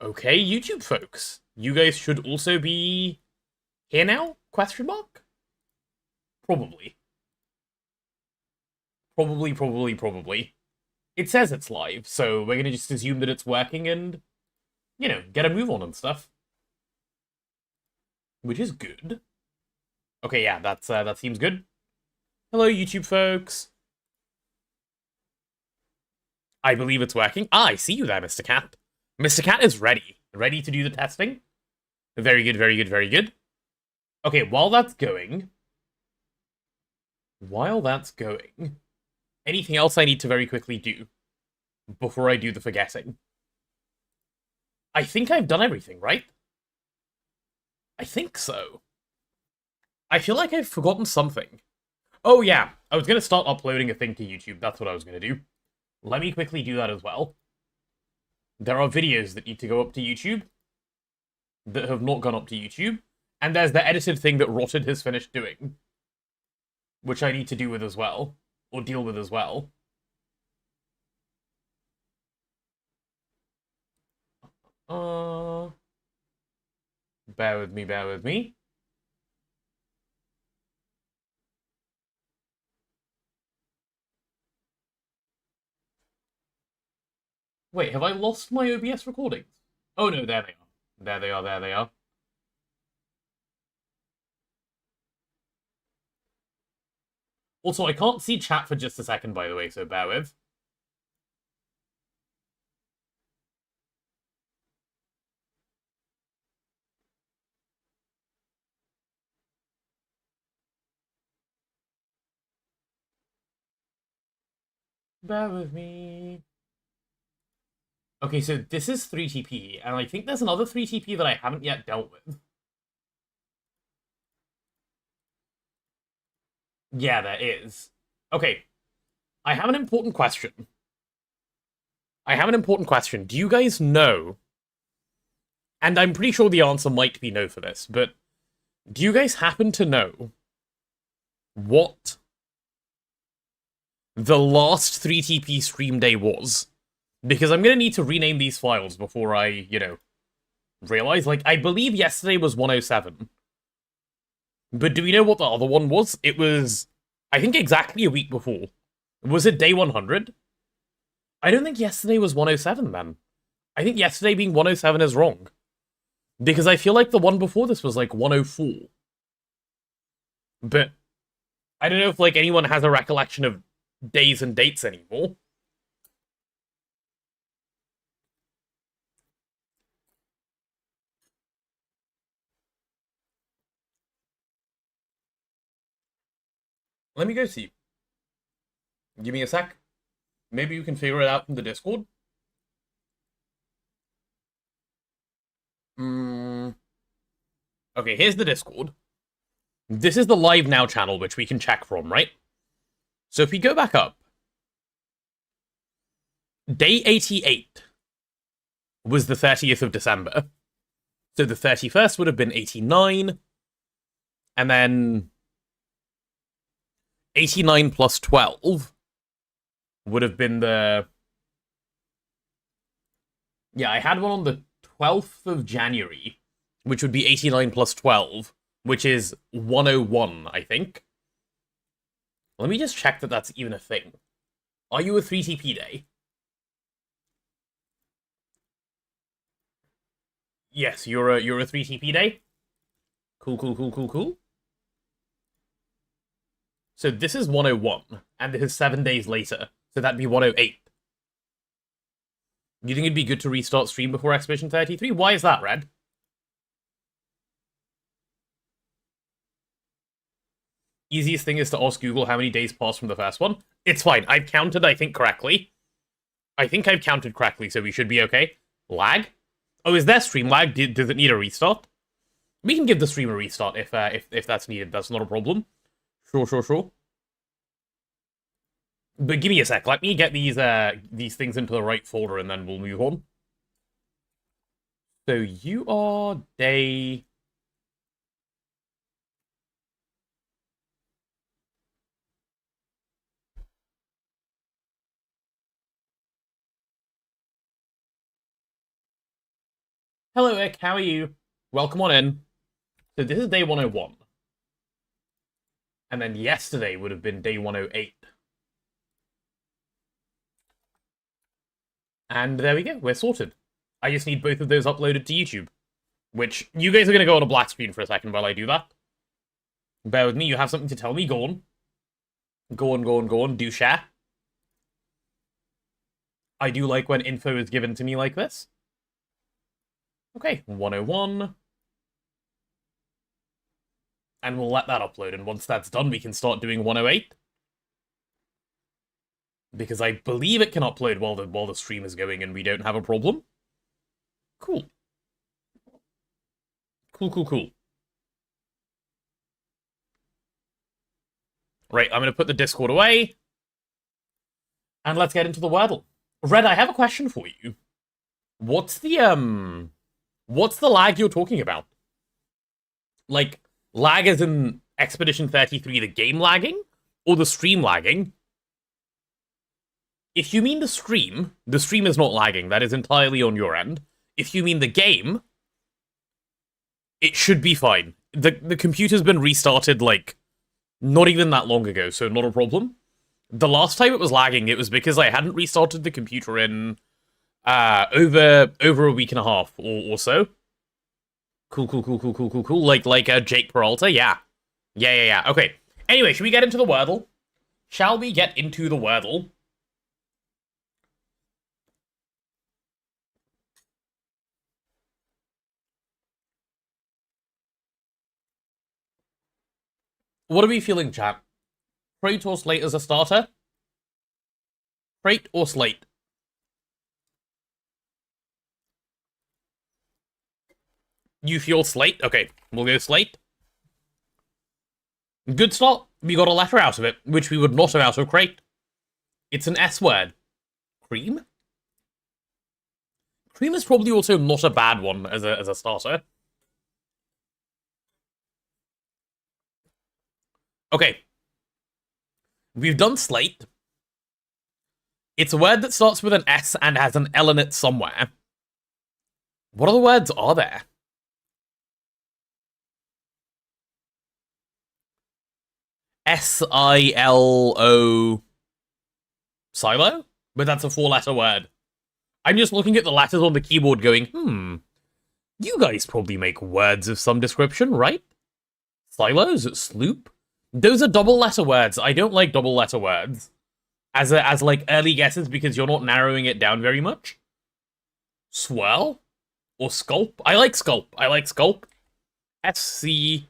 Okay, YouTube folks. You guys should also be here now? Question mark? Probably. Probably. It says it's live, so we're gonna just assume that it's working and, get a move on and stuff. Which is good. Okay, yeah, that seems good. Hello, YouTube folks. I believe it's working. Ah, I see you there, Mr. Cat. Mr. Cat is ready. Ready to do the testing. Very good, very good, very good. Okay, while that's going, anything else I need to very quickly do before I do the forgetting? I think I've done everything, right? I think so. I feel like I've forgotten something. Oh yeah, I was going to start uploading a thing to YouTube. That's what I was going to do. Let me quickly do that as well. There are videos that need to go up to YouTube that have not gone up to YouTube. And there's the edited thing that Rotted has finished doing, which I need to do with as well, or deal with as well. Bear with me, bear with me. Wait, have I lost my OBS recordings? Oh no, there they are. There they are, there they are. Also, I can't see chat for just a second, by the way, so bear with. Bear with me. Okay, so this is 3TP, and I think there's another 3TP that I haven't yet dealt with. Yeah, there is. Okay, I have an important question. Do you guys know, and I'm pretty sure the answer might be no for this, but do you guys happen to know what the last 3TP stream day was? Because I'm gonna need to rename these files before I, realize. Like, I believe yesterday was 107. But do we know what the other one was? It was, I think, exactly a week before. Was it day 100? I don't think yesterday was 107, then. I think yesterday being 107 is wrong. Because I feel like the one before this was, like, 104. But I don't know if, like, anyone has a recollection of days and dates anymore. Let me go see. Give me a sec. Maybe you can figure it out from the Discord. Okay, here's the Discord. This is the Live Now channel, which we can check from, right? So if we go back up, day 88 was the 30th of December. So the 31st would have been 89, and then 89 plus 12 would have been the... Yeah, I had one on the 12th of January, which would be 89 plus 12, which is 101, I think. Let me just check that that's even a thing. Are you a 3TP day? Yes, you're a 3TP day? Cool. So this is 101, and this is 7 days later, so that'd be 108. Do you think it'd be good to restart stream before Expedition 33? Why is that, Red? Easiest thing is to ask Google how many days passed from the first one. It's fine. I've counted, I think, correctly. I think I've counted correctly, so we should be okay. Lag? Oh, is there stream lag? Does it need a restart? We can give the stream a restart if that's needed. That's not a problem. Sure. But give me a sec. Let me get these things into the right folder, and then we'll move on. So you are day Hello, Ick, how are you? Welcome on in. So this is day 101. And then yesterday would have been day 108. And there we go, we're sorted. I just need both of those uploaded to YouTube. Which, you guys are going to go on a black screen for a second while I do that. Bear with me, you have something to tell me, go on. Go on, do share. I do like when info is given to me like this. Okay, 101. And we'll let that upload, and once that's done, we can start doing 108. Because I believe it can upload while the stream is going and we don't have a problem. Cool. Cool. Right, I'm going to put the Discord away. And let's get into the Wordle. Red, I have a question for you. What's the lag you're talking about? Like, lag as in Expedition 33, the game lagging? Or the stream lagging? If you mean the stream is not lagging. That is entirely on your end. If you mean the game, it should be fine. The computer's been restarted, like, not even that long ago, so not a problem. The last time it was lagging, it was because I hadn't restarted the computer in over a week and a half or so. Cool. Like Jake Peralta, yeah. Yeah. Okay. Anyway, should we get into the Wordle? Shall we get into the Wordle? What are we feeling, chat? Crate or Slate as a starter? Crate or Slate? You feel Slate? Okay, we'll go Slate. Good start. We got a letter out of it, which we would not have out of Crate. It's an S word. Cream? Cream is probably also not a bad one as a starter. Okay. We've done Slate. It's a word that starts with an S and has an L in it somewhere. What other words are there? S-I-L-O... Silo? But that's a 4-letter word. I'm just looking at the letters on the keyboard going, you guys probably make words of some description, right? Silos? Sloop? Those are double-letter words. I don't like double-letter words. As like, early guesses, because you're not narrowing it down very much. Swirl? Or Sculp? I like Sculp. S-C-U-L-P.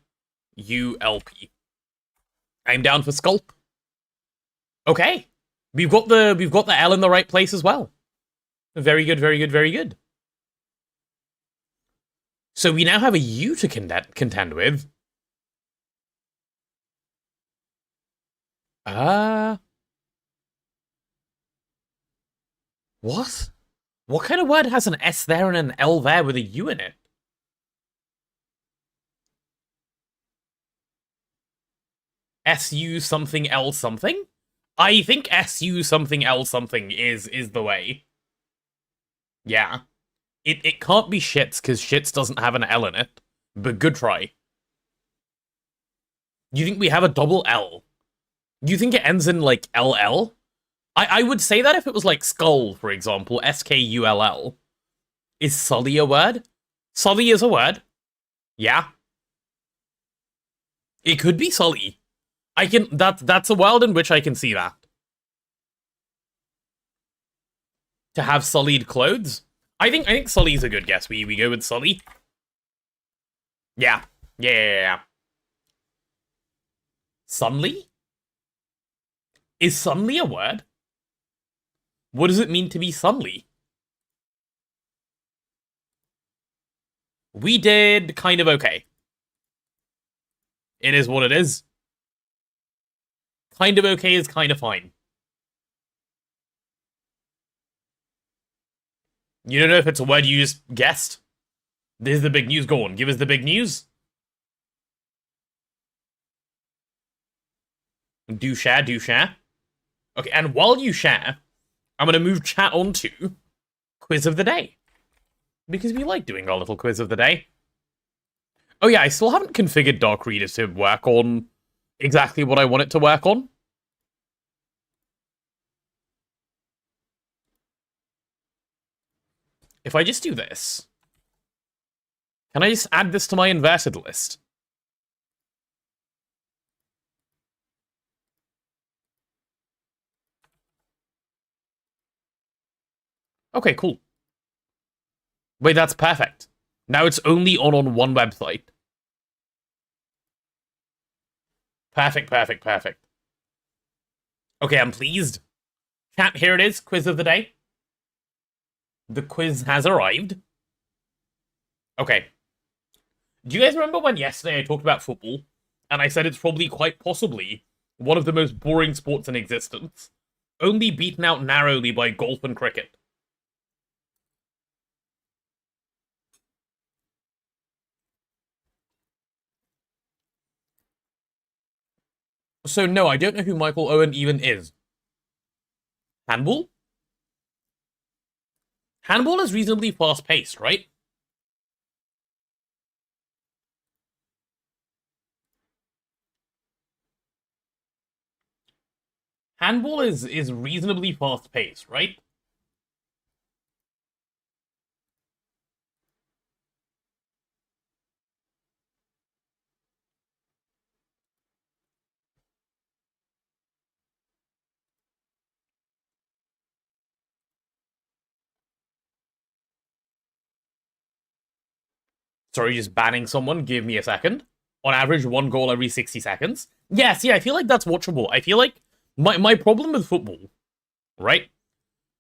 I'm down for Sculp. Okay. We've got the L in the right place as well. Very good. So we now have a U to contend with. What? What kind of word has an S there and an L there with a U in it? SU something L something? I think SU something L something is the way. Yeah. It can't be shits, because shits doesn't have an L in it. But good try. You think we have a double L? Do you think it ends in, like, LL? I would say that if it was, like, skull, for example, SKULL. Is Sully a word? Sully is a word. Yeah. It could be Sully. That's a world in which I can see that. To have sullied clothes? I think Sully's a good guess. We go with Sully. Yeah. Sunly? Is sunly a word? What does it mean to be sunly? We did kind of okay. It is what it is. Kind of okay is kind of fine. You don't know if it's a word you just guessed? This is the big news. Go on, give us the big news. Do share. Okay, and while you share, I'm going to move chat on to Quiz of the Day. Because we like doing our little quiz of the day. Oh yeah, I still haven't configured Dark Readers to work on exactly what I want it to work on. If I just do this, can I just add this to my inverted list? Okay, cool. Wait, that's perfect. Now it's only on one website. Perfect, perfect, perfect. Okay, I'm pleased. Chat, here it is, quiz of the day. The quiz has arrived. Okay. Do you guys remember when yesterday I talked about football? And I said it's probably quite possibly one of the most boring sports in existence. Only beaten out narrowly by golf and cricket. So no, I don't know who Michael Owen even is. Handball? Handball is reasonably fast-paced, right? Handball is reasonably fast-paced, right? Sorry, just banning someone, give me a second. On average, 1 goal every 60 seconds. Yeah, see, I feel like that's watchable. I feel like my problem with football, right?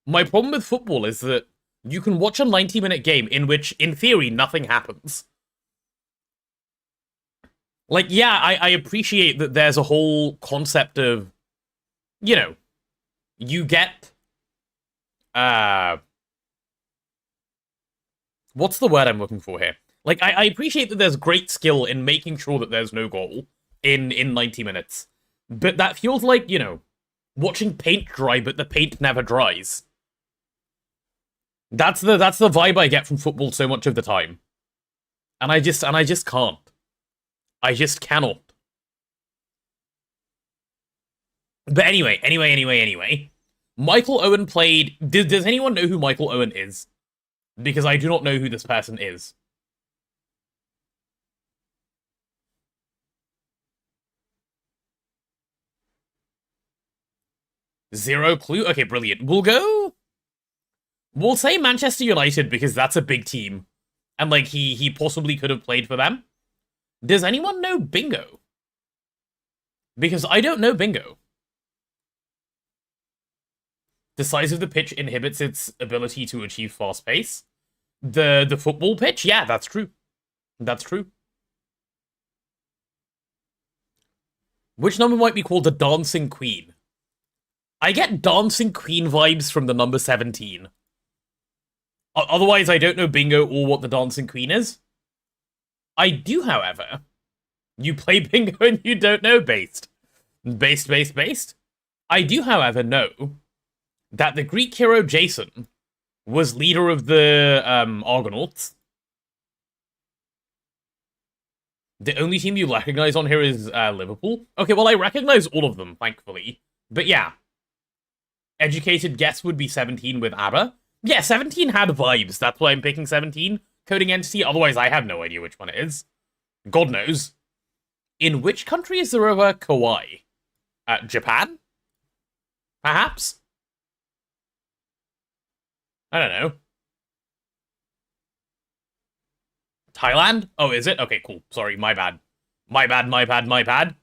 My problem with football is that you can watch a 90-minute game in which, in theory, nothing happens. Like, yeah, I appreciate that there's a whole concept of, you know, you get, what's the word I'm looking for here? Like, I appreciate that there's great skill in making sure that there's no goal in 90 minutes. But that feels like, you know, watching paint dry, but the paint never dries. That's the vibe I get from football so much of the time. And I just can't. I just cannot. But anyway. Michael Owen played... Does anyone know who Michael Owen is? Because I do not know who this person is. Zero clue? Okay, brilliant. We'll say Manchester United because that's a big team. And, like, he possibly could have played for them. Does anyone know Bingo? Because I don't know Bingo. The size of the pitch inhibits its ability to achieve fast pace. The football pitch? Yeah, that's true. That's true. Which number might be called the Dancing Queen? I get Dancing Queen vibes from the number 17. Otherwise, I don't know Bingo or what the Dancing Queen is. I do, however. You play Bingo and you don't know Based. Based. I do, however, know that the Greek hero Jason was leader of the Argonauts. The only team you recognize on here is Liverpool. Okay, well, I recognize all of them, thankfully. But yeah. Educated guess would be 17 with ABBA. Yeah, 17 had vibes. That's why I'm picking 17. Coding Entity. Otherwise, I have no idea which one it is. God knows. In which country is the river Kauai? Japan? Perhaps? I don't know. Thailand? Oh, is it? Okay, cool. Sorry, my bad. My bad.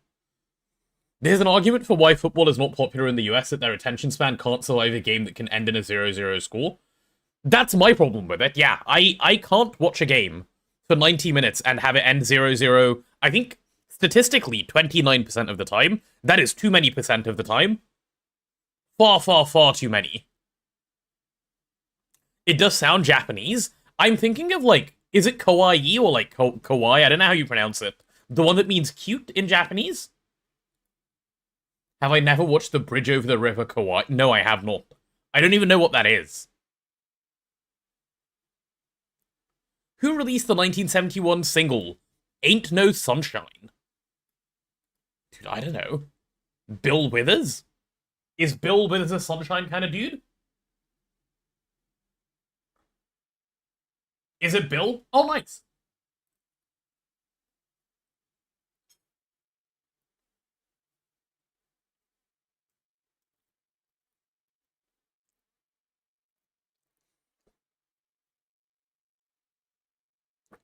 There's an argument for why football is not popular in the US, that their attention span can't survive a game that can end in a 0-0 score. That's my problem with it, yeah. I can't watch a game for 90 minutes and have it end 0-0, I think, statistically, 29% of the time. That is too many percent of the time. Far too many. It does sound Japanese. I'm thinking of, like, is it kawaii or, like, kawaii? I don't know how you pronounce it. The one that means cute in Japanese? Have I never watched The Bridge Over the River Kauai? No, I have not. I don't even know what that is. Who released the 1971 single, Ain't No Sunshine? Dude, I don't know. Bill Withers? Is Bill Withers a Sunshine kind of dude? Is it Bill? Oh, nice.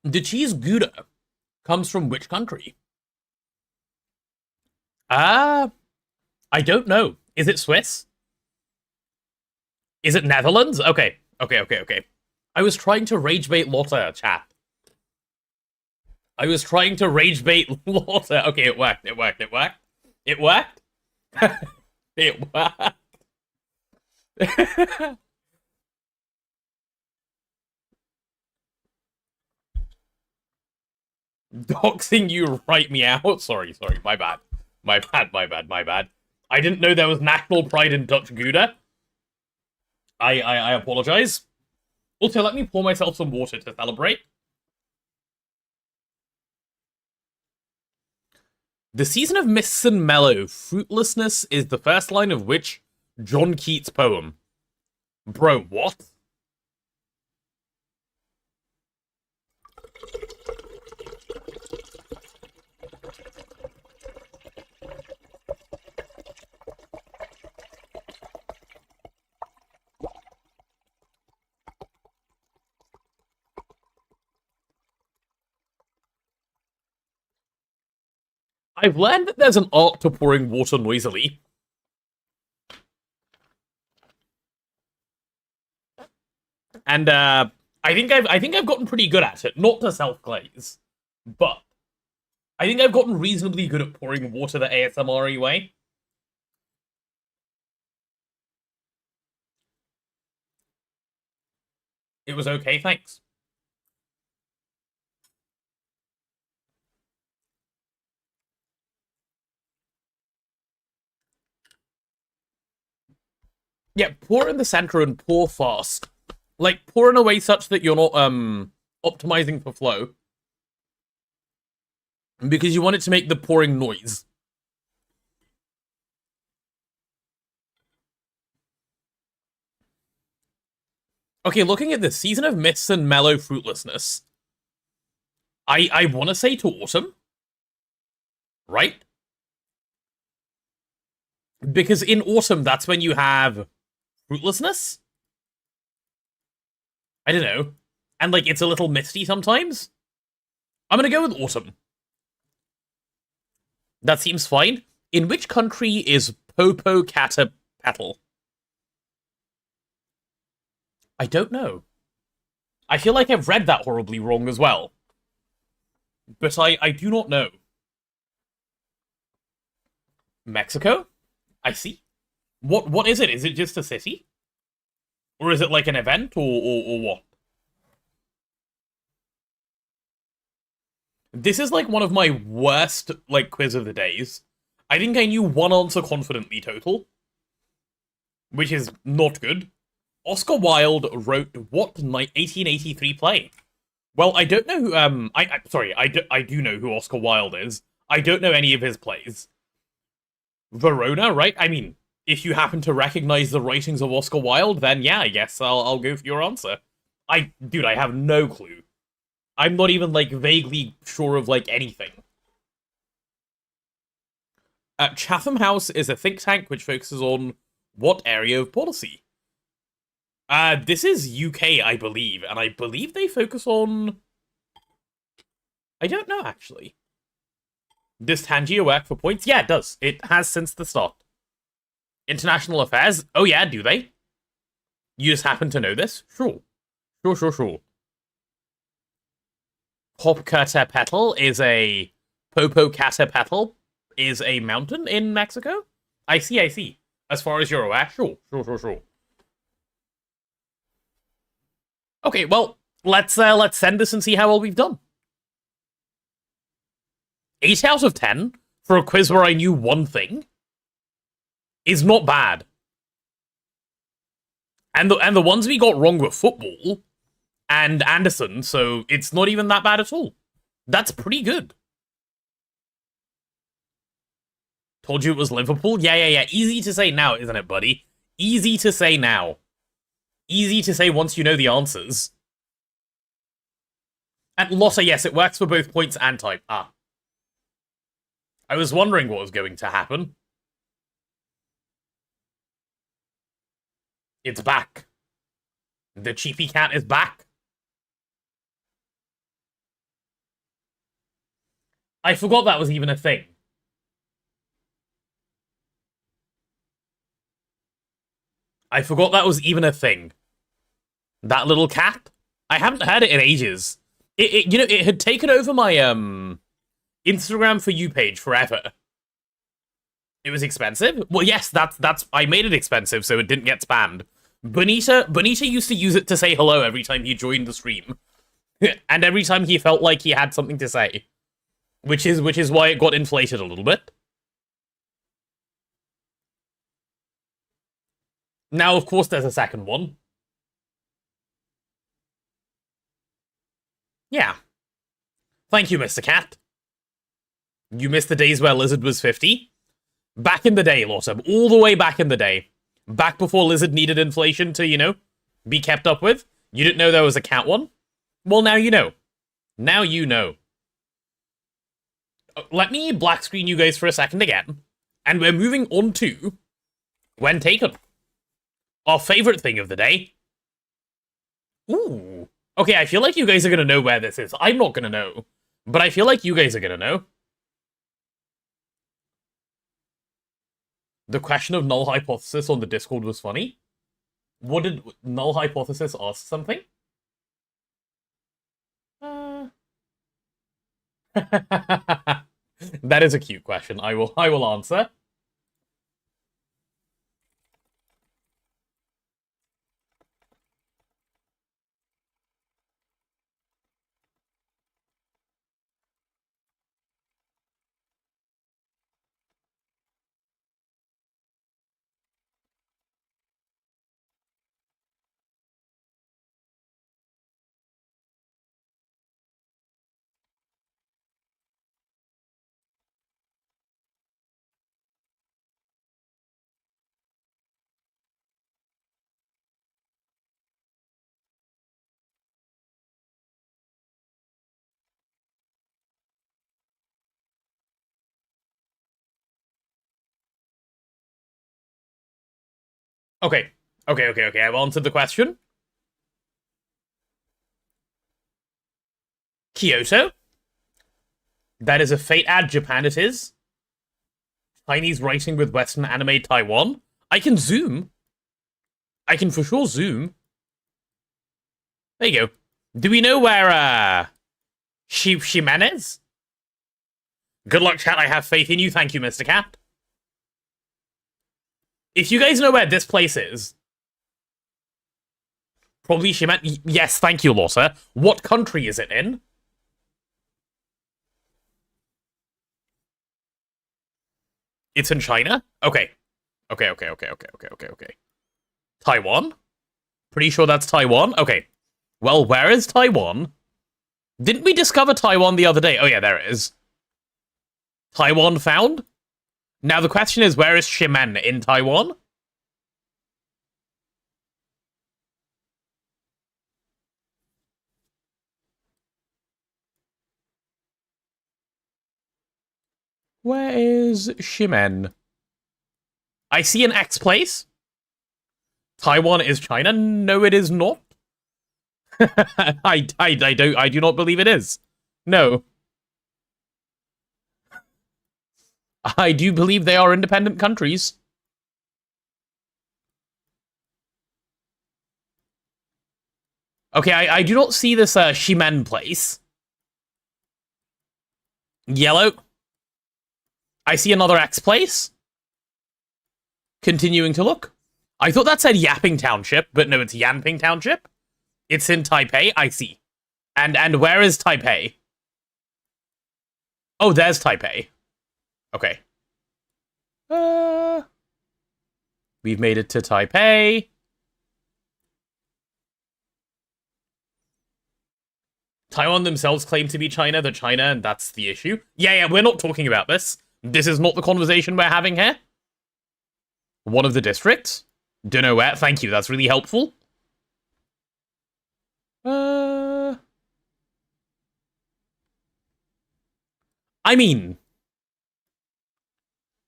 The cheese Gouda comes from which country? I don't know. Is it Swiss? Is it Netherlands? Okay. I was trying to rage bait Lotta, chat. I was trying to rage bait Lotta. Okay, it worked. It worked. It worked. Doxing you, write me out. Sorry, my bad. My bad. I didn't know there was national pride in Dutch Gouda. I apologize. Also, let me pour myself some water to celebrate. The season of mists and mellow, fruitlessness is the first line of which John Keats poem? Bro, what? I've learned that there's an art to pouring water noisily. And I think I've gotten pretty good at it. Not to self-glaze, but I think I've gotten reasonably good at pouring water the ASMR way. It was okay, thanks. Yeah, pour in the center and pour fast. Like, pour in a way such that you're not, optimizing for flow. Because you want it to make the pouring noise. Okay, looking at this, Season of Mists and Mellow Fruitlessness. I want to say to autumn. Right? Because in autumn, that's when you have fruitlessness? I don't know. And, like, it's a little misty sometimes? I'm gonna go with autumn. That seems fine. In which country is Popocatépetl? I don't know. I feel like I've read that horribly wrong as well. But I do not know. Mexico? I see. What is it? Is it just a city? Or is it like an event, or what? This is like one of my worst, like, quiz of the days. I think I knew one answer confidently total. Which is not good. Oscar Wilde wrote what 1883 play? Well, I don't know who, I do know who Oscar Wilde is. I don't know any of his plays. Verona, right? I mean, if you happen to recognize the writings of Oscar Wilde, then yeah, I guess I'll go for your answer. Dude, I have no clue. I'm not even, like, vaguely sure of, like, anything. Chatham House is a think tank which focuses on what area of policy? This is UK, I believe, and I believe they focus on... I don't know, actually. Does Tangier work for points? Yeah, it does. It has since the start. International affairs? Oh yeah, do they? You just happen to know this? Sure. Sure. Popocatépetl is a... Popocatépetl is a mountain in Mexico? I see. As far as you're aware, sure. Okay, well, let's send this and see how well we've done. 8 out of 10 for a quiz where I knew one thing is not bad. And the ones we got wrong with football and Anderson, so it's not even that bad at all. That's pretty good. Told you it was Liverpool? Yeah. Easy to say now, isn't it, buddy? Easy to say now. Easy to say once you know the answers. And Lotta, yes, it works for both points and type. Ah. I was wondering what was going to happen. It's back. The cheapy cat is back. I forgot that was even a thing. I forgot that was even a thing. That little cat? I haven't heard it in ages. It had taken over my Instagram For You page forever. It was expensive? Well, yes, that's I made it expensive so it didn't get spammed. Bonita used to use it to say hello every time he joined the stream. And every time he felt like he had something to say. Which is why it got inflated a little bit. Now, of course, there's a second one. Yeah. Thank you, Mr. Cat. You missed the days where Lizard was 50? Back in the day, Lawson. All the way back in the day. Back before Lizard needed inflation to, you know, be kept up with. You didn't know there was a cat one? Well, now you know. Now you know. Let me black screen you guys for a second again. And we're moving on to When Taken. Our favorite thing of the day. Ooh. Okay, I feel like you guys are going to know where this is. I'm not going to know. But I feel like you guys are going to know. The question of null hypothesis on the Discord was funny. What did null hypothesis ask something? That is a cute question. I will answer. Okay. I've answered the question. Kyoto. That is a Fate ad. Japan it is. Chinese writing with Western anime Taiwan. I can zoom. I can for sure zoom. There you go. Do we know where, Shimen is? Good luck, chat. I have faith in you. Thank you, Mr. Cat. If you guys know where this place is, probably Shimen. Yes, thank you, Lotta. What country is it in? It's in China? Okay. Okay. Taiwan? Pretty sure that's Taiwan? Okay. Well, where is Taiwan? Didn't we discover Taiwan the other day? Oh yeah, there it is. Taiwan found? Now the question is, where is Shimen in Taiwan? Where is Shimen? I see an X place. Taiwan is China? No, it is not. I do not believe it is. No. I do believe they are independent countries. Okay, I do not see this Shimen place. Yellow. I see another X place. Continuing to look. I thought that said Yapping Township, but no, it's Yanping Township. It's in Taipei, I see. And where is Taipei? Oh, there's Taipei. Okay. We've made it to Taipei. Taiwan themselves claim to be China, and that's the issue. Yeah, we're not talking about this. This is not the conversation we're having here. One of the districts? Don't know where. Thank you, that's really helpful. I mean,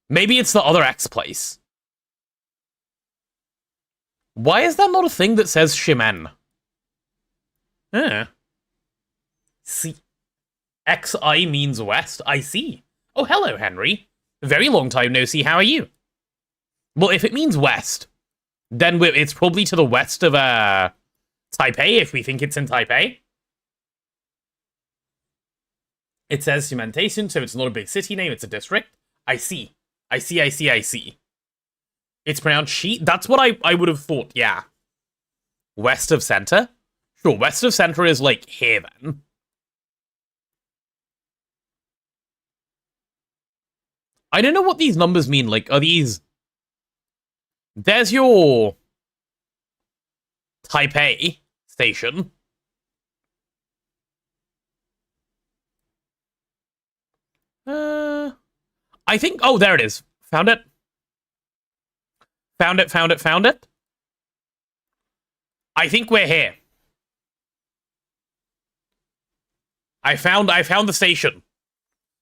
maybe it's the other X place. Why is that not a thing that says Shimen? See, XI means west. I see. Oh, hello, Henry. Very long time no see. How are you? Well, if it means west, then it's probably to the west of Taipei, if we think it's in Taipei. It says cementation, so it's not a big city name, it's a district. I see. I see. It's pronounced she. That's what I would have thought, yeah. West of center? Sure, west of center is, like, here, then. I don't know what these numbers mean. Like, are these... There's your... Taipei station. I think... Oh, there it is. Found it. Found it. I think we're here. I found the station.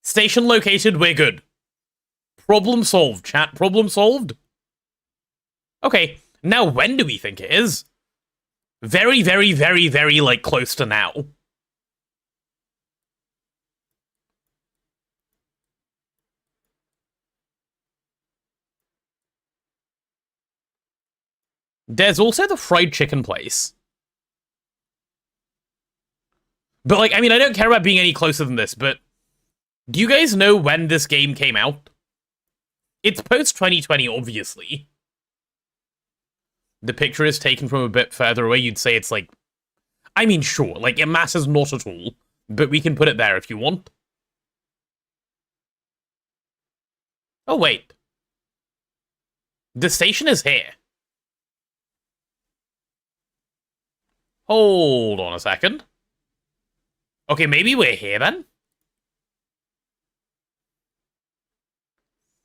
Station located, we're good. Problem solved, chat. Problem solved? Okay, now when do we think it is? Very, like, close to now. There's also the fried chicken place. But, like, I mean, I don't care about being any closer than this, but... Do you guys know when this game came out? It's post-2020, obviously. The picture is taken from a bit further away. You'd say it's, like... I mean, sure, like, it matters not at all. But we can put it there if you want. Oh, wait. The station is here. Hold on a second. Okay, maybe we're here then?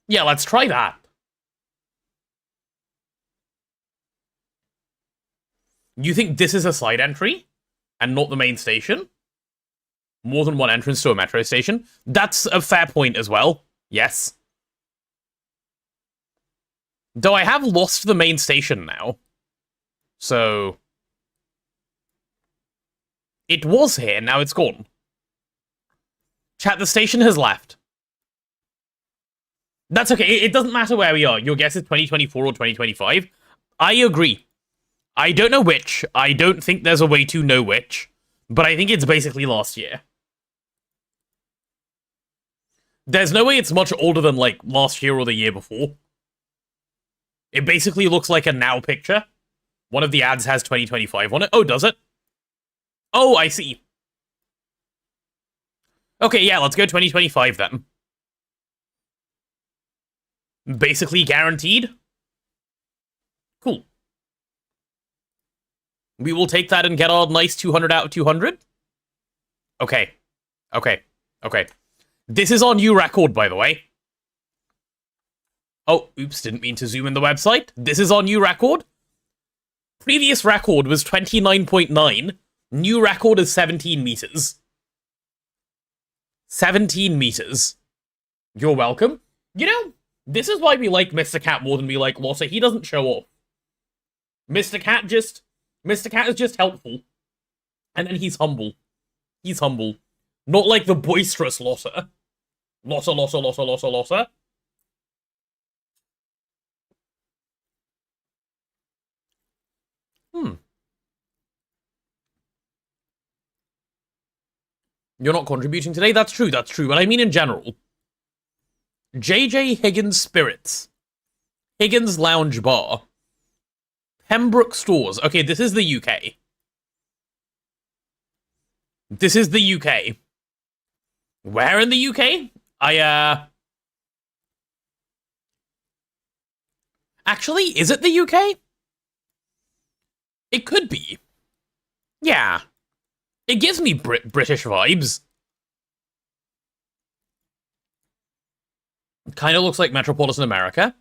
Yeah, let's try that. You think this is a side entry? And not the main station? More than one entrance to a metro station? That's a fair point as well. Yes. Though I have lost the main station now. So... It was here, now it's gone. Chat, the station has left. That's okay, it doesn't matter where we are. Your guess is 2024 or 2025. I agree. I don't know which. I don't think there's a way to know which. But I think it's basically last year. There's no way it's much older than, like, last year or the year before. It basically looks like a now picture. One of the ads has 2025 on it. Oh, does it? Oh, I see. Okay, yeah, let's go 2025 then. Basically guaranteed. Cool. We will take that and get a nice 200 out of 200. Okay. This is our new record, by the way. Oh, oops, didn't mean to zoom in the website. This is our new record. Previous record was 29.9. New record is 17 meters. 17 meters. You're welcome. You know, this is why we like Mr. Cat more than we like Lotta. He doesn't show off. Mr. Cat is just helpful. And then he's humble. He's humble. Not like the boisterous Lotta. Lotta. You're not contributing today? That's true, but I mean in general. JJ Higgins Spirits. Higgins Lounge Bar. Pembroke Stores. Okay, this is the UK. This is the UK. Where in the UK? Actually, is it the UK? It could be. Yeah. It gives me British vibes. Kind of looks like Metropolitan America.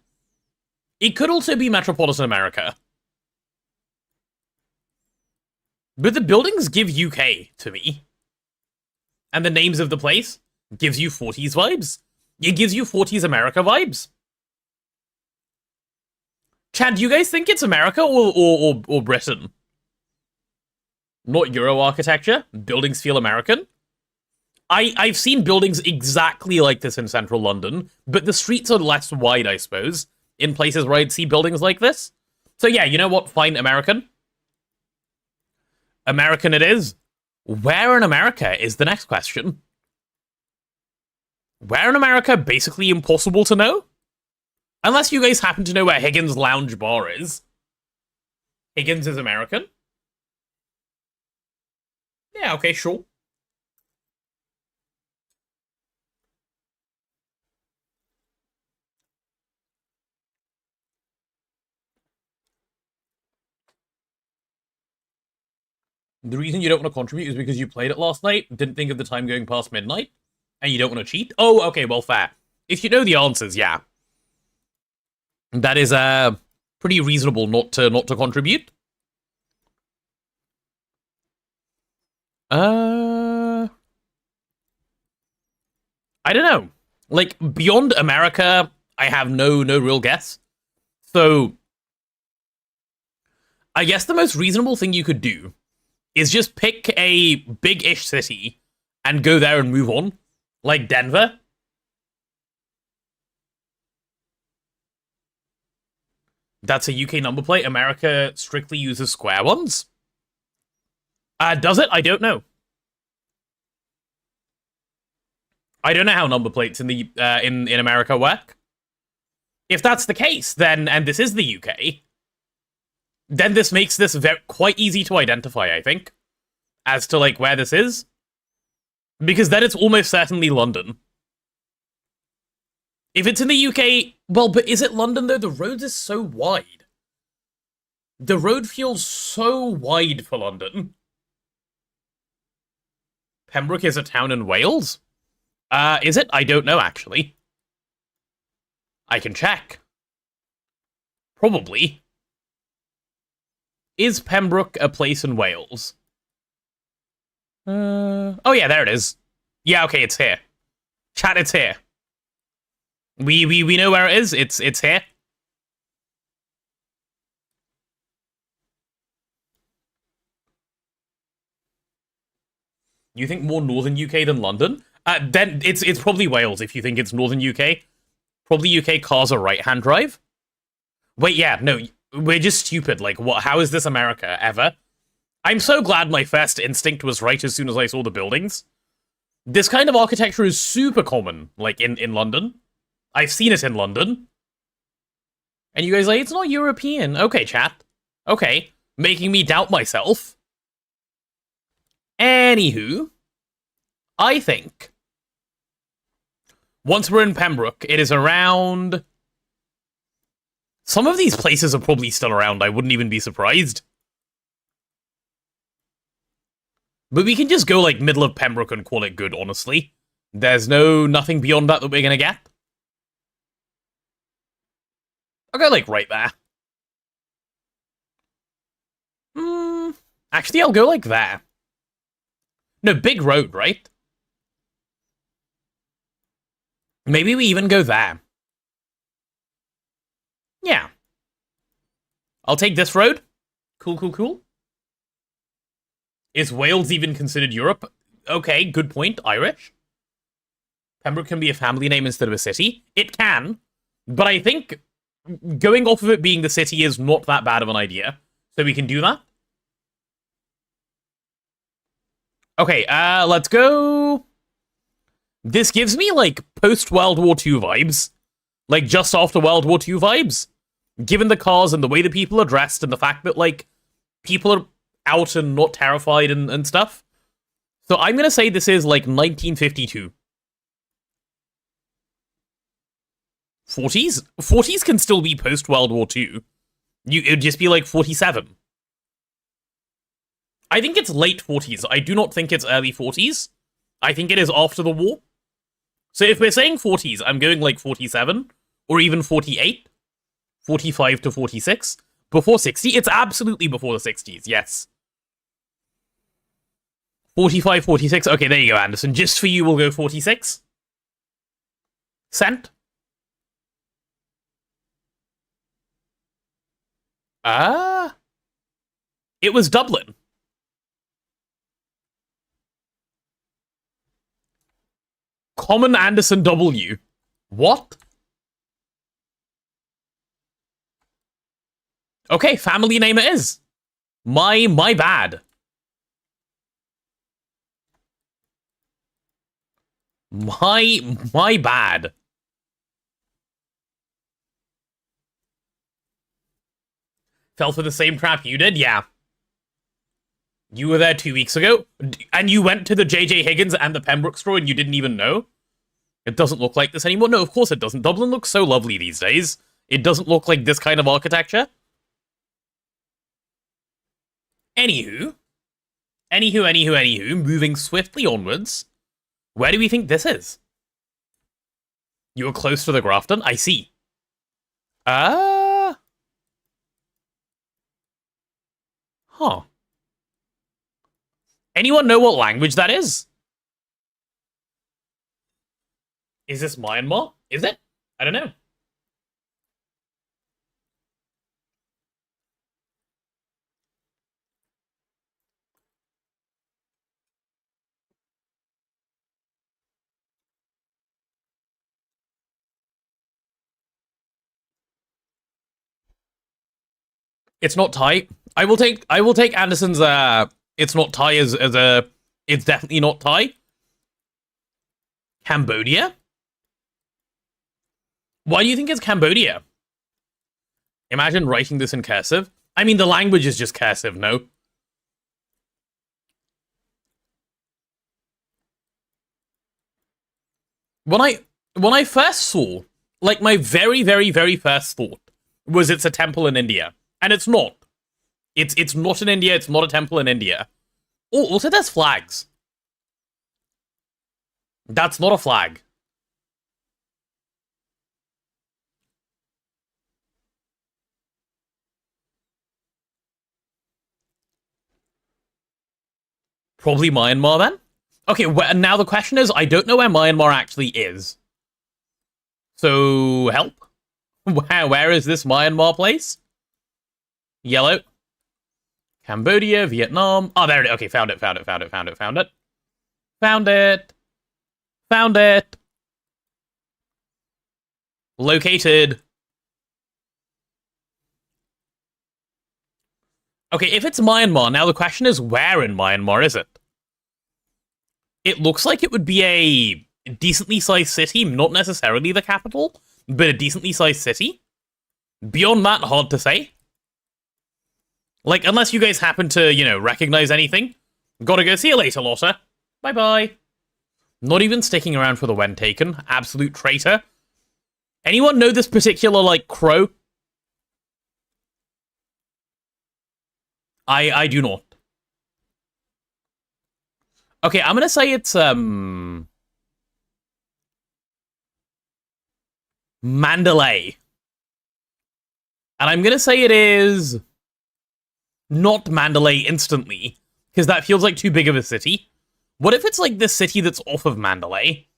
It could also be Metropolitan America. But the buildings give UK to me. And the names of the place gives you 40s vibes. It gives you 40s America vibes. Chad, do you guys think it's America or Britain? Not Euro architecture. Buildings feel American. I've seen buildings exactly like this in central London, but the streets are less wide, I suppose, in places where I'd see buildings like this. So yeah, you know what? Fine, American. American it is. Where in America is the next question. Where in America? Basically impossible to know. Unless you guys happen to know where Higgins Lounge Bar is. Higgins is American? Yeah, okay, sure. The reason you don't want to contribute is because you played it last night, didn't think of the time going past midnight, and you don't want to cheat? Oh, okay, well, fair. If you know the answers, yeah. That is, pretty reasonable not to contribute. I don't know. Like, beyond America, I have no real guess. So, I guess the most reasonable thing you could do is just pick a big-ish city and go there and move on. Like Denver. That's a UK number plate. America strictly uses square ones. Does it? I don't know. I don't know how number plates in the in America work. If that's the case, then, and this is the UK, then this makes this quite easy to identify, I think, as to, like, where this is. Because then it's almost certainly London. If it's in the UK, well, but is it London, though? The road is so wide. The road feels so wide for London. Pembroke is a town in Wales? Is it? I don't know, actually. I can check. Probably. Is Pembroke a place in Wales? Oh yeah, there it is. Yeah, okay, it's here. Chat, it's here. We know where it is. It's here. You think more northern UK than London? Then it's probably Wales if you think it's northern UK. Probably UK cars are right-hand drive. Wait, yeah, no, we're just stupid. Like, what? How is this America, ever? I'm so glad my first instinct was right as soon as I saw the buildings. This kind of architecture is super common, like, in London. I've seen it in London. And you guys are like, it's not European. Okay, chat. Okay, making me doubt myself. Anywho, I think once we're in Pembroke, it is around... Some of these places are probably still around. I wouldn't even be surprised. But we can just go, like, middle of Pembroke and call it good, honestly. There's nothing beyond that we're gonna get. I'll go, like, right there. Actually, I'll go, like, there. No, big road, right? Maybe we even go there. Yeah. I'll take this road. Cool, cool, cool. Is Wales even considered Europe? Okay, good point. Irish. Pembroke can be a family name instead of a city. It can, but I think going off of it being the city is not that bad of an idea. So we can do that. Okay, let's go... This gives me, like, post-World War II vibes. Like, just after World War II vibes. Given the cars and the way the people are dressed and the fact that, like, people are out and not terrified and stuff. So I'm gonna say this is, like, 1952. 40s? 40s can still be post-World War II. It would just be, like, 47. I think it's late 40s. I do not think it's early 40s. I think it is after the war. So if we're saying 40s, I'm going like 47, or even 48, 45 to 46. Before 60? It's absolutely before the 60s, yes. 45, 46. Okay, there you go, Anderson. Just for you, we'll go 46. Cent. It was Dublin. Common Anderson W. What? Okay, family name it is. My bad. My bad. Fell for the same trap you did? Yeah. You were there 2 weeks ago, and you went to the JJ Higgins and the Pembroke store and you didn't even know? It doesn't look like this anymore. No, of course it doesn't. Dublin looks so lovely these days. It doesn't look like this kind of architecture. Anywho, moving swiftly onwards. Where do we think this is? You were close to the Grafton? I see. Huh. Anyone know what language that is? Is this Myanmar? Is it? I don't know. It's not Thai. I will take Anderson's it's not Thai as a it's definitely not Thai. Cambodia? Why do you think it's Cambodia? Imagine writing this in cursive. I mean, the language is just cursive, no? When I first saw, like, my very, very, very first thought was it's a temple in India. And it's not. It's not in India, it's not a temple in India. Oh, also there's flags. That's not a flag. Probably Myanmar then? Okay, now the question is, I don't know where Myanmar actually is. So, help? Where is this Myanmar place? Yellow. Cambodia, Vietnam. Oh, there it is. Okay, found it. Found it. Located. Okay, if it's Myanmar, now the question is, where in Myanmar is it? It looks like it would be a decently sized city, not necessarily the capital, but a decently sized city. Beyond that, hard to say. Like, unless you guys happen to, you know, recognize anything. Gotta go. See you later, Lotta. Bye-bye. Not even sticking around for the when taken. Absolute traitor. Anyone know this particular, like, crow? I do not. Okay, I'm gonna say it's, Mandalay. And I'm gonna say it is not Mandalay instantly, because that feels like too big of a city. What if it's like this city that's off of Mandalay?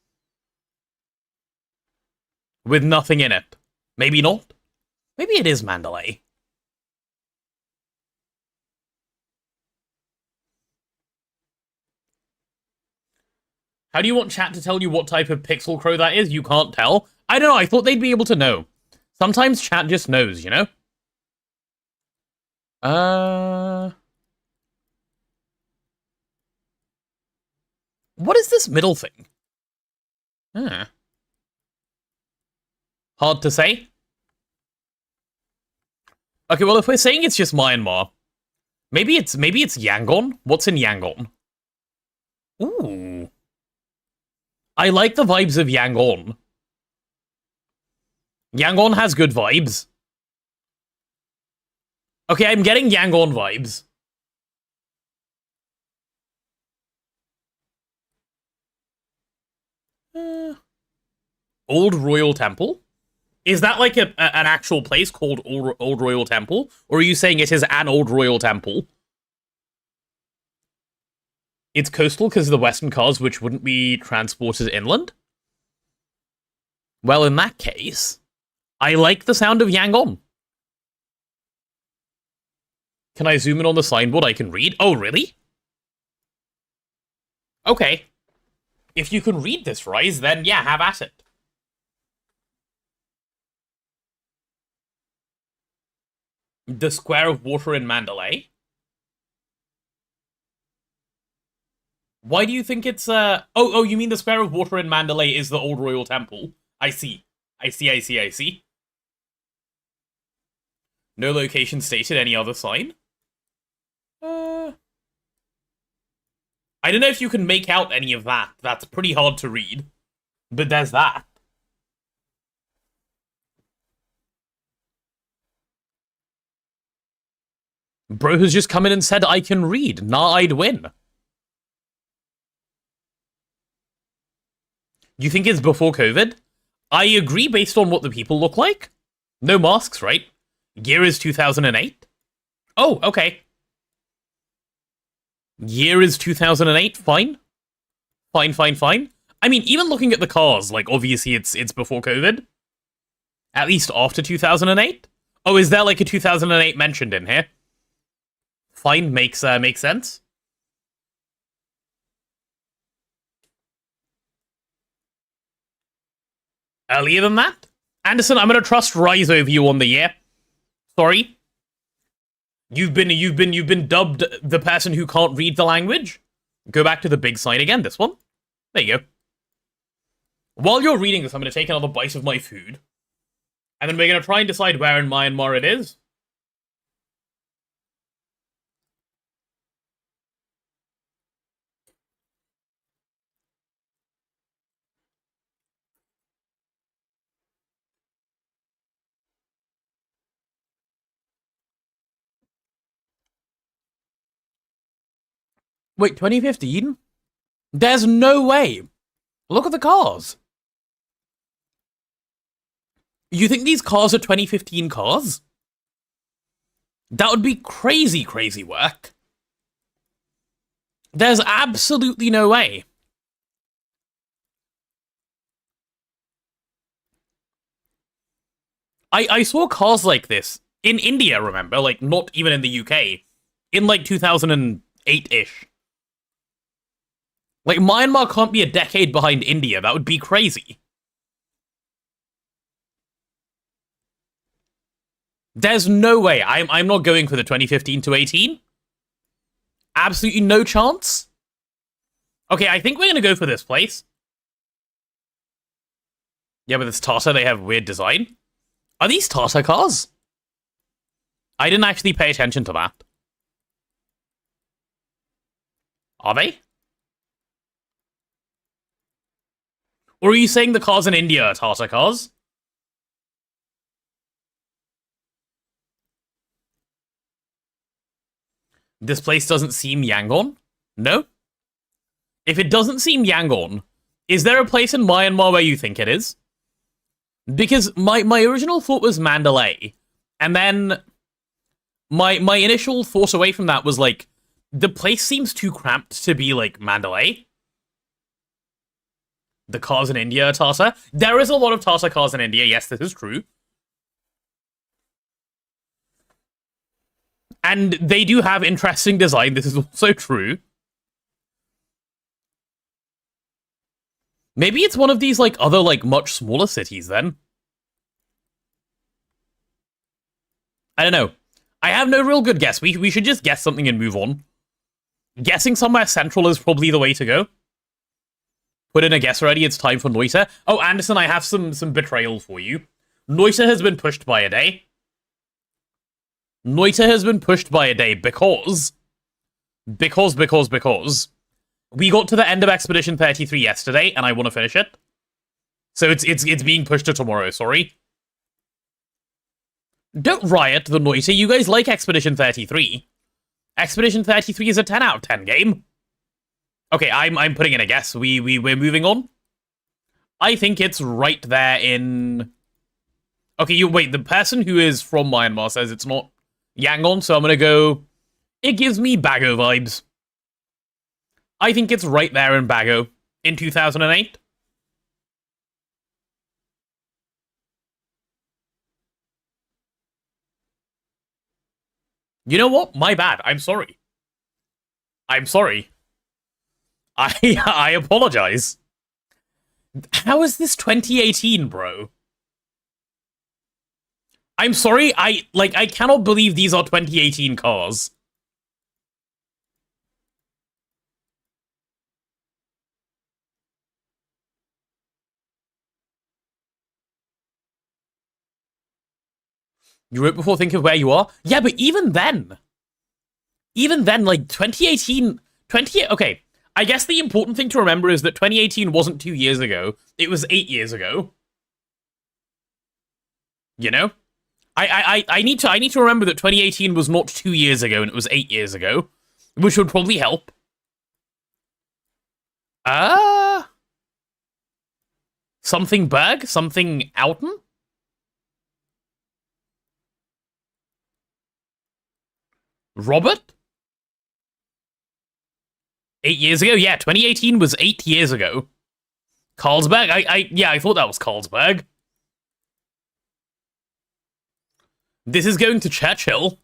With nothing in it. Maybe not. Maybe it is Mandalay. How do you want chat to tell you what type of pixel crow that is? You can't tell? I don't know, I thought they'd be able to know. Sometimes chat just knows, you know? What is this middle thing? Hard to say. Okay, well, if we're saying it's just Myanmar, maybe it's Yangon. What's in Yangon? Ooh. I like the vibes of Yangon. Yangon has good vibes. Okay, I'm getting Yangon vibes. Old Royal Temple? Is that like an actual place called Old Royal Temple? Or are you saying it is an Old Royal Temple? It's coastal because of the western cars which wouldn't be transported inland? Well, in that case, I like the sound of Yangon. Can I zoom in on the signboard? I can read. Oh, really? Okay. If you can read this, Ryzen, then yeah, have at it. The Square of Water in Mandalay? Why do you think it's, Oh, you mean the Square of Water in Mandalay is the Old Royal Temple? I see. I see. No location stated, any other sign? I don't know if you can make out any of that. That's pretty hard to read. But there's that. Bro has just come in and said I can read. Nah, I'd win. You think it's before COVID? I agree based on what the people look like. No masks, right? Year is 2008? Oh, okay. Year is 2008, fine. Fine. I mean, even looking at the cars, like, obviously it's before COVID. At least after 2008? Oh, is there like a 2008 mentioned in here? Fine, makes sense. Earlier than that? Anderson, I'm gonna trust Rise over you on the year. Sorry. You've been dubbed the person who can't read the language. Go back to the big sign again, this one. There you go. While you're reading this, I'm gonna take another bite of my food. And then we're gonna try and decide where in Myanmar it is. Wait, 2015? There's no way. Look at the cars. You think these cars are 2015 cars? That would be crazy work. There's absolutely no way. I saw cars like this in India, remember? Like, not even in the UK. In, like, 2008-ish. Like, Myanmar can't be a decade behind India. That would be crazy. There's no way. I'm not going for the 2015 to 18. Absolutely no chance. Okay, I think we're going to go for this place. Yeah, but it's Tata. They have weird design. Are these Tata cars? I didn't actually pay attention to that. Are they? Or are you saying the cars in India are Tata cars? This place doesn't seem Yangon? No? If it doesn't seem Yangon, is there a place in Myanmar where you think it is? Because my original thought was Mandalay, and then my initial thought away from that was like, the place seems too cramped to be like Mandalay. The cars in India are Tata. There is a lot of Tata cars in India, yes, this is true. And they do have interesting design, this is also true. Maybe it's one of these, like, other, like, much smaller cities, then. I don't know. I have no real good guess. We should just guess something and move on. Guessing somewhere central is probably the way to go. Put in a guess already, it's time for Noita. Oh, Anderson, I have some betrayal for you. Noita has been pushed by a day. Noita has been pushed by a day because we got to the end of Expedition 33 yesterday, and I want to finish it. So it's being pushed to tomorrow, sorry. Don't riot the Noita, you guys like Expedition 33. Expedition 33 is a 10 out of 10 game. Okay, I'm putting in a guess. We're moving on. I think it's right there in... Okay, wait, the person who is from Myanmar says it's not Yangon, so I'm gonna go... It gives me Bago vibes. I think it's right there in Bago in 2008. You know what? My bad. I'm sorry. I'm sorry. I apologize. How is this 2018, bro? I'm sorry, I cannot believe these are 2018 cars. You wrote before think of where you are? Yeah, but even then, like, 2018... Okay, I guess the important thing to remember is that 2018 wasn't 2 years ago. It was 8 years ago. You know? I need to remember that 2018 was not 2 years ago and it was 8 years ago, which would probably help. Something Berg? Something Outen? Robert? 8 years ago? Yeah, 2018 was 8 years ago. Carlsberg? Yeah, I thought that was Carlsberg. This is going to Churchill.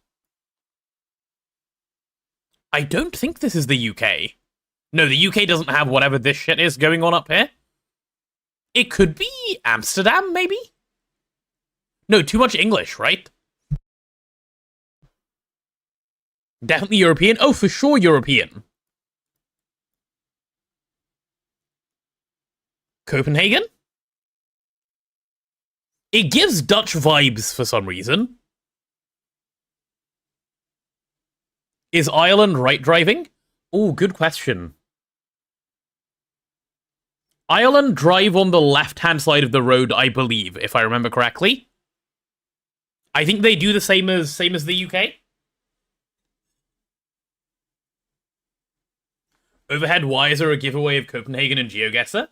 I don't think this is the UK. No, the UK doesn't have whatever this shit is going on up here. It could be Amsterdam, maybe? No, too much English, right? Definitely European. Oh, for sure European. Copenhagen? It gives Dutch vibes for some reason. Is Ireland right driving? Oh, good question. Ireland drive on the left-hand side of the road, I believe, if I remember correctly. I think they do the same as the UK. Overhead wires are a giveaway of Copenhagen and GeoGuessr.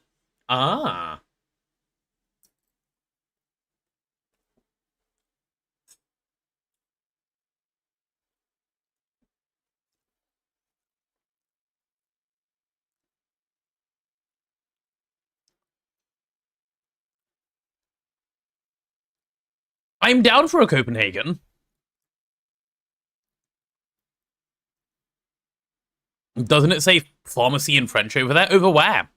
Ah. I'm down for a Copenhagen. Doesn't it say pharmacy in French over there? Over where?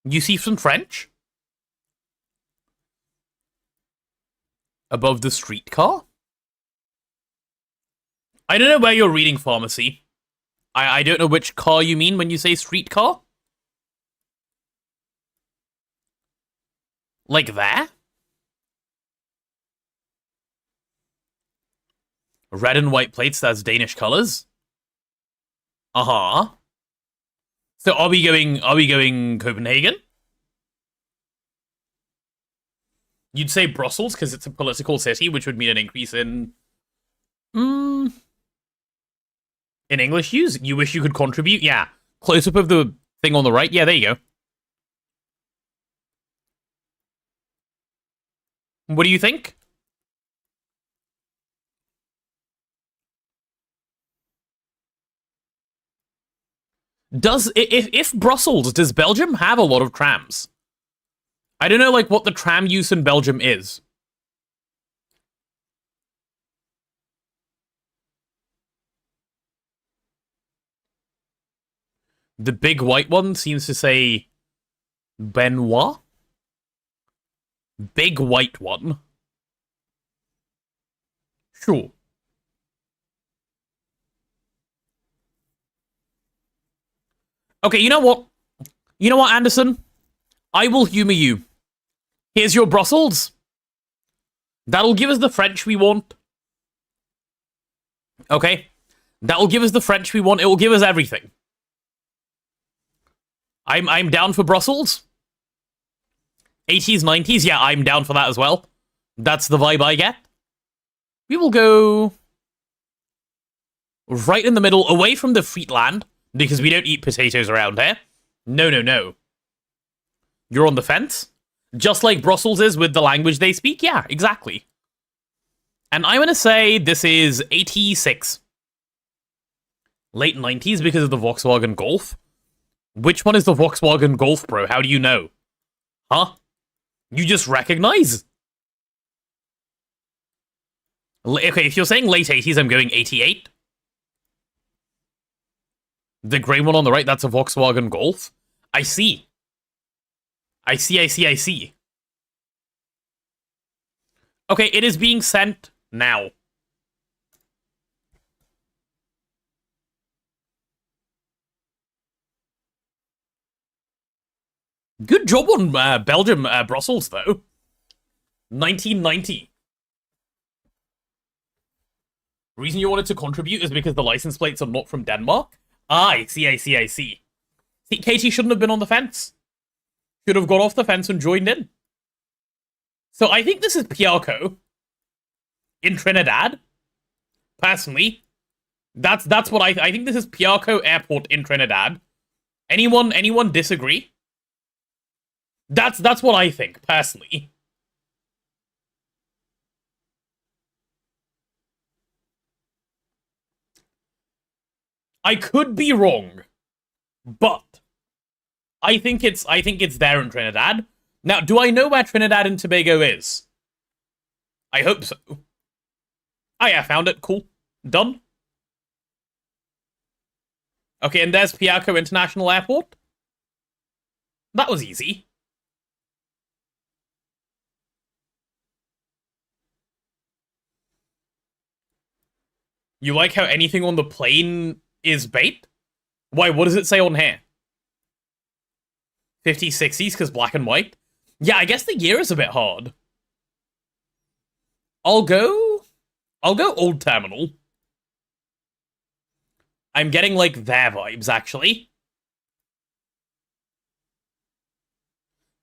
You see some French? Above the streetcar? I don't know where you're reading pharmacy. I don't know which car you mean when you say streetcar. Like there? Red and white plates, that's Danish colors. Uh-huh. So are we going Copenhagen? You'd say Brussels because it's a political city, which would mean an increase in in English use. You wish you could contribute? Yeah. Close up of the thing on the right. Yeah, there you go. What do you think? If Brussels, does Belgium have a lot of trams? I don't know, like, what the tram use in Belgium is. The big white one seems to say Benoit. Big white one. Sure. Okay, you know what? You know what, Anderson? I will humor you. Here's your Brussels. That'll give us the French we want. Okay? That'll give us the French we want. It will give us everything. I'm down for Brussels. 80s, 90s, yeah, I'm down for that as well. That's the vibe I get. We will go right in the middle, away from the Frietland, because we don't eat potatoes around here. No, no, no. You're on the fence? Just like Brussels is with the language they speak? Yeah, exactly. And I'm gonna say this is 86. Late 90s because of the Volkswagen Golf? Which one is the Volkswagen Golf, bro? How do you know? Huh? You just recognize? Okay, if you're saying late 80s, I'm going 88. The grey one on the right, that's a Volkswagen Golf? I see. I see. Okay, it is being sent now. Good job on Belgium, Brussels, though. 1990. Reason you wanted to contribute is because the license plates are not from Denmark? Ah, I see. See, Katie shouldn't have been on the fence. Should have got off the fence and joined in. So I think this is Piarco in Trinidad. Personally, that's what I think. This is Piarco Airport in Trinidad. Anyone disagree? That's what I think personally. I could be wrong, but I think it's there in Trinidad. Now, do I know where Trinidad and Tobago is? I hope so. Oh yeah, found it. Cool. Done. Okay, and there's Piarco International Airport. That was easy. You like how anything on the plane is bait? Why, what does it say on here? 50s, 60s, because black and white? Yeah, I guess the year is a bit hard. I'll go Old Terminal. I'm getting, like, their vibes, actually.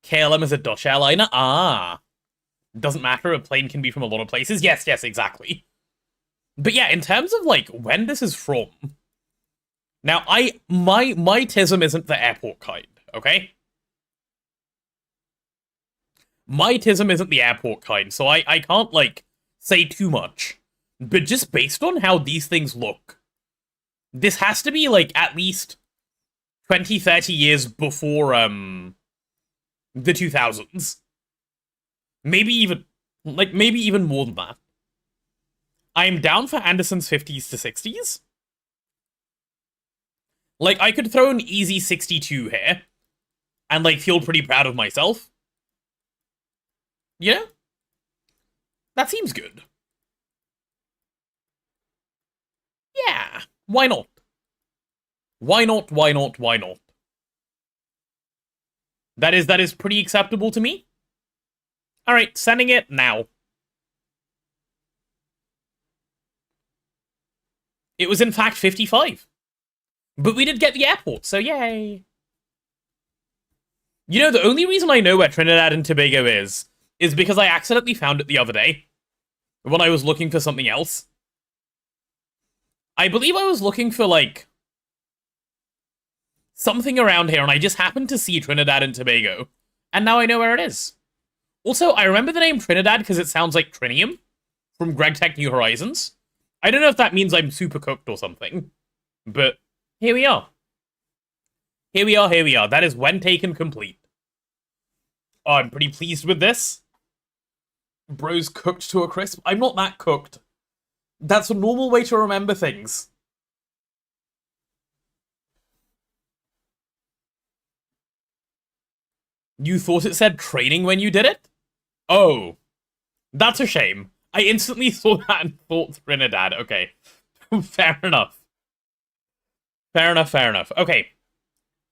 KLM is a Dutch airliner? Ah. Doesn't matter, a plane can be from a lot of places. Yes, exactly. But yeah, in terms of, like, when this is from... Now, my TISM isn't the airport kind, okay? My TISM isn't the airport kind, so I can't, like, say too much. But just based on how these things look, this has to be, like, at least 20, 30 years before, the 2000s. Maybe even more than that. I'm down for Anderson's 50s to 60s. Like, I could throw an easy 62 here, and, like, feel pretty proud of myself. You know? That seems good. Yeah, why not? Why not? That is pretty acceptable to me. Alright, sending it now. It was in fact 55. But we did get the airport, so yay. You know, the only reason I know where Trinidad and Tobago is because I accidentally found it the other day when I was looking for something else. I believe I was looking for, like, something around here, and I just happened to see Trinidad and Tobago. And now I know where it is. Also, I remember the name Trinidad because it sounds like Trinium from Greg Tech New Horizons. I don't know if that means I'm super cooked or something, but here we are. Here we are. That is when taken complete. Oh, I'm pretty pleased with this. Bro's cooked to a crisp. I'm not that cooked. That's a normal way to remember things. You thought it said training when you did it? Oh. That's a shame. I instantly saw that and thought Trinidad. Okay. Fair enough. Okay.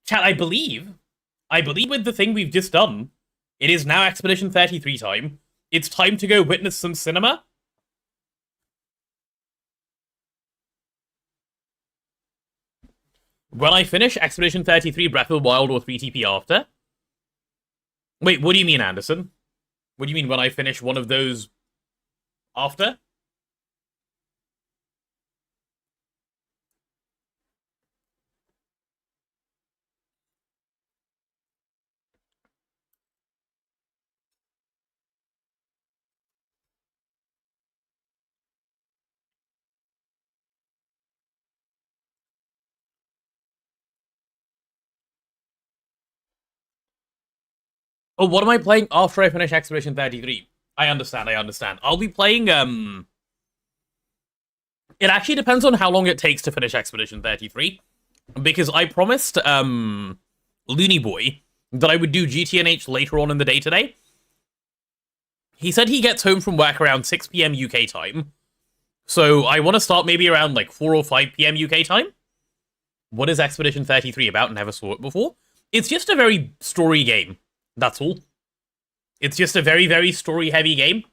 Chat, I believe with the thing we've just done, it is now Expedition 33 time. It's time to go witness some cinema. When I finish Expedition 33 Breath of the Wild or 3TP after? Wait, what do you mean, Anderson? What do you mean when I finish one of those after? Oh, what am I playing after I finish Expedition 33? I understand. I'll be playing, It actually depends on how long it takes to finish Expedition 33. Because I promised, Looney Boy that I would do GTNH later on in the day today. He said he gets home from work around 6 PM UK time. So I want to start maybe around, like, 4 or 5 PM UK time. What is Expedition 33 about? Never saw it before. It's just a very story game. That's all. It's just a very, very story-heavy game.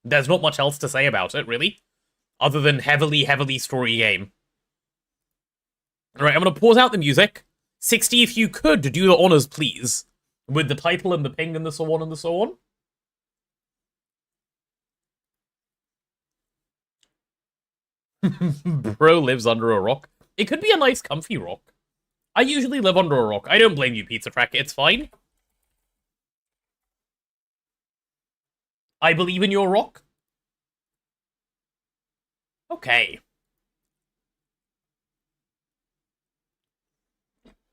There's not much else to say about it, really. Other than heavily, heavily story game. Alright, I'm going to pause out the music. 60, if you could, do the honors, please. With the title and the ping and the so on and the so on. Bro lives under a rock. It could be a nice, comfy rock. I usually live under a rock. I don't blame you, Pizza Track. It's fine. I believe in your rock. Okay.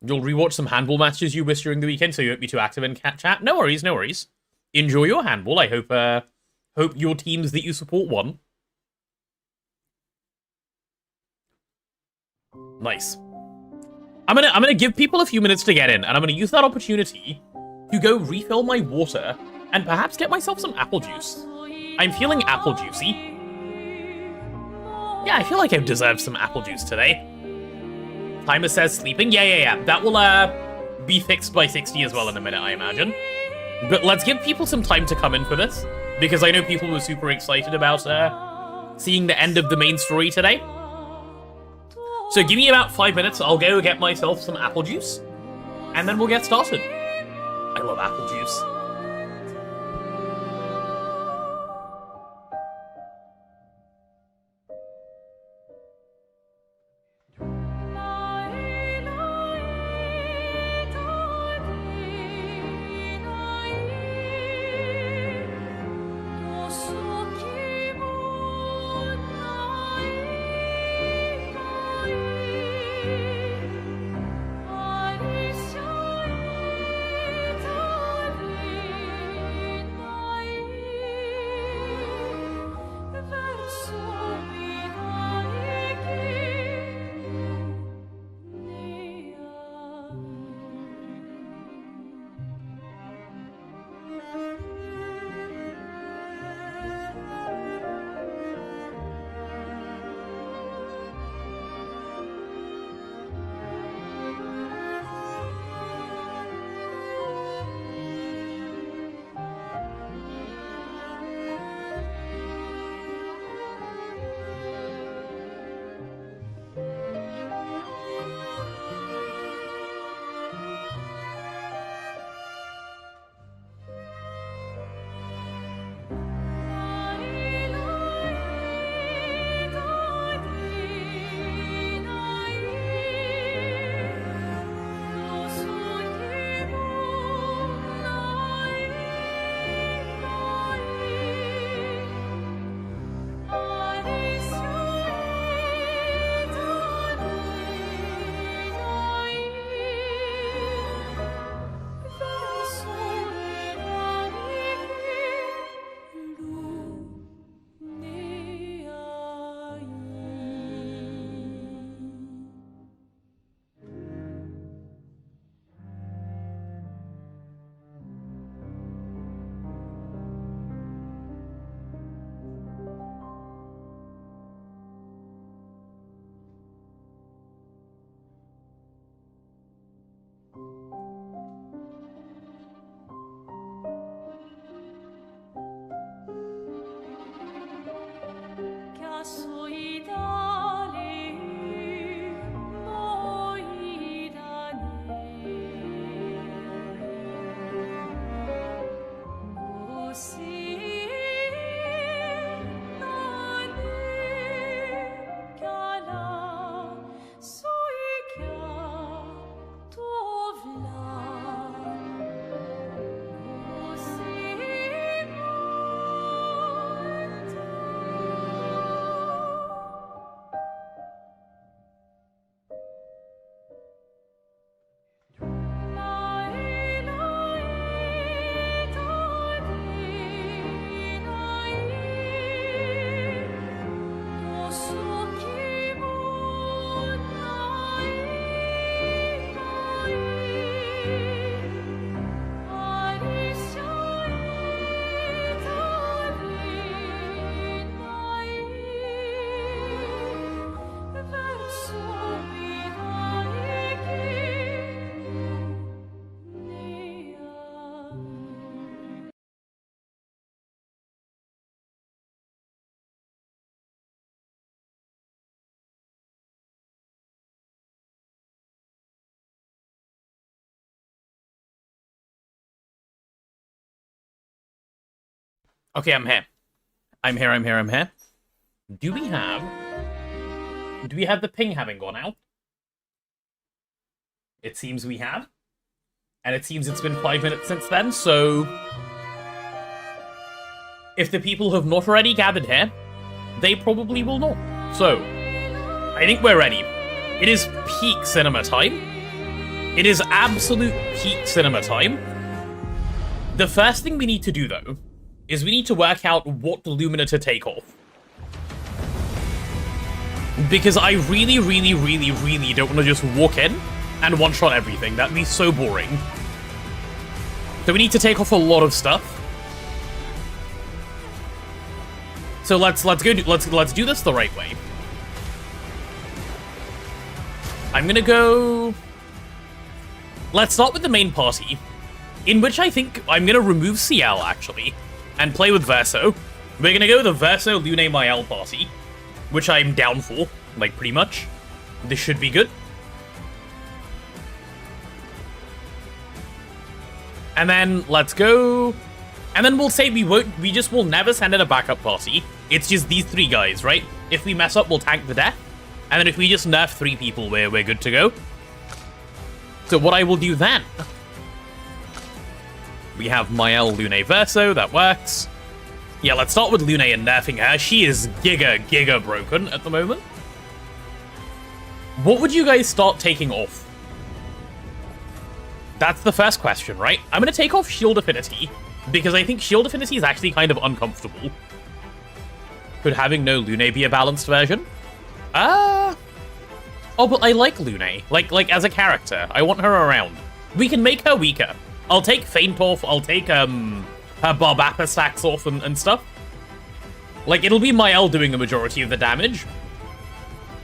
You'll rewatch some handball matches you missed during the weekend, so you won't be too active in cat chat. No worries, no worries. Enjoy your handball. I hope your teams that you support won. Nice. I'm gonna give people a few minutes to get in, and I'm gonna use that opportunity to go refill my water and perhaps get myself some apple juice. I'm feeling apple juicy. Yeah, I feel like I've deserved some apple juice today. Timer says sleeping. Yeah. That will be fixed by 60 as well in a minute, I imagine. But let's give people some time to come in for this, because I know people were super excited about seeing the end of the main story today. So give me about 5 minutes, I'll go get myself some apple juice, and then we'll get started. I love apple juice. Okay, I'm here. I'm here. Do we have the ping having gone out? It seems we have. And it seems it's been 5 minutes since then, so... if the people have not already gathered here, they probably will not. So, I think we're ready. It is peak cinema time. It is absolute peak cinema time. The first thing we need to do, though, is we need to work out what Lumina to take off. Because I really don't want to just walk in and one-shot everything. That'd be so boring. So we need to take off a lot of stuff. So let's do this the right way. I'm gonna go... let's start with the main party, in which I think I'm gonna remove CL, actually, and play with Verso. We're gonna go the Verso Lune Mael party, which I'm down for, like, pretty much. This should be good. And then, let's go... and then we'll say we just will never send in a backup party. It's just these three guys, right? If we mess up, we'll tank the death. And then if we just nerf 3 people, we're good to go. So what I will do then... we have Mael Lune Verso, that works. Yeah, let's start with Lune and nerfing her. She is giga broken at the moment. What would you guys start taking off? That's the first question, right? I'm going to take off Shield Affinity, because I think Shield Affinity is actually kind of uncomfortable. Could having no Lune be a balanced version? Oh, but I like Lune. Like as a character. I want her around. We can make her weaker. I'll take Feint off, I'll take, her Barbappa stacks off and stuff. Like, it'll be Mael doing the majority of the damage.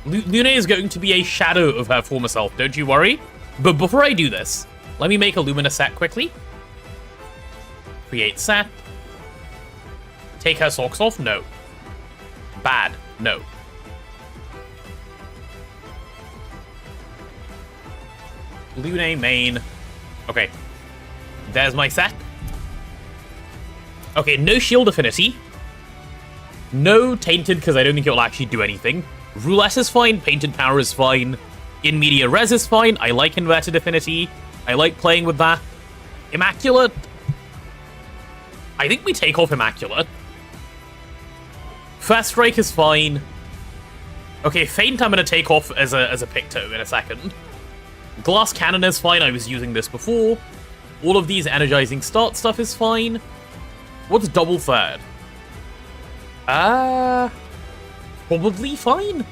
Lune is going to be a shadow of her former self, don't you worry. But before I do this, let me make a Lumina set quickly. Create set. Take her socks off? No. Bad. No. Lune main. Okay. There's my set. Okay, no shield affinity. No tainted, because I don't think it will actually do anything. Roulette is fine. Painted power is fine. In media res is fine. I like inverted affinity. I like playing with that. Immaculate. I think we take off Immaculate. First Strike is fine. Okay, Feint I'm going to take off as a Picto in a second. Glass Cannon is fine. I was using this before. All of these energizing start stuff is fine. What's double third? Probably fine.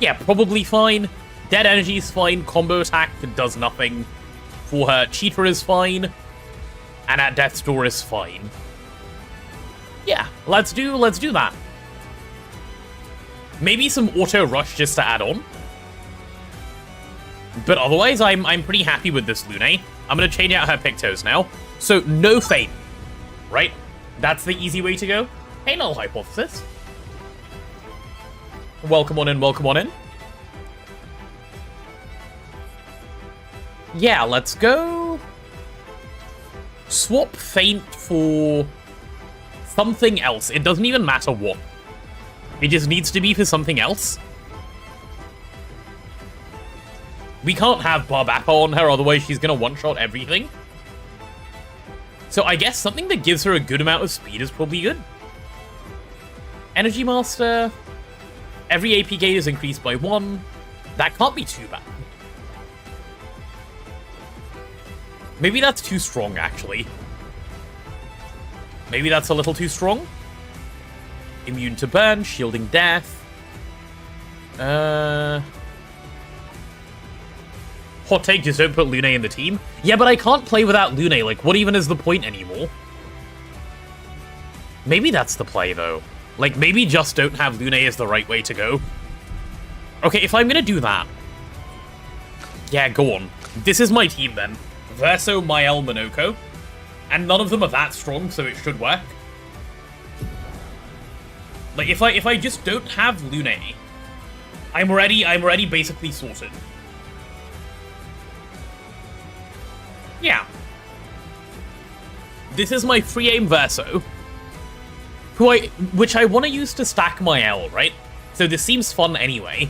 Yeah, probably fine. Dead Energy is fine. Combo attack does nothing for her. Cheater is fine. And at Death's Door is fine. Yeah, let's do that. Maybe some auto rush just to add on. But otherwise, I'm pretty happy with this Lune. I'm gonna change out her Pictos now. So no Feint, right? That's the easy way to go. Hey, null hypothesis. Welcome on in, welcome on in. Yeah, let's go. Swap Feint for something else. It doesn't even matter what. It just needs to be for something else. We can't have Barbappa on her, otherwise she's gonna one-shot everything. So I guess something that gives her a good amount of speed is probably good. Energy Master. Every AP gate is increased by 1. That can't be too bad. Maybe that's too strong, actually. Maybe that's a little too strong. Immune to burn, shielding death. Hot take, just don't put Lune in the team. Yeah, but I can't play without Lune. Like, what even is the point anymore? Maybe that's the play, though. Like, maybe just don't have Lune is the right way to go. Okay, if I'm gonna do that... yeah, go on. This is my team, then. Verso, Mael, Monoko. And none of them are that strong, so it should work. Like, if I just don't have Lune, I'm already basically sorted. Yeah. This is my free aim Verso, which I want to use to stack my L, right? So this seems fun anyway.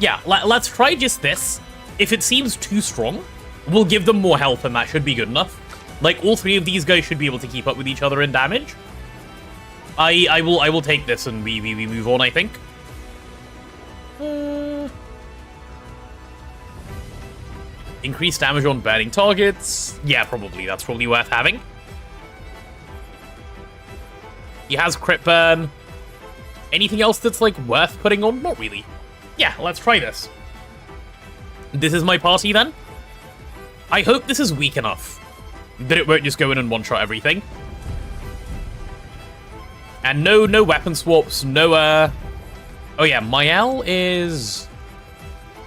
Yeah, let's try just this. If it seems too strong, we'll give them more health and that should be good enough. Like, all three of these guys should be able to keep up with each other in damage. I will take this and we move on, I think. Increased damage on burning targets. Yeah, probably. That's probably worth having. He has crit burn. Anything else that's, like, worth putting on? Not really. Yeah, let's try this. This is my party, then. I hope this is weak enough that it won't just go in and one-shot everything. And no weapon swaps, no, Oh yeah, Mael is...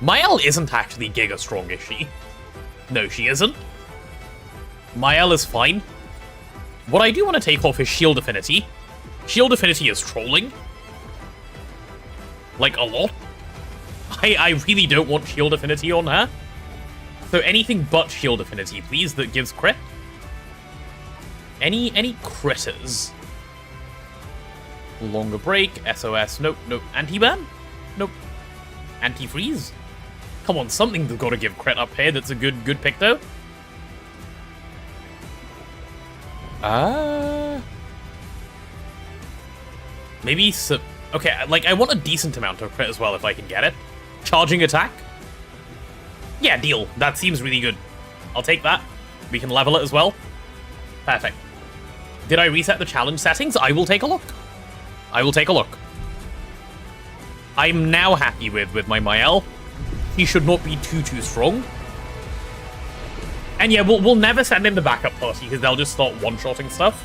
Mael isn't actually Giga Strong, is she? No, she isn't. Mael is fine. What I do want to take off is Shield Affinity. Shield Affinity is trolling. Like, a lot. I really don't want Shield Affinity on her. So anything but Shield Affinity, please, that gives crit. Any critters? Longer break, SOS, nope. Anti-burn? Nope. Anti-freeze? Come on, something's got to give crit up here that's a good pick, though. Maybe okay, like, I want a decent amount of crit as well if I can get it. Charging attack? Yeah, deal. That seems really good. I'll take that. We can level it as well. Perfect. Did I reset the challenge settings? I will take a look. I will take a look. I'm now happy with my Mael. He should not be too strong. And yeah, we'll never send him the backup party because they'll just start one-shotting stuff.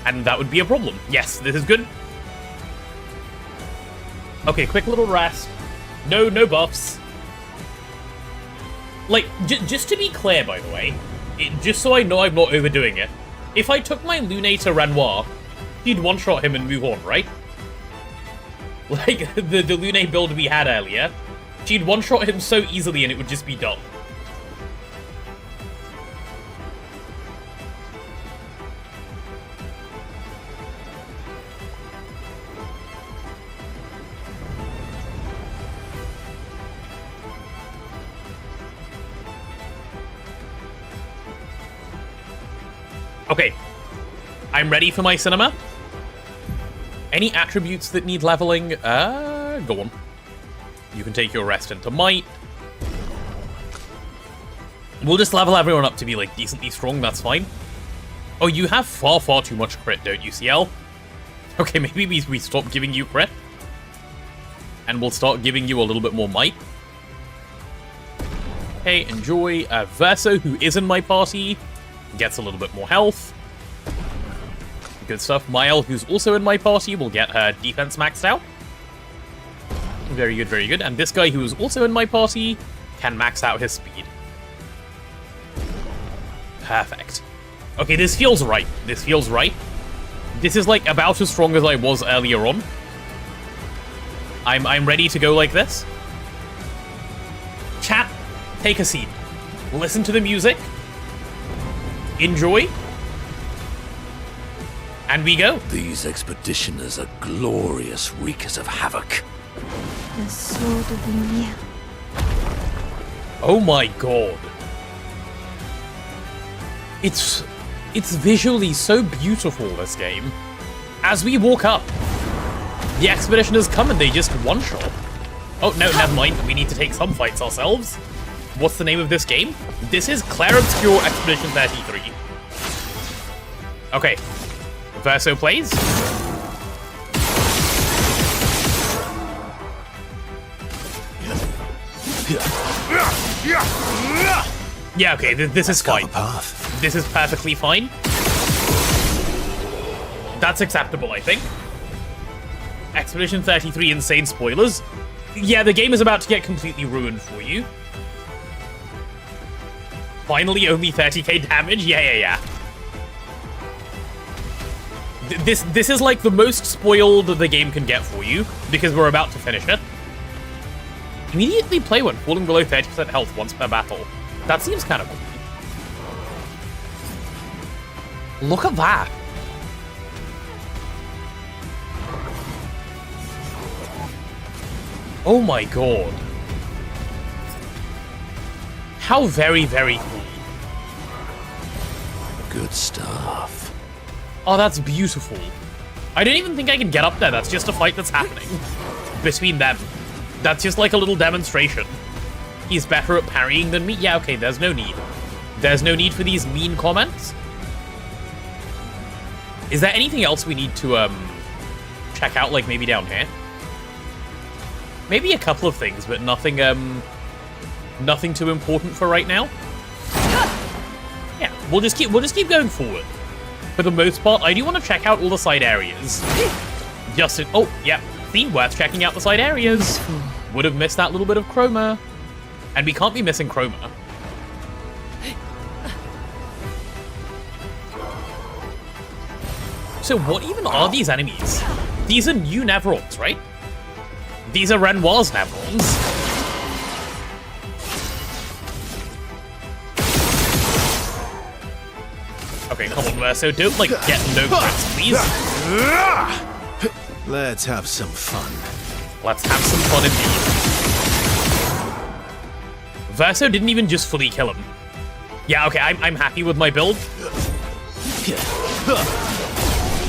And that would be a problem. Yes, this is good. Okay, quick little rest. No buffs. Like, just to be clear, by the way, just so I know I'm not overdoing it, if I took my Lune to Renoir, he'd one-shot him and move on, right? Like, the Lune build we had earlier, she'd one-shot him so easily and it would just be done. Okay, I'm ready for my cinema. Any attributes that need leveling? Go on. You can take your rest into might. We'll just level everyone up to be, like, decently strong, that's fine. Oh, you have far too much crit, don't you, CL? Okay, maybe we stop giving you crit. And we'll start giving you a little bit more might. Okay, enjoy. Verso, who is in my party, gets a little bit more health. Good stuff. Mael, who's also in my party, will get her defense maxed out. Very good, very good. And this guy, who is also in my party, can max out his speed. Perfect. Okay, this feels right. This feels right. This is, like, about as strong as I was earlier on. I'm ready to go like this. Chat, take a seat. Listen to the music. Enjoy. And we go. These expeditioners are glorious wreakers of havoc. The sword of Ymir. Oh my god. It's visually so beautiful, this game. As we walk up, the expeditioners come and they just one-shot. Oh, no, never mind. We need to take some fights ourselves. What's the name of this game? This is Clair Obscure Expedition 33. Okay. Verso plays. Yeah, okay, this is fine. This is perfectly fine. That's acceptable, I think. Expedition 33 insane spoilers. Yeah, the game is about to get completely ruined for you. Finally, only 30k damage? Yeah. This is like the most spoiled the game can get for you, because we're about to finish it. Immediately play when falling below 30% health once per battle. That seems kind of cool. Look at that. Oh my god. How very, very cool. Good stuff. Oh, that's beautiful. I don't even think I can get up there. That's just a fight that's happening between them. That's just like a little demonstration. He's better at parrying than me. Yeah, okay, there's no need. There's no need for these mean comments. Is there anything else we need to check out, like maybe down here? Maybe a couple of things, but nothing nothing too important for right now. Yeah, we'll just keep going forward. For the most part, I do want to check out all the side areas. Just in, oh, yeah, see, worth checking out the side areas. Would have missed that little bit of chroma. And we can't be missing chroma. So what even are these enemies? These are new Neverons, right? These are Renoir's Neverons. Okay, come on, Verso, don't, like, get no cracks, please. Let's have some fun. Let's have some fun indeed. Verso didn't even just fully kill him. Yeah, okay, I'm happy with my build.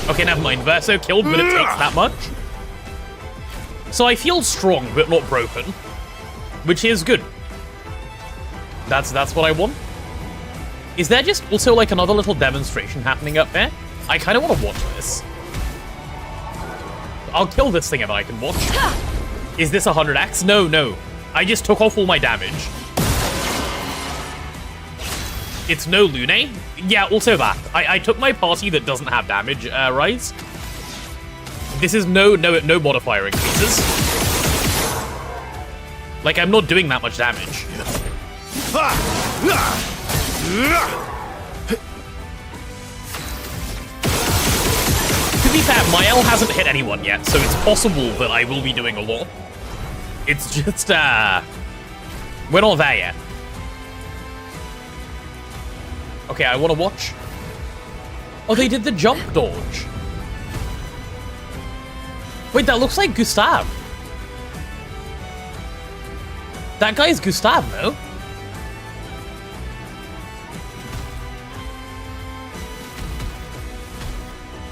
Okay, never mind. Verso killed, but it takes that much. So I feel strong, but not broken. Which is good. That's what I want. Is there just also like another little demonstration happening up there? I kind of want to watch this. I'll kill this thing if I can watch. Is this 100x? No, no. I just took off all my damage. It's no Lune? Yeah, also that. I took my party that doesn't have damage, Ryzen. This is no modifier increases. Like, I'm not doing that much damage. To be fair, Mael hasn't hit anyone yet, so it's possible that I will be doing a lot. It's just, we're not there yet. Okay, I want to watch. Oh, they did the jump dodge. Wait, that looks like Gustav. That guy's Gustav, no?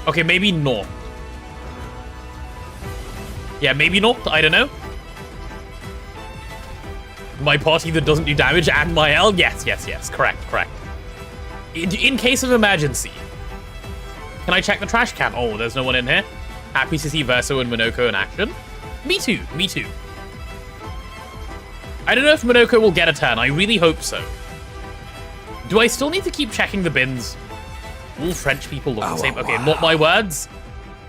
Okay, maybe not. Yeah, maybe not. I don't know. My party that doesn't do damage and Mael? Yes, yes, yes. Correct, correct. In case of emergency. Can I check the trash can? Oh, there's no one in here. Happy to see Verso and Minoko in action. Me too, me too. I don't know if Minoko will get a turn. I really hope so. Do I still need to keep checking the bins? All French people look the same. Okay, not my words.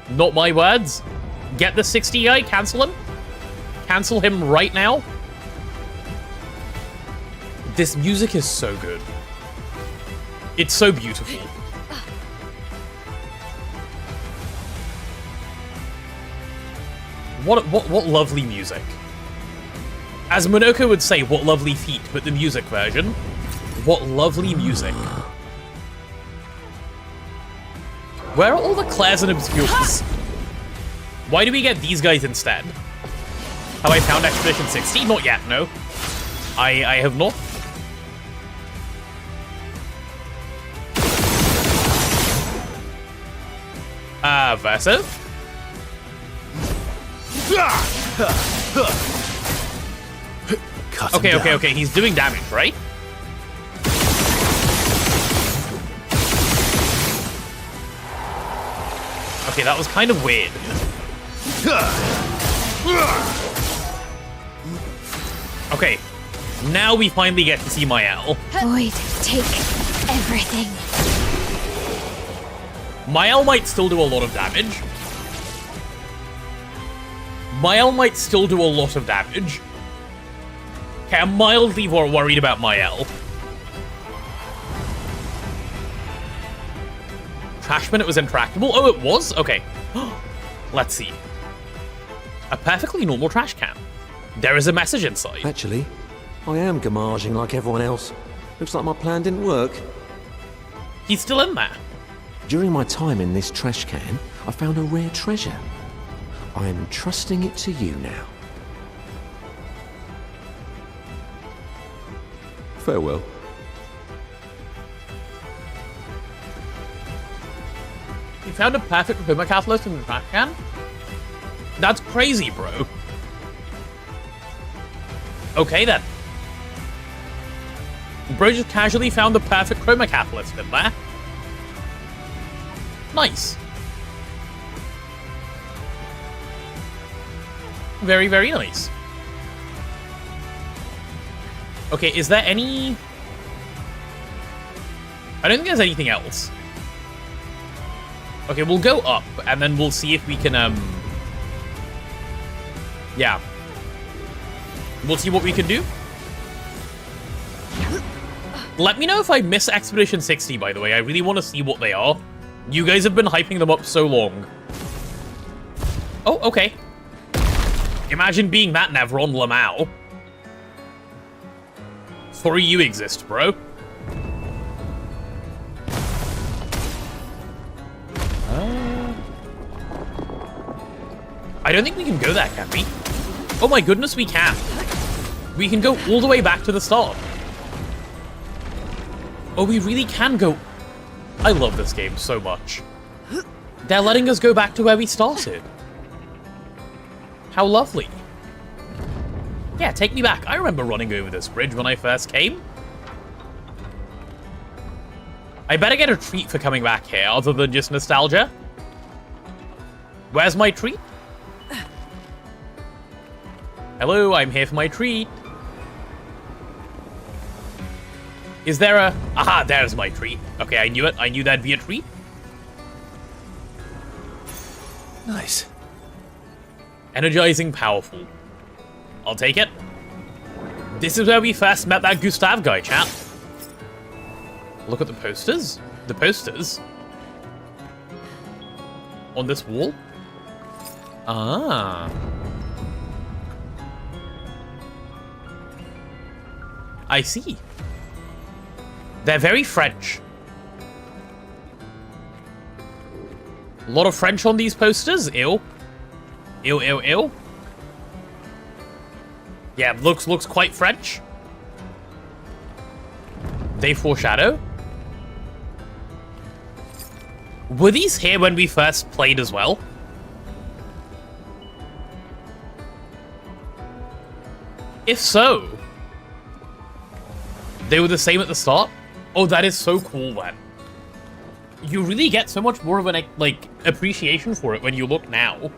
Not my words. Get the 60 guy, cancel him. Cancel him right now. This music is so good. It's so beautiful. What lovely music. As Minoko would say, what lovely feet, but the music version. What lovely music. Where are all the Clairs and Obscures? Why do we get these guys instead? Have I found Expedition 60? Not yet, no. I have not. Verso? Okay, he's doing damage, right? Okay, that was kind of weird. Okay, now we finally get to see Mael. Void, take everything. Mael might still do a lot of damage. Mael might still do a lot of damage. Okay, I'm mildly more worried about Mael. Trash Minute was intractable? Oh, it was? Okay. Let's see. A perfectly normal trash can. There is a message inside. Actually, I am gamaging like everyone else. Looks like my plan didn't work. He's still in there. During my time in this trash can, I found a rare treasure. I am trusting it to you now. Farewell. You found a perfect chroma catalyst in the trash can? That's crazy, bro. Okay, then. Bro just casually found the perfect chroma catalyst in there. Nice. Very, very nice. Okay, is there any... I don't think there's anything else. Okay, we'll go up, and then we'll see if we can, yeah. We'll see what we can do. Let me know if I miss Expedition 60, by the way. I really want to see what they are. You guys have been hyping them up so long. Oh, okay. Imagine being that Nevron Lamau. Sorry you exist, bro. I don't think we can go there, can we? Oh my goodness, we can. We can go all the way back to the start. Oh, we really can go... I love this game so much. They're letting us go back to where we started. How lovely. Yeah, take me back. I remember running over this bridge when I first came. I better get a treat for coming back here, other than just nostalgia. Where's my treat? Hello, I'm here for my treat. Is there a... Aha, there's my treat. Okay, I knew it. I knew that'd be a treat. Nice. Energizing, powerful. I'll take it. This is where we first met that Gustav guy, chat. Look at the posters. The posters. On this wall. Ah. I see. They're very French. A lot of French on these posters. Ew. Ew, ew, ew. Yeah, looks quite French. They foreshadow. Were these here when we first played as well? If so, they were the same at the start? Oh, that is so cool, then. You really get so much more of an, like, appreciation for it when you look now,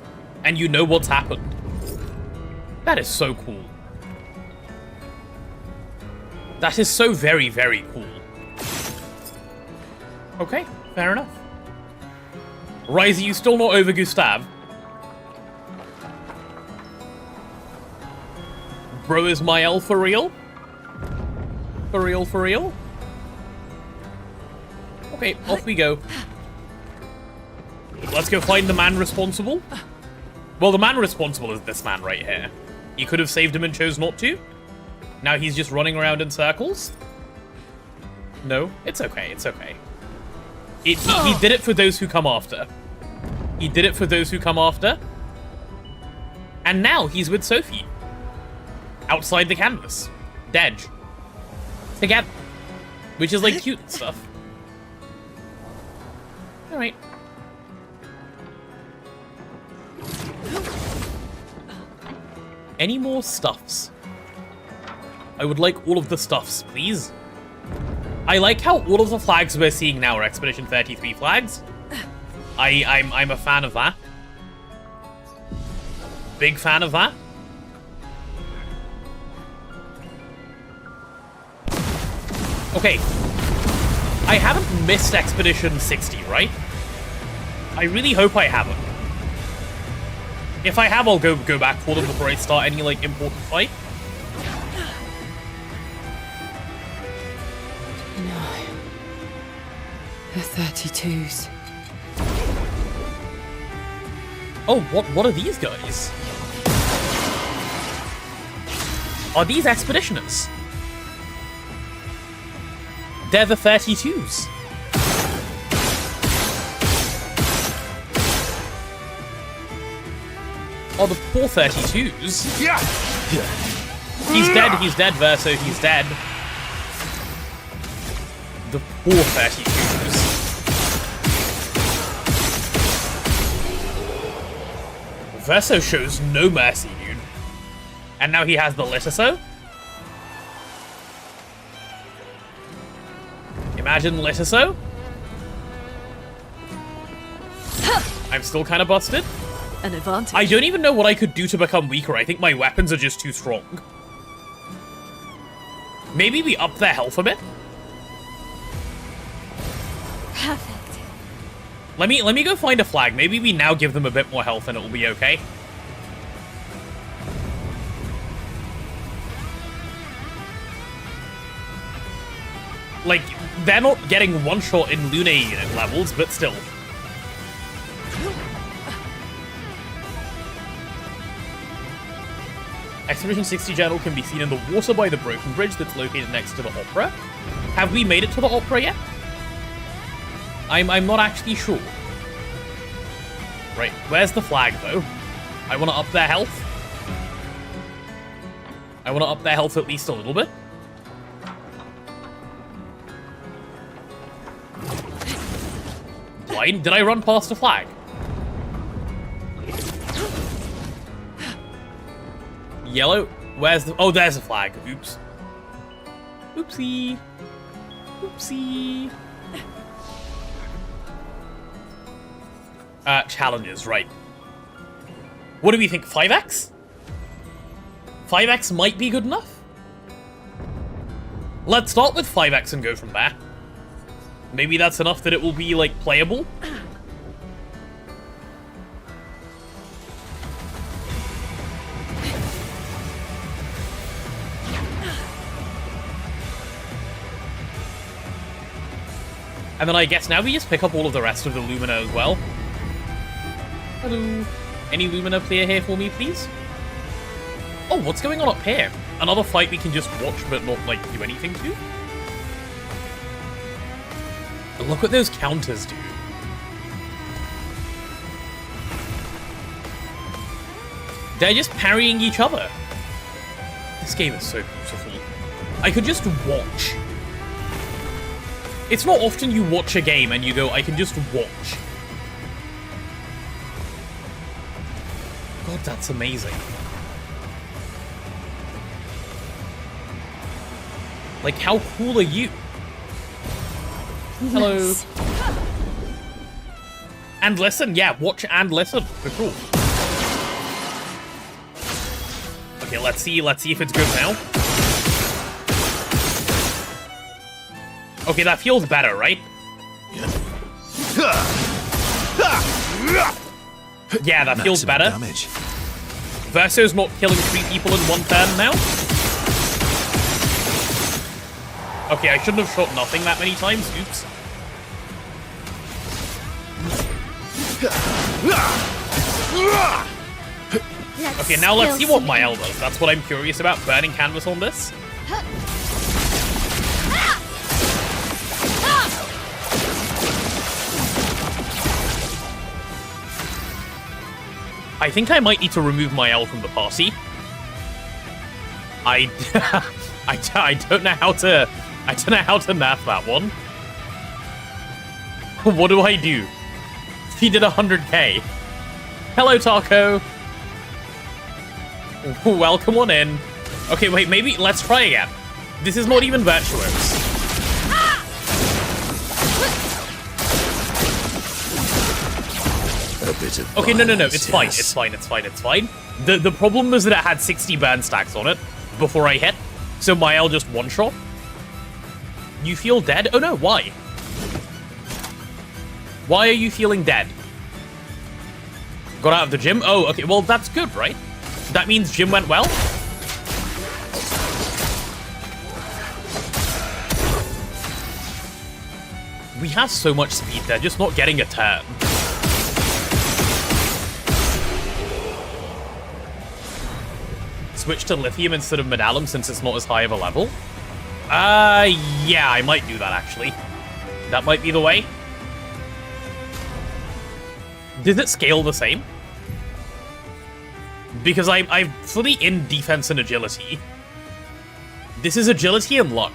and you know what's happened. That is so cool. That is so very, very cool. Okay, fair enough. Ryzen, you still not over Gustav? Bro, is my L for real? For real, for real? Okay, off we go. Let's go find the man responsible. Well, the man responsible is this man right here. He could have saved him and chose not to. Now he's just running around in circles. No, it's okay, it's okay. He did it for those who come after. He did it for those who come after. And now he's with Sophie. Outside the canvas. Dead. Together. Which is, like, cute and stuff. Alright. Any more stuffs? I would like all of the stuffs, please. I like how all of the flags we're seeing now are Expedition 33 flags. I'm a fan of that. Big fan of that. Okay. I haven't missed Expedition 60, right? I really hope I haven't. If I have, I'll go back for them before I start any, like, important fight. No. The 32s. Oh, what are these guys? Are these expeditioners? They're the 32s. Oh, the poor 32s. He's dead, Verso, he's dead. The poor 32s. Verso shows no mercy, dude. And now he has the Litiso? Imagine Litiso? I'm still kind of busted. An advantage. I don't even know what I could do to become weaker. I think my weapons are just too strong. Maybe we up their health a bit? Perfect. Let me go find a flag. Maybe we now give them a bit more health and it'll be okay. Like, they're not getting one-shot in Lune levels, but still. Expedition 60 Journal can be seen in the water by the broken bridge that's located next to the opera. Have we made it to the opera yet? I'm not actually sure. Right, where's the flag, though? I want to up their health. I want to up their health at least a little bit. Blind? Did I run past a flag? Yellow? Where's the... Oh, there's a flag. Oops. Oopsie. Oopsie. Challenges, right. What do we think? 5x? 5x might be good enough? Let's start with 5x and go from there. Maybe that's enough that it will be, like, playable. And then I guess now we just pick up all of the rest of the Lumina as well. Hello. Any Lumina player here for me, please? Oh, what's going on up here? Another fight we can just watch but not, like, do anything to? Look at those counters, dude. They're just parrying each other. This game is so beautiful. I could just watch. It's not often you watch a game and you go, I can just watch. God, that's amazing. Like, how cool are you? Hello. Nice. And listen, yeah, watch and listen, for sure. Okay, let's see if it's good now. Okay, that feels better, right? Yeah, that feels better. Damage. Verso's not killing 3 people in 1 turn now. Okay, I shouldn't have shot nothing that many times. Oops. Okay, now let's see what Mael does. That's what I'm curious about. Burning canvas on this. I think I might need to remove Mael from the party. I don't know how to nerf that one. What do I do? She did 100k. Hello, Taco. Welcome on in. Okay, wait, maybe let's try again. This is not even virtuous. Okay, no, it's fine, it's fine. The problem was that it had 60 burn stacks on it before I hit, so Mael just one-shot. You feel dead? Oh no, why? Why are you feeling dead? Got out of the gym? Oh, okay, well, that's good, right? That means gym went well? We have so much speed, they're just not getting a turn. Switch to lithium instead of medallum since it's not as high of a level? Yeah, I might do that, actually. That might be the way. Did it scale the same? Because I'm fully in defense and agility. This is agility and luck.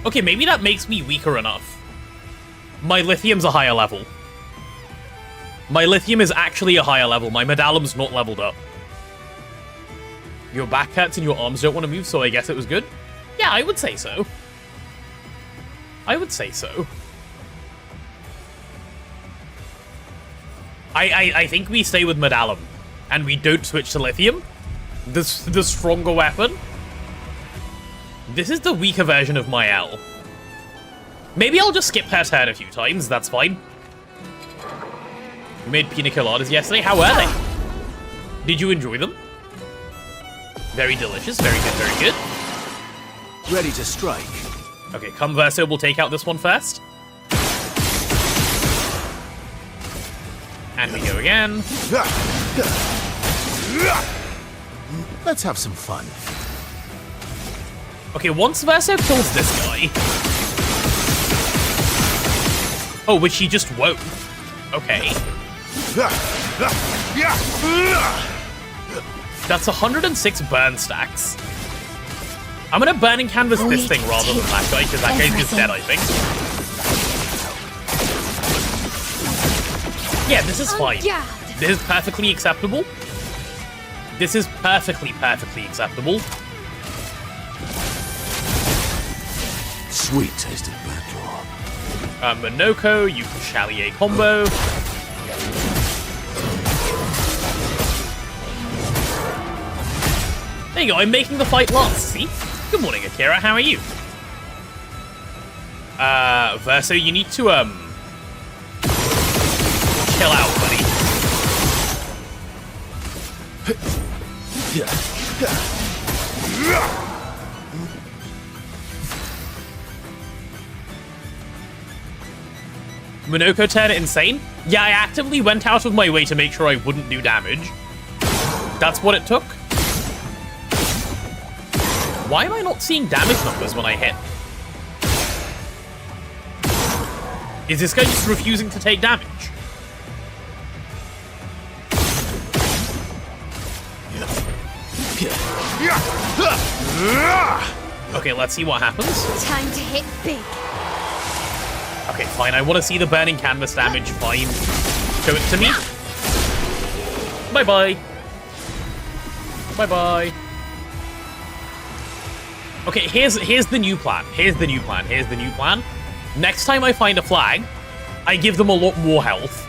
Okay, maybe that makes me weaker enough. My lithium's a higher level. My lithium is actually a higher level. My medallum's not leveled up. Your back hurts and your arms don't want to move, so I guess it was good? Yeah, I would say so. I would say so. I think we stay with medallum, and we don't switch to lithium. The stronger weapon. This is the weaker version of my L. Maybe I'll just skip her turn a few times, that's fine. We made pina coladas yesterday. How were they? Did you enjoy them? Very delicious, very good, very good. Ready to strike. Okay, come Verso, we'll take out this one first. And we go again. Let's have some fun. Okay, once Verso kills this guy... Oh, which he just won't. Okay. That's 106 burn stacks. I'm gonna burn and canvas this thing rather than that guy, because that guy's just dead, I think. Yeah, this is fine. This is perfectly acceptable. This is perfectly acceptable. Sweet tasting battle. Minoko, you can Chalier combo. There you go, I'm making the fight last, see? Good morning, Akira, how are you? Verso, you need to, chill out, buddy. Minoko turned insane? Yeah, I actively went out of my way to make sure I wouldn't do damage. That's what it took. Why am I not seeing damage numbers when I hit? Is this guy just refusing to take damage? Okay, let's see what happens. Time to hit big. Okay, fine. I want to see the burning canvas damage. Fine. Show it to me. Bye-bye. Bye-bye. Okay, here's the new plan. Here's the new plan. Next time I find a flag, I give them a lot more health.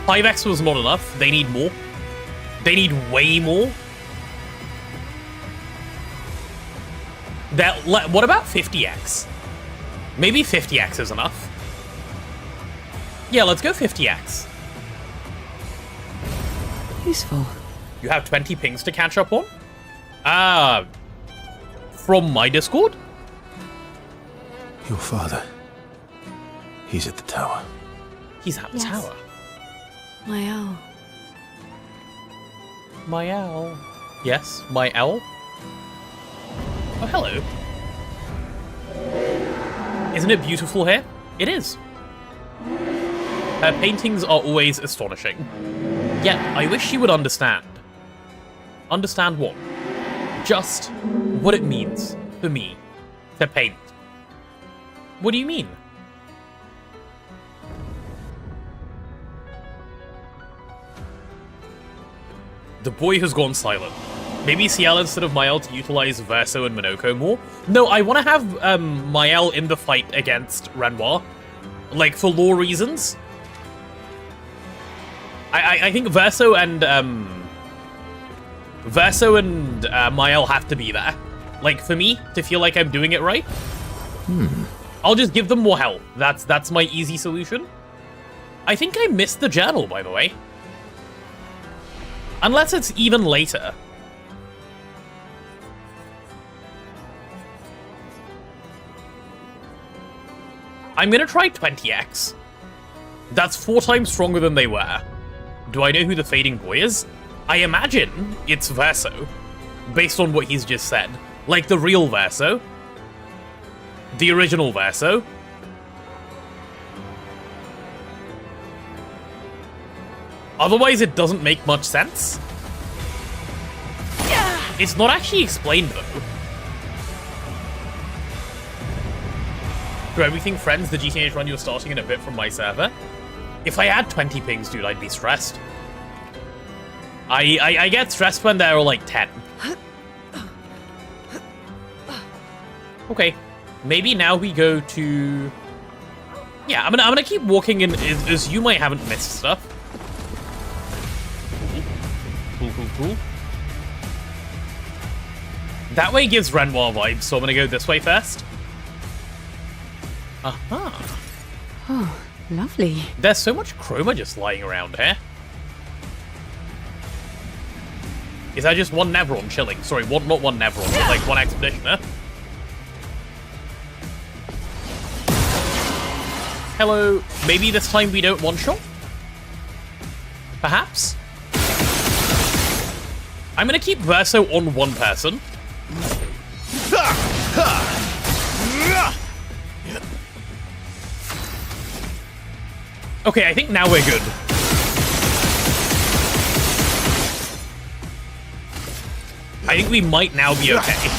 5x was not enough. They need more. They need way more. What about 50x? Maybe 50x is enough. Yeah, let's go 50x. Useful. You have 20 pings to catch up on? From my Discord? Your father. He's at the tower. He's at the tower. My owl. My owl. Yes, my owl. Oh, hello. Isn't it beautiful here? It is. Her paintings are always astonishing. Yet, I wish she would understand. Understand what? Just what it means for me to paint. What do you mean? The boy has gone silent. Maybe CL instead of Mael to utilize Verso and Minoko more? No, I want to have Mael in the fight against Renoir. Like, for lore reasons. I think Verso and Mael have to be there. Like, for me, to feel like I'm doing it right. I'll just give them more health. That's my easy solution. I think I missed the journal, by the way. Unless it's even later. I'm gonna try 20x. That's 4 times stronger than they were. Do I know who the fading boy is? I imagine it's Verso, based on what he's just said. Like the real Verso. The original Verso. Otherwise, it doesn't make much sense. It's not actually explained, though. To everything, friends, the GTH run you're starting in a bit from my server. If I had 20 pings, dude, I'd be stressed. I get stressed when there are, like, 10. Okay. Maybe now we go to... Yeah, I'm gonna keep walking in as you might haven't missed stuff. Cool. That way gives Renoir vibes, so I'm gonna go this way first. Aha. Oh, lovely. There's so much chroma just lying around here. Is that just one Nevron chilling? Sorry, not one Nevron, but like one Expeditioner. Hello. Maybe this time we don't one-shot? Perhaps? I'm gonna keep Verso on one person. Okay, I think now we're good. I think we might now be okay.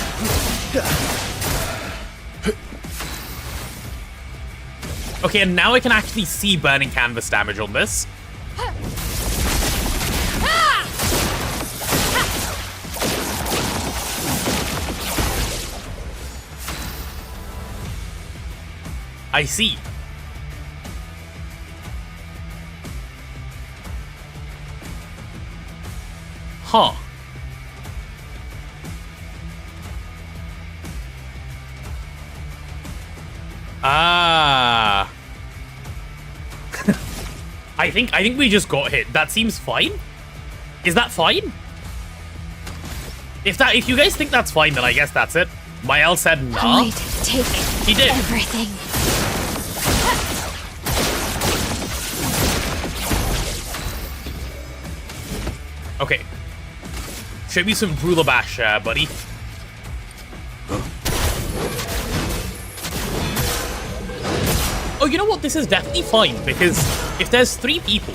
Okay, and now I can actually see burning canvas damage on this. I see. Huh. Ah. I think we just got hit. That seems fine. Is that fine? If you guys think that's fine, then I guess that's it. Mael said nah. Wait, take He did. everything. Okay. Show me some Brula Bash, buddy. Oh, you know what? This is definitely fine, because if there's 3 people,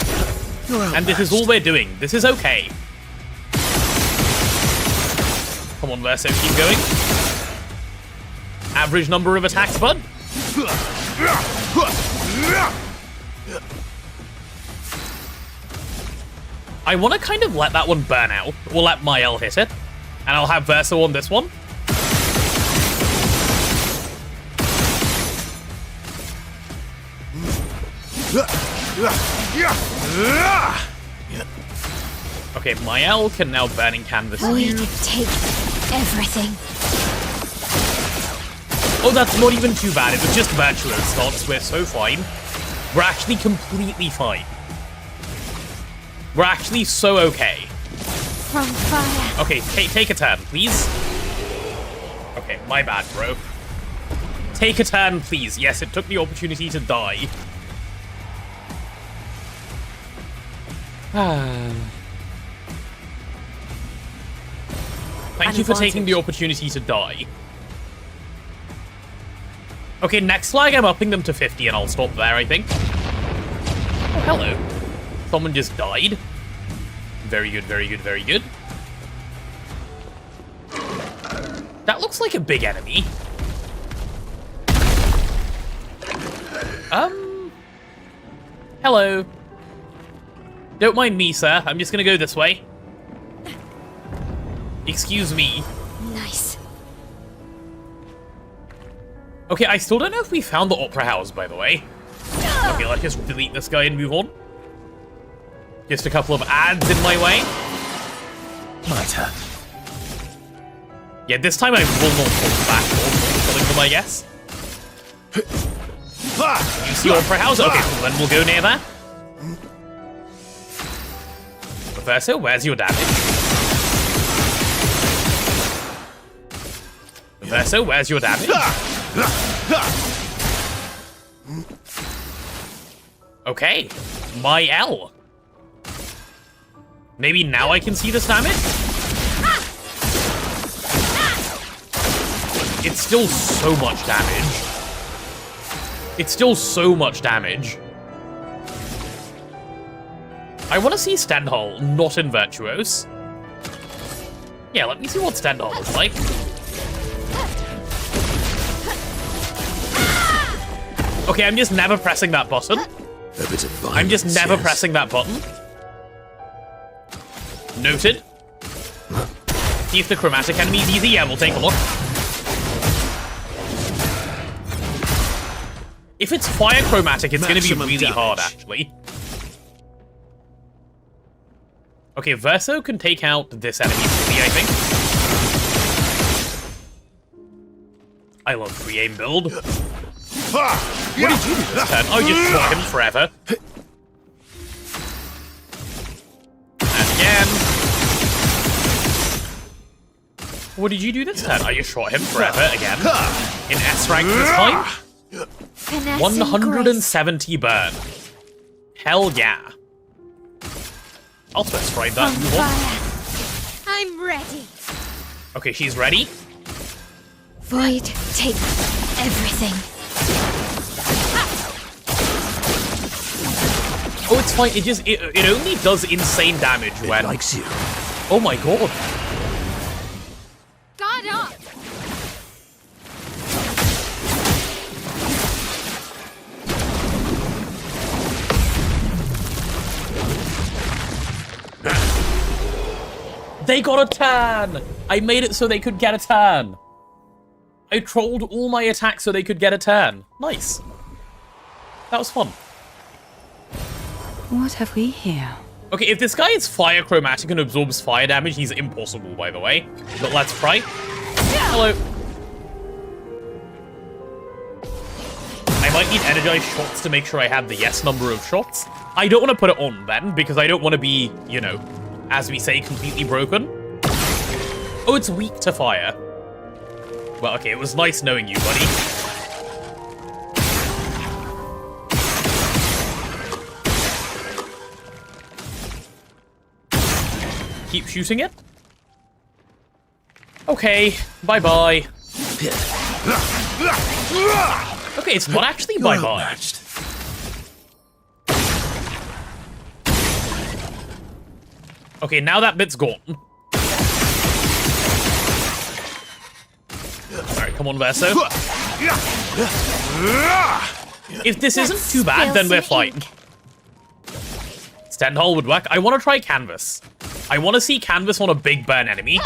and this is all we're doing, this is okay. Come on, Verso, keep going. Average number of attacks, bud. I want to kind of let that one burn out. We'll let Mael hit it, and I'll have Verso on this one. Okay, Mael can now burning canvas We you. take everything. Oh, that's not even too bad. It was just virtuous starts. We're so fine. We're actually completely fine. We're actually so okay. From fire. Okay, take a turn, please. Okay, my bad, bro. Take a turn, please. Yes, it took the opportunity to die. Thank you for taking the opportunity to die. Okay, next flag I'm upping them to 50 and I'll stop there, I think. Oh, hello. Someone just died. Very good, very good, very good. That looks like a big enemy. Hello. Don't mind me, sir. I'm just gonna go this way. Excuse me. Nice. Okay, I still don't know if we found the Opera House, by the way. Okay, let's just delete this guy and move on. Just a couple of ads in my way. My turn. Yeah, this time I will not fall back on killing them, I guess. You see Opera House? Okay, cool, then we'll go near that. Verso, where's your damage? Verso, where's your damage? Okay, my L. Maybe now I can see this damage? It's still so much damage. It's still so much damage. I want to see Stenhal, not in Virtuos. Yeah, let me see what $10 is like. Okay, I'm just never pressing that button. A bit of violence, I'm just never yes. pressing that button. Noted. See if the chromatic enemy's easy. Yeah, we'll take a look. If it's fire chromatic, it's going to be Maximum really hard, damage. actually. Okay, Verso can take out this enemy fully, I think. I love free aim build. What did you do this turn? Oh, you just shot him forever. And again. What did you do this turn? Oh, you shot him forever again. In S rank this time? Finesse 170 burn. Hell yeah. I'll test ride that. and grace. From fire. I'm ready. Okay, she's ready. Void, take everything. Oh, it's fine. It only does insane damage It when. likes you. Oh my god. God up. They got a tan! I made it so they could get a tan. I trolled all my attacks so they could get a tan. Nice. That was fun. What have we here? Okay, if this guy is fire chromatic and absorbs fire damage, he's impossible, by the way. But let's try. Hello. I might need energized shots to make sure I have the yes number of shots. I don't want to put it on then, because I don't want to be, you know, as we say, completely broken. Oh, it's weak to fire. Well, okay, it was nice knowing you, buddy. Keep shooting it? Okay, bye-bye. Okay, it's not actually You're bye-bye. outmatched. Okay, now that bit's gone. Alright, come on, Verso. If this isn't too bad, then we're fine. Stendhal would work. I want to try Canvas. I want to see Canvas on a big burn enemy.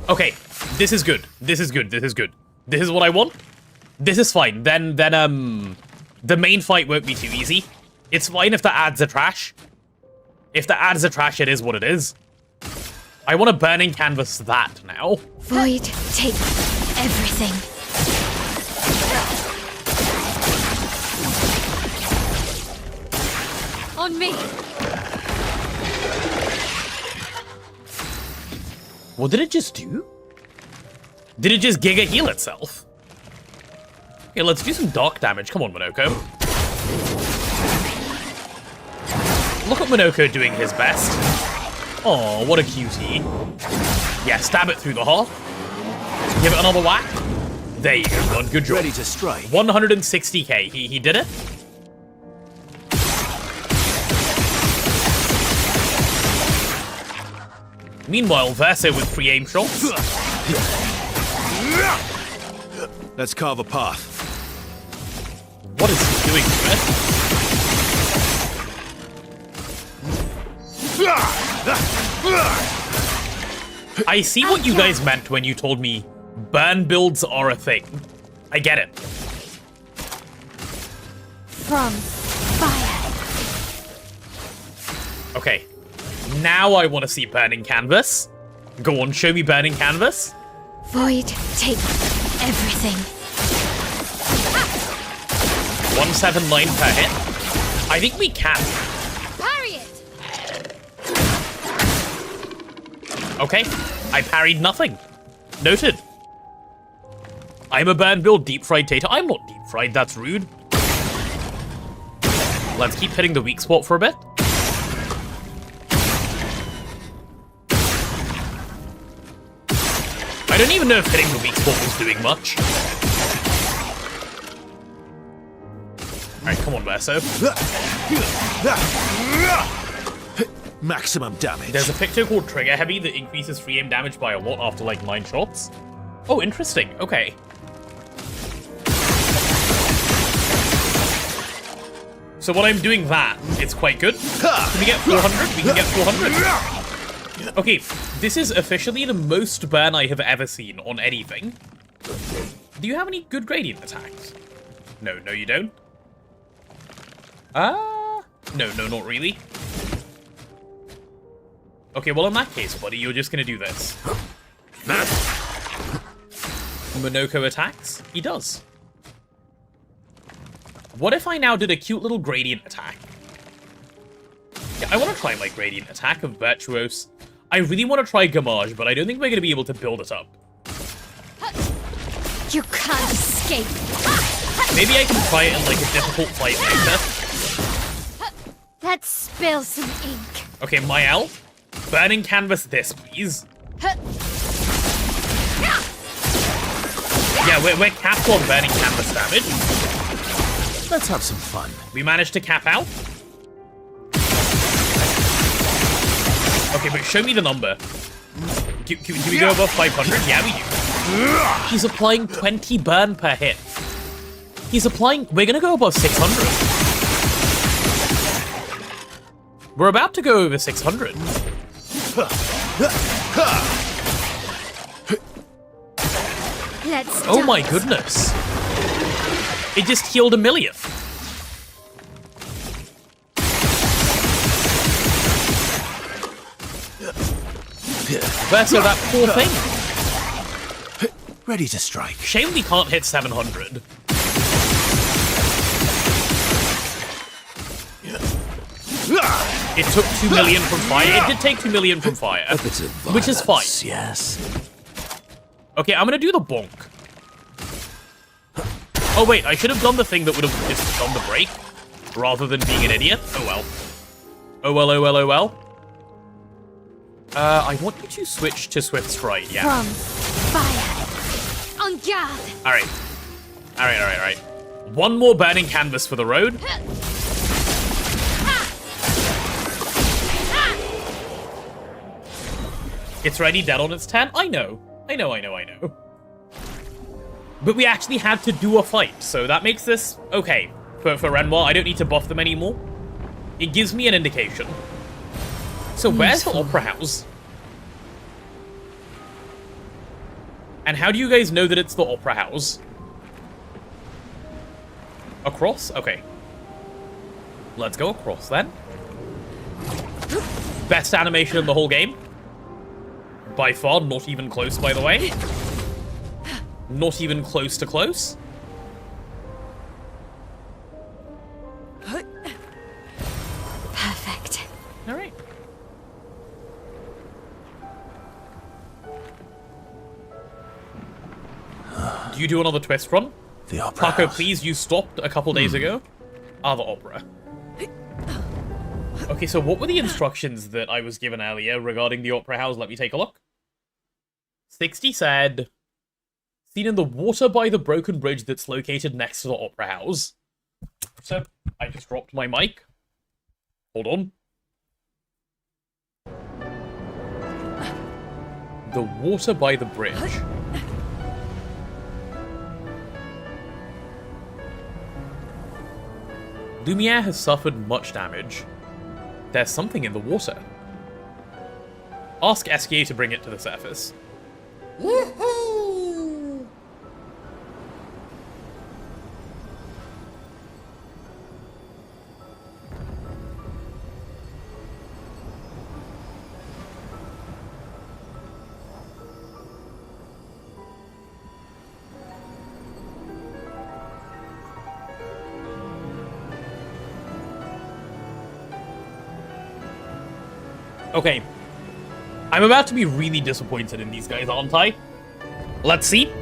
Okay, this is good. This is good. This is good. This is what I want. This is fine. Then the main fight won't be too easy. It's fine if the ads are trash. If the ads are trash, it is what it is. I want to burning canvas that now. Void, take everything. On me. What did it just do? Did it just giga heal itself? Okay, let's do some dark damage. Come on, Monoko. Look at Monoko doing his best. Oh, what a cutie. Yeah, stab it through the heart. Give it another whack. There you go, bud. Good job. Ready to strike. 160k. He did it. Meanwhile, Verso with free aim shots. Let's carve a path. What is he doing to it? I see what you guys meant when you told me burn builds are a thing. I get it. From fire. Okay. Now I want to see burning canvas. Go on, show me burning canvas. Void, take everything. 179 per hit. I think we can. Parry it. Okay. I parried nothing. Noted. I'm a burn build deep fried tater. I'm not deep fried, that's rude. Let's keep hitting the weak spot for a bit. I don't even know if hitting the weak spot was doing much. Alright, Come on, Verso. Maximum damage. There's a picture called Trigger Heavy that increases free aim damage by a lot after like 9 shots. Oh, interesting. Okay. So while I'm doing that, it's quite good. Can we get 400? We can get 400. Okay, this is officially the most burn I have ever seen on anything. Do you have any good gradient attacks? No, you don't. No, not really. Okay, well in that case, buddy, you're just gonna do this. Monoko attacks? He does. What if I now did a cute little gradient attack? Yeah, I want to try my gradient attack of Virtuose. I really want to try Gamage, but I don't think we're going to be able to build it up. You can't escape. Maybe I can try it in like a difficult fight later. Let's spill some ink. Okay, Mael, burning canvas this, please. Yeah, we're capped on burning canvas damage. Let's have some fun. We managed to cap out. Okay, but show me the number. Can we go above 500? Yeah, we do. He's applying 20 burn per hit. He's applying... We're gonna go above 600. We're about to go over 600. Let's Oh my dance. goodness. It just healed 1 million. Verso, that poor thing. Ready to strike. Shame we can't hit 700. It took 2 million from fire. It did take 2 million from fire, A bit of violence, which is fine. Yes. Okay, I'm gonna do the bonk. Oh wait, I should have done the thing that would have just done the break, rather than being an idiot. Oh well. Oh well, oh well, oh well. I want you to switch to Swift Stride, yeah. From fire. En garde. Alright. Alright. One more burning canvas for the road. It's already dead on its 10? I know. But we actually had to do a fight, so that makes this okay. For Renoir, I don't need to buff them anymore. It gives me an indication. So where's the Opera House? And how do you guys know that it's the Opera House? Across? Okay. Let's go across then. Best animation in the whole game. By far, not even close, by the way. Not even close to close. Perfect. Alright. Do you do another twist run? The opera Paco, house. please, you stopped a couple days ago. The opera. Okay, so what were the instructions that I was given earlier regarding the opera house? Let me take a look. 60 said, seen in the water by the broken bridge that's located next to the opera house. So, I just dropped my mic. Hold on. The water by the bridge. Lumiere has suffered much damage. There's something in the water. Ask SKA to bring it to the surface. Woohoo! Okay. I'm about to be really disappointed in these guys, aren't I? Let's see.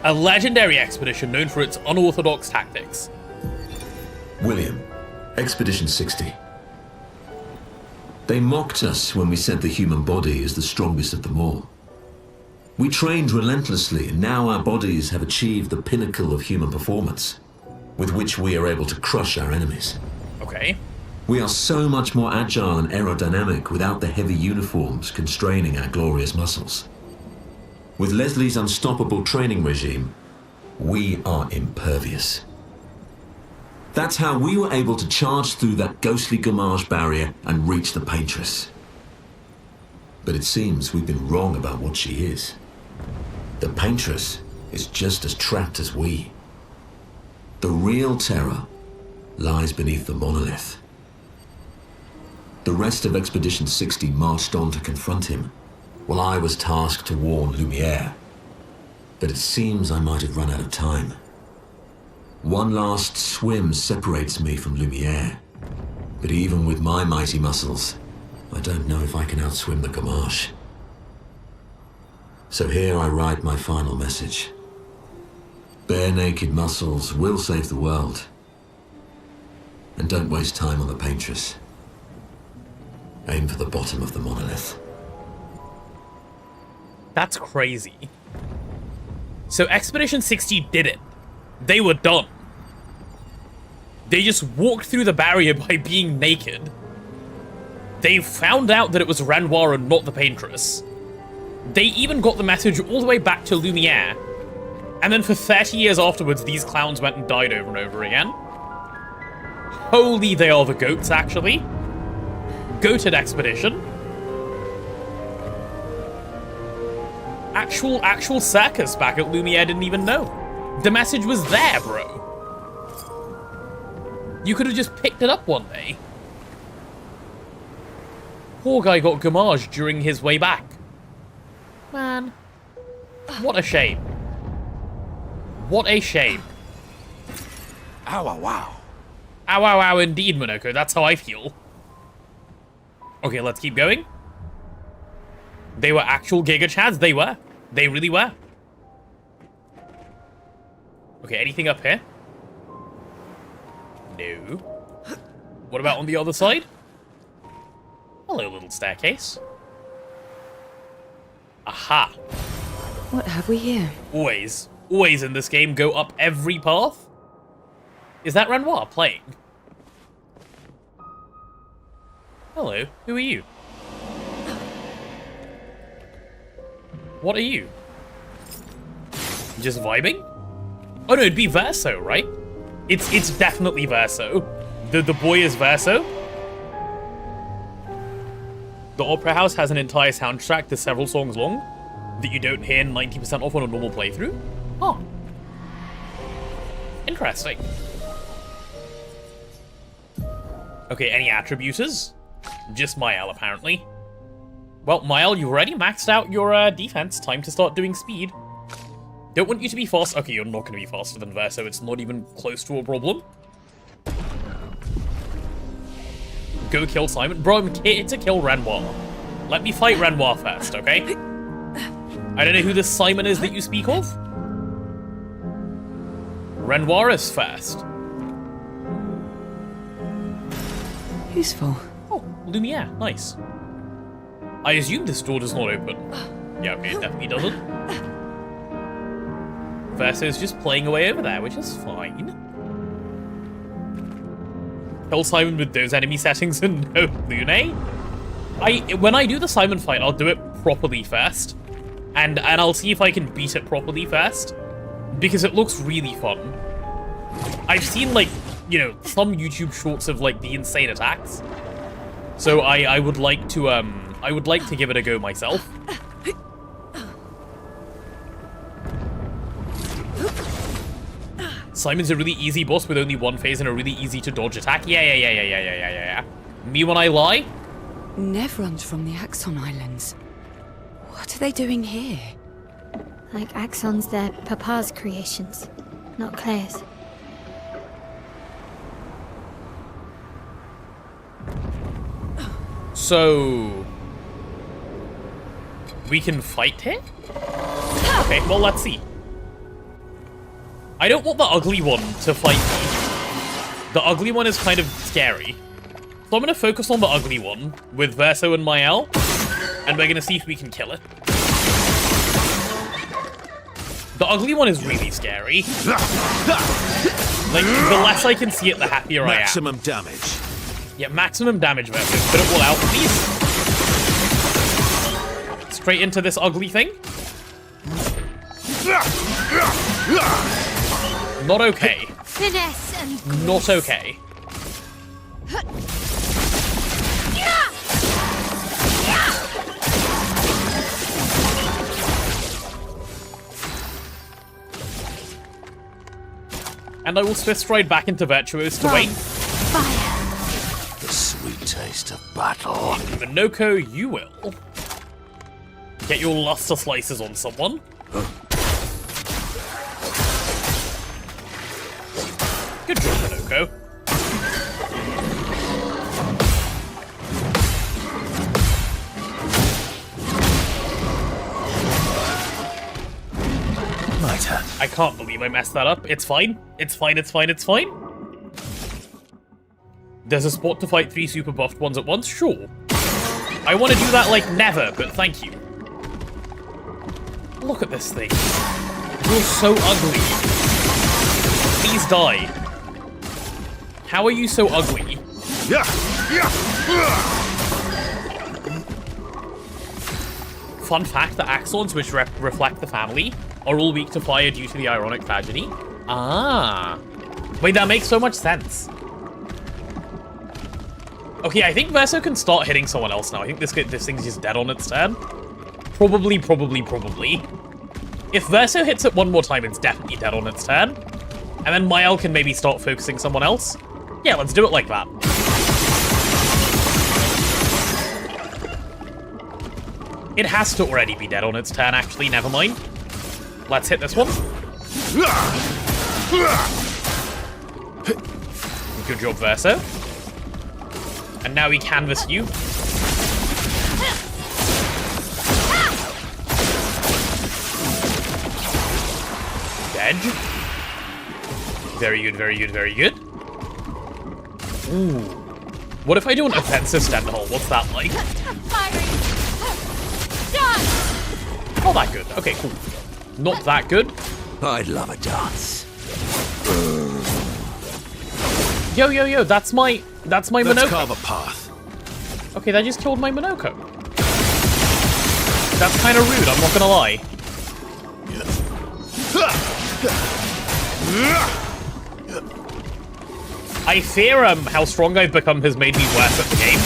A legendary expedition known for its unorthodox tactics. William, Expedition 60. They mocked us when we said the human body is the strongest of them all. We trained relentlessly, and now our bodies have achieved the pinnacle of human performance, with which we are able to crush our enemies. Okay. We are so much more agile and aerodynamic without the heavy uniforms constraining our glorious muscles. With Leslie's unstoppable training regime, we are impervious. That's how we were able to charge through that ghostly Gamage barrier and reach the Paintress. But it seems we've been wrong about what she is. The Paintress is just as trapped as we. The real terror lies beneath the monolith. The rest of Expedition 60 marched on to confront him, while I was tasked to warn Lumiere. But it seems I might have run out of time. One last swim separates me from Lumiere, but even with my mighty muscles, I don't know if I can outswim the Gamage. So here I write my final message. Bare naked muscles will save the world. And don't waste time on the Paintress. Aim for the bottom of the monolith. That's crazy. So Expedition 60 did it. They were done. They just walked through the barrier by being naked. They found out that it was Renoir and not the Paintress. They even got the message all the way back to Lumiere. And then for 30 years afterwards, these clowns went and died over and over again. Holy, they are the goats, actually. Goated expedition. Actual circus back at Lumiere didn't even know. The message was there, bro. You could have just picked it up one day. Poor guy got Gamage during his way back. Man. What a shame. What a shame. Ow, wow, wow. Ow, ow, ow, indeed, Monoko. That's how I feel. Okay, let's keep going. They were actual Giga Chads. They were. They really were. Okay, anything up here? No. What about on the other side? Hello, little staircase. Aha. What have we here? Always in this game, go up every path. Is that Renoir playing? Hello, who are you? What are you? Just vibing? Oh no, it'd be Verso, right? It's definitely Verso. The boy is Verso. The Opera House has an entire soundtrack that's several songs long that you don't hear 90% of on a normal playthrough. Oh. Interesting. Okay, any attributors? Just Mael, apparently. Well, Mael, you've already maxed out your defense. Time to start doing speed. Don't want you to be fast. Okay, you're not going to be faster than Verso. It's not even close to a problem. Go kill Simon. Bro, I'm here to kill Renoir. Let me fight Renoir first, okay? I don't know who this Simon is that you speak of. Renoir is first. Useful. Oh, Lumiere. Nice. I assume this door does not open. Yeah, okay, it definitely doesn't. Verso's just playing away over there, which is fine. Kill Simon with those enemy settings and no Lune. When I do the Simon fight, I'll do it properly first. And I'll see if I can beat it properly first. Because it looks really fun. I've seen, like, you know, some YouTube shorts of, like, the insane attacks. So I would like to give it a go myself. Simon's a really easy boss with only one phase and a really easy to dodge attack. Yeah. Me when I lie? Nevrons from the Axon Islands. What are they doing here? Like Axon's their papa's creations, not Claire's. So... we can fight here? Okay, well, let's see. I don't want the ugly one to fight me. The ugly one is kind of scary. So I'm going to focus on the ugly one with Verso and Mael, and we're going to see if we can kill it. The ugly one is really scary. Like, the less I can see it, the happier I am. Maximum damage. Yeah, maximum damage versus. Put it all out, please. Straight into this ugly thing. Not okay. Finesse and Not okay. And I will Swift Stride back into Virtuos to wait. fire. The sweet taste of battle. Minoko, you will. Get your luster slices on someone. Good job, Minoko. My turn. I can't believe I messed that up. It's fine. It's fine, it's fine, it's fine. There's a spot to fight 3 super buffed ones at once? Sure. I want to do that like never, but thank you. Look at this thing. You're so ugly. Please die. How are you so ugly? Fun fact, the axons, which reflect the family, are all weak to fire due to the ironic tragedy. Ah. Wait, that makes so much sense. Okay, I think Verso can start hitting someone else now. I think this thing's just dead on its turn. Probably. If Verso hits it one more time, it's definitely dead on its turn. And then Mael can maybe start focusing someone else. Yeah, let's do it like that. It has to already be dead on its turn, actually. Never mind. Let's hit this one. Good job, Verso. And now we canvas you. Dead. Very good, very good, very good. Ooh. What if I do an offensive Stendhal? What's that like? Not that good. Okay, cool. Not that good. I'd love a dance. Yo, that's my Let's Minoko. carve a path. Okay, that just killed my Minoko. That's kind of rude, I'm not gonna lie. I fear how strong I've become has made me worse at the game.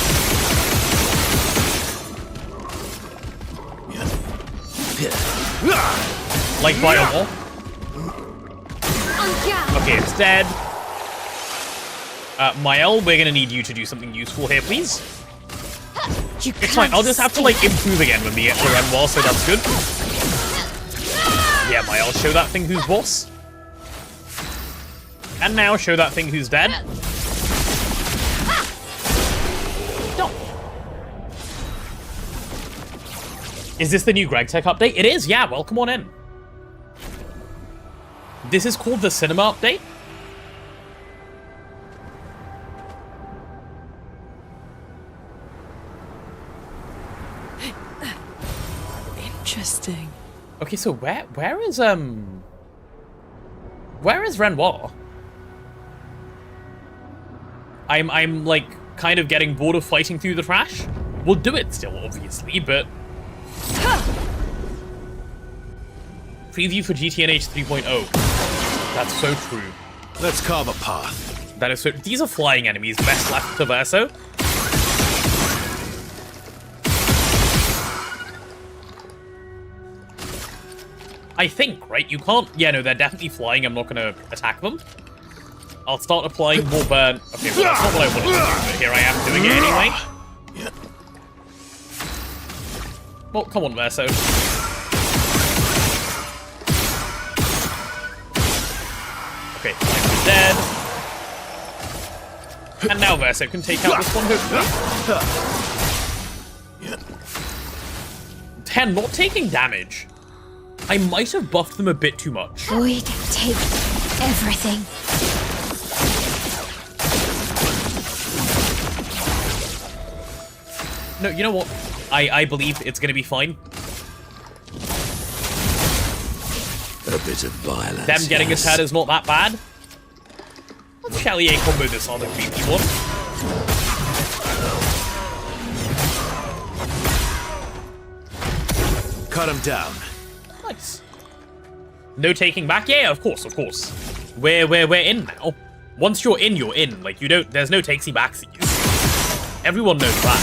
Like by a lot. Okay, it's dead. Mael, we're gonna need you to do something useful here, please. It's fine, I'll just have to, like, improve again when we get to Renoir, so that's good. Yeah, Mael, show that thing who's boss. And now show that thing who's dead. No. Is this the new GregTech update? It is, yeah, welcome on in. This is called the Cinema Update. Interesting. Okay, so where is Renoir? I'm like kind of getting bored of fighting through the trash. We'll do it still, obviously, but preview for GTNH 3.0. That's so true. Let's carve a path. That is so. These are flying enemies. Best left to Verso. I think, right? You can't... Yeah, no, they're definitely flying. I'm not going to attack them. I'll start applying more burn. Okay, well, that's not what I wanted to do, but here I am doing it anyway. Well, come on, Verso. Okay, I'm dead. And now Verso can take out this one, hopefully. 10, not taking damage. I might have buffed them a bit too much. Void, take everything. No, you know what? I believe it's gonna be fine. A bit of violence. Them getting yes. his head is not that bad. Let's Chalier combo this other creepy one. Cut him down. Nice. No taking back? Yeah, of course, of course. We're in now. Once you're in, you're in. Like, you don't, there's no takesy backsies. Everyone knows that.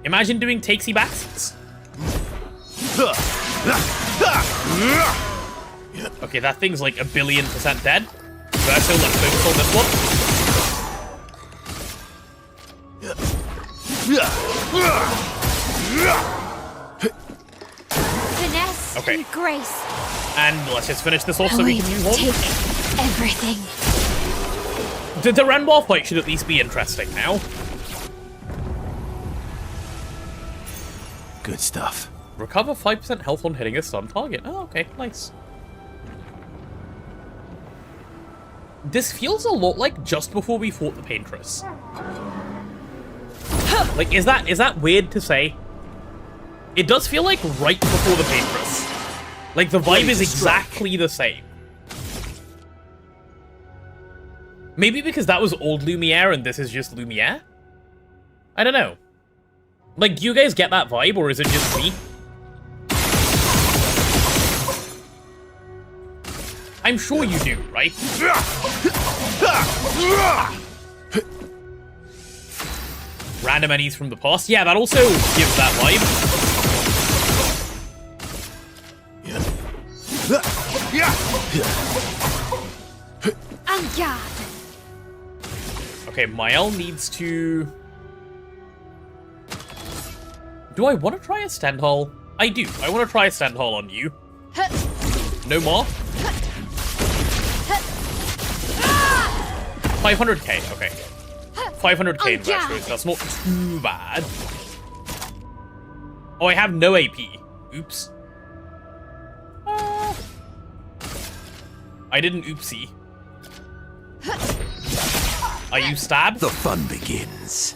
Imagine doing takesy backsies. Okay, that thing's like 1,000,000,000% dead. Verso, let's focus on this one. Finesse Okay. and grace. And let's just finish this off I so we will can move on. take everything. The Renoir fight should at least be interesting now. Good stuff. Recover 5% health on hitting a stun target. Oh, okay, nice. This feels a lot like just before we fought the Paintress. Like, is that weird to say? It does feel like right before the Paintress. Like, the vibe is exactly the same. Maybe because that was old Lumiere and this is just Lumiere? I don't know. Like, do you guys get that vibe, or is it just me? I'm sure you do, right? Random enemies from the past? Yeah, that also gives that vibe. En garde. Okay, Mael needs to... Do I want to try a Stendhal? I do. I want to try a Stendhal on you. No more? 500k, okay. 500k in retros, that's not too bad. Oh, I have no AP. Oops. I didn't oopsie. Are you stabbed? The fun begins.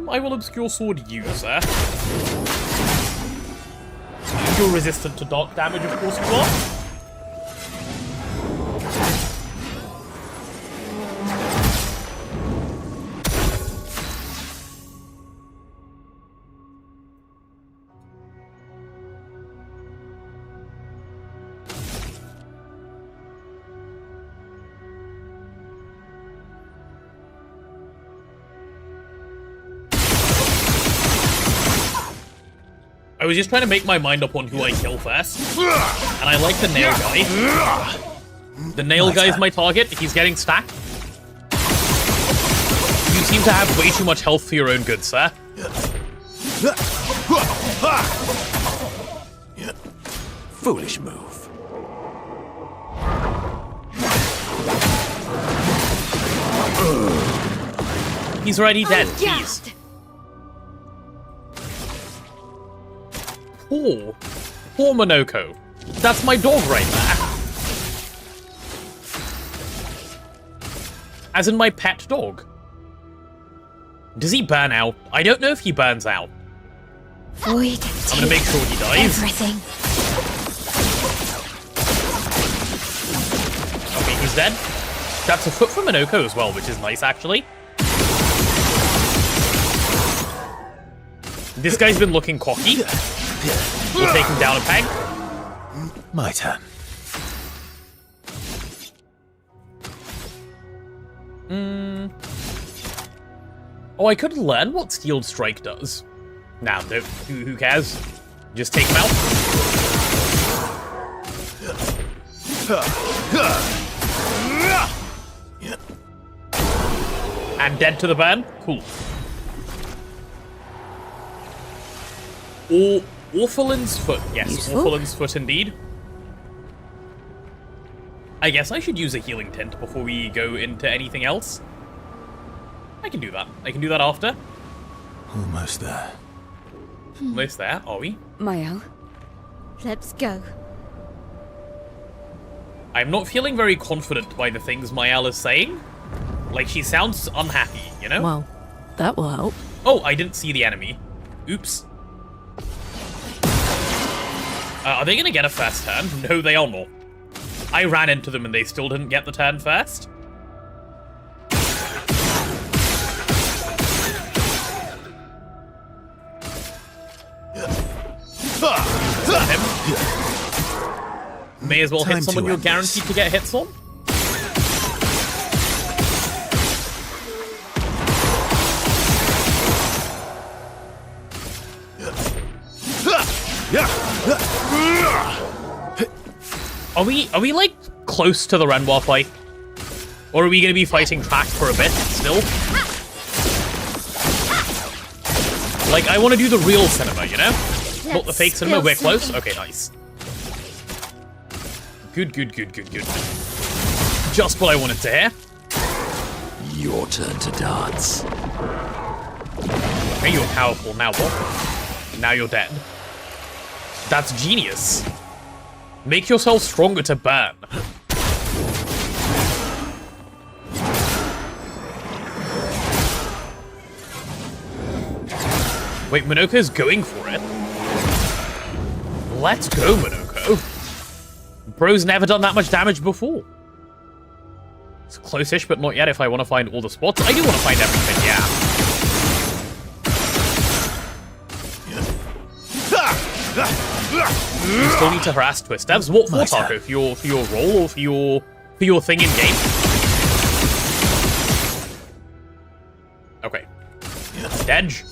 I will obscure sword you, sir. You're resistant to dark damage, of course you are. I was just trying to make my mind up on who I kill first. And I like the nail guy. The nail guy is my target. He's getting stacked. You seem to have way too much health for your own good, sir. Foolish move. He's already dead. En Please. garde. Poor Monoko. That's my dog right there. As in my pet dog. Does he burn out? I don't know if he burns out. Void. I'm gonna make sure he dies. Everything. Okay, he's dead. That's a foot from Monoko as well, which is nice, actually. This guy's been looking cocky. We'll take him down a peg. My turn. Oh, I could learn what Steeled Strike does. Nah, no, who cares? Just take him out. And dead to the burn? Cool. Orphelin's Foot. Yes, Useful. Orphelin's Foot indeed. I guess I should use a healing tint before we go into anything else. I can do that. I can do that after. Almost there. Almost there, are we? Mael, Let's go. I'm not feeling very confident by the things Mael is saying. Like, she sounds unhappy, you know? well, that will help. Oh, I didn't see the enemy. Oops. Are they gonna get a first turn? No, they are not. I ran into them and they still didn't get the turn first. Him. May as well hit someone you're guaranteed to get hits on. Are we like close to the Renoir fight? Or are we gonna be fighting track for a bit still? Like, I want to do the real cinema, you know? Not the fake cinema, we're close? Okay, nice. Good. Just what I wanted to hear. Your turn to dance. Okay, you're powerful, now what? Now you're dead. That's genius. Make yourself stronger to burn. Wait, Minoko's going for it. Let's go, Minoko. Bro's never done that much damage before. It's close-ish, but not yet if I want to find all the spots. I do want to find everything, yeah. You still need to harass Twist Devs. What for, Taco? For your role or for your thing in game? Okay. Dedge.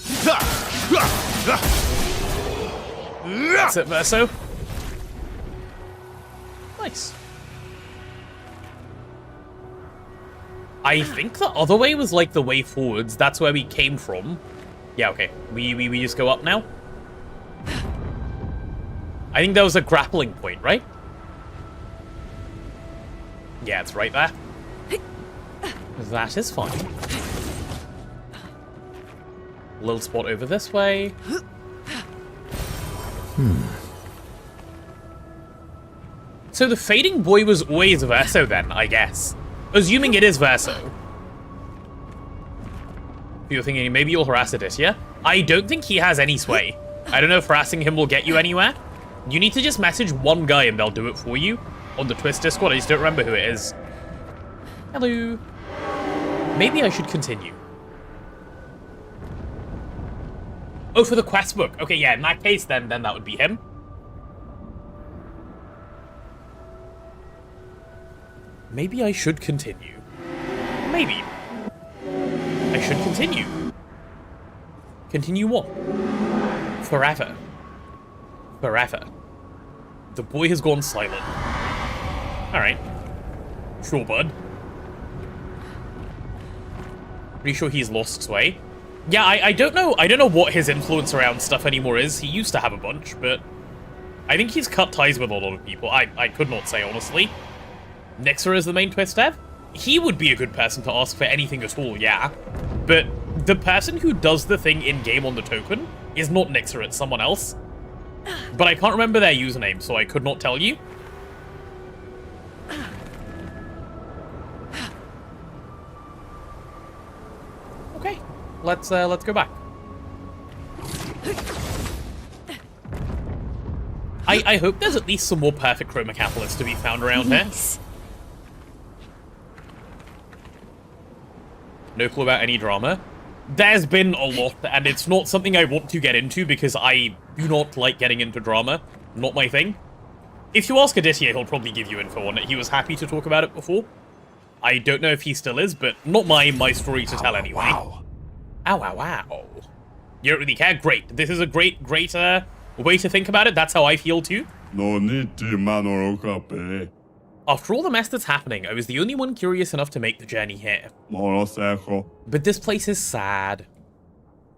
That's it, Verso. Nice. I think the other way was like the way forwards. That's where we came from. Yeah, okay. We just go up now. I think there was a grappling point, right? Yeah, it's right there. That is fine. Little spot over this way. So the fading boy was always Verso then, I guess. Assuming it is Verso. You're thinking maybe you'll harass Aditya? I don't think he has any sway. I don't know if harassing him will get you anywhere. You need to just message one guy and they'll do it for you. On the Twist Discord, I just don't remember who it is. Hello. Maybe I should continue. Oh, for the quest book. Okay, yeah, in that case, then that would be him. Maybe I should continue. Maybe. I should continue. Continue what? Forever. Forever. The boy has gone silent. Alright. Sure, bud. Pretty sure he's lost sway. Yeah, I don't know what his influence around stuff anymore is. He used to have a bunch, but I think he's cut ties with a lot of people. I could not say, honestly. Nixer is the main Twist Dev? He would be a good person to ask for anything at all, yeah. But the person who does the thing in-game on the token is not Nixer, it's someone else. But I can't remember their username, so I could not tell you. Okay, let's go back. I hope there's at least some more perfect chroma catalysts to be found around here. No clue about any drama. There's been a lot, and it's not something I want to get into because I do not like getting into drama. Not my thing. If you ask Aditya, he'll probably give you info on it. He was happy to talk about it before. I don't know if he still is, but not my story to tell anyway. Wow. Ow, ow, ow. You don't really care? Great. This is a great way to think about it. That's how I feel too. After all the mess that's happening, I was the only one curious enough to make the journey here. But this place is sad.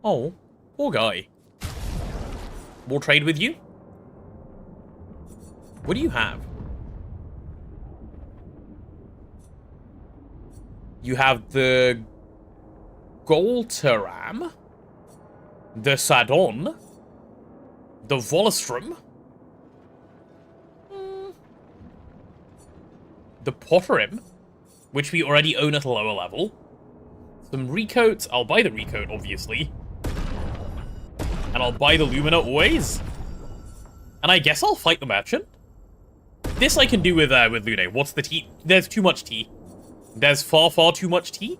Oh, poor guy. We'll trade with you? What do you have? You have the Golteram, the Sadon, the Volostrum, the Potterim, which we already own at a lower level. Some recoats. I'll buy the recoat, obviously. And I'll buy the Lumina always. And I guess I'll fight the merchant. This I can do with Lune. What's the tea? There's too much tea. There's far, far too much tea.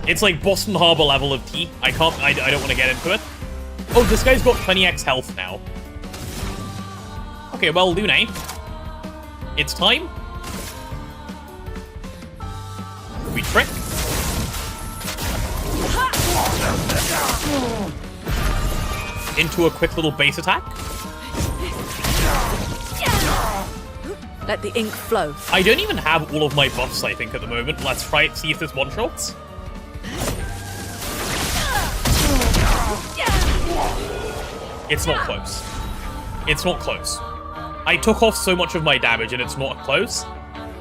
It's like Boston Harbor level of tea. I don't want to get into it. Oh, this guy's got 20x health now. Okay, well, Lune. It's time. We trick. Into a quick little base attack. Let the ink flow. I don't even have all of my buffs, I think, at the moment. Let's try it, see if this one-shots. It's not close. It's not close. I took off so much of my damage and it's not close.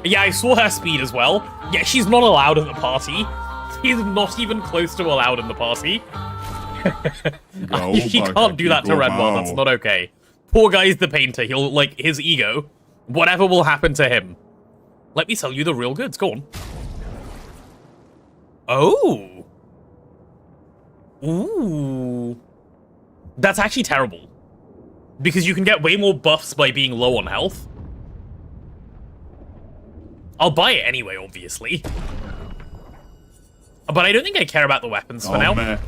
Yeah, I saw her speed as well. Yeah, she's not allowed in the party. She's not even close to allowed in the party. He can't do that to Renoir, that's not okay. Poor guy's the painter, he'll, like, his ego. Whatever will happen to him. Let me sell you the real goods, go on. Oh! Ooh. That's actually terrible. Because you can get way more buffs by being low on health. I'll buy it anyway, obviously. But I don't think I care about the weapons for now. Man.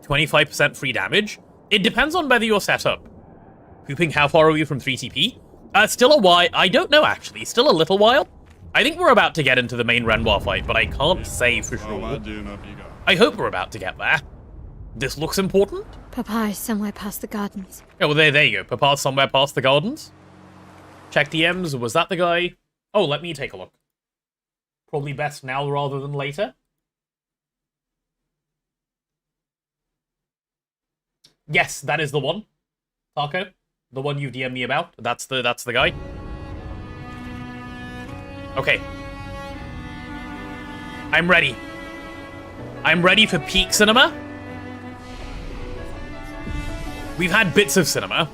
25% free damage. It depends on whether you're set up. Pooping, how far are we from 3TP? Still a while. I don't know, actually. Still a little while. I think we're about to get into the main Renoir fight, but I can't say for sure. I hope we're about to get there. This looks important. Papa is somewhere past the gardens. Oh, well, there you go. Papa's somewhere past the gardens. Check DMs. Was that the guy? Oh, let me take a look. Probably best now rather than later. Yes, that is the one. Taco, the one you DM'd me about. That's the guy. Okay. I'm ready. I'm ready for peak cinema. We've had bits of cinema.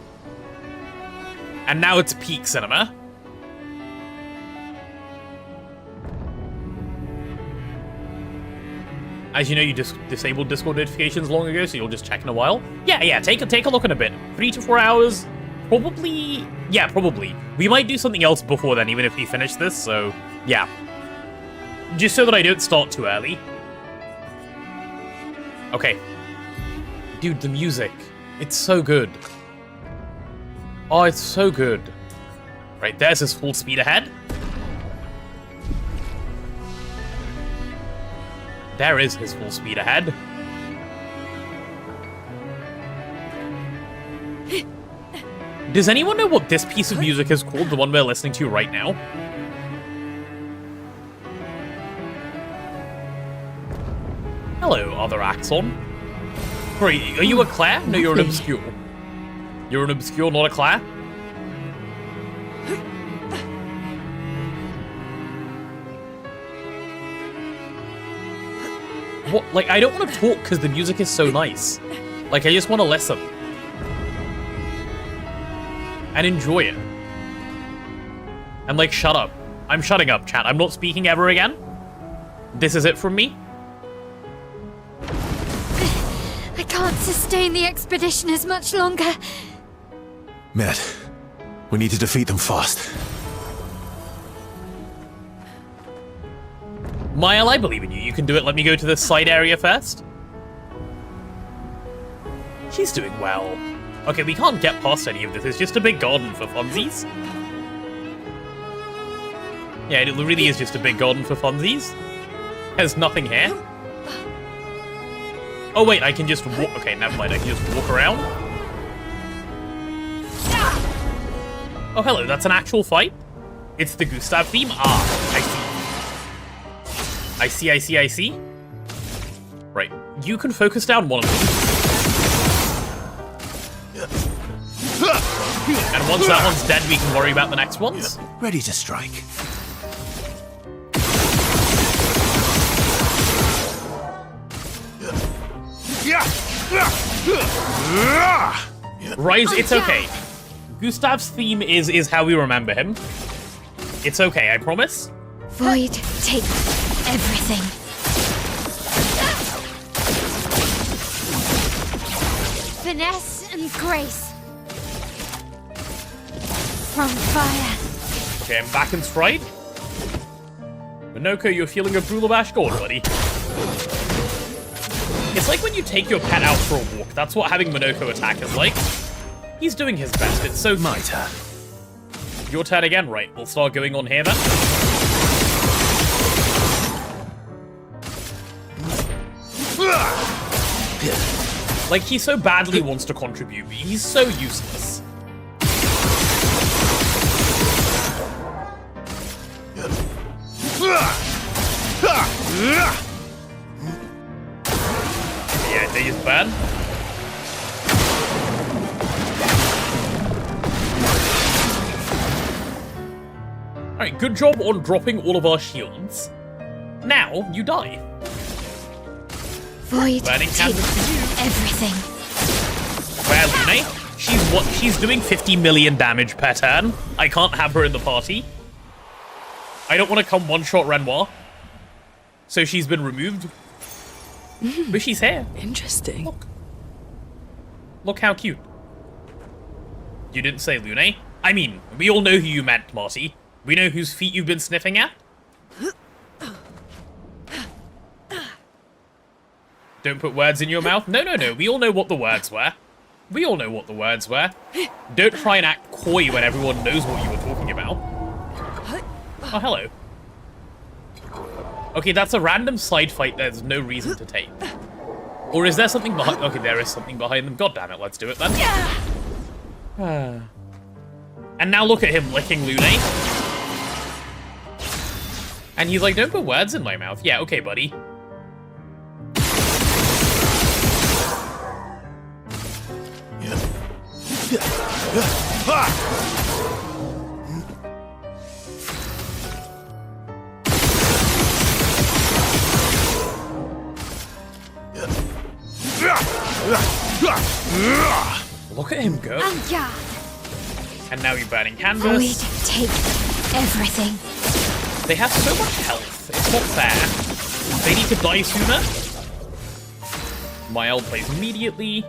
And now it's peak cinema. As you know, you disabled Discord notifications long ago, so you'll just check in a while. Yeah, take a look in a bit. 3 to 4 hours, probably. Yeah, probably. We might do something else before then, even if we finish this. So, yeah, just so that I don't start too early. Okay, dude, the music—it's so good. Oh, it's so good. Right, there's his full speed ahead. There is his full speed ahead. Does anyone know what this piece of music is called, the one we're listening to right now? Hello, other Axon. Sorry, are you a Claire? No, you're an Obscure. You're an Obscure, not a Claire? What? Like, I don't want to talk because the music is so nice. Like, I just want to listen. And enjoy it. And, like, shut up. I'm shutting up, chat. I'm not speaking ever again. This is it from me. I can't sustain the expedition as much longer. Matt, we need to defeat them fast. Mael, I believe in you. You can do it. Let me go to this side area first. She's doing well. Okay, we can't get past any of this. It's just a big garden for funsies. Yeah, it really is just a big garden for funsies. There's nothing here. Oh, wait, I can just walk. Okay, never mind. I can just walk around. Oh, hello. That's an actual fight. It's the Gustav theme. Ah, I see. I see. Right, you can focus down one of them. And once that one's dead, we can worry about the next ones. Ready to strike. Rise, it's okay. Gustav's theme is how we remember him. It's okay, I promise. Void, take everything. finesse and grace. From fire. Okay, I'm back in stride. Minoko, you're feeling a Brulabash gold, buddy. It's like when you take your pet out for a walk. That's what having Minoko attack is like. He's doing his best. It's so My turn. Your turn again, right? We'll start going on here then. Like, he so badly wants to contribute, but he's so useless. Yeah, they is bad. Alright, good job on dropping all of our shields. Now, you die. Void, Burning take canvas for you. everything. Well, Lune, she's doing 50 million damage per turn. I can't have her in the party. I don't want to come one-shot Renoir. So she's been removed. But she's here. Interesting. Look how cute. You didn't say Lune? I mean, we all know who you meant, Marty. We know whose feet you've been sniffing at. Don't put words in your mouth. No, no, no. We all know what the words were. We all know what the words were. Don't try and act coy when everyone knows what you were talking about. Oh, hello. Okay, that's a random side fight there's no reason to take. Or is there something behind... Okay, there is something behind them. God damn it, let's do it then. And now look at him licking Lune. And he's like, don't put words in my mouth. Yeah, okay, buddy. Look at him go. And now you're burning Void, canvas. take everything. They have so much health. It's not fair. They need to die sooner. My ult plays immediately.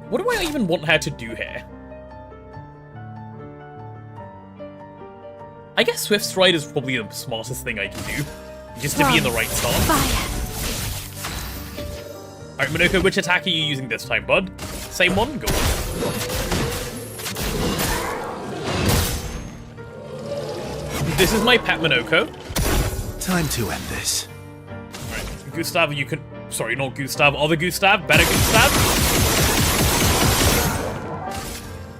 What do I even want her to do here? I guess Swift Stride is probably the smartest thing I can do. Just to be in the right stance. Fire. Alright, Minoko, which attack are you using this time, bud? Same one? Go on. This is my pet Minoko. Time to end this. Alright, Gustav, you can... Sorry, not Gustav. Other Gustav. Better Gustav.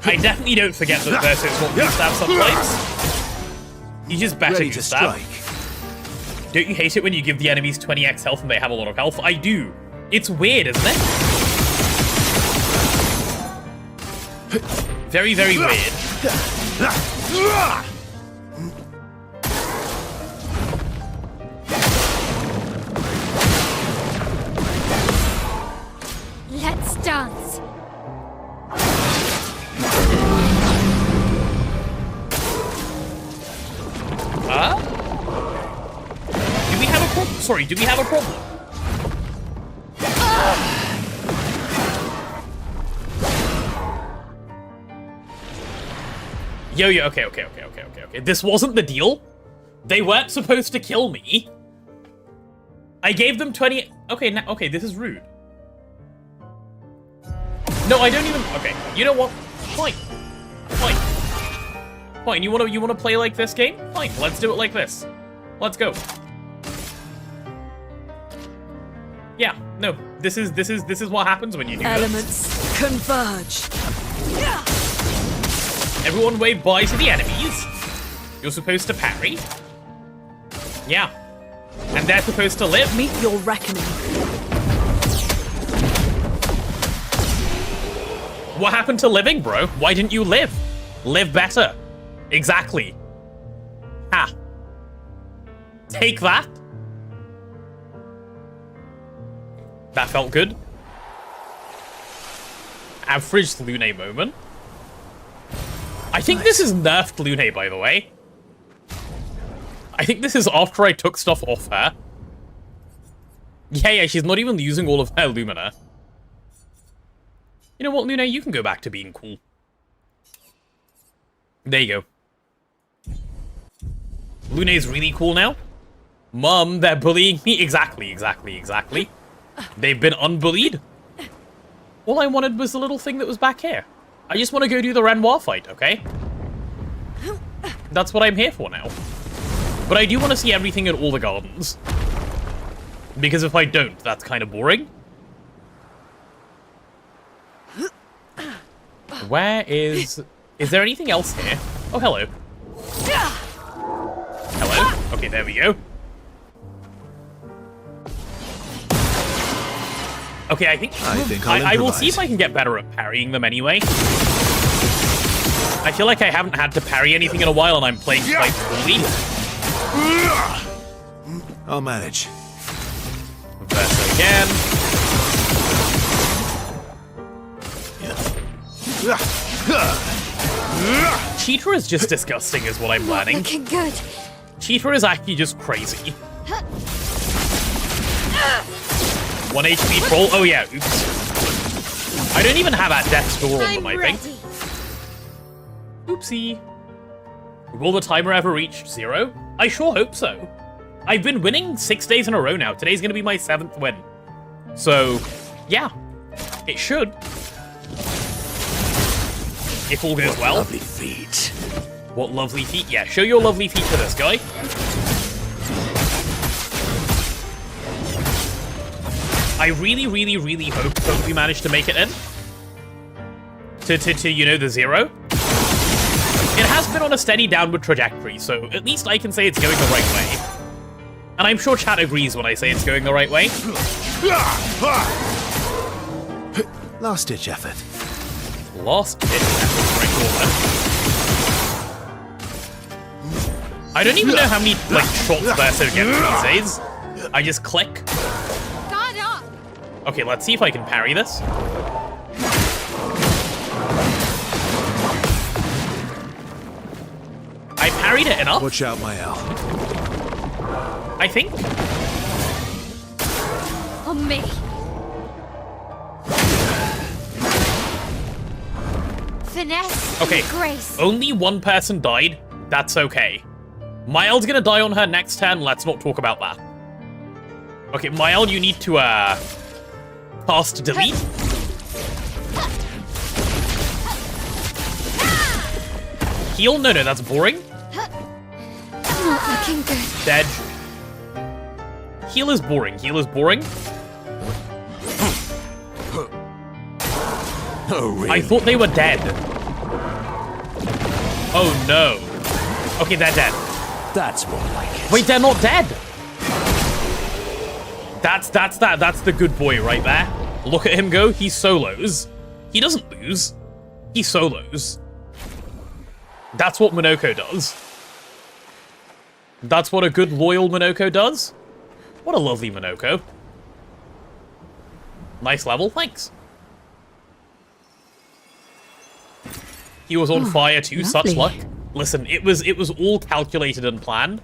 I definitely don't forget that Versus what Gustav sometimes. He's just better Ready to Gustav. strike. Don't you hate it when you give the enemies 20x health and they have a lot of health? I do. It's weird, isn't it? Very, very weird. Let's dance. Huh? Do we have a problem? Sorry, do we have a problem? Yo, okay. This wasn't the deal. They weren't supposed to kill me. I gave them 20... Okay, this is rude. No, I don't even... Okay, you know what? Fine. You wanna play like this game? Fine, let's do it like this. Let's go. Yeah, no, this is what happens when you do Elements converge. Everyone wave bye to the enemies. You're supposed to parry. Yeah. And they're supposed to live. Meet your reckoning. What happened to living, bro? Why didn't you live? Live better. Exactly. Ha. Take that. That felt good. Average Lune moment. I think this is nerfed Lune, by the way. I think this is after I took stuff off her. Yeah, she's not even using all of her Lumina. You know what, Luna? You can go back to being cool. There you go. Luna's really cool now. Mum, they're bullying me. Exactly. They've been unbullied. All I wanted was the little thing that was back here. I just want to go do the Renoir fight, okay? That's what I'm here for now. But I do want to see everything in all the gardens. Because if I don't, that's kind of boring. Where is... Is there anything else here? Oh, hello. Hello. Okay, there we go. Okay, I think I will see if I can get better at parrying them anyway. I feel like I haven't had to parry anything in a while, and I'm playing quite poorly. I'll manage. Versa again. Cheetah is just disgusting, is what I'm learning. Looking good. Cheetah is actually just crazy. 1 HP troll. Oh yeah, oops. I don't even have that death's door on them, I think. Oopsie. Will the timer ever reach 0? I sure hope so. I've been winning 6 days in a row now. Today's gonna be my 7th win. So, yeah. It should. If all goes well. Lovely feet. What lovely feet? Yeah, show your lovely feet to this guy. I really hope we manage to make it in. To you know, the 0. It has been on a steady downward trajectory, so at least I can say it's going the right way. And I'm sure chat agrees when I say it's going the right way. Last-ditch effort. Last-ditch effort, right. I don't even know how many, like, shots Verso gets these days. I just click. God up. Okay, let's see if I can parry this. I parried it enough. Watch out, my Al. I think. On me. Finesse. Okay. And grace. Only one person died. That's okay. Mael's gonna die on her next turn. Let's not talk about that. Okay, Mael, you need to cast delete. Heal? No, that's boring. Not looking good. Dead. Heal is boring. Oh, really? I thought they were dead. Oh no. Okay, they're dead. That's more like it. Wait, they're not dead. That's the good boy right there. Look at him go. He solos. He doesn't lose. He solos. That's what Minoko does. That's what a good, loyal Minoko does. What a lovely Minoko. Nice level, thanks. He was on fire too, lovely. such luck. Listen, it was all calculated and planned.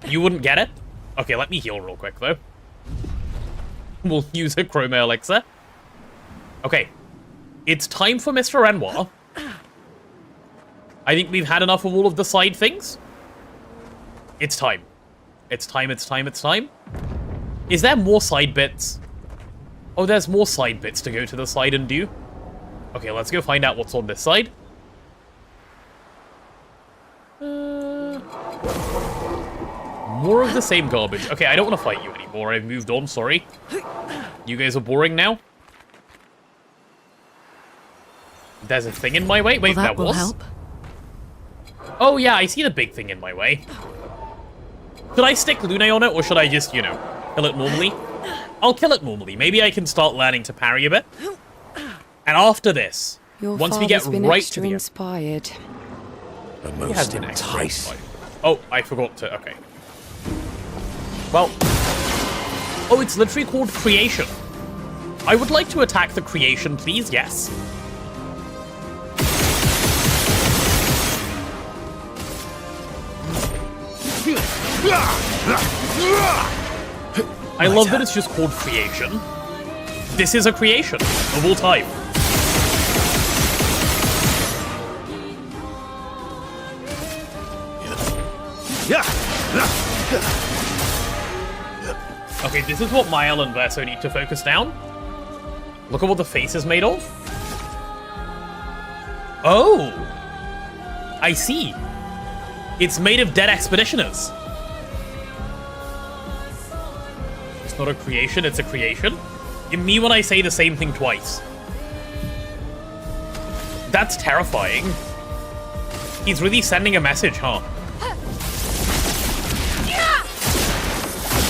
You wouldn't get it. Okay, let me heal real quick, though. We'll use a Chroma Elixir. Okay. It's time for Mr. Renoir. I think we've had enough of all of the side things. It's time. It's time. Is there more side bits? Oh, there's more side bits to go to the side and do. Okay, let's go find out what's on this side. More of the same garbage. Okay, I don't want to fight you anymore. I've moved on, sorry. You guys are boring now. There's a thing in my way? Wait, Well, that there will was? help. Oh, yeah, I see the big thing in my way. Should I stick Lune on it, or should I just, you know, kill it normally? I'll kill it normally. Maybe I can start learning to parry a bit. And after this, Your once we get father's been right extra to the... inspired. The He has most been extra enticing. inspired. Oh, I forgot to... Okay. Well... Oh, it's literally called Creation. I would like to attack the Creation, please. Yes. I love that it's just called Creation. This is a creation of all time. Okay, this is what Mael and Verso need to focus down. Look at what the face is made of. Oh! I see. It's made of dead expeditioners. It's not a creation, it's a creation. In me when I say the same thing twice. That's terrifying. He's really sending a message, huh?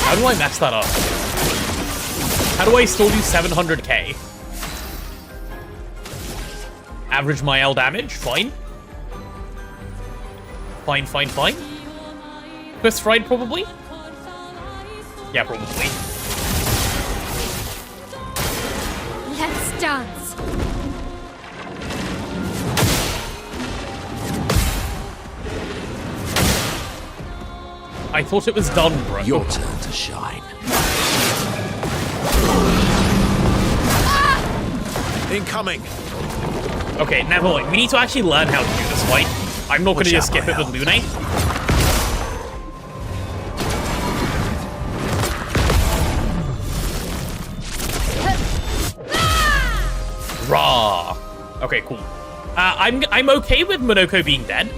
How do I mess that up? How do I still do 700k? Average Mael damage, fine. Fine. Twist Ride, probably? Yeah, probably. Let's dance. I thought it was done, bro. Your turn to shine. Incoming! Okay, never mind. We need to actually learn how to do this fight. I'm not going to just skip it with Lune. Rah! Okay, cool. I'm okay with Monoko being dead.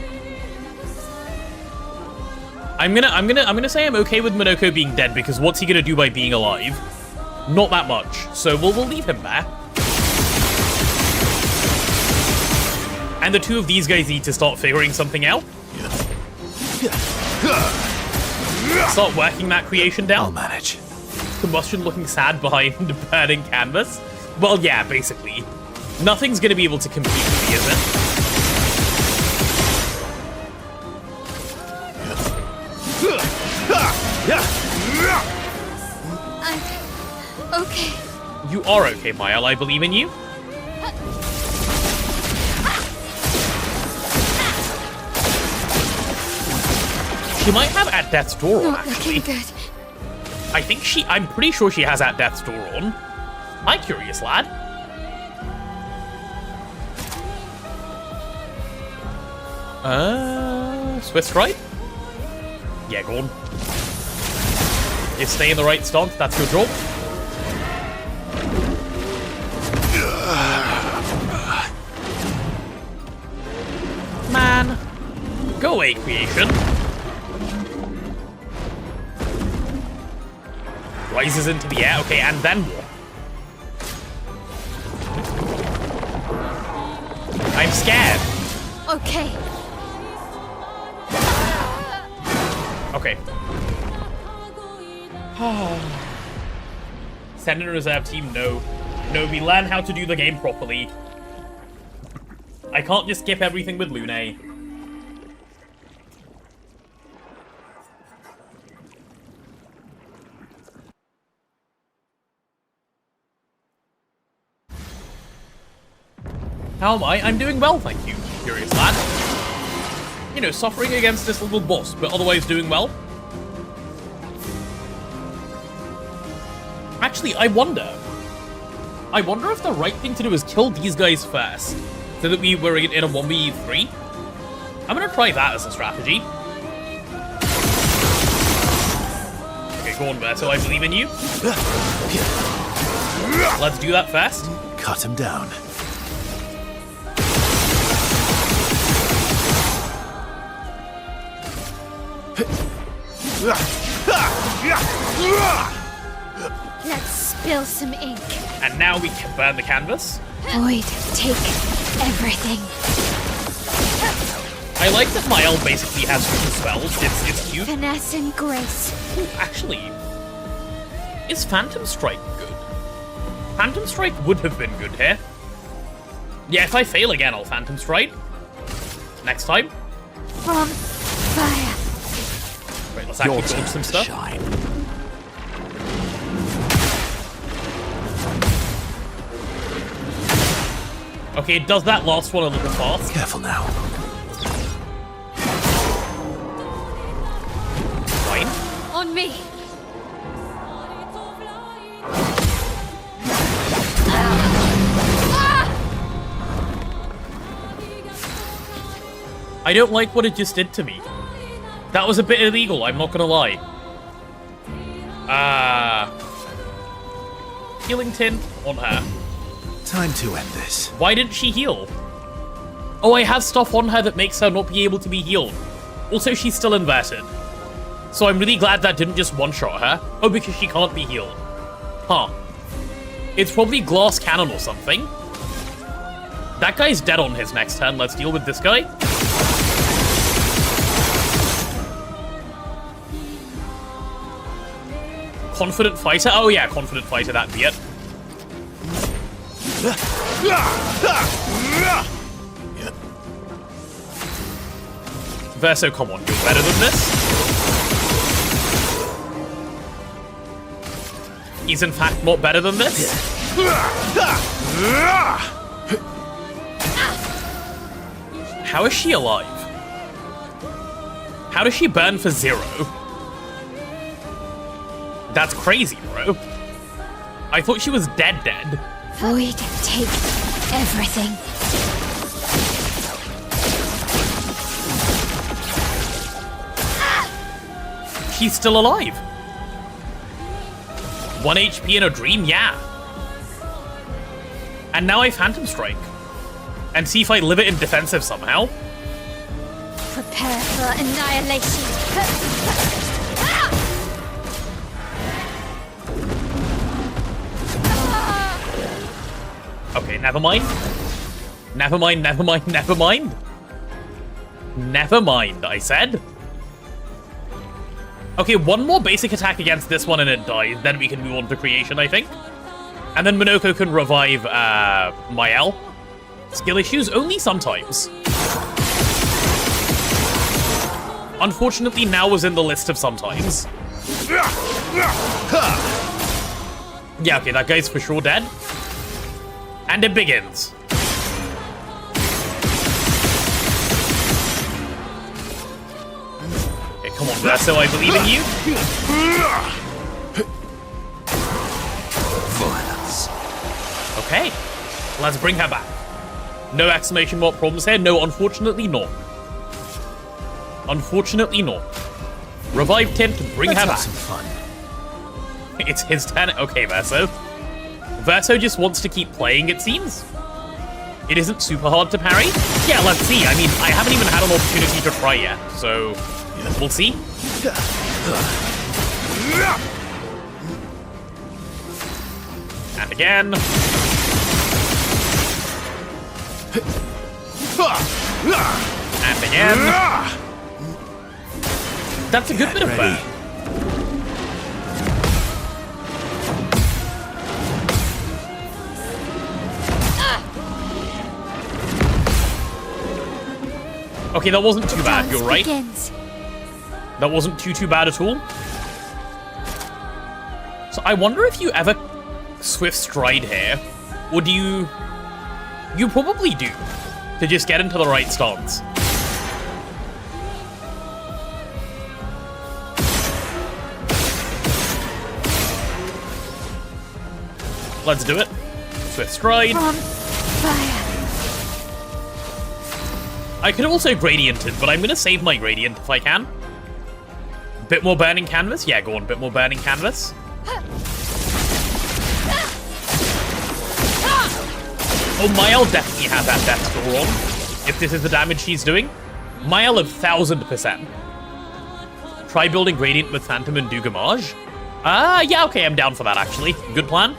I'm gonna say I'm okay with Monoko being dead because what's he gonna do by being alive? Not that much. So we'll leave him there. And the two of these guys need to start figuring something out. Start working that creation down. I'll manage. Combustion looking sad behind the burning canvas. Well, yeah, basically. Nothing's gonna be able to compete with me, is it? I'm okay. You are okay, Mael. I believe in you. She might have At Death's Door on, Not actually. looking good. I'm pretty sure she has At Death's Door on. Hi, curious lad. Swiss Stride? Yeah, go on. You stay in the right stance, that's your job. Man. Go away, creation. Rises into the air, okay, and then what? I'm scared. Okay. Okay. Send in a reserve team, no. No, we learn how to do the game properly. I can't just skip everything with Lune. How am I? I'm doing well, thank you, curious lad. You know, suffering against this little boss, but otherwise doing well. Actually, I wonder if the right thing to do is kill these guys first, so that we were in a 1v3. I'm gonna try that as a strategy. Okay, go on, Verso, I believe in you. Let's do that first. Cut him down. Let's spill some ink. And now we can burn the canvas. Void, take everything. I like that Mael basically has two spells. It's cute. Finesse and grace. Ooh, actually, is Phantom Strike good? Phantom Strike would have been good here. Yeah, if I fail again, I'll Phantom Strike. Next time. From fire. Wait, let's actually dodge some stuff. Shine. Okay, it does that last one a little fast. Careful now. Fine. On me. I don't like what it just did to me. That was a bit illegal, I'm not gonna lie. healing tint on her. Time to end this. Why didn't she heal? Oh, I have stuff on her that makes her not be able to be healed. Also, she's still inverted. So I'm really glad that didn't just one-shot her. Oh, because she can't be healed. Huh. It's probably glass cannon or something. That guy's dead on his next turn. Let's deal with this guy. Confident fighter? Oh yeah, confident fighter, that'd be it. Verso, come on, you're better than this. He's in fact not better than this. How is she alive? How does she burn for 0? That's crazy, bro. I thought she was dead. Void, take everything. She's still alive. 1 HP in a dream, yeah. And now I Phantom Strike. And see if I live it in defensive somehow. Prepare for annihilation. Okay, never mind. Never mind, never mind, never mind. Never mind, I said. Okay, one more basic attack against this one and it dies. Then we can move on to creation, I think. And then Minoko can revive Mael. Skill issues only sometimes. Unfortunately, now was in the list of sometimes. Yeah, okay, that guy's for sure dead. And it begins. Okay, come on, Verso, I believe in you. Violence. Okay, let's bring her back. No exclamation mark problems here. No, unfortunately not. Unfortunately not. Revive Tint, bring her back. Some fun. It's his turn. Okay, Verso. Verso just wants to keep playing, it seems. It isn't super hard to parry. Yeah, let's see. I mean, I haven't even had an opportunity to try yet, so we'll see. And again. And again. That's a good bit of burn. Okay, that wasn't too bad, you're right. That wasn't too bad at all. So I wonder if you ever Swift Stride here, or do you... You probably do, to just get into the right stance. Let's do it. Swift Stride. On fire. I could have also gradiented, but I'm going to save my gradient if I can. Bit more burning canvas? Yeah, go on, bit more burning canvas. Oh, Mael definitely has that death score on, if this is the damage she's doing. Mael 1000%. Try building gradient with Phantom and do Gamage. Yeah, okay, I'm down for that, actually. Good plan.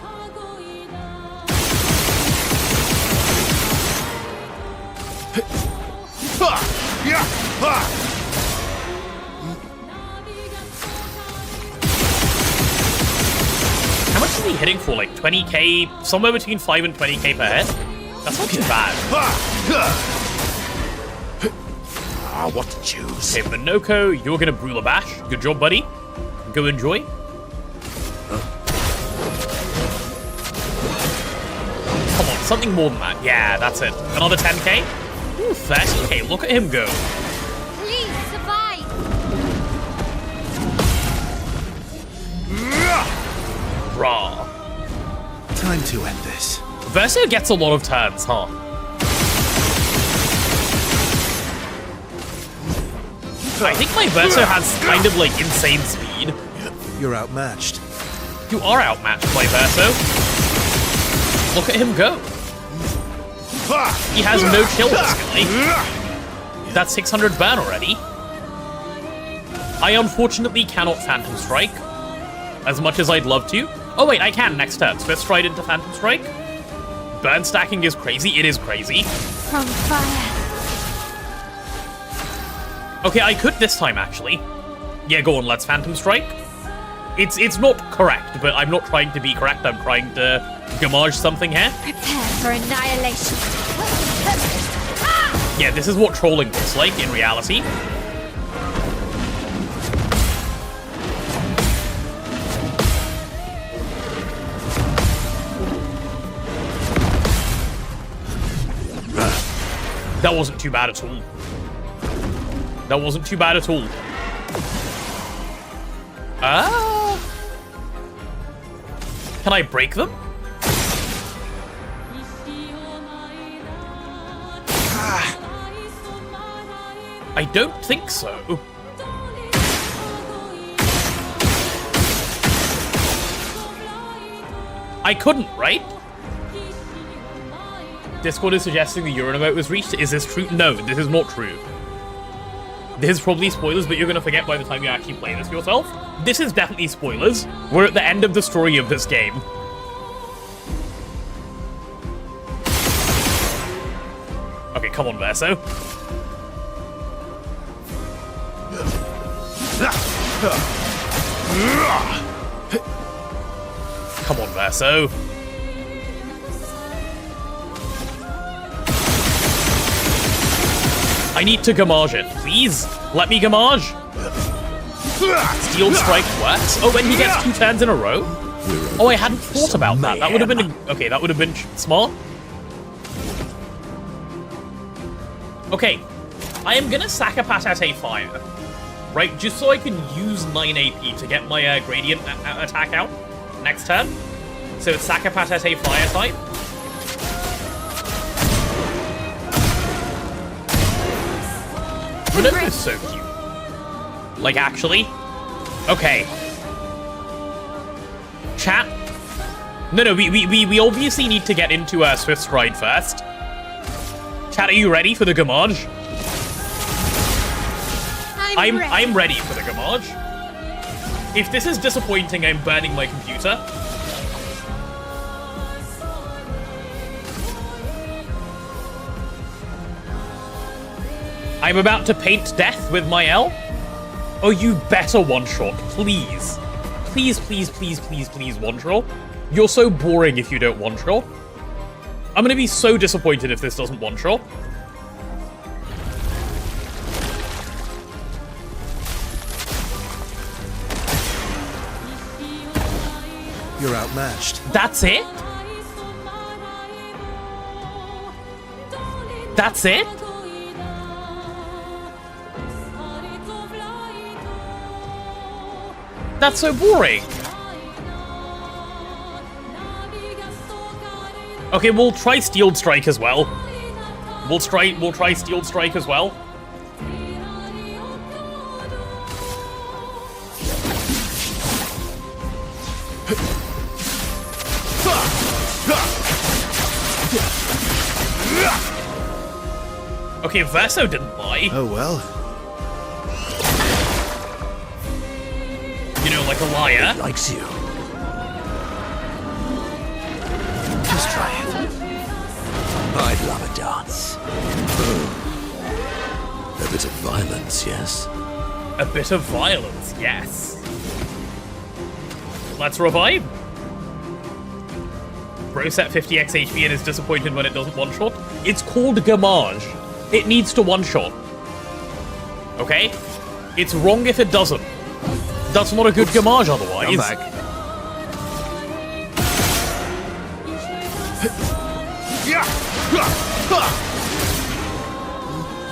How much is he hitting for? Like 20k? Somewhere between 5 and 20k per hit? That's not too bad. What to choose? Okay, Minoko, you're gonna Brula Bash. Good job, buddy. Go enjoy. Come on, something more than that. Yeah, that's it. Another 10k? Ooh, 30k. Look at him go. Please survive. Rah. Time to end this. Verso gets a lot of turns, huh? I think my Verso has kind of like insane speed. You're outmatched. You are outmatched, my Verso. Look at him go. He has no chill, this guy. That's 600 burn already. I unfortunately cannot Phantom Strike, as much as I'd love to. Oh wait, I can next turn. Swift Stride into Phantom Strike. Burn stacking is crazy. It is crazy. From fire. Okay, I could this time, actually. Yeah, go on, let's Phantom Strike. It's not correct, but I'm not trying to be correct. I'm trying to gamage something here. Prepare for annihilation. Yeah, this is what trolling looks like in reality. That wasn't too bad at all. That wasn't too bad at all. Can I break them? I don't think so. I couldn't, right? Discord is suggesting the Euro emote was reached. Is this true? No, this is not true. This is probably spoilers, but you're gonna forget by the time you actually play this yourself. This is definitely spoilers. We're at the end of the story of this game. Okay, come on, Verso. Come on, Verso. I need to gamage it, please. Let me gamage. Steel Strike works. Oh, and he gets 2 turns in a row. Oh, I hadn't thought about that. That would have been okay. That would have been smart. Okay, I am gonna sack a Patate Fire, right? Just so I can use 9 AP to get my gradient attack out next turn. So it's sack a Patate Fire type. Renova is so cute. Like, actually. Okay. Chat. No, we obviously need to get into Swift Stride first. Chat, are you ready for the gamage? I'm ready for the gamage. If this is disappointing, I'm burning my computer. I'm about to paint death with my L. Oh, you better one-shot, please. Please, please, please, please, please one-shot. You're so boring if you don't one-shot. I'm gonna be so disappointed if this doesn't one-shot. You're outmatched. That's it? That's it? That's so boring. Okay, we'll try Steel Strike as well. We'll try Steel Strike as well. Okay, Verso didn't lie. Oh well. You know, like a liar. He likes you. Just try it. I'd love a dance. A bit of violence, yes? A bit of violence, yes. Let's revive. Bro set 50x HP and is disappointed when it doesn't one-shot. It's called Gamage. It needs to one-shot. Okay? It's wrong if it doesn't. That's not a good Gamage otherwise. I'm back.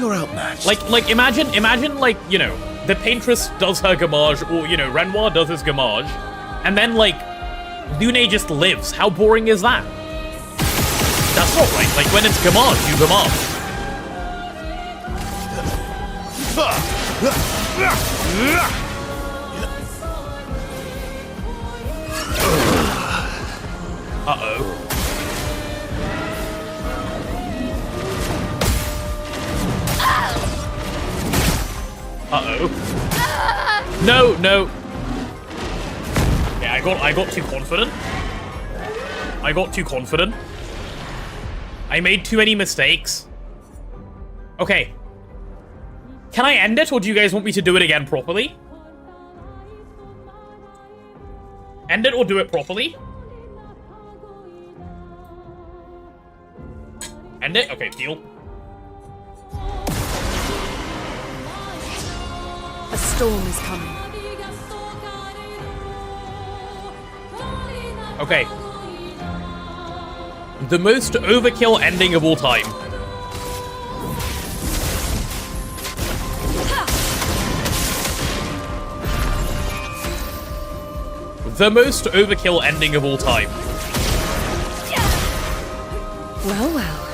You're outmatched. Like imagine like, you know, the Paintress does her Gamage, or, you know, Renoir does his Gamage, and then, like, Lune just lives. How boring is that? That's not right. Like, when it's Gamage, you Gamage. Uh-oh. Uh-oh. No, no. Yeah, I got too confident. I got too confident. I made too many mistakes. Okay. Can I end it, or do you guys want me to do it again properly? End it or do it properly? End it? Okay, deal. A storm is coming. Okay. The most overkill ending of all time. The most overkill ending of all time. Well, well.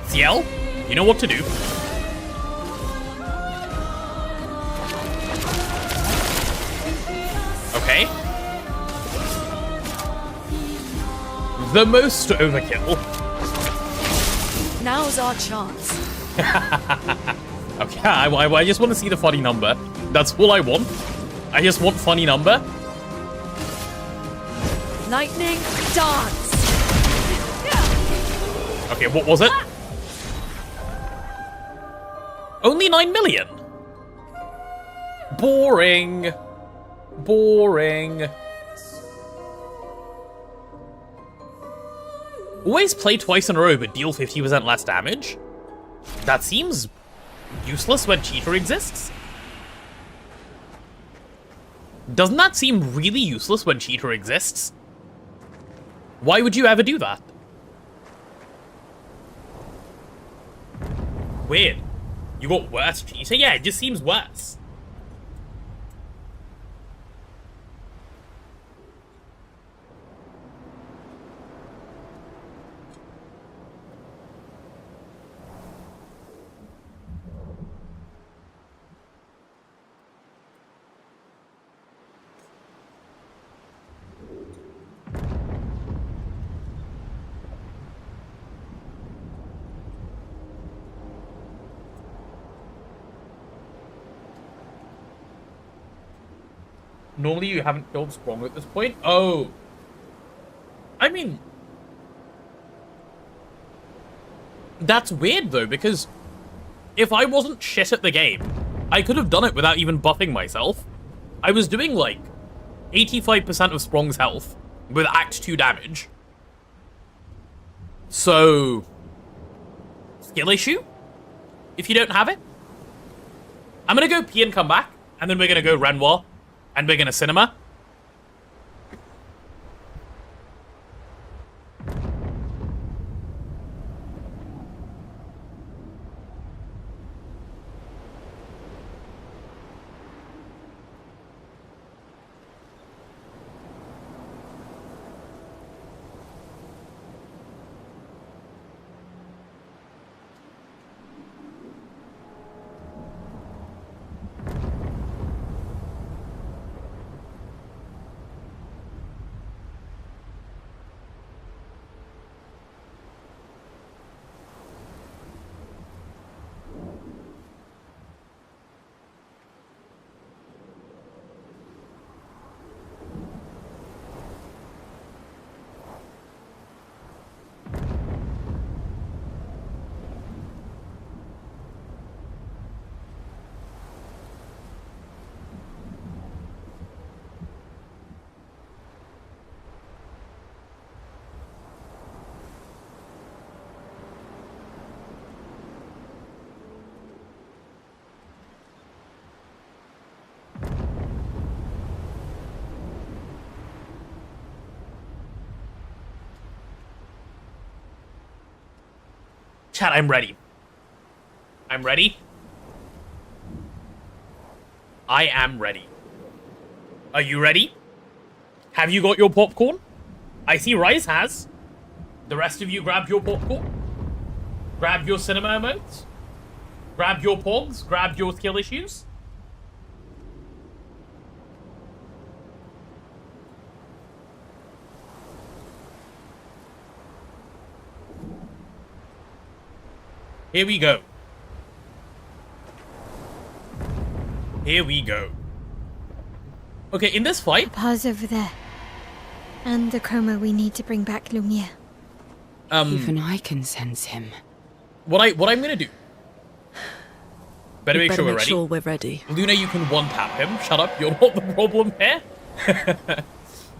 Ciel, you know what to do. Okay. The most overkill. Now's our chance. Okay, I just want to see the funny number. That's all I want. I just want funny number. Lightning dance. Okay, what was it? Only 9 million. Boring. Boring. Always play twice in a row but deal 50% less damage? That seems useless when cheater exists. Doesn't that seem really useless when cheater exists? Why would you ever do that? Weird. You got worse cheater? Yeah, it just seems worse. Normally you haven't killed Sprong at this point? Oh. I mean... That's weird though, because if I wasn't shit at the game, I could have done it without even buffing myself. I was doing like 85% of Sprong's health with Act 2 damage. So... Skill issue? If you don't have it? I'm gonna go pee and come back, and then we're gonna go Renoir. And we're gonna cinema. Chat, I'm ready. I'm ready. I am ready. Are you ready? Have you got your popcorn? I see Ryzen has. The rest of you grab your popcorn. Grab your cinema emotes. Grab your pogs. Grab your skill issues. Here we go. Here we go. Okay, in this fight... Pa's over there. And the chroma we need to bring back Lumiere. Even I can sense him. What I'm gonna do... Better We'd make sure we're make ready. sure we're ready. Luna, you can one-tap him. Shut up, you're not the problem here.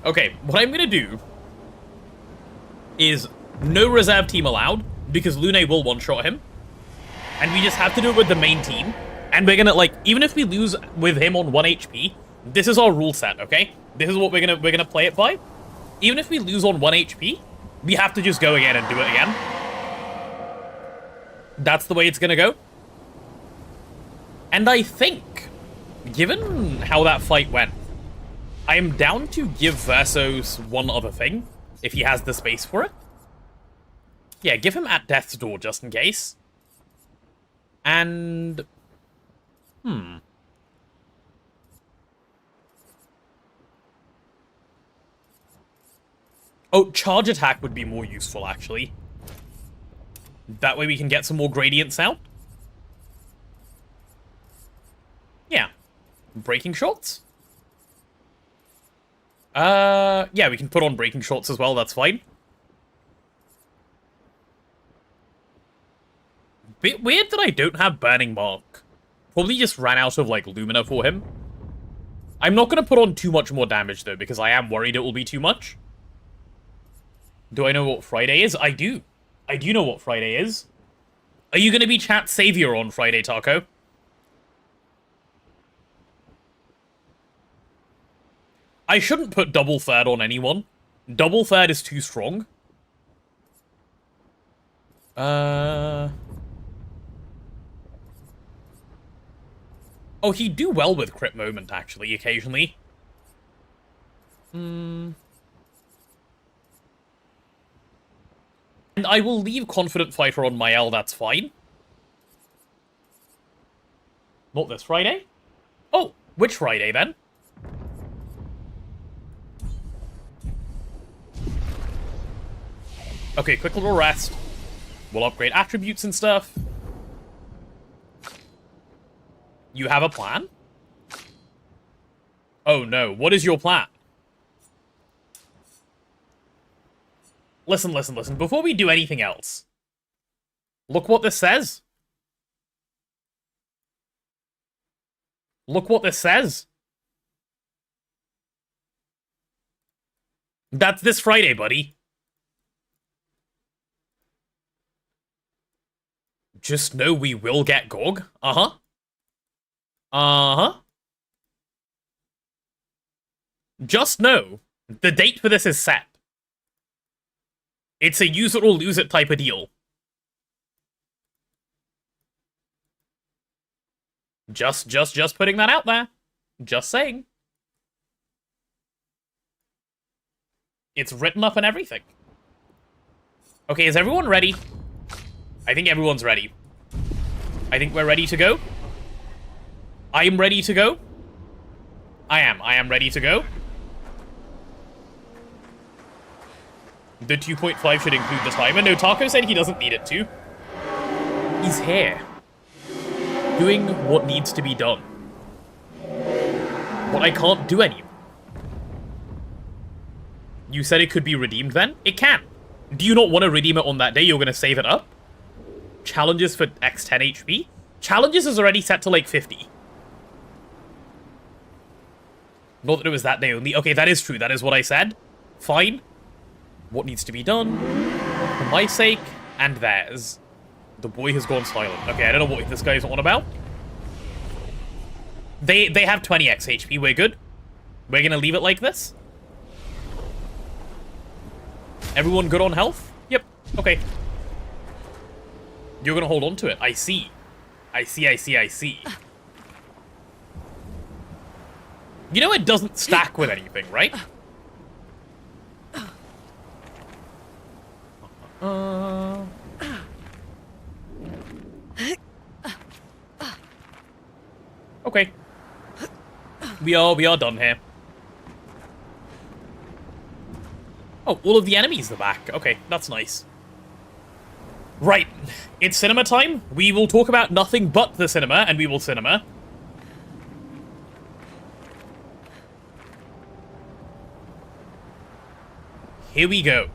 Okay, what I'm gonna do is no reserve team allowed, because Luna will one-shot him. And we just have to do it with the main team. And we're gonna, like, even if we lose with him on 1 HP, this is our rule set, okay? This is what we're gonna play it by. Even if we lose on 1 HP, we have to just go again and do it again. That's the way it's gonna go. And I think, given how that fight went, I am down to give Versos one other thing, if he has the space for it. Yeah, give him at death's door, just in case. And... Oh, charge attack would be more useful, actually. That way we can get some more gradients out. Yeah. Breaking shots? Yeah, we can put on breaking shots as well, that's fine. Bit weird that I don't have Burning Mark. Probably just ran out of, like, Lumina for him. I'm not gonna put on too much more damage, though, because I am worried it will be too much. Do I know what Friday is? I do. I do know what Friday is. Are you gonna be chat savior on Friday, Taco? I shouldn't put double third on anyone. Double third is too strong. Oh, he'd do well with Crit Moment, actually, occasionally. And I will leave Confident Fighter on Mael, that's fine. Not this Friday? Oh, which Friday, then? Okay, quick little rest. We'll upgrade attributes and stuff. You have a plan? Oh no, what is your plan? Listen, listen, listen. Before we do anything else, look what this says. Look what this says. That's this Friday, buddy. Just know we will get GOG. Uh-huh. Uh-huh. Just know, the date for this is set. It's a use it or lose it type of deal. Just putting that out there. Just saying. It's written up and everything. Okay, is everyone ready? I think everyone's ready. I think we're ready to go. I am ready to go. I am ready to go. The 2.5 should include the timer. No, Taco said he doesn't need it to. He's here. Doing what needs to be done. What I can't do anymore. You said it could be redeemed then? It can. Do you not want to redeem it on that day? You're going to save it up? Challenges for X10 HP? Challenges is already set to like 50. Not that it was that day only. Okay, that is true. That is what I said. Fine. What needs to be done? For my sake and theirs. The boy has gone silent. Okay, I don't know what this guy's on about. They have 20x HP. We're good. We're gonna leave it like this. Everyone good on health? Yep. Okay. You're gonna hold on to it. I see. I see. You know it doesn't stack with anything, right? Okay. We are done here. Oh, all of the enemies are back. Okay, that's nice. Right, it's cinema time. We will talk about nothing but the cinema, and we will cinema. Here we go.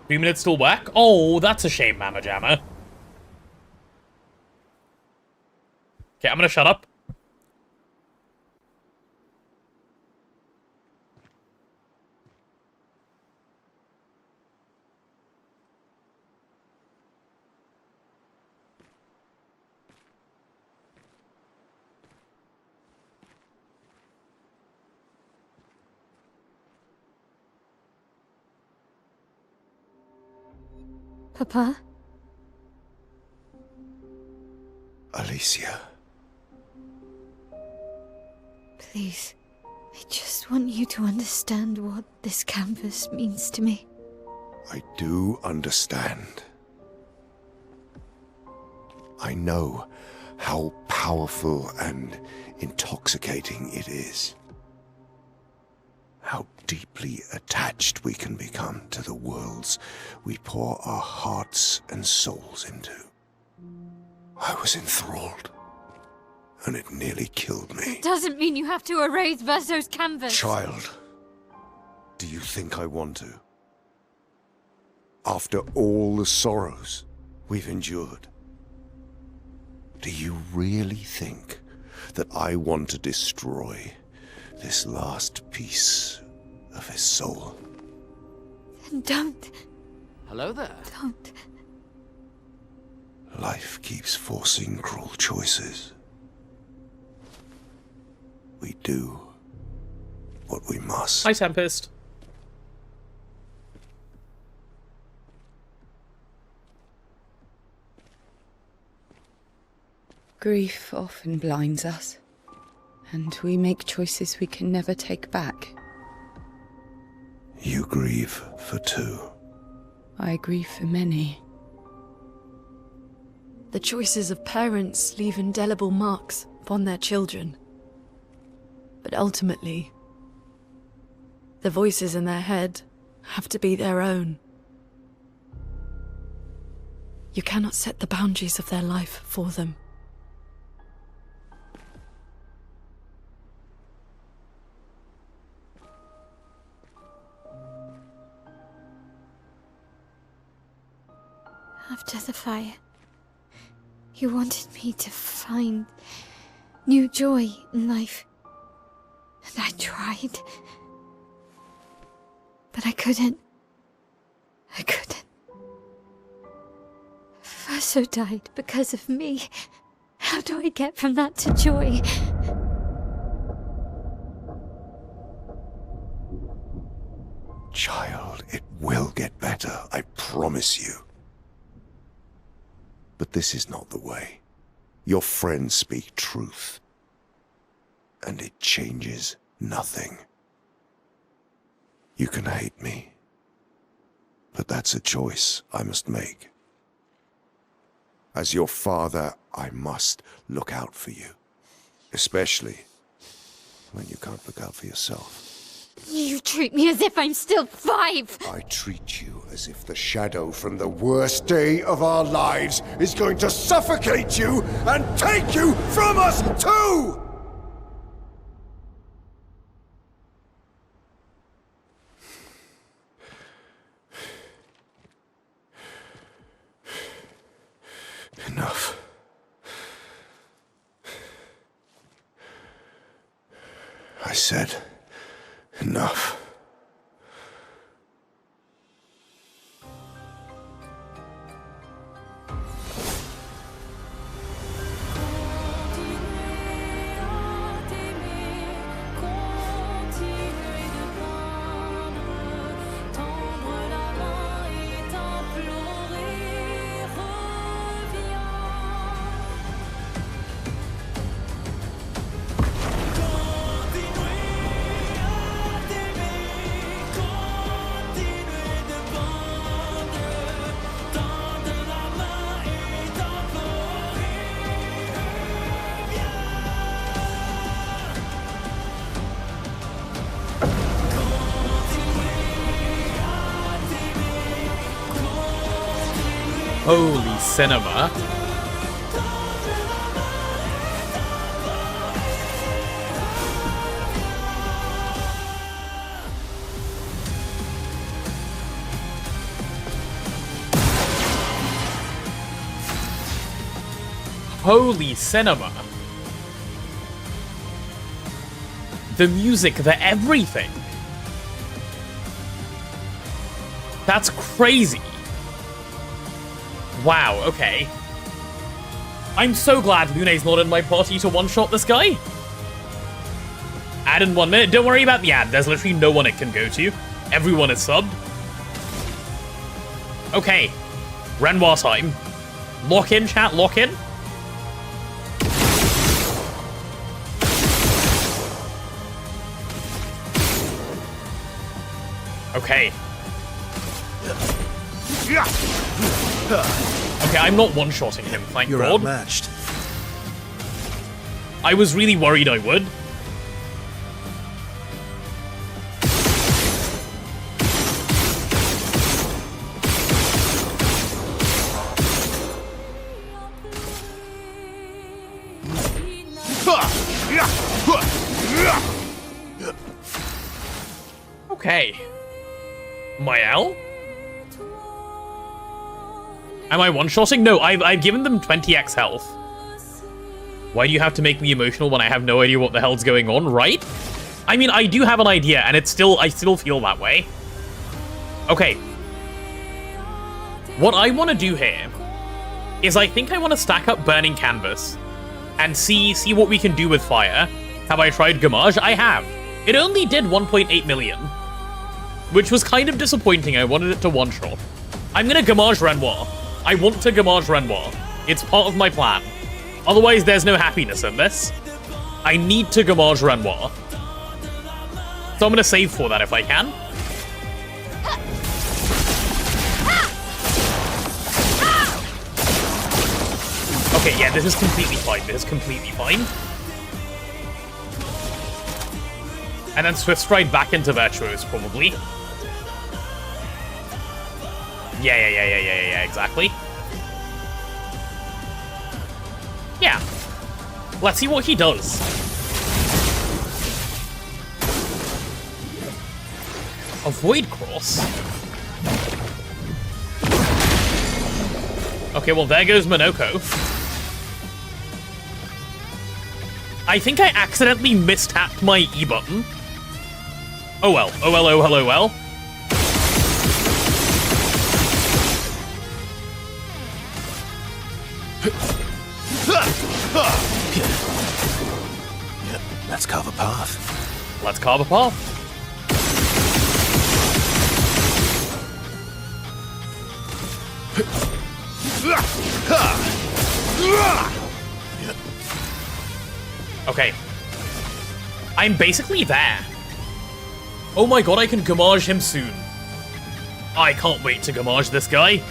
Few minutes till work? Oh, that's a shame, Mama Jamma. Okay, I'm gonna shut up. Papa? Alicia. Please, I just want you to understand what this canvas means to me. I do understand. I know how powerful and intoxicating it is. How deeply attached we can become to the worlds we pour our hearts and souls into. I was enthralled, and it nearly killed me. Doesn't mean you have to erase Verso's canvas. Child, do you think I want to? After all the sorrows we've endured, do you really think that I want to destroy this last piece of his soul? Don't. Hello there. Don't. Life keeps forcing cruel choices. We do what we must. Hi, Tempest. Grief often blinds us, and we make choices we can never take back. You grieve for two. I grieve for many. The choices of parents leave indelible marks upon their children. But ultimately, the voices in their head have to be their own. You cannot set the boundaries of their life for them. After the fire, you wanted me to find new joy in life. And I tried. But I couldn't. I couldn't. Verso died because of me. How do I get from that to joy? Child, it will get better, I promise you. But this is not the way. Your friends speak truth. And it changes nothing. You can hate me. But that's a choice I must make. As your father, I must look out for you. Especially when you can't look out for yourself. You treat me as if I'm still 5! I treat you as if the shadow from the worst day of our lives is going to suffocate you and take you from us too! Enough. I said enough. Holy cinema. Holy cinema. The music, the everything. That's crazy. Wow, okay. I'm so glad Lune's not in my party to one-shot this guy. Ad in 1 minute. Don't worry about the ad. There's literally no one it can go to. Everyone is subbed. Okay. Renoir time. Lock in, chat. Lock in. Okay. Okay, I'm not one-shotting him, thank You're God. outmatched. I was really worried I would. Okay. Mael? Am I one-shotting? No, I've given them 20x health. Why do you have to make me emotional when I have no idea what the hell's going on, right? I mean, I do have an idea, and I still feel that way. Okay. What I want to do here is I think I want to stack up Burning Canvas and see what we can do with fire. Have I tried Gamage? I have. It only did 1.8 million, which was kind of disappointing. I wanted it to one-shot. I'm gonna Gamage Renoir. I want to Gamage Renoir. It's part of my plan. Otherwise, there's no happiness in this. I need to Gamage Renoir. So I'm gonna save for that if I can. Okay, yeah, this is completely fine. This is completely fine. And then Swift Stride back into Virtuos, probably. Yeah, exactly. Yeah. Let's see what he does. Avoid cross. Okay, well, there goes Monoko. I think I accidentally mistapped my E button. Oh well. Oh well, oh well, oh well. Let's carve a path. Let's carve a path. Okay. I'm basically there. Oh my god, I can Gamage him soon. I can't wait to Gamage this guy.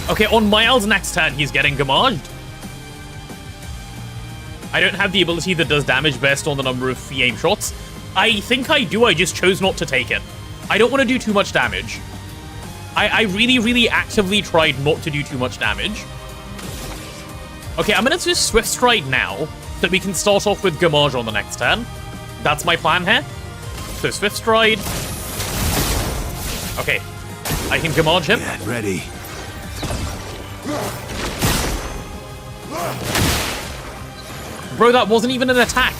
Okay, on Mael's next turn, he's getting Gamaged. I don't have the ability that does damage based on the number of free aim shots. I think I do, I just chose not to take it. I don't want to do too much damage. I really, really actively tried not to do too much damage. Okay, I'm gonna just Swift Stride now, so that we can start off with Gamage on the next turn. That's my plan here. So Swift Stride. Okay, I can Gamage him. Get ready. Bro, that wasn't even an attack.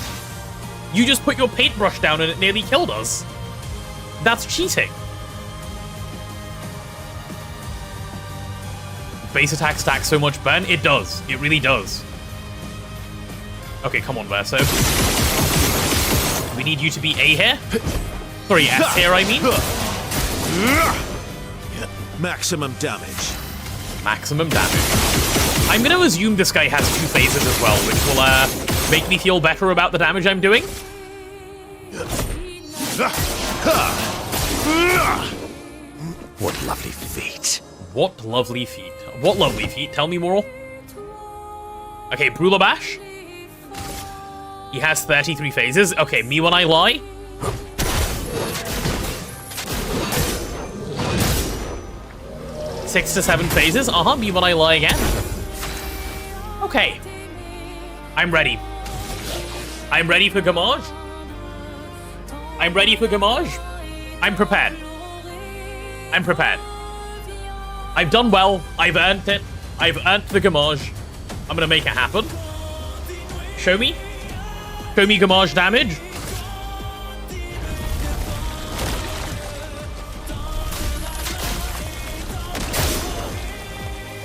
You just put your paintbrush down and it nearly killed us. That's cheating. Base attack stacks so much burn. It does. It really does. Okay, come on, Verso. We need you to be A here. Sorry, S here, I mean. Maximum damage. Maximum damage. I'm going to assume this guy has 2 phases as well, which will make me feel better about the damage I'm doing. What lovely feet. What lovely feet. What lovely feet? Tell me more. Okay, Brula Bash. He has 33 phases. Okay, me when I lie. Six to 7 phases. Me when I lie again. Okay. I'm ready. I'm ready for Gamage. I'm ready for Gamage. I'm prepared. I'm prepared. I've done well. I've earned it. I've earned the Gamage. I'm gonna make it happen. Show me. Show me Gamage damage.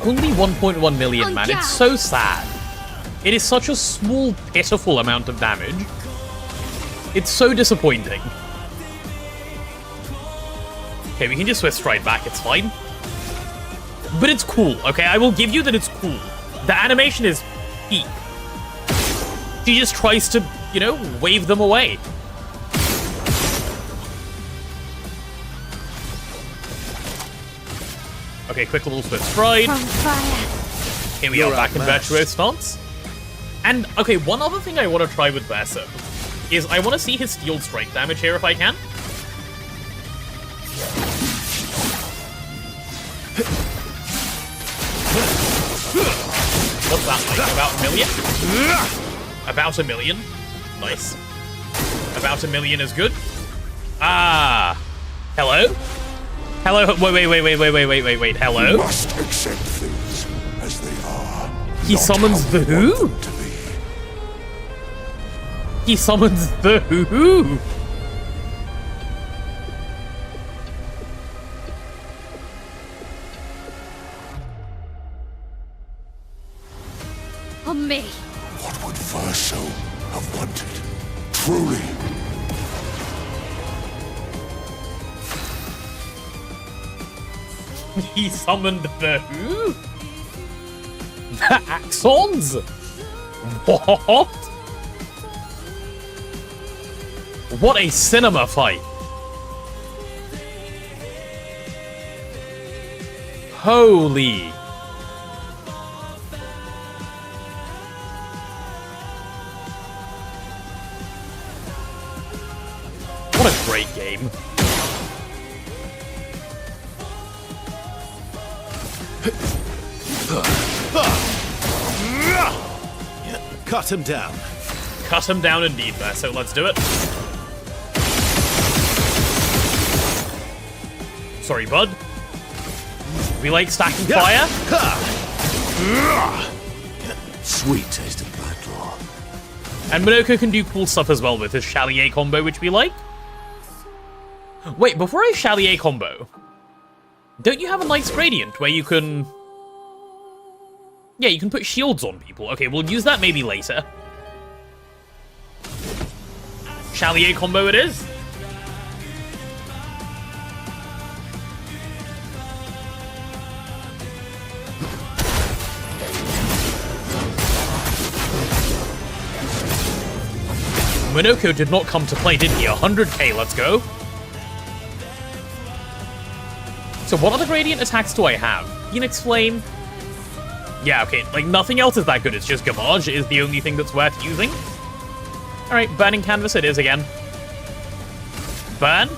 Only 1.1 million, man. It's so sad. It is such a small, pitiful amount of damage. It's so disappointing. Okay, we can just Swift Stride back. It's fine. But it's cool, okay? I will give you that it's cool. The animation is peak. She just tries to, you know, wave them away. Okay, quick little Swift Stride. From fire. Here we are, back in Virtuo stance. And, okay, one other thing I want to try with Verso is I want to see his Steel Strike damage here if I can. What's that like? About a million? About a million. Nice. About a million is good. Ah. Hello? Hello? Wait. Hello? You must accept things as they are. He summons the who? He summons the who? On me. What would Verso have wanted? Truly. He summoned the who? The Axons? What? What a cinema fight. Holy. What a great game. Cut him down. Cut him down indeed there, so let's do it. Sorry, bud. We like stacking fire? Sweet taste of battle. And Minoko can do cool stuff as well with his Chalier combo, which we like. Wait, before I Chalier combo, don't you have a nice gradient where you can... Yeah, you can put shields on people. Okay, we'll use that maybe later. Chalier combo it is. Minoko did not come to play, did he? 100k, let's go. So what other gradient attacks do I have? Phoenix Flame? Yeah, okay, like nothing else is that good, it's just Gavage is the only thing that's worth using. Alright, Burning Canvas it is again. Burn.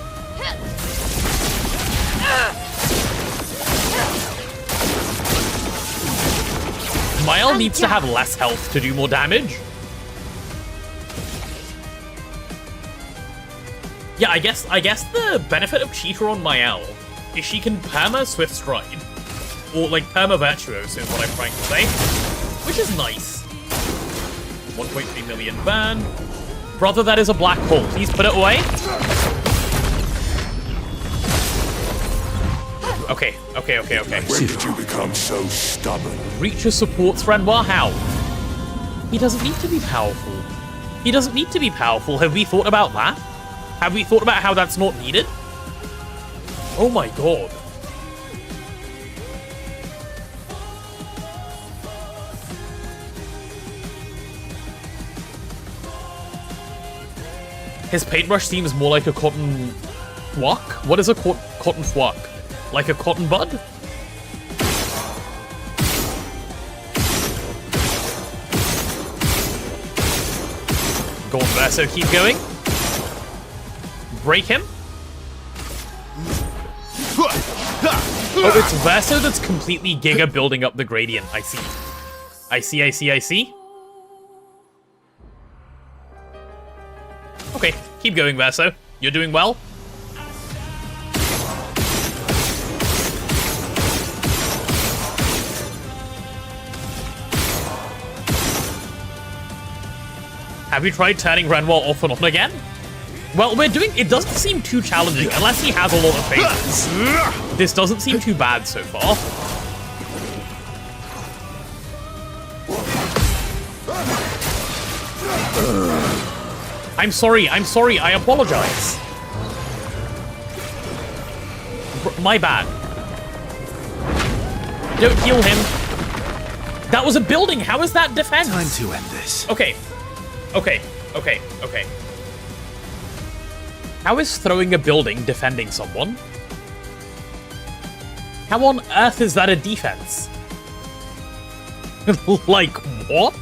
Mile needs to have less health to do more damage. Yeah, I guess the benefit of Cheater on Mael is she can perma Swift Stride. Or, like, perma Virtuos is what I'm trying to say. Which is nice. 1.3 million burn. Brother, that is a black hole. Please put it away. Okay. When did you become so stubborn? Reach a supports Renoir, how? He doesn't need to be powerful. He doesn't need to be powerful. Have we thought about that? Have we thought about how that's not needed? Oh my god. His paintbrush seems more like a cotton fwack? What is a cotton fwack? Like a cotton bud? Go on, Verso, keep going. Break him. Oh, it's Verso that's completely giga building up the gradient. I see. Okay, keep going, Verso. You're doing well? Have you tried turning Renoir off and on again? Well, it doesn't seem too challenging, unless he has a lot of phases. This doesn't seem too bad so far. I'm sorry, I apologize. My bad. Don't heal him. That was a building, how is that defense? Time to end this. Okay. How is throwing a building defending someone? How on earth is that a defense? Like, what?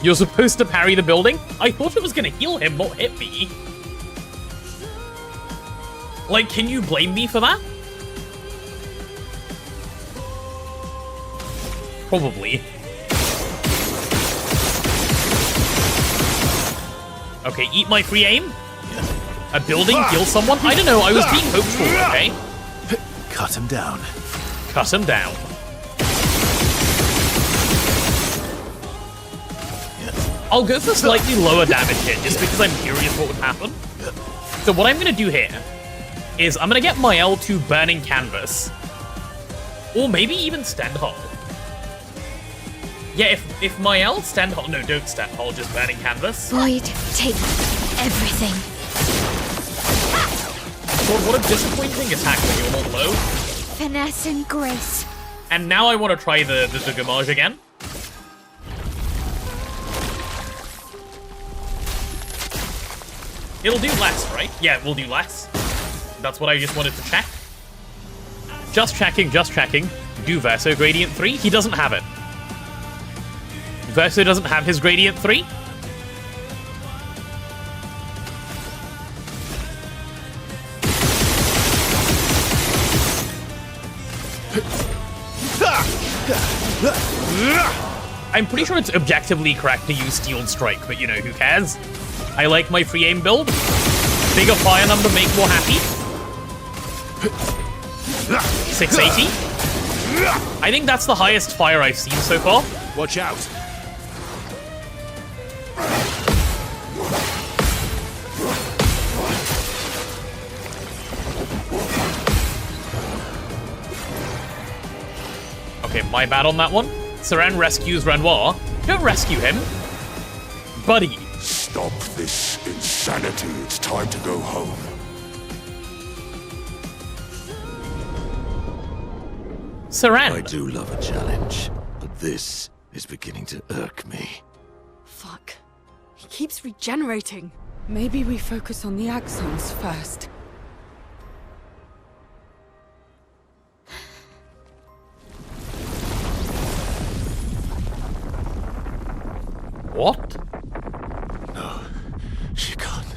You're supposed to parry the building? I thought it was gonna heal him, not hit me. Like, can you blame me for that? Probably. Okay, eat my free aim? A building heal someone? I don't know, I was being hopeful, okay? Cut him down. Cut him down. I'll go for slightly lower damage here, just because I'm curious what would happen. So what I'm gonna do here is I'm gonna get Mael to Burning Canvas. Or maybe even Stendhal. Yeah, if Mael, Stendhal, no, don't Stendhal, just Burning Canvas. Void, take everything. God, what a disappointing attack when you're not low. Finesse and grace. And now I want to try the Gamage again. It'll do less, right? Yeah, it will do less. That's what I just wanted to check. Just checking, just checking. Do Verso Gradient 3? He doesn't have it. Verso doesn't have his Gradient 3? I'm pretty sure it's objectively correct to use Steeled Strike, but you know, who cares? I like my free aim build. Bigger fire number make more happy. 680. I think that's the highest fire I've seen so far. Watch out. Okay, my bad on that one. Seren rescues Renoir. Don't rescue him. Buddy. Stop this insanity. It's time to go home. Seren. I do love a challenge, but this is beginning to irk me. Fuck. He keeps regenerating. Maybe we focus on the axons first. What? No, she can't.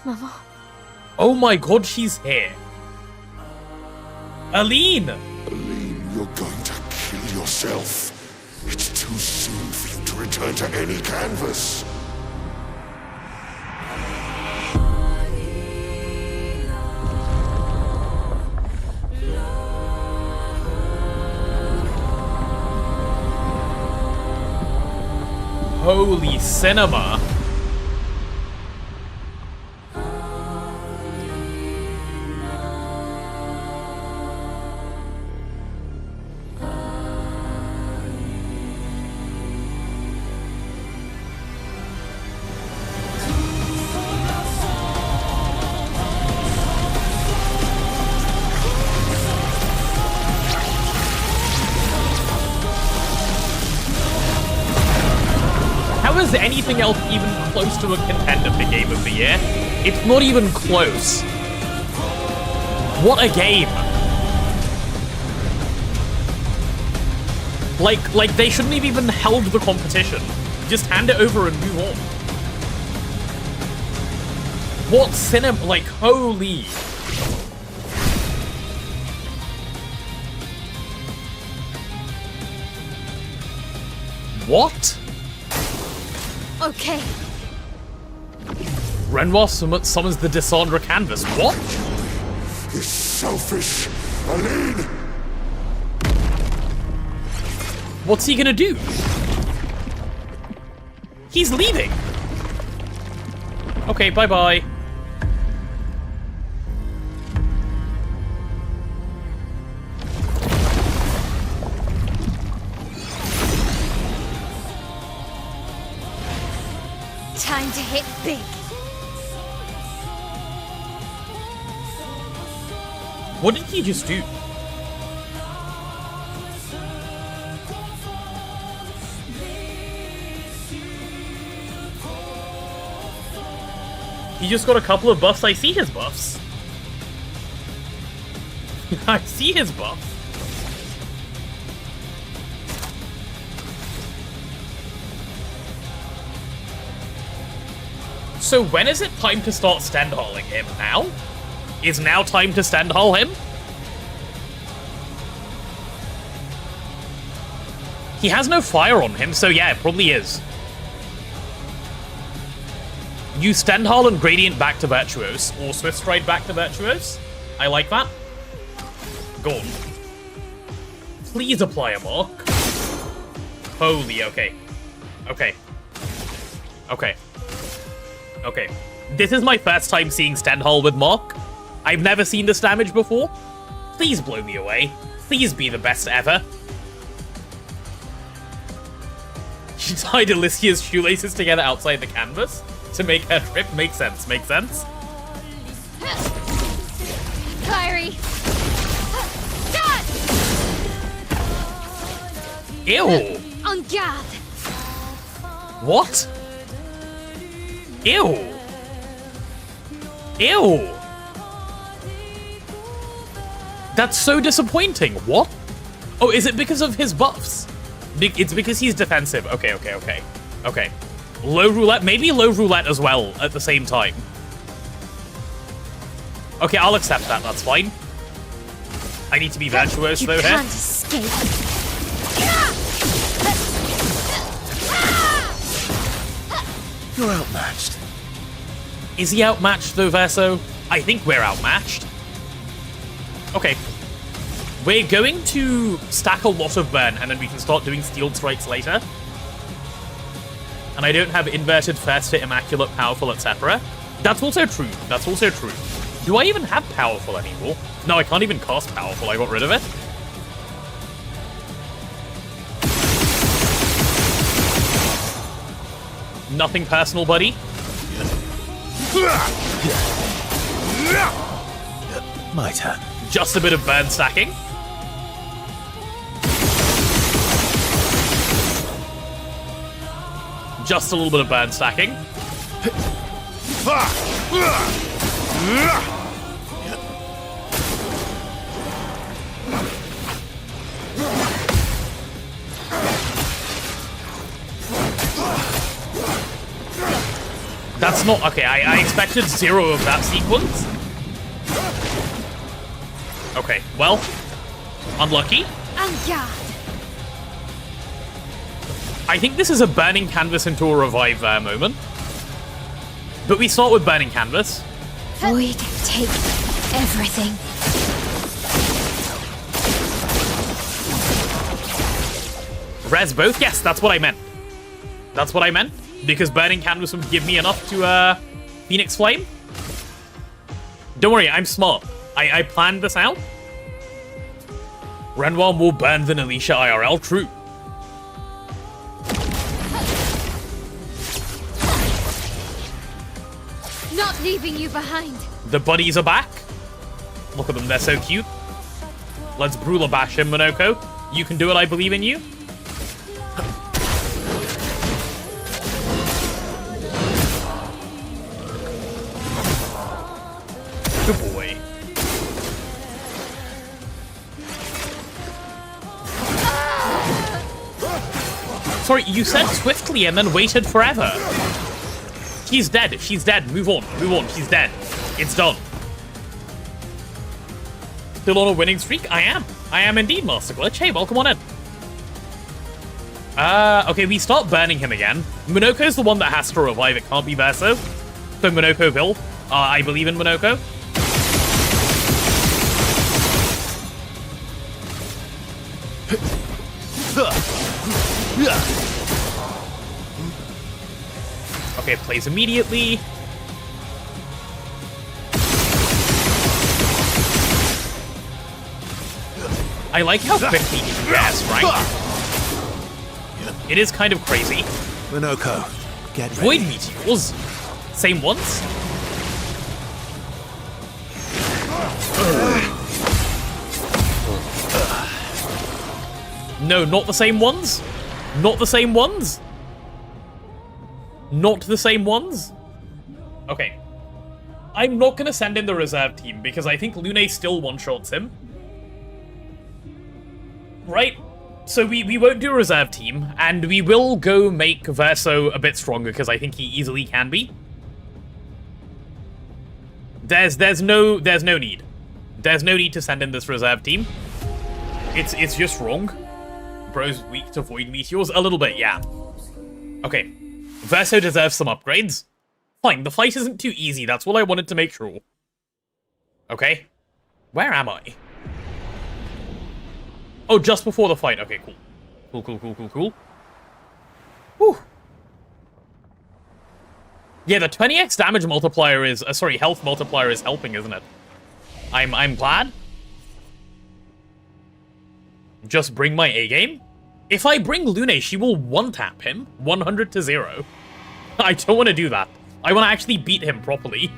Mama. Oh my god, she's here. Aline! Aline, you're going to kill yourself. It's too soon for you to return to any canvas. Holy cinema. How is anything else even close to a contender for Game of the Year? It's not even close. What a game. Like they shouldn't have even held the competition. Just hand it over and move on. What cinema? Like, holy. What? Okay. Renoir summons the Dishonor canvas. What? This selfish Aline! What's he gonna do? He's leaving. Okay, bye-bye. Time to hit big. What did he just do? He just got a couple of buffs. I see his buffs. I see his buff. So when is it time to start stand-hauling him? Now? Is now time to stand-haul him? He has no fire on him, so yeah, it probably is. Use stand-haul and gradient back to Virtuose, or Swift Stride back to Virtuose. I like that. Go on. Please apply a mark. Holy, okay. Okay. Okay. Okay. This is my first time seeing stand-haul with mark. I've never seen this damage before. Please blow me away. Please be the best ever. She tied Alicia's shoelaces together outside the canvas to make her trip. Makes sense, makes sense. Kyrie! Done! Ew! On guard! What? Ew! Ew! That's so disappointing. What? Oh, is it because of his buffs? It's because he's defensive. Okay, okay, okay. Okay. Low roulette, maybe low roulette as well at the same time. Okay, I'll accept that, that's fine. I need to be virtuous though here. You can't escape. You're outmatched. Is he outmatched though, Verso? I think we're outmatched. Okay. We're going to stack a lot of burn, and then we can start doing steeled strikes later. And I don't have inverted, first hit, immaculate, powerful, etc. That's also true. That's also true. Do I even have powerful anymore? No, I can't even cast powerful. I got rid of it. Nothing personal, buddy. My turn. Just a bit of burn stacking. Just a little bit of burn stacking. That's not... Okay, I expected 0 of that sequence. Okay, well, unlucky. On guard! I think this is a burning canvas into a revive moment. But we start with burning canvas. Void, take everything. Res both? Yes, that's what I meant. That's what I meant. Because burning canvas would give me enough to, Phoenix Flame. Don't worry, I'm smart. I planned this out. Renoir more burned than Alicia IRL, true. Not leaving you behind. The buddies are back. Look at them, they're so cute. Let's Brula bash him, Monoko. You can do it, I believe in you. Good boy. Sorry, you said swiftly and then waited forever. She's dead. She's dead. Move on. Move on. She's dead. It's done. Still on a winning streak? I am. I am indeed, Master Glitch. Hey, welcome on in. Okay, we start burning him again. Monoko's the one that has to revive. It can't be Verso. So Monoko will. I believe in Monoko. Okay, plays immediately. I like how quickly he gets, right? It is kind of crazy. Monoko, get ready. Void meteors? Same ones? No, not the same ones? Not the same ones? Not the same ones? Okay. I'm not gonna send in the reserve team because I think Lune still one-shots him. Right? So we won't do a reserve team, and we will go make Verso a bit stronger because I think he easily can be. There's no need. There's no need to send in this reserve team. It's just wrong. Bro's weak to Void Meteors. A little bit, yeah. Okay. Verso deserves some upgrades. Fine, the fight isn't too easy. That's what I wanted to make sure. Okay. Where am I? Oh, just before the fight. Okay, cool. Cool. Whew. Yeah, the 20x damage multiplier is... sorry, health multiplier is helping, isn't it? I'm glad. Just bring my A-game? If I bring Lune, she will one-tap him 100 to 0. I don't want to do that. I want to actually beat him properly.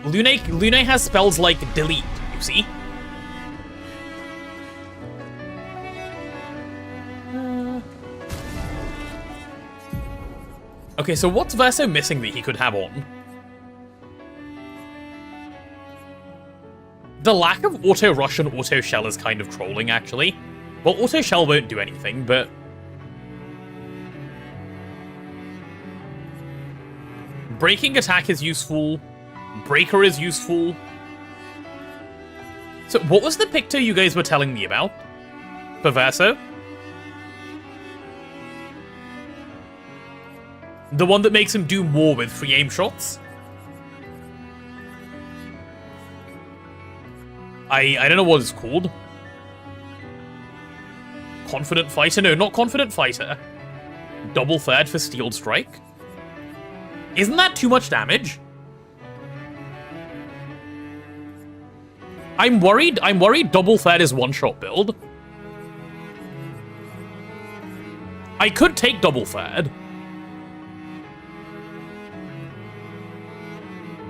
Lune has spells like delete, you see? Okay, so what's Verso missing that he could have on? The lack of auto rush and auto shell is kind of trolling, actually. Well, auto shell won't do anything, but... breaking attack is useful. Breaker is useful. So, what was the picture you guys were telling me about? For Verso? The one that makes him do more with free aim shots? I don't know what it's called. Confident Fighter? No, not Confident Fighter. Double third for Steel Strike? Isn't that too much damage? I'm worried double third is one-shot build. I could take double third.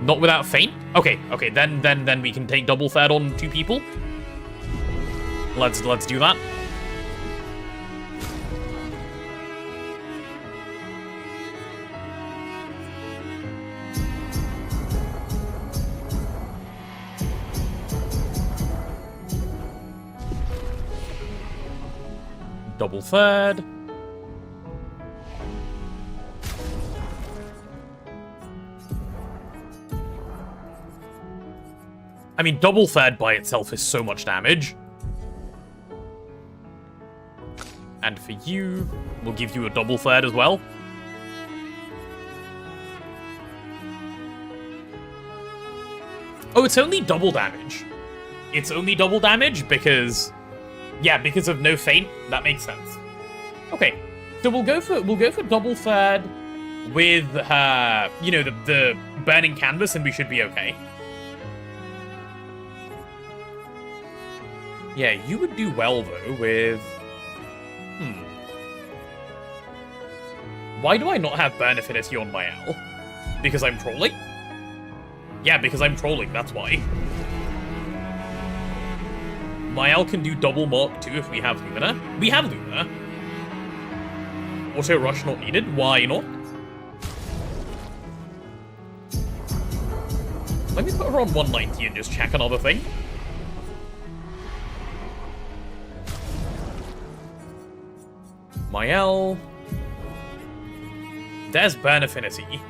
Not without feint? Okay, then we can take double third on 2 people. Let's do that. Double third. I mean, double third by itself is so much damage. And for you, we'll give you a double third as well. Oh, it's only double damage. It's only double damage because... yeah, because of no feint. That makes sense. Okay, so we'll go for double third with you know, the burning canvas, and we should be okay. Yeah, you would do well though with... Why do I not have burn affinity on my L? Because I'm trolling? Yeah, because I'm trolling, that's why. Mael can do double Mark 2 if we have Lumina. We have Lumina. Auto rush not needed. Why not? Let me put her on 190 and just check another thing. Mael. There's burn affinity.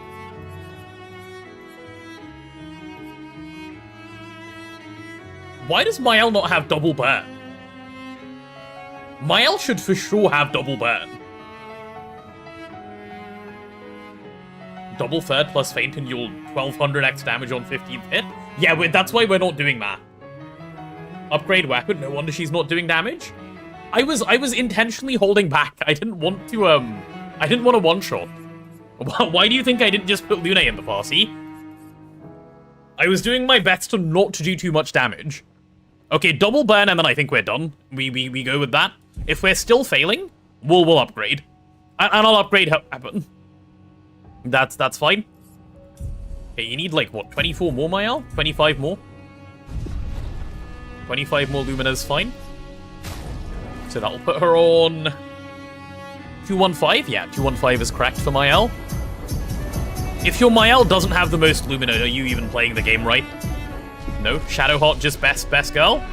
Why does Mael not have double burn? Mael should for sure have double burn. Double third plus feint and you'll 1200 X damage on 15th hit? Yeah, that's why we're not doing that. Upgrade weapon, no wonder she's not doing damage. I was intentionally holding back. I didn't want to, I didn't want a one-shot. Why do you think I didn't just put Lune in the party? I was doing my best to not do too much damage. Okay, double burn and then I think we're done. We go with that. If we're still failing, we'll upgrade. And I'll upgrade weapon. That's fine. Okay, you need like, what, 24 more Mael? 25 more? 25 more Lumina's fine. So that'll put her on 215? Yeah, 215 is correct for Mael. If your Mael doesn't have the most Lumina, are you even playing the game right? No? Shadowheart just best girl?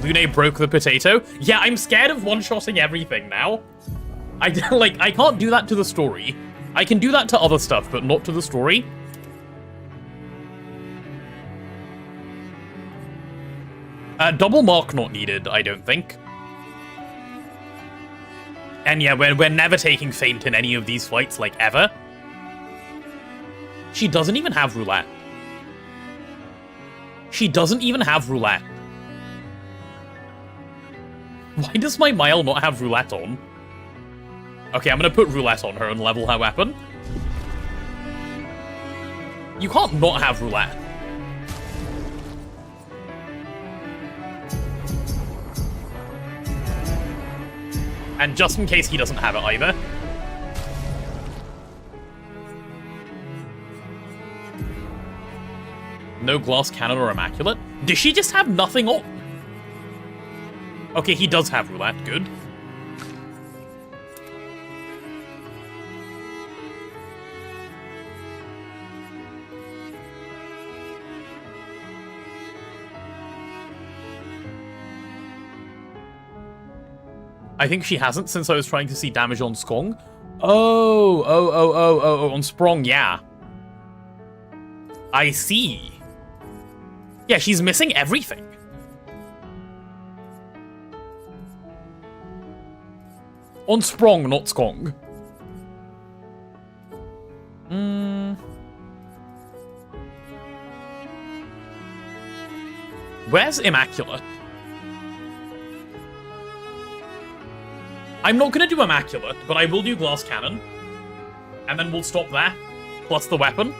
Lune broke the potato? Yeah, I'm scared of one-shotting everything now. I can't do that to the story. I can do that to other stuff, but not to the story. Double mark not needed, I don't think. And yeah, we're never taking feint in any of these fights, like, ever. She doesn't even have roulette. She doesn't even have roulette. Why does my Mael not have roulette on? Okay, I'm gonna put roulette on her and level her weapon. You can't not have roulette. And just in case he doesn't have it either. No glass cannon or immaculate? Does she just have nothing on? Okay, he does have roulette, good. I think she hasn't since I was trying to see damage on Skong. Oh, on Sprong, yeah. I see. Yeah, she's missing everything. On Sprong, not Skong. Where's Immaculate? I'm not going to do Immaculate, but I will do Glass Cannon. And then we'll stop there. Plus the weapon.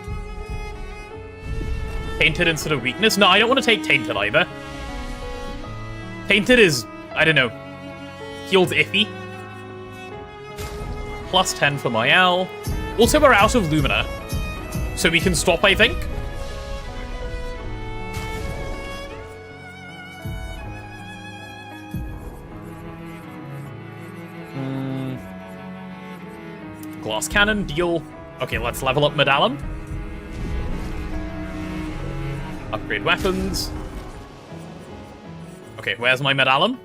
Tainted instead of Weakness. No, I don't want to take Tainted either. Tainted is, I don't know, healed iffy. Plus 10 for Mael. Also, we're out of Lumina. So we can stop, I think. Glass Cannon, deal. Okay, let's level up Medallum. Upgrade weapons. Okay, where's my Medallum?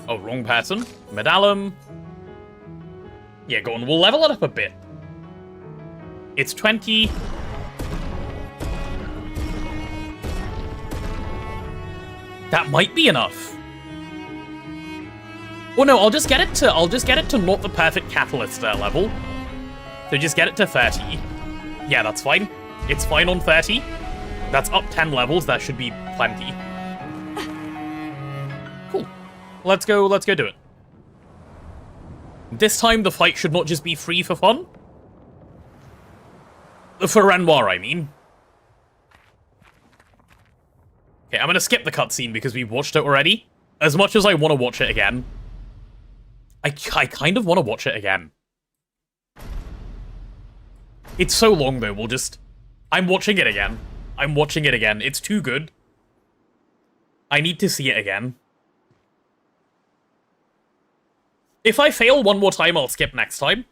Oh, wrong person. Medallum. Yeah, go on, we'll level it up a bit. It's 20. That might be enough. Oh no, I'll just get it to not the perfect catalyst level. So just get it to 30. Yeah, that's fine. It's fine on 30. That's up 10 levels, that should be plenty. Cool. Let's go do it. This time the fight should not just be free for fun. For Renoir, I mean. Okay, I'm gonna skip the cutscene because we've watched it already. As much as I want to watch it again. I kind of want to watch it again. It's so long, though. I'm watching it again. I'm watching it again. It's too good. I need to see it again. If I fail one more time, I'll skip next time.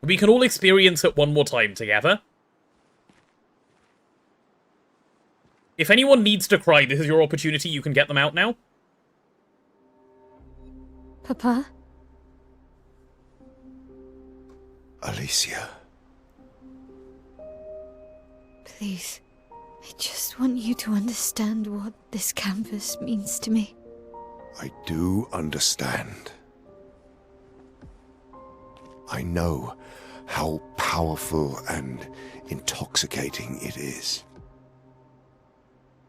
We can all experience it one more time together. If anyone needs to cry, this is your opportunity. You can get them out now. Papa? Alicia, Please, I just want you to understand what this canvas means to me. I do understand. I know how powerful and intoxicating it is.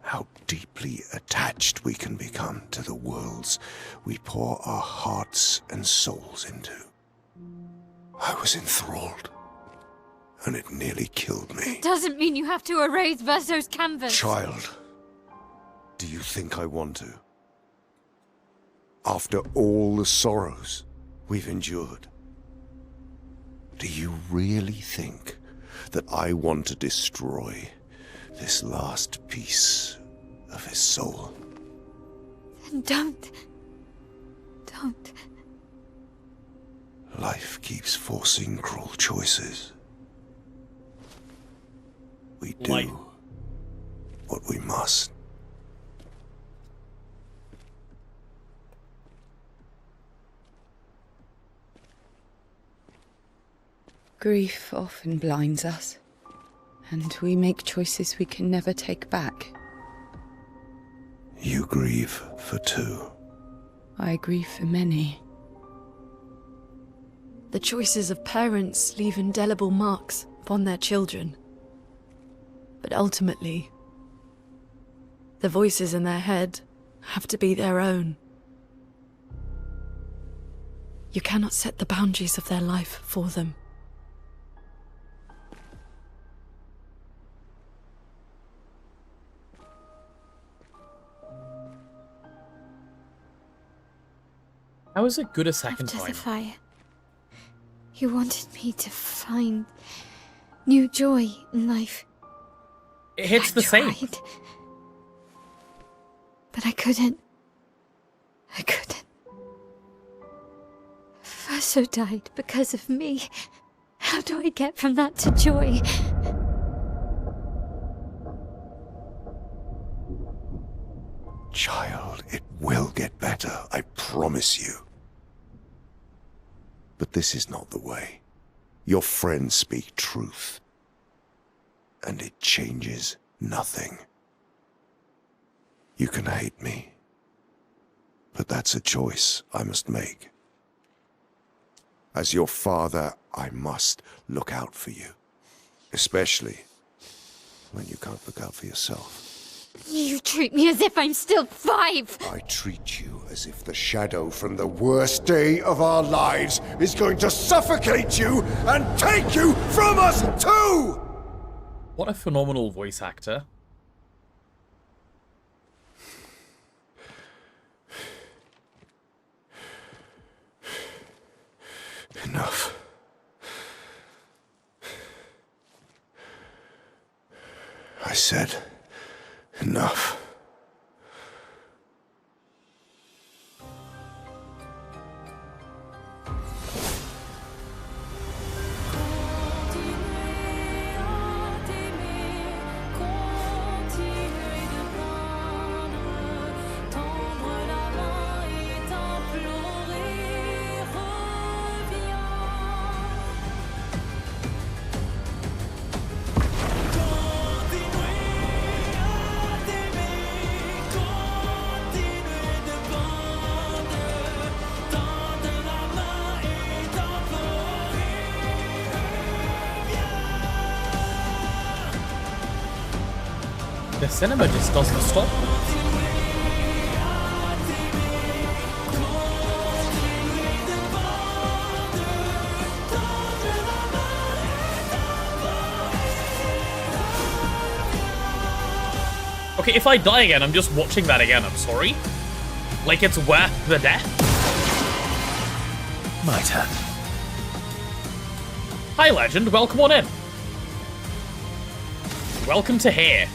How deeply attached we can become to the worlds we pour our hearts and souls into. I was enthralled, and it nearly killed me. Doesn't mean you have to erase Verso's canvas. Child, do you think I want to? After all the sorrows we've endured, do you really think that I want to destroy this last piece of his soul? Then don't. Don't. Life keeps forcing cruel choices. We do Like- what we must. Grief often blinds us, and we make choices we can never take back. You grieve for two. I grieve for many. The choices of parents leave indelible marks upon their children. But ultimately, the voices in their head have to be their own. You cannot set the boundaries of their life for them. How is it good a second After the time? fire, you wanted me to find new joy in life. It hits I the same. tried. But I couldn't. I couldn't. Verso died because of me. How do I get from that to joy? Child, it will get better, I promise you. But this is not the way. Your friends speak truth. And it changes nothing. You can hate me. But that's a choice I must make. As your father, I must look out for you. Especially when you can't look out for yourself. You treat me as if I'm still 5! I treat you as if the shadow from the worst day of our lives is going to suffocate you and take you from us too! What a phenomenal voice actor. Enough. I said enough. The cinema just doesn't stop. Okay, if I die again, I'm just watching that again, I'm sorry. Like it's worth the death. My turn. Hi, Legend, welcome on in. Welcome to here.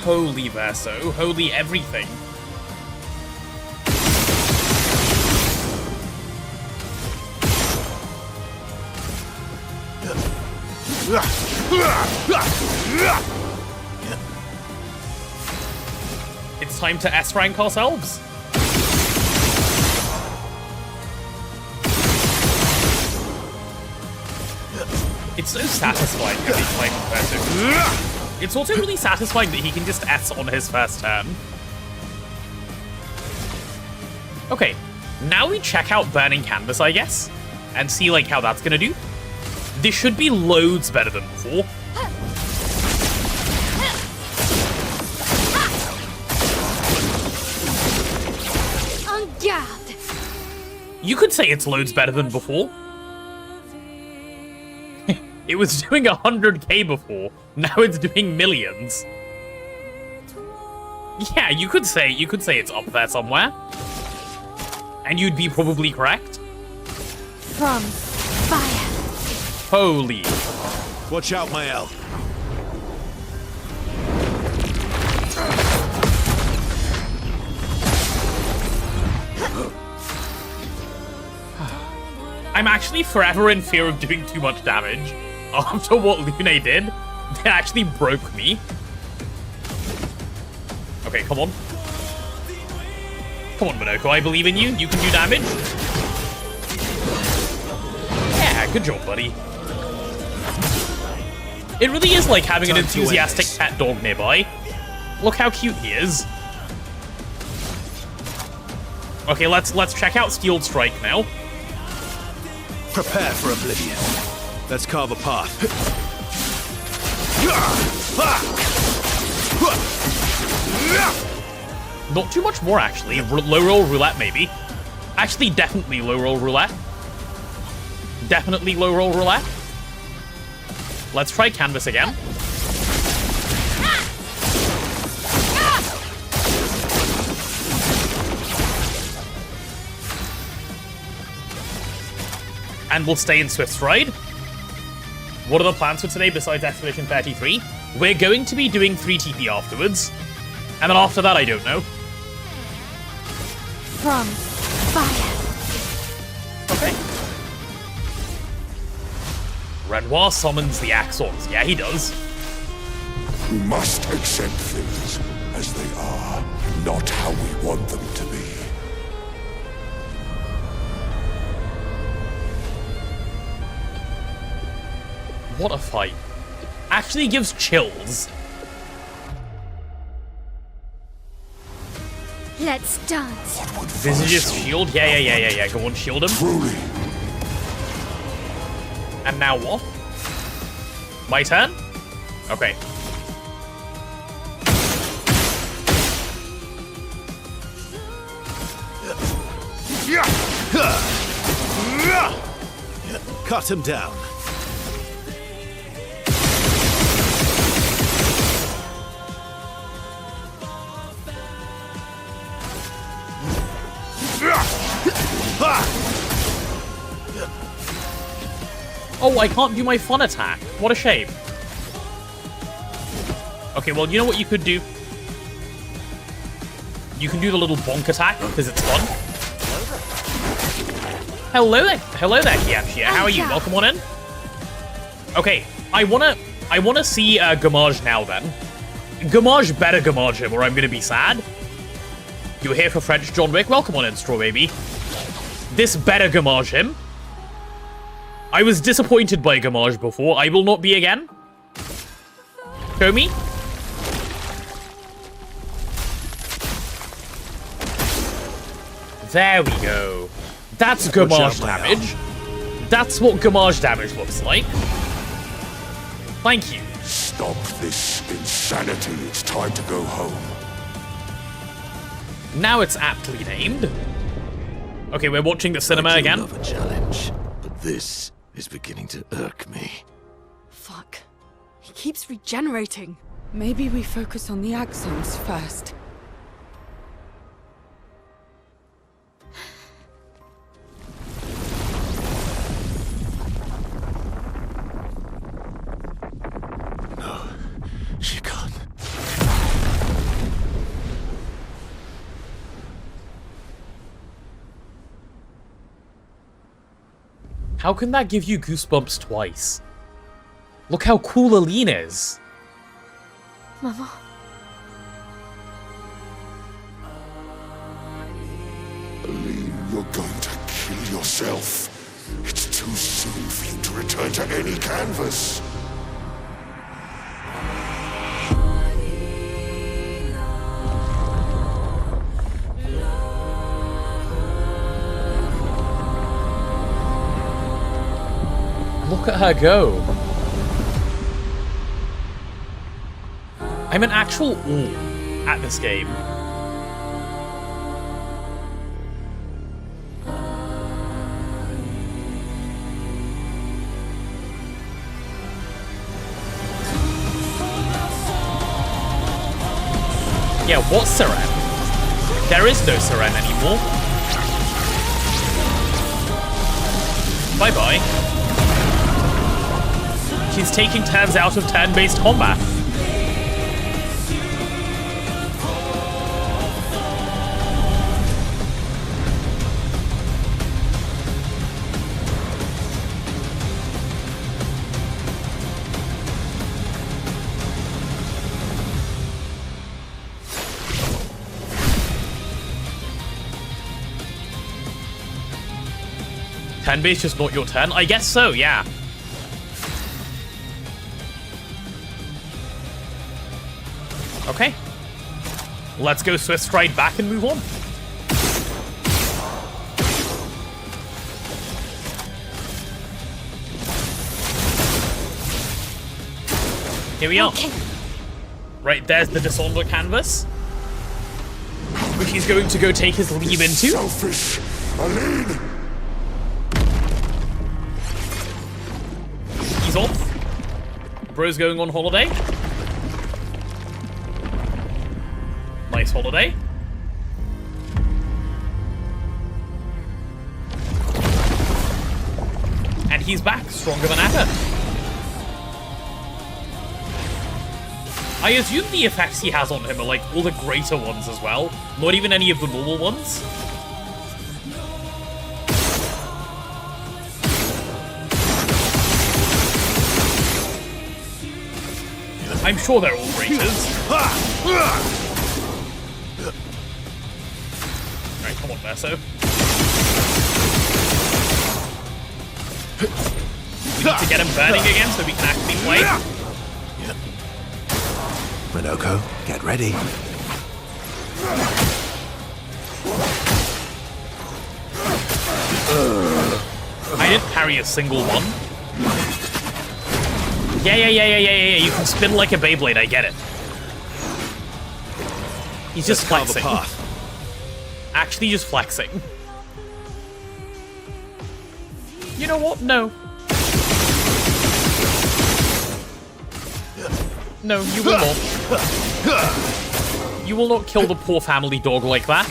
Holy Verso, holy everything. It's time to S-rank ourselves. It's so satisfying that he's playing competitive. It's also really satisfying that he can just S on his first turn. Okay, now we check out Burning Canvas, I guess, and see like how that's gonna do. This should be loads better than before. En garde! You could say it's loads better than before. It was doing 100k before. Now it's doing millions. Yeah, you could say it's up there somewhere. And you'd be probably correct. From fire. Holy. Watch out, Mael. I'm actually forever in fear of doing too much damage. After what Lune did, that actually broke me. Okay, come on. Come on, Minoko, I believe in you. You can do damage. Yeah, good job, buddy. It really is like having an enthusiastic pet dog nearby. Look how cute he is. Okay, let's check out Steeled Strike now. Prepare for oblivion. Let's carve a path. Not too much more, actually. Low roll roulette, maybe. Actually, definitely low roll roulette. Definitely low roll roulette. Let's try canvas again. And we'll stay in Swift Stride. What are the plans for today besides Expedition 33? We're going to be doing 3 TP afterwards. And then after that, I don't know. From fire. Okay. Renoir summons the Axons. Yeah, he does. We must accept things as they are, not how we want them to be. What a fight. Actually gives chills. Let's dance. Visage's shield? Yeah. Go on, shield him. Truly. And now what? My turn? Okay. Cut him down. Oh, I can't do my fun attack. What a shame. Okay, well, you know what you could do? You can do the little bonk attack, because it's fun. Hello there, Kiamshia. How are you? Welcome on in. Okay, I wanna see Gamage now then. Gamage better Gamage him, or I'm gonna be sad. You're here for French John Wick? Welcome on in, Straw Baby. This better Gamage him. I was disappointed by Gamage before. I will not be again. Show me. There we go. That's Gamage damage. That's what Gamage damage looks like. Thank you. Stop this insanity. It's time to go home. Now it's aptly named. Okay, we're watching the cinema again. Love a challenge, but this is beginning to irk me. Fuck. He keeps regenerating. Maybe we focus on the axons first. No, she can't. How can that give you goosebumps twice? Look how cool Aline is. Mama. yourself. It's too soon for you to return to any canvas. Look at her go. I'm an actual awe at this game. Yeah, what's Siren? There is no Siren anymore. Bye-bye. She's taking turns out of turn-based combat. Turn-based just not your turn? I guess so, yeah. Okay. Let's go Swift Stride back and move on. Here we are. Okay. Right, there's the Dishonor canvas, which he's going to go take his leave into. Selfish, Aline. He's off. Bro's going on holiday. Nice holiday. And he's back, stronger than ever. I assume the effects he has on him are like all the greater ones as well, not even any of the normal ones. I'm sure they're all greaters. Alright, come on, Verso. We need to get him burning again so we can actually play. Minoko, get ready. I didn't parry a single one. Yeah. You can spin like a Beyblade, I get it. He's just flexing. Actually just flexing. You know what? No. No, you will not. You will not kill the poor family dog like that.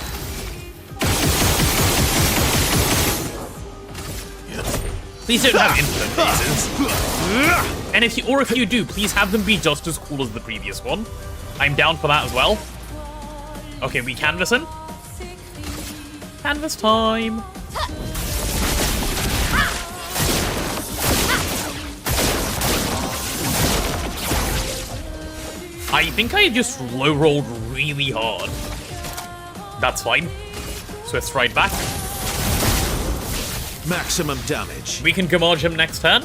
Please don't have infinite phases. And if you do, please have them be just as cool as the previous one. I'm down for that as well. Okay, we canvassing. Canvas time. I think I just low-rolled really hard. That's fine. Swift Stride back. Maximum damage. We can Gamage him next turn.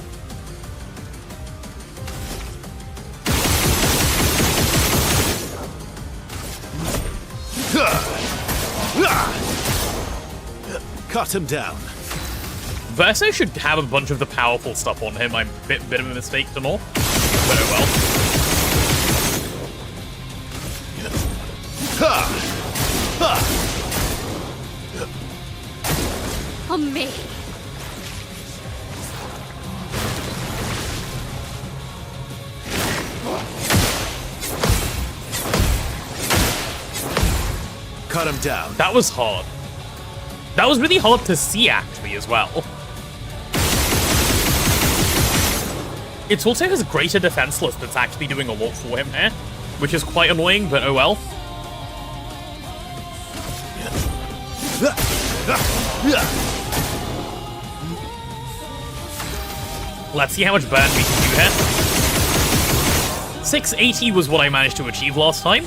Cut him down. Verso should have a bunch of the powerful stuff on him. I'm a bit of a mistake to know. But oh well. On me. Cut him down. That was hard. That was really hard to see, actually, as well. It's also his greater defenseless that's actually doing a lot for him here, which is quite annoying, but oh well. Let's see how much burn we can do here. 680 was what I managed to achieve last time.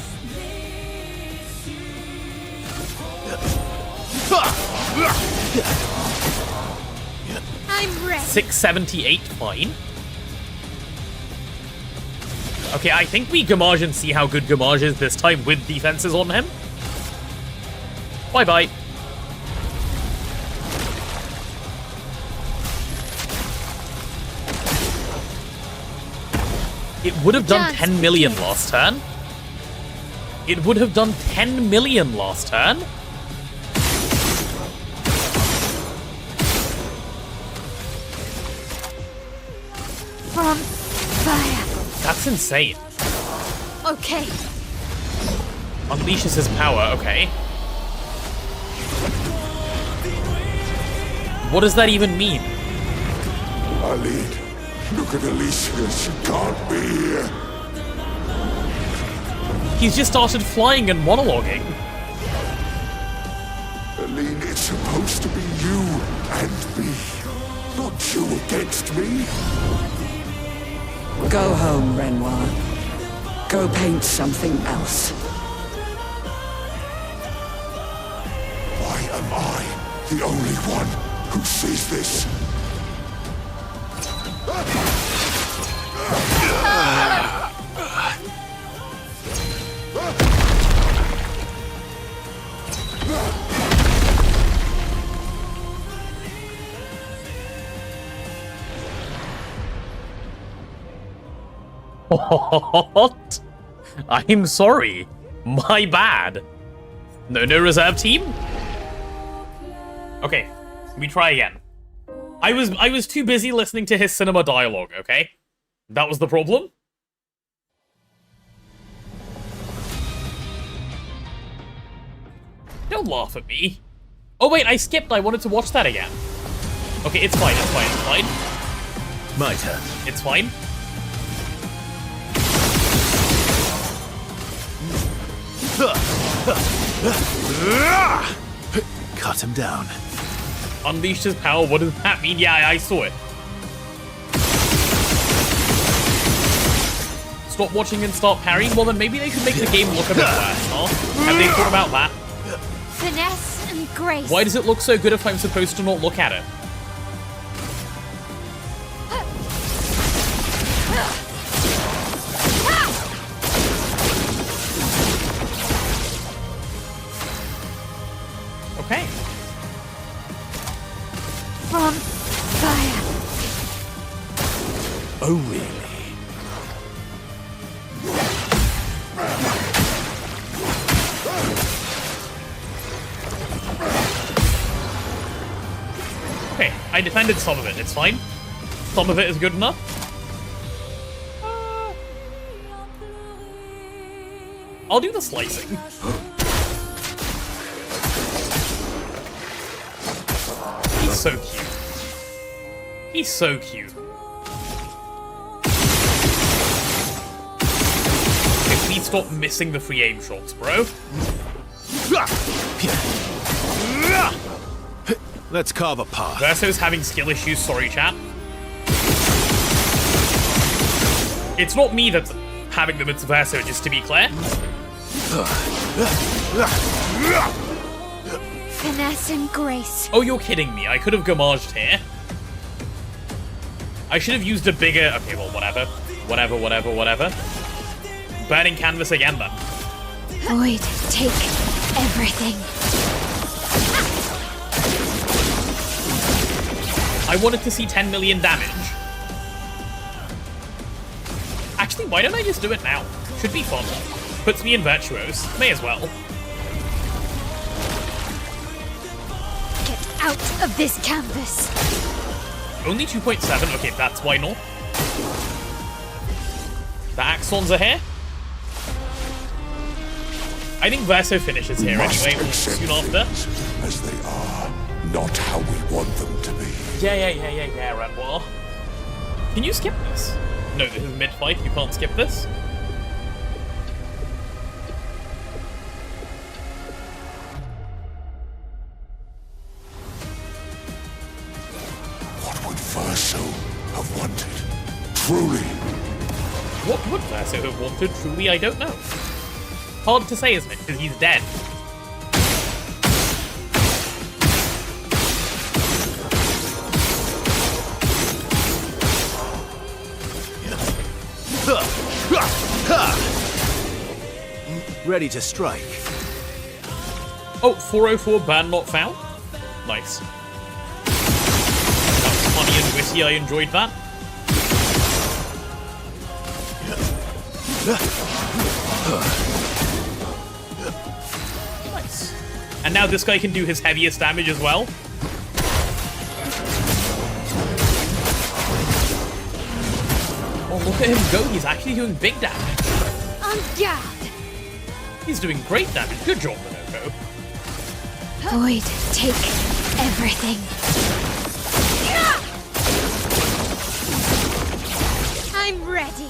I'm ready. 678, fine. Okay, I think we Gamage and see how good Gamage is this time with defenses on him. Bye-bye. It would have done 10 million last turn. It would have done 10 million last turn. From fire. That's insane. Okay. Unleashes his power, okay. What does that even mean? Eileen, look at Alicia. She can't be here. He's just started flying and monologuing. Eileen, it's supposed to be you and me. Not you against me. Go home, Renoir. Go paint something else. Why am I the only one who sees this? What? I'm sorry. My bad. No reserve team? Okay, we try again. I was too busy listening to his cinema dialogue, okay? That was the problem. Don't laugh at me. Oh wait, I skipped. I wanted to watch that again. Okay, it's fine, it's fine, it's fine. My turn. It's fine. Cut him down. Unleashed his power, what does that mean? Yeah, I saw it. Stop watching and start parrying? Well, then maybe they could make the game look a bit worse, huh? Have they thought about that? Finesse and grace. Why does it look so good if I'm supposed to not look at it? Okay. From fire. Oh, really? Okay, I defended some of it, it's fine. Some of it is good enough. I'll do the slicing. He's so cute. He's so cute. Okay, please stop missing the free aim shots, bro. Let's carve a path. Verso's having skill issues, sorry chat. It's not me that's having them, it's Verso, just to be clear. Finesse and grace. Oh, you're kidding me. I could have gamaged here. I should have used a bigger... Okay, well, whatever. Whatever. Burning canvas again, then. Void, take everything. I wanted to see 10 million damage. Actually, why don't I just do it now? Should be fun. Puts me in Virtuos. May as well. Get out of this canvas. Only 2.7. Okay, that's why not. The Axons are here. I think Verso finishes here anyway, soon after. As they are, not how we want them to be. Yeah, Renoir. Can you skip this? No, this is mid-fight, you can't skip this. What would Verso have wanted? Truly? What would Verso have wanted? Truly, I don't know. Hard to say, isn't it? Because he's dead. Ready to strike. Oh, 404 ban not found. Nice. That was funny and witty, I enjoyed that. Nice. And now this guy can do his heaviest damage as well. Oh, look at him go. He's actually doing big damage. On guard! He's doing great damage. Good job, Minoko. Void, take everything. I'm ready.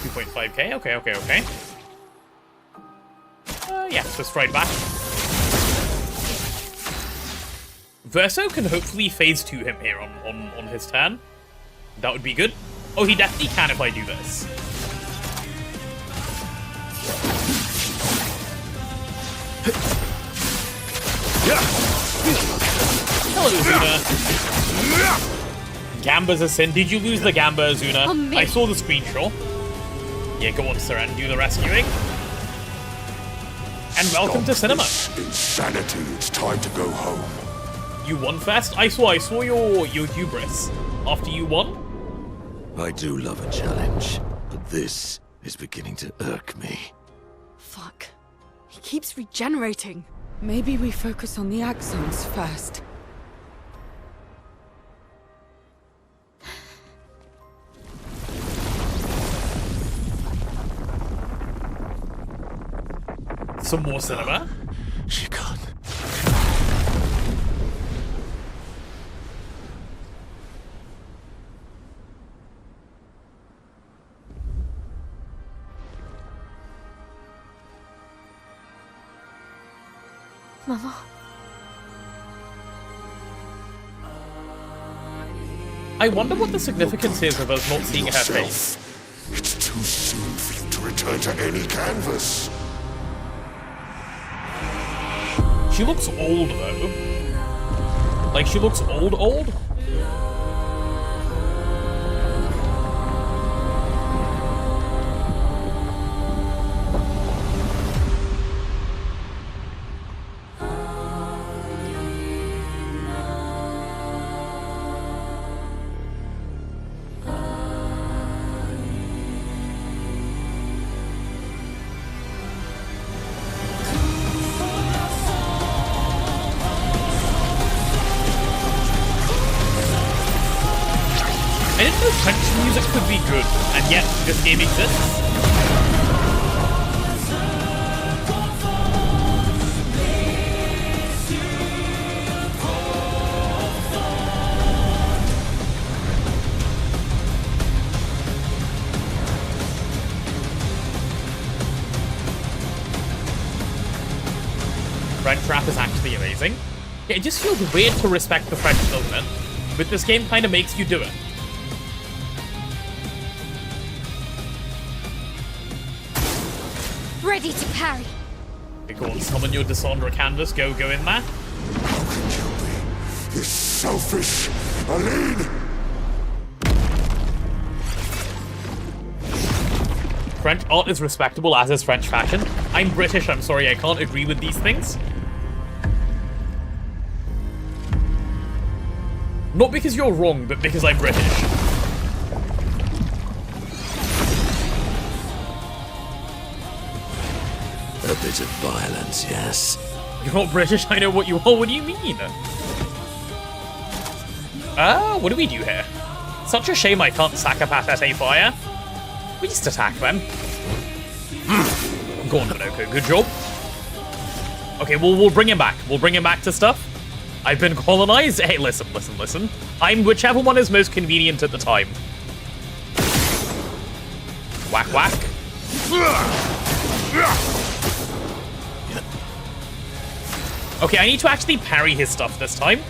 2.5k. Okay. Yeah, so stride back. Verso can hopefully phase 2 him here on his turn. That would be good. Oh, he definitely can if I do this. Hello, Azuna. Gamba's a sin. Did you lose the Gamba, Azuna? I saw the screenshot. Yeah, go on, sir, and do the rescuing. And welcome to cinema. Insanity, it's time to go home. You won first? I saw your hubris. After you won? I do love a challenge, but this is beginning to irk me. Fuck. He keeps regenerating. Maybe we focus on the axons first. Some more cinema? She can't. Mama. I wonder what the significance is of us not seeing her face. It's too soon for you to return to any canvas. She looks old, though. Like, she looks old. I didn't know French music could be good, and yet this game exists. French rap is actually amazing. Yeah, it just feels weird to respect the French, doesn't it? But this game kind of makes you do it. Ready to parry. Go on, summon your Dissandra canvas, go in there. How could you be this selfish, Aline? French art is respectable, as is French fashion. I'm British, I'm sorry, I can't agree with these things. Not because you're wrong, but because I'm British. A bit of violence, yes. You're not British, I know what you are, what do you mean? What do we do here? Such a shame I can't sack a patate fire. We just attack them. Go on, Minoko, good job. Okay, we'll bring him back. We'll bring him back to stuff. I've been colonized. Hey, listen. I'm whichever one is most convenient at the time. Whack, whack. Okay, I need to actually parry his stuff this time.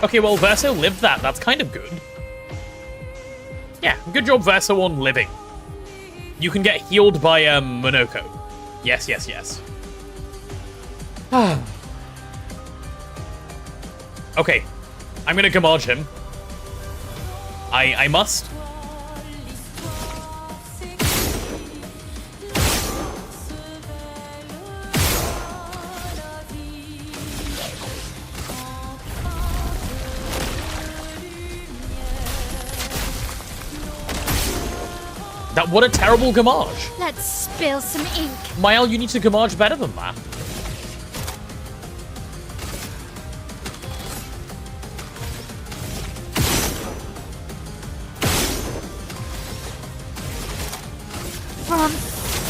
Okay, well, Verso lived that. That's kind of good. Yeah, good job, Verso, on living. You can get healed by, Monoko. Yes, yes, yes. Okay, I'm gonna Gamage him. I must. What a terrible Gamage. Let's spill some ink. Mael, you need to Gamage better than that. From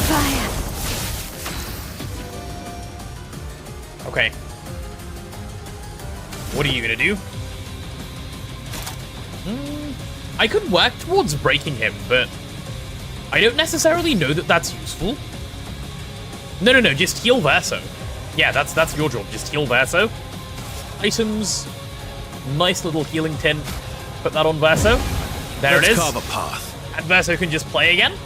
fire. Okay. What are you gonna do? I could work towards breaking him, but I don't necessarily know that that's useful. No, just heal Verso. Yeah, that's your job. Just heal Verso. Items. Nice little healing tin. Put that on Verso. There it is. Let's carve a path. And Verso can just play again.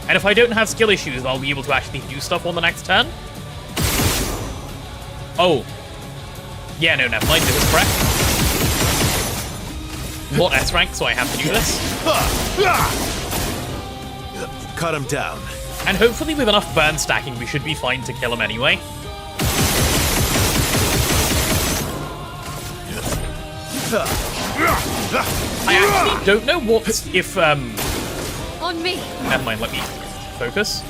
And if I don't have skill issues, I'll be able to actually do stuff on the next turn. Oh. Yeah, no, never mind. This is correct. Not S rank, so I have to do this. Cut him down. And hopefully with enough burn stacking, we should be fine to kill him anyway. I actually don't know what if, On me. Never mind, let me focus.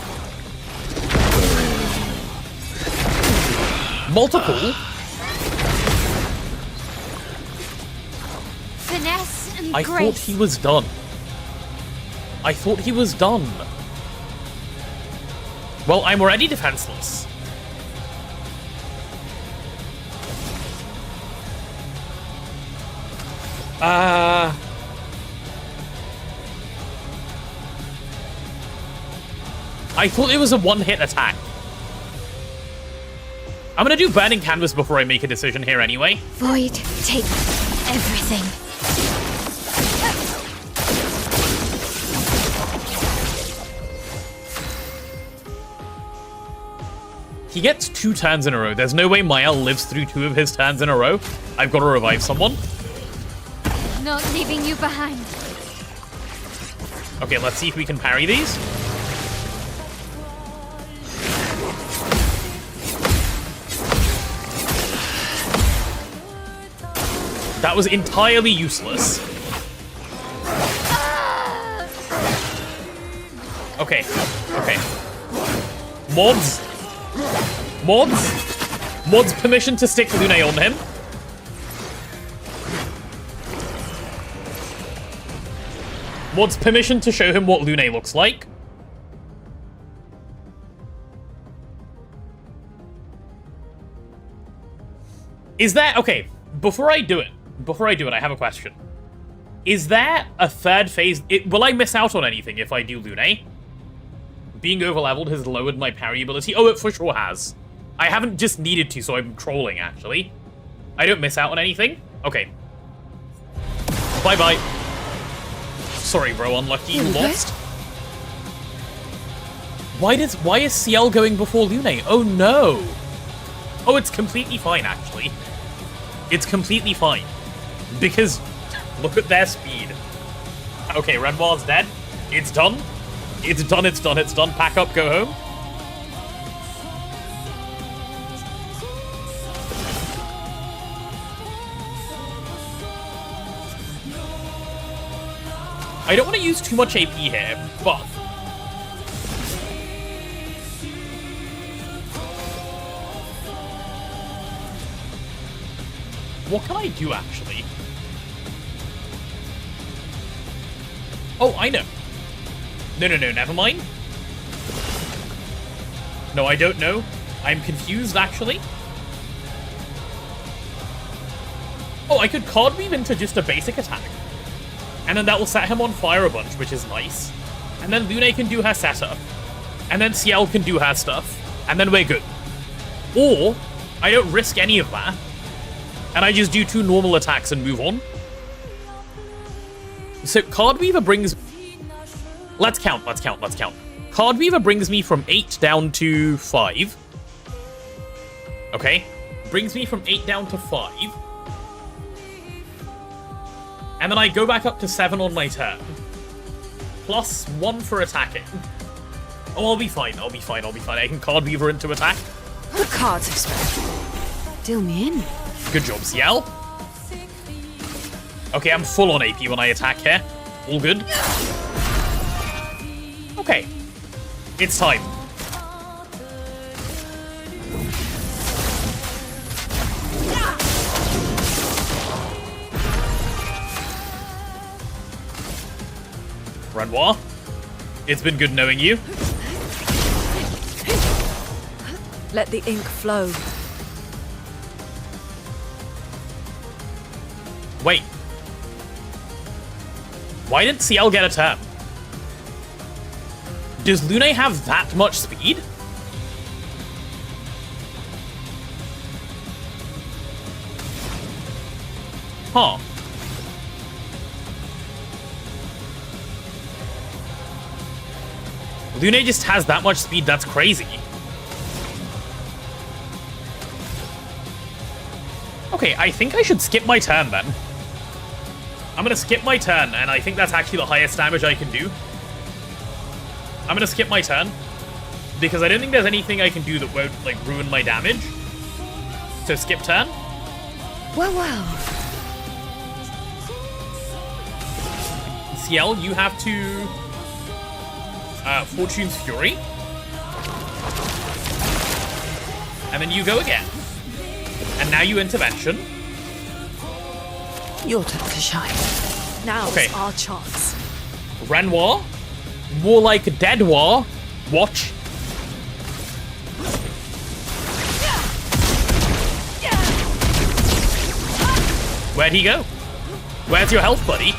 Multiple? Finesse and I grace. thought he was done. I thought he was done. Well, I'm already defenseless. I thought it was a one-hit attack. I'm gonna do Burning Canvas before I make a decision here anyway. Void, take everything. He gets 2 turns in a row. There's no way Mael lives through 2 of his turns in a row. I've got to revive someone. Not leaving you behind. Okay, let's see if we can parry these. That was entirely useless. Okay, okay. Mods. Mods permission to stick Lune on him. Mods permission to show him what Lune looks like. Is that... Okay, before I do it, I have a question. Is there a third phase... will I miss out on anything if I do Lune? Being overleveled has lowered my parry ability. Oh, it for sure has. I haven't just needed to, so I'm trolling, actually. I don't miss out on anything? Okay. Bye-bye. Sorry, bro, unlucky, you lost. Why is CL going before Lune? Oh, no. Oh, it's completely fine, actually. It's completely fine. Because, look at their speed. Okay, Renoir's dead. It's done. It's done, it's done, it's done. Pack up, go home. I don't want to use too much AP here, but... what can I do, actually? Oh, I know. No, never mind. No, I don't know. I'm confused, actually. Oh, I could card weave into just a basic attack. And then that will set him on fire a bunch, which is nice. And then Lune can do her setup. And then CL can do her stuff. And then we're good. Or, I don't risk any of that. And I just do 2 normal attacks and move on. So Card Weaver brings... Let's count. Card Weaver brings me from 8 down to 5. Okay. Brings me from 8 down to 5. And then I go back up to 7 on my turn. Plus 1 for attacking. Oh, I'll be fine. I can Card Weaver into attack. The cards have spoken. Deal me in. Good job, Ciel. Okay, I'm full on AP when I attack here. All good. Okay. It's time. Renoir, it's been good knowing you. Let the ink flow. Wait. Why didn't Ciel get a turn? Does Lune have that much speed? Huh. Lune just has that much speed, that's crazy. Okay, I think I should skip my turn then. I'm gonna skip my turn, and I think that's actually the highest damage I can do. I'm gonna skip my turn, because I don't think there's anything I can do that won't, like, ruin my damage. So skip turn. Well. Ciel, you have to... Fortune's Fury. And then you go again. And now you Intervention. Your turn to shine. Now's Okay. our chance. Renoir. More like Deadwar. Watch. Where'd he go? Where's your health, buddy?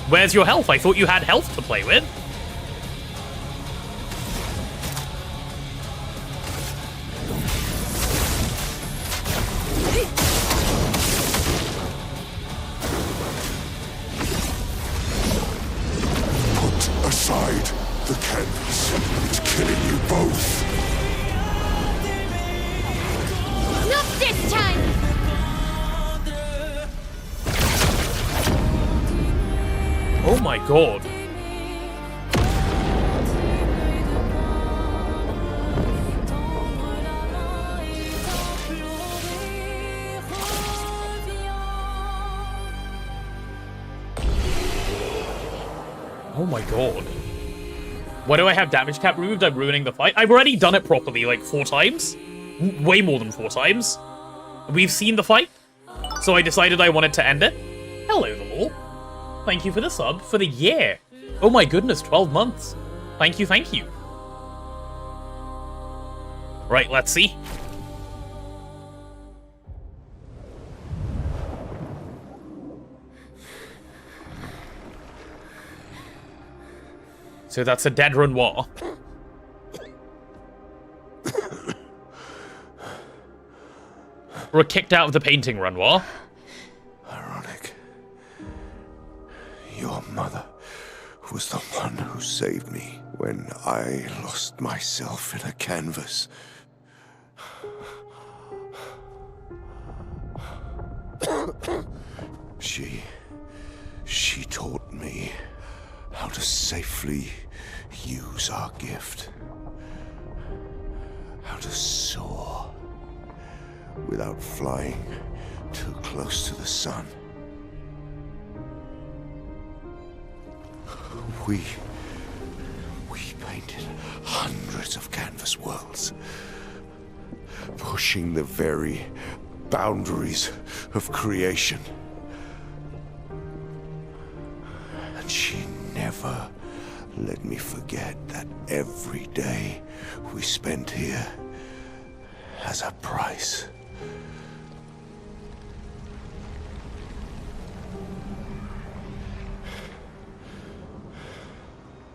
Where's your health? I thought you had health to play with. Put aside the canvas. It's killing you both. Not this time! Oh my god. Oh my god. Why do I have damage cap removed? I'm ruining the fight. I've already done it properly like 4 times. Way more than 4 times. We've seen the fight, so I decided I wanted to end it. Hello, the law. Thank you for the sub for the year. Oh my goodness, 12 months. Thank you, thank you. Right, let's see. So that's a dead Renoir. We're kicked out of the painting, Renoir. Ironic. Your mother was the one who saved me when I lost myself in a canvas. She taught me how to safely use our gift. How to soar without flying too close to the sun. We painted hundreds of canvas worlds, pushing the very boundaries of creation. And she never let me forget that every day we spent here has a price.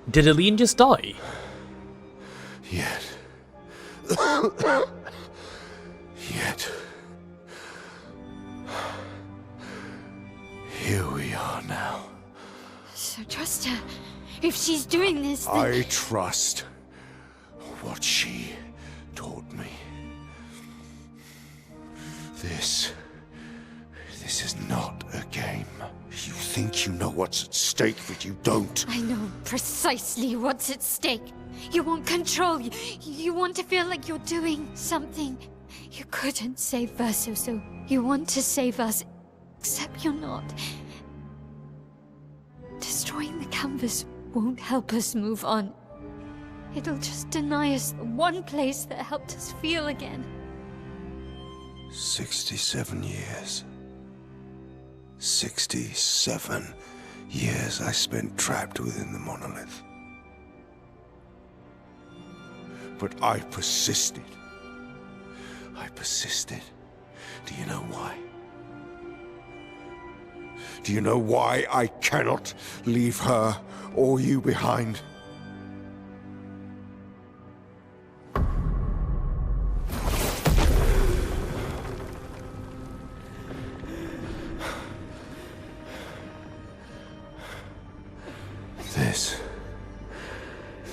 Did Aline just die? Yet trust her. If she's doing this, then... I trust what she taught me. This is not a game. You think you know what's at stake, but you don't. I know precisely what's at stake. You want control. You want to feel like you're doing something. You couldn't save Verso, so you want to save us. Except you're not. Destroying the canvas won't help us move on. It'll just deny us the one place that helped us feel again. 67 years. 67 years I spent trapped within the monolith. But I persisted. I persisted. Do you know why? Do you know why I cannot leave her or you behind?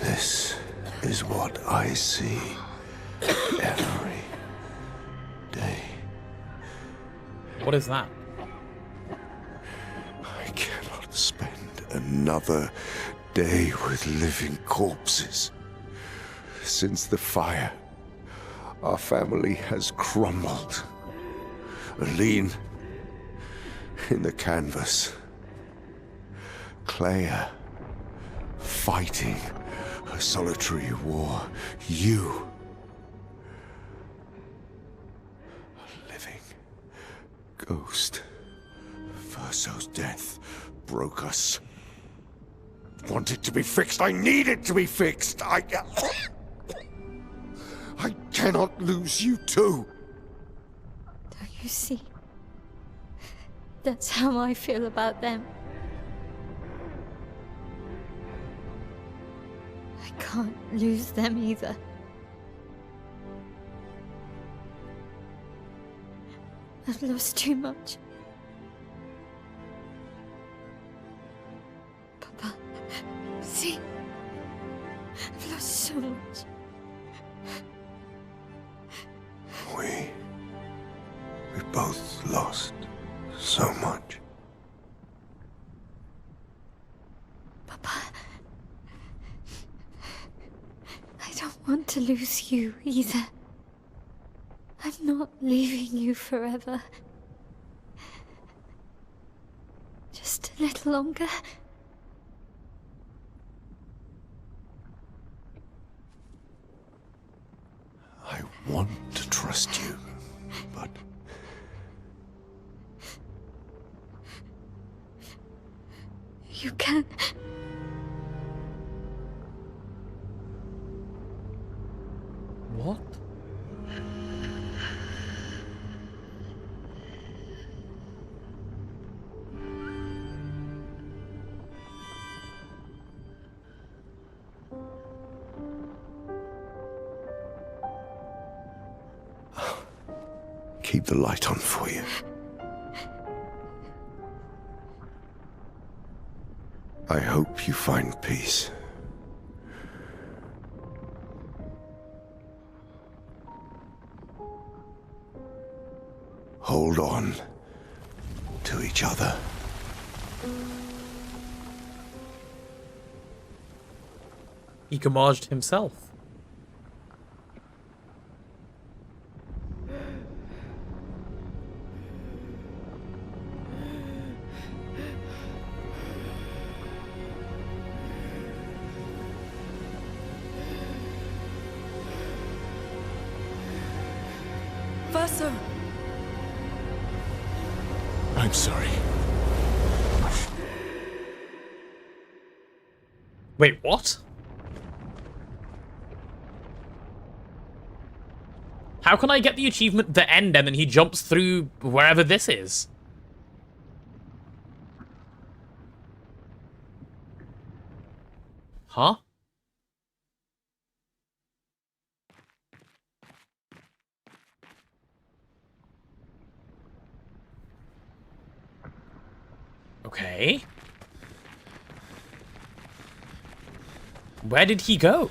This is what I see every day. What is that? I cannot spend another day with living corpses. Since the fire, our family has crumbled. Aline in the canvas. Clea fighting a solitary war. You, a living ghost. Verso's death broke us. Want it to be fixed. I need it to be fixed. I cannot lose you too. Don't you see? That's how I feel about them. I can't lose them either. I've lost too much. Papa, see? I've lost so much. We both lost so much. Papa, I don't want to lose you either. I'm not leaving you forever. Just a little longer. I want to trust you, but... You can. What? Keep the light on for you. I hope you find peace. Hold on to each other. He camouflaged himself. Verso! I'm sorry. Wait, what? How can I get the achievement The End and then he jumps through wherever this is? Huh? Okay. Where did he go?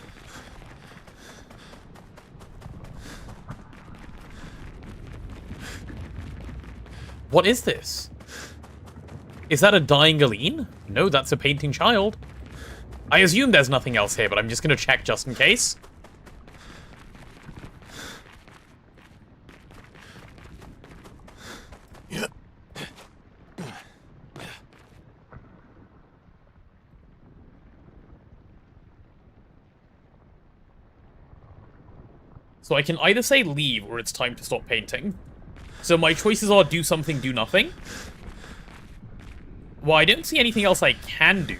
What is this? Is that a dying Aline? No, that's a painting child. I assume there's nothing else here, but I'm just gonna check just in case. So I can either say leave or it's time to stop painting. So my choices are do something, do nothing. Well, I don't see anything else I can do.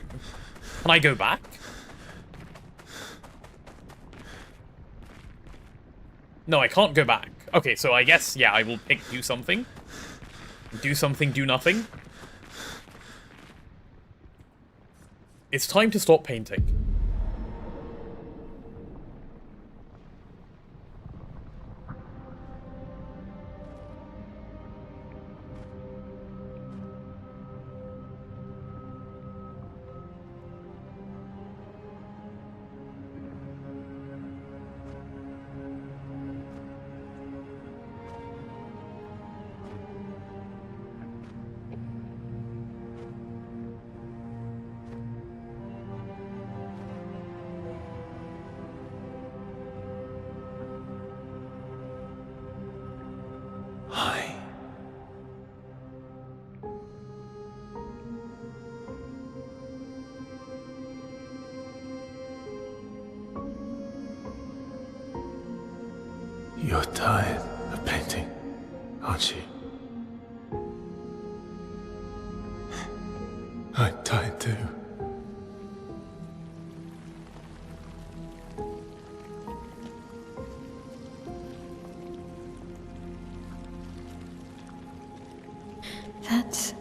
Can I go back? No, I can't go back. Okay, so I guess, yeah, I will pick do something. Do something, do nothing. It's time to stop painting. Hi. You're tired of painting, aren't you? I'm tired too. That's...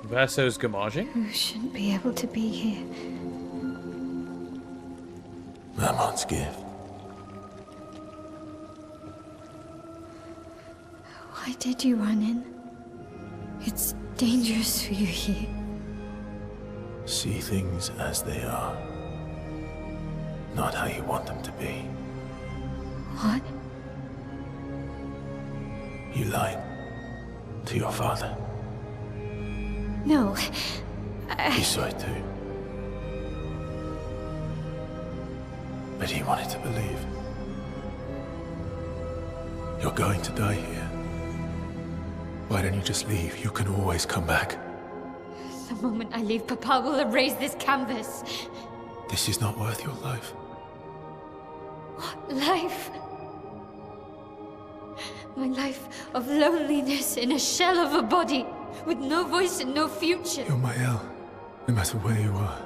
Verso's gamaging? You shouldn't be able to be here. Mamon's gift. Why did you run in? It's dangerous for you here. See things as they are, not how you want them to be. What? You lied to your father. No. He saw it too. But he wanted to believe. You're going to die here. Why don't you just leave? You can always come back. The moment I leave, Papa will erase this canvas. This is not worth your life. What life? My life of loneliness in a shell of a body, with no voice and no future. You're my El, no matter where you are.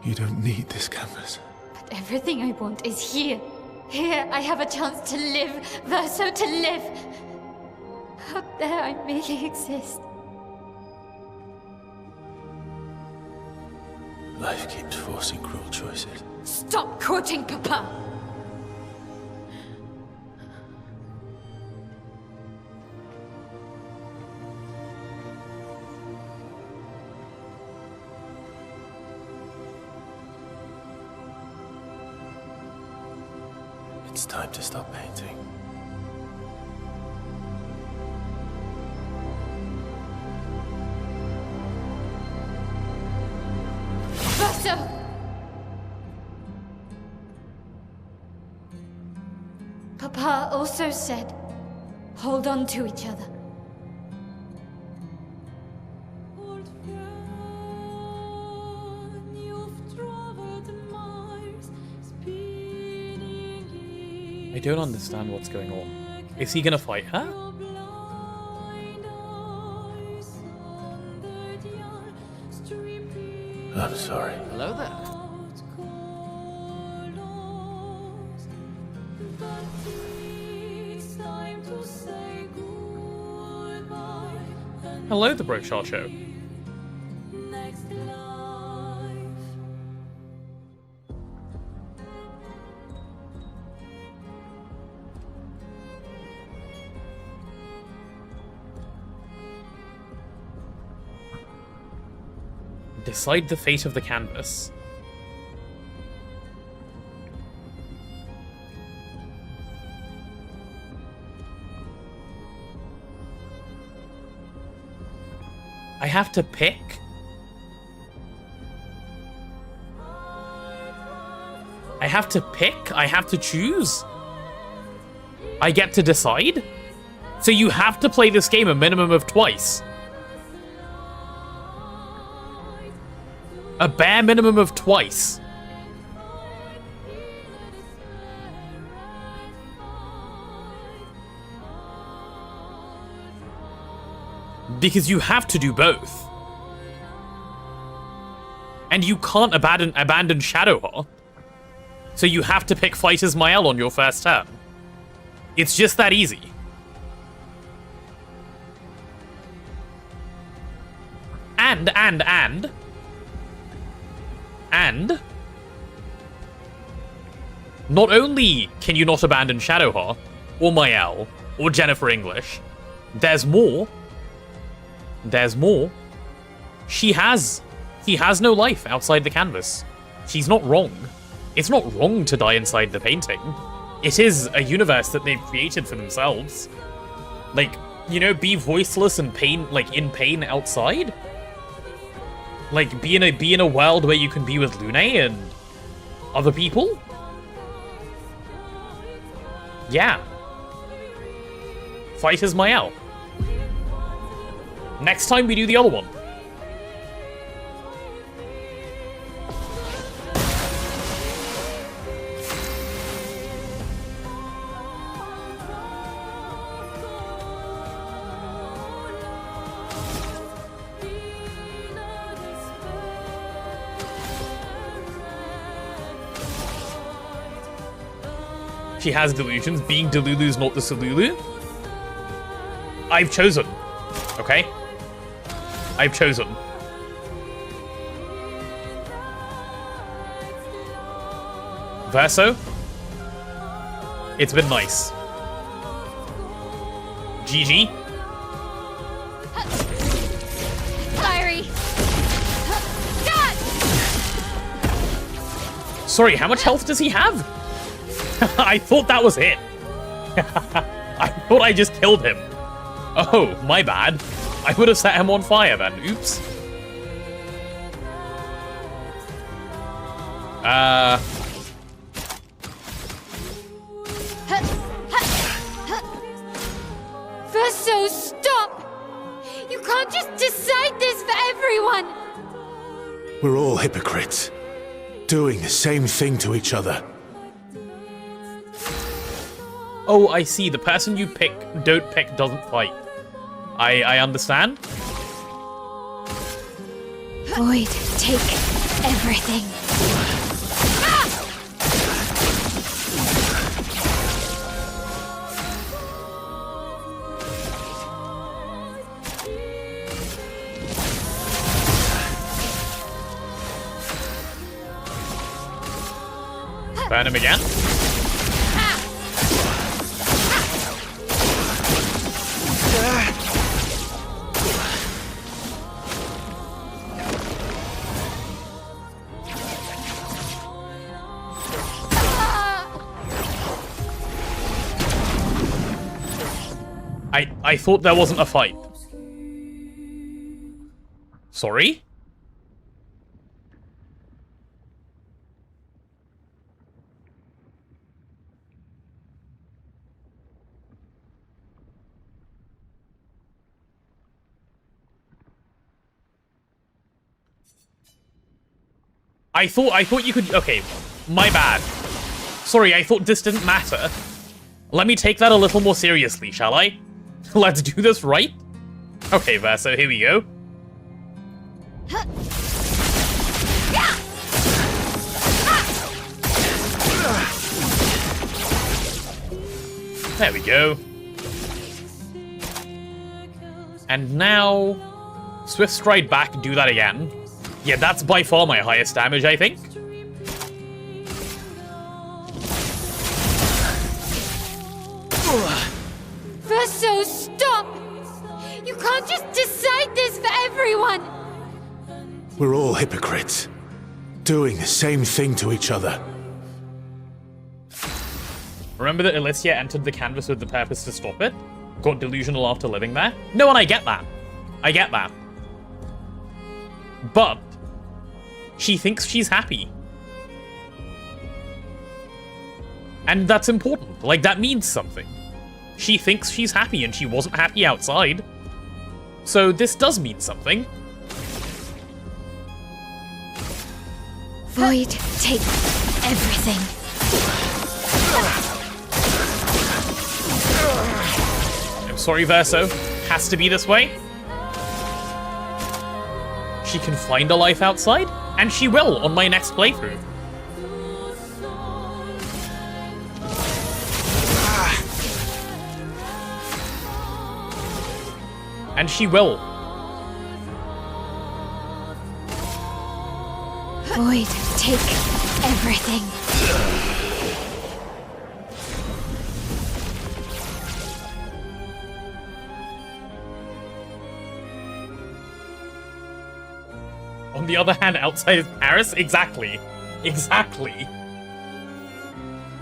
You don't need this canvas. But everything I want is here. Here I have a chance to live, Verso, to live. Out there I merely exist. Life keeps forcing cruel choices. Stop quoting Papa! It's time to stop painting. Verso! Papa also said, hold on to each other. I don't understand what's going on. Is he gonna fight her? I'm sorry. Hello there. Hello, the Brochard Show. Decide the fate of the canvas. I have to pick? I have to pick? I have to choose? I get to decide? So you have to play this game a minimum of twice. A bare minimum of twice. Because you have to do both. And you can't abandon Shadowheart. So you have to pick Fighter's Mael on your first turn. It's just that easy. And not only can you not abandon Shadowheart, or Mael, or Jennifer English, there's more. There's more. He has no life outside the canvas. She's not wrong. It's not wrong to die inside the painting. It is a universe that they've created for themselves. Like, you know, be voiceless and in pain outside. Like, be in a world where you can be with Lune and other people. Yeah. Fighter's Mael. Next time we do the other one. She has delusions. Being Delulu's not the Solulu. I've chosen. Okay? I've chosen. Verso. It's been nice. GG. Fiery. God! Sorry, how much health does he have? I thought that was it. I thought I just killed him. Oh, my bad. I would have set him on fire then. Oops. Verso, stop! You can't just decide this for everyone! We're all hypocrites, doing the same thing to each other. Oh, I see. The person you don't pick doesn't fight. I understand. Void, take everything. Burn him again. I thought there wasn't a fight. Sorry? I thought you could... Okay, my bad. Sorry, I thought this didn't matter. Let me take that a little more seriously, shall I? Let's do this right. Okay, Verso, here we go. There we go. And now... Swift Stride back, do that again. Yeah, that's by far my highest damage, I think. Verso, stop! You can't just decide this for everyone! We're all hypocrites, doing the same thing to each other. Remember that Alicia entered the canvas with the purpose to stop it? Got delusional after living there? No, and I get that. I get that. But she thinks she's happy. And that's important. Like, that means something. She thinks she's happy, and she wasn't happy outside. So this does mean something. Void, take everything. I'm sorry, Verso. Has to be this way. She can find a life outside, and she will on my next playthrough. And she will. Void, take everything. On the other hand, outside is Paris? Exactly. Exactly.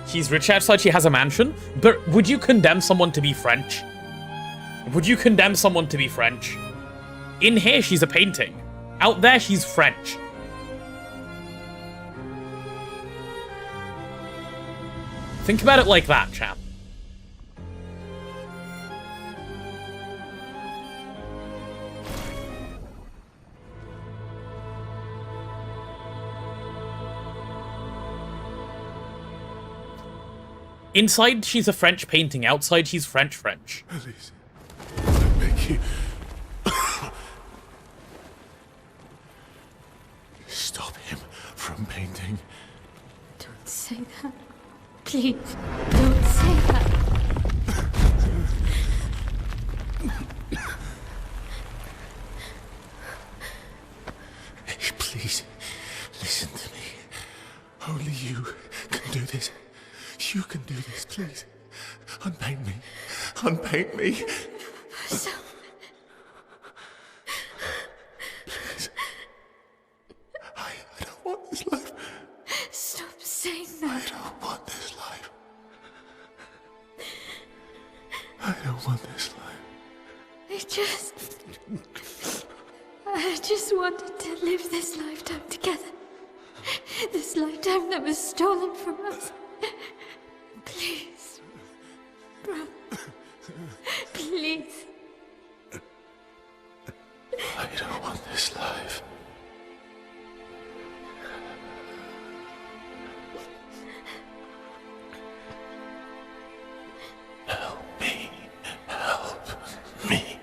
She's rich outside, she has a mansion, but would you condemn someone to be French? Would you condemn someone to be French? In here, she's a painting. Out there, she's French. Think about it like that, chap. Inside, she's a French painting. Outside, she's French. Please, I beg you. Stop him from painting. Don't say that. Please, don't say that. Hey, please, listen to me. Only you can do this. You can do this, please. Unpaint me. Unpaint me. So... Please. I don't want this life. Stop saying that. I don't want this life. I don't want this life. I just wanted to live this lifetime together. This lifetime that was stolen from us. Please. Bro. Please. I don't want this life. Help me. Help me.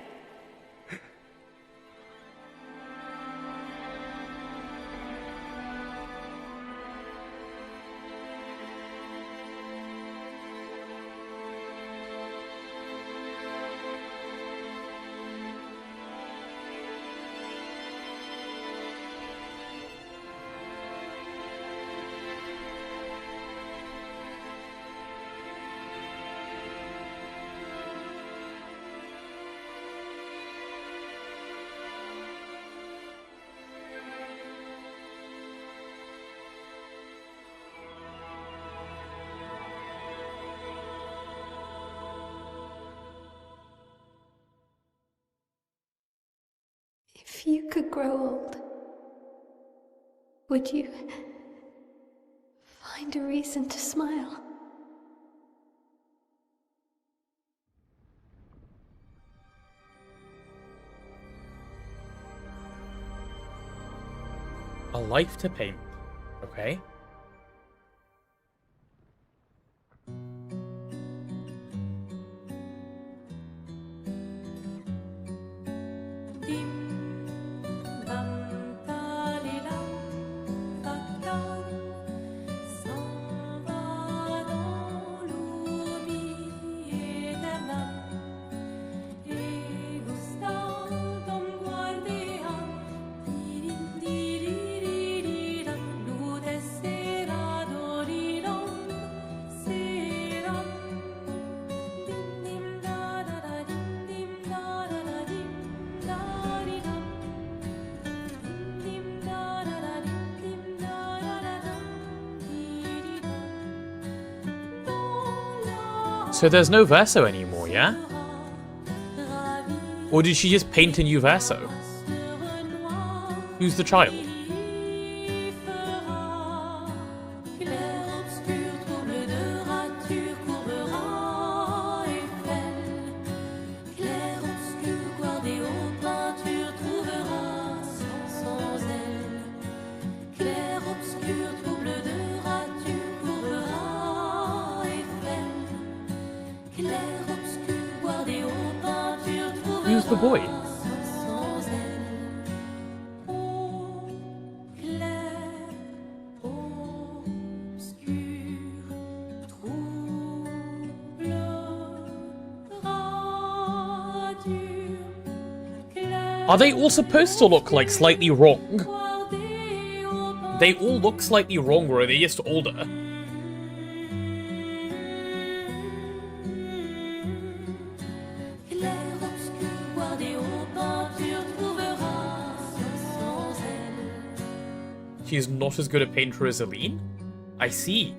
If you could grow old, would you find a reason to smile? A life to paint, okay? So there's no Verso anymore, yeah? Or did she just paint a new Verso? Who's the child? Who's the boy? Are they all supposed to look like slightly wrong? They all look slightly wrong, or are they just older? She's not as good a painter as Aline? I see.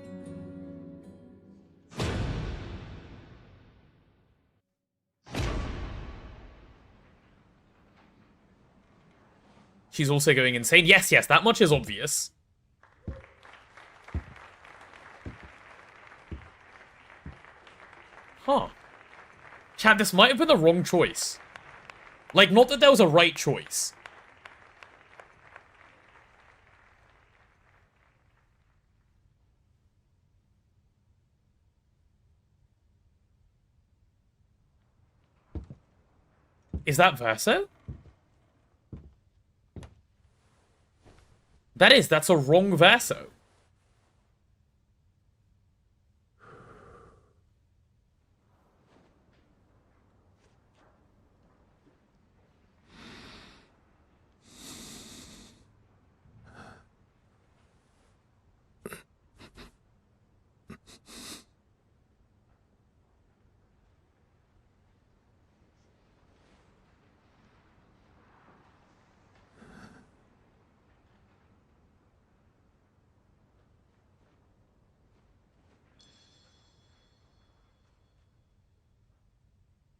She's also going insane. Yes, yes, that much is obvious. Huh. Chad, this might have been the wrong choice. Like, not that there was a right choice. Is that Verso? That's a wrong Verso.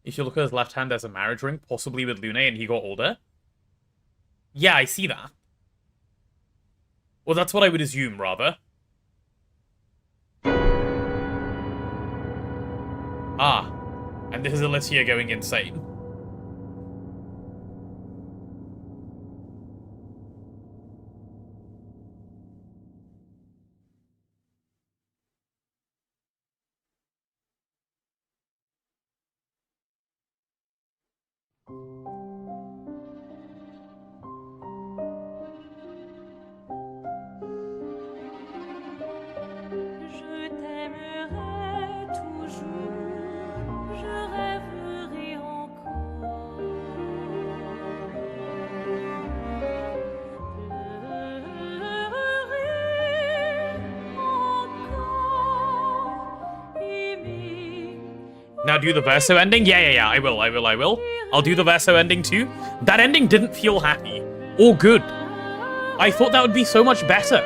If you look at his left hand, there's a marriage ring, possibly with Lune, and he got older. Yeah, I see that. Well, that's what I would assume, rather. Ah. And this is Alicia going insane. Now do the Verso ending? Yeah, I will. I'll do the Verso ending too. That ending didn't feel happy. Or good. I thought that would be so much better.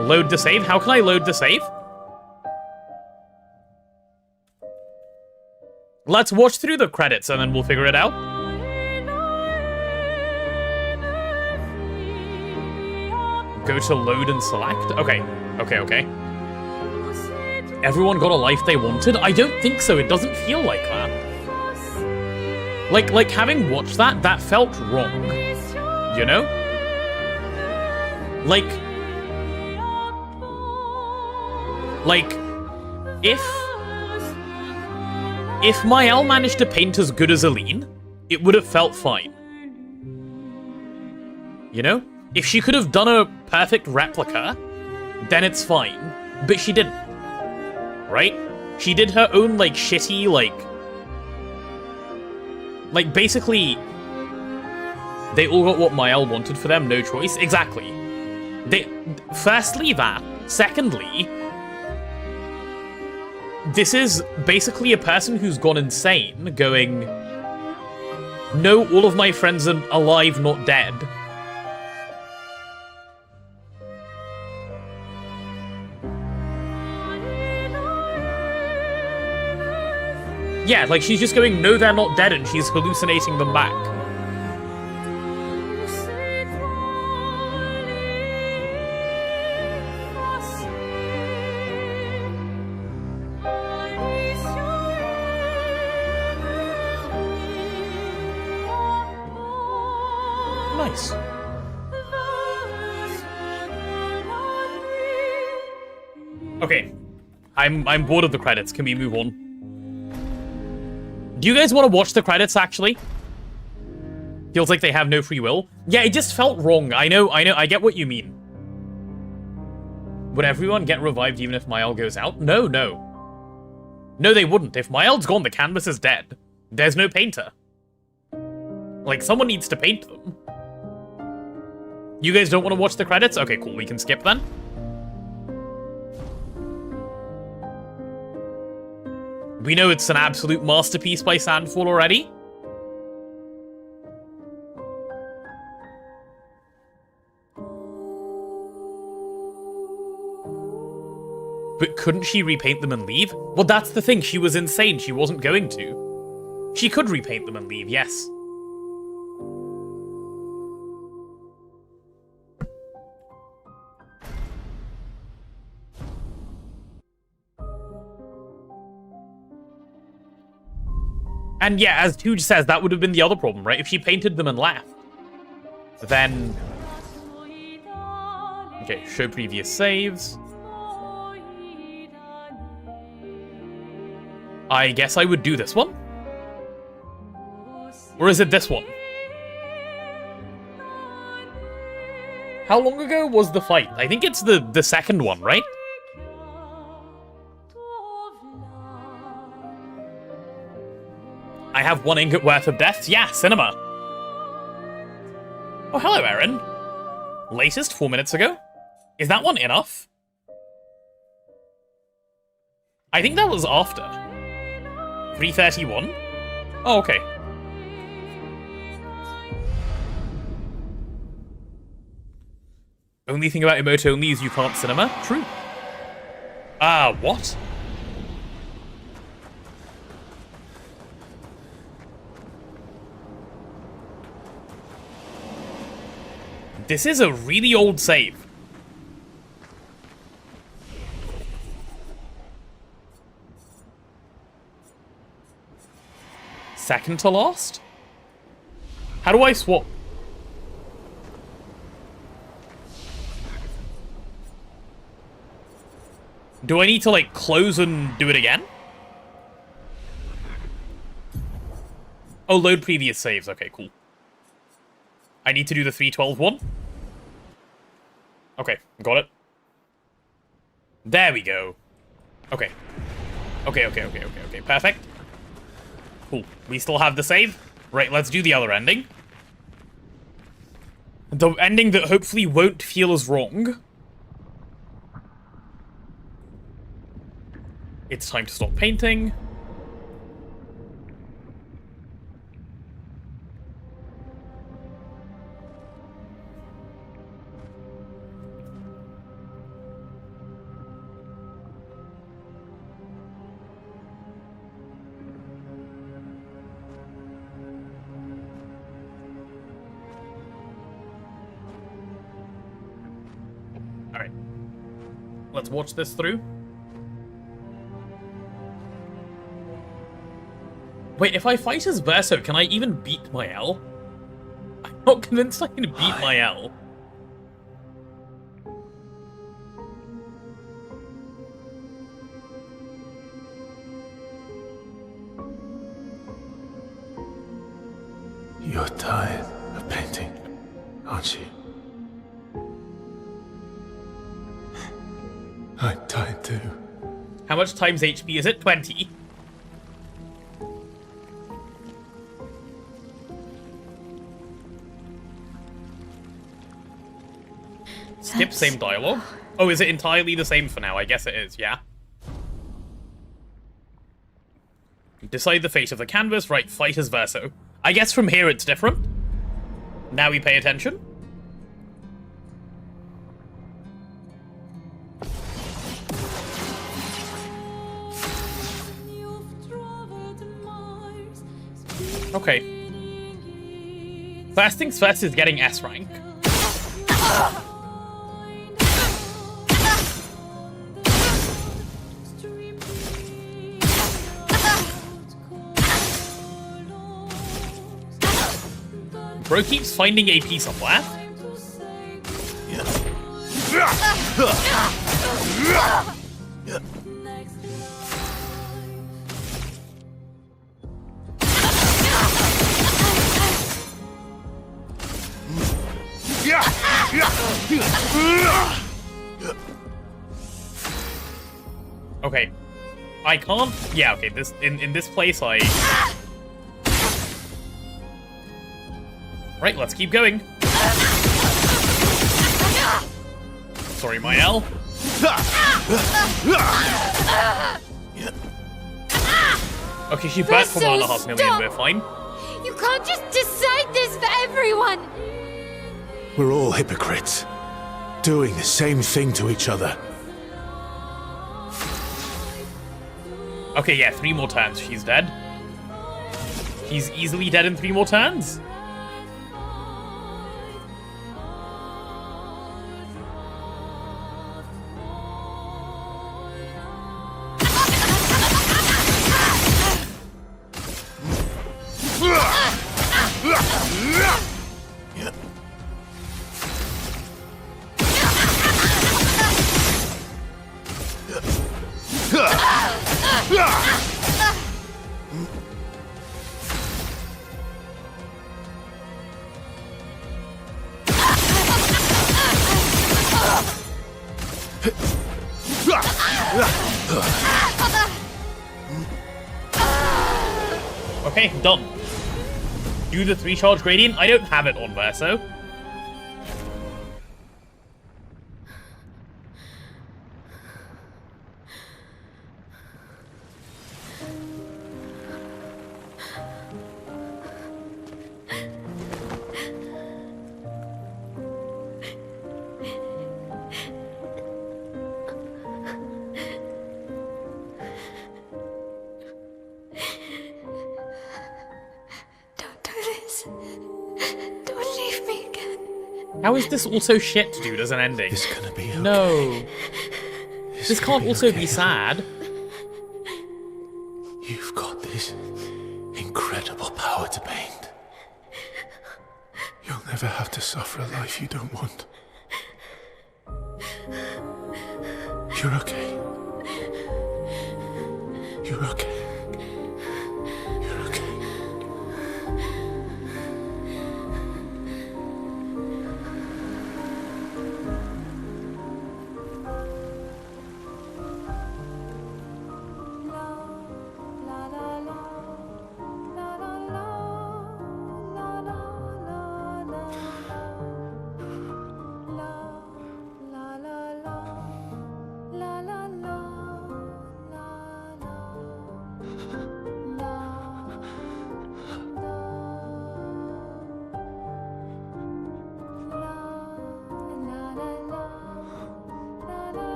Load the save? How can I load the save? Let's watch through the credits and then we'll figure it out. Go to load and select? Okay. Everyone got a life they wanted? I don't think so. It doesn't feel like that. Like having watched that, that felt wrong. You know? Like, if Mael managed to paint as good as Aline, it would have felt fine. You know? If she could have done a perfect replica, then it's fine. But she didn't. Right? She did her own, like, shitty, like, basically, they all got what Mael wanted for them, no choice. Exactly. Firstly, that. Secondly, this is basically a person who's gone insane, going, no, all of my friends are alive, not dead. Yeah, like, she's just going, no, they're not dead, and she's hallucinating them back. Nice. Okay. I'm bored of the credits. Can we move on? Do you guys want to watch the credits, actually? Feels like they have no free will. Yeah, it just felt wrong. I know, I get what you mean. Would everyone get revived even if Mael goes out? No. No, they wouldn't. If Mael's gone, the canvas is dead. There's no painter. Like, someone needs to paint them. You guys don't want to watch the credits? Okay, cool. We can skip then. We know it's an absolute masterpiece by Sandfall already. But couldn't she repaint them and leave? Well, that's the thing. She was insane. She wasn't going to. She could repaint them and leave, yes. And yeah, as Tooge says, that would have been the other problem, right? If she painted them and left, then... Okay, show previous saves. I guess I would do this one? Or is it this one? How long ago was the fight? I think it's the second one, right? I have 1 ingot worth of deaths. Yeah, cinema. Oh, hello, Erin. Latest 4 minutes ago. Is that one enough? I think that was after. 3:31? Oh, okay. Only thing about emote only is you can't cinema? True. What? This is a really old save. Second to last? How do I swap? Do I need to, like, close and do it again? Oh, load previous saves. Okay, cool. I need to do the 3:12 one? Okay, got it. There we go. Okay. Okay, perfect. Cool. We still have the save? Right, let's do the other ending. The ending that hopefully won't feel as wrong. It's time to stop painting. Let's watch this through. Wait, if I fight as Verso, can I even beat my L? I'm not convinced I can beat my L. You're tired of painting, aren't you? I'm tired too. How much times HP is it? 20. Skip same dialogue. Oh, is it entirely the same for now? I guess it is, yeah. Decide the fate of the canvas. Right, fight as Verso. I guess from here it's different. Now we pay attention. Okay. First things first is getting S rank. Bro keeps finding AP somewhere. Okay. I can't... Yeah, okay, this in this place I... Right, let's keep going. Sorry, my L. Okay, she burnt for 1.5 million, we're fine. You can't just decide this for everyone! We're all hypocrites, doing the same thing to each other. Okay, yeah, 3 more turns, she's dead. She's easily dead in 3 more turns. Okay, done. Do the 3-charge gradient. I don't have it on Verso. How is this also shit, dude, as an ending? It's gonna be okay. No. This can't also okay. be sad. You've got this incredible power to paint. You'll never have to suffer a life you don't want. You're okay. You're okay. You're okay.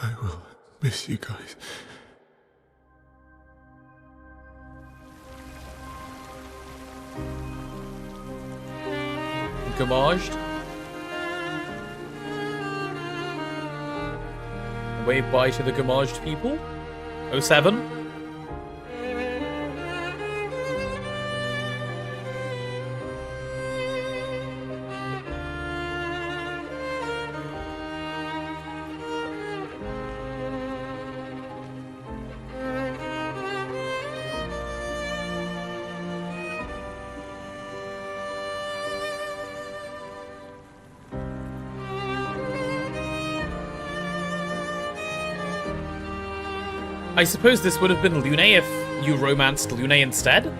I will miss you guys. Gommaged. Wave bye to the gommaged people. 07. I suppose this would have been Lune if you romanced Lune instead?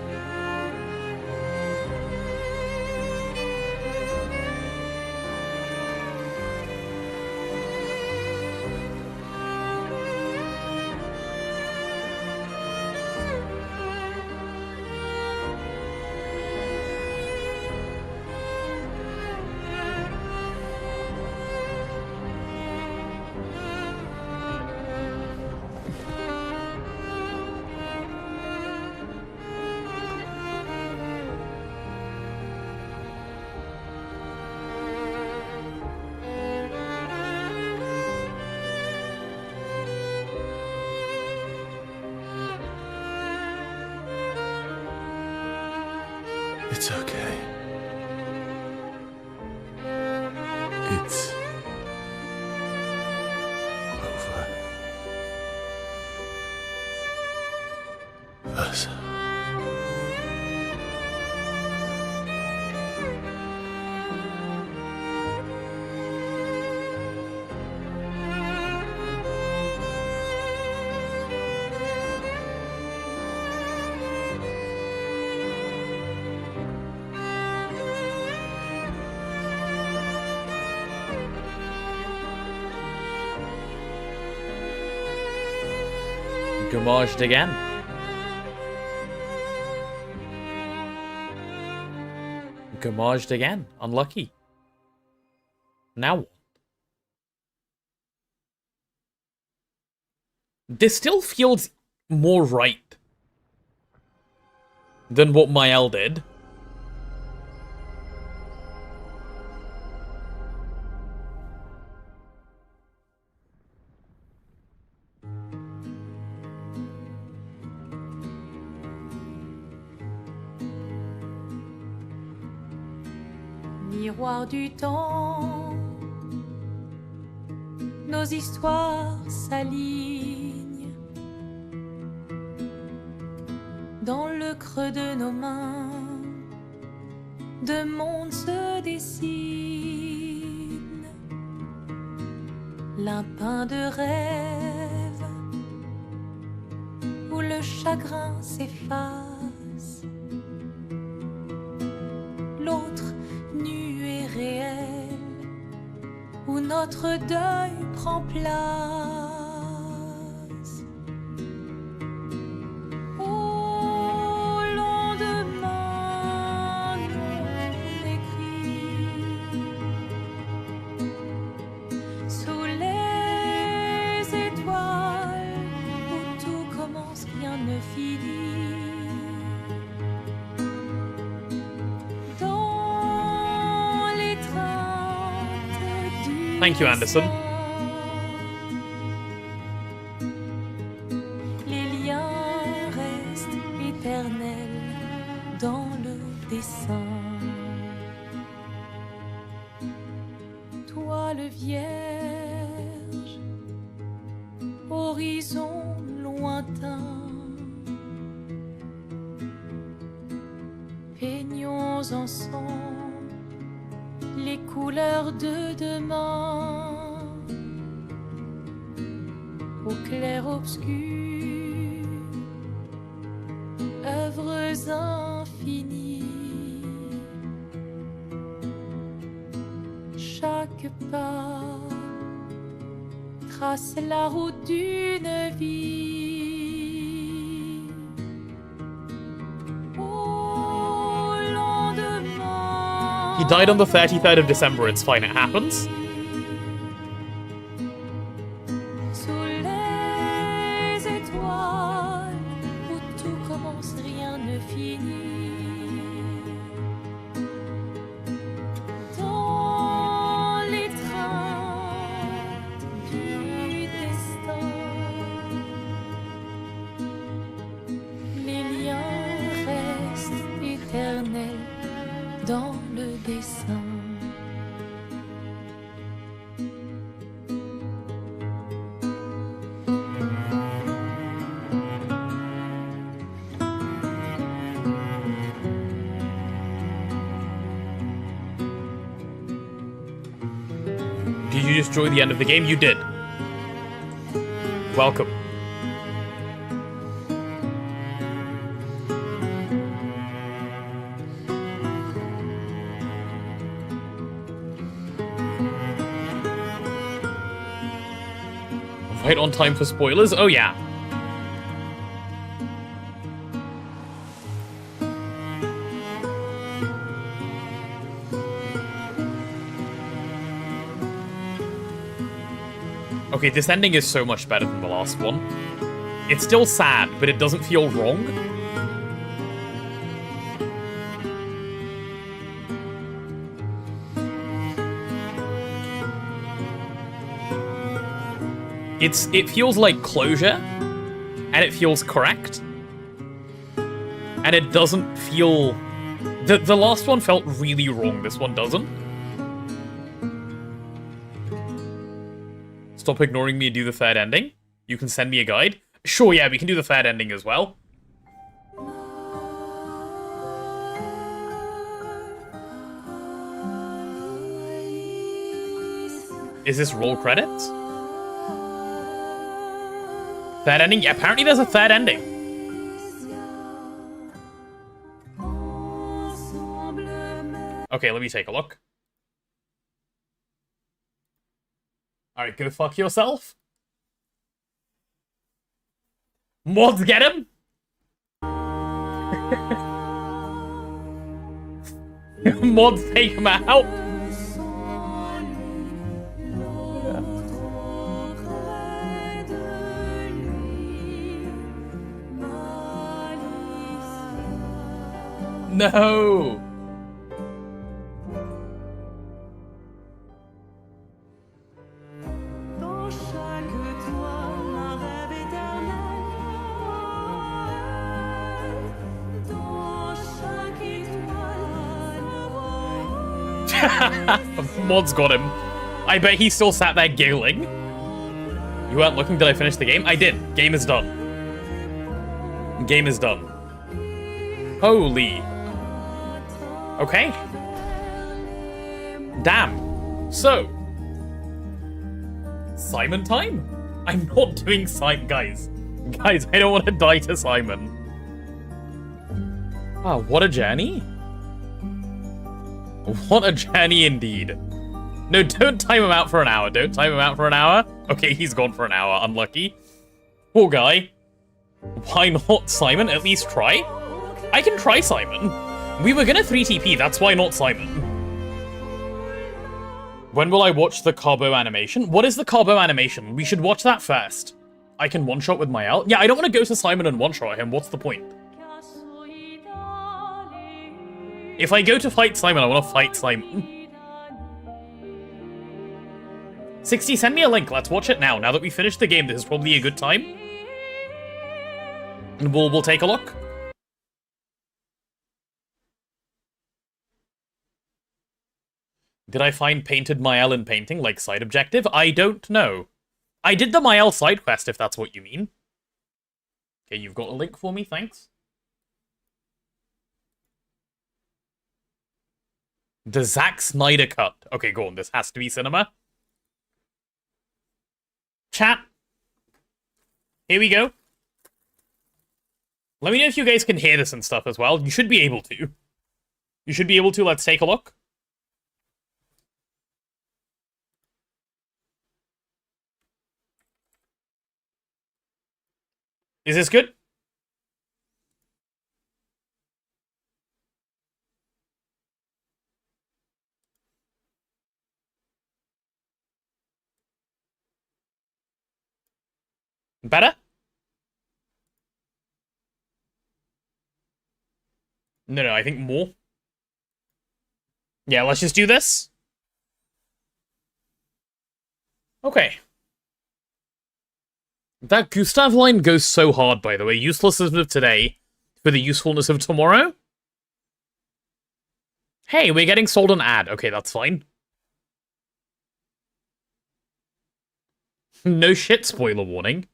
It's okay. It's over. Versa. Gommaged again. Gommaged again. Unlucky. Now what? This still feels more right than what Mael did. Miroir du temps, nos histoires s'alignent dans le creux de nos mains. Deux mondes se dessinent, l'un peint de rêve où le chagrin s'efface, l'autre nu et réel, où notre deuil prend place. Au lendemain non écrit, sous les étoiles, où tout commence, rien ne finit. Thank you, Anderson. Les liens restent éternels dans le dessin. Toile vierge, horizon lointain, peignons ensemble les couleurs de demain, au clair-obscur, œuvres infinies. Chaque pas trace la route d'une vie. Au lendemain, He died on the 33rd of December, it's fine, it happens. sous les étoiles, où tout commence, rien ne finit. Dans l'étreinte du destin, les liens restent éternels dans le dessin. Did you just join the end of the game? You did. Welcome. Right on time for spoilers? Oh, yeah. Okay, this ending is so much better than the last one. It's still sad, but it doesn't feel wrong. It feels like closure, and it feels correct. And it doesn't feel... The last one felt really wrong, this one doesn't. Stop ignoring me and do the third ending. You can send me a guide. Sure, yeah, we can do the third ending as well. Is this roll credits? Third ending? Yeah, apparently there's a third ending. Okay, let me take a look. Alright, go fuck yourself. Mods, get him! Mods, take him out! No! Mod's got him. I bet he still sat there giggling. You weren't looking, did I finish the game? I did. Game is done. Game is done. Holy. Okay. Damn. So. Simon time? I'm not doing Simon, guys. Guys, I don't want to die to Simon. Wow, what a journey. What a journey indeed. No, don't time him out for an hour. Don't time him out for an hour. Okay, he's gone for an hour. Unlucky. Poor guy. Why not Simon? At least try. I can try Simon. We were gonna 3TP, that's why not Simon. When will I watch the Carbo animation? What is the Carbo animation? We should watch that first. I can one-shot with my L. Yeah, I don't want to go to Simon and one-shot him. What's the point? If I go to fight Simon, I want to fight Simon. 60, send me a link. Let's watch it now. Now that we finished the game, this is probably a good time. And we'll take a look. Did I find painted Mael in painting, like side objective? I don't know. I did the Mael side quest, if that's what you mean. Okay, you've got a link for me, thanks. The Zack Snyder cut. Okay, go on, this has to be cinema. Chat. Here we go. Let me know if you guys can hear this and stuff as well. You should be able to. You should be able to. Let's take a look. Is this good? Better? No, I think more. Yeah, let's just do this. Okay. That Gustav line goes so hard, by the way. Uselessness of today for the usefulness of tomorrow. Hey, we're getting sold an ad. Okay, that's fine. No shit, spoiler warning.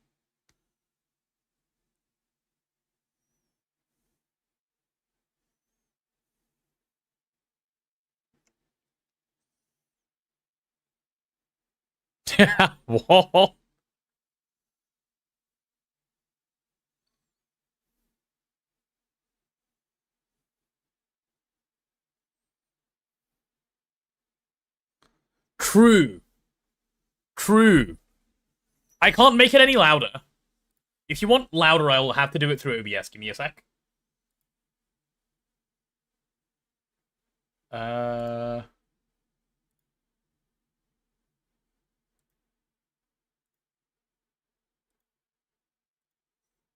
What? True. True. I can't make it any louder. If you want louder, I'll have to do it through OBS. Give me a sec.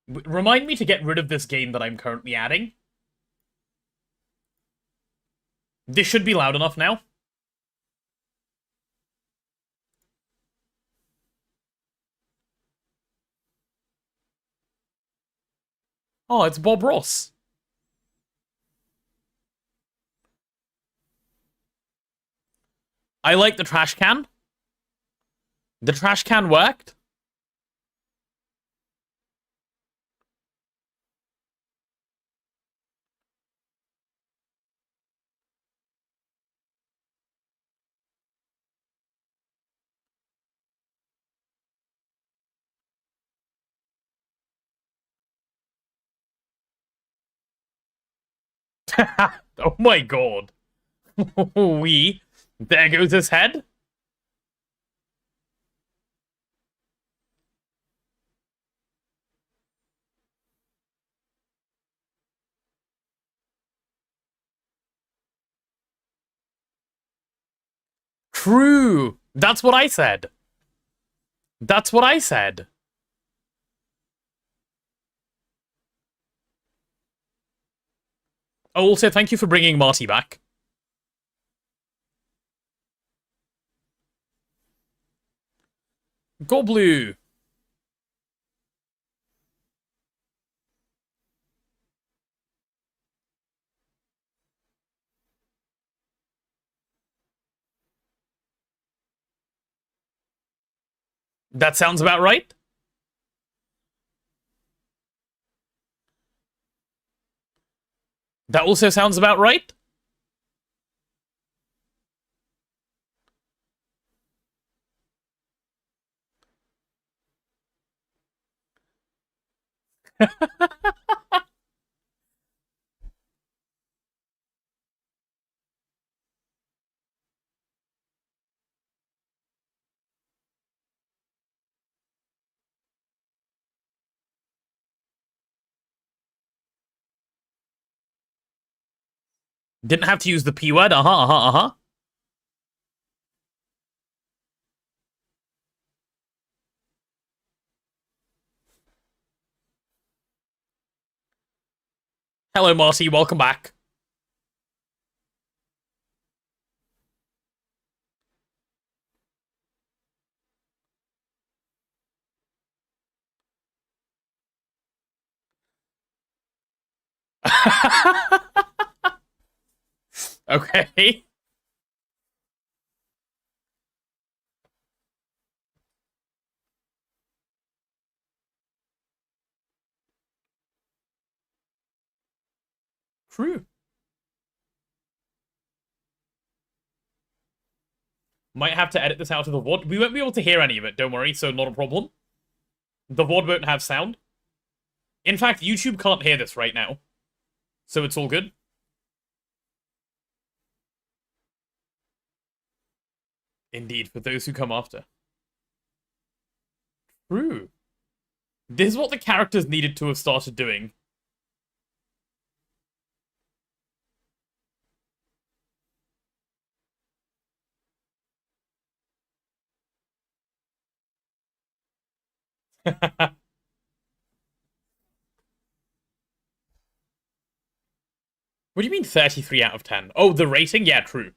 Remind me to get rid of this game that I'm currently adding. This should be loud enough now. Oh, it's Bob Ross. I like the trash can. The trash can worked. Oh my god. There goes his head. True. That's what I said. That's what I said. Oh, also, thank you for bringing Marty back. Go blue. That sounds about right. That also sounds about right. Didn't have to use the P word. Hello, Marty. Welcome back. Okay. True. Might have to edit this out of the VOD. We won't be able to hear any of it, don't worry, so not a problem. The VOD won't have sound. In fact, YouTube can't hear this right now. So it's all good. Indeed, for those who come after. True. This is what the characters needed to have started doing. What do you mean 33 out of 10? Oh, the rating? Yeah, true.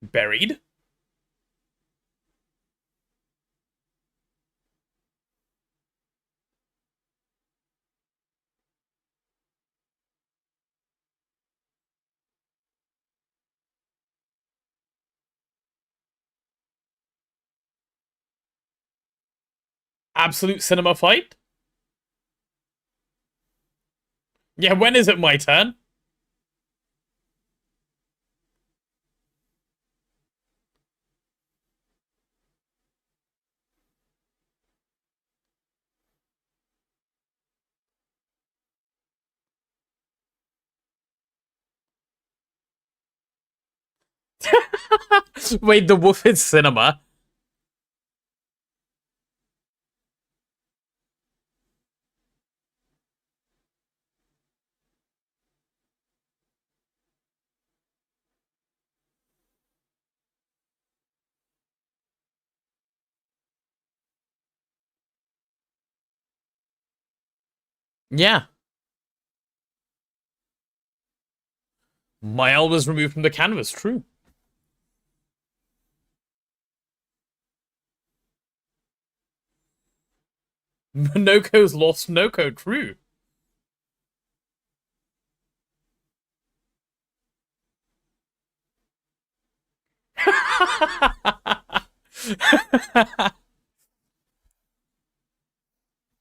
Buried? Absolute cinema fight? Yeah, when is it my turn? Wait, the wolf is cinema. Yeah. Mael was removed from the canvas, true. Minoko's lost Noko, true.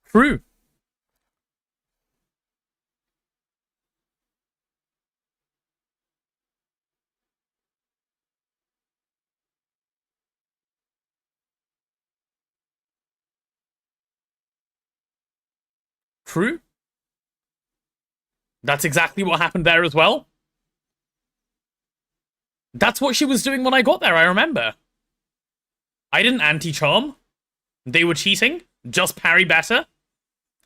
True. True. That's exactly what happened there as well. That's what she was doing when I got there, I remember. I didn't anti-charm. They were cheating. Just parry better.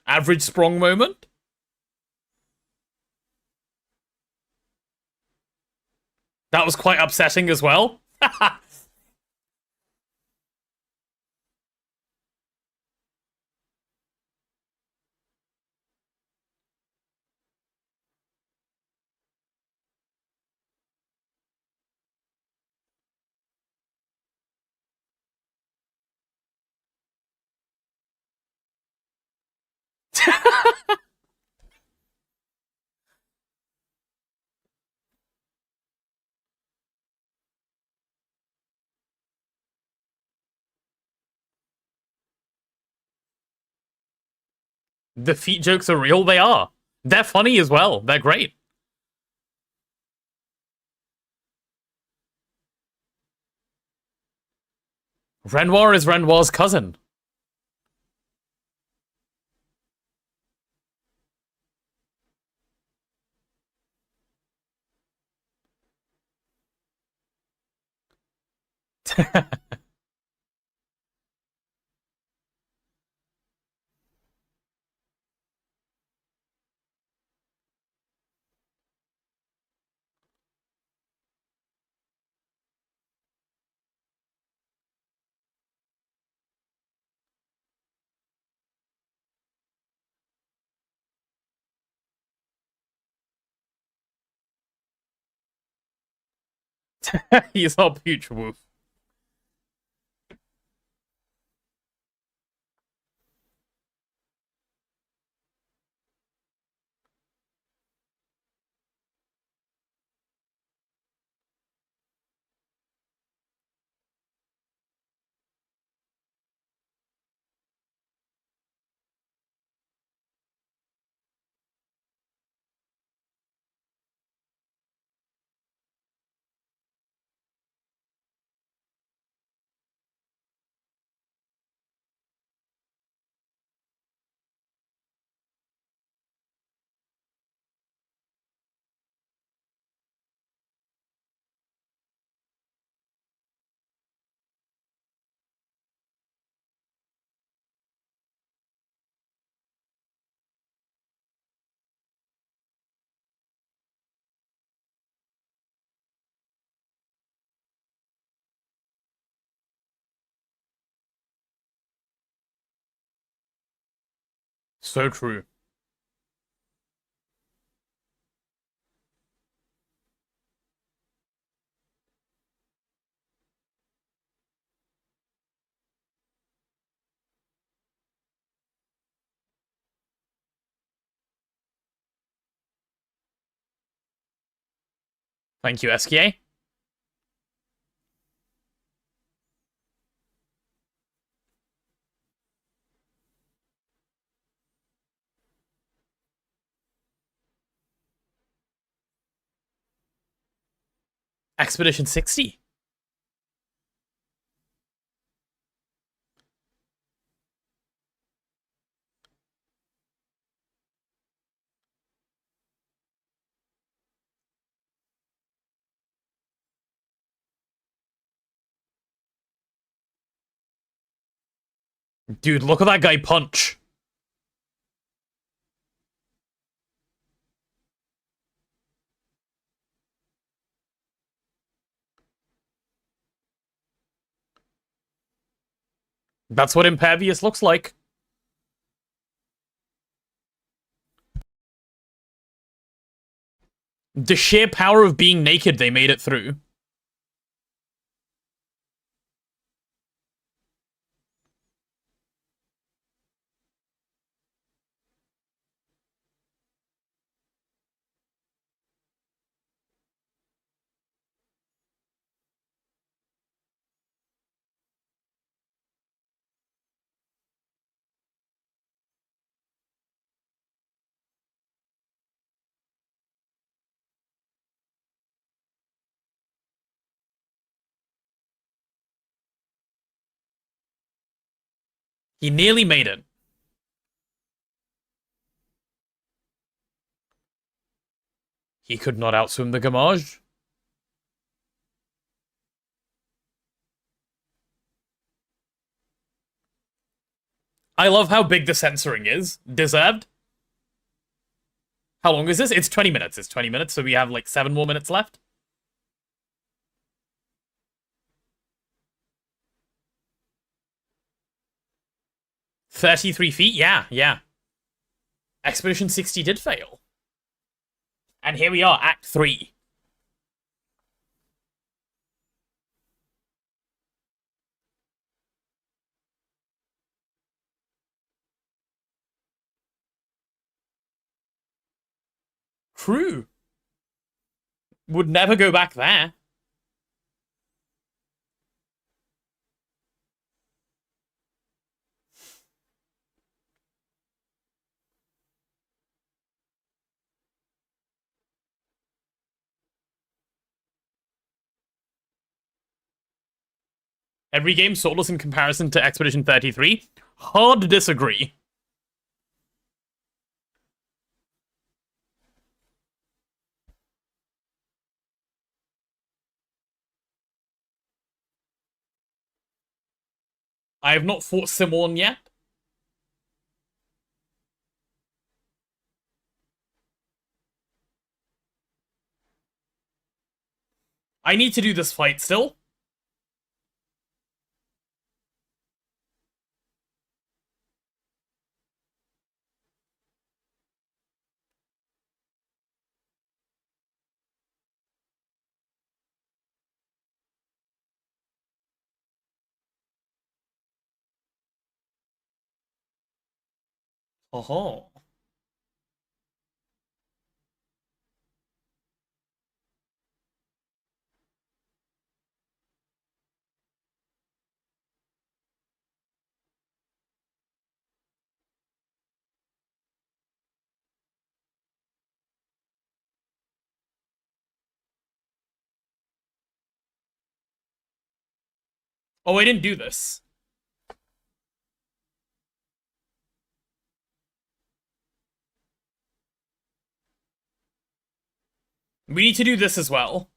Average sprung moment. That was quite upsetting as well. The feet jokes are real, they are. They're funny as well. They're great. Renoir is Renoir's cousin. He's our future wolf. So true. Thank you, SKA. Expedition 60. Dude, look at that guy punch. That's what Impervious looks like. The sheer power of being naked, they made it through. He nearly made it. He could not outswim the Gamage. I love how big the censoring is. Deserved. How long is this? It's 20 minutes. It's 20 minutes, so we have like 7 more minutes left. $33 Yeah, yeah. Expedition 60 did fail. And here we are, Act 3. Crew. Would never go back there. Every game soulless in comparison to Expedition 33? Hard to disagree. I have not fought Simorn yet. I need to do this fight still. Oh. Oh, I didn't do this. We need to do this as well.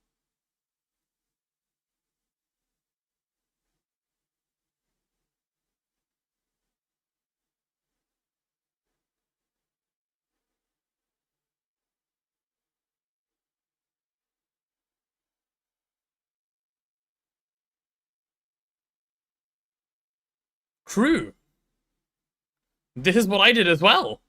Crew. This is what I did as well.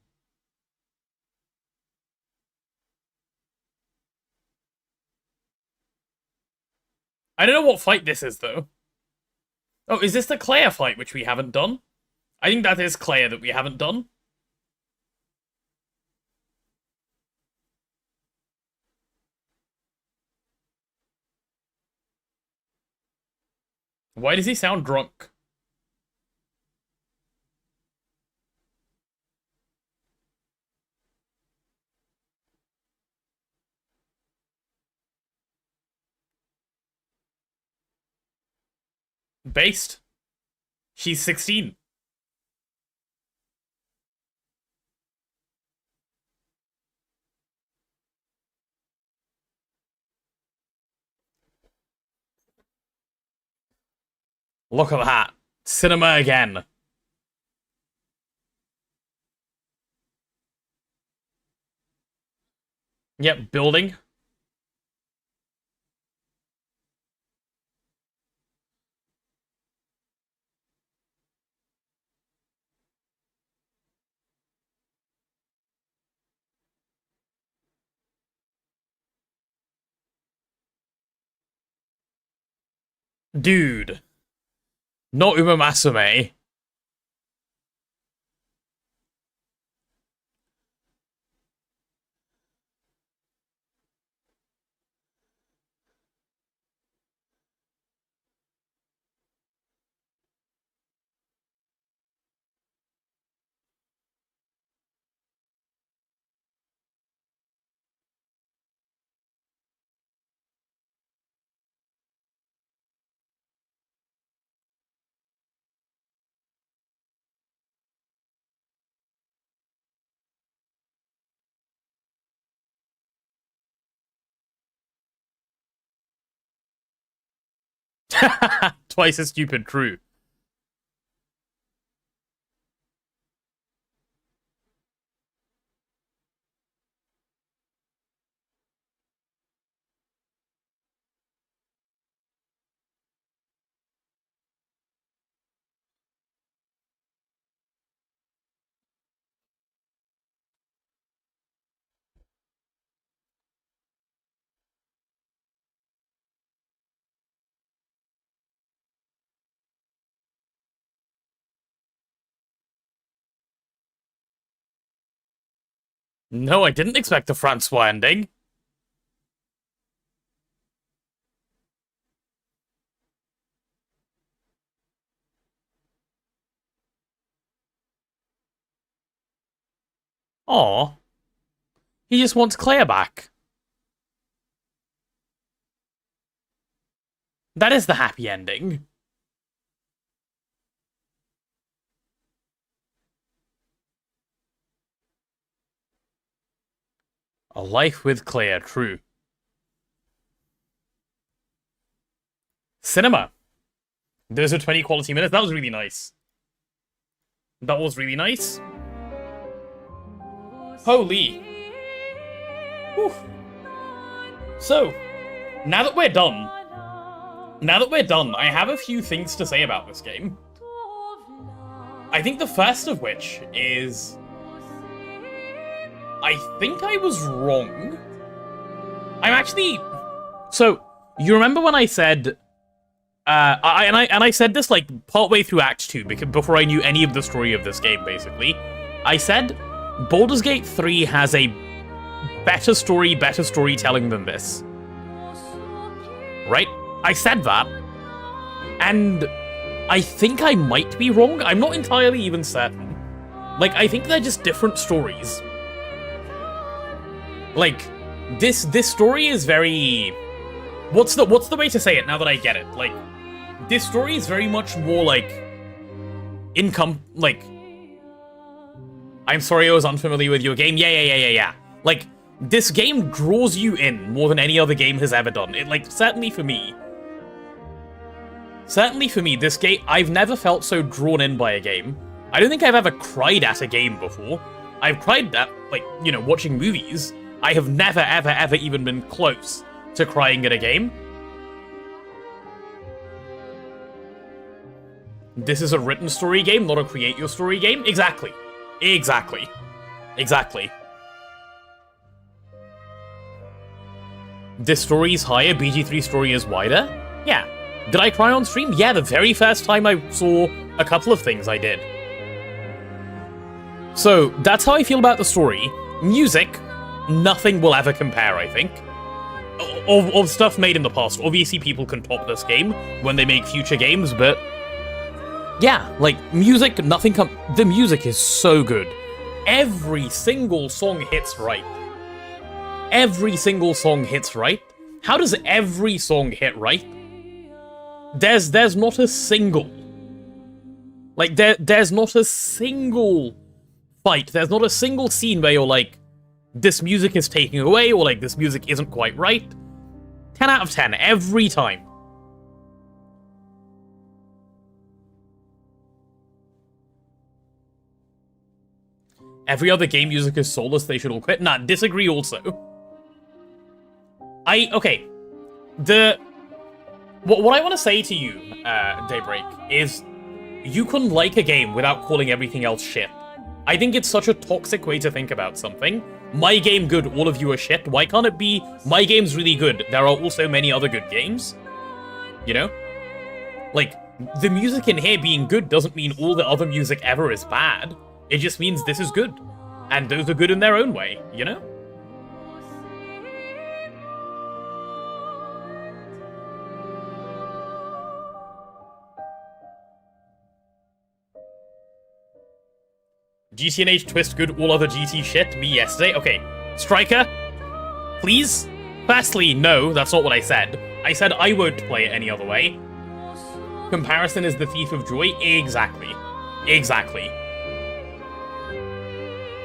I don't know what fight this is, though. Oh, is this the Claire fight, which we haven't done? I think that is Claire that we haven't done. Why does he sound drunk? Based. She's 16. Look at that. Cinema again. Yep, building. Dude. Not Uma Masume. Twice as stupid, true. No, I didn't expect the Francois ending. Aw. He just wants Claire back. That is the happy ending. A life with Claire, true. Cinema. Those are 20 quality minutes. That was really nice. That was really nice. Holy. Whew. So, now that we're done, I have a few things to say about this game. I think the first of which is, I think I was wrong. I'm actually... So, you remember when I said... I said this, like, partway through Act 2, because before I knew any of the story of this game, basically. I said, Baldur's Gate 3 has a better story, better storytelling than this. Right? I said that. And I think I might be wrong. I'm not entirely even certain. Like, I think they're just different stories. Like, this story is very... What's the way to say it now that I get it? Like, this story is very much more like... Like... I'm sorry I was unfamiliar with your game. Yeah. Like, this game draws you in more than any other game has ever done. It, like, certainly for me, this game, I've never felt so drawn in by a game. I don't think I've ever cried at a game before. I've cried at, like, you know, watching movies. I have never, ever even been close to crying at a game. This is a written story game, not a create your story game? Exactly. This story is higher, BG3 story is wider? Yeah. Did I cry on stream? Yeah, the very first time I saw a couple of things I did. So, that's how I feel about the story. Music, nothing will ever compare, I think. Of stuff made in the past. Obviously, people can top this game when they make future games, but... Yeah, like, music, nothing the music is so good. Every single song hits right. Every single song hits right. How does every song hit right? There's not a single... Like, there's not a single fight. There's not a single scene where you're like, this music is taking away, or like, this music isn't quite right. 10 out of 10, every time. Every other game music is soulless, they should all quit. Nah, disagree also. Okay. What I want to say to you, Daybreak, is you can like a game without calling everything else shit. I think it's such a toxic way to think about something. My game good, all of you are shit. Why can't it be, my game's really good, there are also many other good games? You know? Like, the music in here being good doesn't mean all the other music ever is bad. It just means this is good. And those are good in their own way, you know? GTNH twist good, all other GT shit, me yesterday. Okay, Striker, please? Firstly, no, that's not what I said. I said I won't play it any other way. Comparison is the thief of joy? Exactly. Exactly.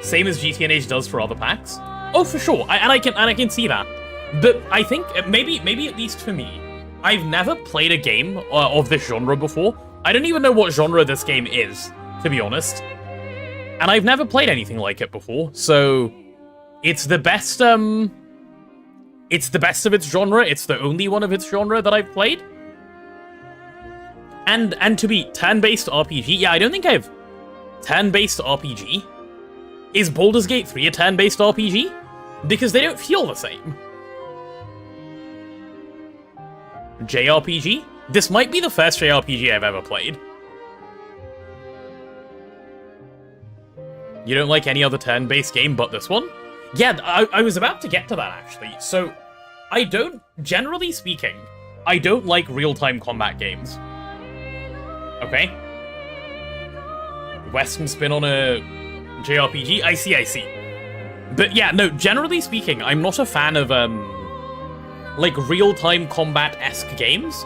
Same as GTNH does for other packs? Oh, for sure, and I can see that. But I think, maybe at least for me, I've never played a game of this genre before. I don't even know what genre this game is, to be honest. And I've never played anything like it before, so it's the best, it's the best of its genre, it's the only one of its genre that I've played. And to be turn-based RPG, yeah, I don't think I've... Turn-based RPG? Is Baldur's Gate 3 a turn-based RPG? Because they don't feel the same. JRPG? This might be the first JRPG I've ever played. You don't like any other turn-based game but this one? Yeah, I was about to get to that, actually. So, I don't, generally speaking, I don't like real-time combat games. Okay? Western spin on a JRPG? I see. But yeah, no, generally speaking, I'm not a fan of, like, real-time combat-esque games.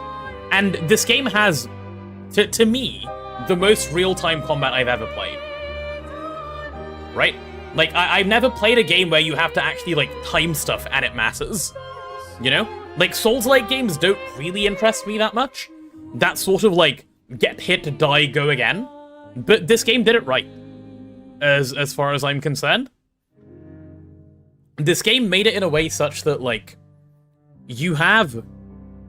And this game has, to me, the most real-time combat I've ever played. Right? Like, I've never played a game where you have to actually, like, time stuff and it matters. You know? Like, Souls-like games don't really interest me that much. That sort of, like, get hit, die, go again. But this game did it right. As far as I'm concerned. This game made it in a way such that, like, you have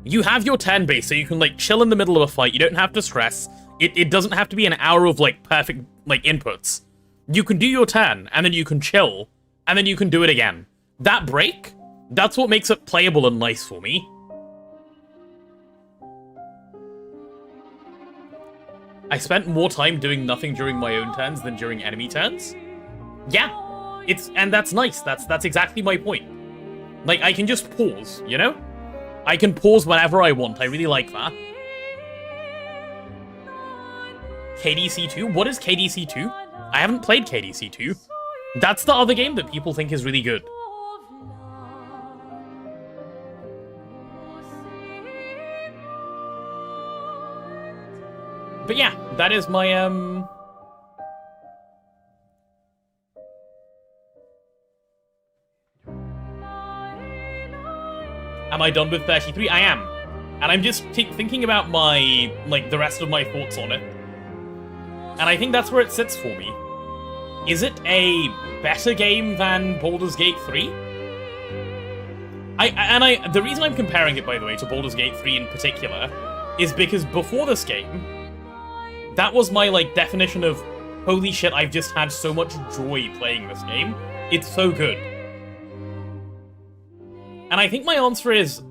your turn base, so you can, like, chill in the middle of a fight. You don't have to stress. It doesn't have to be an hour of, like, perfect, like, inputs. You can do your turn, and then you can chill, and then you can do it again. That break, that's what makes it playable and nice for me. I spent more time doing nothing during my own turns than during enemy turns. Yeah, and that's nice. That's exactly my point. Like, I can just pause, you know? I can pause whenever I want. I really like that. KDC 2? What is KDC 2? I haven't played KDC 2. That's the other game that people think is really good. But yeah, that is my, Am I done with 33? I am. And I'm just thinking about my, like, the rest of my thoughts on it. And I think that's where it sits for me. Is it a better game than Baldur's Gate 3? The reason I'm comparing it, by the way, to Baldur's Gate 3 in particular, is because before this game, that was my, like, definition of, holy shit, I've just had so much joy playing this game. It's so good. And I think my answer is,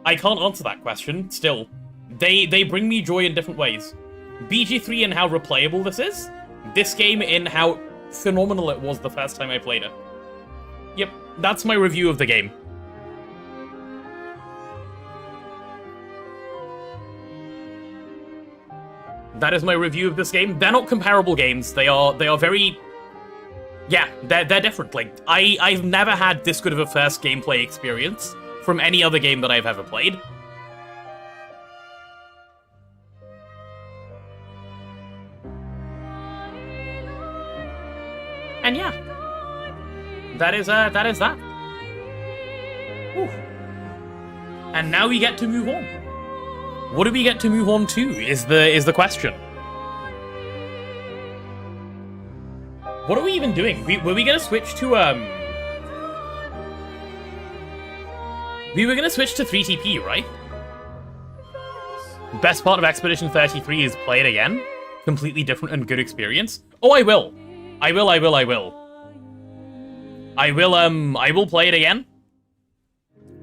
I can't answer that question, still. They bring me joy in different ways. BG3 in how replayable this is. This game in how phenomenal it was the first time I played it. Yep, that's my review of the game. That is my review of this game. They're not comparable games. They are very... Yeah, they're different. Like, I've never had this good of a first gameplay experience from any other game that I've ever played. And yeah, that is that. Whew. And now we get to move on. What do we get to move on to is the question. What are we even doing? Were we gonna switch to We were gonna switch to 3TP, right? Best part of Expedition 33 is play it again. Completely different and good experience. Oh, I will. I will play it again.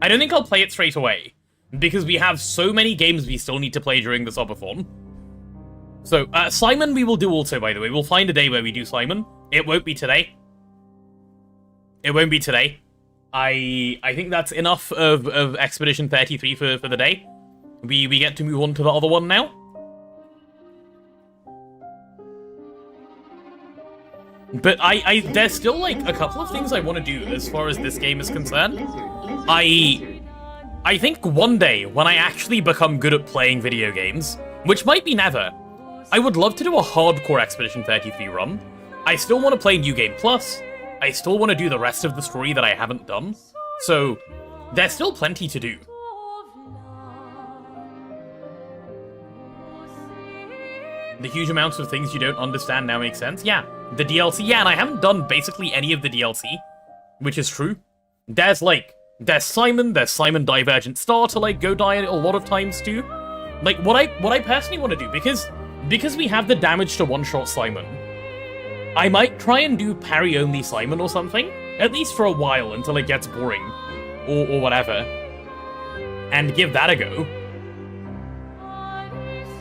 I don't think I'll play it straight away, because we have so many games we still need to play during the subathon. So, Simon we will do also, by the way. We'll find a day where we do Simon. It won't be today. It won't be today. I think that's enough of Expedition 33 for the day. We get to move on to the other one now. But there's still, like, a couple of things I want to do as far as this game is concerned. I think one day, when I actually become good at playing video games, which might be never, I would love to do a hardcore Expedition 33 run. I still want to play New Game Plus. I still want to do the rest of the story that I haven't done. So, there's still plenty to do. The huge amounts of things you don't understand now make sense. Yeah, the DLC, yeah, and I haven't done basically any of the DLC, which is true. There's Simon Divergent Star to, like, go die a lot of times too. Like, what I personally want to do, because we have the damage to one-shot Simon, I might try and do parry-only Simon or something, at least for a while until it gets boring, or whatever, and give that a go.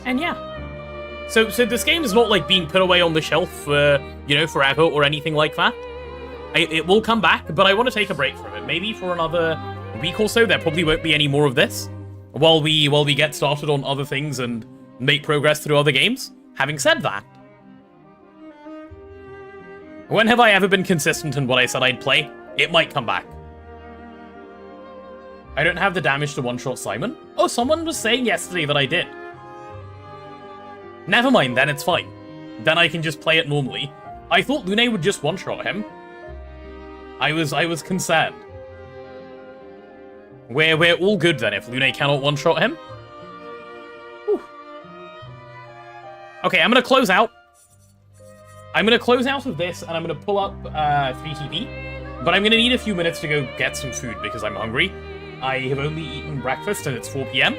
And yeah. So this game is not, like, being put away on the shelf for, you know, forever or anything like that. It will come back, but I want to take a break from it. Maybe for another week or so. There probably won't be any more of this while we get started on other things and make progress through other games. Having said that, when have I ever been consistent in what I said I'd play? It might come back. I don't have the damage to one-shot Simon. Oh, someone was saying yesterday that I did. Never mind, then it's fine. Then I can just play it normally. I thought Lune would just one-shot him. I was concerned. We're all good then if Lune cannot one-shot him. Whew. Okay, I'm gonna close out. I'm gonna close out of this and I'm gonna pull up 3TP. But I'm gonna need a few minutes to go get some food because I'm hungry. I have only eaten breakfast and it's 4 PM.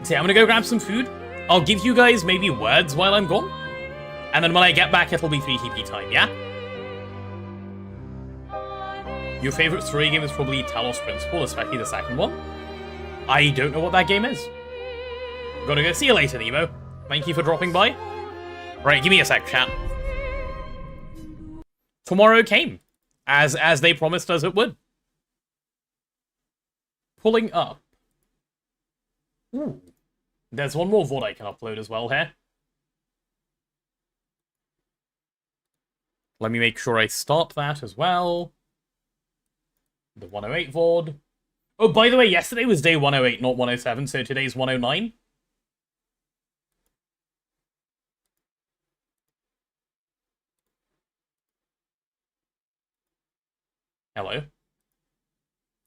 So yeah, I'm gonna go grab some food. I'll give you guys maybe words while I'm gone. And then when I get back, it'll be 3TP time, yeah? Your favorite story game is probably Talos Principle, especially the second one. I don't know what that game is. Gotta go. See you later, Nemo. Thank you for dropping by. Right, give me a sec, chat. Tomorrow came, as they promised us it would. Pulling up. Ooh. There's one more VOD I can upload as well here. Let me make sure I start that as well. The 108 VOD. Oh, by the way, yesterday was day 108, not 107, so today's 109. Hello.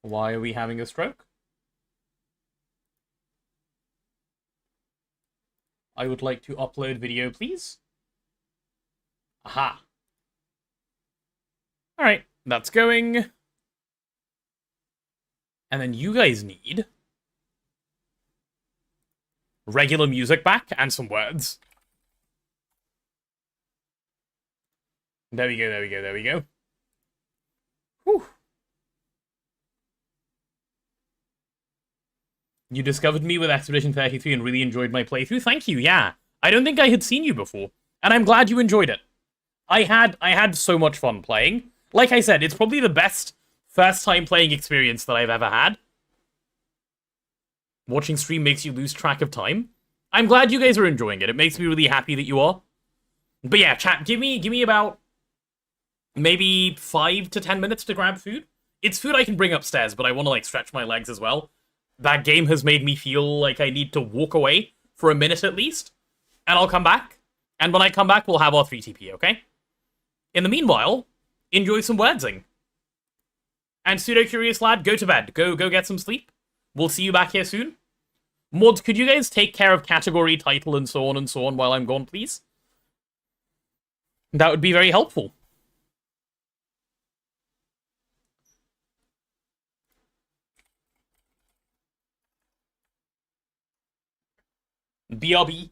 Why are we having a stroke? I would like to upload video, please. Aha. Alright, that's going. And then you guys need regular music back and some words. There we go, there we go, there we go. Whew. You discovered me with Expedition 33 and really enjoyed my playthrough. Thank you, yeah. I don't think I had seen you before, and I'm glad you enjoyed it. I had so much fun playing. Like I said, it's probably the best first-time playing experience that I've ever had. Watching stream makes you lose track of time. I'm glad you guys are enjoying it. It makes me really happy that you are. But yeah, chat, give me about maybe 5 to 10 minutes to grab food. It's food I can bring upstairs, but I want to, like, stretch my legs as well. That game has made me feel like I need to walk away for a minute at least, and I'll come back. And when I come back, we'll have our 3TP, okay? In the meanwhile, enjoy some wordsing. And pseudo-curious lad, go to bed. Go get some sleep. We'll see you back here soon. Mods, could you guys take care of category, title, and so on while I'm gone, please? That would be very helpful. BRB.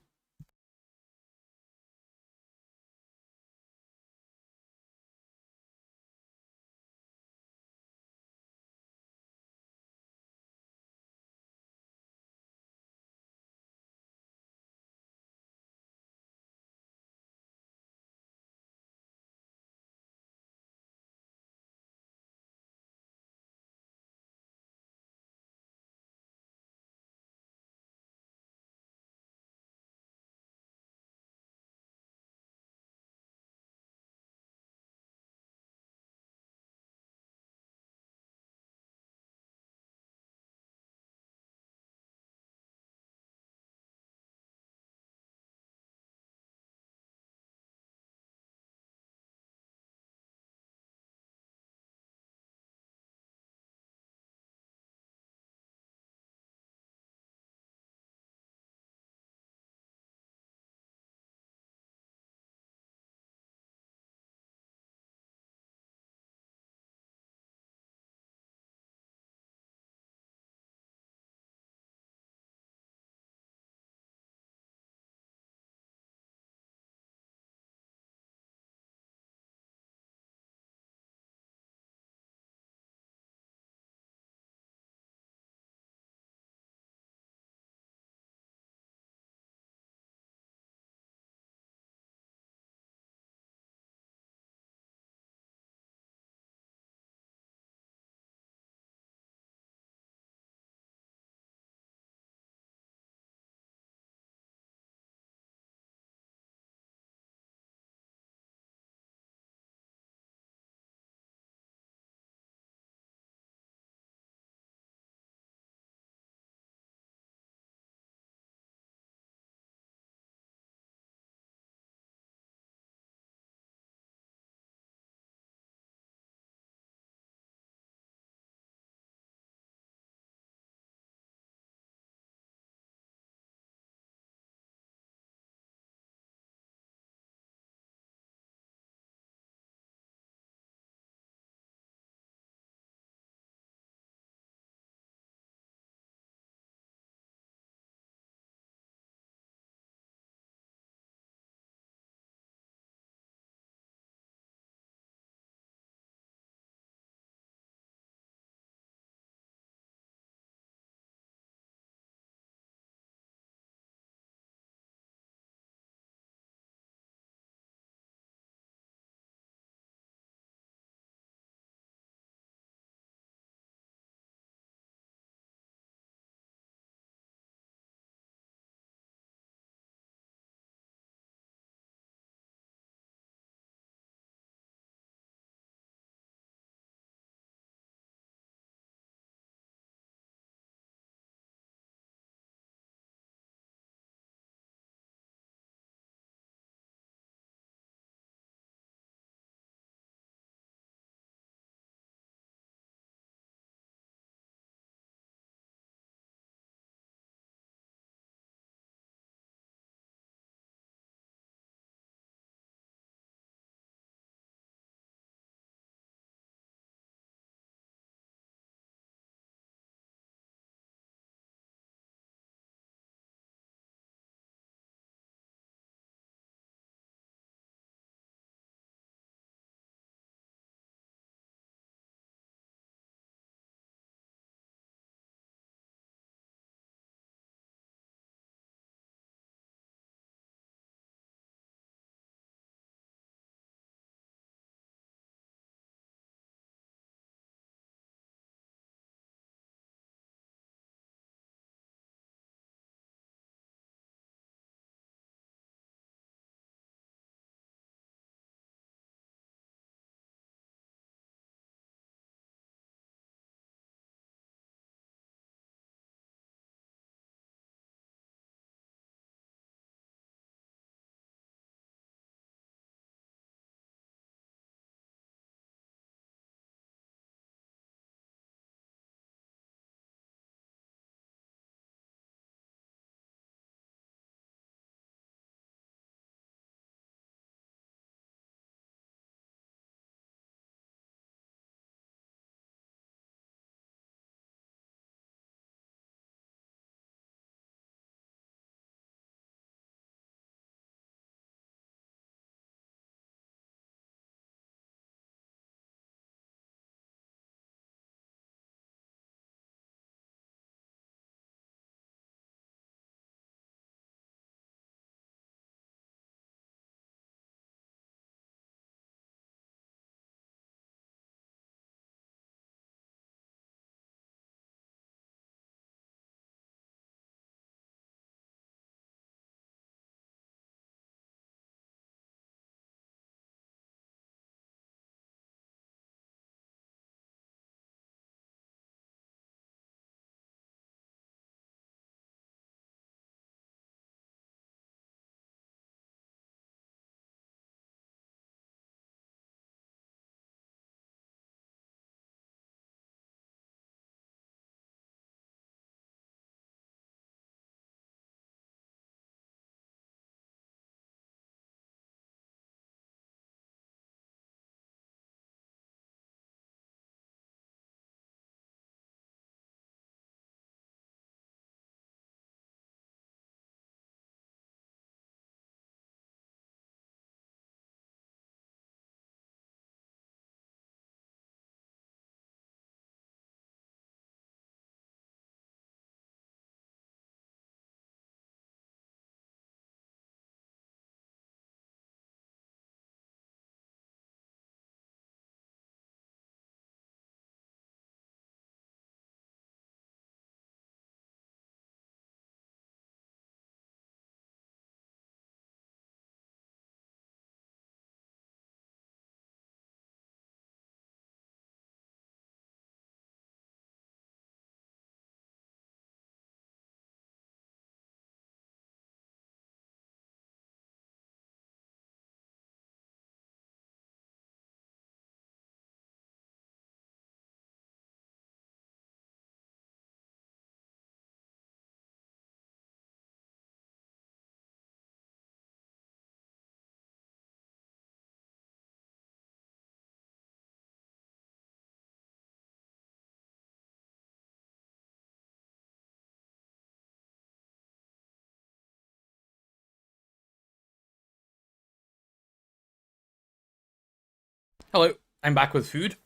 Hello, I'm back with food.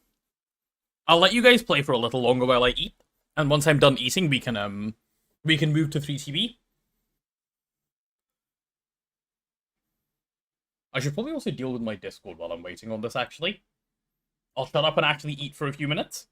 I'll let you guys play for a little longer while I eat, and once I'm done eating, we can move to 3TB. I should probably also deal with my Discord while I'm waiting on this, actually. I'll shut up and actually eat for a few minutes.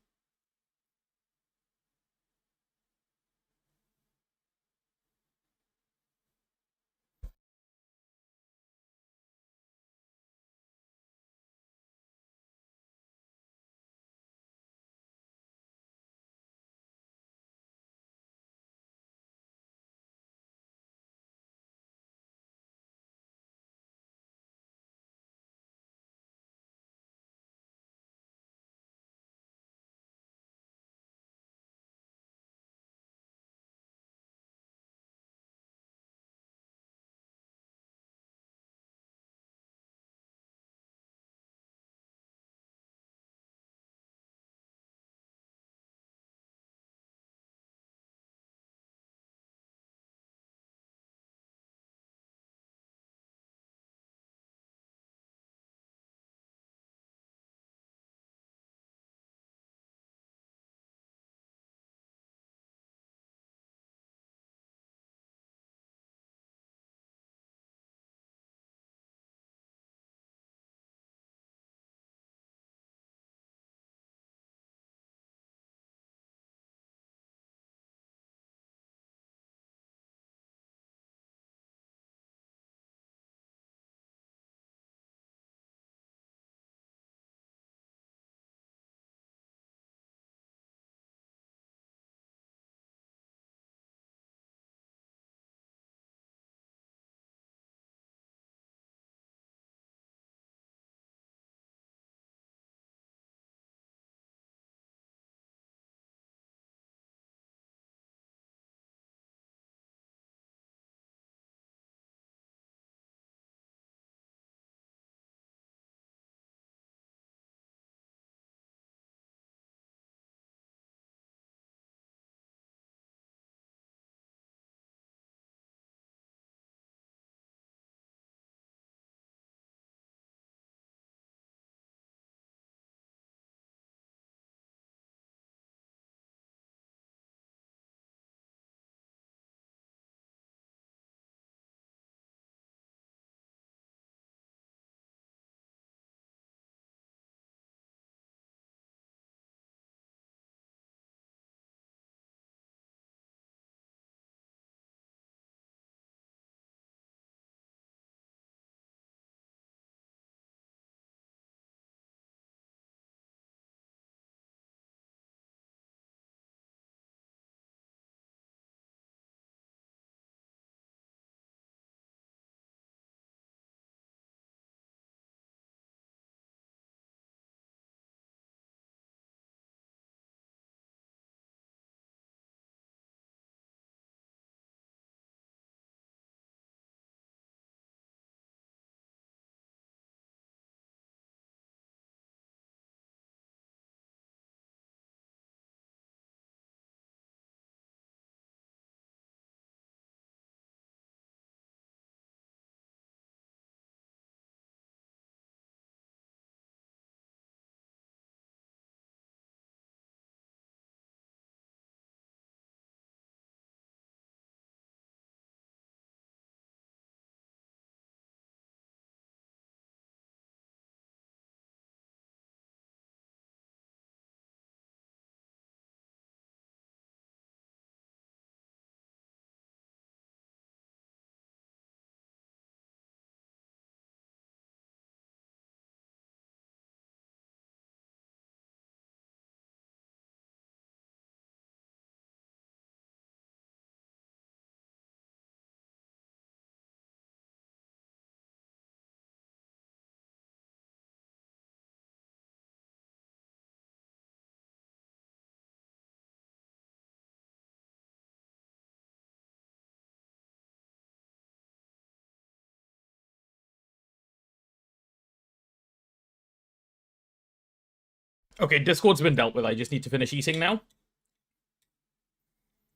Okay, Discord's been dealt with. I just need to finish eating now.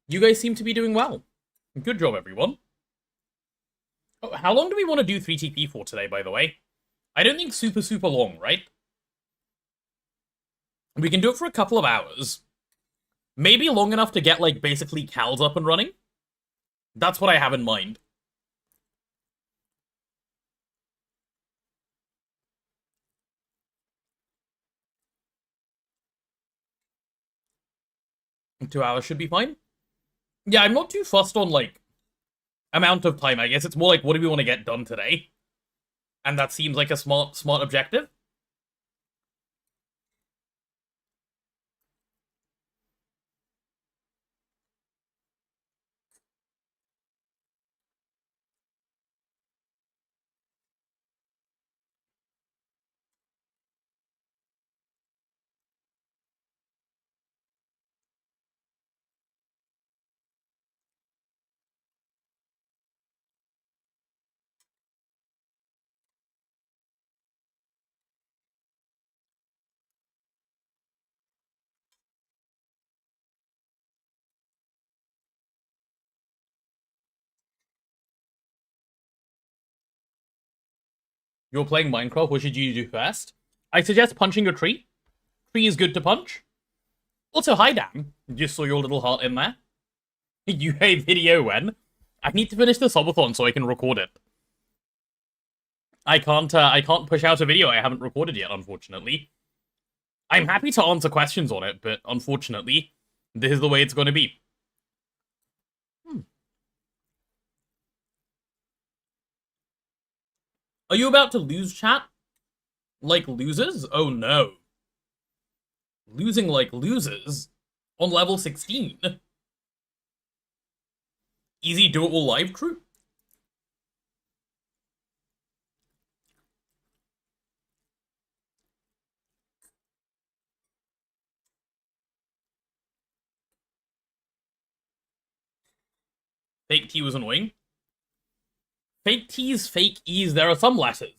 You guys seem to be doing well. Good job, everyone. Oh, how long do we want to do 3TP for today, by the way? I don't think super long, right? We can do it for a couple of hours. Maybe long enough to get, like, basically Cal's up and running. That's what I have in mind. Two hours should be fine. Yeah, I'm not too fussed on, like, amount of time. I guess it's more like, what do we want to get done today? And that seems like a smart objective. You're playing Minecraft, what should you do first? I suggest punching a tree. Tree is good to punch. Also, hi Dan. Just saw your little heart in there. You hate video when? I need to finish the subathon so I can record it. I can't push out a video I haven't recorded yet, unfortunately. I'm happy to answer questions on it, but unfortunately, this is the way it's going to be. Are you about to lose, chat? Like losers? Oh no. Losing like losers? On level 16? Easy do-it-all live crew? Fake T was annoying. Fake T's, fake E's, there are some letters.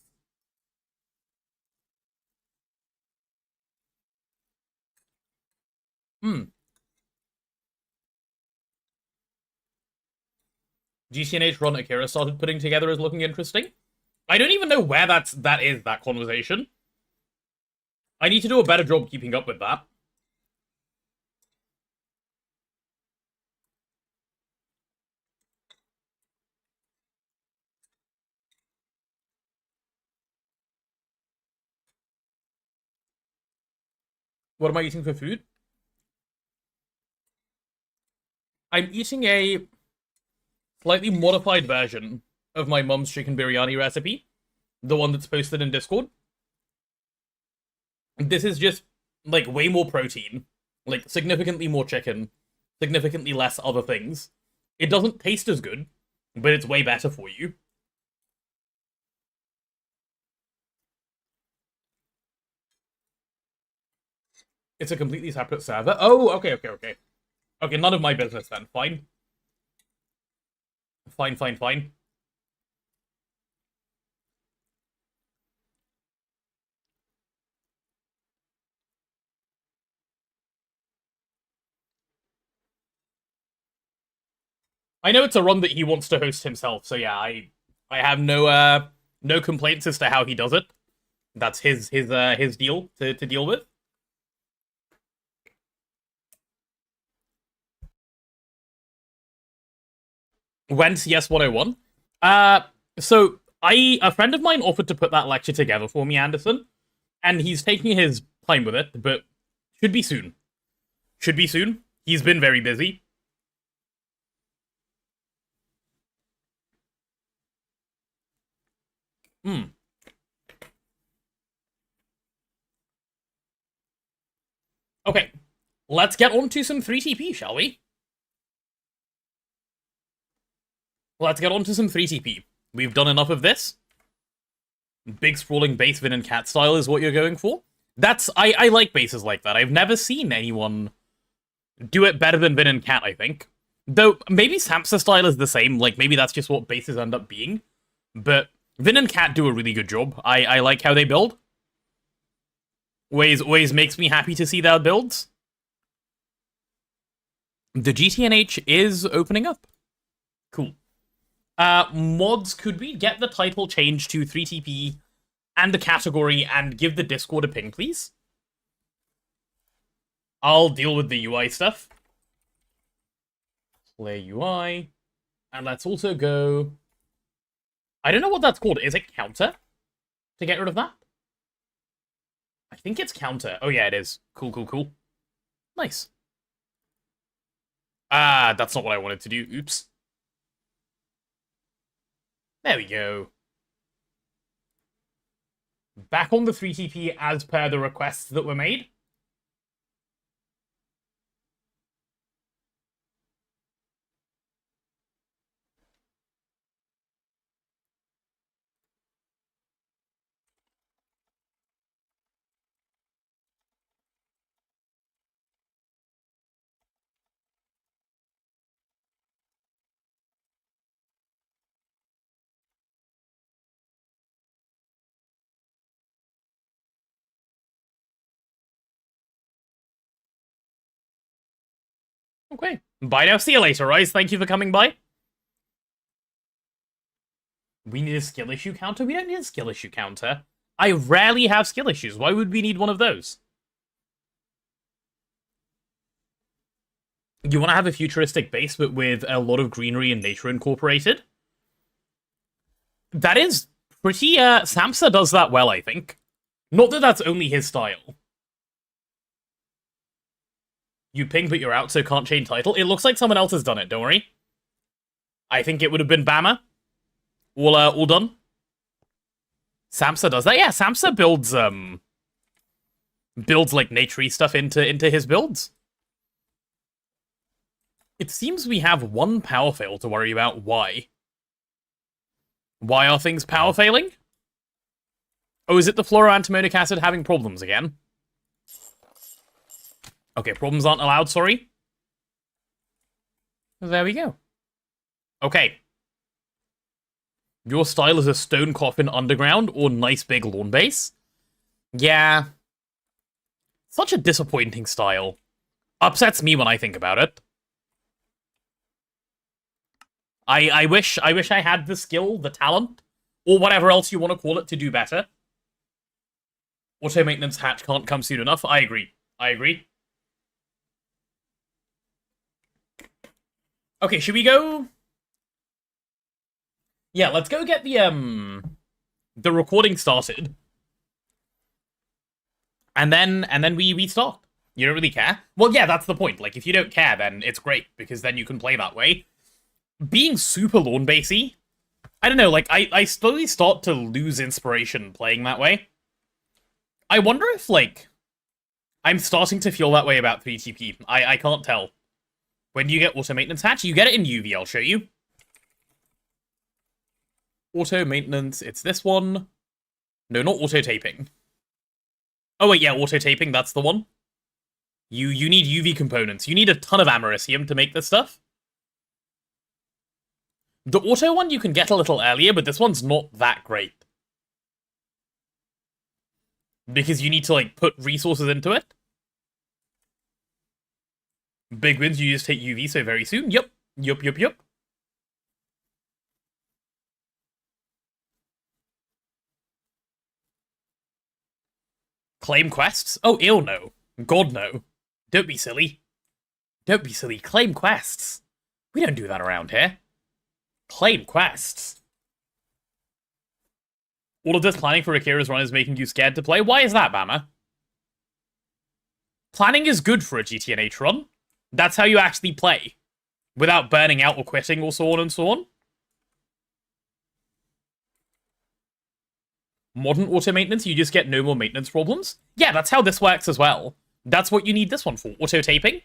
GCNH run Akira started putting together is looking interesting. I don't even know where that conversation. I need to do a better job keeping up with that. What am I eating for food? I'm eating a slightly modified version of my mum's chicken biryani recipe. The one that's posted in Discord. This is just, like, way more protein. Like, significantly more chicken. Significantly less other things. It doesn't taste as good, but it's way better for you. It's a completely separate server. Oh, okay. Okay, none of my business then. Fine. Fine. I know it's a run that he wants to host himself, so yeah, I have no complaints as to how he does it. That's his deal to deal with. When CS 101? So a friend of mine offered to put that lecture together for me, Anderson, and he's taking his time with it, but should be soon. Should be soon. He's been very busy. Okay, let's get on to some 3TP, shall we? Let's get on to some 3TP. We've done enough of this. Big sprawling base Vin and Cat style is what you're going for. I like bases like that. I've never seen anyone do it better than Vin and Cat, I think. Though, maybe Samsa style is the same, like, maybe that's just what bases end up being. But Vin and Cat do a really good job. I like how they build. Always makes me happy to see their builds. The GTNH is opening up. Cool. Mods, could we get the title changed to 3TP and the category and give the Discord a ping, please? I'll deal with the UI stuff. Play UI. And let's also go... I don't know what that's called. Is it counter? To get rid of that? I think it's counter. Oh yeah, it is. Cool, cool, cool. Nice. Ah, that's not what I wanted to do. Oops. There we go. Back on the 3TP as per the requests that were made. Okay. Bye now. See you later, Ryze. Thank you for coming by. We need a skill issue counter? We don't need a skill issue counter. I rarely have skill issues. Why would we need one of those? You want to have a futuristic base, but with a lot of greenery and nature incorporated? That is pretty, Samsa does that well, I think. Not that that's only his style. You ping, but you're out, so can't change title. It looks like someone else has done it, don't worry. I think it would have been Bama. All done. Samsa does that. Yeah, Samsa builds, like, naturey stuff into his builds. It seems we have one power fail to worry about. Why? Why are things power failing? Oh, is it the fluoroantimonic acid having problems again? Okay, problems aren't allowed, sorry. There we go. Okay. Your style is a stone coffin underground or nice big lawn base? Yeah. Such a disappointing style. Upsets me when I think about it. I wish I had the skill, the talent, or whatever else you want to call it to do better. Auto maintenance hatch can't come soon enough. I agree. I agree. Okay, should we go? Yeah, let's go get the recording started. And then we start. You don't really care? Well, yeah, that's the point. Like, if you don't care, then it's great, because then you can play that way. Being super lawn basey, I don't know, like, I slowly start to lose inspiration playing that way. I wonder if, like, I'm starting to feel that way about 3TP. I can't tell. When do you get auto maintenance hatch? You get it in UV, I'll show you. Auto maintenance, it's this one. No, not auto taping. Oh wait, yeah, auto taping, that's the one. You need UV components. You need a ton of americium to make this stuff. The auto one you can get a little earlier, but this one's not that great. Because you need to, like, put resources into it. Big wins, you just take UV so very soon. Yup. Yup. Claim quests? Oh, ill no. God no. Don't be silly. Don't be silly. Claim quests. We don't do that around here. Claim quests. All of this planning for Akira's run is making you scared to play? Why is that, Bama? Planning is good for a GTNH run. That's how you actually play. Without burning out or quitting or so on and so on. Modern auto maintenance, you just get no more maintenance problems. Yeah, that's how this works as well. That's what you need this one for. Auto taping.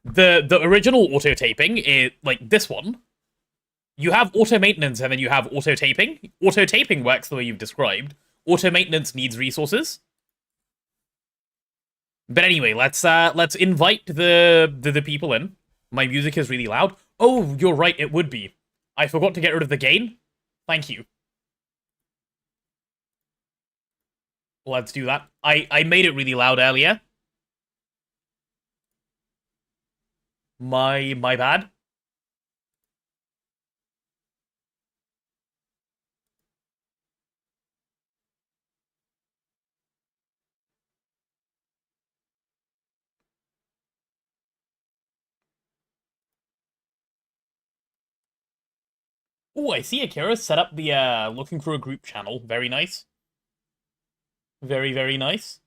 The original auto taping is like this one. You have auto maintenance and then you have auto taping. Auto taping works the way you've described. Auto maintenance needs resources. But anyway, let's invite the people in. My music is really loud. Oh, you're right, it would be. I forgot to get rid of the gain. Thank you. Let's do that. I made it really loud earlier. My bad. Oh, I see Akira set up the looking for a group channel. Very nice. Very, very nice.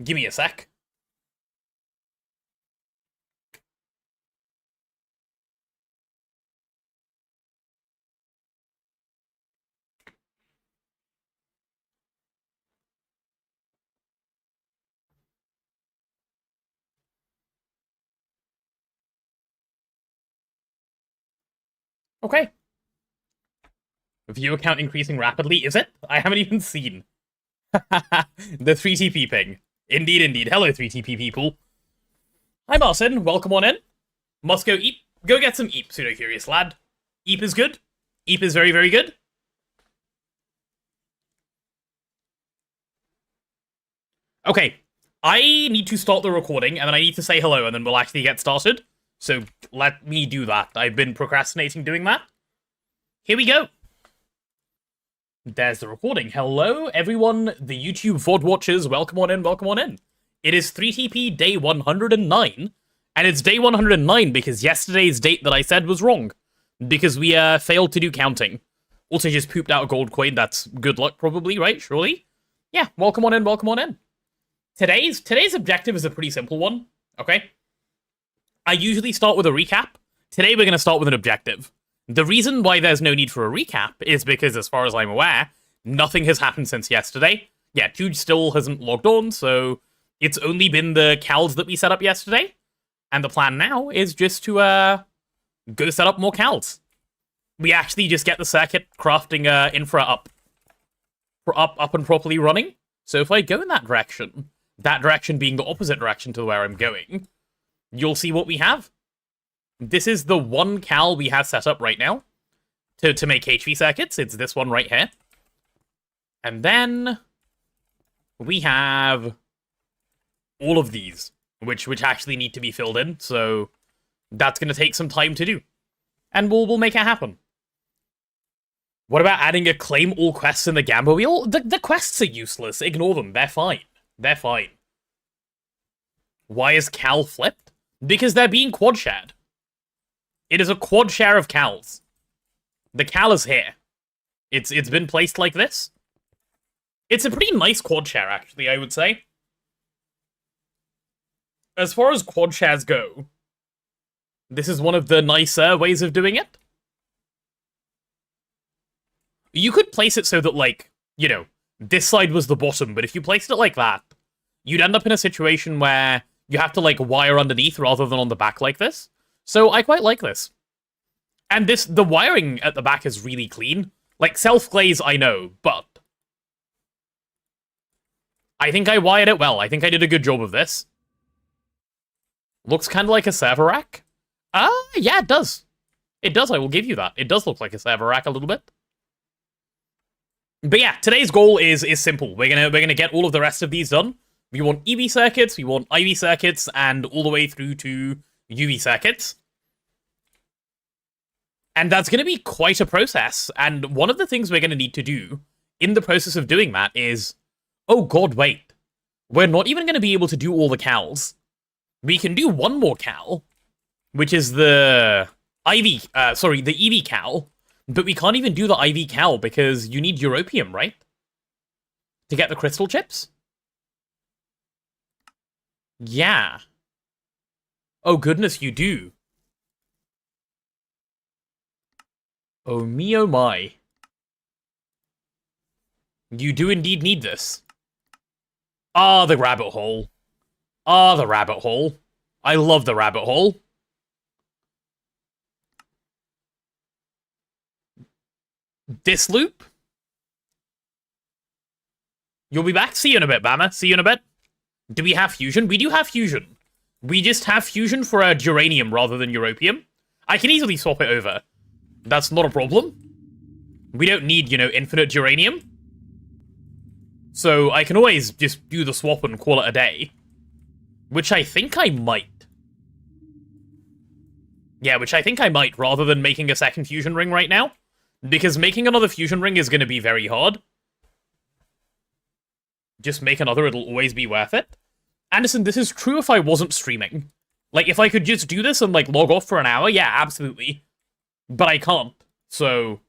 Give me a sec. Okay. Viewer count increasing rapidly, is it? I haven't even seen. The 3TP ping. Indeed, indeed. Hello, 3TP people. Hi, Marcin. Welcome on in. Must go eep. Go get some eep, pseudo-curious lad. Eep is good. Eep is very, very good. Okay. I need to start the recording, and then I need to say hello, and then we'll actually get started. So let me do that. I've been procrastinating doing that. Here we go. There's the recording. Hello, everyone, the YouTube VOD watchers. Welcome on in, welcome on in. It is 3TP day 109, and it's day 109 because yesterday's date that I said was wrong. Because we failed to do counting. Also just pooped out a gold coin. That's good luck, probably, right? Surely? Yeah, welcome on in, welcome on in. Today's objective is a pretty simple one, okay? I usually start with a recap. Today we're going to start with an objective. The reason why there's no need for a recap is because, as far as I'm aware, nothing has happened since yesterday. Yeah, Jude still hasn't logged on, so it's only been the cals that we set up yesterday. And the plan now is just to go set up more cals. We actually just get the circuit crafting infra up and properly running. So if I go in that direction being the opposite direction to where I'm going, you'll see what we have. This is the one cal we have set up right now to make HV circuits. It's this one right here. And then we have all of these, which actually need to be filled in. So that's going to take some time to do. And we'll make it happen. What about adding a claim all quests in the Gamba wheel? The quests are useless. Ignore them. They're fine. They're fine. Why is cal flipped? Because they're being quad shared. It is a quad share of cals. The cal is here. It's been placed like this. It's a pretty nice quad share, actually, I would say. As far as quad shares go, this is one of the nicer ways of doing it. You could place it so that, like, you know, this side was the bottom, but if you placed it like that, you'd end up in a situation where you have to, like, wire underneath rather than on the back like this. So I quite like this. And the wiring at the back is really clean. Like, self-glaze, I know, but I think I wired it well. I think I did a good job of this. Looks kind of like a server rack. Yeah, it does. It does, I will give you that. It does look like a server rack a little bit. But yeah, today's goal is simple. We're gonna get all of the rest of these done. We want EV circuits, we want IV circuits, and all the way through to UV circuits. And that's going to be quite a process. And one of the things we're going to need to do in the process of doing that is, oh god, wait. We're not even going to be able to do all the cals. We can do one more cal, which is the the EV cal, but we can't even do the IV cal because you need europium, right? To get the crystal chips? Yeah. Oh goodness, you do. Oh me, oh my. You do indeed need this. Ah, the rabbit hole. Ah, the rabbit hole. I love the rabbit hole. This loop? You'll be back? See you in a bit, Bama. See you in a bit. Do we have fusion? We do have fusion. We just have fusion for a geranium rather than europium. I can easily swap it over. That's not a problem. We don't need, you know, infinite geranium. So I can always just do the swap and call it a day. Which I think I might. Yeah, which I think I might, rather than making a second fusion ring right now. Because making another fusion ring is going to be very hard. just make another, it'll always be worth it. Anderson, this is true if I wasn't streaming. Like, if I could just do this and, like, log off for an hour, yeah, absolutely. But I can't, so...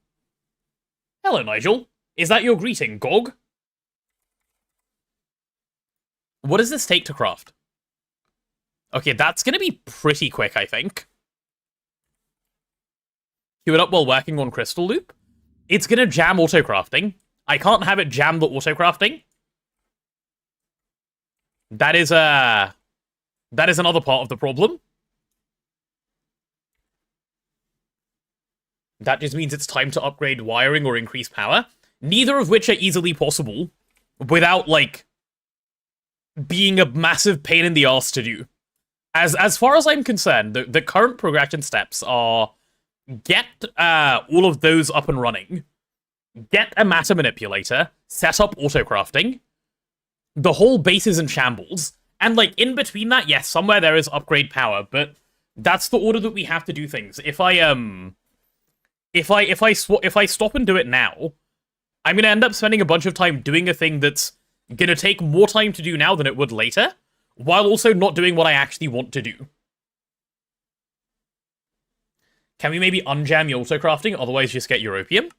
Hello, Nigel. Is that your greeting, Gog? What does this take to craft? Okay, that's gonna be pretty quick, I think. Queue it up while working on Crystal Loop. It's gonna jam auto-crafting. I can't have it jam the auto-crafting. That is another part of the problem. That just means it's time to upgrade wiring or increase power. Neither of which are easily possible without, like, being a massive pain in the ass to do. As far as I'm concerned, the current progression steps are get all of those up and running, get a matter manipulator, set up auto-crafting, the whole base is in shambles, and, like, in between that, yes, somewhere there is upgrade power, but that's the order that we have to do things. If I stop and do it now, I'm gonna end up spending a bunch of time doing a thing that's gonna take more time to do now than it would later, while also not doing what I actually want to do. Can we maybe unjam your auto-crafting, otherwise just get Europium?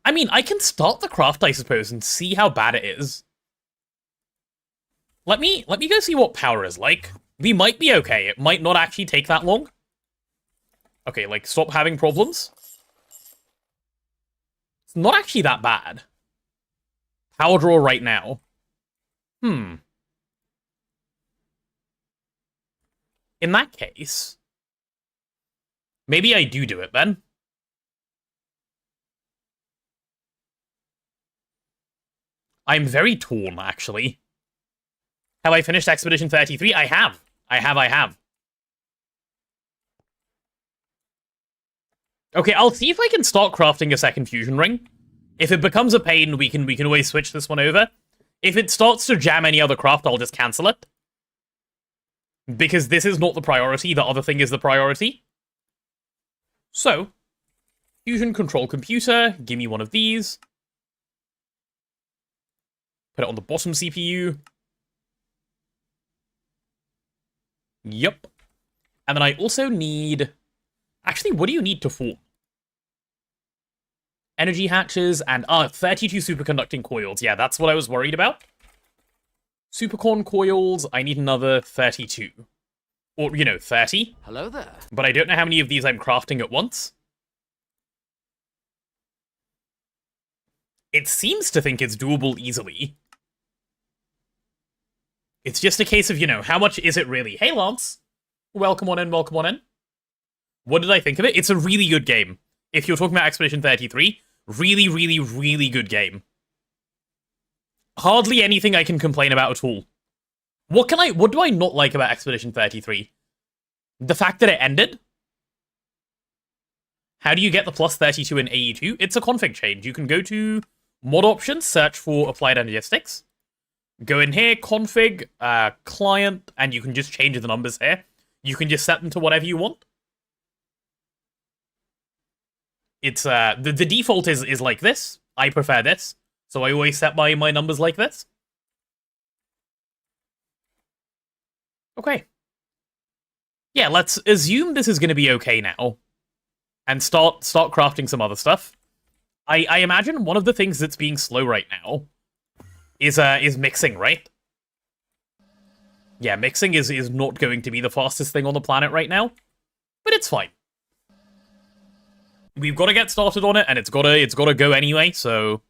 I mean, I can start the craft, I suppose, and see how bad it is. Let me go see what power is like. We might be okay. It might not actually take that long. Okay, like, stop having problems. It's not actually that bad. Power draw right now. In that case, maybe I do it then. I'm very torn, actually. Have I finished Expedition 33? I have. I have. Okay, I'll see if I can start crafting a second fusion ring. If it becomes a pain, we can always switch this one over. If it starts to jam any other craft, I'll just cancel it. Because this is not the priority, the other thing is the priority. So, Fusion Control Computer, give me one of these. Put it on the bottom CPU. Yup. And then I also need... Actually, what do you need to form? Energy hatches and... 32 superconducting coils. Yeah, that's what I was worried about. Supercorn coils, I need another 32. Or, 30. Hello there. But I don't know how many of these I'm crafting at once. It seems to think it's doable easily. It's just a case of, how much is it really? Hey, Lance. Welcome on in. What did I think of it? It's a really good game. If you're talking about Expedition 33, really, really, really good game. Hardly anything I can complain about at all. What do I not like about Expedition 33? The fact that it ended? How do you get the plus 32 in AE2? It's a config change. You can go to mod options, search for applied energistics. Go in here, config, client, and you can just change the numbers here. You can just set them to whatever you want. It's, the default is like this. I prefer this. So I always set my numbers like this. Okay. Yeah, let's assume this is going to be okay now. And start crafting some other stuff. I imagine one of the things that's being slow right now is mixing, right? Yeah, mixing is not going to be the fastest thing on the planet right now. But it's fine. We've got to get started on it, and it's gotta go anyway, so...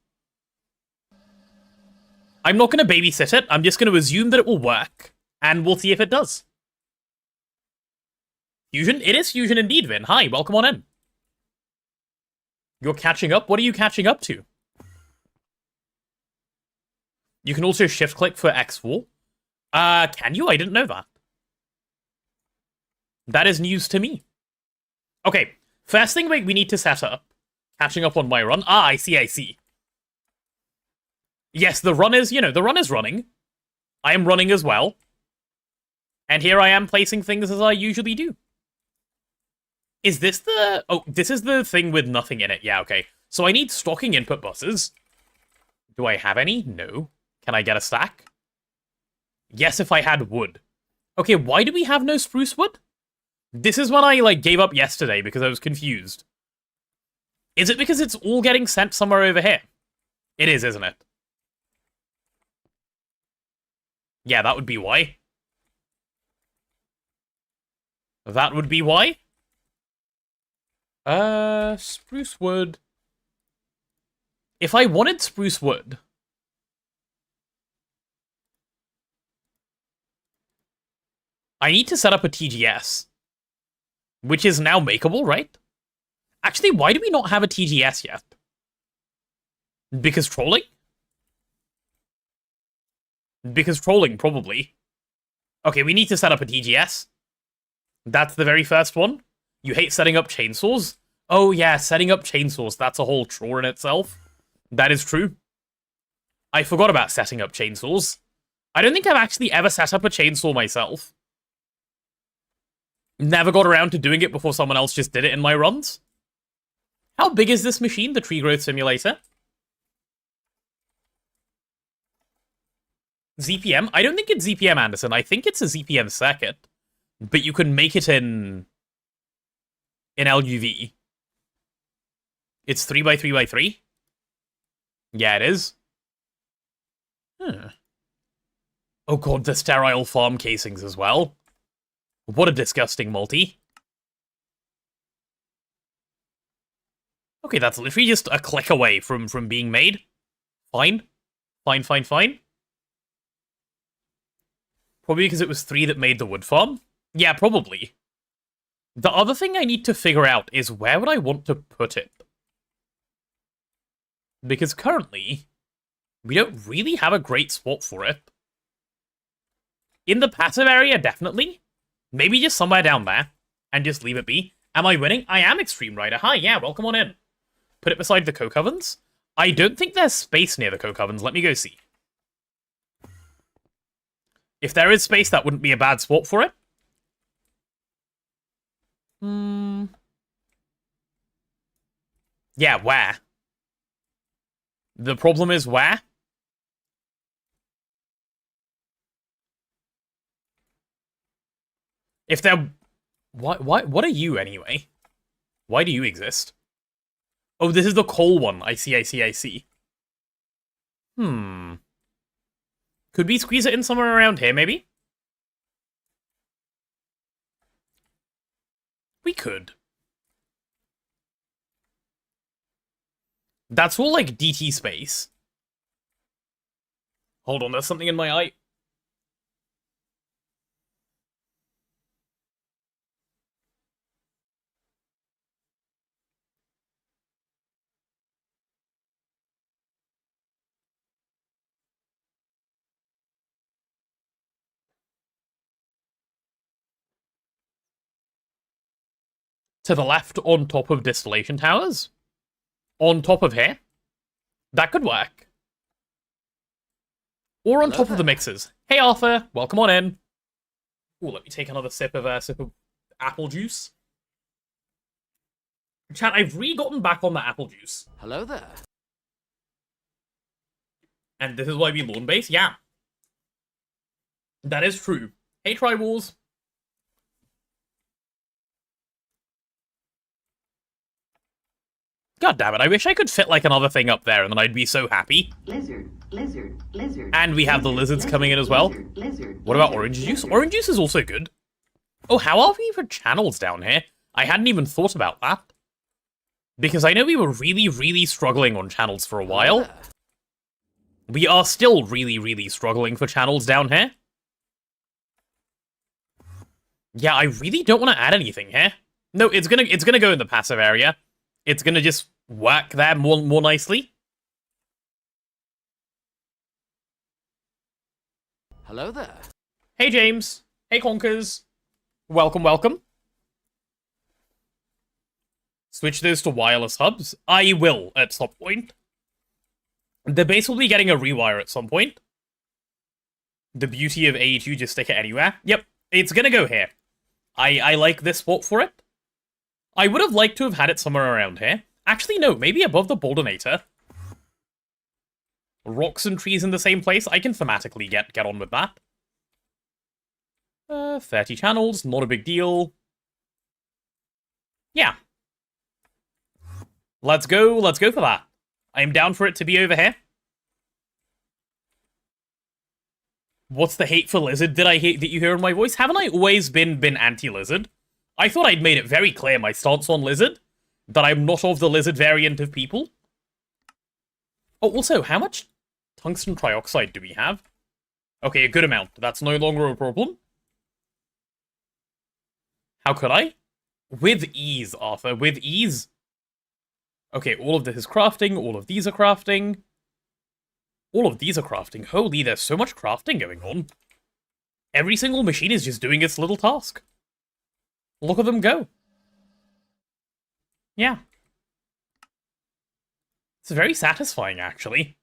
I'm not going to babysit it, I'm just going to assume that it will work, and we'll see if it does. Fusion? It is Fusion indeed, Vin. Hi, welcome on in. You're catching up? What are you catching up to? You can also shift-click for X4. Can you? I didn't know that. That is news to me. Okay, first thing we need to set up. Catching up on my run. I see. Yes, the run is, the run is running. I am running as well. And here I am placing things as I usually do. Is this the... Oh, this is the thing with nothing in it. Yeah, okay. So I need stocking input buses. Do I have any? No. Can I get a stack? Yes, if I had wood. Okay, why do we have no spruce wood? This is when I, like, gave up yesterday because I was confused. Is it because it's all getting sent somewhere over here? It is, isn't it? Yeah, that would be why. That would be why. Spruce wood. If I wanted spruce wood... I need to set up a TGS. Which is now makeable, right? Actually, why do we not have a TGS yet? Because trolling? Because trolling, probably. Okay, we need to set up a TGS. That's the very first one. You hate setting up chainsaws? Oh yeah, setting up chainsaws, that's a whole chore in itself. That is true. I forgot about setting up chainsaws. I don't think I've actually ever set up a chainsaw myself. Never got around to doing it before someone else just did it in my runs. How big is this machine, the tree growth simulator? ZPM? I don't think it's ZPM, Anderson. I think it's a ZPM circuit. But you can make it in LUV. It's 3x3x3? Yeah, it is. Huh. Oh god, the sterile farm casings as well. What a disgusting multi. Okay, that's literally just a click away from being made. Fine. Fine. Probably because it was 3 that made the wood farm. Yeah, probably. The other thing I need to figure out is where would I want to put it? Because currently, we don't really have a great spot for it. In the passive area, definitely. Maybe just somewhere down there, and just leave it be. Am I winning? I am Extreme Rider. Hi, yeah, welcome on in. Put it beside the coke ovens. I don't think there's space near the coke ovens. Let me go see. If there is space, that wouldn't be a bad spot for it. Yeah, where? The problem is where? If they're... What are you, anyway? Why do you exist? Oh, this is the coal one. I see. Could we squeeze it in somewhere around here, maybe? We could. That's all, like, DT space. Hold on, there's something in my eye. To the left, on top of distillation towers? On top of here? That could work. Or on top of the mixers. Hey Arthur, welcome on in. Ooh, let me take another sip of apple juice. Chat, I've re-gotten back on the apple juice. Hello there. And this is why we lawn base? Yeah. That is true. Hey Tribals. God damn it, I wish I could fit like another thing up there and then I'd be so happy. Lizard. And we have the lizards coming in as well. What about orange juice? Orange juice is also good. Oh, how are we for channels down here? I hadn't even thought about that. Because I know we were really struggling on channels for a while. We are still really struggling for channels down here. Yeah, I really don't want to add anything here. No, it's gonna go in the passive area. It's gonna just work there more nicely. Hello there. Hey James. Hey Conkers. Welcome. Switch those to wireless hubs. I will at some point. The base will be getting a rewire at some point. The beauty of AHU, just stick it anywhere. Yep, it's gonna go here. I like this spot for it. I would have liked to have had it somewhere around here. Actually, no, maybe above the Boldinator. Rocks and trees in the same place. I can thematically get on with that. 30 channels, not a big deal. Yeah. Let's go for that. I'm down for it to be over here. What's the hate for lizard? Did I hate that you hear in my voice? Haven't I always been anti-lizard? I thought I'd made it very clear my stance on lizard. That I'm not of the lizard variant of people. Oh, also, how much tungsten trioxide do we have? Okay, a good amount. That's no longer a problem. How could I? With ease, Arthur. With ease. Okay, all of this is crafting. All of these are crafting. All of these are crafting. Holy, there's so much crafting going on. Every single machine is just doing its little task. Look at them go. Yeah. It's very satisfying, actually.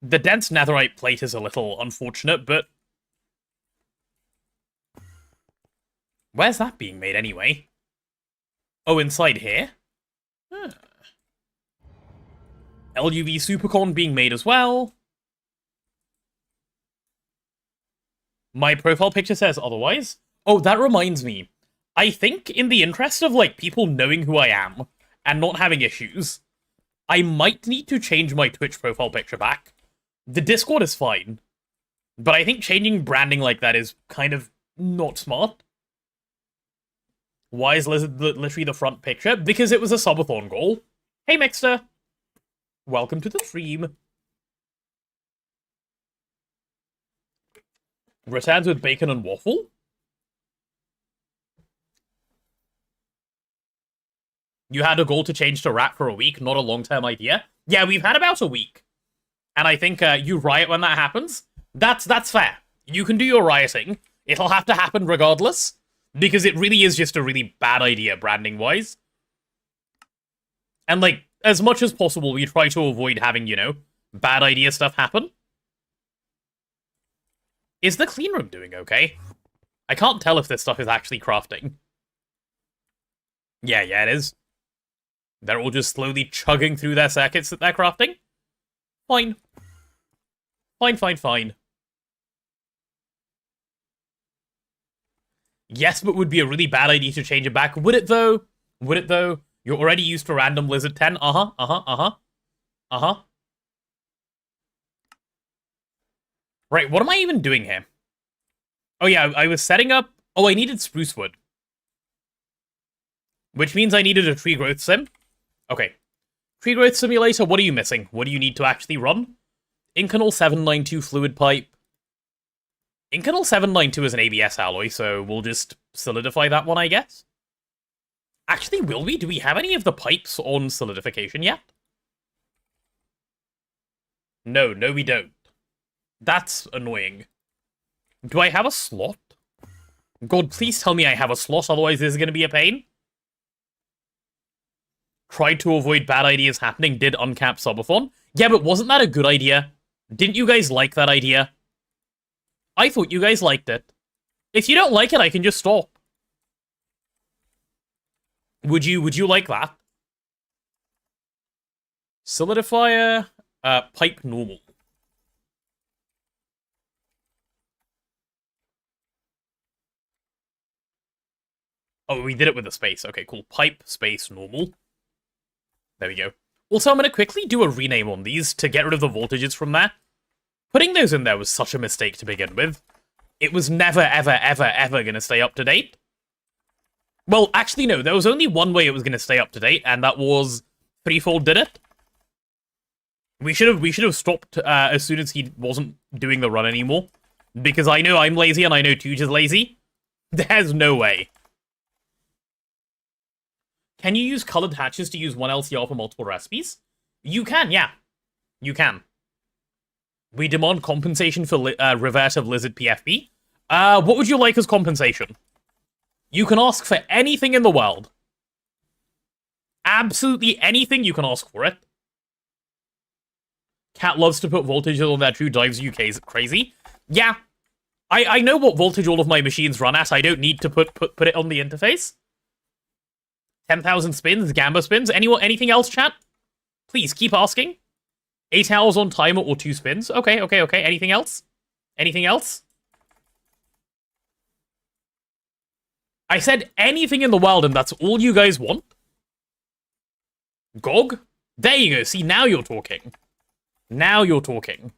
The dense netherite plate is a little unfortunate, but... Where's that being made, anyway? Oh, inside here? Huh. LUV Supercon being made as well. My profile picture says otherwise. Oh, that reminds me. I think in the interest of, like, people knowing who I am and not having issues, I might need to change my Twitch profile picture back. The Discord is fine, but I think changing branding like that is kind of not smart. Why is Lizard literally the front picture? Because it was a subathon goal. Hey, Mixter. Welcome to the stream. Returns with bacon and waffle? You had a goal to change to rat for a week, not a long-term idea? Yeah, we've had about a week. And I think you riot when that happens. That's fair. You can do your rioting. It'll have to happen regardless. Because it really is just a really bad idea, branding-wise. And, like, as much as possible, we try to avoid having, you know, bad idea stuff happen. Is the clean room doing okay? I can't tell if this stuff is actually crafting. Yeah, it is. They're all just slowly chugging through their circuits that they're crafting. Fine. Fine. Yes, but would be a really bad idea to change it back. Would it, though? You're already used to random lizard 10. Uh-huh. Right, what am I even doing here? Oh yeah, I was setting up... Oh, I needed spruce wood. Which means I needed a tree growth sim. Okay. Tree growth simulator, what are you missing? What do you need to actually run? Inconel 792 fluid pipe. Inconel 792 is an ABS alloy, so we'll just solidify that one, I guess. Actually, will we? Do we have any of the pipes on solidification yet? No, we don't. That's annoying. Do I have a slot? God, please tell me I have a slot, otherwise this is going to be a pain. Tried to avoid bad ideas happening, did uncap subathon. Yeah, but wasn't that a good idea? Didn't you guys like that idea? I thought you guys liked it. If you don't like it, I can just stop. Would you like that? Solidifier, pipe normal. Oh, we did it with a space. Okay, cool. Pipe, space, normal. There we go. Also, I'm going to quickly do a rename on these to get rid of the voltages from there. Putting those in there was such a mistake to begin with. It was never, ever going to stay up to date. Well, actually, no. There was only one way it was going to stay up to date, and that was Threefold did it. We should have stopped as soon as he wasn't doing the run anymore. Because I know I'm lazy, and I know Tuge is lazy. There's no way. Can you use colored hatches to use one LCR for multiple recipes? You can, yeah. You can. We demand compensation for revert of Lizard PFP. What would you like as compensation? You can ask for anything in the world. Absolutely anything, you can ask for it. Cat loves to put voltages on their true dives UK. Is it crazy? Yeah. I know what voltage all of my machines run at. I don't need to put it on the interface. 10,000 spins, Gamba spins. Anything else, chat? Please, keep asking. 8 hours on timer or 2 spins. Okay. Anything else? Anything else? I said anything in the world, and that's all you guys want? GOG? There you go. See, now you're talking. Now you're talking.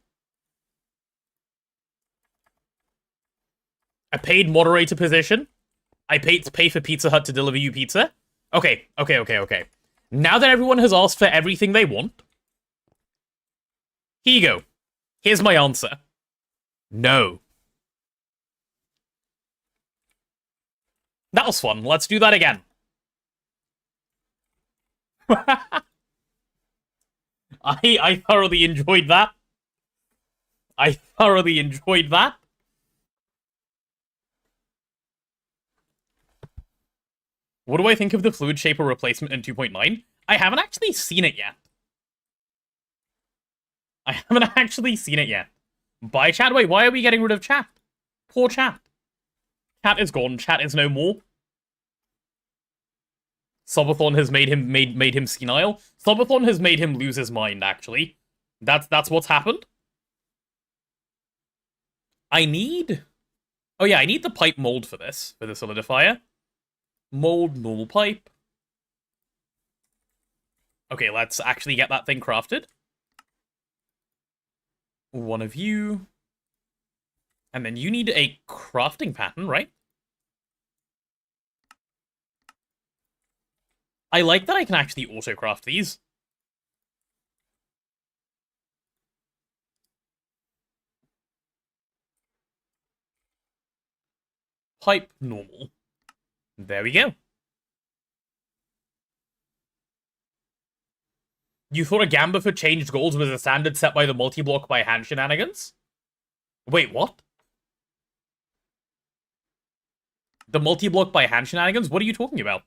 A paid moderator position? I pay for Pizza Hut to deliver you pizza? Okay. Now that everyone has asked for everything they want, here you go. Here's my answer. No. That was fun. Let's do that again. I thoroughly enjoyed that. What do I think of the Fluid Shaper replacement in 2.9? I haven't actually seen it yet. Bye, chat. Wait, why are we getting rid of chat? Poor chat. Chat is gone. Chat is no more. Subathon has made him senile. Subathon has made him lose his mind, actually. That's what's happened. I need the pipe mold for this, for the solidifier. Mold, normal pipe. Okay, let's actually get that thing crafted. One of you. And then you need a crafting pattern, right? I like that I can actually auto-craft these. Pipe, normal. There we go. You thought a Gamba for changed goals was a standard set by the multi-block by hand shenanigans? Wait, what? The multi-block by hand shenanigans? What are you talking about?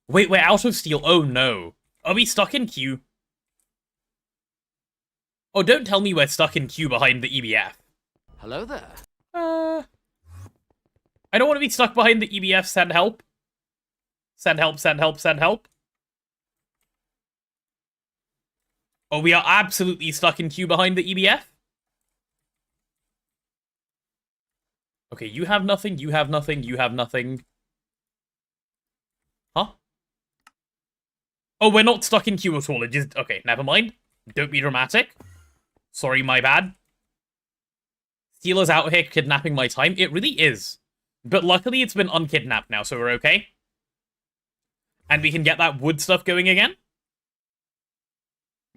Wait, we're out of steel. Oh no. Are we stuck in queue? Oh, don't tell me we're stuck in queue behind the EBF. Hello there. I don't want to be stuck behind the EBF. Send help. Send help, send help, send help. Oh, we are absolutely stuck in queue behind the EBF. Okay, you have nothing, you have nothing, you have nothing. Huh? Oh, we're not stuck in queue at all. It just... Okay, never mind. Don't be dramatic. Sorry, my bad. Steeler's out here kidnapping my time. It really is. But luckily it's been unkidnapped now, so we're okay. And we can get that wood stuff going again.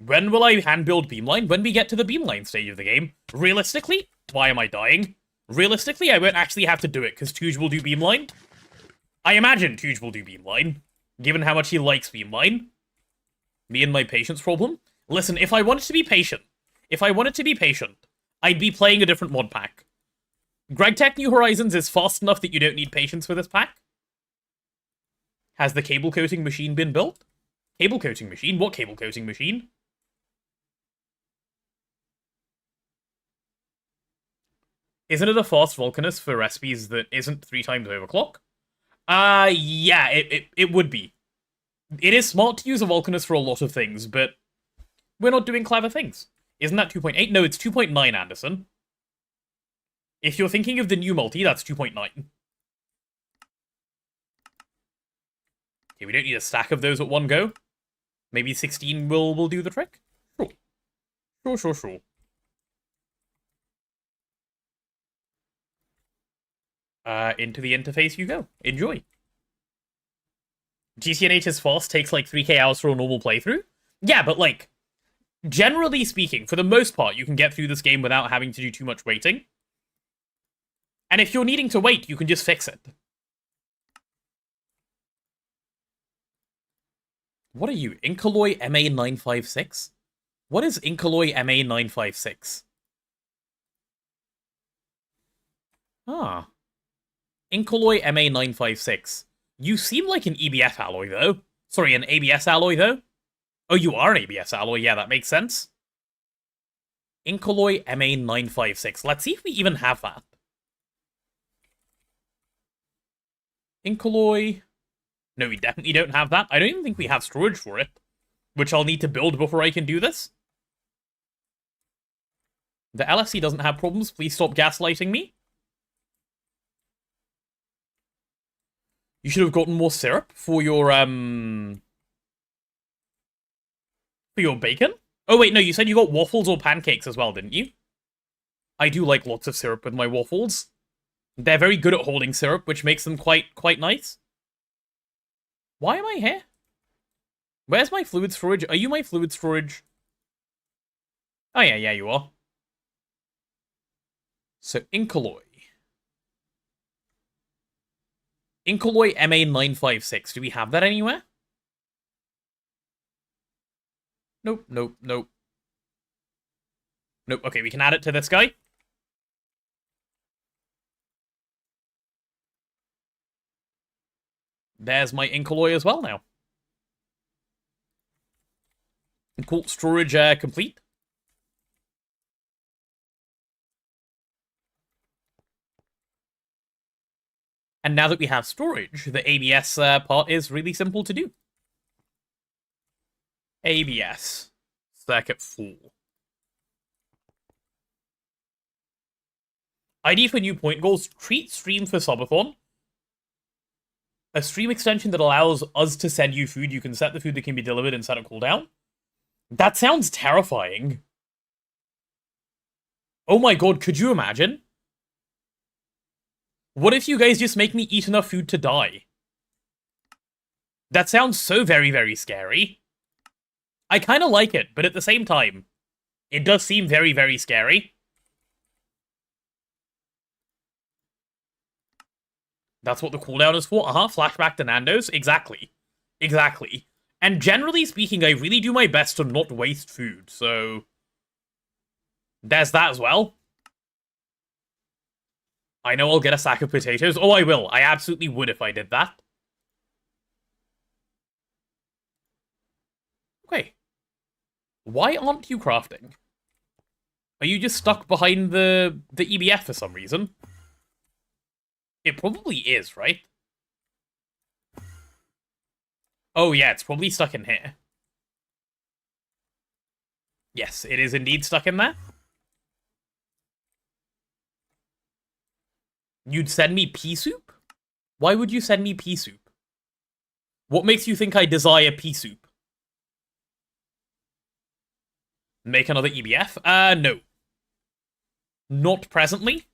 When will I hand-build Beamline? When we get to the Beamline stage of the game. Realistically, why am I dying? Realistically, I won't actually have to do it, because Tuj will do Beamline. I imagine Tuj will do Beamline, given how much he likes Beamline. Me and my patience problem. Listen, if I wanted to be patient, I'd be playing a different mod pack. GregTech New Horizons is fast enough that you don't need patience for this pack. Has the cable coating machine been built? Cable coating machine? What cable coating machine? Isn't it a fast Vulcanus for recipes that isn't 3 times overclock? Yeah, it would be. It is smart to use a Vulcanus for a lot of things, but we're not doing clever things. Isn't that 2.8? No, it's 2.9, Anderson. If you're thinking of the new multi, that's 2.9. Okay, we don't need a stack of those at one go. Maybe 16 will do the trick? Sure. Into the interface you go. Enjoy. GCNH is fast, takes like 3k hours for a normal playthrough? Yeah, but like, generally speaking, for the most part, you can get through this game without having to do too much waiting. And if you're needing to wait, you can just fix it. What are you, Inkaloy MA956? What is Inkaloy MA956? Ah. Inkaloy MA956. You seem like an EBF alloy, though. Sorry, an ABS alloy, though? Oh, you are an ABS alloy. Yeah, that makes sense. Inkaloy MA956. Let's see if we even have that. Inkaloy... No, we definitely don't have that. I don't even think we have storage for it, which I'll need to build before I can do this. The LSC doesn't have problems. Please stop gaslighting me. You should have gotten more syrup for your bacon? Oh wait, no, you said you got waffles or pancakes as well, didn't you? I do like lots of syrup with my waffles. They're very good at holding syrup, which makes them quite nice. Why am I here? Where's my fluid storage? Are you my fluid storage? Oh yeah, you are. So, Incolloy. Incolloy MA956. Do we have that anywhere? Nope. Nope, okay, we can add it to this guy. There's my Incolloy as well now. Cool, storage complete. And now that we have storage, the ABS part is really simple to do. ABS. Circuit 4. ID for new point goals, treat stream for subathon. A stream extension that allows us to send you food. You can set the food that can be delivered and set a cooldown. That sounds terrifying. Oh my god, could you imagine? What if you guys just make me eat enough food to die? That sounds so very, very scary. I kind of like it, but at the same time, it does seem very, very scary. That's what the cooldown is for? Flashback to Nando's? Exactly. Exactly. And generally speaking, I really do my best to not waste food, so... there's that as well. I know I'll get a sack of potatoes. Oh, I will. I absolutely would if I did that. Okay. Why aren't you crafting? Are you just stuck behind the EBF for some reason? It probably is, right? Oh yeah, it's probably stuck in here. Yes, it is indeed stuck in there. You'd send me pea soup? Why would you send me pea soup? What makes you think I desire pea soup? Make another EBF? No. Not presently.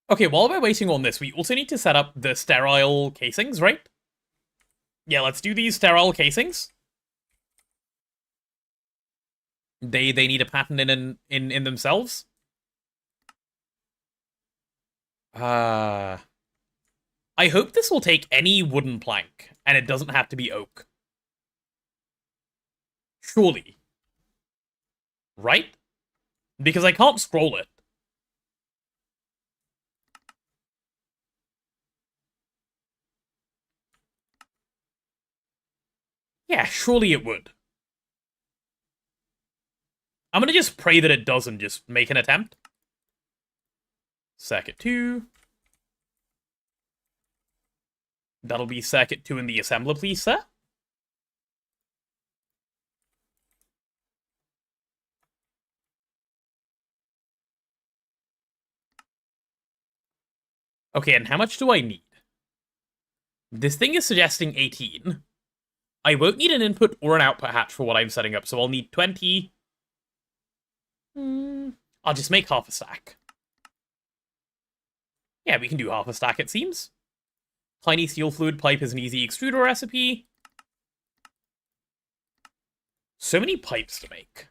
Okay, while we're waiting on this, we also need to set up the sterile casings, right? Yeah, let's do these sterile casings. They need a pattern in themselves. I hope this will take any wooden plank, and it doesn't have to be oak. Surely. Right? Because I can't scroll it. Yeah, surely it would. I'm gonna just pray that it doesn't just make an attempt. Circuit 2. That'll be circuit 2 in the assembler, please, sir. Okay, and how much do I need? This thing is suggesting 18. I won't need an input or an output hatch for what I'm setting up, so I'll need 20. I'll just make half a stack. Yeah, we can do half a stack, it seems. Tiny steel fluid pipe is an easy extruder recipe. So many pipes to make.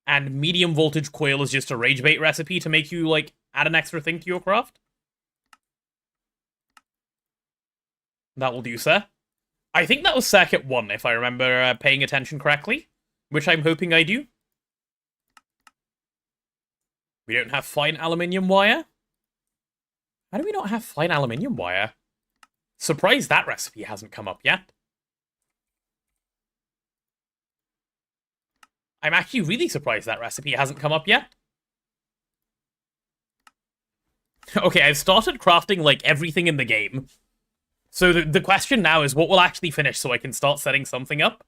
And medium voltage coil is just a rage bait recipe to make you, like, add an extra thing to your craft. That will do, sir. I think that was circuit 1, if I remember paying attention correctly. Which I'm hoping I do. We don't have fine aluminium wire. How do we not have fine aluminium wire? Surprised that recipe hasn't come up yet. I'm actually really surprised that recipe hasn't come up yet. Okay, I've started crafting, like, everything in the game. So the question now is what will actually finish so I can start setting something up?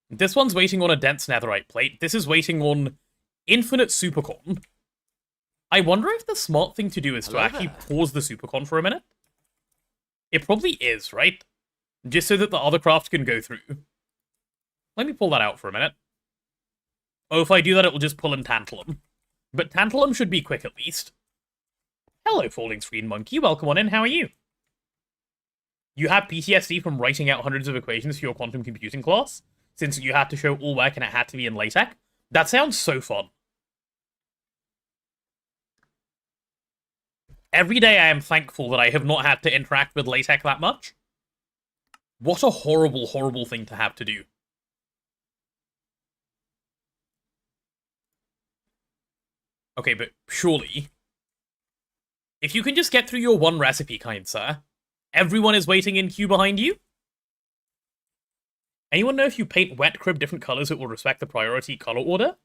This one's waiting on a dense netherite plate. This is waiting on infinite supercon. I wonder if the smart thing to do is to actually pause the supercon for a minute. It probably is, right? Just so that the other craft can go through. Let me pull that out for a minute. Oh, if I do that, it will just pull in Tantalum. But Tantalum should be quick at least. Hello, Falling Screen Monkey. Welcome on in. How are you? You have PTSD from writing out hundreds of equations for your quantum computing class, since you had to show all work and it had to be in LaTeX? That sounds so fun. Every day I am thankful that I have not had to interact with LaTeX that much. What a horrible, horrible thing to have to do. Okay, but surely, if you can just get through your one recipe, kind sir, everyone is waiting in queue behind you? Anyone know if you paint wet crib different colors, it will respect the priority color order?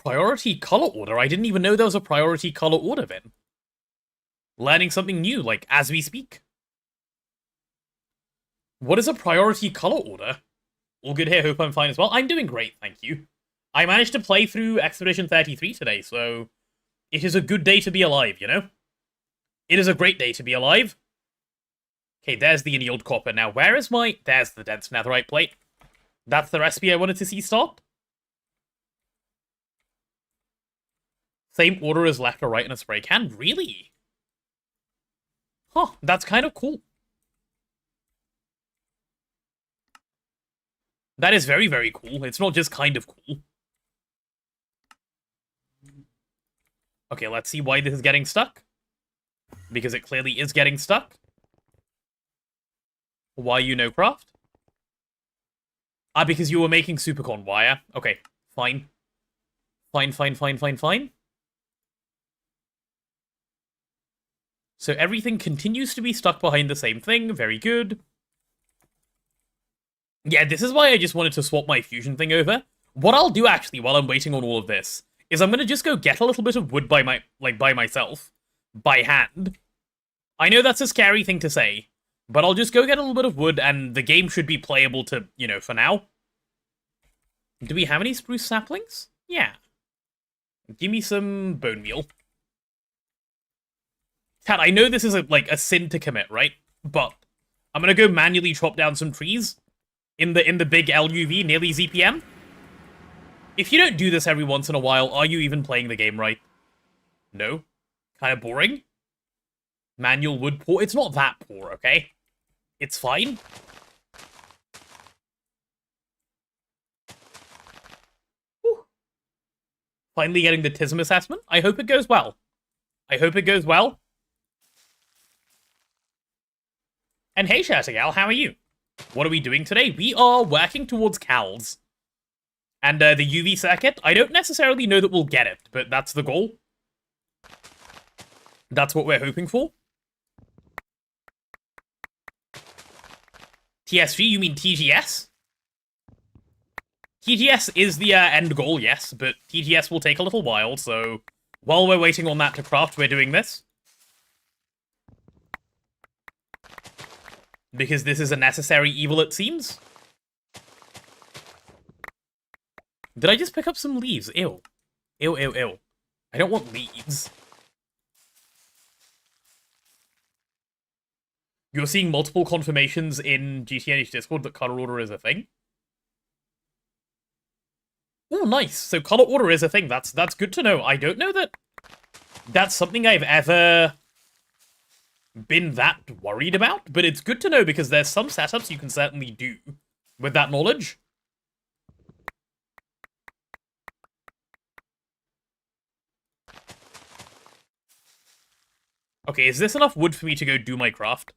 Priority color order? I didn't even know there was a priority color order then. Learning something new, like, as we speak. What is a priority color order? All good here, hope I'm fine as well. I'm doing great, thank you. I managed to play through Expedition 33 today, so it is a good day to be alive, you know? It is a great day to be alive. Okay, there's the annealed copper. Now, where is my... There's the dense netherite plate. That's the recipe I wanted to see start. Same order as left or right in a spray can? Really? Huh, that's kind of cool. That is very, very cool. It's not just kind of cool. Okay, let's see why this is getting stuck. Because it clearly is getting stuck. Why you no craft? Ah, because you were making supercon wire. Okay, fine. Fine. So everything continues to be stuck behind the same thing. Very good. Yeah, this is why I just wanted to swap my fusion thing over. What I'll do, actually, while I'm waiting on all of this, is I'm gonna just go get a little bit of wood by myself. By hand. I know that's a scary thing to say, but I'll just go get a little bit of wood, and the game should be playable to, you know, for now. Do we have any spruce saplings? Yeah. Give me some bone meal. Cat, I know this is a sin to commit, right? But I'm gonna go manually chop down some trees in the big LUV nearly ZPM. If you don't do this every once in a while, are you even playing the game right? No? Kind of boring? Manual wood poor? It's not that poor, okay? It's fine. Whew. Finally getting the TISM assessment. I hope it goes well. I hope it goes well. And hey, Shertigal, how are you? What are we doing today? We are working towards CALs. And the UV circuit, I don't necessarily know that we'll get it, but that's the goal. That's what we're hoping for. TSG, you mean TGS? TGS is the end goal, yes, but TGS will take a little while, so while we're waiting on that to craft, we're doing this. Because this is a necessary evil, it seems. Did I just pick up some leaves? Ew. Ew. I don't want leaves. You're seeing multiple confirmations in GTNH Discord that color order is a thing? Oh, nice. So color order is a thing. That's good to know. I don't know that that's something I've ever been that worried about, but it's good to know because there's some setups you can certainly do with that knowledge. Okay, is this enough wood for me to go do my craft?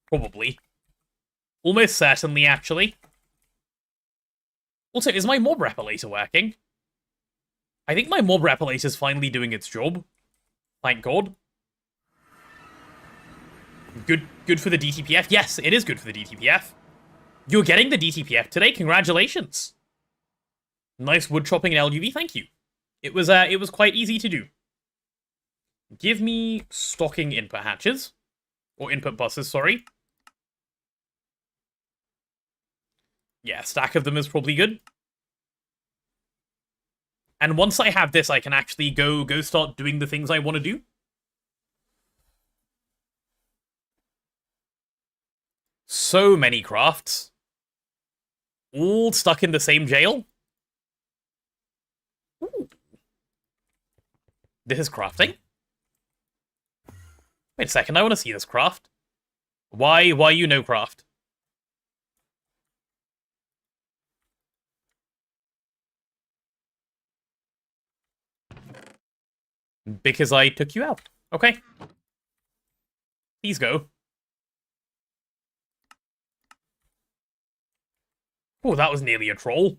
Probably. Almost certainly, actually. Also, is my mob repillator working? I think my mob repillator's finally doing its job. Thank God. Good for the DTPF? Yes, it is good for the DTPF. You're getting the DTPF today? Congratulations. Nice wood chopping in LUV, thank you. It was quite easy to do. Give me stocking input hatches. Or input buses, sorry. Yeah, stack of them is probably good. And once I have this, I can actually go start doing the things I want to do. So many crafts. All stuck in the same jail. Ooh. This is crafting? Wait a second, I want to see this craft. Why you no craft? Because I took you out. Okay. Please go. Oh, that was nearly a troll.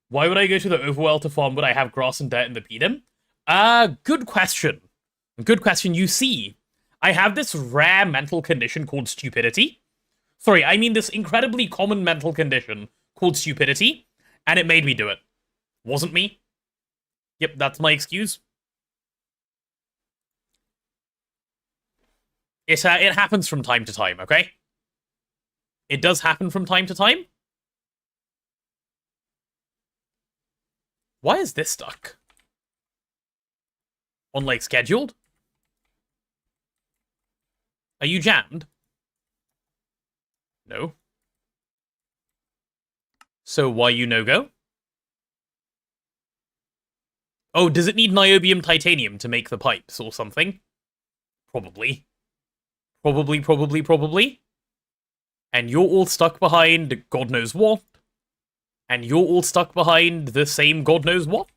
Why would I go to the overworld to farm when I have grass and dirt in the pedum? Good question. Good question. You see, I have this rare mental condition called stupidity. Sorry, I mean this incredibly common mental condition called stupidity, and it made me do it. Wasn't me. Yep, that's my excuse. It happens from time to time, okay? It does happen from time to time. Why is this stuck? On, like, scheduled? Are you jammed? No. So why you no-go? Oh, does it need niobium titanium to make the pipes or something? Probably. Probably. And you're all stuck behind God knows what. And you're all stuck behind the same God knows what.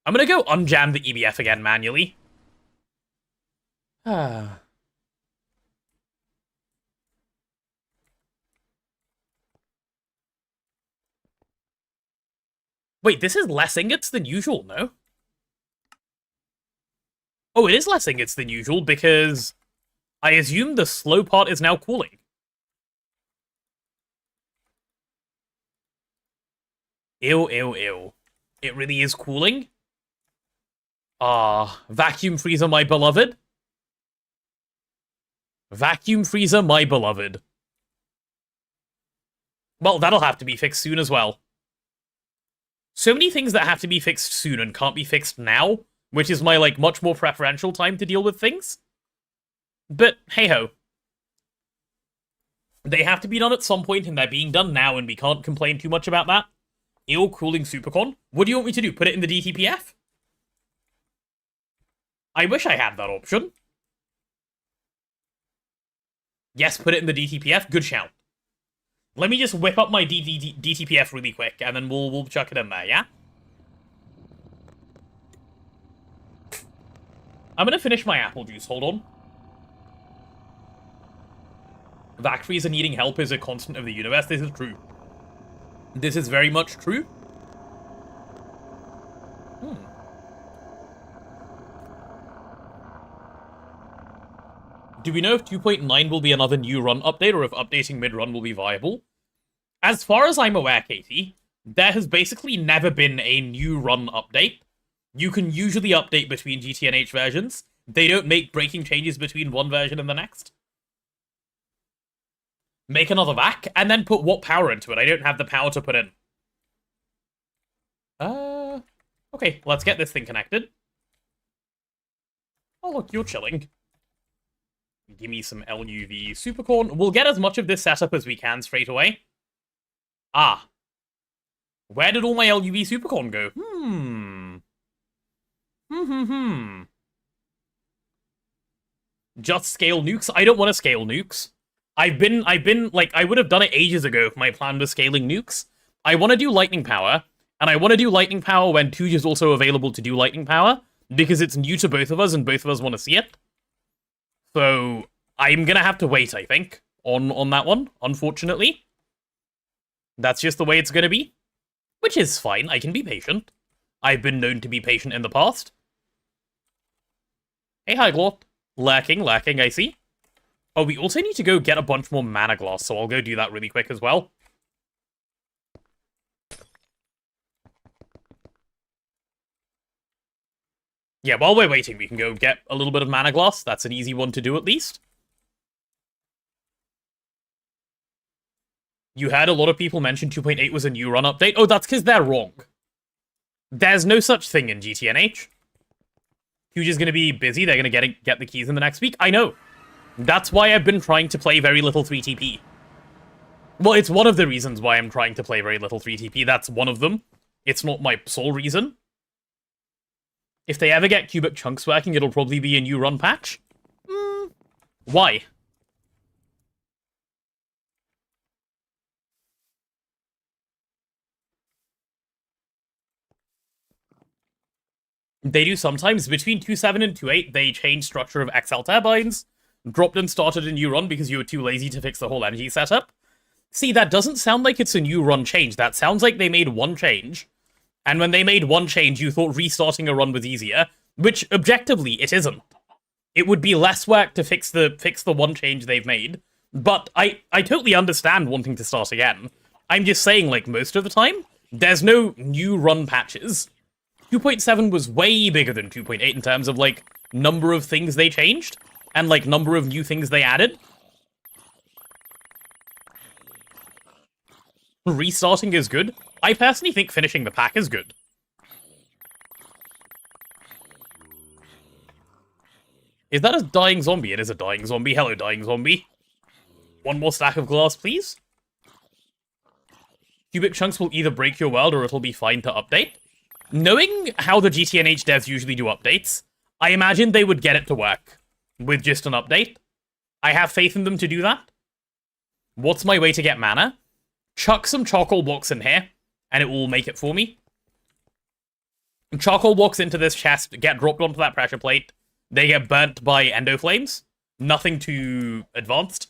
I'm gonna go unjam the EBF again manually. Wait, this is less ingots than usual, no? Oh, it is less ingots than usual because I assume the slow part is now cooling. Ew. It really is cooling? Vacuum freezer, my beloved. Vacuum freezer, my beloved. Well, that'll have to be fixed soon as well. So many things that have to be fixed soon and can't be fixed now, which is my, like, much more preferential time to deal with things. But, hey-ho. They have to be done at some point, and they're being done now, and we can't complain too much about that. Ew, cooling supercon. What do you want me to do? Put it in the DTPF? I wish I had that option. Yes, put it in the DTPF. Good shout. Let me just whip up my DTPF really quick, and then we'll chuck it in there, yeah? I'm gonna finish my apple juice, hold on. Vac freezer needing help is a constant of the universe. This is true. This is very much true. Do we know if 2.9 will be another new run update, or if updating mid-run will be viable? As far as I'm aware, Katie, there has basically never been a new run update. You can usually update between GT and H versions. They don't make breaking changes between one version and the next. Make another vac, and then put what power into it? I don't have the power to put in. Okay, let's get this thing connected. Oh, look, you're chilling. Give me some LUV supercorn. We'll get as much of this setup as we can straight away. Ah. Where did all my LUV supercorn go? Just scale nukes? I don't want to scale nukes. I've been, like, I would have done it ages ago if my plan was scaling nukes. I want to do lightning power, and I want to do lightning power when Tuj is also available to do lightning power, because it's new to both of us, and both of us want to see it. So, I'm gonna have to wait, I think, on that one, unfortunately. That's just the way it's gonna be. Which is fine, I can be patient. I've been known to be patient in the past. Hey, hi, Glort. Lurking, I see. Oh, we also need to go get a bunch more mana glass, so I'll go do that really quick as well. Yeah, while we're waiting, we can go get a little bit of mana glass. That's an easy one to do, at least. You had a lot of people mention 2.8 was a new run update. Oh, that's because they're wrong. There's no such thing in GTNH. Huge is going to be busy. They're going to get the keys in the next week. I know. That's why I've been trying to play very little 3TP. Well, it's one of the reasons why I'm trying to play very little 3TP. That's one of them. It's not my sole reason. If they ever get cubic chunks working, it'll probably be a new run patch. Why? They do sometimes. Between 2.7 and 2.8, they change structure of XL turbines, dropped and started a new run because you were too lazy to fix the whole energy setup. See, that doesn't sound like it's a new run change. That sounds like they made one change. And when they made one change, you thought restarting a run was easier, which, objectively, it isn't. It would be less work to fix the one change they've made. But I totally understand wanting to start again. I'm just saying, like, most of the time, there's no new run patches. 2.7 was way bigger than 2.8 in terms of, like, number of things they changed, and, like, number of new things they added. Restarting is good. I personally think finishing the pack is good. Is that a dying zombie? It is a dying zombie. Hello, dying zombie. One more stack of glass, please. Cubic chunks will either break your world or it'll be fine to update. Knowing how the GTNH devs usually do updates, I imagine they would get it to work with just an update. I have faith in them to do that. What's my way to get mana? Chuck some charcoal blocks in here, and it will make it for me. Charcoal blocks into this chest, get dropped onto that pressure plate. They get burnt by endo flames. Nothing too advanced.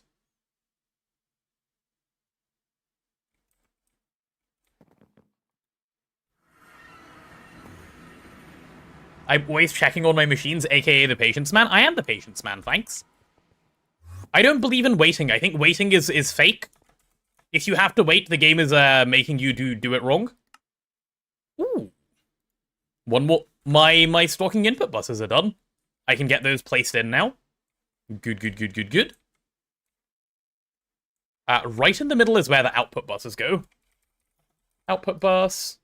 I'm always checking on my machines, aka the patience man. I am the patience man, thanks. I don't believe in waiting. I think waiting is fake. If you have to wait, the game is making you do it wrong. Ooh. One more. My stocking input buses are done. I can get those placed in now. Good. Right in the middle is where the output buses go. Output bus.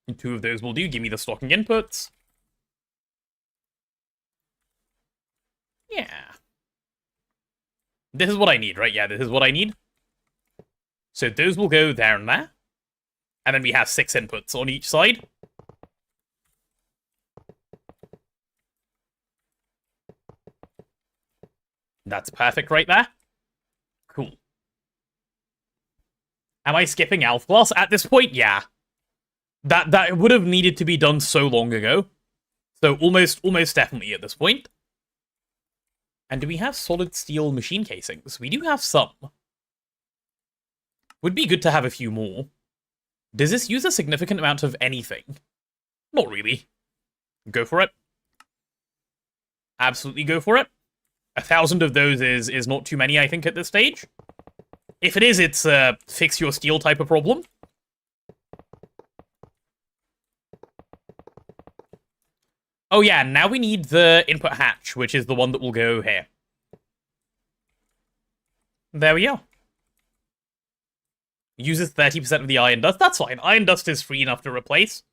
And 2 of those will do. Give me the stocking inputs. Yeah. This is what I need, right? Yeah, this is what I need. So those will go there and there. And then we have 6 inputs on each side. That's perfect right there. Cool. Am I skipping Alpha Glass at this point? Yeah. That would have needed to be done so long ago. So almost definitely at this point. And do we have solid steel machine casings? We do have some. Would be good to have a few more. Does this use a significant amount of anything? Not really. Go for it. Absolutely go for it. 1,000 of those is not too many, I think, at this stage. If it is, it's a fix your steel type of problem. Oh yeah, now we need the input hatch, which is the one that will go here. There we go. Uses 30% of the iron dust. That's fine. Iron dust is free enough to replace.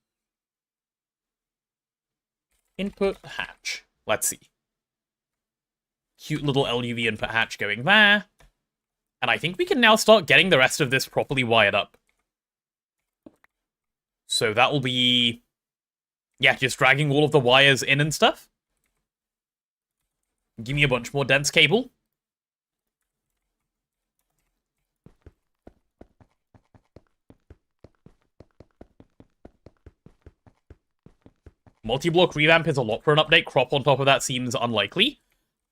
Input hatch. Let's see. Cute little LUV input hatch going there. And I think we can now start getting the rest of this properly wired up. So that will be... yeah, just dragging all of the wires in and stuff. Give me a bunch more dense cable. Multi-block revamp is a lot for an update. Crop on top of that seems unlikely.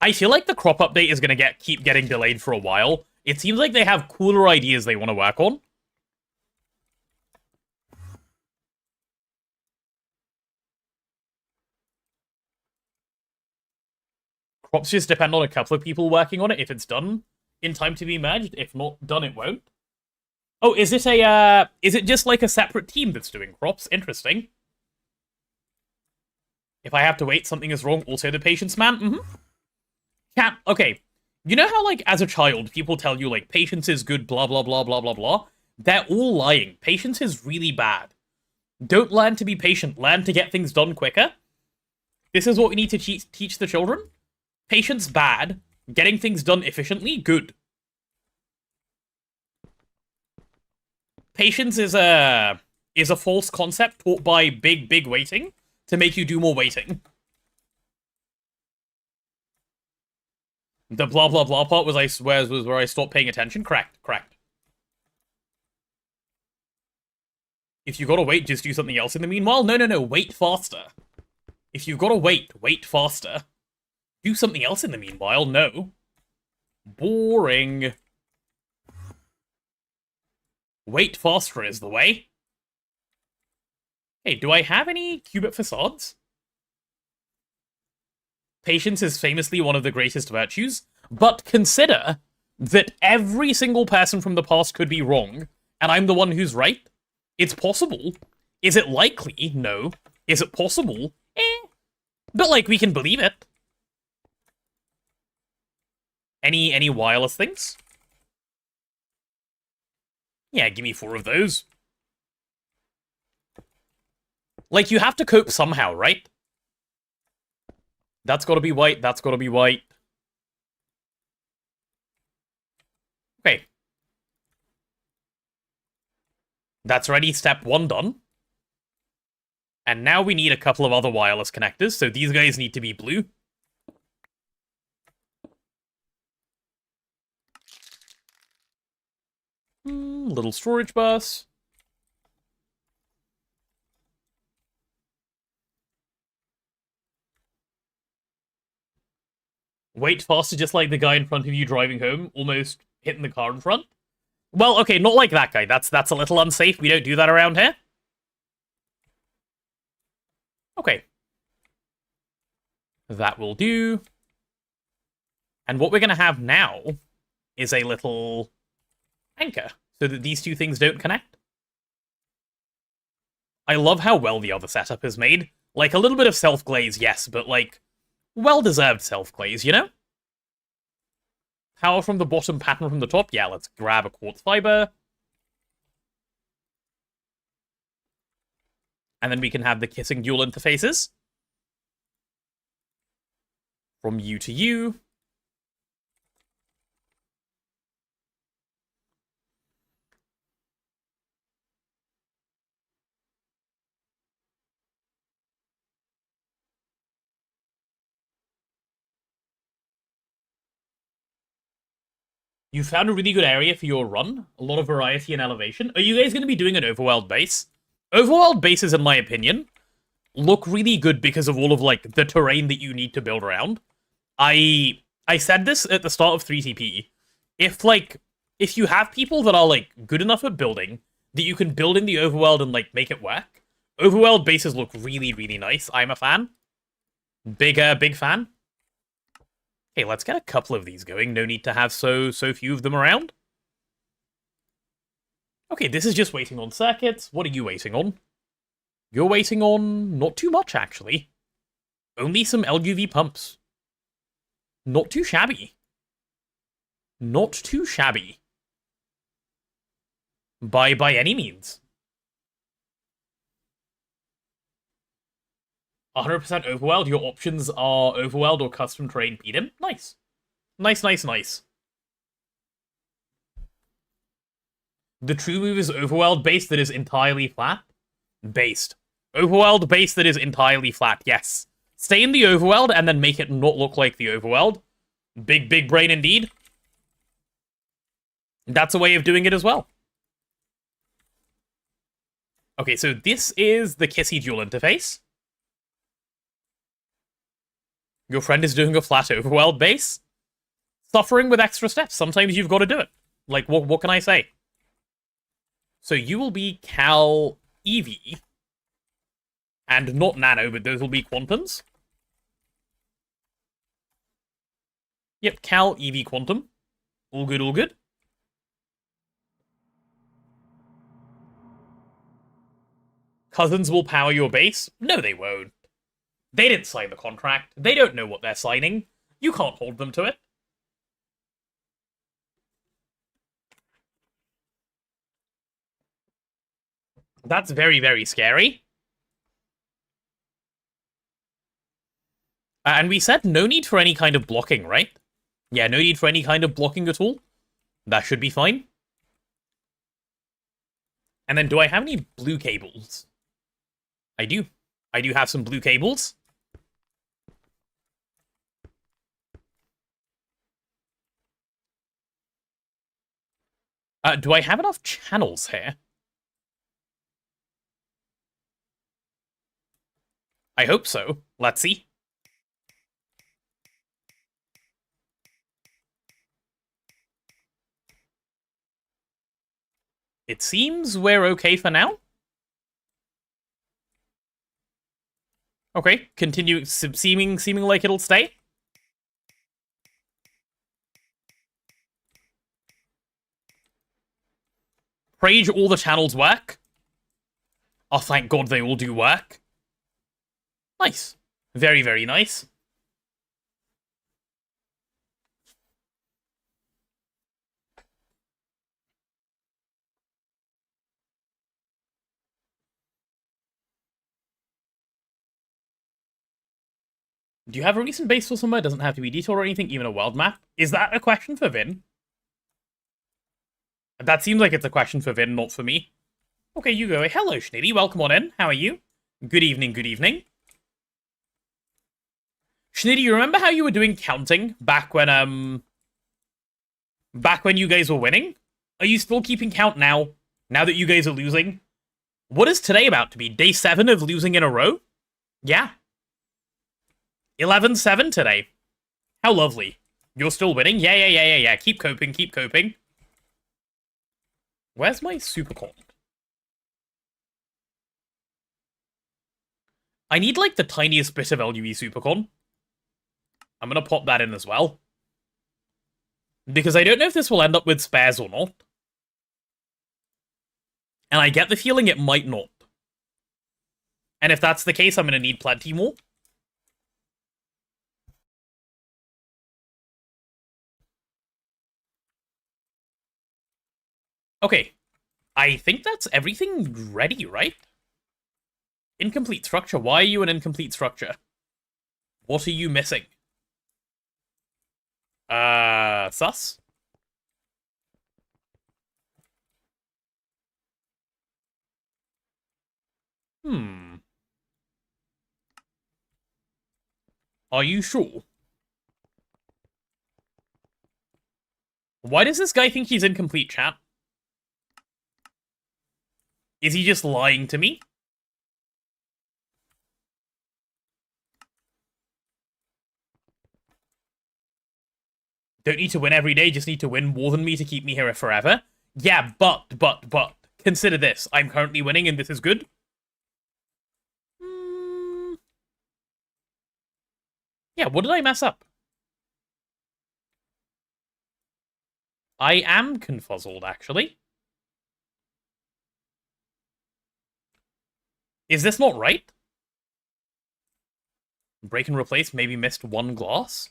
I feel like the crop update is going to keep getting delayed for a while. It seems like they have cooler ideas they want to work on. Crops just depend on a couple of people working on it if it's done in time to be merged. If not done, it won't. Oh, is it just like a separate team that's doing crops? Interesting. If I have to wait, something is wrong. Also, the patience, man. Cat. Okay. You know how, like, as a child, people tell you, like, patience is good, blah, blah, blah, blah, blah, blah? They're all lying. Patience is really bad. Don't learn to be patient. Learn to get things done quicker. This is what we need to teach the children. Patience, bad. Getting things done efficiently, good. Patience is a false concept taught by big waiting to make you do more waiting. The blah blah blah part was where I stopped paying attention. Correct. If you gotta wait, just do something else in the meanwhile. No. Wait faster. If you've gotta wait faster. Do something else in the meanwhile. No. Boring. Wait faster is the way. Hey, do I have any qubit facades? Patience is famously one of the greatest virtues, but consider that every single person from the past could be wrong, and I'm the one who's right. It's possible. Is it likely? No. Is it possible? But, like, we can believe it. Any wireless things? Yeah, give me 4 of those. Like, you have to cope somehow, right? That's gotta be white, that's gotta be white. Okay. That's ready, step 1 done. And now we need a couple of other wireless connectors, so these guys need to be blue. Little storage bus. Wait faster, just like the guy in front of you driving home, almost hitting the car in front. Well, okay, not like that guy. That's a little unsafe. We don't do that around here. Okay. That will do. And what we're going to have now is a little anchor, so that these two things don't connect. I love how well the other setup is made. Like, a little bit of self-glaze, yes, but, like, well-deserved self-glaze, you know? Power from the bottom, pattern from the top. Yeah, let's grab a quartz fiber. And then we can have the kissing dual interfaces. From U to U. You found a really good area for your run. A lot of variety and elevation. Are you guys going to be doing an overworld base? Overworld bases, in my opinion, look really good because of all of, like, the terrain that you need to build around. I said this at the start of 3TP. If you have people that are, like, good enough at building, that you can build in the overworld and, like, make it work, overworld bases look really, really nice. I'm a fan. Big fan. Okay, let's get a couple of these going. No need to have so few of them around. Okay, this is just waiting on circuits. What are you waiting on? You're waiting on not too much, actually. Only some LUV pumps. Not too shabby. Not too shabby. By any means. 100% overworld. Your options are overworld or custom terrain PDIM. Nice. Nice. The true move is overworld base that is entirely flat. Based. Overworld base that is entirely flat, yes. Stay in the overworld and then make it not look like the overworld. Big brain indeed. That's a way of doing it as well. Okay, so this is the Kissy dual interface. Your friend is doing a flat overworld base. Suffering with extra steps. Sometimes you've got to do it. Like, what can I say? So you will be Cal EV. And not Nano, but those will be Quantums. Yep, Cal EV Quantum. All good, all good. Cousins will power your base? No, they won't. They didn't sign the contract. They don't know what they're signing. You can't hold them to it. That's very, very scary. And we said no need for any kind of blocking, right? Yeah, no need for any kind of blocking at all. That should be fine. And then do I have any blue cables? I do. I do have some blue cables. Do I have enough channels here? I hope so. Let's see. It seems we're okay for now. Okay, continue seeming like it'll stay. Pray all the channels work. Oh, thank God they all do work. Nice. Very, very nice. Do you have a recent base for somewhere? Doesn't have to be detailed or anything, even a world map. Is that a question for Vin? That seems like it's a question for Vin, not for me. Okay, you go. Hello, Schnitty. Welcome on in. How are you? Good evening, good evening. Schnitty, you remember how you were doing counting back when you guys were winning? Are you still keeping count now? Now that you guys are losing? What is today about to be? Day 7 of losing in a row? Yeah. 11-7 today. How lovely. You're still winning? Yeah. Keep coping, keep coping. Where's my supercon? I need, like, the tiniest bit of LUE supercon. I'm gonna pop that in as well. Because I don't know if this will end up with spares or not. And I get the feeling it might not. And if that's the case, I'm gonna need plenty more. Okay. I think that's everything ready, right? Incomplete structure. Why are you an incomplete structure? What are you missing? Sus? Are you sure? Why does this guy think he's incomplete, chat? Is he just lying to me? Don't need to win every day, just need to win more than me to keep me here forever? Yeah, but, consider this. I'm currently winning and this is good. Yeah, what did I mess up? I am confuzzled, actually. Is this not right? Break and replace, maybe missed one glass?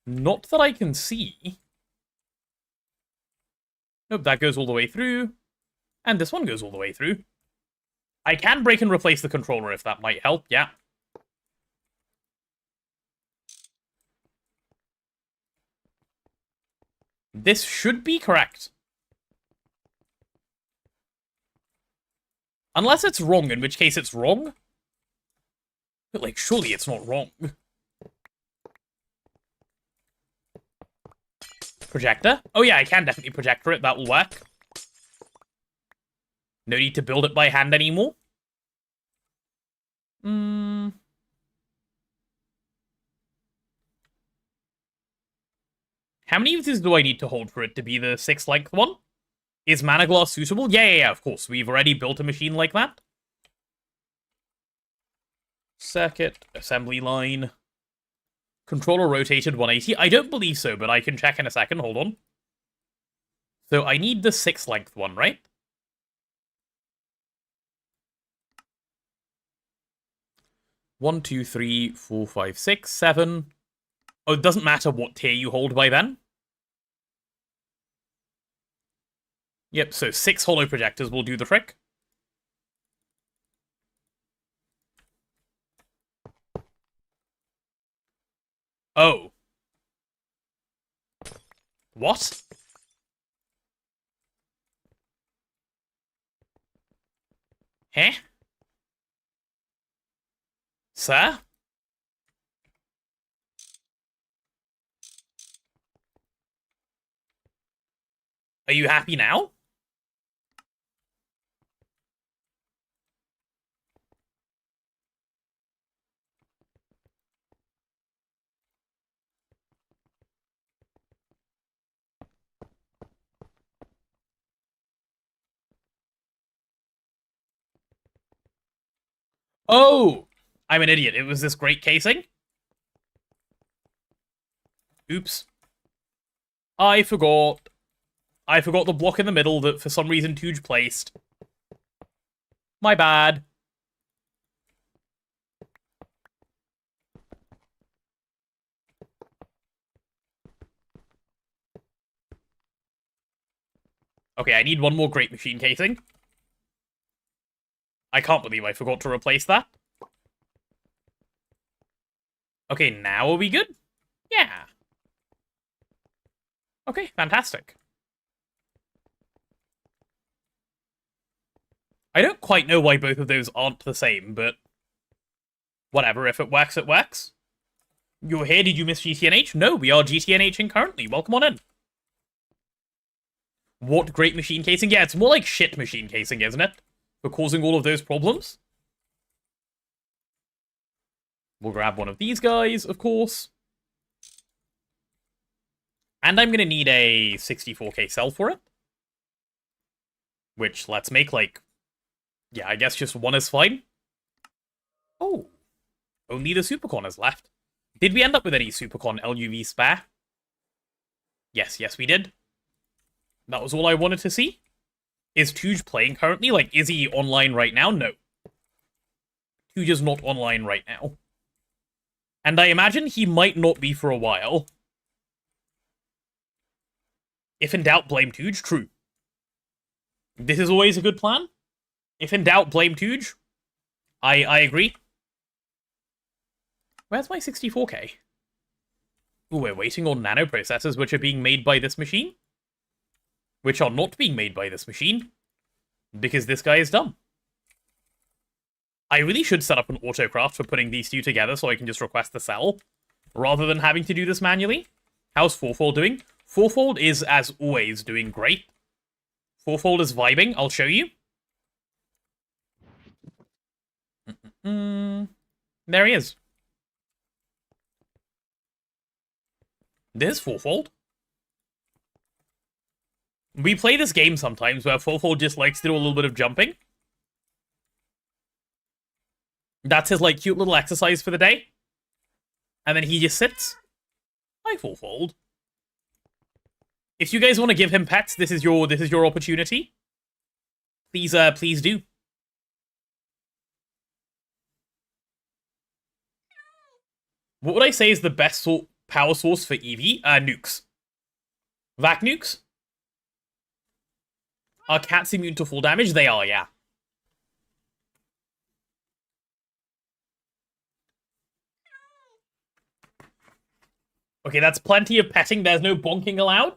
Not that I can see. Nope, that goes all the way through. And this one goes all the way through. I can break and replace the controller if that might help, yeah. This should be correct. Unless it's wrong, in which case it's wrong. But, like, surely it's not wrong. Projector? Oh yeah, I can definitely projector it. That will work. No need to build it by hand anymore. How many of these do I need to hold for it to be the 6 length one? Is mana glass suitable? Yeah, of course. We've already built a machine like that. Circuit, assembly line. Controller rotated 180. I don't believe so, but I can check in a second. Hold on. So I need the 6 length one, right? 1, 2, 3, 4, 5, 6, 7. Oh, it doesn't matter what tier you hold by then. Yep, so 6 holo projectors will do the trick. Oh. What? Huh? Sir? Are you happy now? Oh! I'm an idiot. It was this great casing? Oops. I forgot. I forgot the block in the middle that for some reason Tooge placed. My bad. Okay, I need one more great machine casing. I can't believe I forgot to replace that. Okay, now are we good? Yeah. Okay, fantastic. I don't quite know why both of those aren't the same, but whatever, if it works, it works. You're here, did you miss GTNH? No, we are GTNHing currently. Welcome on in. What great machine casing? Yeah, it's more like shit machine casing, isn't it? For causing all of those problems. We'll grab one of these guys, of course. And I'm gonna need a 64k cell for it. Which, let's make, like... Yeah, I guess just one is fine. Oh. Only the Supercon is left. Did we end up with any Supercon LUV spare? Yes, we did. That was all I wanted to see. Is Tooge playing currently? Like, is he online right now? No. Tooge is not online right now. And I imagine he might not be for a while. If in doubt, blame Tooge. True. This is always a good plan. If in doubt, blame Tooge. I agree. Where's my 64k? Ooh, we're waiting on nano processors which are being made by this machine. Which are not being made by this machine. Because this guy is dumb. I really should set up an autocraft for putting these two together so I can just request the cell. Rather than having to do this manually. How's Fourfold doing? Fourfold is, as always, doing great. Fourfold is vibing, I'll show you. There he is. There's Fourfold. We play this game sometimes where Fourfold just likes to do a little bit of jumping. That's his, like, cute little exercise for the day. And then he just sits. Hi, Fourfold. If you guys want to give him pets, this is your opportunity. Please, please do. What would I say is the best power source for Eevee? Nukes. Vac nukes? Are cats immune to full damage? They are, yeah. Okay, that's plenty of petting. There's no bonking allowed.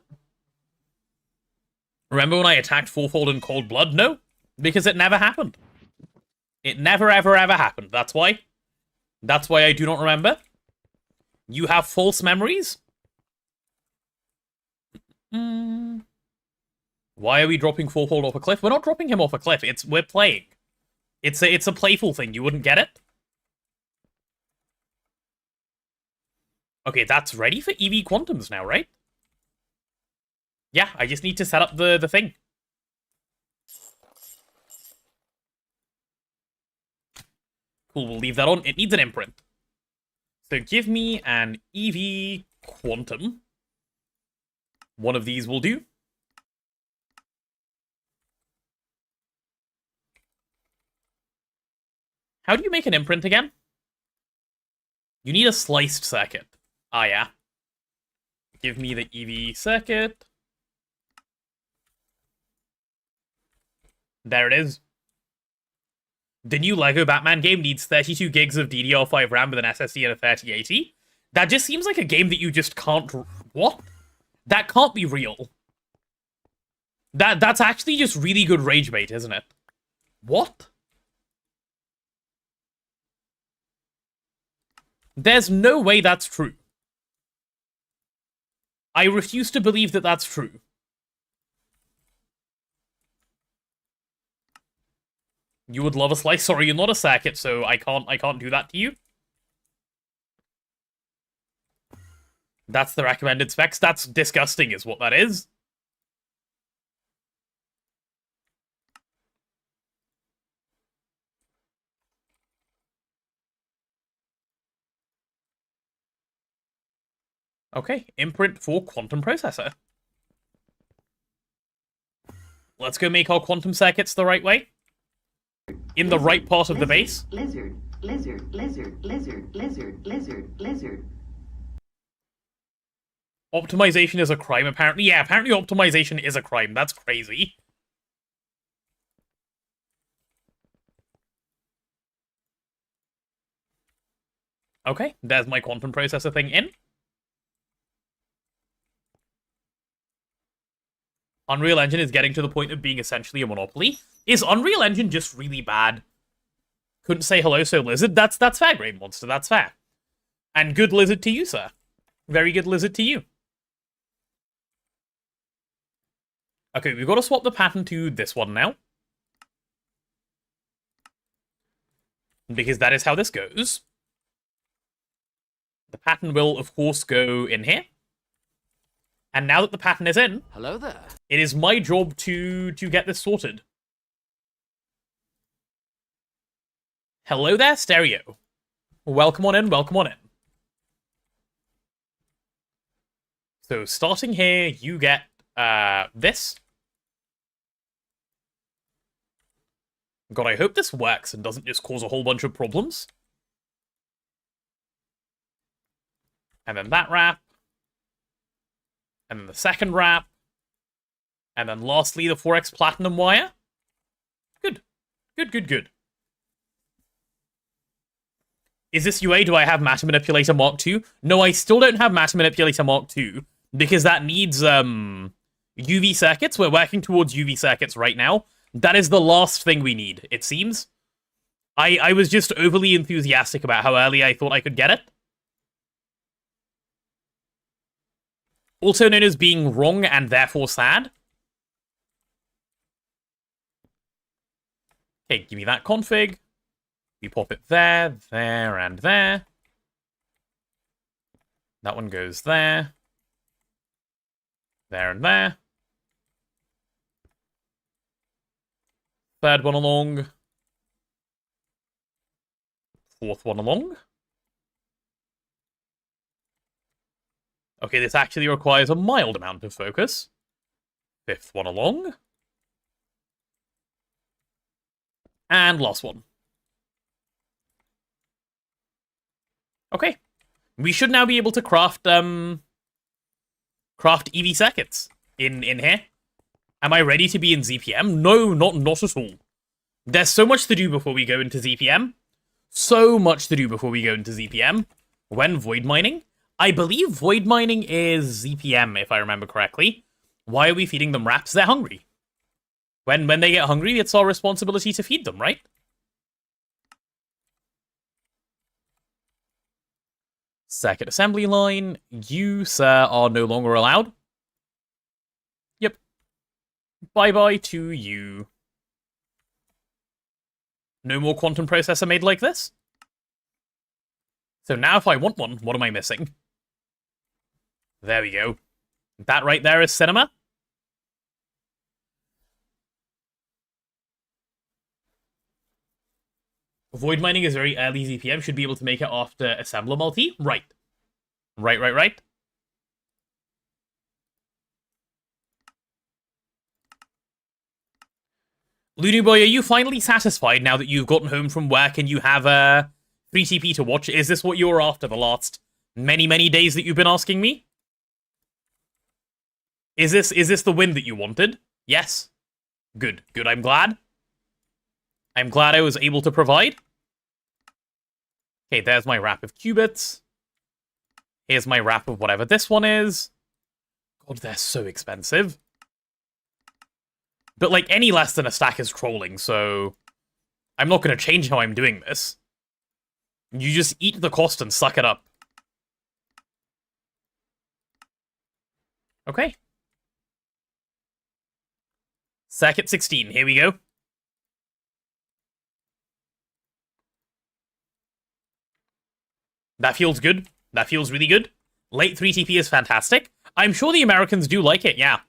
Remember when I attacked Fourfold in cold blood? No, because it never happened. It never, ever, ever happened. That's why. That's why I do not remember. You have false memories? Why are we dropping Fourfold off a cliff? We're not dropping him off a cliff. We're playing. It's a playful thing. You wouldn't get it? Okay, that's ready for EV Quantums now, right? Yeah, I just need to set up the thing. Cool, we'll leave that on. It needs an imprint. So give me an EV Quantum. One of these will do. How do you make an imprint again? You need a sliced circuit. Ah, yeah. Give me the EV circuit. There it is. The new LEGO Batman game needs 32 gigs of DDR5 RAM with an SSD and a 3080. That just seems like a game that you just can't... What? That can't be real. That's actually just really good rage bait, isn't it? What? There's no way that's true. I refuse to believe that that's true. You would love a slice. Sorry, you're not a circuit, so I can't do that to you. That's the recommended specs. That's disgusting, is what that is. Okay, imprint for quantum processor. Let's go make our quantum circuits the right way. In the right part of the base. Lizard. Optimization is a crime, apparently. Yeah, apparently optimization is a crime. That's crazy. Okay, there's my quantum processor thing in. Unreal Engine is getting to the point of being essentially a monopoly. Is Unreal Engine just really bad? Couldn't say hello, so Lizard. That's fair, Great Monster. That's fair. And good Lizard to you, sir. Very good Lizard to you. Okay, we've got to swap the pattern to this one now. Because that is how this goes. The pattern will, of course, go in here. And now that the pattern is in... Hello there. It is my job to get this sorted. Hello there, Stereo. Welcome on in, welcome on in. So, starting here, you get this. God, I hope this works and doesn't just cause a whole bunch of problems. And then that wrap. And then the second wrap. And then lastly, the 4x platinum wire. Good. Good, good, good. Is this UA? Do I have Matter Manipulator Mark II? No, I still don't have Matter Manipulator Mark II. Because that needs, UV circuits. We're working towards UV circuits right now. That is the last thing we need, it seems. I was just overly enthusiastic about how early I thought I could get it. Also known as being wrong and therefore sad. Okay, give me that config. We pop it there, there, and there. That one goes there. There and there. Third one along. Fourth one along. Okay, this actually requires a mild amount of focus. Fifth one along. And last one. Okay. We should now be able to craft EV circuits in here. Am I ready to be in ZPM? No, not at all. There's so much to do before we go into ZPM. So much to do before we go into ZPM. When void mining? I believe void mining is ZPM, if I remember correctly. Why are we feeding them wraps? They're hungry. When they get hungry, it's our responsibility to feed them, right? Circuit assembly line. You, sir, are no longer allowed. Yep. Bye-bye to you. No more quantum processor made like this? So now if I want one, what am I missing? There we go. That right there is cinema. Void mining is very early ZPM. Should be able to make it after assembler multi. Right. Right. Looney Boy, are you finally satisfied now that you've gotten home from work and you have 3 TP to watch. Is this what you were after the last many, many days that you've been asking me? Is this the win that you wanted? Yes. Good. Good, I'm glad. I'm glad I was able to provide. Okay, there's my wrap of qubits. Here's my wrap of whatever this one is. God, they're so expensive. But, like, any less than a stack is trolling, so I'm not going to change how I'm doing this. You just eat the cost and suck it up. Okay. Circuit 16, here we go. That feels good. That feels really good. Late 3 TP is fantastic. I'm sure the Americans do like it, yeah.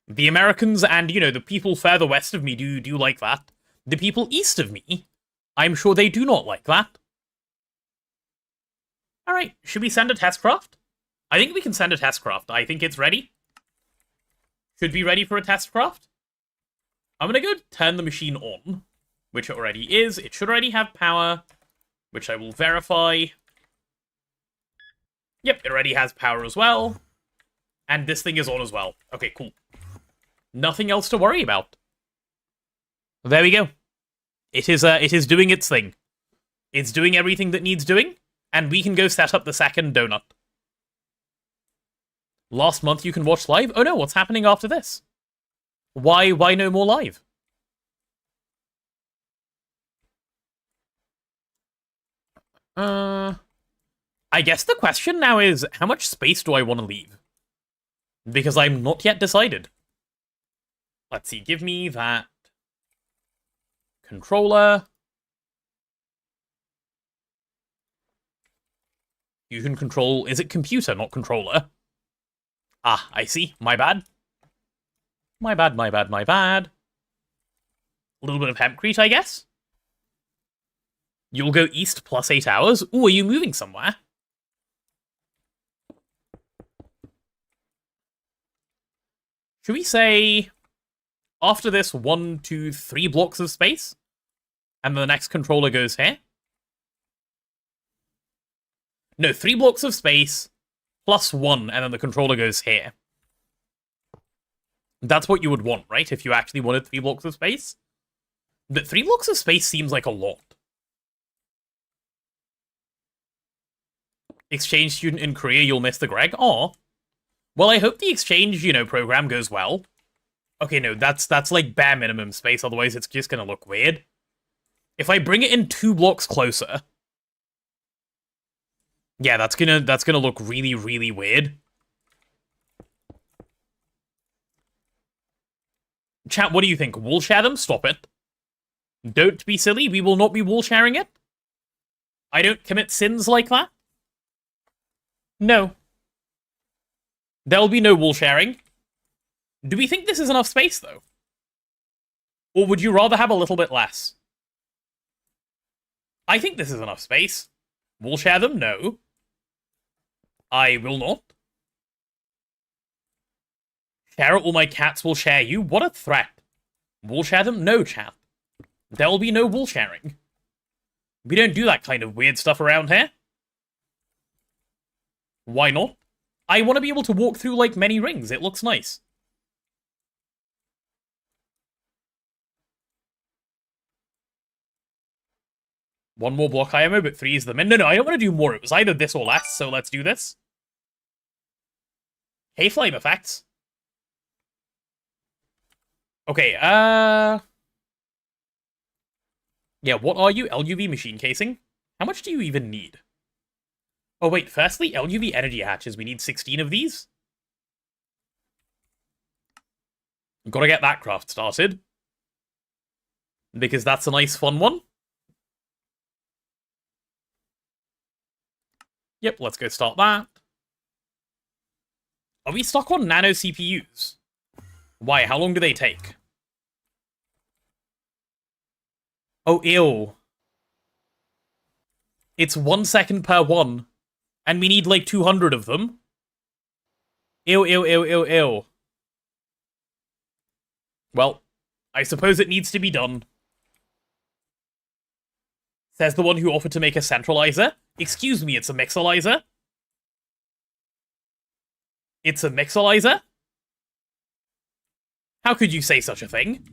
The Americans and, you know, the people further west of me do like that. The people east of me, I'm sure they do not like that. Alright, should we send a testcraft? I think we can send a testcraft. I think it's ready. Should be ready for a testcraft. I'm gonna go turn the machine on, which it already is. It should already have power, which I will verify. Yep, it already has power as well. And this thing is on as well. Okay, cool. Nothing else to worry about. There we go. It is doing its thing. It's doing everything that needs doing, and we can go set up the second donut. Last month you can watch live? Oh no, what's happening after this? Why no more live? I guess the question now is, how much space do I want to leave? Because I'm not yet decided. Let's see, give me that controller. You can control... Is it computer, not controller? Ah, I see. My bad. My bad, my bad, my bad. A little bit of hempcrete, I guess? You'll go east plus 8 hours? Ooh, are you moving somewhere? Should we say... After this, 1, 2, 3 blocks of space? And the next controller goes here? No, 3 blocks of space, plus 1, and then the controller goes here. That's what you would want, right? If you actually wanted 3 blocks of space? But 3 blocks of space seems like a lot. Exchange student in Korea, you'll miss the Greg? Aw. Well, I hope the exchange, you know, program goes well. Okay, no, that's like bare minimum space, otherwise it's just gonna look weird. If I bring it in 2 blocks closer... Yeah, that's gonna look really, really weird. Chat, what do you think? Wall share them? Stop it. Don't be silly, we will not be wall sharing it. I don't commit sins like that. No. There'll be no wall sharing. Do we think this is enough space, though? Or would you rather have a little bit less? I think this is enough space. Wall share them? No. I will not. Share it, all my cats will share you? What a threat. Wall share them? No, chat. There will be no wall sharing. We don't do that kind of weird stuff around here. Why not? I want to be able to walk through, like, many rings. It looks nice. One more block IMO, but 3 is the min. No, I don't want to do more. It was either this or less, so let's do this. Hey, flame effects. Okay, yeah, what are you? LUV machine casing? How much do you even need? Oh, wait, firstly, LUV energy hatches. We need 16 of these. Gotta get that craft started. Because that's a nice, fun one. Yep, let's go start that. Are we stuck on nano CPUs? Why? How long do they take? Oh, ew. It's 1 second per one. And we need like 200 of them. Ew, ew, ew, ew, ew. Well, I suppose it needs to be done. Says the one who offered to make a centralizer. Excuse me, it's a mixerlizer? It's a mixerlizer? How could you say such a thing?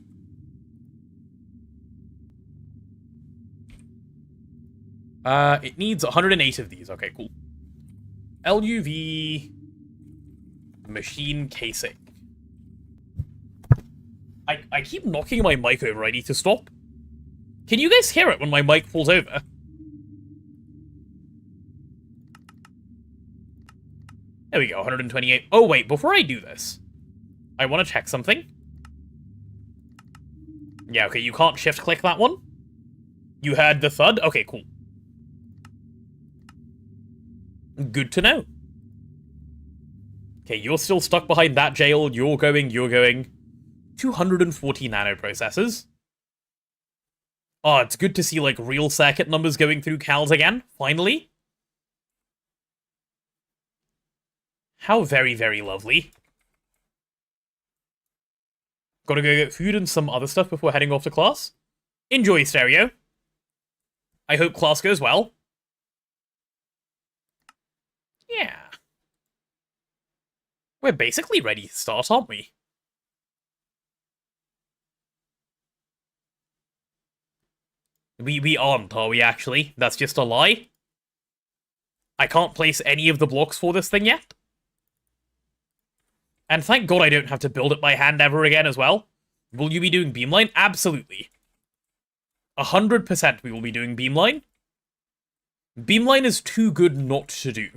It needs 108 of these. Okay, cool. LUV... machine casing. I keep knocking my mic over. I need to stop. Can you guys hear it when my mic falls over? There we go, 128. Oh, wait, before I do this, I want to check something. Yeah, okay, you can't shift-click that one. You heard the thud? Okay, cool. Good to know. Okay, you're still stuck behind that jail. You're going. 240 nanoprocessors. Oh, it's good to see, like, real circuit numbers going through cals again, finally. How very, very lovely. Gotta go get food and some other stuff before heading off to class. Enjoy, Stereo. I hope class goes well. Yeah. We're basically ready to start, aren't we? We aren't, are we, actually? That's just a lie? I can't place any of the blocks for this thing yet? And thank God I don't have to build it by hand ever again as well. Will you be doing beamline? Absolutely. 100% we will be doing beamline. Beamline is too good not to do.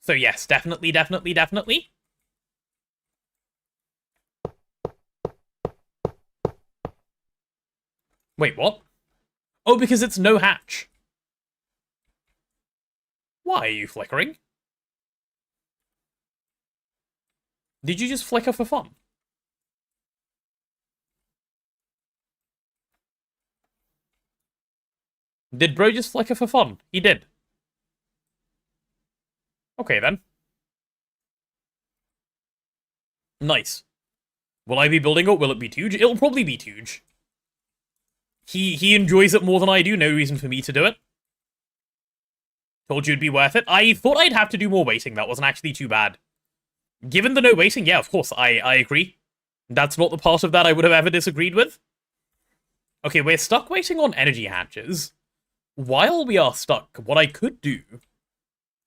So yes, definitely. Wait, what? Oh, because it's no hatch. Why are you flickering? Did you just flicker for fun? Did bro just flicker for fun? He did. Okay, then. Nice. Will I be building it? Will it be Tooge? It'll probably be Tooge. He enjoys it more than I do. No reason for me to do it. Told you it'd be worth it. I thought I'd have to do more waiting. That wasn't actually too bad. Given the no waiting, yeah, of course, I agree. That's not the part of that I would have ever disagreed with. Okay, we're stuck waiting on energy hatches. While we are stuck, what I could do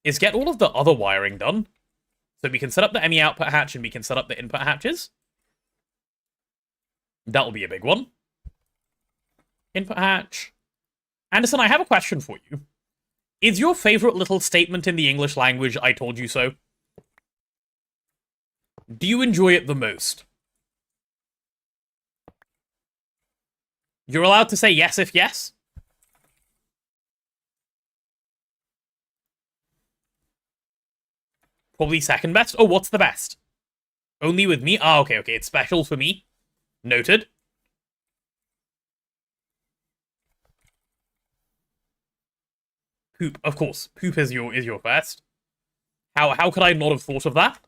is get all of the other wiring done. So we can set up the ME output hatch and we can set up the input hatches. That'll be a big one. Input hatch. Anderson, I have a question for you. Is your favorite little statement in the English language, "I told you so"? Do you enjoy it the most? You're allowed to say yes if yes. Probably second best. Oh, what's the best? Only with me? Ah, okay, it's special for me. Noted. Poop, of course. Poop is your first. How could I not have thought of that?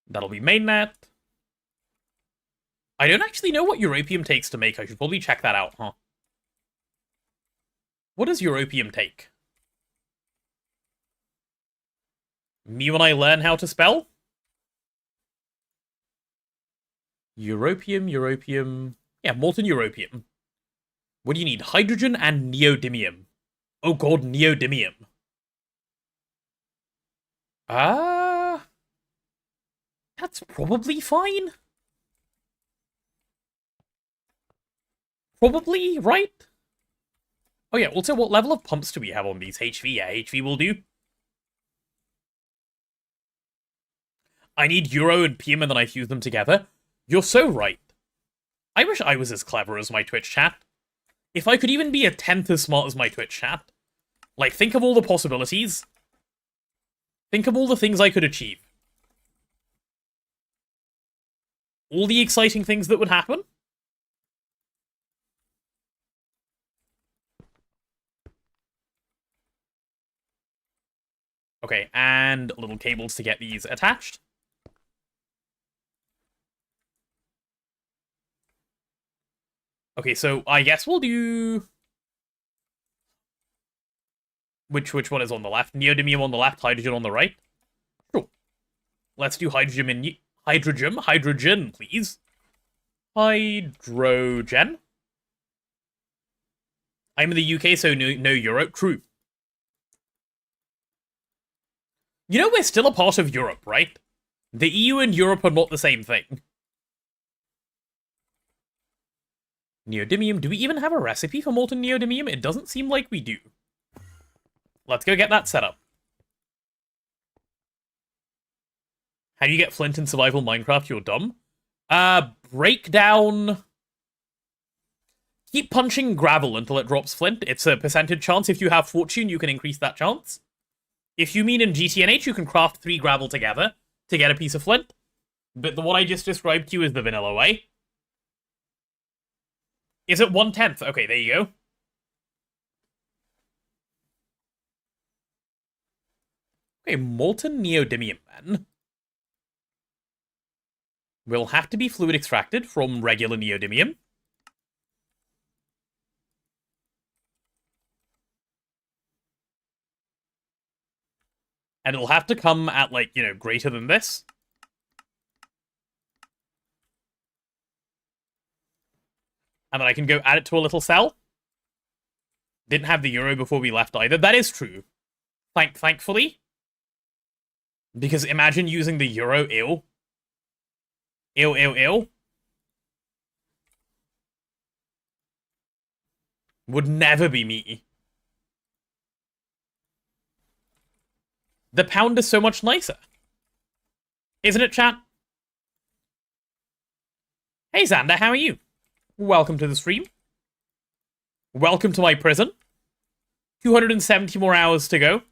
That'll be mainnet. I don't actually know what Europium takes to make. I should probably check that out, huh? What does Europium take? Me when I learn how to spell? Europium. Yeah, molten Europium. What do you need? Hydrogen and neodymium. Oh god, neodymium. That's probably fine. Probably, right? Oh yeah, also what level of pumps do we have on these? HV? Yeah, HV will do. I need Euro and PM and then I fuse them together. You're so right. I wish I was as clever as my Twitch chat. If I could even be a tenth as smart as my Twitch chat. Like, think of all the possibilities. Think of all the things I could achieve. All the exciting things that would happen. Okay, and little cables to get these attached. Okay, so I guess we'll do... Which one is on the left? Neodymium on the left, hydrogen on the right? Sure. Let's do hydrogen, please. Hydrogen. I'm in the UK, so no Europe. True. You know, we're still a part of Europe, right? The EU and Europe are not the same thing. Neodymium. Do we even have a recipe for molten neodymium? It doesn't seem like we do. Let's go get that set up. How do you get flint in survival Minecraft? You're dumb. Break down... Keep punching gravel until it drops flint. It's a percentage chance. If you have fortune, you can increase that chance. If you mean in GTNH, you can craft 3 gravel together to get a piece of flint. But the one I just described to you is the vanilla way. Is it 1/10? Okay, there you go. Okay, molten neodymium then. Will have to be fluid extracted from regular neodymium. And it'll have to come at, like, you know, greater than this. And then I can go add it to a little cell. Didn't have the euro before we left either. That is true. Thankfully. Because imagine using the euro, ew. Ew. Would never be me. The pound is so much nicer. Isn't it, chat? Hey, Xander, how are you? Welcome to the stream. Welcome to my prison. 270 more hours to go.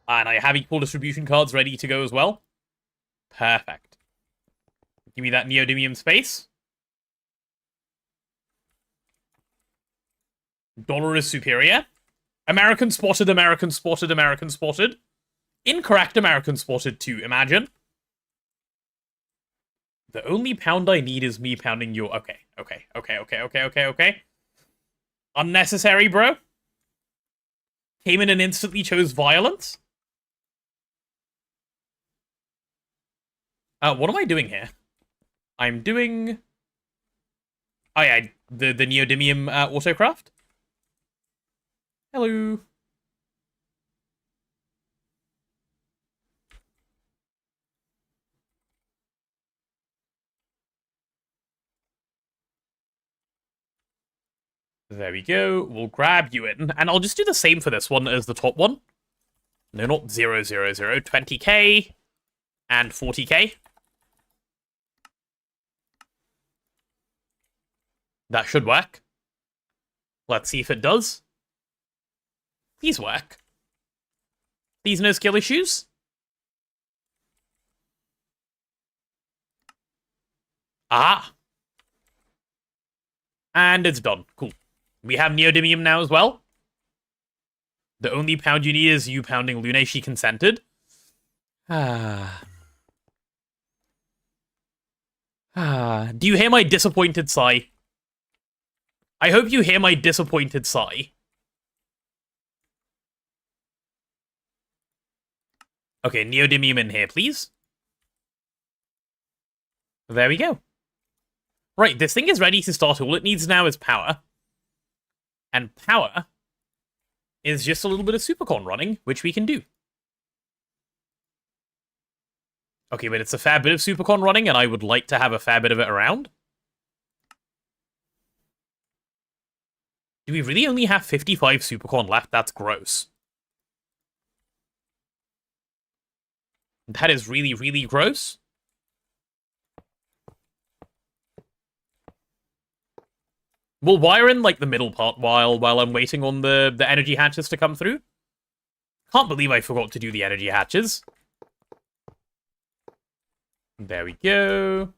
And I have equal distribution cards ready to go as well. Perfect. Give me that neodymium space. Dollar is superior. American spotted. Incorrect American spotted too, imagine. The only pound I need is me pounding your... Okay. Unnecessary, bro. Came in and instantly chose violence. What am I doing here? I'm doing... Oh yeah, the neodymium autocraft. Hello. There we go. We'll grab you in. And I'll just do the same for this one as the top one. No, not 000. 20k and 40k. That should work. Let's see if it does. These work. These no skill issues. Ah. And it's done. Cool. We have neodymium now as well. The only pound you need is you pounding Lune. She consented. Do you hear my disappointed sigh? I hope you hear my disappointed sigh. Okay, neodymium in here, please. There we go. Right, this thing is ready to start. All it needs now is power. And power is just a little bit of supercon running, which we can do. Okay, but it's a fair bit of supercon running, and I would like to have a fair bit of it around. Do we really only have 55 supercon left? That's gross. That is really, really gross. We'll wire in, like, the middle part while I'm waiting on the energy hatches to come through. Can't believe I forgot to do the energy hatches. There we go.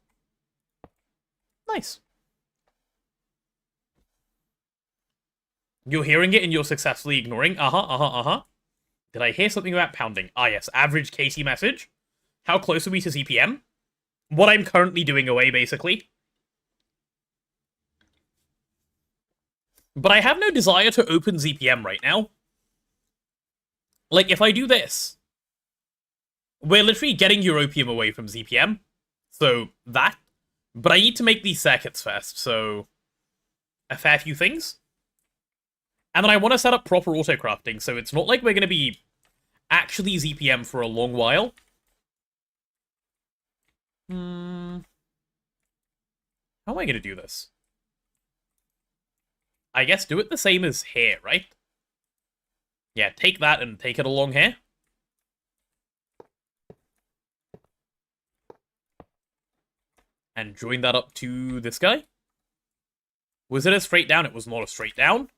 Nice. You're hearing it and you're successfully ignoring. Did I hear something about pounding? Ah, yes. Average KT message. How close are we to ZPM? What I'm currently doing away, basically. But I have no desire to open ZPM right now. Like, if I do this, we're literally getting Europium away from ZPM. So, that. But I need to make these circuits first, so a fair few things. And then I want to set up proper auto-crafting, so it's not like we're going to be actually ZPM for a long while. How am I going to do this? I guess do it the same as here, right? Yeah, take that and take it along here. And join that up to this guy. Was it a straight down? It was not a straight down.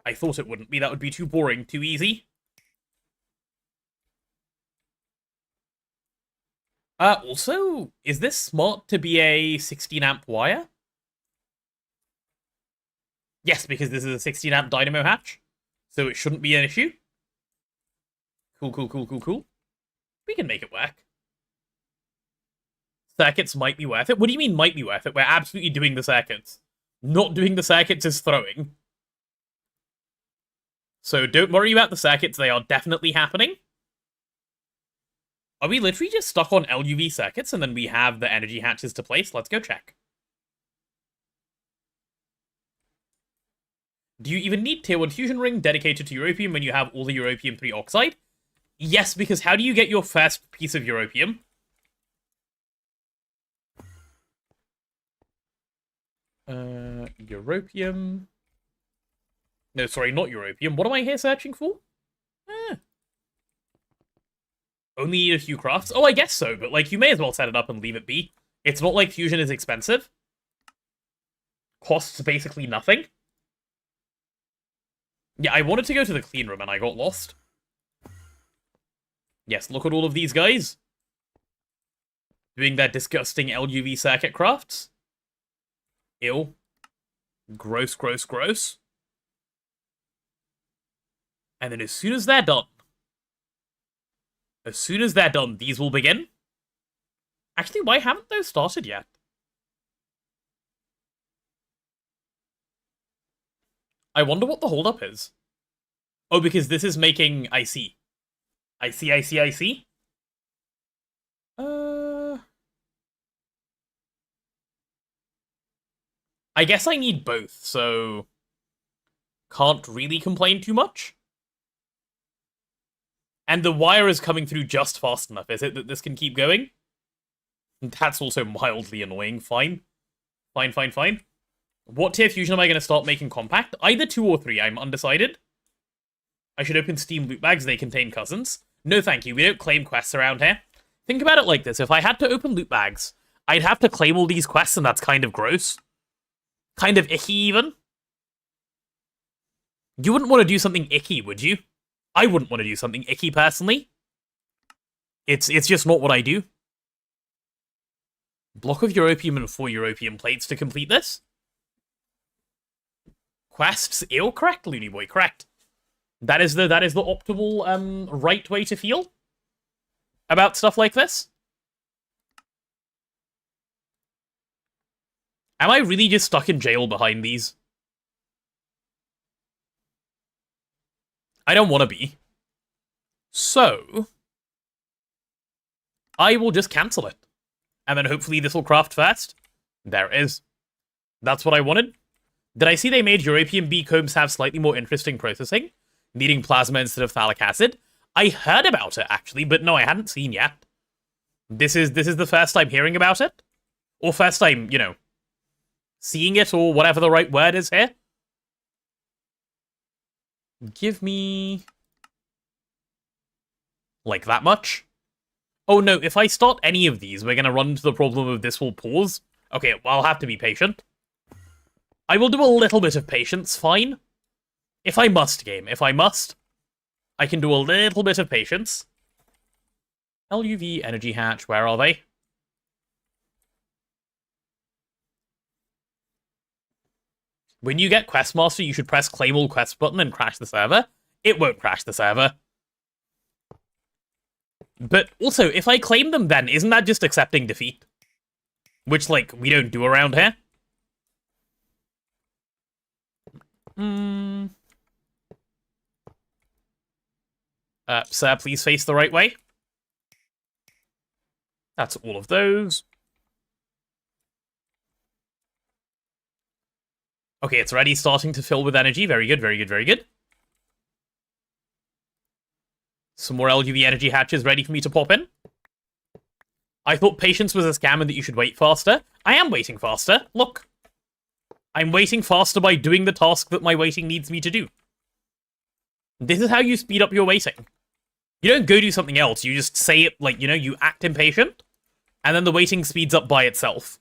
I thought it wouldn't be. That would be too boring, too easy. Also, is this smart to be a 16 amp wire? Yes, because this is a 16 amp dynamo hatch. So it shouldn't be an issue. Cool, cool, cool, cool, cool. We can make it work. Circuits might be worth it. What do you mean might be worth it? We're absolutely doing the circuits. Not doing the circuits is throwing. So don't worry about the circuits, they are definitely happening. Are we literally just stuck on LUV circuits and then we have the energy hatches to place? Let's go check. Do you even need tier 1 fusion ring dedicated to Europium when you have all the Europium 3 oxide? Yes, because how do you get your first piece of Europium? Europium. No, sorry, not Europium. What am I here searching for? Only need a few crafts? Oh, I guess so, but like you may as well set it up and leave it be. It's not like fusion is expensive. Costs basically nothing. Yeah, I wanted to go to the clean room and I got lost. Yes, look at all of these guys. Doing their disgusting LUV circuit crafts. Ew. Gross, gross, gross. And then as soon as they're done, these will begin. Actually, why haven't those started yet? I wonder what the holdup is. Oh, because this is making... I see. I see. I guess I need both, so... Can't really complain too much. And the wire is coming through just fast enough, is it, that this can keep going? That's also mildly annoying. Fine. Fine. What tier fusion am I going to start making compact? Either 2 or 3, I'm undecided. I should open Steam loot bags, they contain cousins. No thank you, we don't claim quests around here. Think about it like this, if I had to open loot bags, I'd have to claim all these quests and that's kind of gross. Kind of icky even. You wouldn't want to do something icky, would you? I wouldn't want to do something icky personally. It's just not what I do. Block of Europium and 4 Europium plates to complete this. Quests, ill, correct, Looney Boy, correct. That is the optimal right way to feel about stuff like this. Am I really just stuck in jail behind these? I don't want to be. So, I will just cancel it. And then hopefully this will craft fast. There it is. That's what I wanted. Did I see they made Europium B combs have slightly more interesting processing? Needing plasma instead of phthalic acid? I heard about it, actually, but no, I hadn't seen yet. This is the first time hearing about it? Or first time, you know, seeing it, or whatever the right word is here? Give me... like that much? Oh no, if I start any of these, we're gonna run into the problem of this will pause. Okay, well, I'll have to be patient. I will do a little bit of patience, fine. If I must, game. If I must, I can do a little bit of patience. LUV, energy hatch, where are they? When you get Questmaster, you should press claim all quest button and crash the server. It won't crash the server. But also, if I claim them then, isn't that just accepting defeat? Which, like, we don't do around here. Sir, please face the right way. That's all of those. Okay, it's already starting to fill with energy. Very good, very good, very good. Some more LUV energy hatches ready for me to pop in. I thought patience was a scam and that you should wait faster. I am waiting faster. Look. I'm waiting faster by doing the task that my waiting needs me to do. This is how you speed up your waiting. You don't go do something else. You just say it, like, you know, you act impatient, and then the waiting speeds up by itself.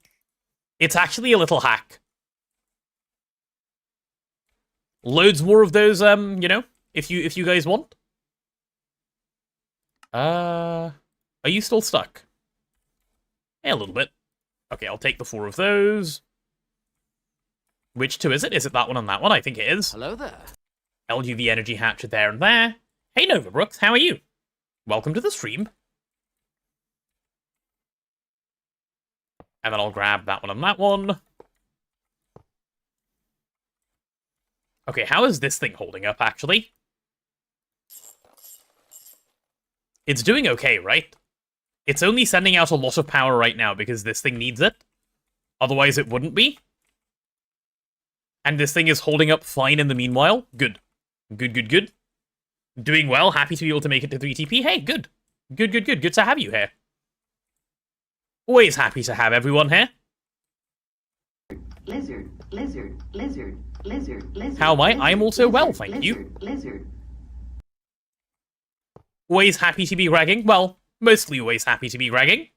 It's actually a little hack. Loads more of those, you know, if you guys want. Are you still stuck? Yeah, a little bit. Okay, I'll take the 4 of those. Which 2 is it? Is it that one and that one? I think it is. Hello there. LUV energy hatcher there and there. Hey Nova Brooks, how are you? Welcome to the stream. And then I'll grab that one and that one. Okay, how is this thing holding up, actually? It's doing okay, right? It's only sending out a lot of power right now because this thing needs it. Otherwise, it wouldn't be. And this thing is holding up fine in the meanwhile. Good. Good, good, good. Doing well. Happy to be able to make it to 3TP. Hey, good. Good, good, good. Good to have you here. Always happy to have everyone here. Lizard, lizard, lizard, lizard, lizard. How am I? Lizard, I'm also lizard, well, thank lizard, you. Lizard. Always happy to be ragging. Well, mostly always happy to be ragging.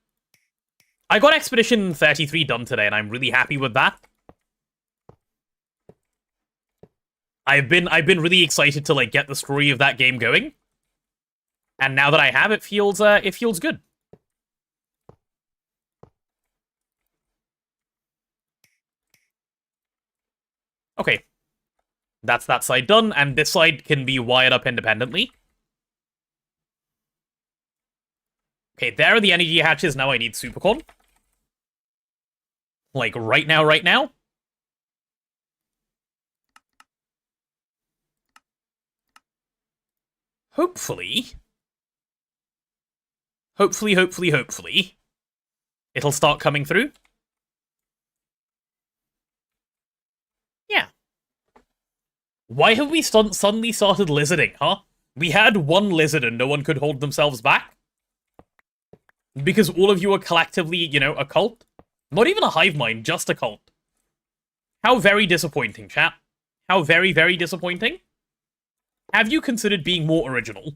I got Expedition 33 done today, and I'm really happy with that. I've been really excited to, like, get the story of that game going. And now that I have, it feels good. Okay. That's that side done, and this side can be wired up independently. Okay, there are the energy hatches. Now I need Supercorn. Like, right now, right now. Hopefully, it'll start coming through. Yeah. Why have we suddenly started lizarding, huh? We had one lizard and no one could hold themselves back? Because all of you are collectively, you know, a cult? Not even a hive mind, just a cult. How very disappointing, chat. How very, very disappointing. Have you considered being more original?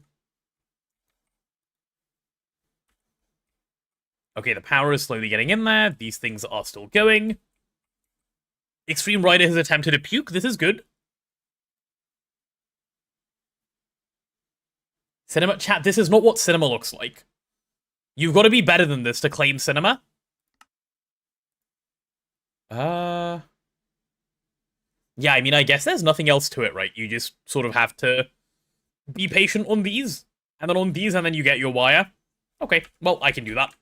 Okay, the power is slowly getting in there. These things are still going. Extreme Rider has attempted a puke. This is good. Cinema chat, this is not what cinema looks like. You've got to be better than this to claim cinema. Yeah, I mean, I guess there's nothing else to it, right? You just sort of have to be patient on these, and then on these, and then you get your wire. Okay, well, I can do that.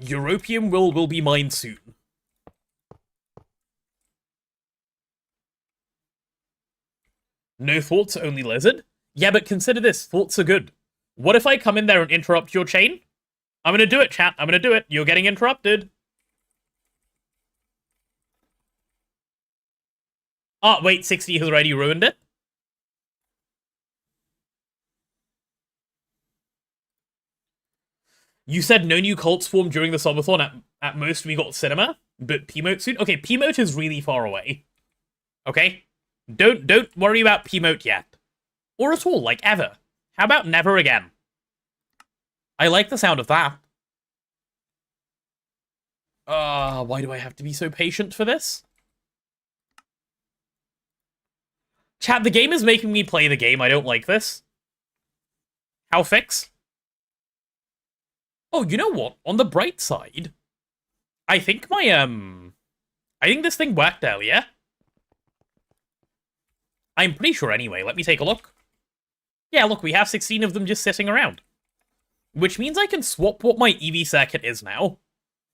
Europium will be mine soon. No thoughts, only lizard? Yeah, but consider this, thoughts are good. What if I come in there and interrupt your chain? I'm gonna do it, chat, I'm gonna do it. You're getting interrupted. Ah, wait, 60 has already ruined it? You said no new cults formed during the subathon. At most, we got cinema, but P-Mote soon? Okay, P-Mote is really far away. Okay? Don't worry about P-Mote yet. Or at all, like, ever. How about never again? I like the sound of that. Why do I have to be so patient for this? Chat, the game is making me play the game. I don't like this. How fix? Oh, you know what? On the bright side, I think my, I think this thing worked earlier. I'm pretty sure anyway. Let me take a look. Yeah, look, we have 16 of them just sitting around. Which means I can swap what my EV circuit is now.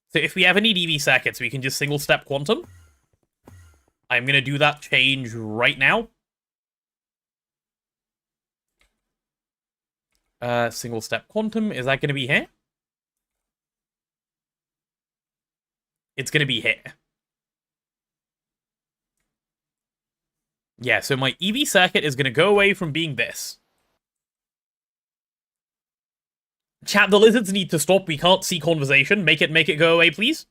So if we ever need EV circuits, we can just single-step quantum. I'm going to do that change right now. Single-step quantum, is that going to be here? It's going to be here. Yeah, so my EV circuit is going to go away from being this. Chat, the lizards need to stop. We can't see conversation. Make it go away, please.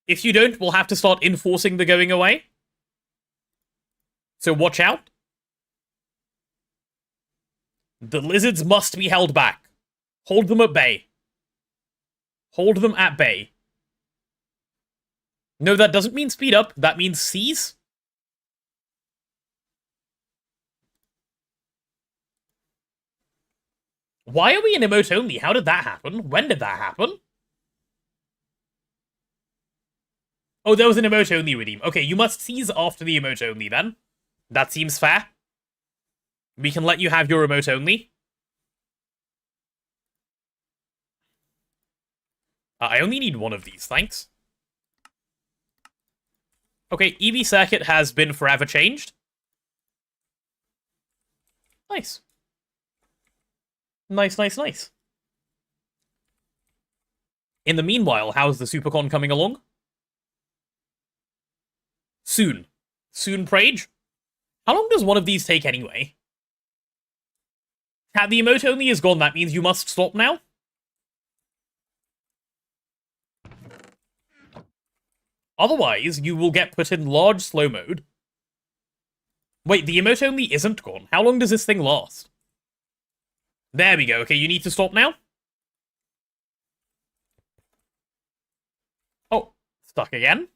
If you don't, we'll have to start enforcing the going away. So watch out. The lizards must be held back. Hold them at bay. Hold them at bay. No, that doesn't mean speed up. That means seize. Why are we in emote only? How did that happen? When did that happen? Oh, there was an emote only redeem. Okay, you must seize after the emote only then. That seems fair. We can let you have your emote only. I only need one of these, thanks. Okay, EV circuit has been forever changed. Nice. Nice, nice, nice. In the meanwhile, how's the SuperCon coming along? Soon. Soon, Prage? How long does one of these take anyway? The emote only is gone, that means you must stop now? Otherwise, you will get put in large slow mode. Wait, the emote only isn't gone. How long does this thing last? There we go. Okay, you need to stop now. Oh, stuck again.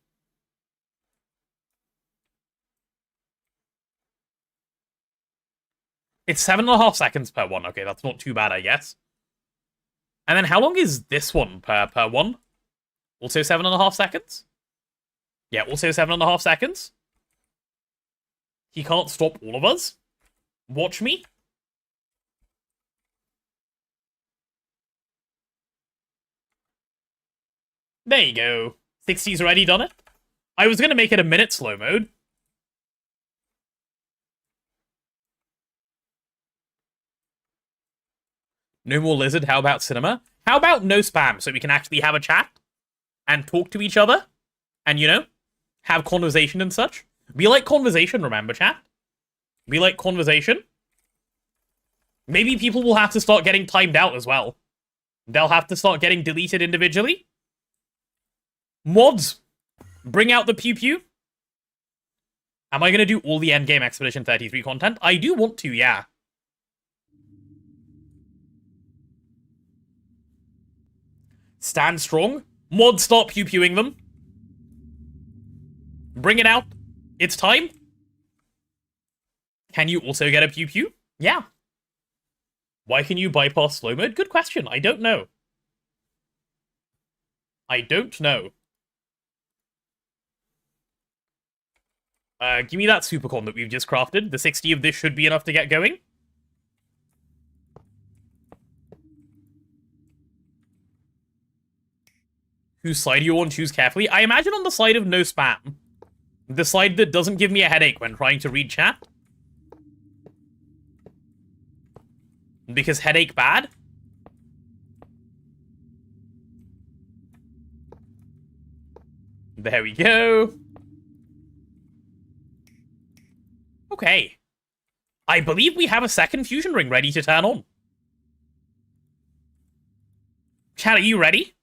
It's 7.5 seconds per one. Okay, that's not too bad, I guess. And then how long is this one per one? Also 7.5 seconds? Yeah, also 7.5 seconds. He can't stop all of us. Watch me. There you go. 60's already done it. I was going to make it a minute slow mode. No more lizard, how about cinema? How about no spam, so we can actually have a chat? And talk to each other? And, you know, have conversation and such? We like conversation, remember, chat? We like conversation. Maybe people will have to start getting timed out as well. They'll have to start getting deleted individually. Mods, bring out the pew-pew. Am I going to do all the endgame Expedition 33 content? I do want to, yeah. Stand strong. Mods, start pew-pewing them. Bring it out. It's time. Can you also get a pew-pew? Yeah. Why can you bypass slow mode? Good question. I don't know. I don't know. Give me that supercon that we've just crafted. The 60 of this should be enough to get going. Whose side do you want? Choose carefully. I imagine on the side of no spam. The side that doesn't give me a headache when trying to read chat. Because headache bad. There we go. Okay. I believe we have a second fusion ring ready to turn on. Chat, are you ready?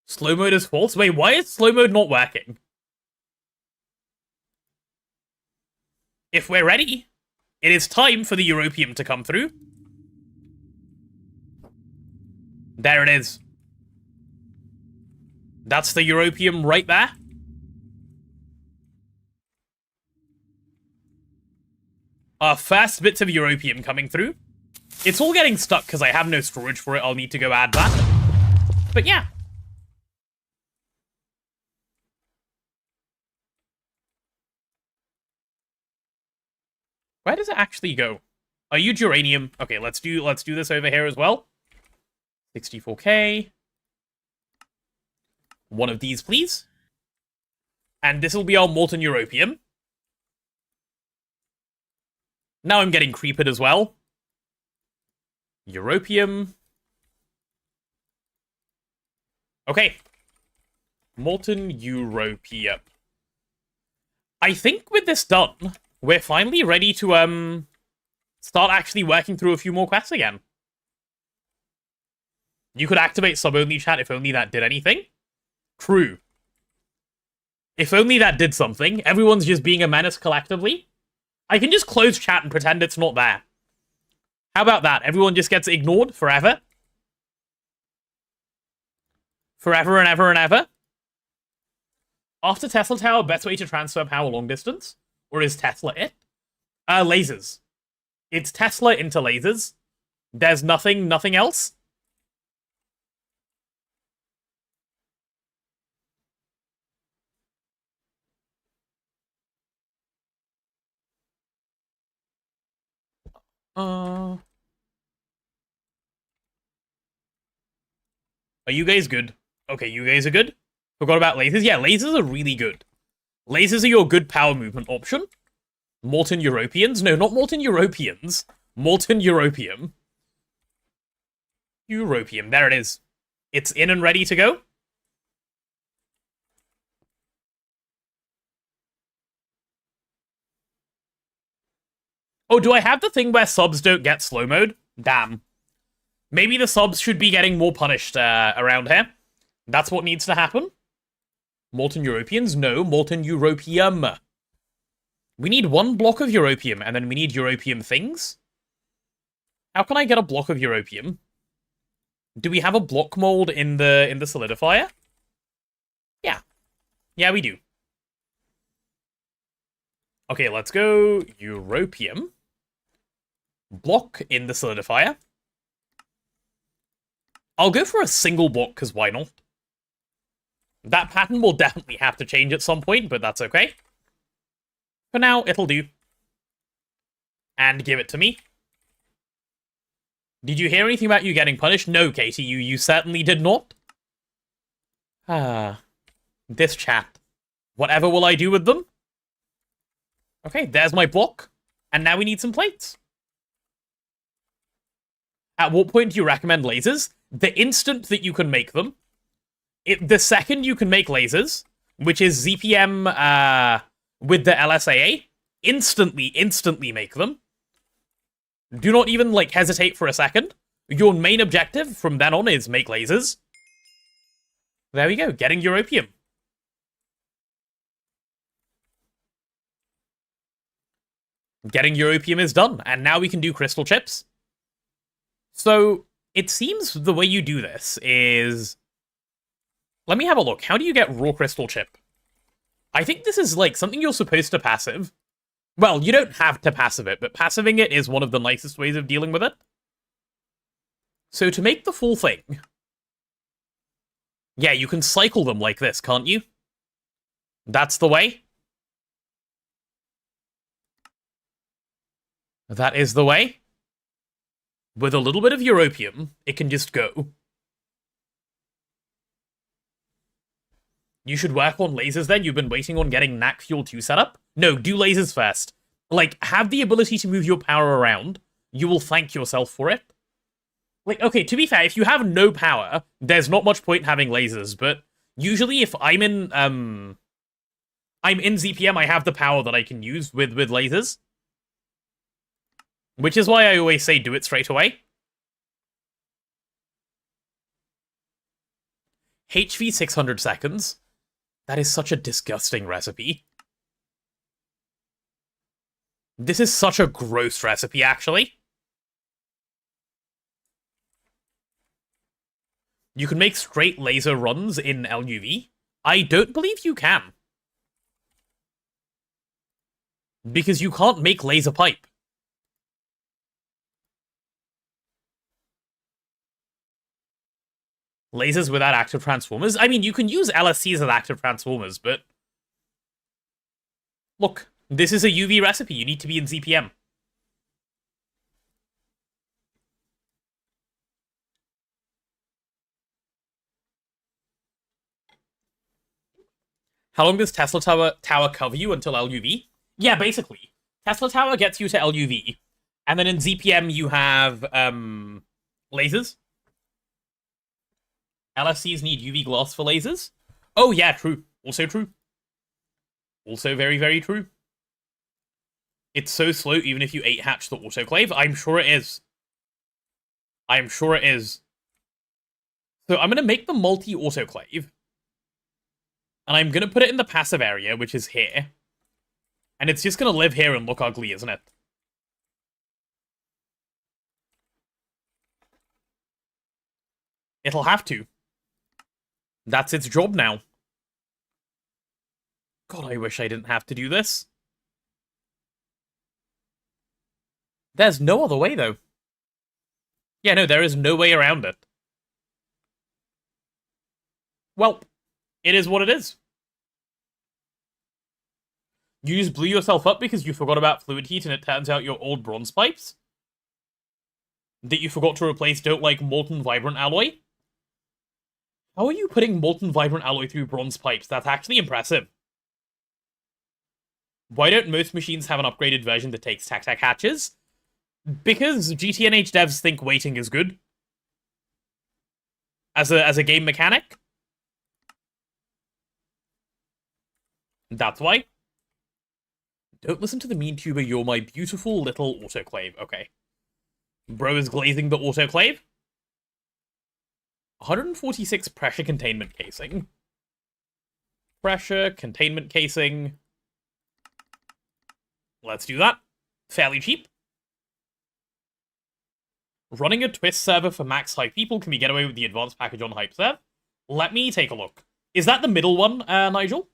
Slow mode is false? Wait, why is slow mode not working? If we're ready, it is time for the Europeum to come through. There it is. That's the Europeum right there. Our first bits of Europeum coming through. It's all getting stuck because I have no storage for it. I'll need to go add that. But yeah. Where does it actually go? Are you uranium? Okay, let's do this over here as well. 64k. One of these, please. And this will be our molten europium. Now I'm getting creeped as well. Europium. Okay. Molten europium. I think with this done, we're finally ready to start actually working through a few more quests again. You could activate sub-only chat if only that did anything. True. If only that did something. Everyone's just being a menace collectively. I can just close chat and pretend it's not there. How about that? Everyone just gets ignored forever? Forever and ever and ever? After Tesla Tower, best way to transfer power long distance? Or is Tesla it? Lasers. It's Tesla into lasers. There's nothing else? Are you guys good? Okay, you guys are good? Forgot about lasers? Yeah, lasers are really good. Lasers are your good power movement option. Molten Europeans? No, not Molten Europeans. Molten Europium. Europium, there it is. It's in and ready to go. Oh, do I have the thing where subs don't get slow mode? Damn. Maybe the subs should be getting more punished around here. That's what needs to happen. Molten Europeans? No, Molten Europium. We need one block of Europium, and then we need Europium things. How can I get a block of Europium? Do we have a block mold in the solidifier? Yeah. Yeah, we do. Okay, let's go Europium. Block in the solidifier. I'll go for a single block, because why not? That pattern will definitely have to change at some point, but that's okay. For now, it'll do. And give it to me. Did you hear anything about you getting punished? No, Katie, you certainly did not. This chat. Whatever will I do with them? Okay, there's my block. And now we need some plates. At what point do you recommend lasers? The instant that you can make them. The second you can make lasers, which is ZPM with the LSAA, instantly make them. Do not even, hesitate for a second. Your main objective from then on is make lasers. There we go, getting Europium. Getting Europium is done, and now we can do crystal chips. So, it seems the way you do this is... Let me have a look. How do you get raw crystal chip? I think this is, something you're supposed to passive. Well, you don't have to passive it, but passiving it is one of the nicest ways of dealing with it. So to make the full thing... Yeah, you can cycle them like this, can't you? That's the way. That is the way. With a little bit of Europium, it can just go. You should work on lasers then? You've been waiting on getting NAC Fuel 2 set up? No, do lasers first. Have the ability to move your power around. You will thank yourself for it. Okay, to be fair, if you have no power, there's not much point having lasers, but usually if I'm in ZPM, I have the power that I can use with lasers. Which is why I always say do it straight away. HV 600 seconds. That is such a disgusting recipe. This is such a gross recipe, actually. You can make straight laser runs in LUV. I don't believe you can. Because you can't make laser pipe. Lasers without active transformers? I mean, you can use LSCs as active transformers, but... Look, this is a UV recipe. You need to be in ZPM. How long does Tesla Tower cover you until LUV? Yeah, basically. Tesla Tower gets you to LUV. And then in ZPM you have, lasers. LSCs need UV glass for lasers. Oh yeah, true. Also true. Also very, very true. It's so slow even if you 8-hatch the autoclave. I'm sure it is. I'm sure it is. So I'm going to make the multi-autoclave. And I'm going to put it in the passive area, which is here. And it's just going to live here and look ugly, isn't it? It'll have to. That's its job now. God, I wish I didn't have to do this. There's no other way, though. Yeah, no, there is no way around it. Well, it is what it is. You just blew yourself up because you forgot about fluid heat and it turns out your old bronze pipes that you forgot to replace don't like molten vibrant alloy? How are you putting molten vibrant alloy through bronze pipes? That's actually impressive. Why don't most machines have an upgraded version that takes tac-tac hatches? Because GTNH devs think waiting is good. As a game mechanic. That's why. Don't listen to the mean tuber, you're my beautiful little autoclave. Okay. Bro is glazing the autoclave. 146 pressure containment casing. Pressure containment casing. Let's do that. Fairly cheap. Running a twist server for max hype people, can we get away with the advanced package on HypeSrv? Let me take a look. Is that the middle one, Nigel?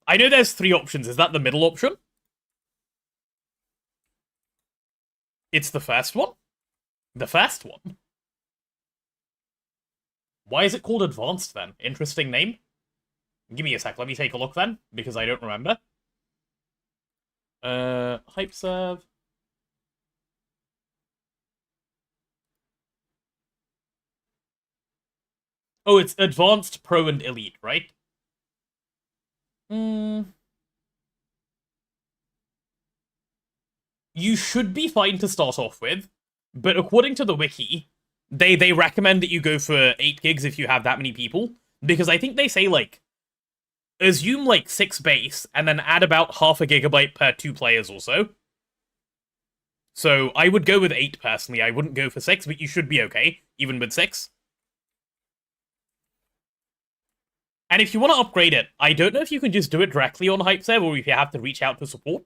I know there's 3 options. Is that the middle option? It's the first one? The first one? Why is it called advanced then? Interesting name. Give me a sec. Let me take a look then, because I don't remember. HypeSrv. Oh, it's Advanced, Pro, and Elite, right? You should be fine to start off with, but according to the wiki, they recommend that you go for 8 gigs if you have that many people, because I think they say, like, assume, like, 6 base, and then add about half a gigabyte per 2 players or so. So I would go with 8 personally. I wouldn't go for 6, but you should be okay, even with 6. And if you want to upgrade it, I don't know if you can just do it directly on HypeSrv or if you have to reach out to support.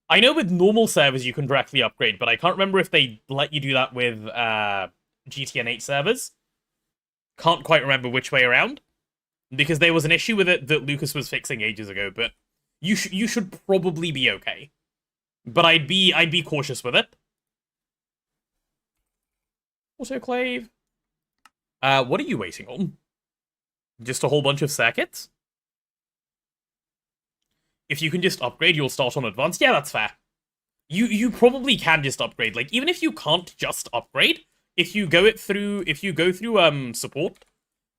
I know with normal servers you can directly upgrade, but I can't remember if they let you do that with GTN8 servers. Can't quite remember which way around. Because there was an issue with it that Lucas was fixing ages ago, but you should probably be okay. But I'd be cautious with it. Autoclave. What are you waiting on? Just a whole bunch of circuits? If you can just upgrade, you'll start on advanced. Yeah, that's fair. You probably can just upgrade. Like, even if you can't just upgrade, if you go through support,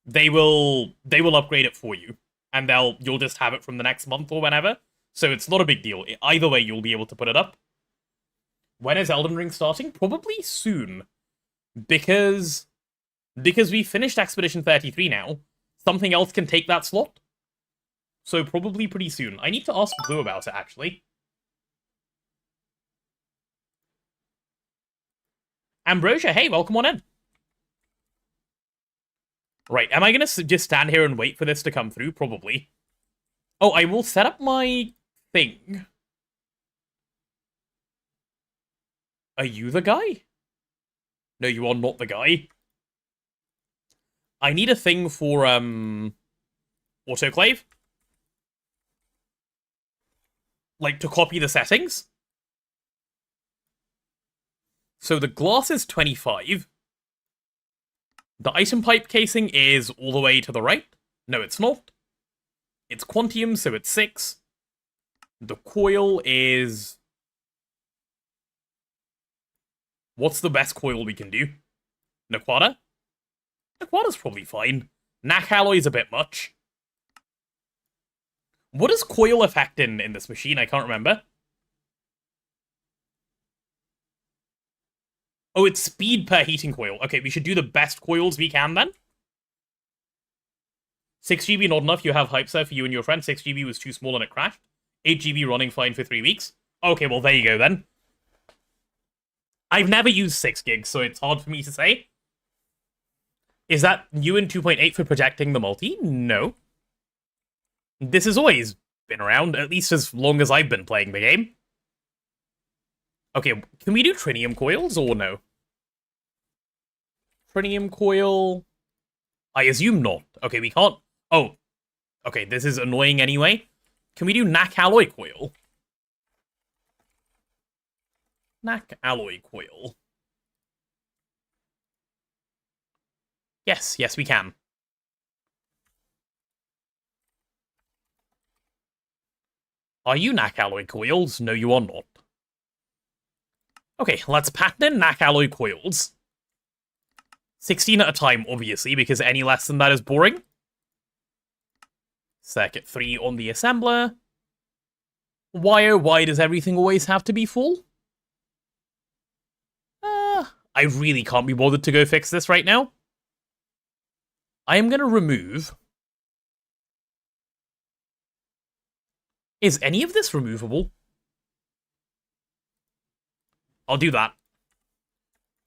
they will upgrade it for you. And you'll just have it from the next month or whenever. So it's not a big deal. Either way, you'll be able to put it up. When is Elden Ring starting? Probably soon. Because we finished Expedition 33 now. Something else can take that slot. So probably pretty soon. I need to ask Blue about it, actually. Ambrosia, hey, welcome on in. Right, am I going to just stand here and wait for this to come through? Probably. Oh, I will set up my thing. Are you the guy? No, you are not the guy. I need a thing for, autoclave. Like, to copy the settings. So the glass is 25. The item pipe casing is all the way to the right. No, it's not. It's quantium, so it's 6. The coil is... What's the best coil we can do? Naquata? Naquata's probably fine. Nac alloy is a bit much. What does coil affect in this machine? I can't remember. Oh, it's speed per heating coil. Okay, we should do the best coils we can then. 6GB not enough, you have HypeSrv for you and your friend. 6GB was too small and it crashed. 8GB running fine for 3 weeks. Okay, well there you go then. I've never used 6 gigs, so it's hard for me to say. Is that UN 2.8 for projecting the multi? No. This has always been around, at least as long as I've been playing the game. Okay, can we do trinium coils or no? Trinium coil... I assume not. Okay, we can't... Oh. Okay, this is annoying anyway. Can we do NAC alloy coil? NAC alloy coil. Yes, yes we can. Are you NAC alloy coils? No, you are not. Okay, let's patent in NAC alloy coils. 16 at a time, obviously, because any less than that is boring. Circuit 3 on the assembler. Why, oh, why does everything always have to be full? I really can't be bothered to go fix this right now. I am going to remove... Is any of this removable? I'll do that.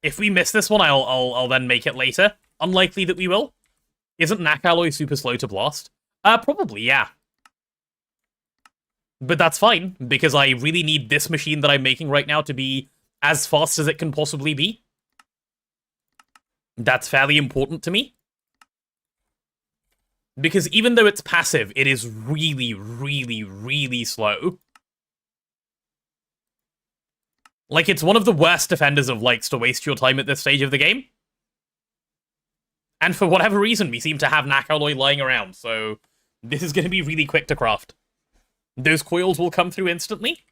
If we miss this one, I'll then make it later. Unlikely that we will. Isn't NAC alloy super slow to blast? Probably, yeah. But that's fine, because I really need this machine that I'm making right now to be as fast as it can possibly be. That's fairly important to me. Because even though it's passive, it is really, really, really slow. Like, it's one of the worst defenders of likes to waste your time at this stage of the game. And for whatever reason, we seem to have NAC alloy lying around, so this is going to be really quick to craft. Those coils will come through instantly.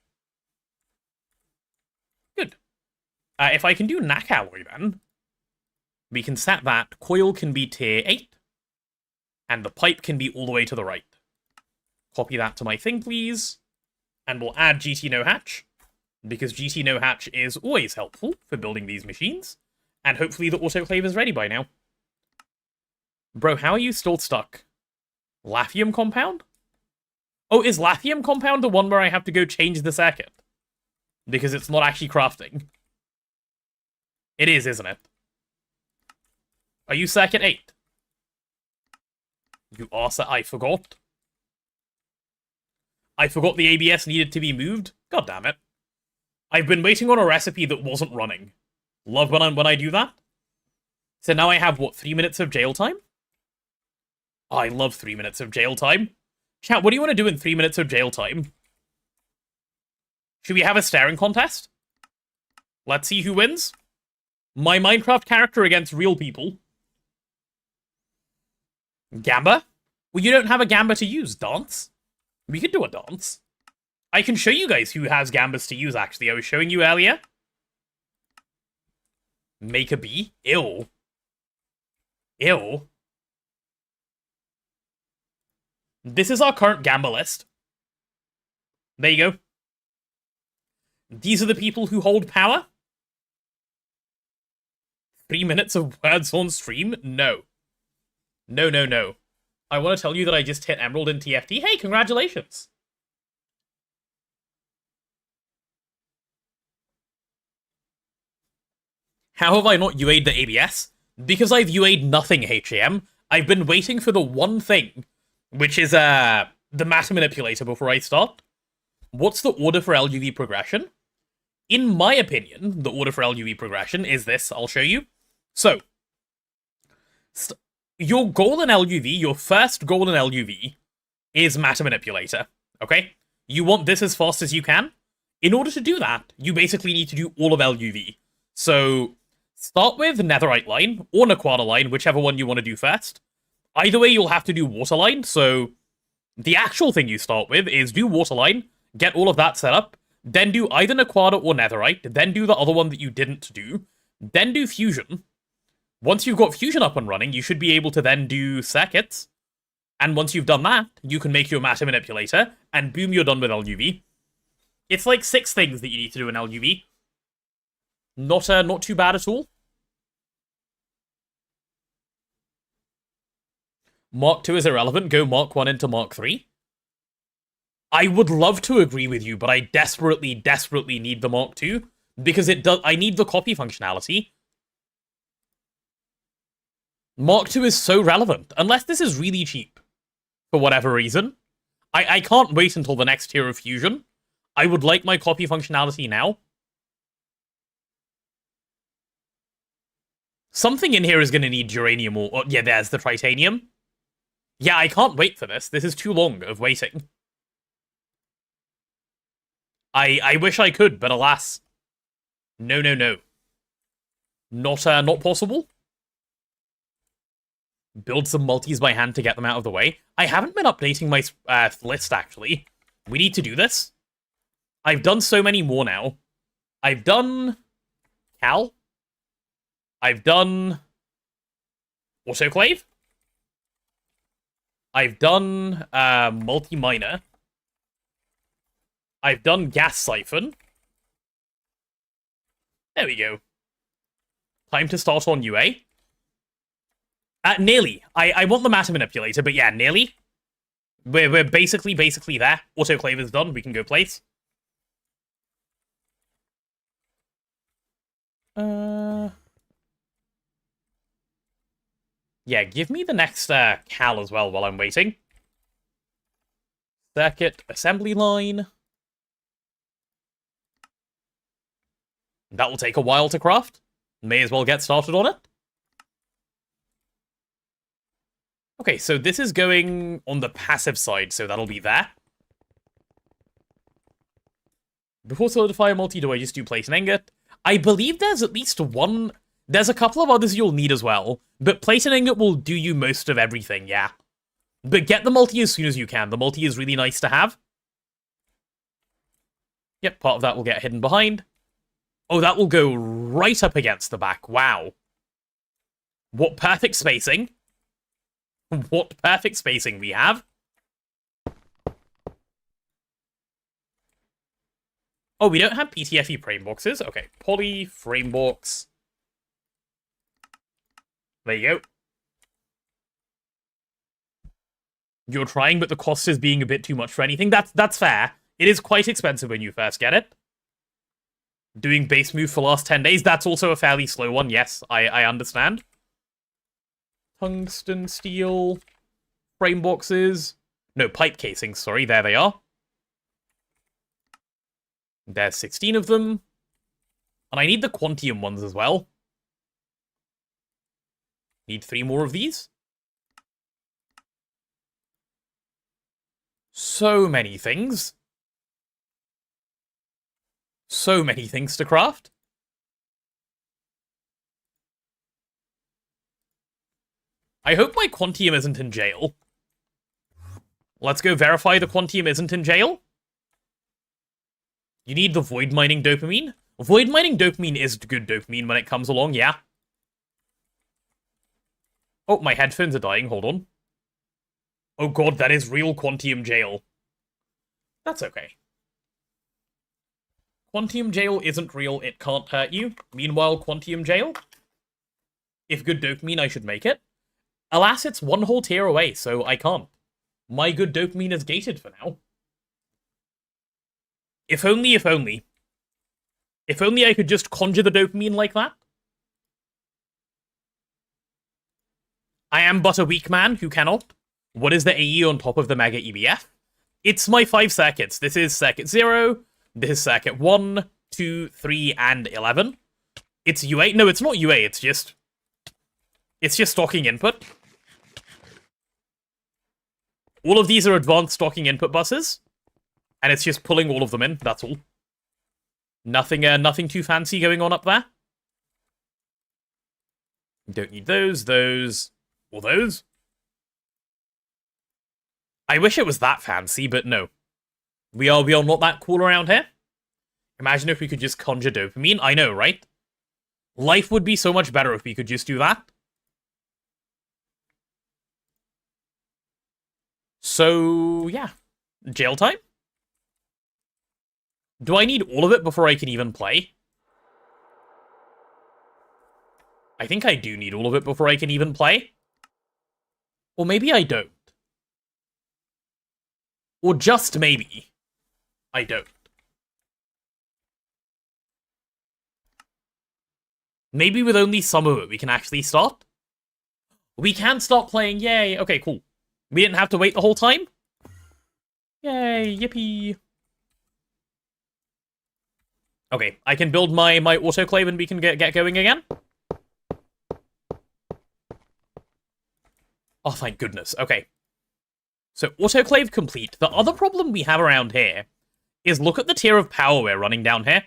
Good. If I can do NAC alloy, then, we can set that. Coil can be tier 8, and the pipe can be all the way to the right. Copy that to my thing, please. And we'll add GT no hatch, because GT no hatch is always helpful for building these machines. And hopefully the autoclave is ready by now. Bro, how are you still stuck? Lithium compound? Oh, is lithium compound the one where I have to go change the circuit? Because it's not actually crafting. It is, isn't it? Are you circuit 8? You are, I forgot. I forgot the ABS needed to be moved? God damn it. I've been waiting on a recipe that wasn't running. Love when I do that. So now I have, what, 3 minutes of jail time? I love 3 minutes of jail time. Chat, what do you want to do in 3 minutes of jail time? Should we have a staring contest? Let's see who wins. My Minecraft character against real people. Gamba? Well, you don't have a Gamba to use. Dance? We could do a dance. I can show you guys who has Gambas to use, actually. I was showing you earlier. Make a bee? Ew. Ew. This is our current Gamba list. There you go. These are the people who hold power. 3 minutes of words on stream? No. No, no, no. I want to tell you that I just hit Emerald in TFT. Hey, congratulations! How have I not UA'd the ABS? Because I've UA'd nothing, HAM. I've been waiting for the one thing, which is the matter manipulator before I start. What's the order for LUV progression? In my opinion, the order for LUV progression is this. I'll show you. So, your goal in LUV, your first goal in LUV, is matter manipulator, okay? You want this as fast as you can. In order to do that, you basically need to do all of LUV. So, start with Netherite line, or Naquana line, whichever one you want to do first. Either way, you'll have to do water line, so the actual thing you start with is do water line, get all of that set up, then do either Naquana or Netherite, then do the other one that you didn't do, then do fusion. Once you've got fusion up and running, you should be able to then do circuits. And once you've done that, you can make your matter manipulator, and boom, you're done with LUV. It's like 6 things that you need to do in LUV. Not too bad at all. Mark 2 is irrelevant. Go Mark 1 into Mark 3. I would love to agree with you, but I desperately, desperately need the Mark 2 because it does. I need the copy functionality. Mark 2 is so relevant, unless this is really cheap for whatever reason. I can't wait until the next tier of fusion. I would like my copy functionality now. Something in here is going to need uranium or yeah, there's the tritanium. Yeah, I can't wait for this. This is too long of waiting. I wish I could, but alas. No. Not possible. Build some multis by hand to get them out of the way. I haven't been updating my list, actually. We need to do this. I've done so many more now. I've done Cal. I've done Autoclave. I've done Multi-Miner. I've done Gas Siphon. There we go. Time to start on UA. Nearly. I want the matter manipulator, but yeah, nearly. We're basically there. Autoclave is done. We can go place. Yeah, give me the next Cal as well while I'm waiting. Circuit assembly line. That will take a while to craft. May as well get started on it. Okay, so this is going on the passive side, so that'll be there. Before solidify a multi, do I just do place and ingot? I believe there's at least one. There's a couple of others you'll need as well, but plate and ingot will do you most of everything, yeah. But get the multi as soon as you can. The multi is really nice to have. Yep, part of that will get hidden behind. Oh, that will go right up against the back. Wow. What perfect spacing. What perfect spacing we have. Oh, we don't have PTFE frame boxes. Okay, poly frame box. There you go. You're trying, but the cost is being a bit too much for anything. That's fair. It is quite expensive when you first get it. Doing base move for last 10 days, that's also a fairly slow one. Yes, I understand. Tungsten steel. Frame boxes. No, pipe casings, sorry. There they are. There's 16 of them. And I need the Quantium ones as well. Need 3 more of these. So many things. So many things to craft. I hope my Quantium isn't in jail. Let's go verify the Quantium isn't in jail. You need the void mining dopamine. Void mining dopamine is good dopamine when it comes along, yeah. Oh, my headphones are dying, hold on. Oh god, that is real Quantium jail. That's okay. Quantium jail isn't real, it can't hurt you. Meanwhile, Quantium jail? If good dopamine, I should make it. Alas, it's one whole tier away, so I can't. My good dopamine is gated for now. If only. If only I could just conjure the dopamine like that. I am but a weak man who cannot. What is the AE on top of the Mega EBF? It's my 5 circuits. This is circuit 0. This is circuit 1, 2, 3, and 11. It's UA. No, it's not UA. It's just stocking input. All of these are advanced stocking input buses. And it's just pulling all of them in. That's all. Nothing too fancy going on up there. Don't need those, or those. I wish it was that fancy, but no. We are not that cool around here. Imagine if we could just conjure dopamine. I know, right? Life would be so much better if we could just do that. So, yeah. Jail time? Do I need all of it before I can even play? I think I do need all of it before I can even play. Or maybe I don't. Or just maybe I don't. Maybe with only some of it we can actually start. We can start playing, yay. Okay, cool. We didn't have to wait the whole time? Yay, yippee. Okay, I can build my autoclave and we can get going again. Oh, thank goodness. Okay. So, autoclave complete. The other problem we have around here is look at the tier of power we're running down here.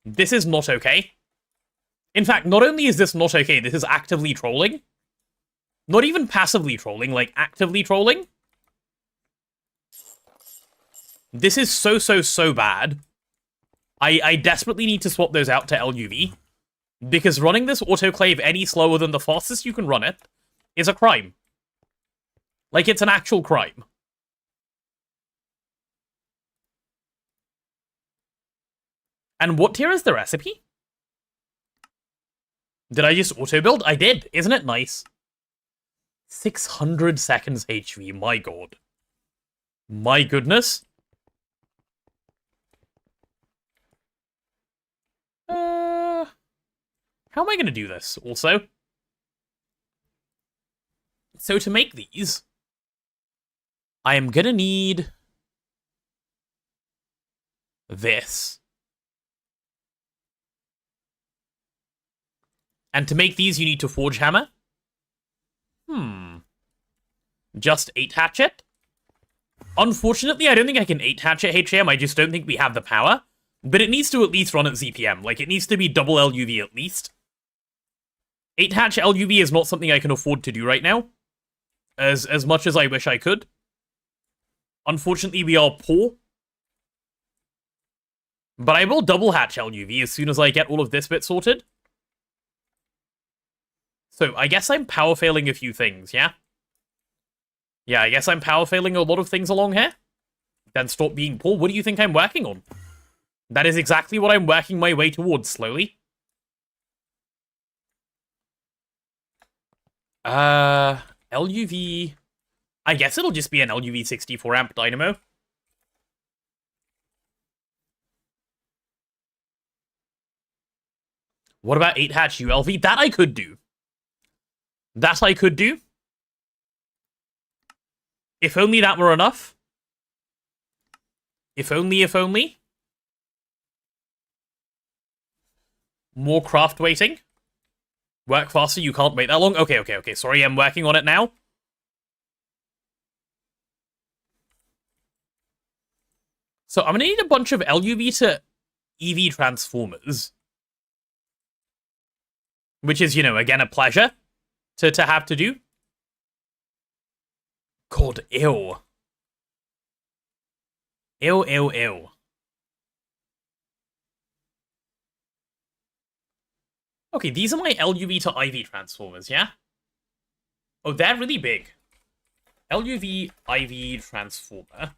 This is not okay. In fact, not only is this not okay, this is actively trolling. Not even passively trolling, like actively trolling. This is so bad. I desperately need to swap those out to LUV. Because running this autoclave any slower than the fastest you can run it is a crime. Like, it's an actual crime. And what tier is the recipe? Did I just auto-build? I did. Isn't it nice? 600 seconds HV. My god. My goodness. How am I going to do this, also? So to make these, I am going to need this. And to make these, you need to forge hammer. Just 8 hatchet? Unfortunately, I don't think I can 8 hatchet HM, I just don't think we have the power. But it needs to at least run at ZPM. Like, it needs to be double LUV at least. 8 hatch LUV is not something I can afford to do right now. As much as I wish I could. Unfortunately, we are poor. But I will double hatch LUV as soon as I get all of this bit sorted. So, I guess I'm power failing a few things, yeah? Yeah, I guess I'm power failing a lot of things along here. Then stop being poor. What do you think I'm working on? That is exactly what I'm working my way towards, slowly. LUV... I guess it'll just be an LUV 64 amp dynamo. What about 8 hatch ULV? That I could do. That I could do. If only that were enough. If only. More craft waiting. Work faster, you can't wait that long. Okay. Sorry, I'm working on it now. So I'm gonna need a bunch of LUV to EV transformers. Which is, you know, again, a pleasure to have to do. God, ew. Ew. Okay, these are my LUV to IV transformers, yeah? Oh, they're really big. LUV IV transformer.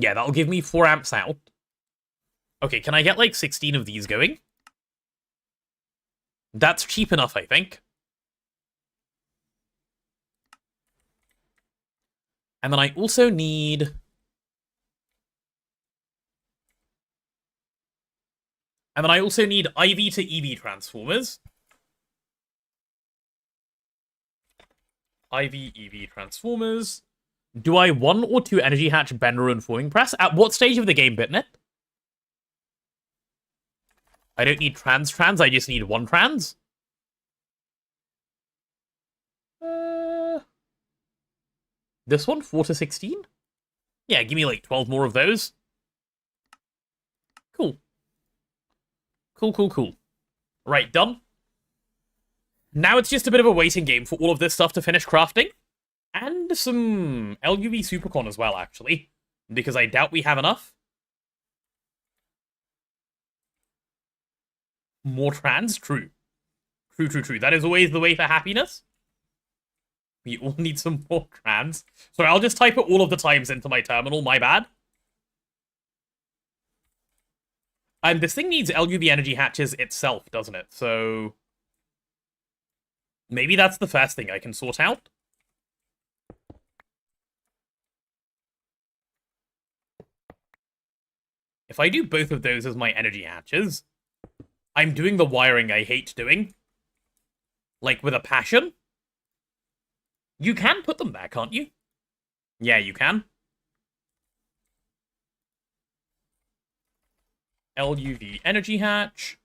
Yeah, that'll give me 4 amps out. Okay, can I get like 16 of these going? That's cheap enough, I think. And then I also need... And then I also need IV to EV transformers. IV, EV transformers. Do I 1 or 2 energy hatch bender and forming press? At what stage of the game, Bitnet? I don't need trans, I just need 1 trans. This one, 4 to 16? Yeah, give me like 12 more of those. Cool. Cool, cool, cool. Right, done. Now it's just a bit of a waiting game for all of this stuff to finish crafting. And some LUV Supercon as well, actually. Because I doubt we have enough. More trans? True. True, true, true. That is always the way for happiness. We all need some more trans. Sorry, I'll just type it all of the times into my terminal, my bad. And this thing needs LUV energy hatches itself, doesn't it? So maybe that's the first thing I can sort out. If I do both of those as my energy hatches, I'm doing the wiring I hate doing. Like, with a passion. You can put them there, can't you? Yeah, you can. LUV energy hatch.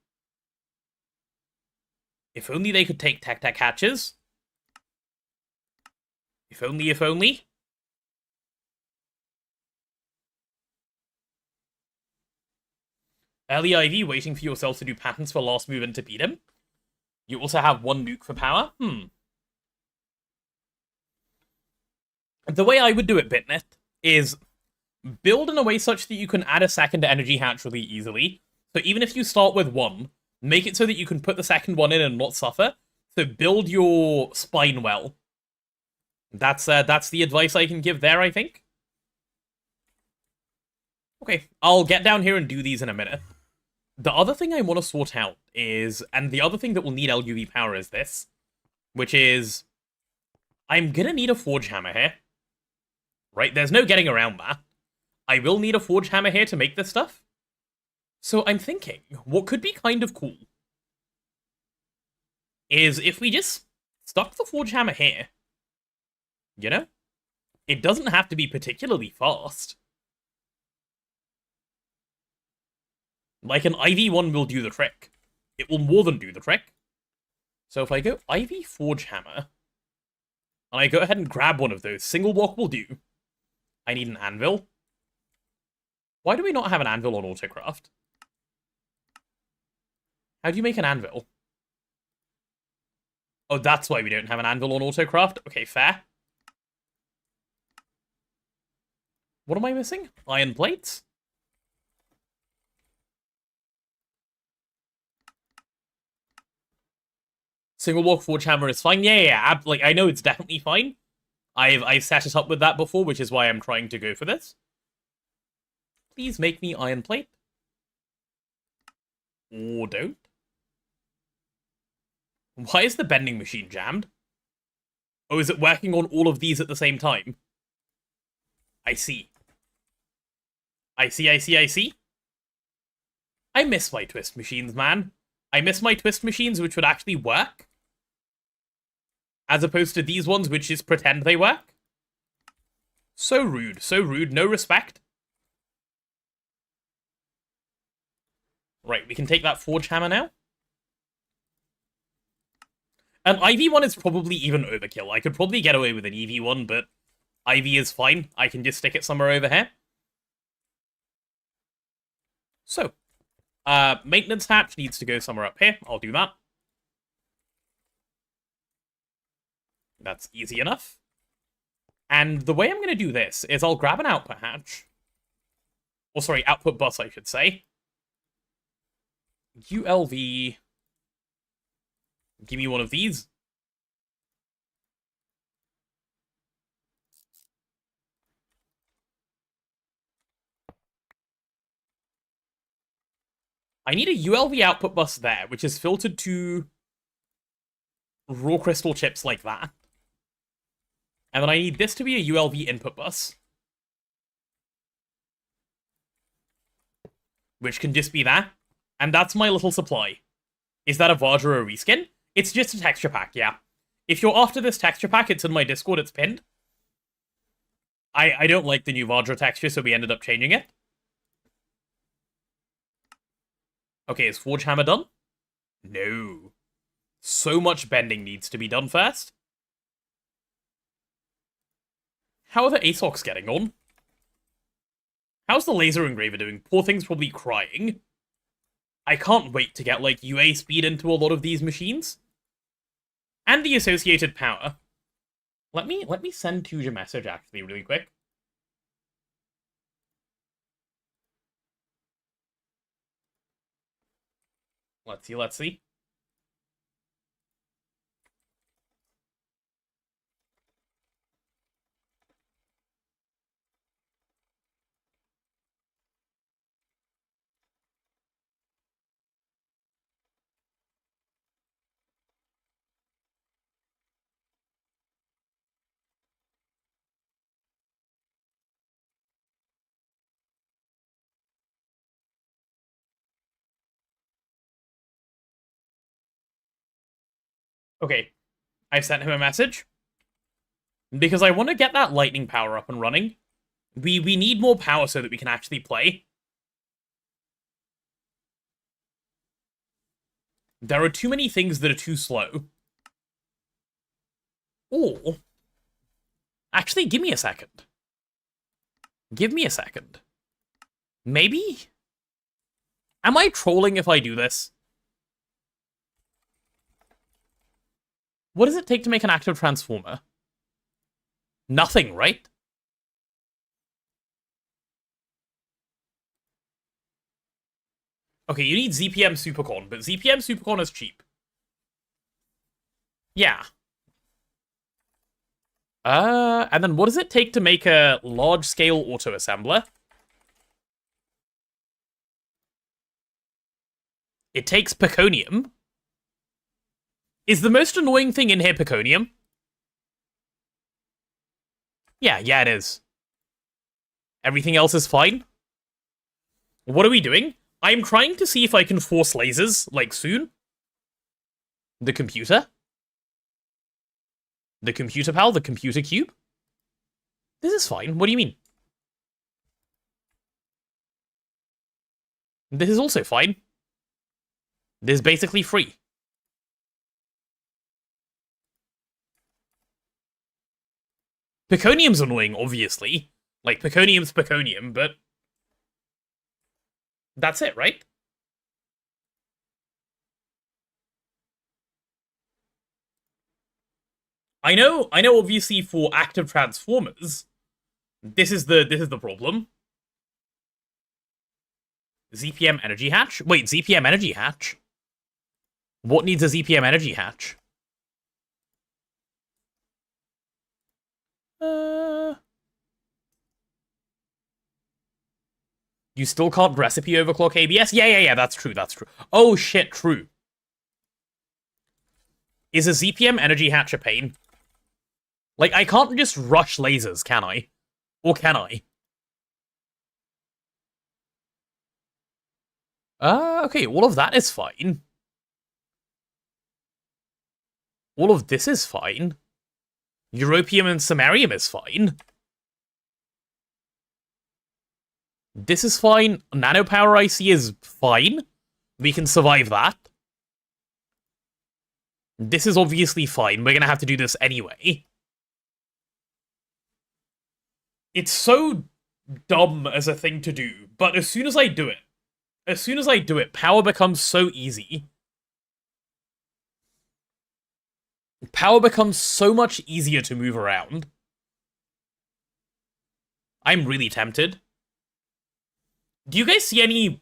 If only they could take tech hatches. If only, if only. Early IV waiting for yourself to do patterns for last move and to beat him. You also have 1 nuke for power. The way I would do it, Bitnet, is build in a way such that you can add a second energy hatch really easily. So even if you start with 1, make it so that you can put the second one in and not suffer. So build your spine well. That's the advice I can give there, I think. Okay, I'll get down here and do these in a minute. The other thing I want to sort out is, and the other thing that will need LUV power is this, which is, I'm gonna need a forge hammer here. Right, there's no getting around that. I will need a forge hammer here to make this stuff. So I'm thinking, what could be kind of cool is if we just stuck the forge hammer here. You know? It doesn't have to be particularly fast. Like an IV1 will do the trick. It will more than do the trick. So if I go IV Forge Hammer, and I go ahead and grab one of those, single block will do. I need an anvil. Why do we not have an anvil on Autocraft? How do you make an anvil? Oh, that's why we don't have an anvil on Autocraft. Okay, fair. What am I missing? Iron plates? Single block forge hammer is fine. Yeah. Like, I know it's definitely fine. I've set it up with that before, which is why I'm trying to go for this. Please make me iron plate. Or don't. Why is the bending machine jammed? Oh, is it working on all of these at the same time? I see. I see. I miss my twist machines, man. I miss my twist machines, which would actually work. As opposed to these ones, which just pretend they work. So rude, no respect. Right, we can take that forge hammer now. An IV1 is probably even overkill. I could probably get away with an EV1, but IV is fine. I can just stick it somewhere over here. So, maintenance hatch needs to go somewhere up here. I'll do that. That's easy enough. And the way I'm going to do this is I'll grab an output hatch. Or sorry, output bus, I should say. ULV. Give me one of these. I need a ULV output bus there, which is filtered to raw crystal chips like that. And then I need this to be a ULV input bus. Which can just be that. And that's my little supply. Is that a Vajra or a reskin? It's just a texture pack, yeah. If you're after this texture pack, it's in my Discord, it's pinned. I don't like the new Vajra texture, so we ended up changing it. Okay, is Forge Hammer done? No. So much bending needs to be done first. How are the ASOCs getting on? How's the laser engraver doing? Poor thing's probably crying. I can't wait to get, like, UA speed into a lot of these machines. And the associated power. Let me send Tuj a message, actually, really quick. Let's see. Okay, I've sent him a message. Because I want to get that lightning power up and running. We need more power so that we can actually play. There are too many things that are too slow. Or... Actually, give me a second. Give me a second. Maybe? Am I trolling if I do this? What does it take to make an active transformer? Nothing, right? Okay, you need ZPM Supercon, but ZPM Supercon is cheap. Yeah. And then what does it take to make a large-scale auto-assembler? It takes Peconium. Is the most annoying thing in here Peconium? Yeah, it is. Everything else is fine. What are we doing? I'm trying to see if I can force lasers, like, soon. The computer? The computer pal? The computer cube? This is fine. What do you mean? This is also fine. This is basically free. Peconium's annoying, obviously. Like, Peconium's Peconium, but... That's it, right? I know, obviously, for active transformers, this is the problem. ZPM energy hatch? Wait, ZPM energy hatch? What needs a ZPM energy hatch? You still can't recipe overclock ABS? Yeah, that's true. Oh shit, true. Is a ZPM energy hatch a pain? Like, I can't just rush lasers, can I? Or can I? Okay, all of that is fine. All of this is fine. Europium and Samarium is fine. This is fine. Nanopower IC is fine. We can survive that. This is obviously fine. We're gonna have to do this anyway. It's so dumb as a thing to do, but as soon as I do it, power becomes so easy. Power becomes so much easier to move around. I'm really tempted. Do you guys see any...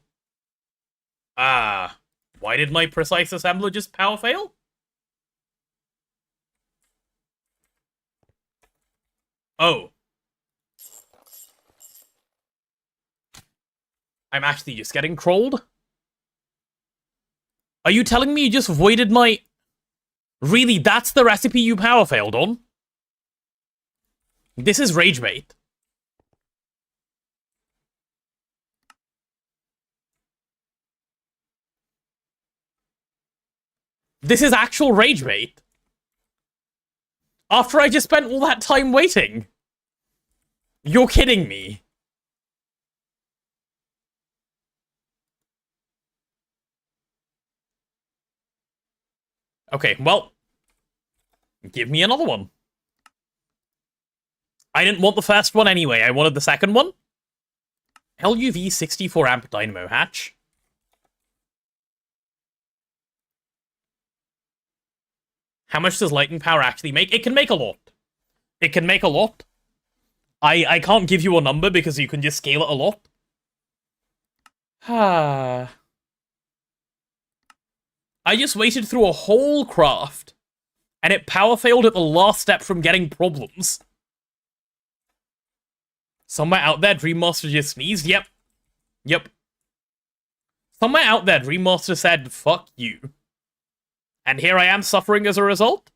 why did my precise assembler just power fail? Oh. I'm actually just getting trolled? Are you telling me you just voided my... Really, that's the recipe you power failed on? This is rage bait. This is actual rage bait. After I just spent all that time waiting. You're kidding me. Okay, well, give me another one. I didn't want the first one anyway, I wanted the second one. LUV 64 amp dynamo hatch. How much does lightning power actually make? It can make a lot. It can make a lot. I can't give you a number because you can just scale it a lot. I just waited through a whole craft, and it power failed at the last step from getting problems. Somewhere out there, Dream Master just sneezed. Yep. Yep. Somewhere out there, Dream Master said, fuck you. And here I am suffering as a result?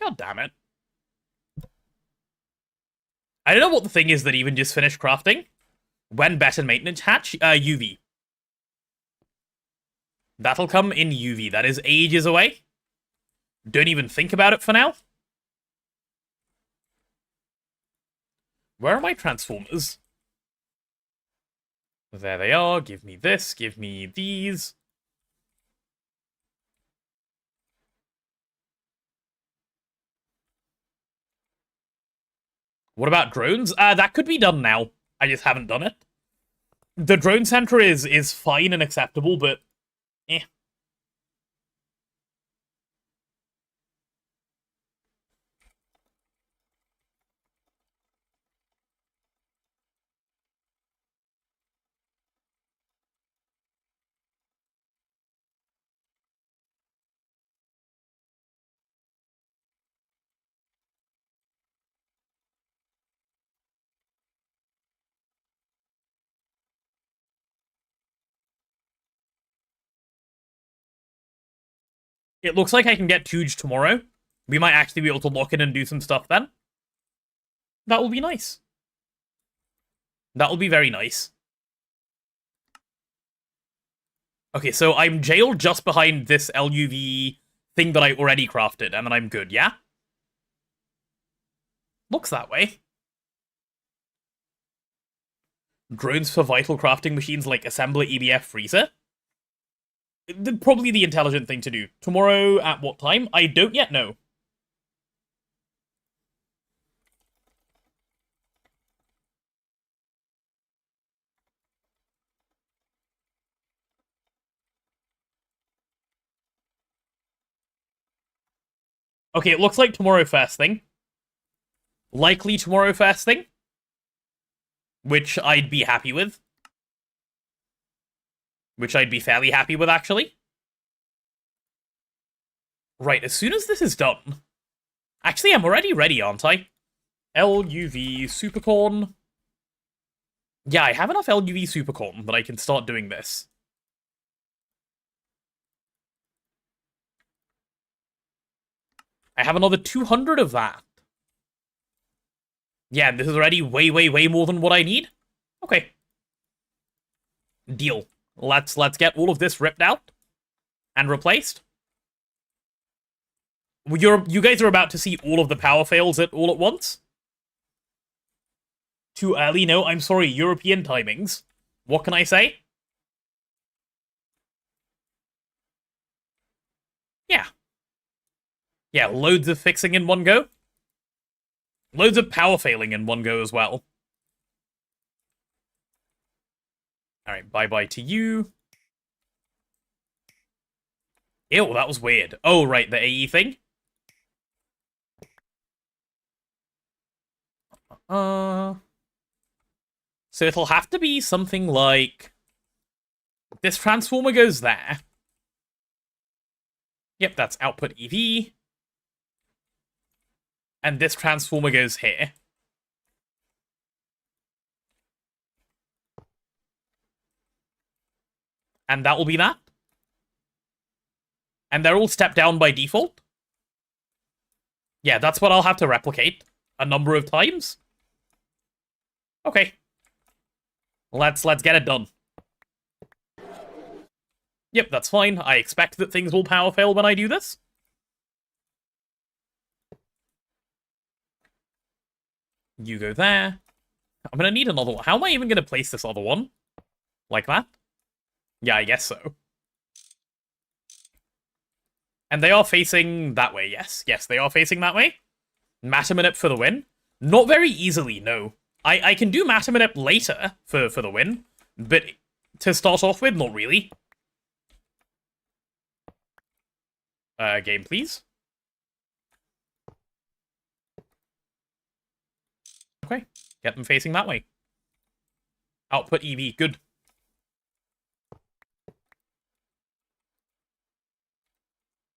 God damn it. I don't know what the thing is that even just finished crafting. When better maintenance hatch? UV. That'll come in UV. That is ages away. Don't even think about it for now. Where are my transformers? There they are. Give me this. Give me these. What about drones? That could be done now. I just haven't done it. The drone center is fine and acceptable, but eh. It looks like I can get Tooge tomorrow. We might actually be able to lock in and do some stuff then. That will be nice. That will be very nice. Okay, so I'm jailed just behind this LUV thing that I already crafted, and then I'm good, yeah? Looks that way. Drones for vital crafting machines like Assembler, EBF, Freezer? Probably the intelligent thing to do. Tomorrow at what time? I don't yet know. Okay, it looks like tomorrow first thing. Likely tomorrow first thing. Which I'd be happy with. Which I'd be fairly happy with, actually. Right, as soon as this is done... Actually, I'm already ready, aren't I? LUV Supercorn. Yeah, I have enough LUV Supercorn that I can start doing this. I have another 200 of that. Yeah, this is already way, way, way more than what I need. Okay. Deal. Let's get all of this ripped out and replaced. You guys are about to see all of the power fails all at once. Too early? No, I'm sorry. European timings. What can I say? Yeah. Yeah, loads of fixing in one go. Loads of power failing in one go as well. Alright, bye-bye to you. Ew, that was weird. Oh, right, the AE thing? So it'll have to be something like... This transformer goes there. Yep, that's output EV. And this transformer goes here. And that will be that. And they're all stepped down by default. Yeah, that's what I'll have to replicate a number of times. Okay. Let's get it done. Yep, that's fine. I expect that things will power fail when I do this. You go there. I'm gonna need another one. How am I even gonna place this other one? Like that? Yeah, I guess so. And they are facing that way, yes. Yes, they are facing that way. Matamanip for the win. Not very easily, no. I can do Matamanip later for the win, but to start off with, not really. Game, please. Okay, get them facing that way. Output EV, good.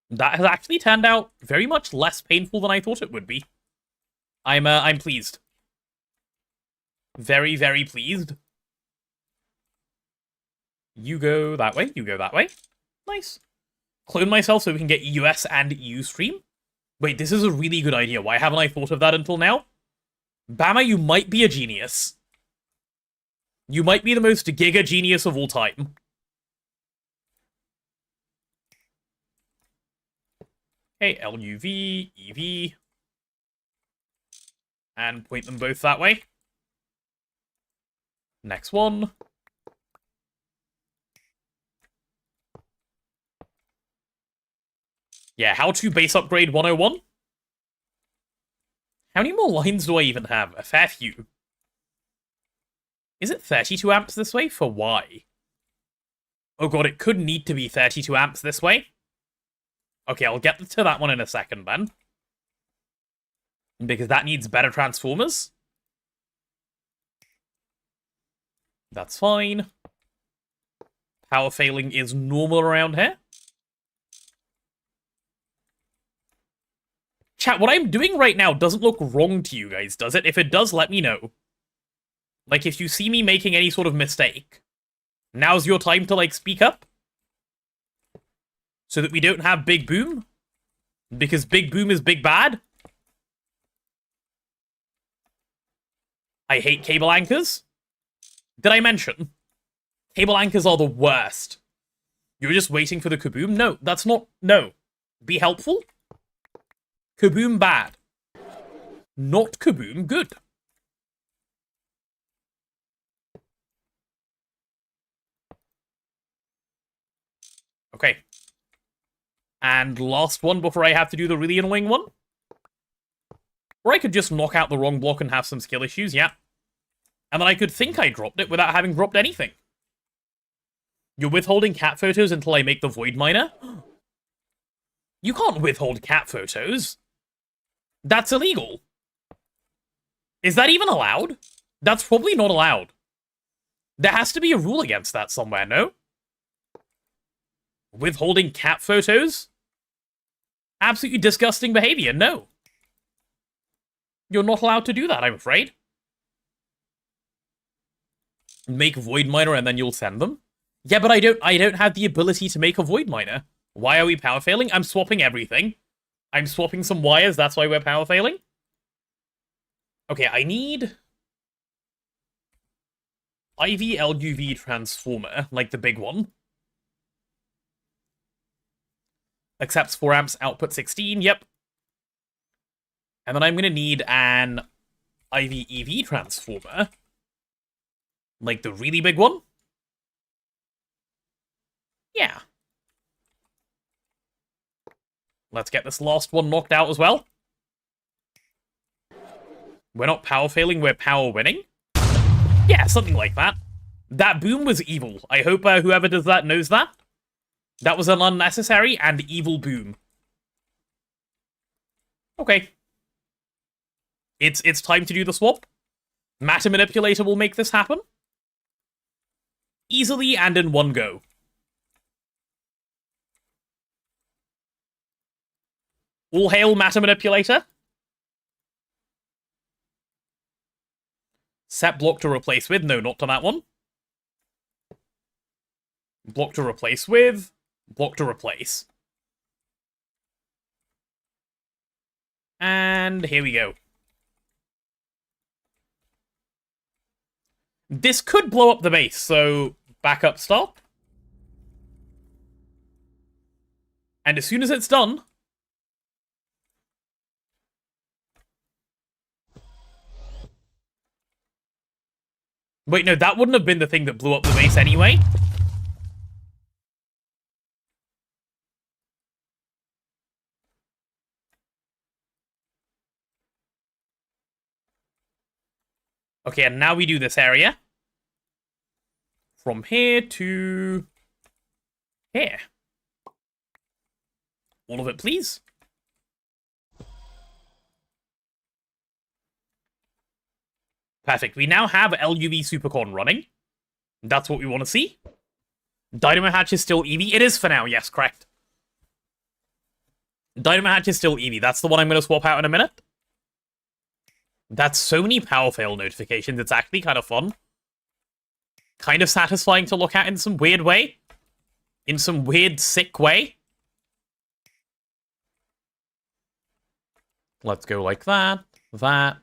That has actually turned out very much less painful than I thought it would be. I'm pleased. Very, very pleased. You go that way, you go that way. Nice. Clone myself so we can get US and EU stream. Wait, this is a really good idea. Why haven't I thought of that until now? Bama, you might be a genius. You might be the most giga genius of all time. Okay, LUV, EV. And point them both that way. Next one. Yeah, how to base upgrade 101? How many more lines do I even have? A fair few. Is it 32 amps this way? For why? Oh god, it could need to be 32 amps this way. Okay, I'll get to that one in a second, then. Because that needs better transformers. That's fine. Power failing is normal around here. Chat, what I'm doing right now doesn't look wrong to you guys, does it? If it does, let me know. Like, if you see me making any sort of mistake, now's your time to, like, speak up. So that we don't have Big Boom. Because Big Boom is big bad. I hate cable anchors. Did I mention? Cable anchors are the worst. You're just waiting for the kaboom? No, that's not... No. Be helpful? Kaboom bad. Not kaboom good. Okay. And last one before I have to do the really annoying one. Or I could just knock out the wrong block and have some skill issues, yeah. And then I could think I dropped it without having dropped anything. You're withholding cat photos until I make the void miner? You can't withhold cat photos. That's illegal. Is that even allowed? That's probably not allowed. There has to be a rule against that somewhere, no? Withholding cat photos? Absolutely disgusting behavior, no. You're not allowed to do that, I'm afraid. Make void miner and then you'll send them? Yeah, but I don't have the ability to make a void miner. Why are we power failing? I'm swapping everything. I'm swapping some wires, that's why we're power failing. Okay, I need IV LUV transformer, like the big one. Accepts 4 amps, output 16, yep. And then I'm going to need an IV EV transformer. Like the really big one. Yeah. Let's get this last one knocked out as well. We're not power failing, we're power winning. Yeah, something like that. That boom was evil. I hope whoever does that knows that. That was an unnecessary and evil boom. Okay. It's time to do the swap. Matter Manipulator will make this happen. Easily and in one go. All hail Matter Manipulator. Set block to replace with. No, not to that one. Block to replace with. Block to replace. And here we go. This could blow up the base, so backup stop. And as soon as it's done... Wait, no, that wouldn't have been the thing that blew up the base anyway. Okay, and now we do this area. From here to here. All of it, please. Perfect. We now have LUV Supercon running. That's what we want to see. Dynamo Hatch is still Eevee. It is for now, yes, correct. Dynamo Hatch is still Eevee. That's the one I'm going to swap out in a minute. That's so many power fail notifications. It's actually kind of fun. Kind of satisfying to look at in some weird way. In some weird, sick way. Let's go like that. That.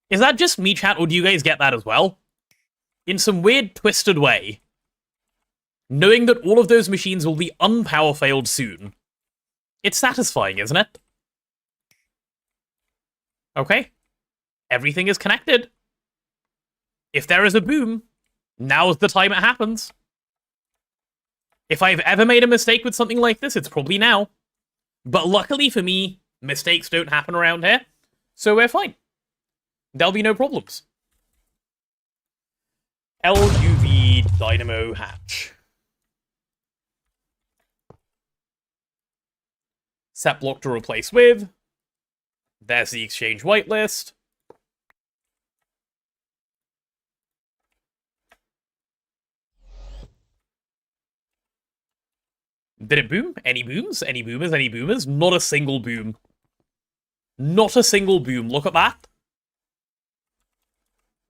Is that just me, chat, or do you guys get that as well? In some weird, twisted way. Knowing that all of those machines will be unpower failed soon. It's satisfying, isn't it? Okay. Everything is connected. If there is a boom, now's the time it happens. If I've ever made a mistake with something like this, it's probably now. But luckily for me, mistakes don't happen around here, so we're fine. There'll be no problems. LUV Dynamo Hatch. Set block to replace with. There's the exchange whitelist. Did it boom? Any booms? Any boomers? Any boomers? Not a single boom. Not a single boom. Look at that.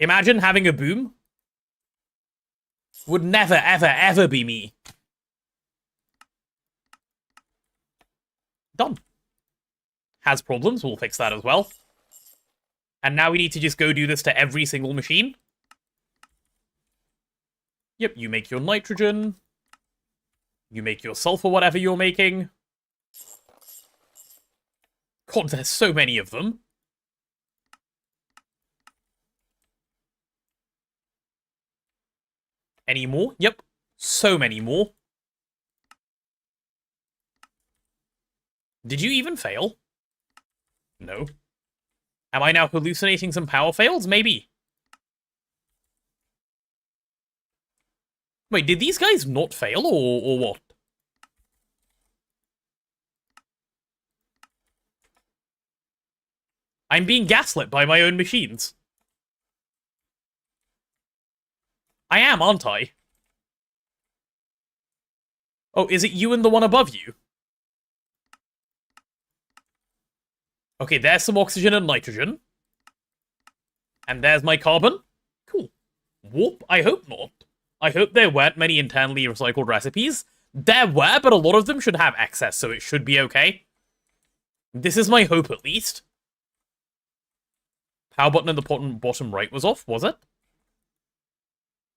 Imagine having a boom. Would never, ever, ever be me. Done. Has problems. We'll fix that as well. And now we need to just go do this to every single machine. Yep, you make your nitrogen. You make your sulfur, whatever you're making. God, there's so many of them. Any more? Yep. So many more. Did you even fail? No. Am I now hallucinating some power fails? Maybe. Wait, did these guys not fail, or what? I'm being gaslit by my own machines. I am, aren't I? Oh, is it you and the one above you? Okay, there's some oxygen and nitrogen. And there's my carbon. Cool. Warp? I hope not. I hope there weren't many internally recycled recipes. There were, but a lot of them should have excess, so it should be okay. This is my hope, at least. Power button in the bottom right was off, was it?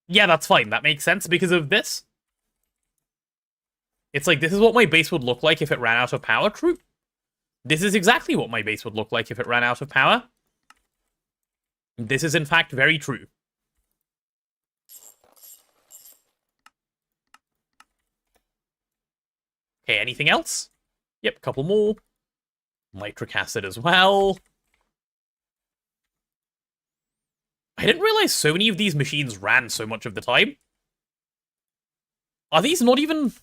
Yeah, that's fine. That makes sense because of this. It's like, this is what my base would look like if it ran out of power. True. This is exactly what my base would look like if it ran out of power. This is, in fact, very true. Okay, anything else? Yep, couple more. Nitric acid as well. I didn't realize so many of these machines ran so much of the time. Are these not even...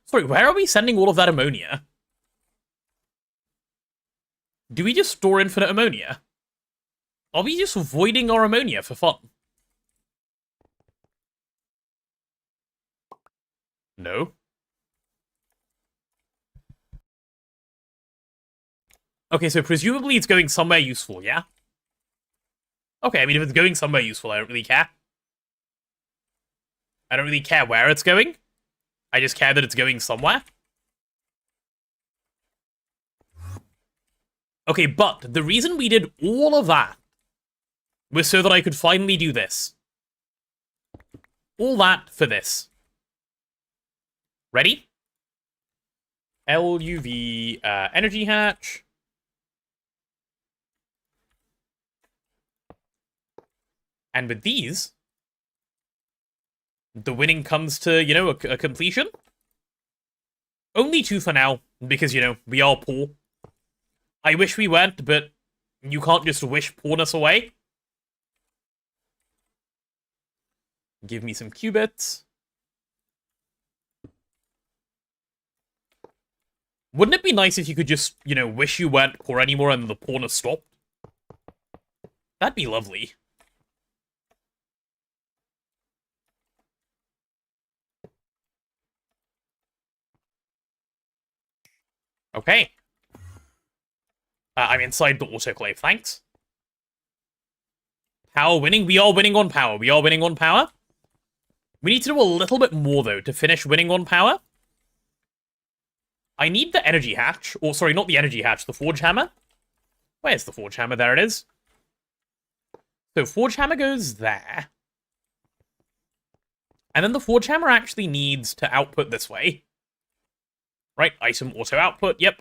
Sorry, where are we sending all of that ammonia? Do we just store infinite ammonia? Are we just voiding our ammonia for fun? No. Okay, so presumably it's going somewhere useful, yeah? Okay, I mean, if it's going somewhere useful, I don't really care. I don't really care where it's going. I just care that it's going somewhere. Okay, but the reason we did all of that was so that I could finally do this. All that for this. Ready? LUV energy hatch. And with these, the winning comes to, you know, a completion. Only 2 for now, because, you know, we are poor. I wish we weren't, but you can't just wish poorness away. Give me some qubits. Wouldn't it be nice if you could just, you know, wish you weren't poor anymore and the poorness stopped? That'd be lovely. Okay. I'm inside the autoclave, thanks. Power winning? We are winning on power. We are winning on power. We need to do a little bit more, though, to finish winning on power. I need the energy hatch. Or, sorry, not the energy hatch, the forge hammer. Where's the forge hammer? There it is. So, forge hammer goes there. And then the forge hammer actually needs to output this way. Right, item auto output, yep.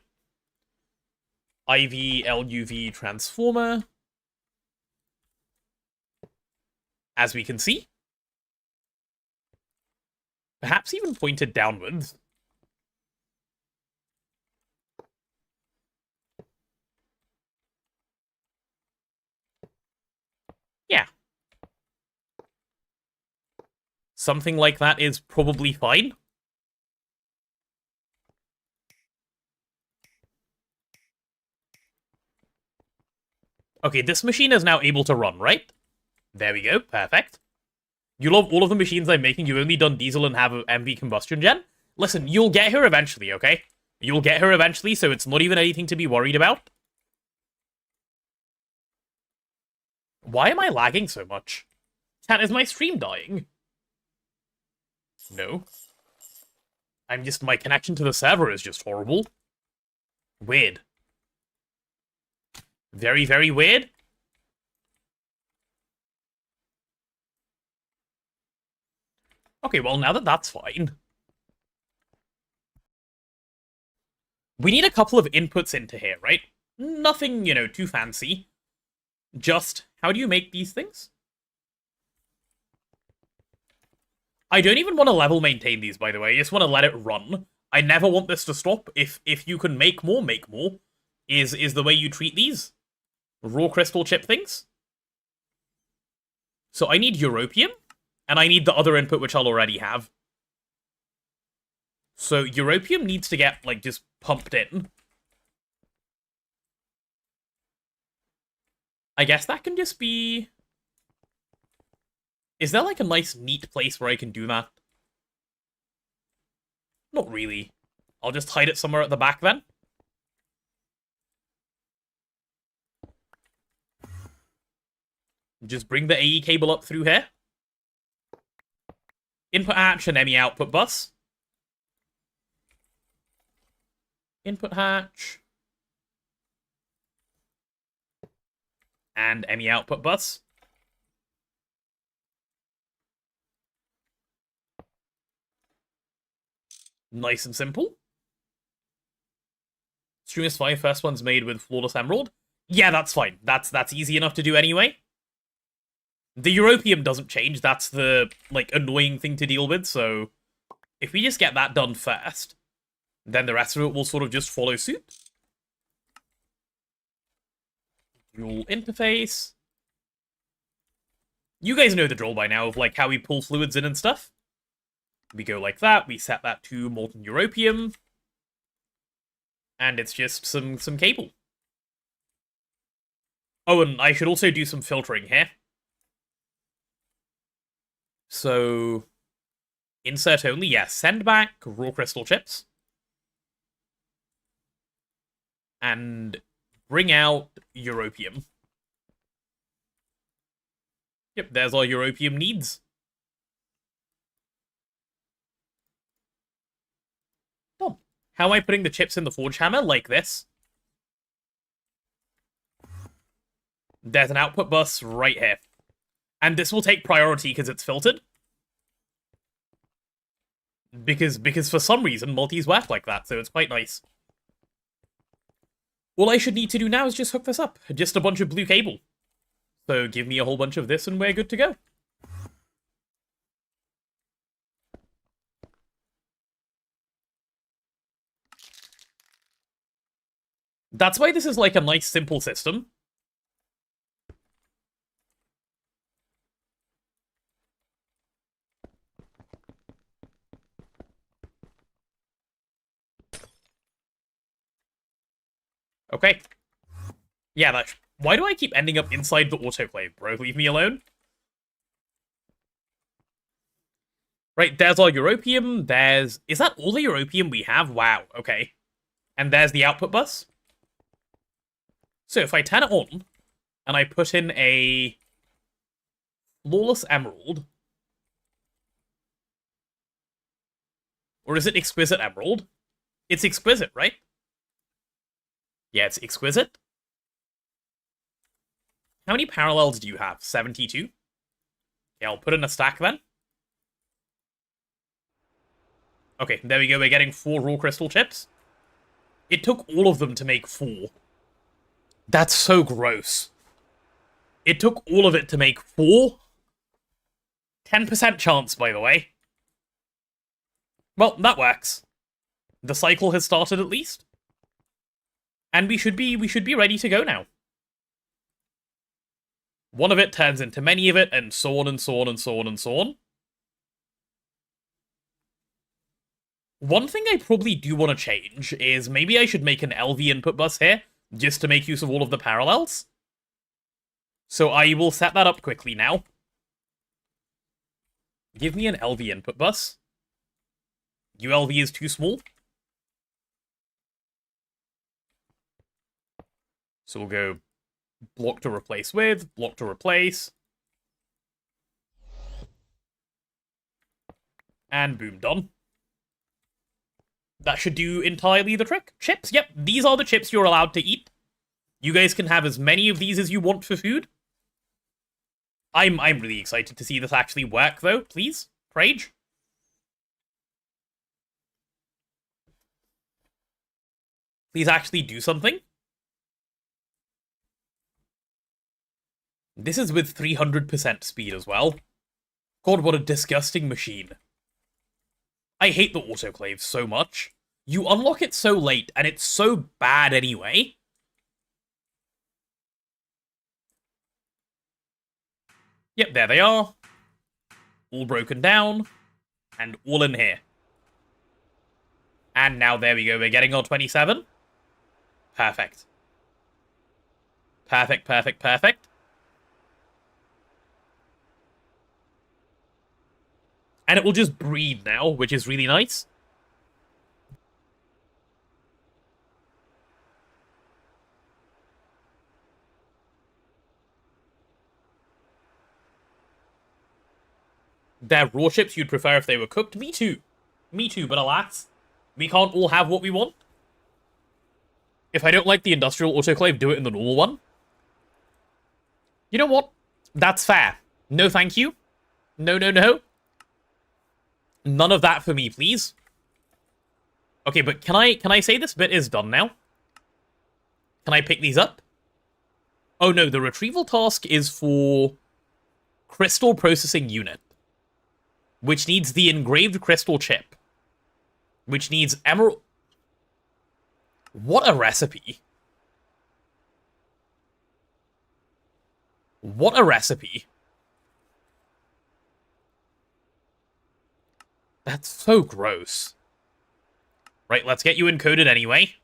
IV LUV transformer. As we can see. Perhaps even pointed downwards. Yeah. Something like that is probably fine. Okay, this machine is now able to run, right? There we go, perfect. You love all of the machines I'm making, you've only done diesel and have an MV combustion gen? Listen, you'll get her eventually, okay? You'll get her eventually, so it's not even anything to be worried about. Why am I lagging so much? Chat, is my stream dying? No. My connection to the server is just horrible. Weird. Very, very weird. Okay, well, now that that's fine. We need a couple of inputs into here, right? Nothing, you know, too fancy. Just, how do you make these things? I don't even want to level maintain these, by the way. I just want to let it run. I never want this to stop. If you can make more, is the way you treat these. Raw crystal chip things. So I need europium, and I need the other input, which I'll already have. So europium needs to get, like, just pumped in. I guess that can just be... Is there, like, a nice, neat place where I can do that? Not really. I'll just hide it somewhere at the back, then. Just bring the AE cable up through here. Input hatch and ME output bus. Input hatch. And ME output bus. Nice and simple. Stream is fine. First one's made with Flawless Emerald. Yeah, that's fine. That's easy enough to do anyway. The europium doesn't change. That's the, like, annoying thing to deal with, so... If we just get that done first, then the rest of it will sort of just follow suit. Dual interface. You guys know the drill by now of, like, how we pull fluids in and stuff. We go like that, we set that to molten europium. And it's just some cable. Oh, and I should also do some filtering here. So, insert only, yes. Send back raw crystal chips. And bring out europium. Yep, there's our europium needs. Done. How am I putting the chips in the forge hammer? Like this. There's an output bus right here. And this will take priority because it's filtered. Because for some reason, multis work like that, so it's quite nice. All I should need to do now is just hook this up. Just a bunch of blue cable. So give me a whole bunch of this and we're good to go. That's why this is like a nice, simple system. Okay. Yeah, why do I keep ending up inside the autoclave, bro? Leave me alone. Right, there's our Europium, is that all the Europium we have? Wow, okay. And there's the output bus. So if I turn it on, and I put in a Flawless Emerald, or is it Exquisite Emerald? It's Exquisite, right? Yeah, it's Exquisite. How many parallels do you have? 72? Yeah, I'll put in a stack then. Okay, there we go, we're getting 4 raw crystal chips. It took all of them to make 4. That's so gross. It took all of it to make 4? 10% chance, by the way. Well, that works. The cycle has started at least. And we should be ready to go now. One of it turns into many of it, and so on and so on and so on and so on. One thing I probably do want to change is maybe I should make an LV input bus here, just to make use of all of the parallels. So I will set that up quickly now. Give me an LV input bus. ULV is too small. So we'll go block to replace with, block to replace. And boom, done. That should do entirely the trick. Chips, yep, these are the chips you're allowed to eat. You guys can have as many of these as you want for food. I'm really excited to see this actually work, though. Please, Prage. Please actually do something. This is with 300% speed as well. God, what a disgusting machine. I hate the autoclave so much. You unlock it so late, and it's so bad anyway. Yep, there they are. All broken down. And all in here. And now there we go, we're getting our 27. Perfect. Perfect, perfect, perfect. And it will just breed now, which is really nice. They're raw chips you'd prefer if they were cooked? Me too. Me too, but alas, we can't all have what we want. If I don't like the industrial autoclave, do it in the normal one. You know what? That's fair. No thank you. No, no, no. None of that for me, please. Okay, but can I say this bit is done now? Can I pick these up? Oh no, the retrieval task is for Crystal Processing Unit, which needs the engraved crystal chip, which needs emerald... What a recipe. What a recipe. That's so gross. Right, let's get you encoded anyway.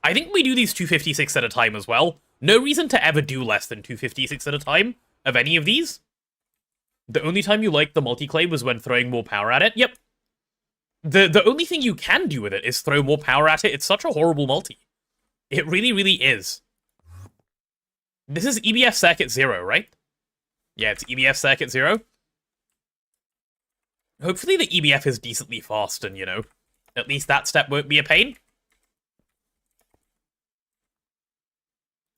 I think we do these 256 at a time as well. No reason to ever do less than 256 at a time of any of these. The only time you liked the multiclave was when throwing more power at it. Yep. The only thing you can do with it is throw more power at it. It's such a horrible multi. It really, really is. This is EBF Circuit 0, right? Yeah, it's EBF Circuit 0. Hopefully the EBF is decently fast and, you know, at least that step won't be a pain.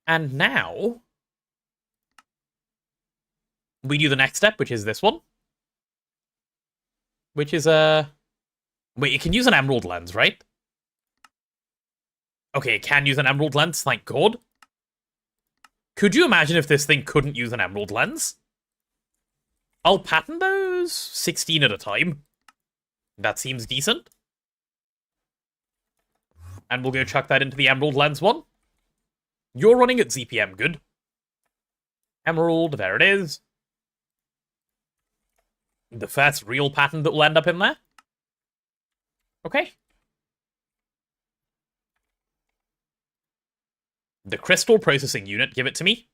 And now we do the next step, which is this one. Which is wait, it can use an emerald lens, right? Okay, it can use an emerald lens, thank God. Could you imagine if this thing couldn't use an emerald lens? I'll pattern those 16 at a time. That seems decent. And we'll go chuck that into the emerald lens one. You're running at ZPM, good. Emerald, there it is. The first real pattern that will end up in there. Okay. The crystal processing unit, give it to me.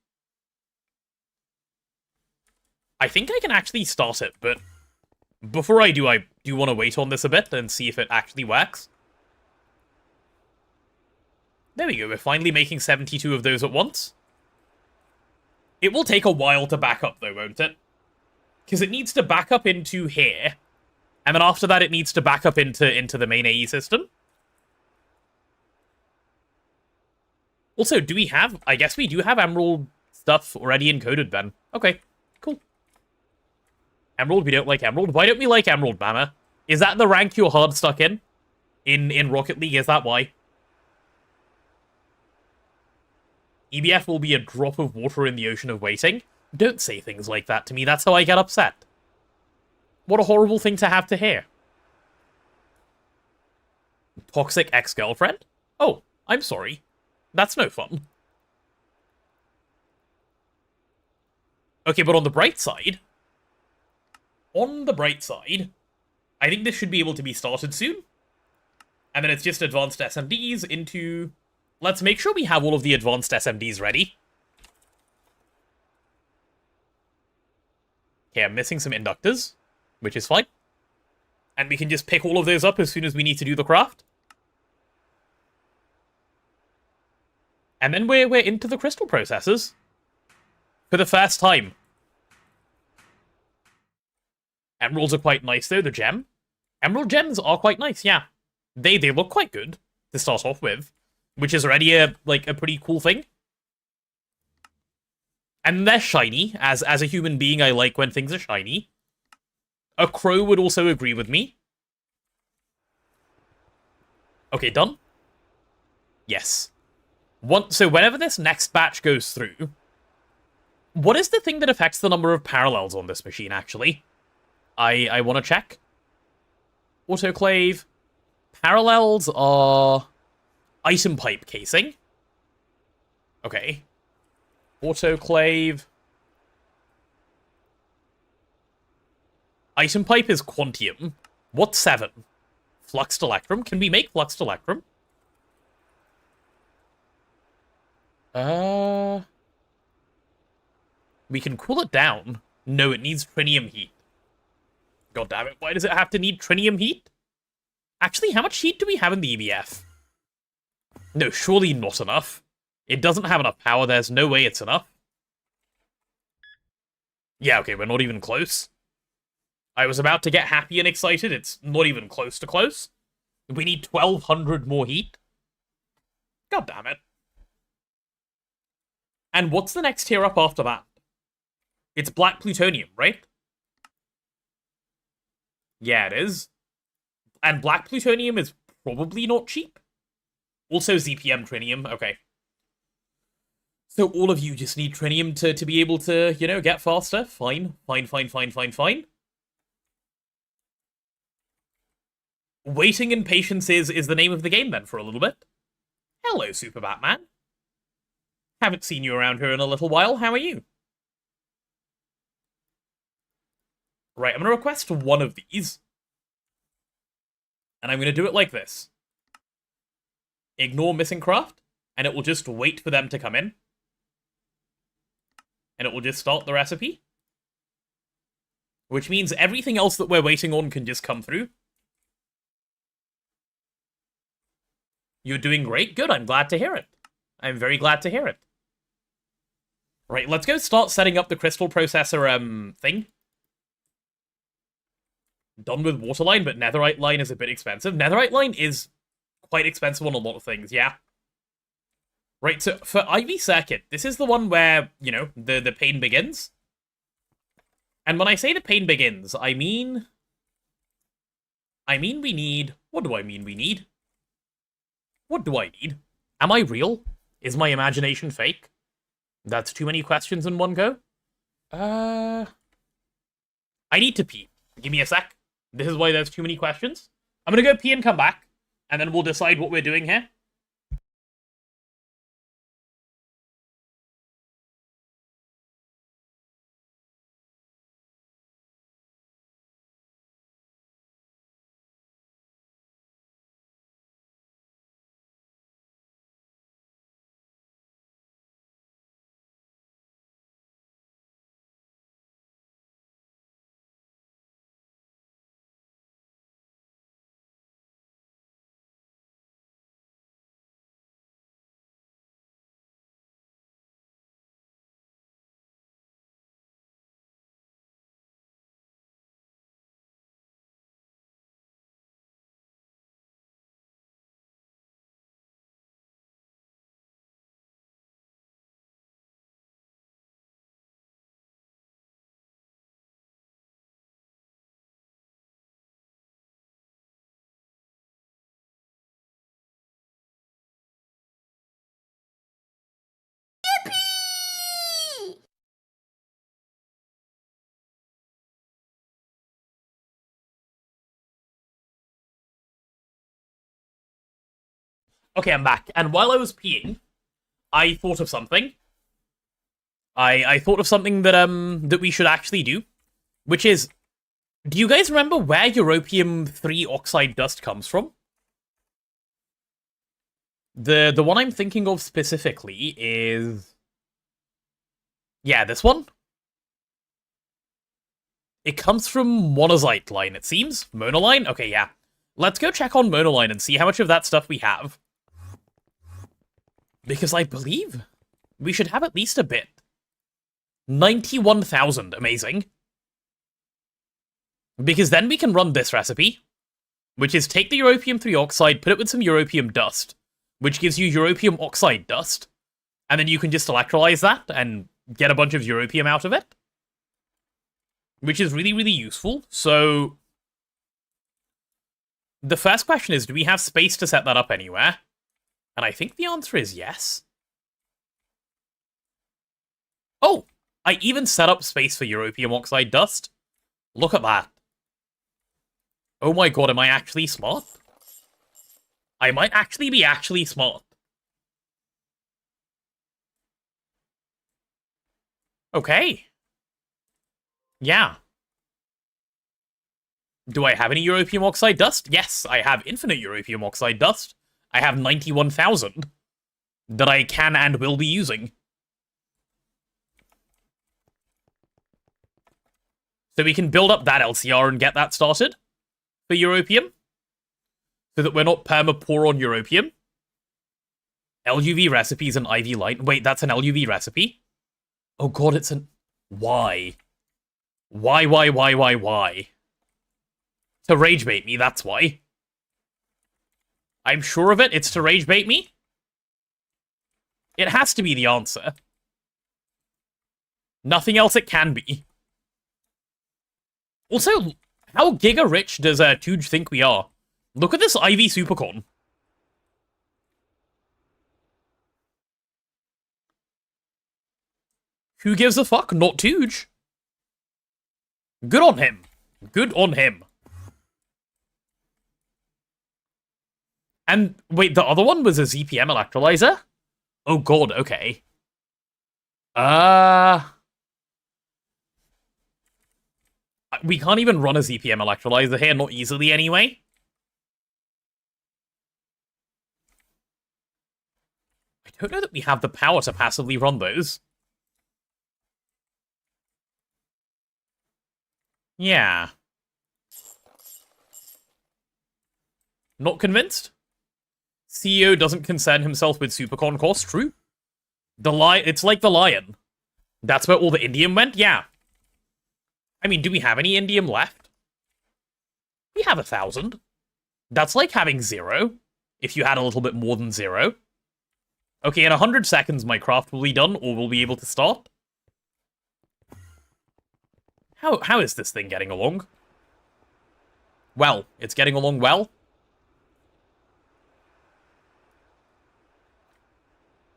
I think I can actually start it, but before I do want to wait on this a bit and see if it actually works. There we go, we're finally making 72 of those at once. It will take a while to back up though, won't it? Because it needs to back up into here, and then after that it needs to back up into the main AE system. Also, do we have... I guess we do have Emerald stuff already encoded then. Okay, cool. Emerald, we don't like Emerald. Why don't we like Emerald, Bama? Is that the rank you're hard stuck in? In Rocket League, is that why? EBF will be a drop of water in the ocean of waiting. Don't say things like that to me, that's how I get upset. What a horrible thing to have to hear. Toxic ex-girlfriend? Oh, I'm sorry. That's no fun. Okay, but on the bright side... I think this should be able to be started soon. And then it's just advanced SMDs into... Let's make sure we have all of the advanced SMDs ready. Okay, I'm missing some inductors, which is fine. And we can just pick all of those up as soon as we need to do the craft. And then we're into the crystal processors. For the first time. Emeralds are quite nice, though, the gem. Emerald gems are quite nice, yeah. They look quite good to start off with. Which is already a pretty cool thing. And they're shiny. As a human being, I like when things are shiny. A crow would also agree with me. Okay, done? Yes. So whenever this next batch goes through... What is the thing that affects the number of parallels on this machine, actually? I want to check. Autoclave. Parallels are... Item pipe casing. Okay. Autoclave. Item pipe is Quantium. What's 7? Fluxed Electrum? Can we make Fluxed Electrum? We can cool it down. No, it needs trinium heat. God damn it, why does it have to need trinium heat? Actually, how much heat do we have in the EBF? No, surely not enough. It doesn't have enough power, there's no way it's enough. Yeah, okay, we're not even close. I was about to get happy and excited, it's not even close to close. We need 1200 more heat. God damn it. And what's the next tier up after that? It's black plutonium, right? Yeah, it is. And black plutonium is probably not cheap. Also ZPM trinium, okay. So all of you just need trinium to be able to, you know, get faster. Fine. Waiting and patience is the name of the game then for a little bit. Hello, Super Batman. Haven't seen you around here in a little while, how are you? Right, I'm going to request one of these. And I'm going to do it like this. Ignore missing craft, and it will just wait for them to come in. And it will just start the recipe. Which means everything else that we're waiting on can just come through. You're doing great. Good, I'm glad to hear it. I'm very glad to hear it. Right, let's go start setting up the crystal processor thing. Done with waterline, but netherite line is a bit expensive. Netherite line is quite expensive on a lot of things, yeah. Right, so for Ivy Circuit, this is the one where, you know, the pain begins. And when I say the pain begins, I mean we need... What do I mean we need? What do I need? Am I real? Is my imagination fake? That's too many questions in one go? I need to pee. Give me a sec. This is why there's too many questions. I'm gonna go pee and come back, and then we'll decide what we're doing here. Okay, I'm back. And while I was peeing, I thought of something. I thought of something that that we should actually do, which is, do you guys remember where europium-3 oxide dust comes from? The one I'm thinking of specifically is... yeah, this one. It comes from monazite line, it seems. Monoline? Okay, yeah. Let's go check on monoline and see how much of that stuff we have. Because I believe we should have at least a bit. 91,000, amazing. Because then we can run this recipe, which is take the europium-3 oxide, put it with some europium dust, which gives you europium oxide dust, and then you can just electrolyze that and get a bunch of europium out of it. Which is really, really useful. So, the first question is, do we have space to set that up anywhere? And I think the answer is yes. Oh! I even set up space for europium oxide dust. Look at that. Oh my god, am I actually smart? I might actually be smart. Okay. Yeah. Do I have any europium oxide dust? Yes, I have infinite europium oxide dust. I have 91,000 that I can and will be using. So we can build up that LCR and get that started for europium, so that we're not perma-poor on europium. LUV recipes and IV light. Wait, that's an LUV recipe? Oh god, it's an... why? Why? To rage bait me, that's why. I'm sure of it, it's to rage bait me? It has to be the answer. Nothing else it can be. Also, how giga-rich does Tooge think we are? Look at this IV supercon. Who gives a fuck? Not Tooge. Good on him. Good on him. And, wait, the other one was a ZPM electrolyzer? Oh god, okay. We can't even run a ZPM electrolyzer here, not easily anyway. I don't know that we have the power to passively run those. Yeah. Not convinced? CEO doesn't concern himself with supercon cost, true? It's like the lion. That's where all the indium went? Yeah. I mean, do we have any indium left? We have 1,000. That's like having 0, if you had a little bit more than 0. Okay, in 100 seconds my craft will be done, or we'll be able to start. How is this thing getting along? Well, it's getting along well.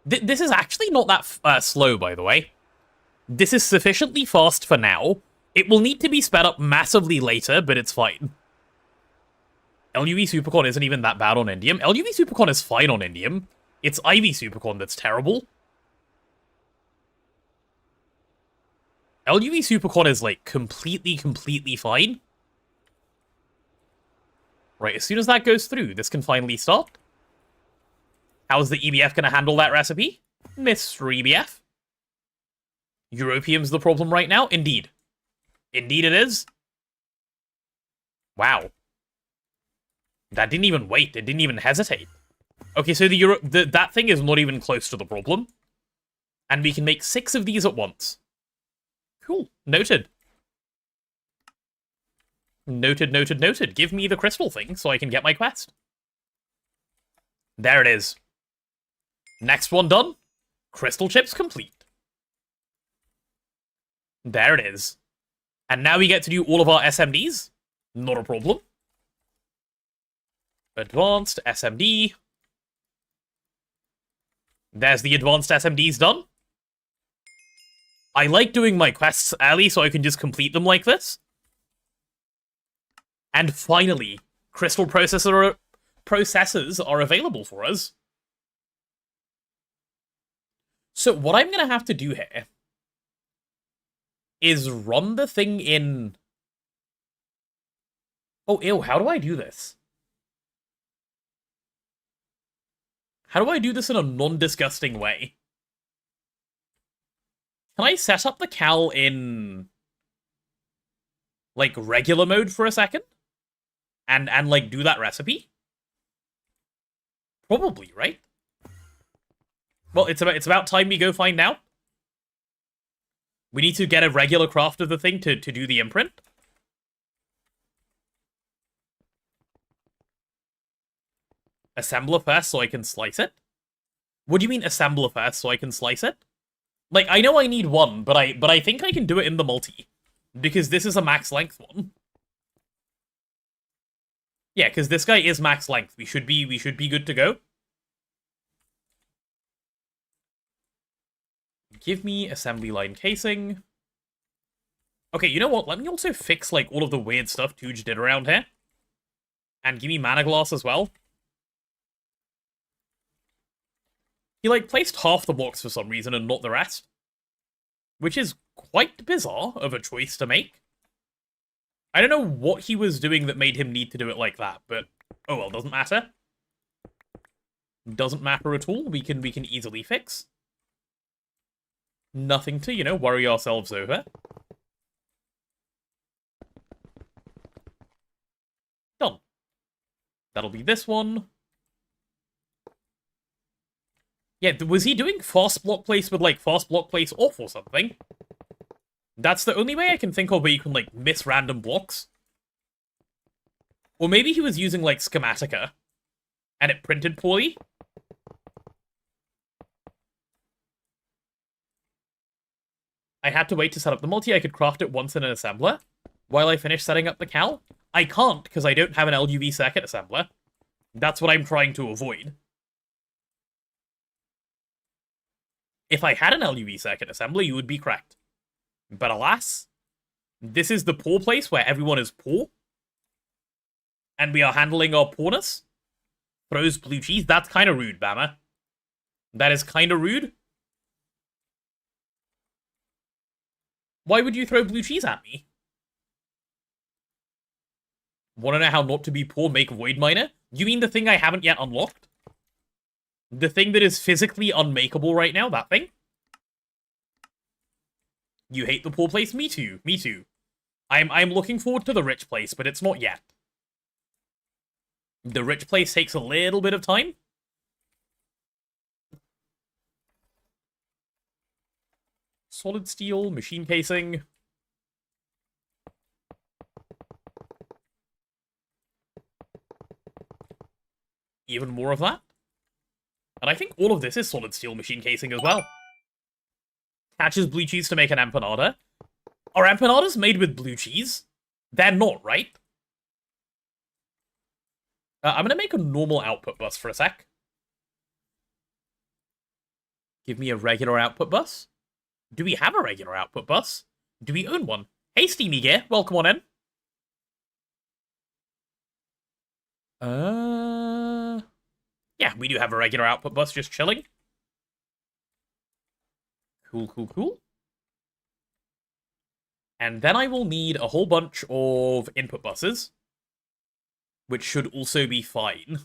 This is actually not that slow, by the way. This is sufficiently fast for now. It will need to be sped up massively later, but it's fine. LUV Supercon isn't even that bad on indium. LUV Supercon is fine on indium. It's IV Supercon that's terrible. LUV Supercon is, like, completely fine. Right, as soon as that goes through, this can finally start. How's the EBF going to handle that recipe? Mr. EBF. Europium's the problem right now? Indeed. Indeed it is. Wow. That didn't even wait. It didn't even hesitate. Okay, so that thing is not even close to the problem. And we can make 6 of these at once. Cool. Noted. Noted. Give me the crystal thing so I can get my quest. There it is. Next one done. Crystal chips complete. There it is. And now we get to do all of our SMDs. Not a problem. Advanced SMD. There's the advanced SMDs done. I like doing my quests early so I can just complete them like this. And finally, crystal processors are available for us. So what I'm gonna have to do here is run the thing in... Oh, ew, how do I do this? How do I do this in a non-disgusting way? Can I set up the cal in... like, regular mode for a second? And like, do that recipe? Probably, right? Well, it's about time we go find out. We need to get a regular craft of the thing to do the imprint. Assembler first so I can slice it? What do you mean assembler first so I can slice it? Like, I know I need one, but I think I can do it in the multi. Because this is a max length one. Yeah, because this guy is max length. We should be good to go. Give me assembly line casing. Okay, you know what? Let me also fix, like, all of the weird stuff Tooge did around here. And give me mana glass as well. He, like, placed half the blocks for some reason and not the rest. Which is quite bizarre of a choice to make. I don't know what he was doing that made him need to do it like that, but oh well, doesn't matter. Doesn't matter at all. We can easily fix. Nothing to, you know, worry ourselves over. Done. That'll be this one. Yeah, was he doing fast block place with, like, fast block place off or something? That's the only way I can think of where you can, like, miss random blocks. Or maybe he was using, like, Schematica, and it printed poorly. I had to wait to set up the multi. I could craft it once in an assembler while I finish setting up the cal. I can't, because I don't have an LUV circuit assembler. That's what I'm trying to avoid. If I had an LUV circuit assembler, you would be correct. But alas, this is the poor place where everyone is poor. And we are handling our poorness. Throws blue cheese. That's kind of rude, Bama. That is kind of rude. Why would you throw blue cheese at me? Wanna know how not to be poor? Make Void Miner? You mean the thing I haven't yet unlocked? The thing that is physically unmakeable right now? That thing? You hate the poor place? Me too. Me too. I'm looking forward to the rich place, but it's not yet. The rich place takes a little bit of time. Solid steel, machine casing. Even more of that. And I think all of this is solid steel machine casing as well. Catches blue cheese to make an empanada. Are empanadas made with blue cheese? They're not, right? I'm gonna make a normal output bus for a sec. Give me a regular output bus. Do we have a regular output bus? Do we own one? Hey, Steamy Gear, welcome on in. Yeah, we do have a regular output bus just chilling. Cool, cool, cool. And then I will need a whole bunch of input buses, which should also be fine.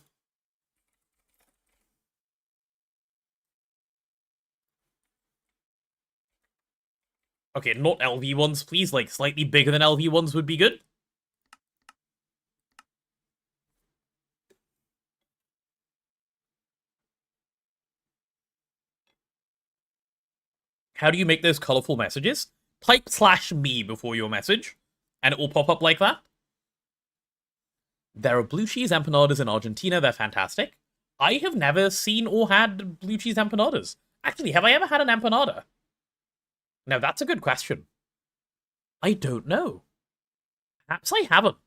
Okay, not LV ones, please. Like, slightly bigger than LV ones would be good. How do you make those colorful messages? Type /me before your message, and it will pop up like that. There are blue cheese empanadas in Argentina. They're fantastic. I have never seen or had blue cheese empanadas. Actually, have I ever had an empanada? Now, that's a good question. I don't know. Perhaps I haven't.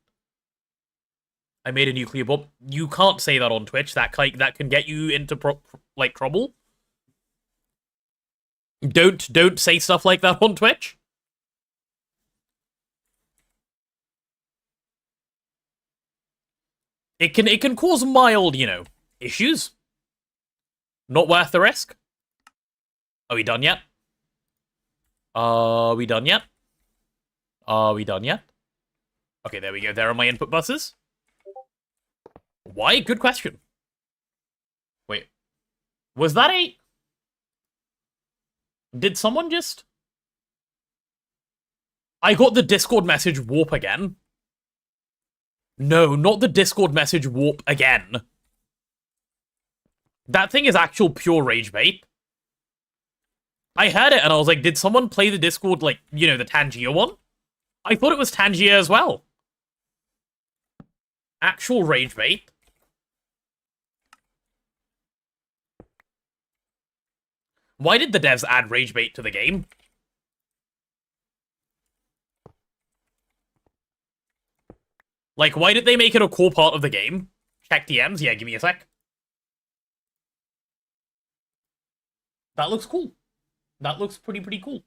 I made a nuclear bomb. You can't say that on Twitch. That can get you into trouble. Don't say stuff like that on Twitch. It can cause mild, you know, issues. Not worth the risk. Are we done yet? Are we done yet? Are we done yet? Okay, there we go. There are my input buses. Why? Good question. Wait. Was that a... Did someone just... I got the Discord message warp again. No, not the Discord message warp again. That thing is actual pure rage bait. I heard it and I was like, did someone play the Discord, like, you know, the Tangier one? I thought it was Tangier as well. Actual rage bait. Why did the devs add rage bait to the game? Like, why did they make it a core part of the game? Check DMs? Yeah, give me a sec. That looks cool. That looks pretty cool.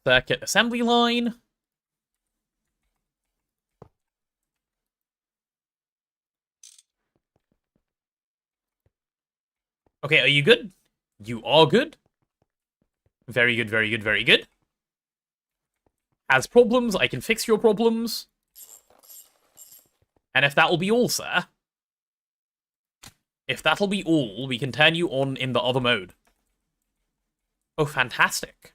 Circuit assembly line. Okay, are you good? You are good. Very good, very good, very good. Has problems, I can fix your problems. And if that will be all, sir, if that'll be all, we can turn you on in the other mode. Oh, fantastic.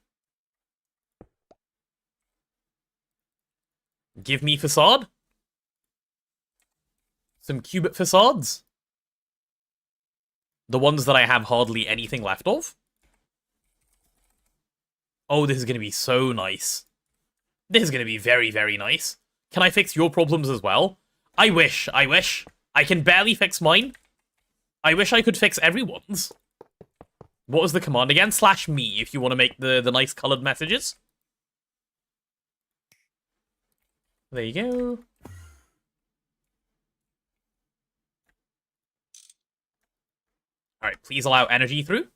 Give me facade. Some qubit facades. The ones that I have hardly anything left of. Oh, this is going to be so nice. This is going to be very, very nice. Can I fix your problems as well? I wish. I can barely fix mine. I wish I could fix everyone's. What was the command again? /me if you want to make the nice colored messages. There you go. Alright, please allow energy through.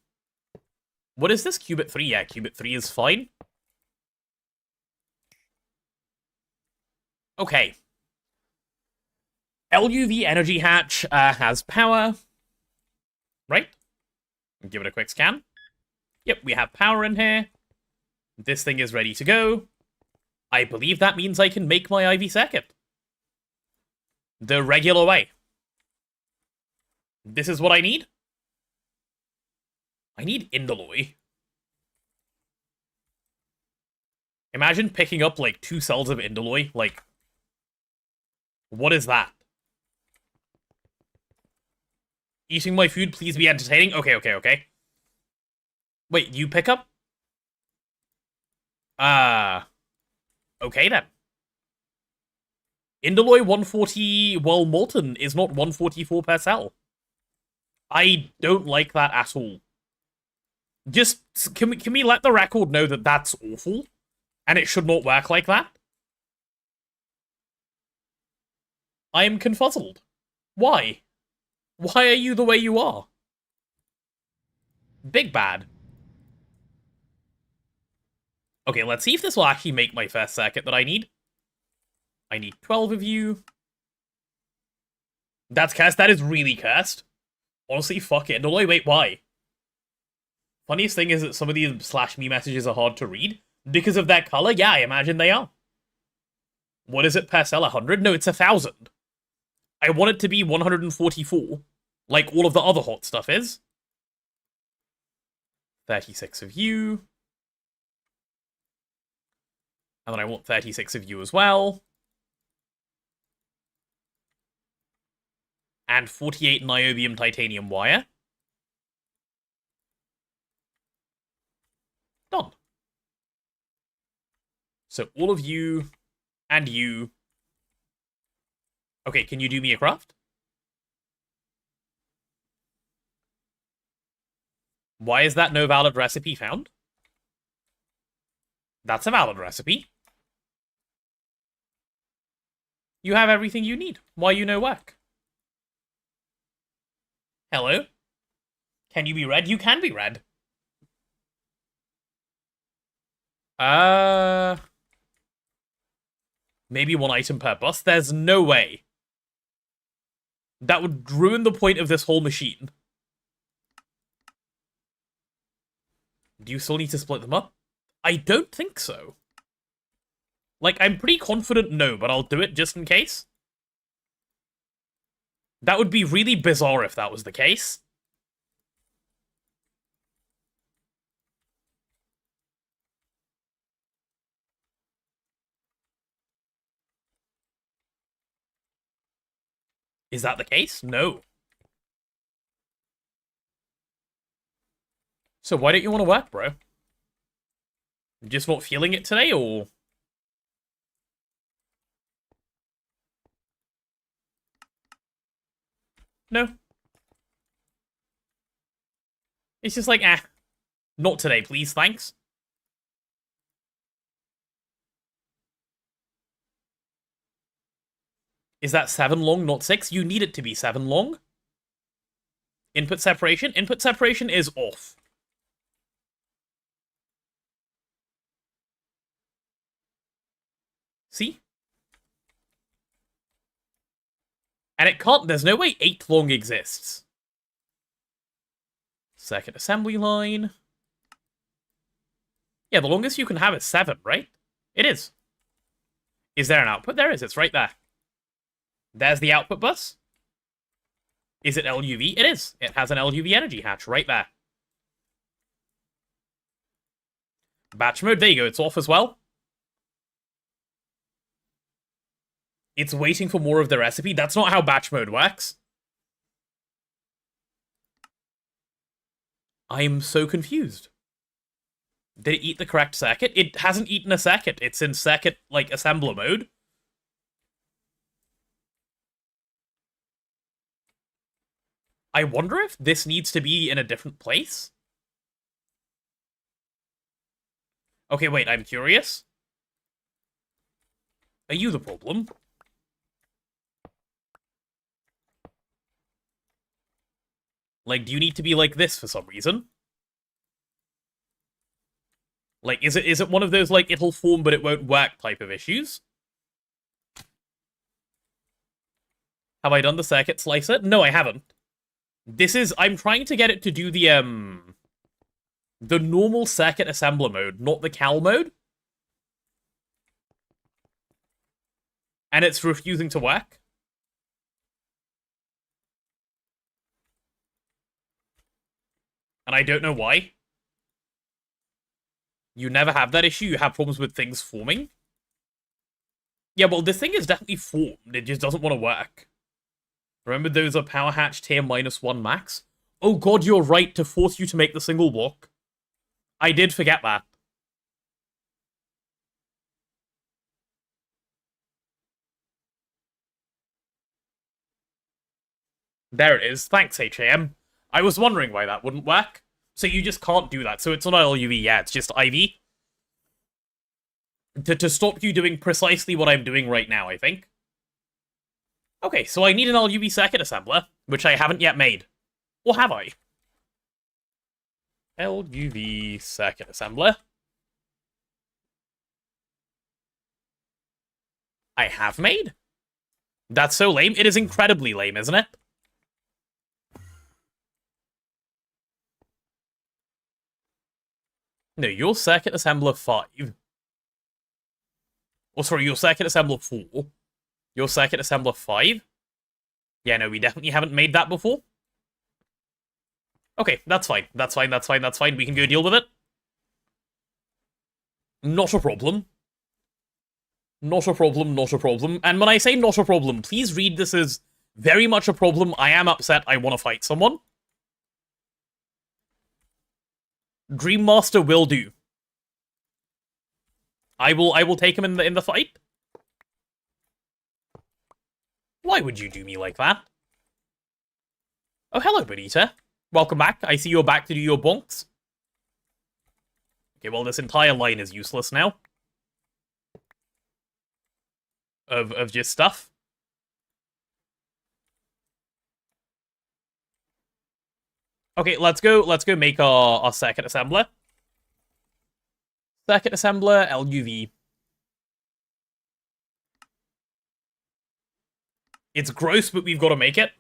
What is this? Qubit 3? Yeah, Qubit 3 is fine. Okay. LUV energy hatch has power. Right? Give it a quick scan. Yep, we have power in here. This thing is ready to go. I believe that means I can make my IV circuit. The regular way. This is what I need. I need indoloi. Imagine picking up, like, 2 cells of indoloi. Like, what is that? Eating my food, please be entertaining. Okay. Wait, you pick up? Okay then. Indoloi 140 well molten is not 144 per cell. I don't like that at all. Just, can we let the record know that that's awful? And it should not work like that? I am confuzzled. Why? Why are you the way you are? Big bad. Okay, let's see if this will actually make my first circuit that I need. I need 12 of you. That's cursed. That is really cursed. Honestly, fuck it. No, wait, why? Funniest thing is that some of these /me messages are hard to read. Because of that color? Yeah, I imagine they are. What is it per cell? 100? No, it's 1,000. I want it to be 144. Like all of the other hot stuff is. 36 of you. And then I want 36 of you as well. And 48 niobium titanium wire. Done. So all of you and you. Okay, can you do me a craft? Why is that no valid recipe found? That's a valid recipe. You have everything you need. Why you no work? Hello? Can you be red? You can be red. Maybe 1 item per bus? There's no way. That would ruin the point of this whole machine. Do you still need to split them up? I don't think so. Like, I'm pretty confident no, but I'll do it just in case. That would be really bizarre if that was the case. Is that the case? No. So why don't you want to work, bro? Just not feeling it today, or...? No. It's just like, not today, please, thanks. Is that 7 long, not 6? You need it to be 7 long. Input separation? Input separation is off. See? And it can't, there's no way 8 long exists. Second assembly line. Yeah, the longest you can have is 7, right? It is. Is there an output? There is, it's right there. There's the output bus. Is it LUV? It is. It has an LUV energy hatch right there. Batch mode, there you go, it's off as well. It's waiting for more of the recipe. That's not how batch mode works. I'm so confused. Did it eat the correct circuit? It hasn't eaten a circuit. It's in circuit, like, assembler mode. I wonder if this needs to be in a different place? Okay, wait, I'm curious. Are you the problem? Like, do you need to be like this for some reason? Like, is it one of those, like, it'll form but it won't work type of issues? Have I done the circuit slicer? No, I haven't. This is, I'm trying to get it to do the normal circuit assembler mode, not the cal mode. And it's refusing to work. And I don't know why. You never have that issue, you have problems with things forming. Yeah, well, this thing is definitely formed, it just doesn't want to work. Remember those are power hatch tier -1 max? Oh god, you're right, to force you to make the single block. I did forget that. There it is, thanks HAM. I was wondering why that wouldn't work. So you just can't do that, so it's not LUV, yeah, it's just IV. To stop you doing precisely what I'm doing right now, I think. Okay, so I need an LUV circuit assembler, which I haven't yet made. Or have I? LUV circuit assembler. I have made? That's so lame. It is incredibly lame, isn't it? No, your circuit assembler 5. Oh, sorry, your circuit assembler 4. Your circuit assembler 5? Yeah, no, we definitely haven't made that before. Okay, that's fine. That's fine, that's fine, that's fine. We can go deal with it. Not a problem. Not a problem, not a problem. And when I say not a problem, please read this as very much a problem. I am upset. I want to fight someone. Dream Master will do. I will take him in the fight. Why would you do me like that? Oh, hello, Bonita. Welcome back. I see you're back to do your bonks. Okay, well, this entire line is useless now. Of just stuff. Okay, let's go make our circuit assembler. Circuit assembler, LUV. It's gross, but we've got to make it.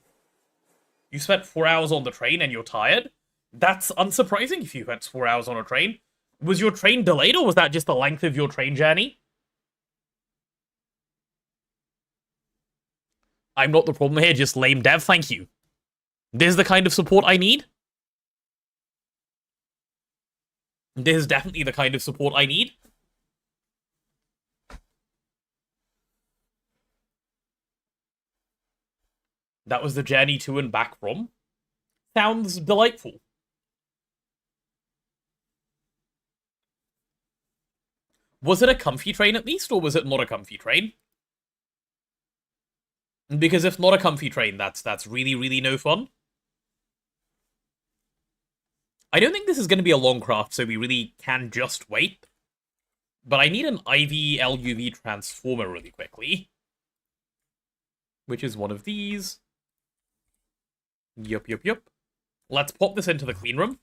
You spent 4 hours on the train and you're tired? That's unsurprising if you spent 4 hours on a train. Was your train delayed, or was that just the length of your train journey? I'm not the problem here, just lame dev, thank you. This is the kind of support I need. This is definitely the kind of support I need. That was the journey to and back from. Sounds delightful. Was it a comfy train at least, or was it not a comfy train? Because if not a comfy train, that's really, really no fun. I don't think this is going to be a long craft, so we really can just wait. But I need an IV LUV transformer really quickly. Which is one of these. Yup. Let's pop this into the clean room.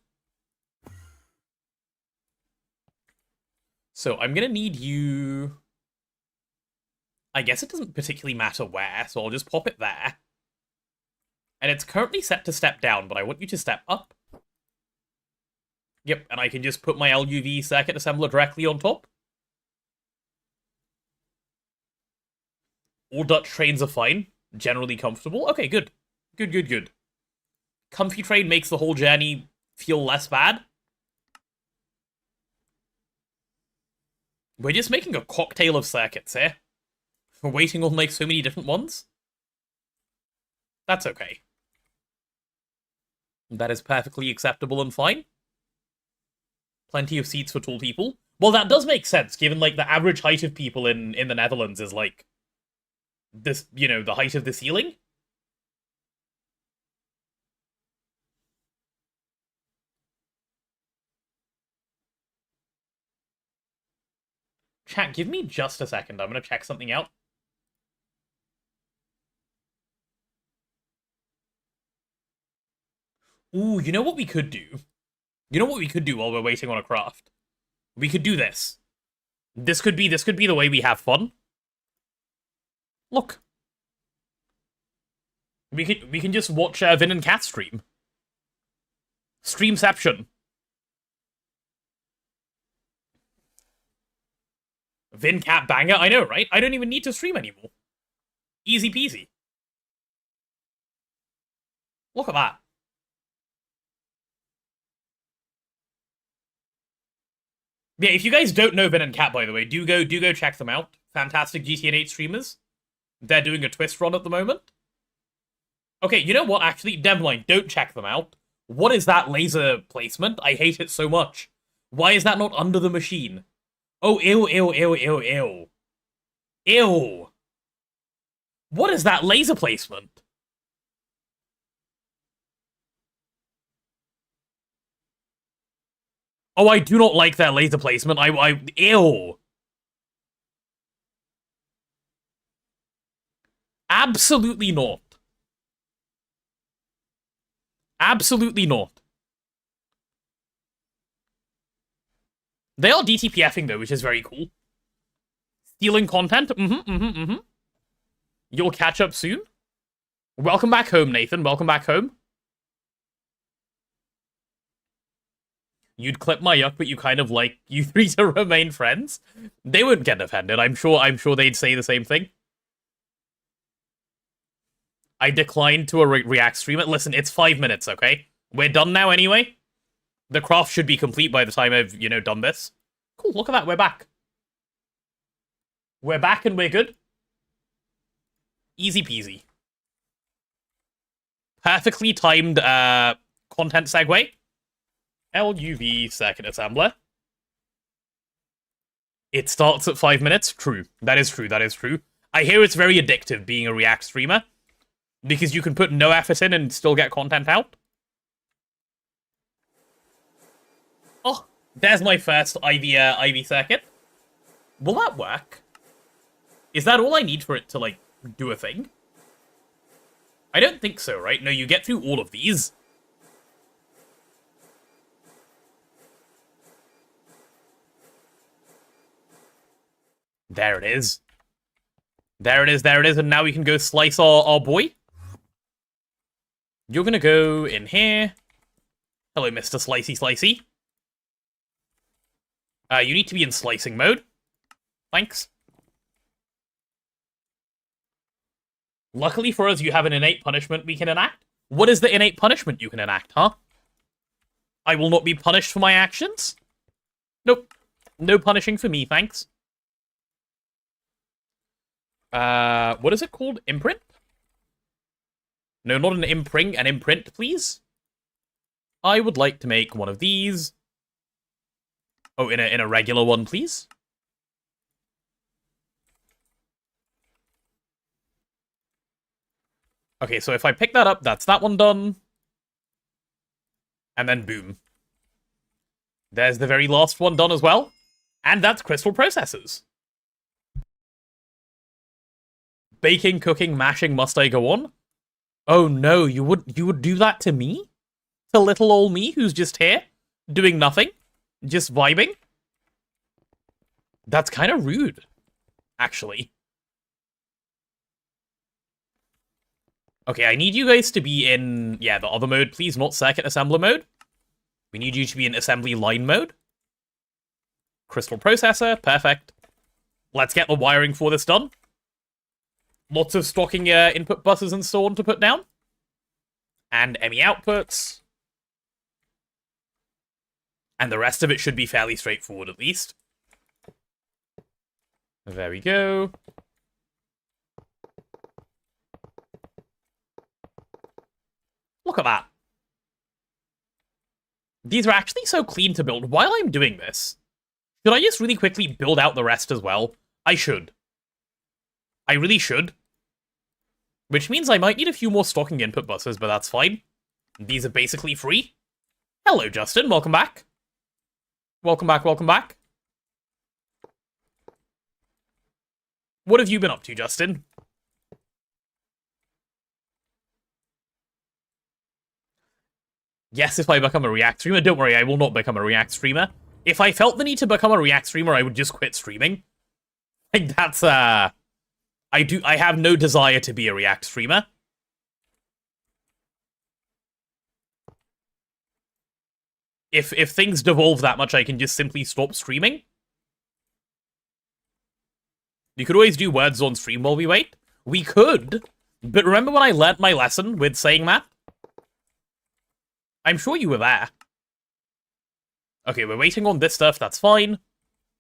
So I'm going to need you... I guess it doesn't particularly matter where, so I'll just pop it there. And it's currently set to step down, but I want you to step up. Yep, and I can just put my LUV circuit assembler directly on top. All Dutch trains are fine. Generally comfortable. Okay, good. Good. Comfy train makes the whole journey feel less bad. We're just making a cocktail of circuits here. We're waiting on, like, so many different ones. That's okay. That is perfectly acceptable and fine. Plenty of seats for tall people. Well, that does make sense, given, like, the average height of people in the Netherlands is, like, this, you know, the height of the ceiling. Chat, give me just a second. I'm gonna check something out. Ooh, you know what we could do? You know what we could do while we're waiting on a craft? We could do this. This could be the way we have fun. Look. We can just watch Vin and Cat stream. Streamception. Vin Cat banger, I know, right? I don't even need to stream anymore. Easy peasy. Look at that. Yeah, if you guys don't know Vin and Cat, by the way, do go check them out. Fantastic GTN 8 streamers. They're doing a twist run at the moment. Okay, you know what? Actually, never mind. Don't check them out. What is that laser placement? I hate it so much. Why is that not under the machine? Oh, ew. Ew. What is that laser placement? Oh, I do not like that laser placement. Ew. Absolutely not. Absolutely not. They are DTPFing though, which is very cool. Stealing content? You'll catch up soon? Welcome back home, Nathan. Welcome back home. You'd clip my yuck, but you kind of like you three to remain friends. They wouldn't get offended. I'm sure they'd say the same thing. I declined to a React stream. Listen, it's 5 minutes, okay? We're done now anyway. The craft should be complete by the time I've, you know, done this. Cool, look at that, we're back. We're back and we're good. Easy peasy. Perfectly timed content segue. LUV circuit assembler. It starts at 5 minutes. True. That is true. I hear it's very addictive being a React streamer. Because you can put no effort in and still get content out. Oh, there's my first IV circuit. Will that work? Is that all I need for it to, like, do a thing? I don't think so, right? No, you get through all of these. There it is. There it is, and now we can go slice our boy. You're gonna go in here. Hello, Mr. Slicey Slicey. You need to be in slicing mode. Thanks. Luckily for us, you have an innate punishment we can enact. What is the innate punishment you can enact, huh? I will not be punished for my actions? Nope. No punishing for me, thanks. What is it called? Imprint? No, not an imprint, an imprint, please. I would like to make one of these. Oh, in a regular one, please. Okay, so if I pick that up, that's that one done. And then boom. There's the very last one done as well. And that's crystal processors. Baking, cooking, mashing, must I go on? Oh no, you would do that to me? To little old me who's just here? Doing nothing? Just vibing? That's kind of rude, actually. Okay, I need you guys to be in, yeah, the other mode, please, not circuit assembler mode. We need you to be in assembly line mode. Crystal processor, perfect. Let's get the wiring for this done. Lots of stocking input buses and so on to put down. And ME outputs. And the rest of it should be fairly straightforward, at least. There we go. Look at that. These are actually so clean to build. While I'm doing this, should I just really quickly build out the rest as well? I should. I really should. Which means I might need a few more stocking input buses, but that's fine. These are basically free. Hello, Justin. Welcome back. Welcome back, welcome back. What have you been up to, Justin? Yes, if I become a React streamer. Don't worry, I will not become a React streamer. If I felt the need to become a React streamer, I would just quit streaming. Like, that's, I have no desire to be a React streamer. If things devolve that much, I can just simply stop streaming. You could always do words on stream while we wait. We could, but remember when I learnt my lesson with saying that? I'm sure you were there. Okay, we're waiting on this stuff, that's fine.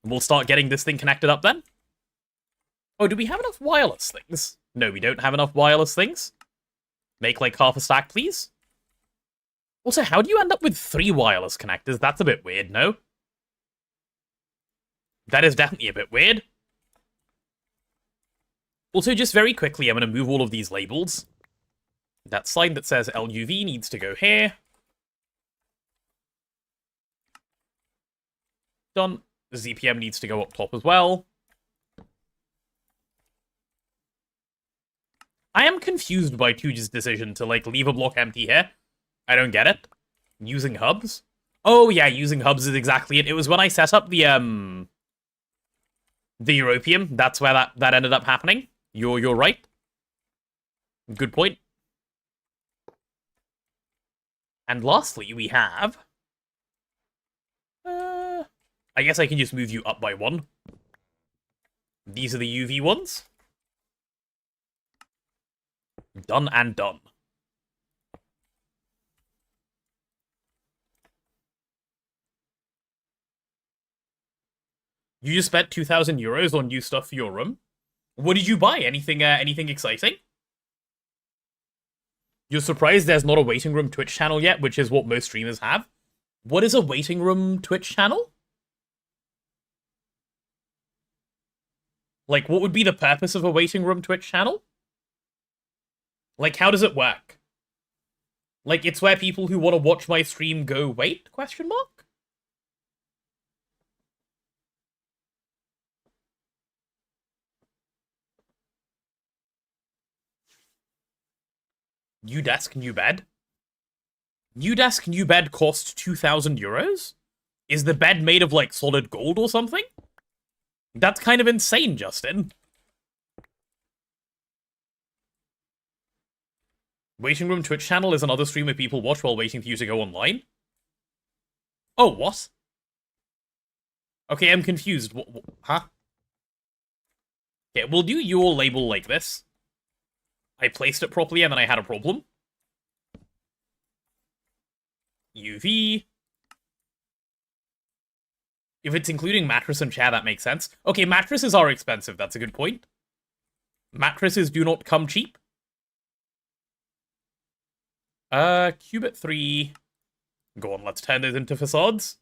We'll start getting this thing connected up then. Oh, do we have enough wireless things? No, we don't have enough wireless things. Make like half a stack, please. Also, how do you end up with 3 wireless connectors? That's a bit weird, no? That is definitely a bit weird. Also, just very quickly, I'm going to move all of these labels. That sign that says LUV needs to go here. Done. The ZPM needs to go up top as well. I am confused by Tooge's decision to, like, leave a block empty here. I don't get it. Using hubs? Oh, yeah, using hubs is exactly it. It was when I set up the European. That's where that ended up happening. You're right. Good point. And lastly, we have... I guess I can just move you up by 1. These are the UV ones. Done and done. You just spent 2,000 euros on new stuff for your room? What did you buy? Anything exciting? You're surprised there's not a waiting room Twitch channel yet, which is what most streamers have? What is a waiting room Twitch channel? Like, what would be the purpose of a waiting room Twitch channel? Like, how does it work? Like, it's where people who want to watch my stream go, wait, question mark? New desk, new bed? New desk, new bed cost 2,000 euros? Is the bed made of, like, solid gold or something? That's kind of insane, Justin. Waiting room Twitch channel is another streamer people watch while waiting for you to go online? Oh, what? Okay, I'm confused. Huh? Okay, we'll do your label like this. I placed it properly and then I had a problem. UV. If it's including mattress and chair, that makes sense. Okay, mattresses are expensive. That's a good point. Mattresses do not come cheap. Cubit 3. Go on, let's turn those into facades.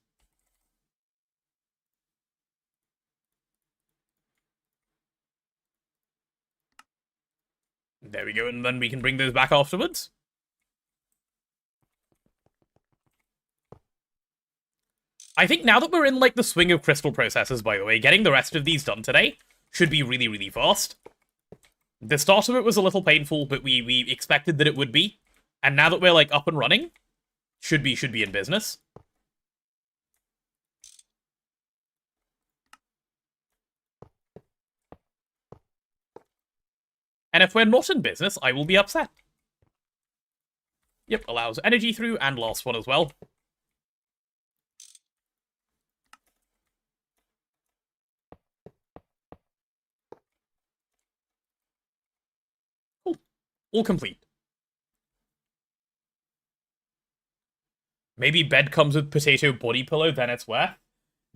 There we go, and then we can bring those back afterwards. I think now that we're in, like, the swing of crystal processes, by the way, getting the rest of these done today should be really, really fast. The start of it was a little painful, but we expected that it would be. And now that we're, like, up and running, should be in business. And if we're not in business, I will be upset. Yep, allows energy through, and last one as well. Cool. All complete. Maybe bed comes with potato body pillow, then it's where?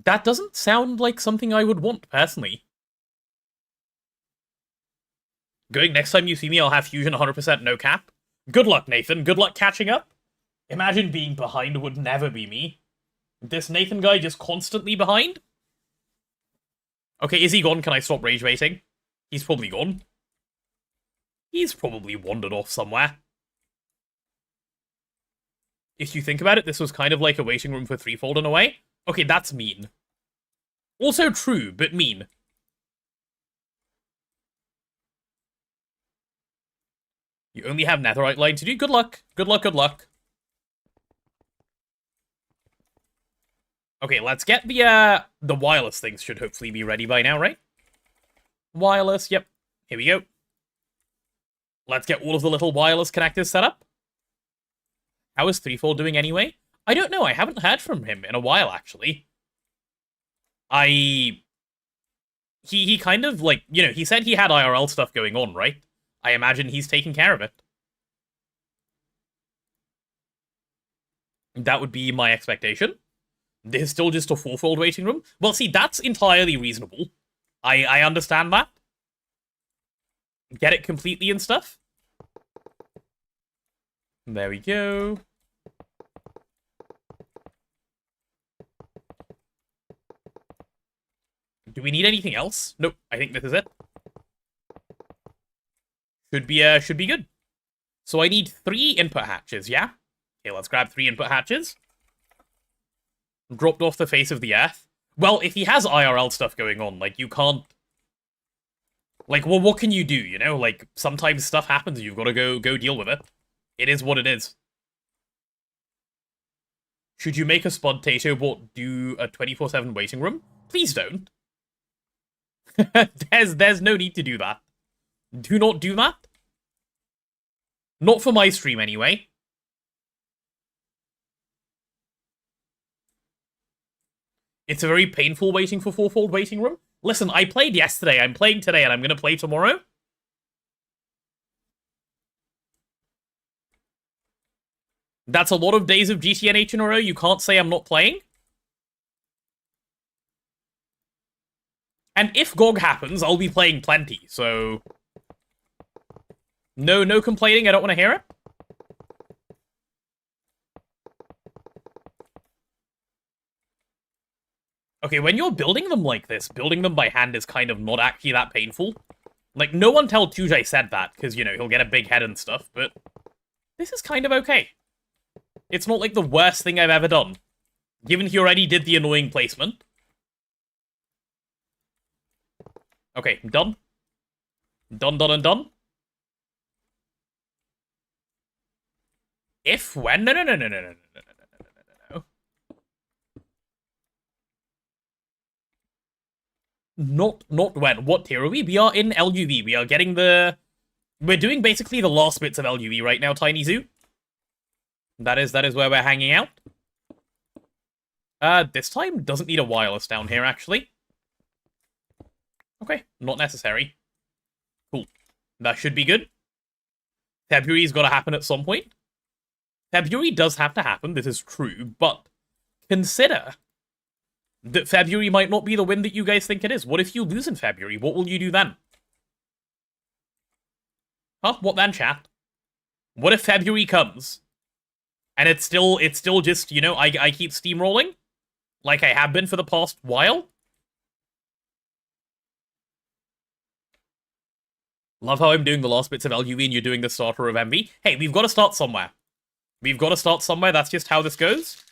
That doesn't sound like something I would want, personally. Going next time you see me, I'll have Fusion 100% no cap. Good luck, Nathan. Good luck catching up. Imagine being behind would never be me. This Nathan guy just constantly behind? Okay, is he gone? Can I stop rage baiting? He's probably gone. He's probably wandered off somewhere. If you think about it, this was kind of like a waiting room for threefold in a way. Okay, that's mean. Also true, but mean. You only have netherite line to do. Good luck. Good luck, good luck. Okay, let's get the wireless things should hopefully be ready by now, right? Wireless, yep. Here we go. Let's get all of the little wireless connectors set up. How is threefold doing anyway? I don't know. I haven't heard from him in a while, actually. He kind of, like, you know, he said he had IRL stuff going on, right? I imagine he's taking care of it. That would be my expectation. This is still just a fourfold waiting room. Well, see, that's entirely reasonable. I understand that. Get it completely and stuff. There we go. Do we need anything else? Nope, I think this is it. Should be good. So I need 3 input hatches, yeah? Okay, let's grab 3 input hatches. Dropped off the face of the earth. Well, if he has IRL stuff going on, like, you can't... Like, well, what can you do, you know? Like, sometimes stuff happens and you've got to go deal with it. It is what it is. Should you make a Spudtato bot do a 24/7 waiting room? Please don't. There's no need to do that. Do not do that. Not for my stream, anyway. It's a very painful waiting for fourfold waiting room. Listen, I played yesterday, I'm playing today, and I'm gonna play tomorrow. That's a lot of days of GTNH in a row. You can't say I'm not playing. And if GOG happens, I'll be playing plenty, so... No complaining, I don't want to hear it. Okay, when you're building them like this, building them by hand is kind of not actually that painful. Like, no one tell Tujay said that, because, you know, he'll get a big head and stuff, but... This is kind of okay. It's not like the worst thing I've ever done. Given he already did the annoying placement. Okay, done. Done, and done. If, when? No. Not when. What tier are we? We are in LUV. We are getting the We're doing basically the last bits of LUE right now, Tiny Zoo. That is where we're hanging out. This time doesn't need a wireless down here, actually. Okay, not necessary. Cool. That should be good. February's got to happen at some point. February does have to happen, this is true, but consider that February might not be the win that you guys think it is. What if you lose in February? What will you do then? Huh? What then, chat? What if February comes and it's still just, you know, I keep steamrolling like I have been for the past while? Love how I'm doing the last bits of LUE and you're doing the starter of MV. Hey, we've got to start somewhere. We've got to start somewhere. That's just how this goes.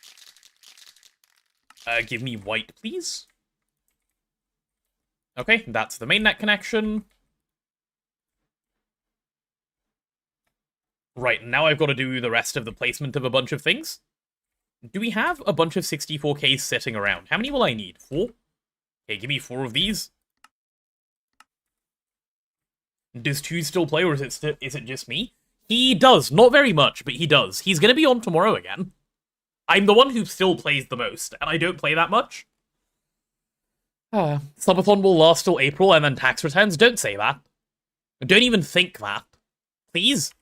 Give me white, please. Okay, that's the mainnet connection. Right, now I've got to do the rest of the placement of a bunch of things. Do we have a bunch of 64Ks sitting around? How many will I need? 4? Okay, give me 4 of these. Does Chew still play, or is it just me? He does. Not very much, but he does. He's going to be on tomorrow again. I'm the one who still plays the most, and I don't play that much. Subathon will last till April, and then tax returns. Don't say that. Don't even think that. Please?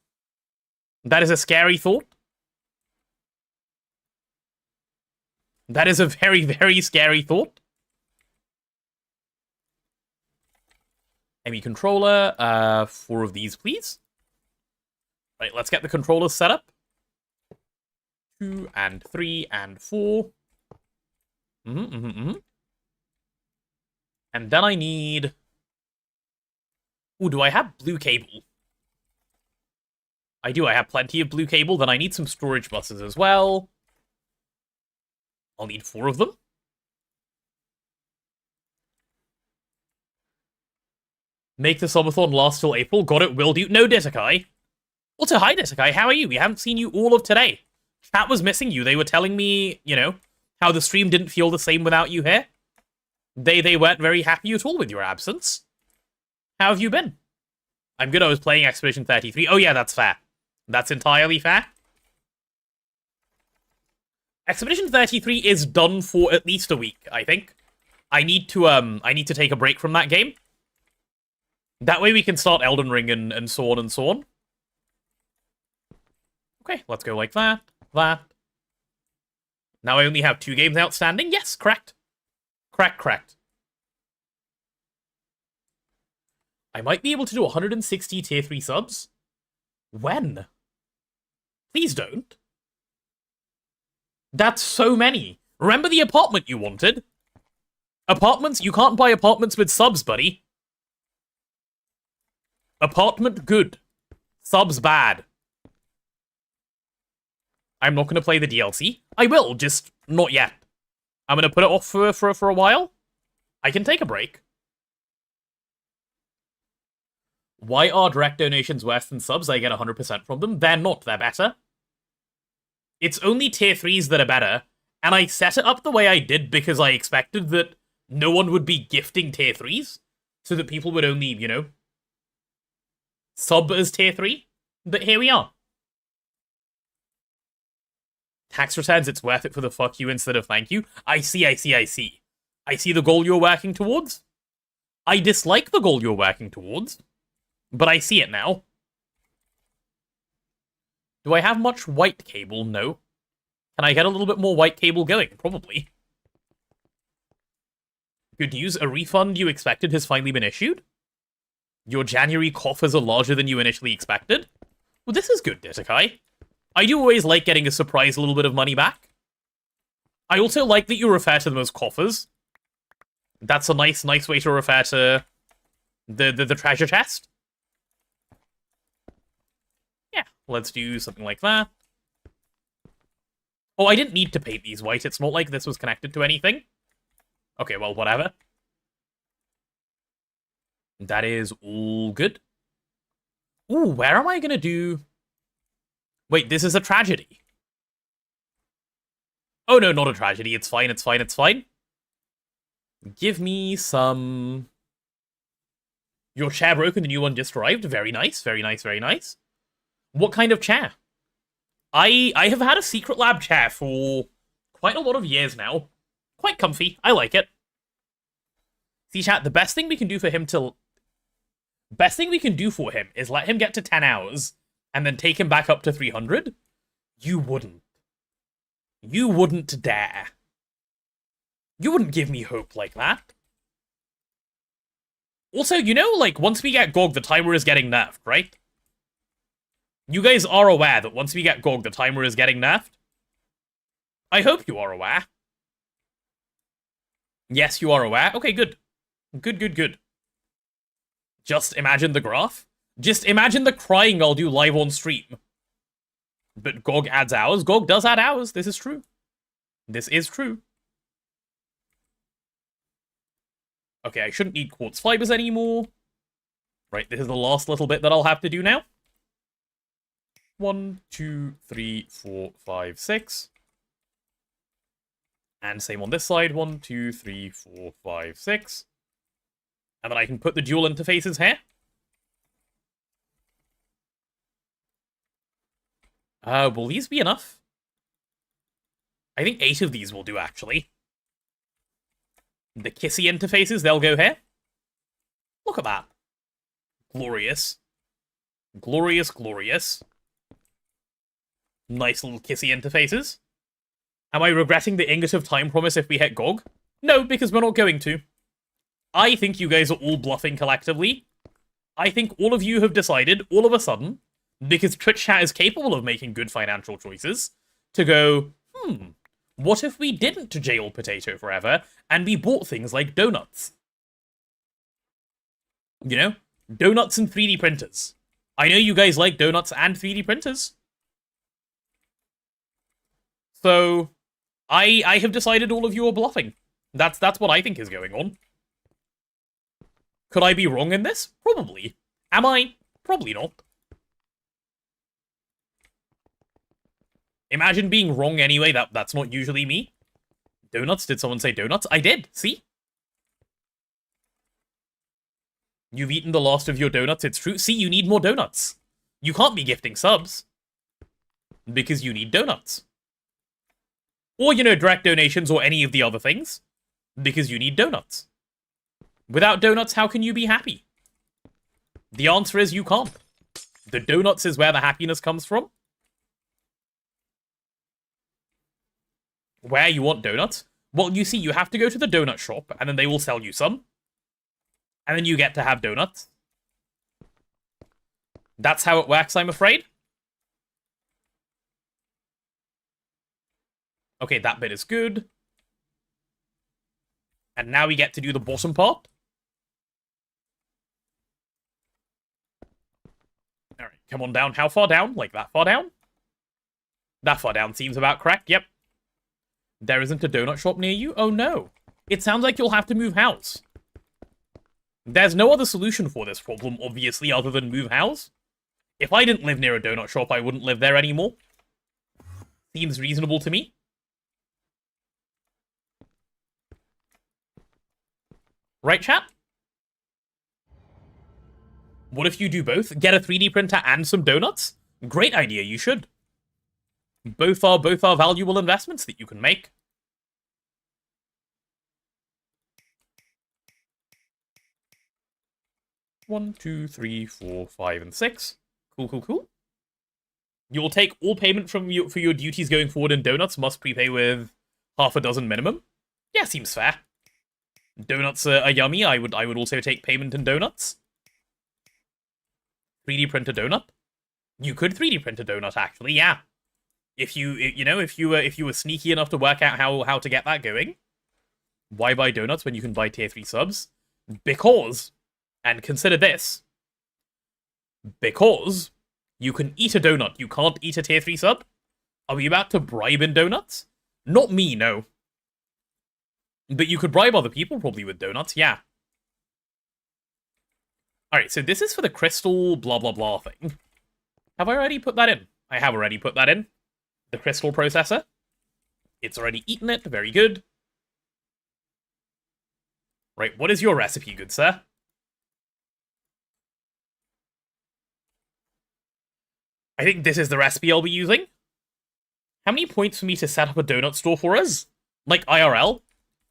That is a scary thought. That is a very, very scary thought. ME controller, 4 of these, please. Right, let's get the controllers set up. 2 and 3 and 4. And then I need... Ooh, do I have blue cable? I do, I have plenty of blue cable. Then I need some storage buses as well. I'll need 4 of them. Make the subathon last till April. Got it, will do. No, Ditakai. Also, hi, Ditakai. How are you? We haven't seen you all of today. Chat was missing you. They were telling me, you know, how the stream didn't feel the same without you here. They weren't very happy at all with your absence. How have you been? I'm good. I was playing Expedition 33. Oh, yeah, that's fair. That's entirely fair. Expedition 33 is done for at least a week, I think. I need to take a break from that game. That way we can start Elden Ring and so on and so on. Okay, let's go like that. That. Now I only have 2 games outstanding. Yes, correct. Correct. I might be able to do 160 tier 3 subs. When? Please don't. That's so many. Remember the apartment you wanted? Apartments? You can't buy apartments with subs, buddy. Apartment, good. Subs, bad. I'm not going to play the DLC. I will, just not yet. I'm going to put it off for a while. I can take a break. Why are direct donations worse than subs? I get 100% from them. They're not, they're better. It's only tier 3s that are better, and I set it up the way I did because I expected that no one would be gifting tier 3s, so that people would only, you know, sub as tier 3. But here we are. Tax returns, it's worth it for the fuck you instead of thank you. I see. I see the goal you're working towards. I dislike the goal you're working towards, but I see it now. Do I have much white cable? No. Can I get a little bit more white cable going? Probably. Good news, a refund you expected has finally been issued. Your January coffers are larger than you initially expected. Well, this is good, Ditakai. I do always like getting a surprise little bit of money back. I also like that you refer to them as coffers. That's a nice way to refer to the treasure chest. Yeah, let's do something like that. Oh, I didn't need to paint these white. It's not like this was connected to anything. Okay, well, whatever. That is all good. Ooh, where am I gonna do... Wait, this is a tragedy. Oh, no, not a tragedy. It's fine. Give me some... Your chair broke and the new one just arrived. Very nice, very nice, very nice. What kind of chair? I have had a Secret Lab chair for quite a lot of years now. Quite comfy. I like it. See, chat, the best thing we can do for him is let him get to 10 hours and then take him back up to 300. You wouldn't. You wouldn't dare. You wouldn't give me hope like that. Also, you know, like, once we get GOG, the timer is getting nerfed, right? You guys are aware that once we get GOG, the timer is getting nerfed? I hope you are aware. Yes, you are aware. Okay, good. Good, good, good. Just imagine the graph. Just imagine the crying I'll do live on stream. But GOG adds hours. GOG does add hours. This is true. This is true. Okay, I shouldn't need quartz fibers anymore. Right, this is the last little bit that I'll have to do now. 1, 2, 3, 4, 5, 6. And same on this side. 1, 2, 3, 4, 5, 6. And then I can put the dual interfaces here. Will these be enough? I think 8 of these will do, actually. The kissy interfaces, they'll go here. Look at that. Glorious. Glorious, glorious. Nice little kissy interfaces. Am I regretting the Ingot of Time promise if we hit GOG? No, because we're not going to. I think you guys are all bluffing collectively. I think all of you have decided, all of a sudden, because Twitch chat is capable of making good financial choices, to go, what if we didn't jail Potato forever, and we bought things like donuts? You know? Donuts and 3D printers. I know you guys like donuts and 3D printers. So, I have decided all of you are bluffing. That's what I think is going on. Could I be wrong in this? Probably. Am I? Probably not. Imagine being wrong anyway, that's not usually me. Donuts? Did someone say donuts? I did, see? You've eaten the last of your donuts, it's true. See, you need more donuts. You can't be gifting subs. Because you need donuts. Or, you know, direct donations or any of the other things. Because you need donuts. Without donuts, how can you be happy? The answer is you can't. The donuts is where the happiness comes from. Where you want donuts? Well, you see, you have to go to the donut shop, and then they will sell you some. And then you get to have donuts. That's how it works, I'm afraid. Okay, that bit is good. And now we get to do the bottom part. Alright, come on down. How far down? Like that far down? That far down seems about correct, yep. There isn't a donut shop near you? Oh no. It sounds like you'll have to move house. There's no other solution for this problem, obviously, other than move house. If I didn't live near a donut shop, I wouldn't live there anymore. Seems reasonable to me. Right, chat? What if you do both? Get a 3D printer and some donuts? Great idea, you should. Both are valuable investments that you can make. One, 2, 3, 4, 5, and 6. Cool, cool, cool. You will take all payment from you for your duties going forward in donuts. Must prepay with half a dozen minimum. Yeah, seems fair. Donuts are yummy. I would also take payment in donuts. 3D print a donut. You could 3D print a donut, actually. Yeah. If you were sneaky enough to work out how to get that going. Why buy donuts when you can buy tier 3 subs? Because, and consider this, because you can eat a donut, you can't eat a tier 3 sub? Are we about to bribe in donuts? Not me, no. But you could bribe other people probably with donuts, yeah. Alright, so this is for the crystal blah blah blah thing. Have I already put that in? I have already put that in. The crystal processor. It's already eaten it, very good. Right, what is your recipe, good sir? I think this is the recipe I'll be using. How many points for me to set up a donut store for us? Like IRL?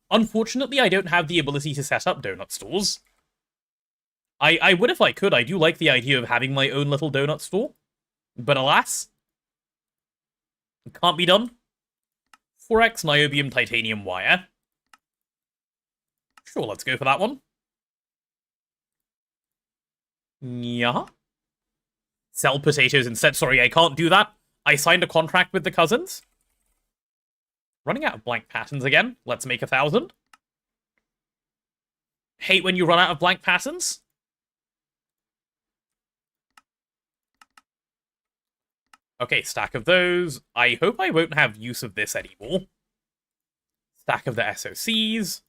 Unfortunately, I don't have the ability to set up donut stores. I would if I could. I do like the idea of having my own little donut store. But alas, it can't be done. 4x niobium titanium wire. Sure, let's go for that one. Yeah. Sell potatoes instead. Sorry, I can't do that. I signed a contract with the cousins. Running out of blank patterns again. Let's make 1,000. Hate when you run out of blank patterns. Okay, stack of those. I hope I won't have use of this anymore. Stack of the SOCs.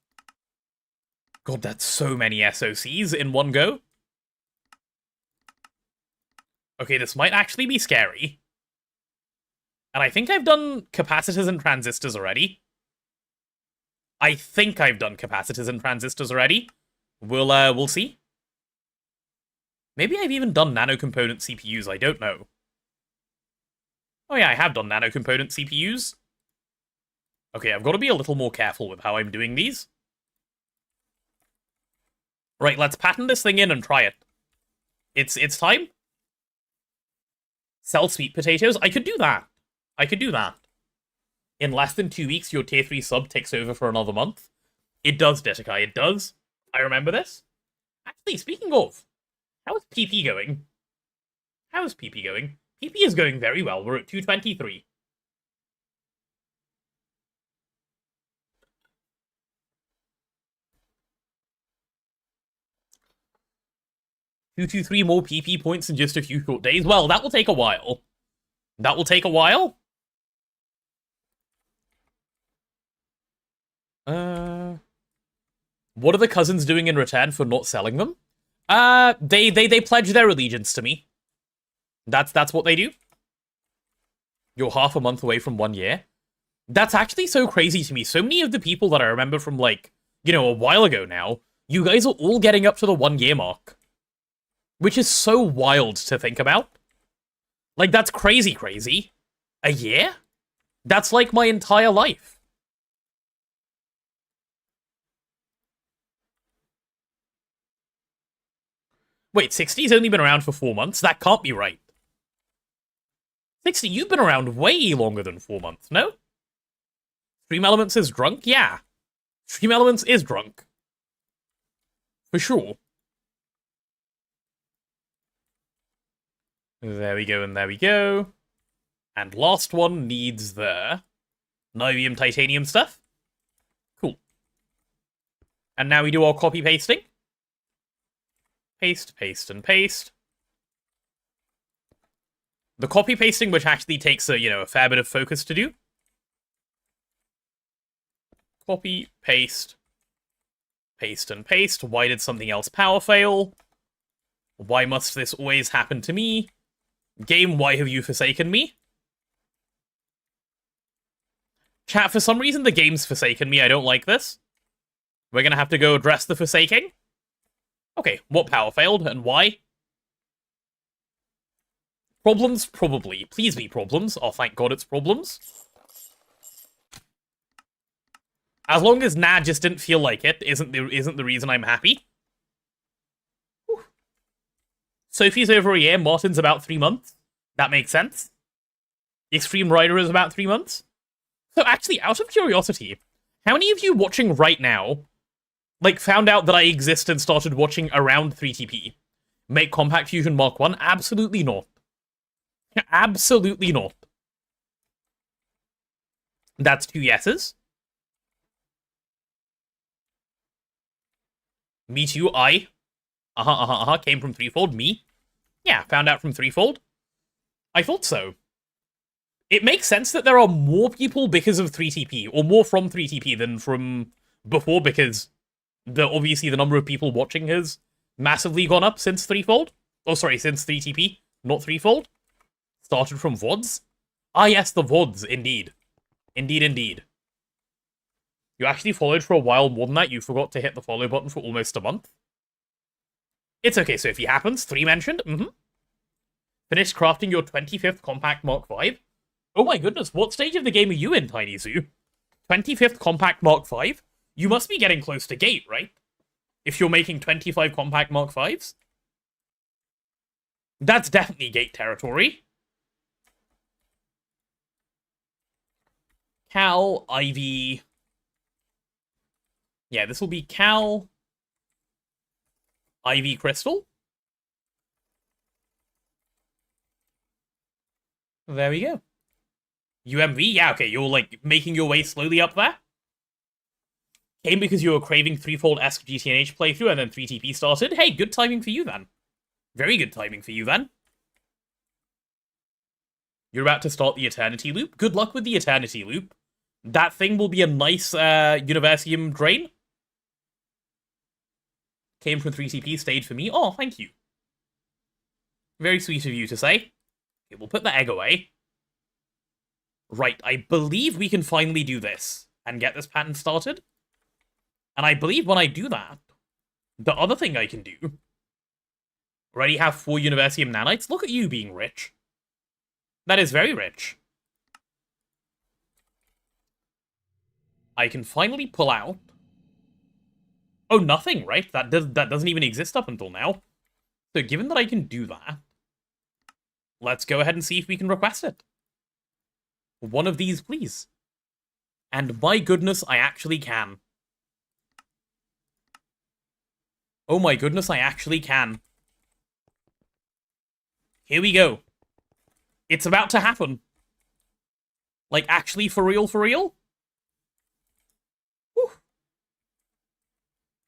God, that's so many SOCs in one go. Okay, this might actually be scary. And I think I've done capacitors and transistors already. We'll see. Maybe I've even done nano-component CPUs, I don't know. Oh yeah, I have done nano-component CPUs. Okay, I've got to be a little more careful with how I'm doing these. Right, let's pattern this thing in and try it. It's time. Sell sweet potatoes. I could do that. In less than 2 weeks, your tier 3 sub takes over for another month. It does, Deticai, it does. I remember this. Actually, speaking of, how is PP going? PP is going very well. We're at 223. Two to three more PP points in just a few short days. Well, that will take a while. What are the cousins doing in return for not selling them? They pledge their allegiance to me. That's what they do. You're half a month away from 1 year. That's actually so crazy to me. So many of the people that I remember from, like, you know, a while ago now, you guys are all getting up to the 1 year mark. Which is so wild to think about. Like, that's crazy. A year? That's like my entire life. Wait, 60's only been around for 4 months? That can't be right. 60, you've been around way longer than 4 months, no? Stream Elements is drunk? Yeah. Stream Elements is drunk. For sure. There we go, and there we go. And last one needs the niobium titanium stuff. Cool. And now we do our copy pasting. Paste, paste, and paste. The copy pasting, which actually takes a fair bit of focus to do. Copy, paste, paste, and paste. Why did something else power fail? Why must this always happen to me? Game, why have you forsaken me? Chat, for some reason the game's forsaken me. I don't like this. We're gonna have to go address the forsaking. Okay, what power failed and why? Problems? Probably. Please be problems. Oh, thank God it's problems. As long as nah just didn't feel like it, isn't the reason I'm happy. Whew. Sophie's over a year, Martin's about 3 months. That makes sense. Extreme Rider is about 3 months. So actually, out of curiosity, how many of you watching right now, like, found out that I exist and started watching around 3TP? Make Compact Fusion Mark 1? Absolutely not. Absolutely not. That's 2 yeses. Me too, I. Came from Threefold, me. Yeah, found out from Threefold. I thought so. It makes sense that there are more people because of 3TP, or more from 3TP than from before, because obviously the number of people watching has massively gone up since Threefold. Oh, sorry, since 3TP, not Threefold. Started from VODs. Ah, yes, the VODs, indeed. Indeed. You actually followed for a while more than that. You forgot to hit the follow button for almost a month. It's okay, Sophie happens. 3 mentioned. Finished crafting your 25th Compact Mark V? Oh my goodness, what stage of the game are you in, Tiny Zoo? 25th Compact Mark V? You must be getting close to Gate, right? If you're making 25 Compact Mark Vs? That's definitely Gate territory. Cal, Ivy... Yeah, this will be Cal, Ivy, Crystal. There we go. UMV? Yeah, okay, you're, like, making your way slowly up there. Came because you were craving threefold Esque GTNH playthrough and then 3TP started. Hey, good timing for you then. Very good timing for you then. You're about to start the Eternity Loop. Good luck with the Eternity Loop. That thing will be a nice Universium drain. Came from 3TP, stayed for me. Oh, thank you. Very sweet of you to say. Okay, we'll put the egg away. Right, I believe we can finally do this and get this pattern started. And I believe when I do that, the other thing I can do... Already have 4 Universium nanites. Look at you being rich. That is very rich. I can finally pull out... Oh, nothing, right? That doesn't even exist up until now. So given that I can do that, let's go ahead and see if we can request it. One of these, please. And my goodness, I actually can. Oh my goodness, I actually can. Here we go. It's about to happen. Like, actually, for real, for real? Whew.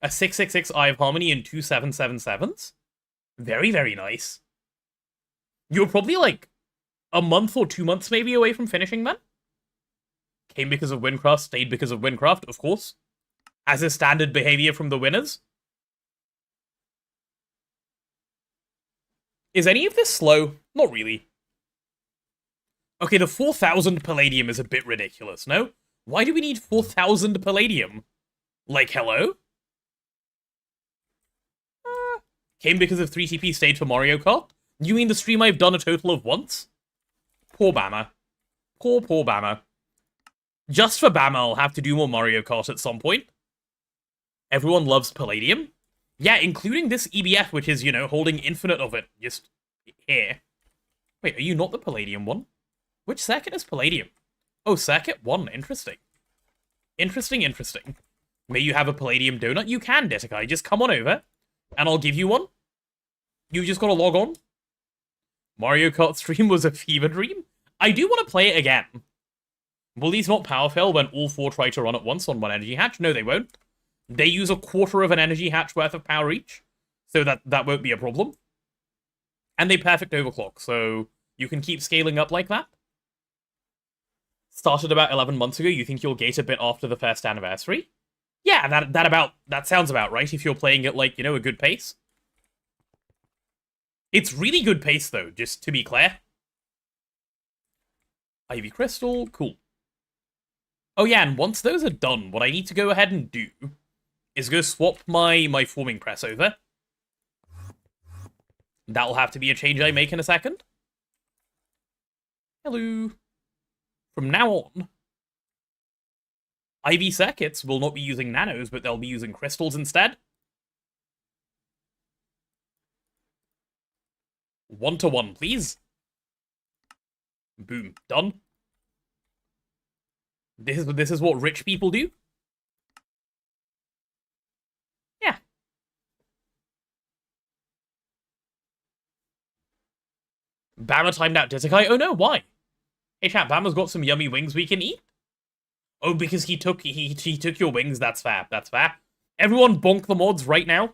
A 666 Eye of Harmony and 2 777s? Very, very nice. You're probably, like, a month or 2 months maybe away from finishing that. Came because of Windcraft, stayed because of Windcraft, of course. As is standard behavior from the winners. Is any of this slow? Not really. Okay, the 4,000 Palladium is a bit ridiculous, no? Why do we need 4,000 Palladium? Like, hello? Came because of 3TP, stayed for Mario Kart? You mean the stream I've done a total of once? Poor Bama. Poor Bama. Just for Bama, I'll have to do more Mario Kart at some point. Everyone loves Palladium. Yeah, including this EBF, which is, you know, holding infinite of it. Just here. Wait, are you not the Palladium one? Which circuit is Palladium? Oh, circuit 1. Interesting. Interesting. May you have a Palladium donut? You can, Detekai. Just come on over, and I'll give you one. You've just got to log on. Mario Kart stream was a fever dream? I do want to play it again. Will these not power fail when all 4 try to run at once on one energy hatch? No, they won't. They use a quarter of an energy hatch worth of power each, so that won't be a problem. And they perfect overclock, so you can keep scaling up like that. Started about 11 months ago, you think you'll gate a bit after the first anniversary? Yeah, that sounds about right if you're playing at, like, you know, a good pace. It's really good pace, though, just to be clear. Ivy Crystal, cool. Oh yeah, and once those are done, what I need to go ahead and do is go swap my forming press over. That'll have to be a change I make in a second. Hello. From now on, IV circuits will not be using nanos, but they'll be using crystals instead. 1-to-1, please. Boom. Done. This is what rich people do. Yeah. Bama timed out Detekai. Oh no, why? Hey chat, Bama's got some yummy wings we can eat. Oh, because he took your wings. That's fair. That's fair. Everyone bonk the mods right now.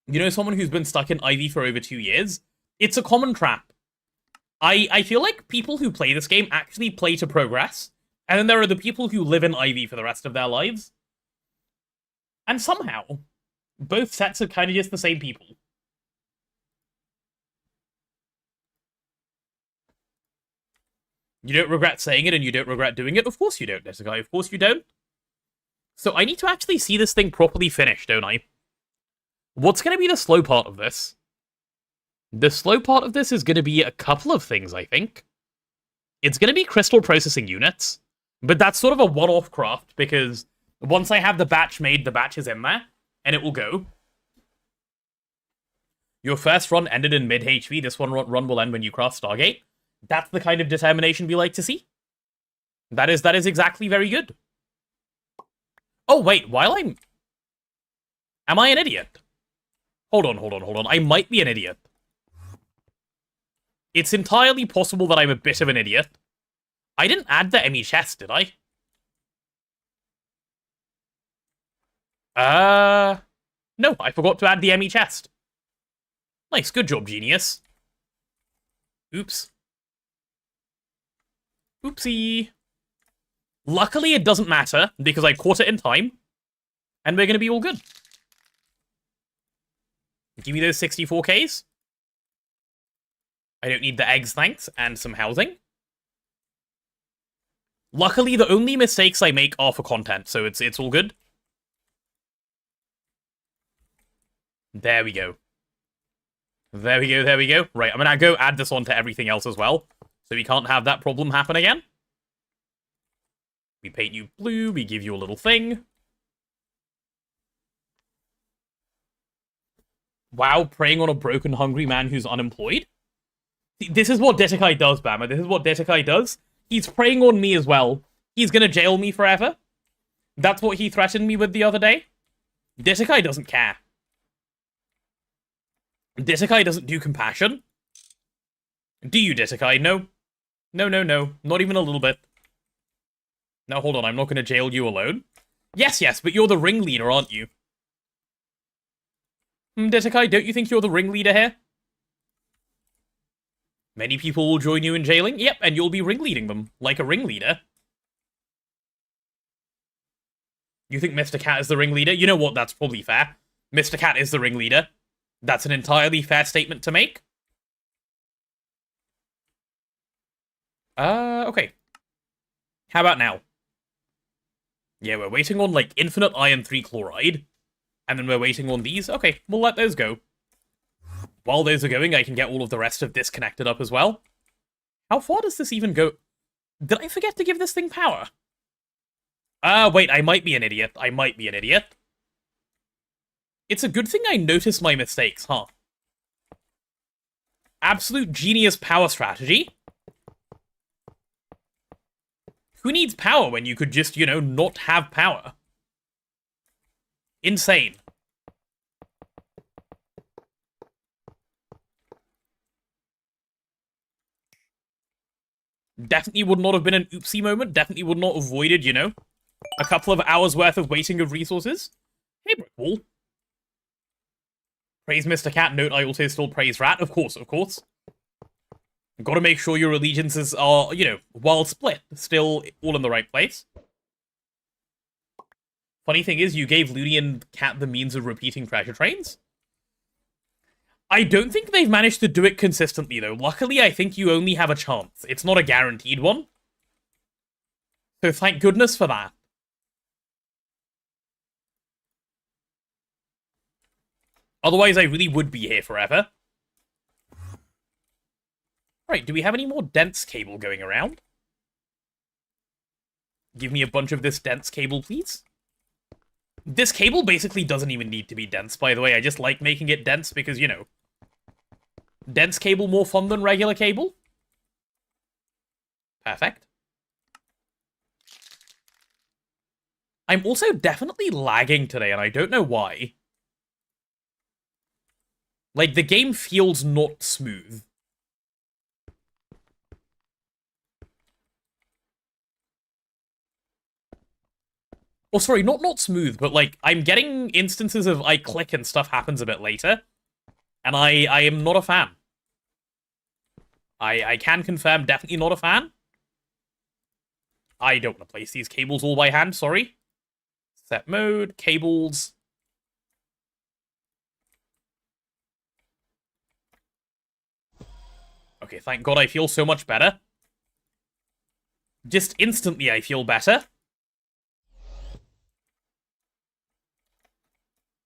You know someone who's been stuck in Ivy for over 2 years? It's a common trap. I feel like people who play this game actually play to progress, and then there are the people who live in Ivy for the rest of their lives. And somehow, both sets are kind of just the same people. You don't regret saying it, and you don't regret doing it? Of course you don't, Detekai. Of course you don't. So I need to actually see this thing properly finished, don't I? What's going to be the slow part of this? The slow part of this is going to be a couple of things, I think. It's going to be crystal processing units, but that's sort of a one-off craft, because once I have the batch made, the batch is in there, and it will go. Your first run ended in mid-HP, this one run will end when you craft Stargate. That's the kind of determination we like to see. That is exactly very good. Oh, wait, Am I an idiot? Hold on. I might be an idiot. It's entirely possible that I'm a bit of an idiot. I didn't add the ME chest, did I? No, I forgot to add the ME chest. Nice, good job, genius. Oops. Oopsie. Luckily, it doesn't matter, because I caught it in time, and we're gonna be all good. Give me those 64Ks. I don't need the eggs, thanks, and some housing. Luckily, the only mistakes I make are for content, so it's all good. There we go. There we go. Right, I'm gonna go add this on to everything else as well, so we can't have that problem happen again. We paint you blue, we give you a little thing. Wow, preying on a broken, hungry man who's unemployed? This is what Detekai does, Bama. This is what Detekai does. He's preying on me as well. He's gonna jail me forever. That's what he threatened me with the other day. Detekai doesn't care. Detekai doesn't do compassion. Do you, Detekai? No. No. Not even a little bit. Now, hold on. I'm not gonna jail you alone. Yes, but you're the ringleader, aren't you? Detekai, don't you think you're the ringleader here? Many people will join you in jailing. Yep, and you'll be ringleading them, like a ringleader. You think Mr. Cat is the ringleader? You know what, that's probably fair. Mr. Cat is the ringleader. That's an entirely fair statement to make. Okay. How about now? Yeah, we're waiting on, like, infinite iron 3 chloride. And then we're waiting on these. Okay, we'll let those go. While those are going, I can get all of the rest of this connected up as well. How far does this even go? Did I forget to give this thing power? Wait, I might be an idiot. It's a good thing I noticed my mistakes, huh? Absolute genius power strategy. Who needs power when you could just, you know, not have power? Insane. Definitely would not have been an oopsie moment. Definitely would not have avoided, you know, a couple of hours worth of waiting of resources. Hey, Brick Wall. Praise Mr. Cat. Note, I also still praise Rat. Of course. Gotta make sure your allegiances are, you know, while split, still all in the right place. Funny thing is, you gave Looney and Cat the means of repeating treasure trains. I don't think they've managed to do it consistently, though. Luckily, I think you only have a chance. It's not a guaranteed one. So thank goodness for that. Otherwise, I really would be here forever. Right, do we have any more dense cable going around? Give me a bunch of this dense cable, please. This cable basically doesn't even need to be dense, by the way. I just like making it dense because, you know, dense cable more fun than regular cable. Perfect. I'm also definitely lagging today, and I don't know why. Like, the game feels not smooth. Oh, sorry, not smooth, but, like, I'm getting instances of I click and stuff happens a bit later. And I am not a fan. I can confirm, definitely not a fan. I don't want to place these cables all by hand, sorry. Set mode, cables. Okay, thank God I feel so much better. Just instantly I feel better.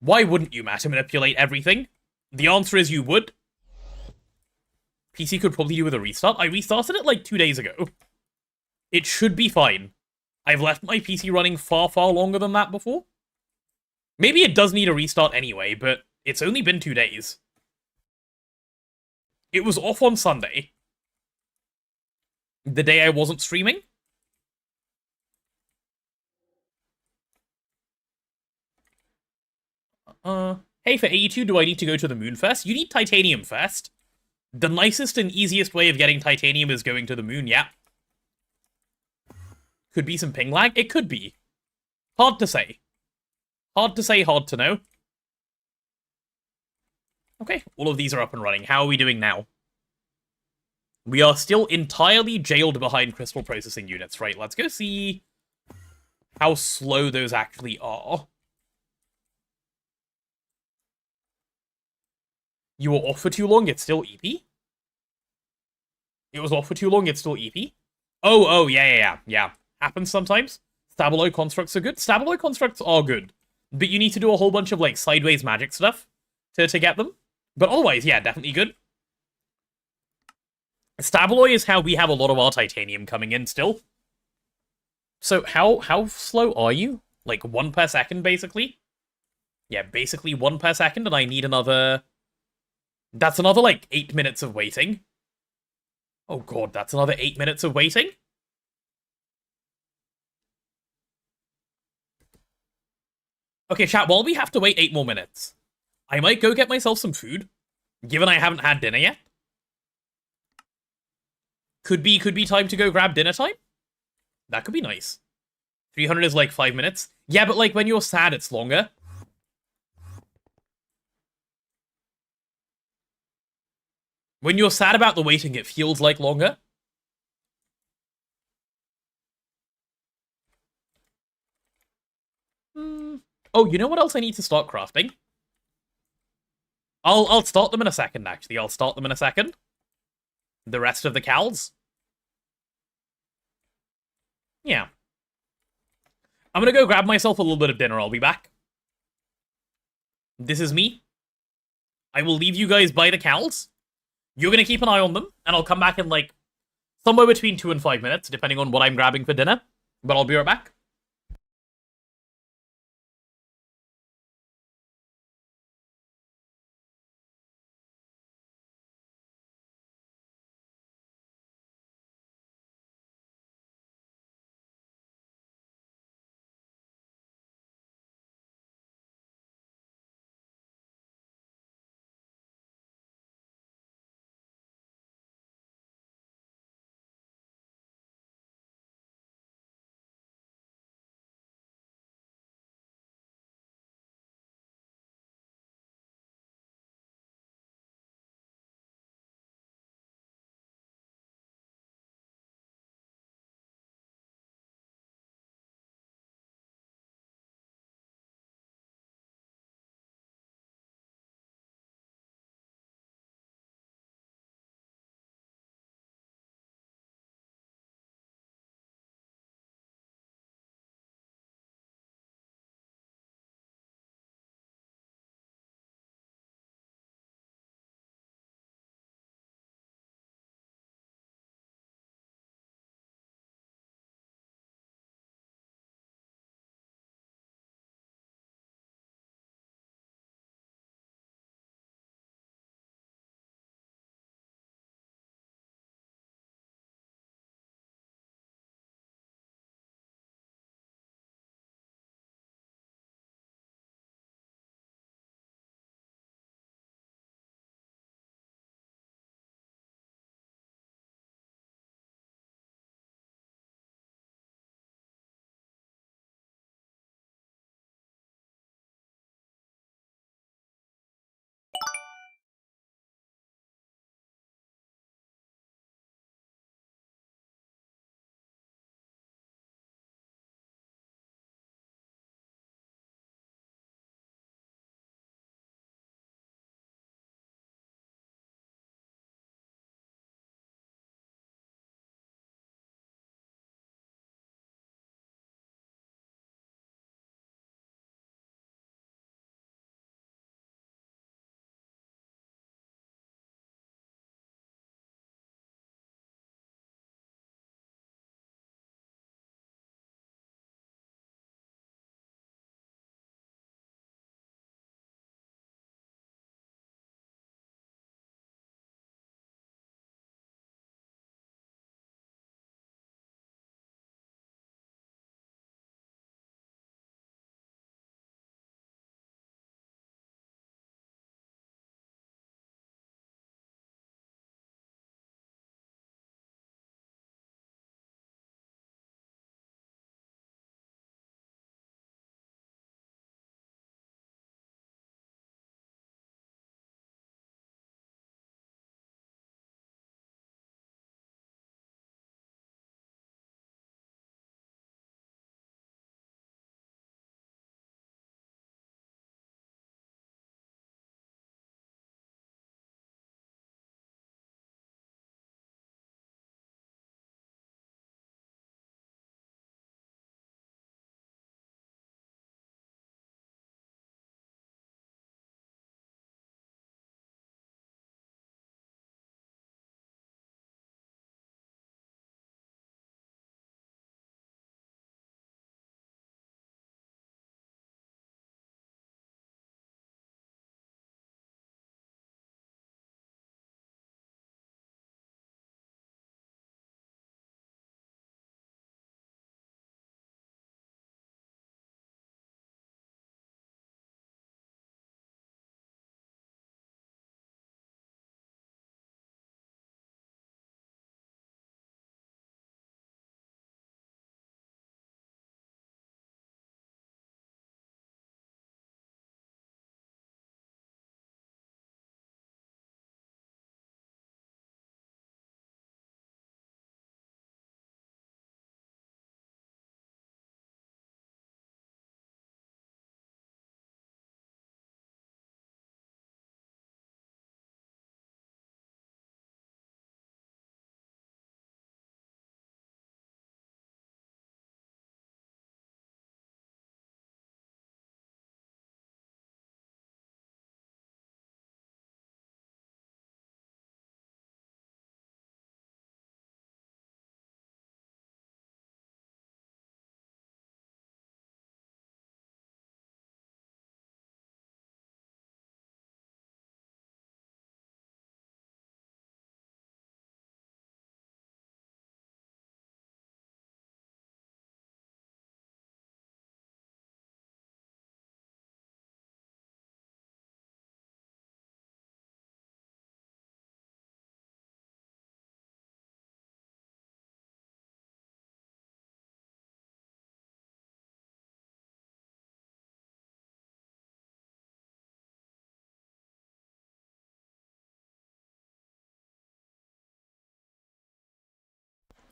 Why wouldn't you, Matt, manipulate everything? The answer is you would. PC could probably do with a restart. I restarted it like 2 days ago. It should be fine. I've left my PC running far, far longer than that before. Maybe it does need a restart anyway, but it's only been 2 days. It was off on Sunday. The day I wasn't streaming. Hey, for AE2, do I need to go to the moon first? You need titanium first. The nicest and easiest way of getting titanium is going to the moon, yeah. Could be some ping lag? It could be. Hard to say. Hard to say, hard to know. Okay, all of these are up and running. How are we doing now? We are still entirely jailed behind crystal processing units, right? Let's go see how slow those actually are. You were off for too long, it's still EP? It was off for too long, it's still EP? Oh, yeah. Happens sometimes. Stabilo constructs are good. Stabilo constructs are good. But you need to do a whole bunch of, like, sideways magic stuff to get them. But otherwise, yeah, definitely good. Stabilo is how we have a lot of our titanium coming in still. So how slow are you? Like 1 per second, basically? Yeah, basically 1 per second, and I need another... That's another, like, 8 minutes of waiting. Oh god, that's another 8 minutes of waiting? Okay, chat, while we have to wait 8 more minutes, I might go get myself some food, given I haven't had dinner yet. Could be time to go grab dinner time? That could be nice. 300 is like 5 minutes. Yeah, but like when you're sad, it's longer. When you're sad about the waiting, it feels like longer. Oh, you know what else I need to start crafting? I'll start them in a second, actually. I'll start them in a second. The rest of the cows. Yeah. I'm gonna go grab myself a little bit of dinner. I'll be back. This is me. I will leave you guys by the cows. You're gonna keep an eye on them, and I'll come back in, like, somewhere between 2 and 5 minutes, depending on what I'm grabbing for dinner. But I'll be right back.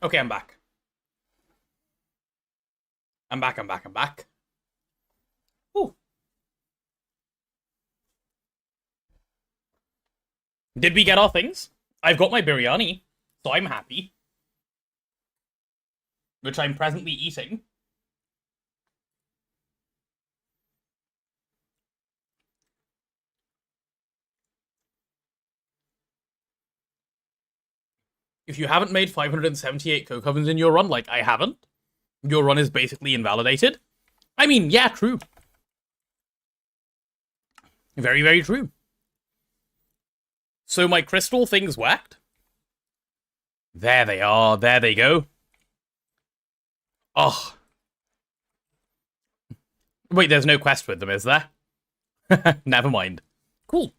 Okay, I'm back. I'm back. Ooh. Did we get our things? I've got my biryani, so I'm happy. Which I'm presently eating. If you haven't made 578 coke ovens in your run, like I haven't, your run is basically invalidated. I mean, yeah, true. Very, very true. So my crystal things worked. There they are. There they go. Oh. Wait, there's no quest with them, is there? Never mind. Cool.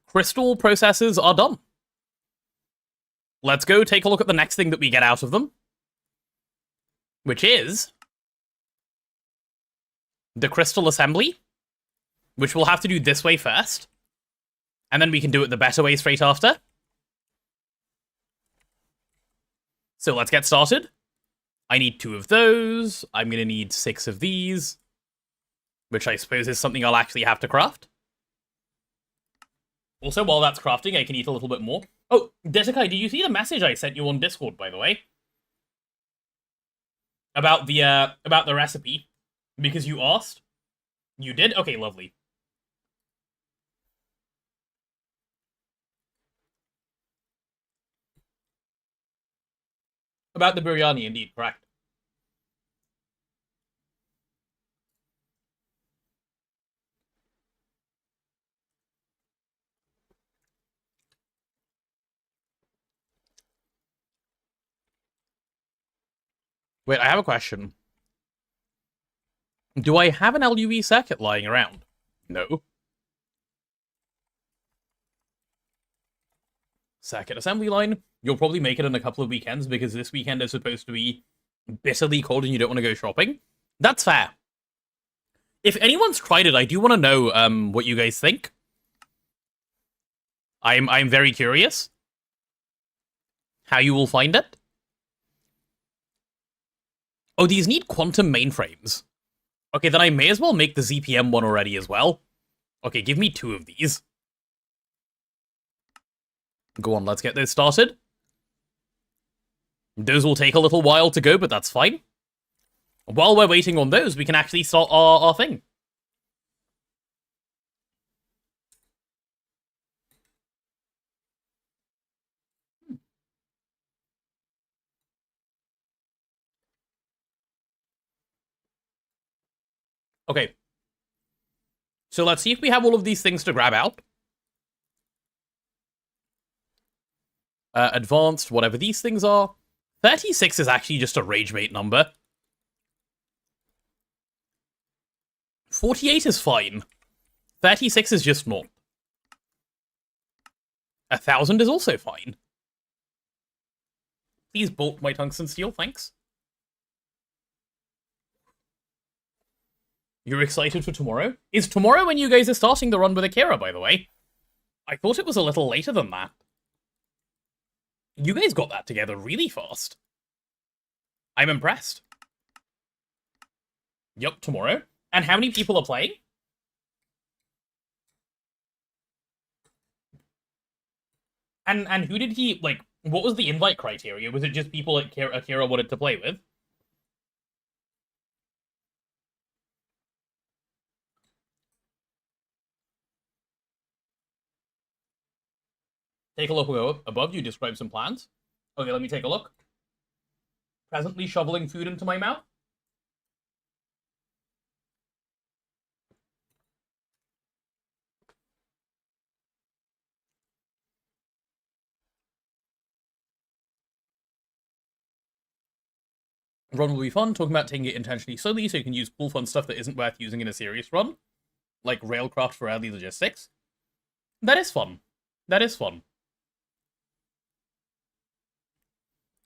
Crystal processes are done. Let's go take a look at the next thing that we get out of them. Which is the crystal assembly. Which we'll have to do this way first. And then we can do it the better way straight after. So let's get started. I need 2 of those. I'm going to need 6 of these. Which I suppose is something I'll actually have to craft. Also, while that's crafting, I can eat a little bit more. Oh, Detekai, did you see the message I sent you on Discord, by the way? About the recipe? Because you asked? You did? Okay, lovely. About the biryani, indeed, correct. Wait, I have a question. Do I have an LUE circuit lying around? No. Circuit assembly line. You'll probably make it in a couple of weekends because this weekend is supposed to be bitterly cold and you don't want to go shopping. That's fair. If anyone's tried it, I do want to know what you guys think. I'm very curious how you will find it. Oh, these need quantum mainframes. Okay, then I may as well make the ZPM one already as well. Okay, give me 2 of these. Go on, let's get those started. Those will take a little while to go, but that's fine. While we're waiting on those, we can actually start our thing. Okay. So let's see if we have all of these things to grab out. Advanced, whatever these things are. 36 is actually just a ragemate number. 48 is fine. 36 is just not. 1000 is also fine. Please bolt my tungsten steel, thanks. You're excited for tomorrow? Is tomorrow when you guys are starting the run with Akira, by the way? I thought it was a little later than that. You guys got that together really fast. I'm impressed. Yup, tomorrow. And how many people are playing? And who did he, like, what was the invite criteria? Was it just people that Akira wanted to play with? Take a look above. You describe some plans. Okay, let me take a look. Presently shoveling food into my mouth. Run will be fun. Talking about taking it intentionally slowly so you can use cool fun stuff that isn't worth using in a serious run. Like Railcraft for early logistics. That is fun. That is fun.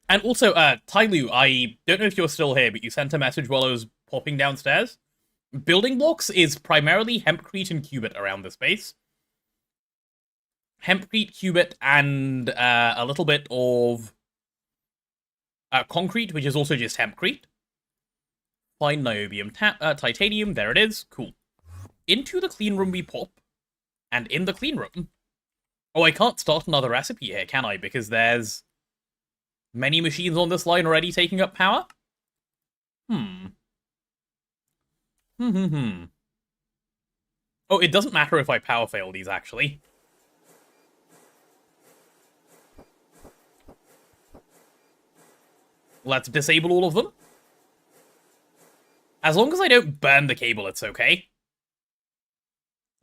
And also, Tyloo, I don't know if you're still here, but you sent a message while I was popping downstairs. Building blocks is primarily hempcrete and cubit around this base. Hempcrete, cubit, and a little bit of concrete, which is also just hempcrete. Fine niobium titanium, there it is, cool. Into the clean room we pop, and in the clean room... Oh, I can't start another recipe here, can I? Because there's many machines on this line already taking up power? Oh, it doesn't matter if I power fail these, actually. Let's disable all of them. As long as I don't burn the cable, it's okay.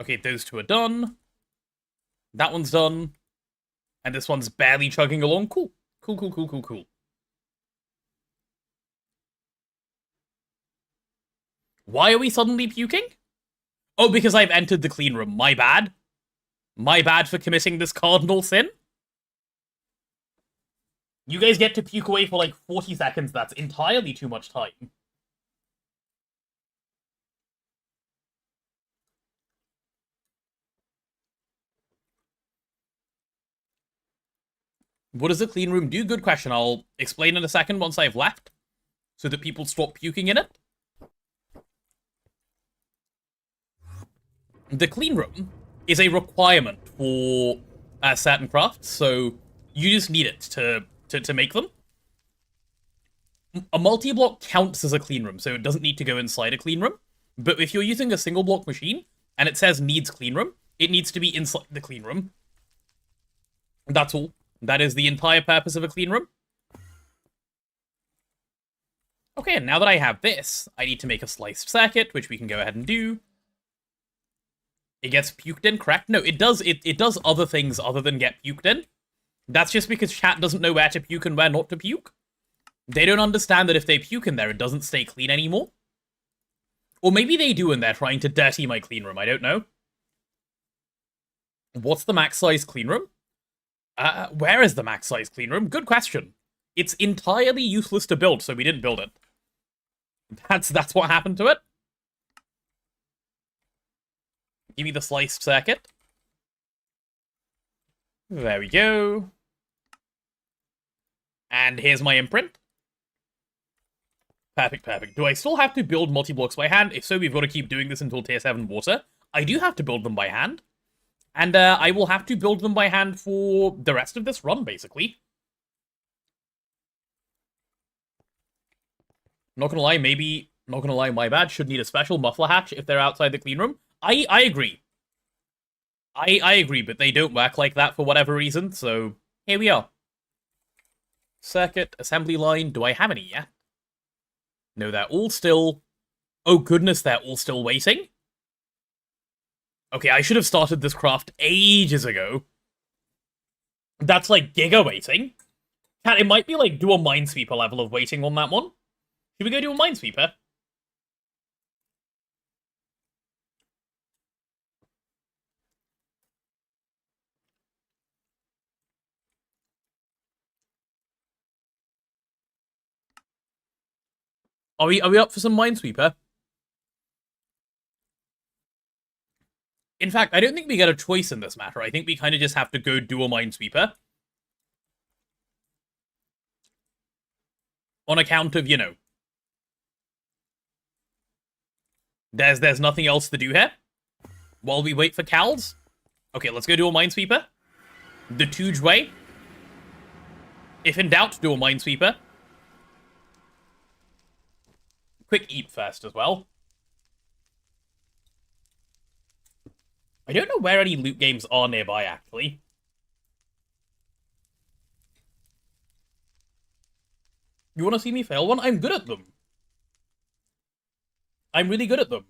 Okay, those two are done. That one's done. And this one's barely chugging along. Cool. Cool. Why are we suddenly puking? Oh, because I've entered the clean room. My bad. My bad for committing this cardinal sin. You guys get to puke away for like 40 seconds. That's entirely too much time. What does the clean room do? Good question. I'll explain in a second once I've left, so that people stop puking in it. The clean room is a requirement for certain crafts, so you just need it to make them. A multi-block counts as a clean room, so it doesn't need to go inside a clean room. But if you're using a single block machine, and it says needs clean room, it needs to be inside the clean room. That's all. That is the entire purpose of a clean room. Okay, and now that I have this, I need to make a sliced circuit, which we can go ahead and do. It gets puked in, correct? No, it does other things other than get puked in. That's just because chat doesn't know where to puke and where not to puke. They don't understand that if they puke in there, it doesn't stay clean anymore. Or maybe they do and they're trying to dirty my clean room, I don't know. What's the max size clean room? Where is the max size clean room? Good question. It's entirely useless to build, so we didn't build it. That's what happened to it. Give me the sliced circuit. There we go. And here's my imprint. Perfect. Do I still have to build multi-blocks by hand? If so, we've got to keep doing this until tier 7 water. I do have to build them by hand. And I will have to build them by hand for the rest of this run, basically. Not gonna lie, my bad. Should need a special muffler hatch if they're outside the clean room. I agree. I agree, but they don't work like that for whatever reason, so here we are. Circuit, assembly line, do I have any yet? No, they're all still... Oh goodness, they're all still waiting? Okay, I should have started this craft ages ago. That's like giga waiting. Cat, it might be like do a Minesweeper level of waiting on that one. Should we go do a Minesweeper? Are we up for some Minesweeper? In fact, I don't think we get a choice in this matter. I think we kind of just have to go do a Minesweeper. On account of, you know... There's nothing else to do here. While we wait for cows. Okay, let's go do a Minesweeper. The Tooge way. If in doubt, do a Minesweeper. Quick eat first as well. I don't know where any loot games are nearby, actually. You want to see me fail one? I'm good at them. I'm really good at them.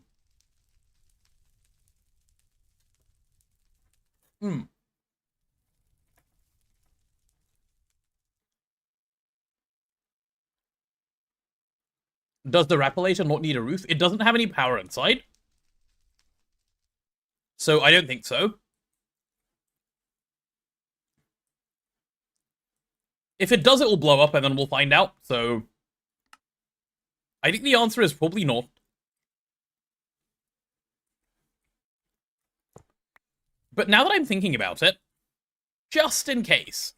Does the Rappelator not need a roof? It doesn't have any power inside. So I don't think so. If it does, it will blow up and then we'll find out. So I think the answer is probably not. But now that I'm thinking about it, just in case.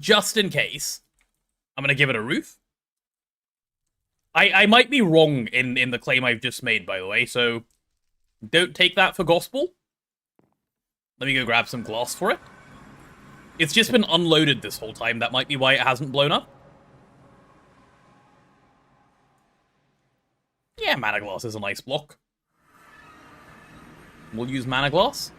just in case, I'm gonna give it a roof. I might be wrong in the claim I've just made, by the way, so don't take that for gospel. Let me go grab some glass for it. It's just been unloaded this whole time. That might be why it hasn't blown up. Yeah, mana glass is a nice block. We'll use mana glass.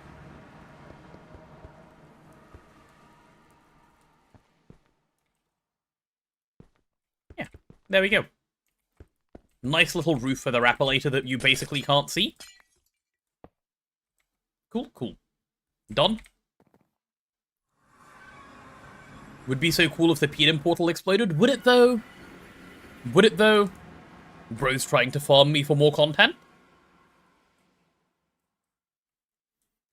Yeah, there we go. Nice little roof for the Rappelator that you basically can't see. Cool, cool. Done. Would be so cool if the Pedum portal exploded. Would it, though? Would it, though? Bro's trying to farm me for more content?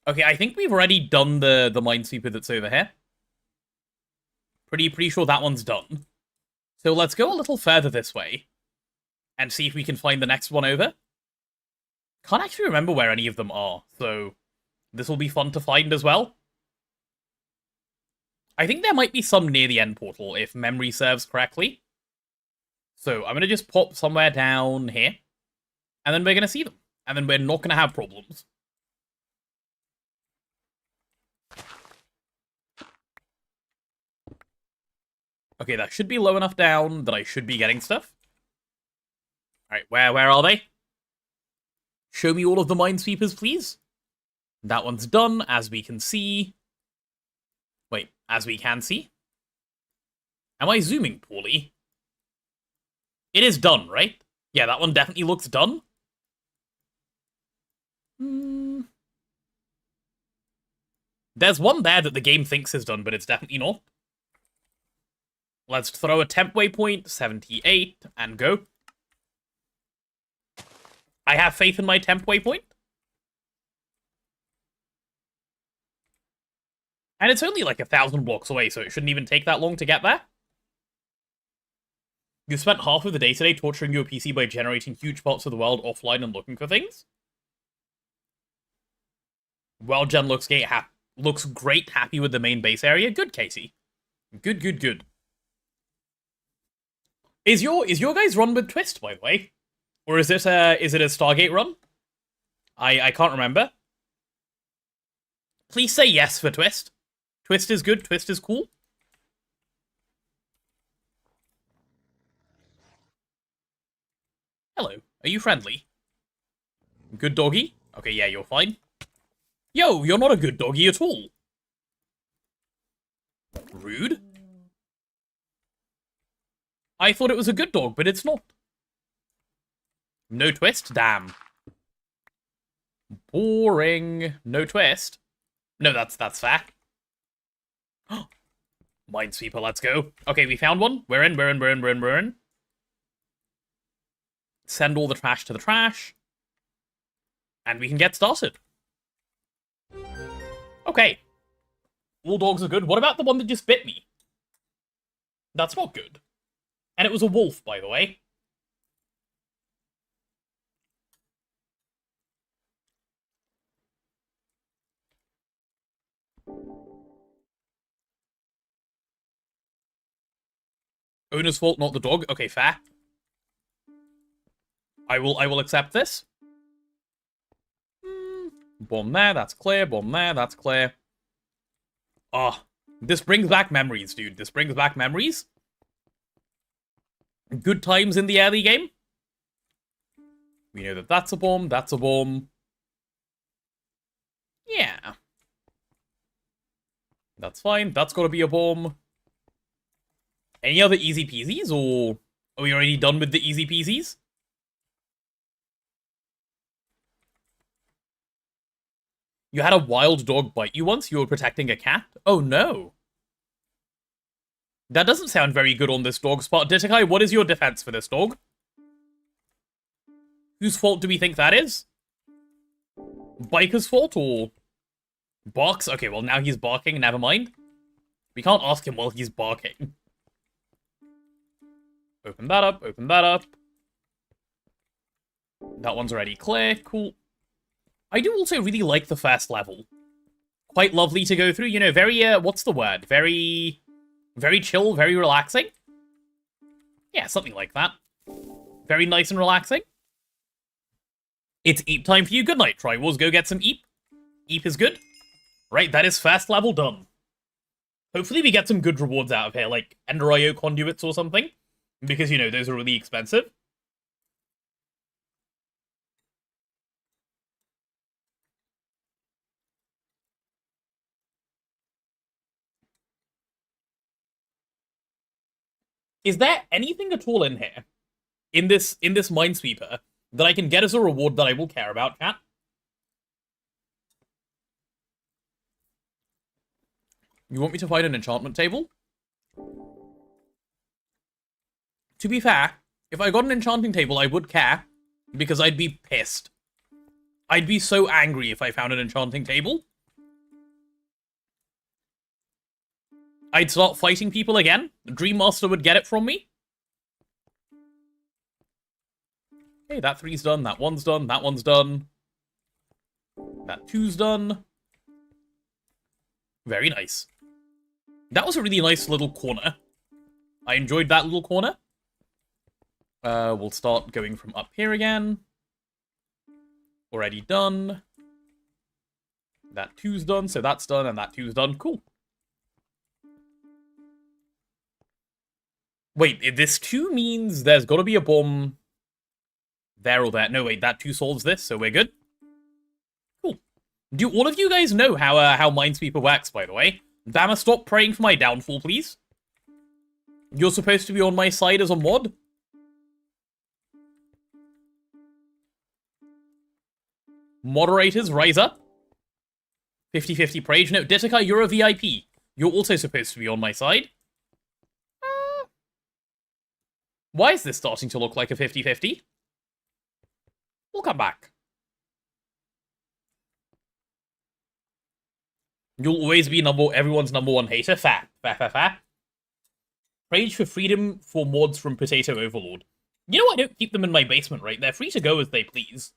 Okay, I think we've already done the Minesweeper that's over here. Pretty sure that one's done. So let's go a little further this way. And see if we can find the next one over. Can't actually remember where any of them are, so this will be fun to find as well. I think there might be some near the end portal, if memory serves correctly. So I'm going to just pop somewhere down here, and then we're going to see them. And then we're not going to have problems. Okay, that should be low enough down that I should be getting stuff. Alright, where are they? Show me all of the Minesweepers, please. That one's done, as we can see. Wait, as we can see? Am I zooming poorly? It is done, right? Yeah, that one definitely looks done. There's one there that the game thinks is done, but it's definitely not. Let's throw a temp waypoint, 78, and go. I have faith in my temp waypoint. And it's only like 1,000 blocks away, so it shouldn't even take that long to get there. You spent half of the day today torturing your PC by generating huge parts of the world offline and looking for things. Well, Jen looks great, happy with the main base area. Good, Casey. Good, good, good. Is your guys' run with Twist, by the way? Or is it a Stargate run? I can't remember. Please say yes for Twist. Twist is good, Twist is cool. Hello, are you friendly? Good doggy? Okay, yeah, you're fine. Yo, you're not a good doggy at all. Rude? I thought it was a good dog, but it's not. No Twist? Damn. Boring. No Twist. No, that's fair. Minesweeper, let's go. Okay, we found one. We're in. Send all the trash to the trash. And we can get started. Okay. All dogs are good. What about the one that just bit me? That's not good. And it was a wolf, by the way. Owner's fault, not the dog. Okay, fair. I will accept this. Bomb there, that's clear. Bomb there, that's clear. Ah, this brings back memories, dude. This brings back memories. Good times in the early game. We know that that's a bomb, that's a bomb. Yeah. That's fine, that's gotta be a bomb. Any other easy peasies, or are we already done with the easy peasies? You had a wild dog bite you once? You were protecting a cat? Oh no. That doesn't sound very good on this dog's part. Ditakai, what is your defense for this dog? Whose fault do we think that is? Biker's fault, or... Barks? Okay, well now he's barking, never mind. We can't ask him while he's barking. Open that up, open that up. That one's already clear, cool. I do also really like the first level. Quite lovely to go through, you know, very, what's the word? Very Very chill, very relaxing. Yeah, something like that. Very nice and relaxing. It's Eep time for you. Good night, Triwars. Go get some Eep. Eep is good. Right, that is first level done. Hopefully we get some good rewards out of here, like Ender IO conduits or something. Because, you know, those are really expensive. Is there anything at all in here, in this Minesweeper, that I can get as a reward that I will care about, chat? You want me to find an enchantment table? To be fair, if I got an enchanting table, I would care, because I'd be pissed. I'd be so angry if I found an enchanting table. I'd start fighting people again. The Dream Master would get it from me. Okay, that 3's done, that 1's done, that 1's done. That 2's done. Very nice. That was a really nice little corner. I enjoyed that little corner. We'll start going from up here again. Already done. That 2's done, so that's done, and that 2's done. Cool. Wait, this 2 means there's got to be a bomb there or there. No, wait, that 2 solves this, so we're good. Cool. Do all of you guys know how Minesweeper works, by the way? Damma, stop praying for my downfall, please. You're supposed to be on my side as a mod. Moderators, rise up. 50-50 Prage. No, Ditika, you're a VIP. You're also supposed to be on my side. Why is this starting to look like a 50-50? We'll come back. You'll always be everyone's number one hater. Fair. Rage for freedom for mods from Potato Overlord. You know I don't keep them in my basement, right? They're free to go as they please.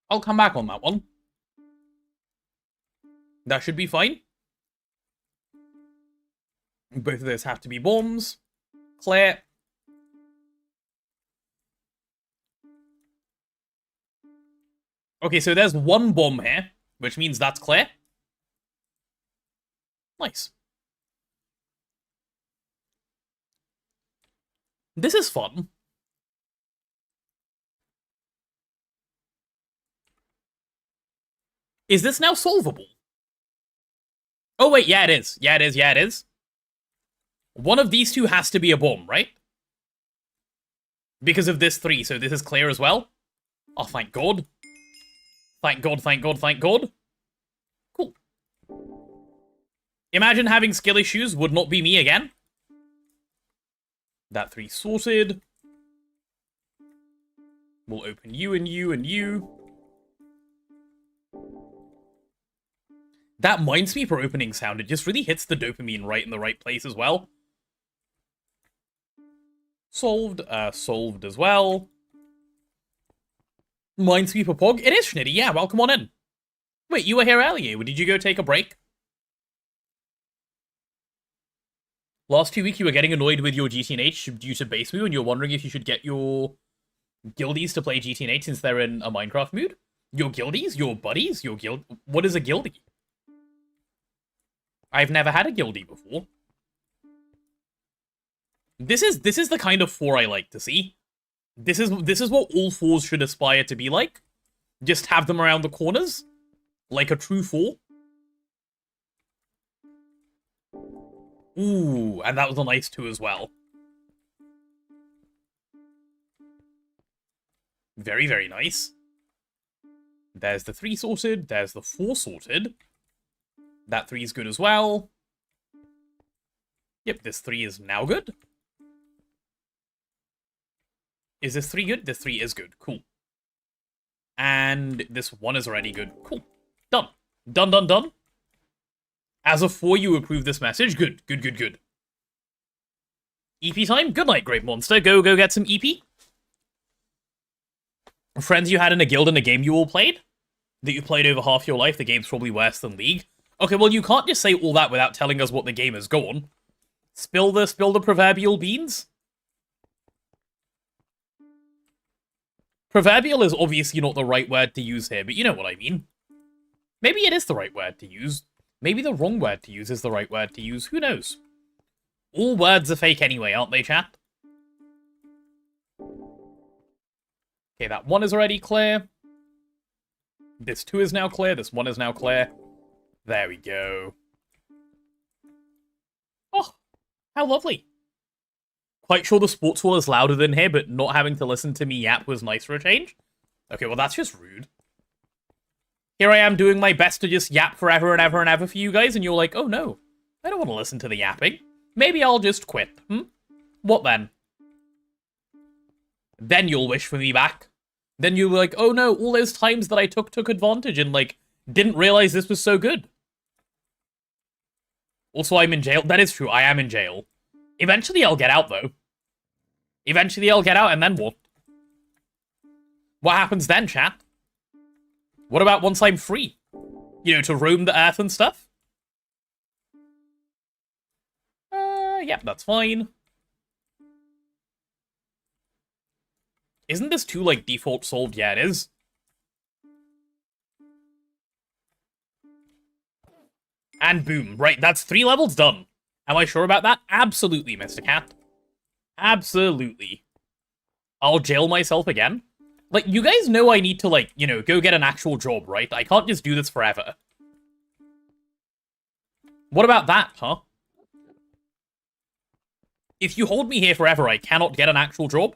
I'll come back on that one. That should be fine. Both of those have to be bombs. Clear. Okay, so there's one bomb here, which means that's clear. Nice. This is fun. Is this now solvable? Oh, wait, yeah, it is. Yeah, it is. One of these two has to be a bomb, right? Because of this 3, so this is clear as well. Oh, thank God. Thank God. Cool. Imagine having skill issues would not be me again. That 3 sorted. We'll open you and you and you. That Minesweeper opening sound, it just really hits the dopamine right in the right place as well. Solved as well. Minesweeper Pog, it is Schnitty, yeah, welcome on in. Wait, you were here earlier, did you go take a break? Last 2 weeks you were getting annoyed with your GTNH due to base mood, and you're wondering if you should get your guildies to play GTNH since they're in a Minecraft mood? Your guildies? Your buddies? Your guild? What is a guildie? I've never had a guildie before. This is the kind of 4 I like to see. This is what all 4s should aspire to be like. Just have them around the corners. Like a true 4. Ooh, and that was a nice 2 as well. Very, very nice. There's the 3 sorted. There's the 4 sorted. That 3 is good as well. Yep, this 3 is now good. Is this 3 good? This 3 is good. Cool. And this 1 is already good. Cool. Done. Done. As of 4, you approve this message. Good, good, good, good. EP time? Good night, great monster. Go get some EP. Friends you had in a guild in a game you all played? That you played over half your life, the game's probably worse than League. Okay, well, you can't just say all that without telling us what the game has gone. Spill the proverbial beans? Proverbial is obviously not the right word to use here, but you know what I mean. Maybe it is the right word to use. Maybe the wrong word to use is the right word to use. Who knows? All words are fake anyway, aren't they, chat? Okay, that 1 is already clear. This 2 is now clear. This 1 is now clear. There we go. Oh, how lovely. Quite sure the sports wall is louder than here, but not having to listen to me yap was nice for a change. Okay, well, that's just rude. Here I am doing my best to just yap forever and ever and ever for you guys, and you're like, oh no, I don't want to listen to the yapping. Maybe I'll just quit, What then? Then you'll wish for me back. Then you'll be like, oh no, all those times that I took advantage and, like, didn't realize this was so good. Also, I'm in jail. That is true, I am in jail. Eventually I'll get out, though. Eventually I'll get out, and then what? What happens then, chat? What about once I'm free? You know, to roam the earth and stuff? Yeah, that's fine. Isn't this 2, like, default solved? Yeah, it is. And boom. Right, that's 3 levels done. Am I sure about that? Absolutely, Mr. Cat. Absolutely. I'll jail myself again. Like, you guys know I need to, like, you know, go get an actual job, right? I can't just do this forever. What about that, huh? If you hold me here forever, I cannot get an actual job?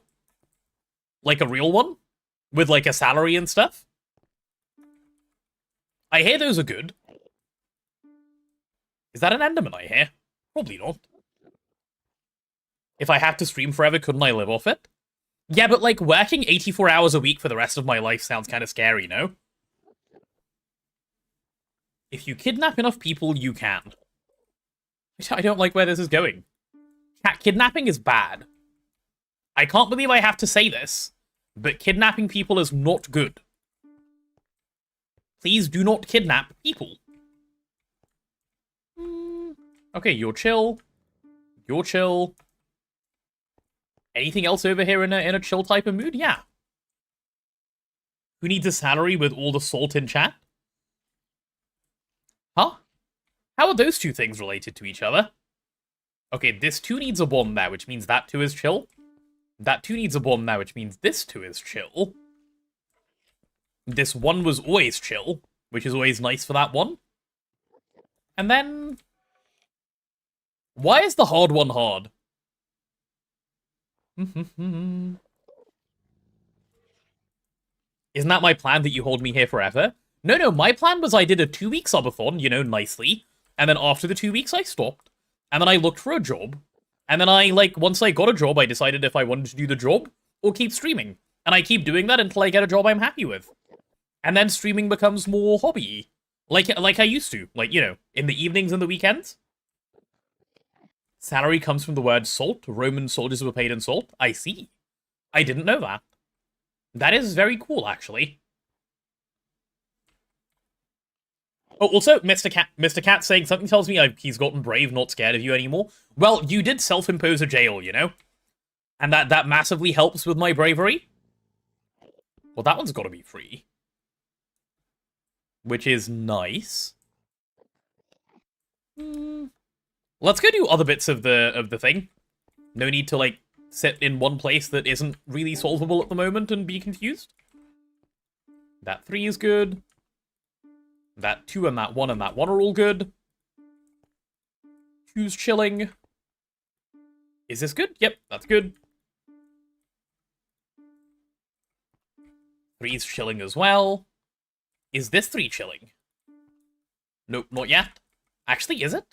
Like a real one? With, like, a salary and stuff? I hear those are good. Is that an Enderman I hear? Probably not. If I had to stream forever, couldn't I live off it? Yeah, but, like, working 84 hours a week for the rest of my life sounds kind of scary, no? If you kidnap enough people, you can. I don't like where this is going. Cat kidnapping is bad. I can't believe I have to say this, but kidnapping people is not good. Please do not kidnap people. Okay, you're chill. You're chill. Anything else over here in a chill type of mood? Yeah. Who needs a salary with all the salt in chat? Huh? How are those 2 things related to each other? Okay, this 2 needs a bomb there, which means that 2 is chill. That 2 needs a bomb there, which means this 2 is chill. This 1 was always chill, which is always nice for that 1. And then... why is the hard one hard? Isn't that my plan, that you hold me here forever? No, my plan was I did a 2-week subathon, you know, nicely. And then after the 2 weeks, I stopped. And then I looked for a job. And then once I got a job, I decided if I wanted to do the job or keep streaming. And I keep doing that until I get a job I'm happy with. And then streaming becomes more hobby-y. Like I used to. Like, you know, in the evenings and the weekends. Salary comes from the word salt. Roman soldiers were paid in salt. I see. I didn't know that. That is very cool, actually. Oh, also, Mr. Cat saying something tells me he's gotten brave, not scared of you anymore. Well, you did self-impose a jail, you know? And that massively helps with my bravery. Well, that one's gotta be free. Which is nice. Let's go do other bits of the thing. No need to, like, sit in one place that isn't really solvable at the moment and be confused. That 3 is good. That 2 and that 1 and that 1 are all good. 2's chilling. Is this good? Yep, that's good. 3's chilling as well. Is this 3 chilling? Nope, not yet. Actually, is it?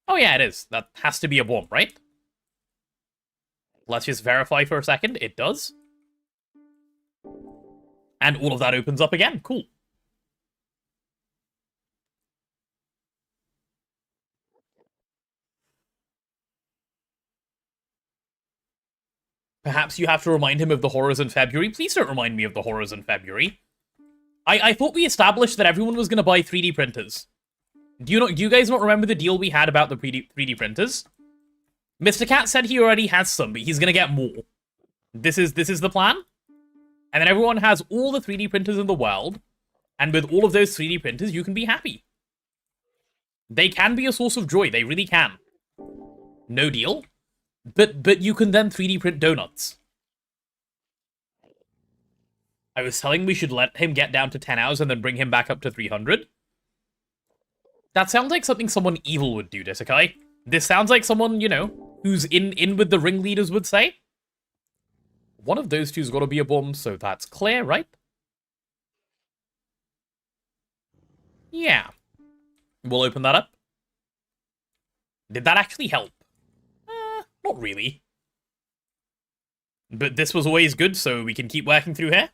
Oh yeah, it is. That has to be a bomb, right? Let's just verify for a second. It does. And all of that opens up again. Cool. Perhaps you have to remind him of the horrors in February. Please don't remind me of the horrors in February. I thought we established that everyone was going to buy 3D printers. Do you guys not remember the deal we had about the 3D printers? Mr. Cat said he already has some, but he's going to get more. This is the plan? And then everyone has all the 3D printers in the world, and with all of those 3D printers, you can be happy. They can be a source of joy, they really can. No deal. But you can then 3D print donuts. I was telling we should let him get down to 10 hours and then bring him back up to 300. That sounds like something someone evil would do, Desakai. This sounds like someone, you know, who's in with the ringleaders would say. One of those two's got to be a bomb, so that's clear, right? Yeah. We'll open that up. Did that actually help? Not really. But this was always good, so we can keep working through here.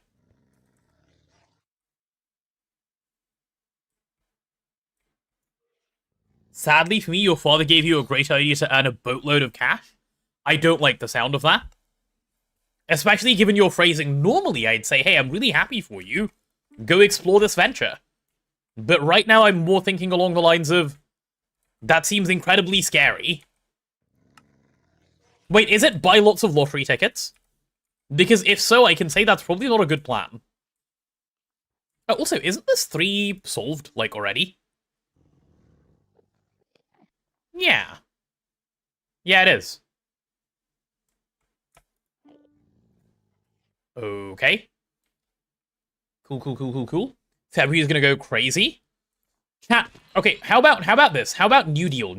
Sadly for me, your father gave you a great idea to earn a boatload of cash. I don't like the sound of that. Especially given your phrasing. Normally, I'd say, hey, I'm really happy for you. Go explore this venture. But right now, I'm more thinking along the lines of, that seems incredibly scary. Wait, is it buy lots of lottery tickets? Because if so, I can say that's probably not a good plan. Also, isn't this 3 solved, like, already? Yeah. Yeah, it is. Okay. Cool. February's gonna go crazy. Chat. Okay, how about this? How about new deal,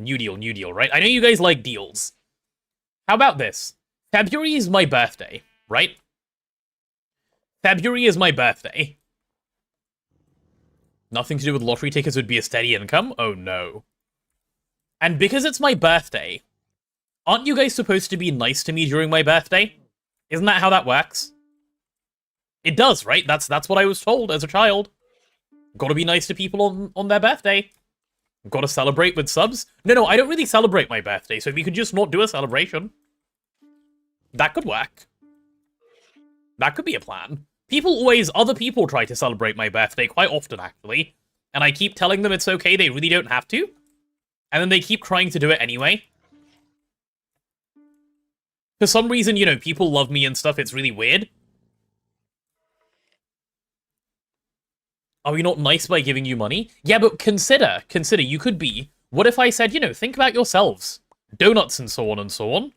right? I know you guys like deals. How about this? February is my birthday, right? February is my birthday. Nothing to do with lottery tickets would be a steady income? Oh no. And because it's my birthday, aren't you guys supposed to be nice to me during my birthday? Isn't that how that works? It does, right? That's what I was told as a child. Gotta be nice to people on their birthday. Gotta celebrate with subs. No, I don't really celebrate my birthday, so if you could just not do a celebration. That could work. That could be a plan. Other people try to celebrate my birthday quite often, actually. And I keep telling them it's okay, they really don't have to. And then they keep trying to do it anyway. For some reason, you know, people love me and stuff, it's really weird. Are we not nice by giving you money? Yeah, but consider, you could be... What if I said, you know, think about yourselves. Donuts and so on and so on.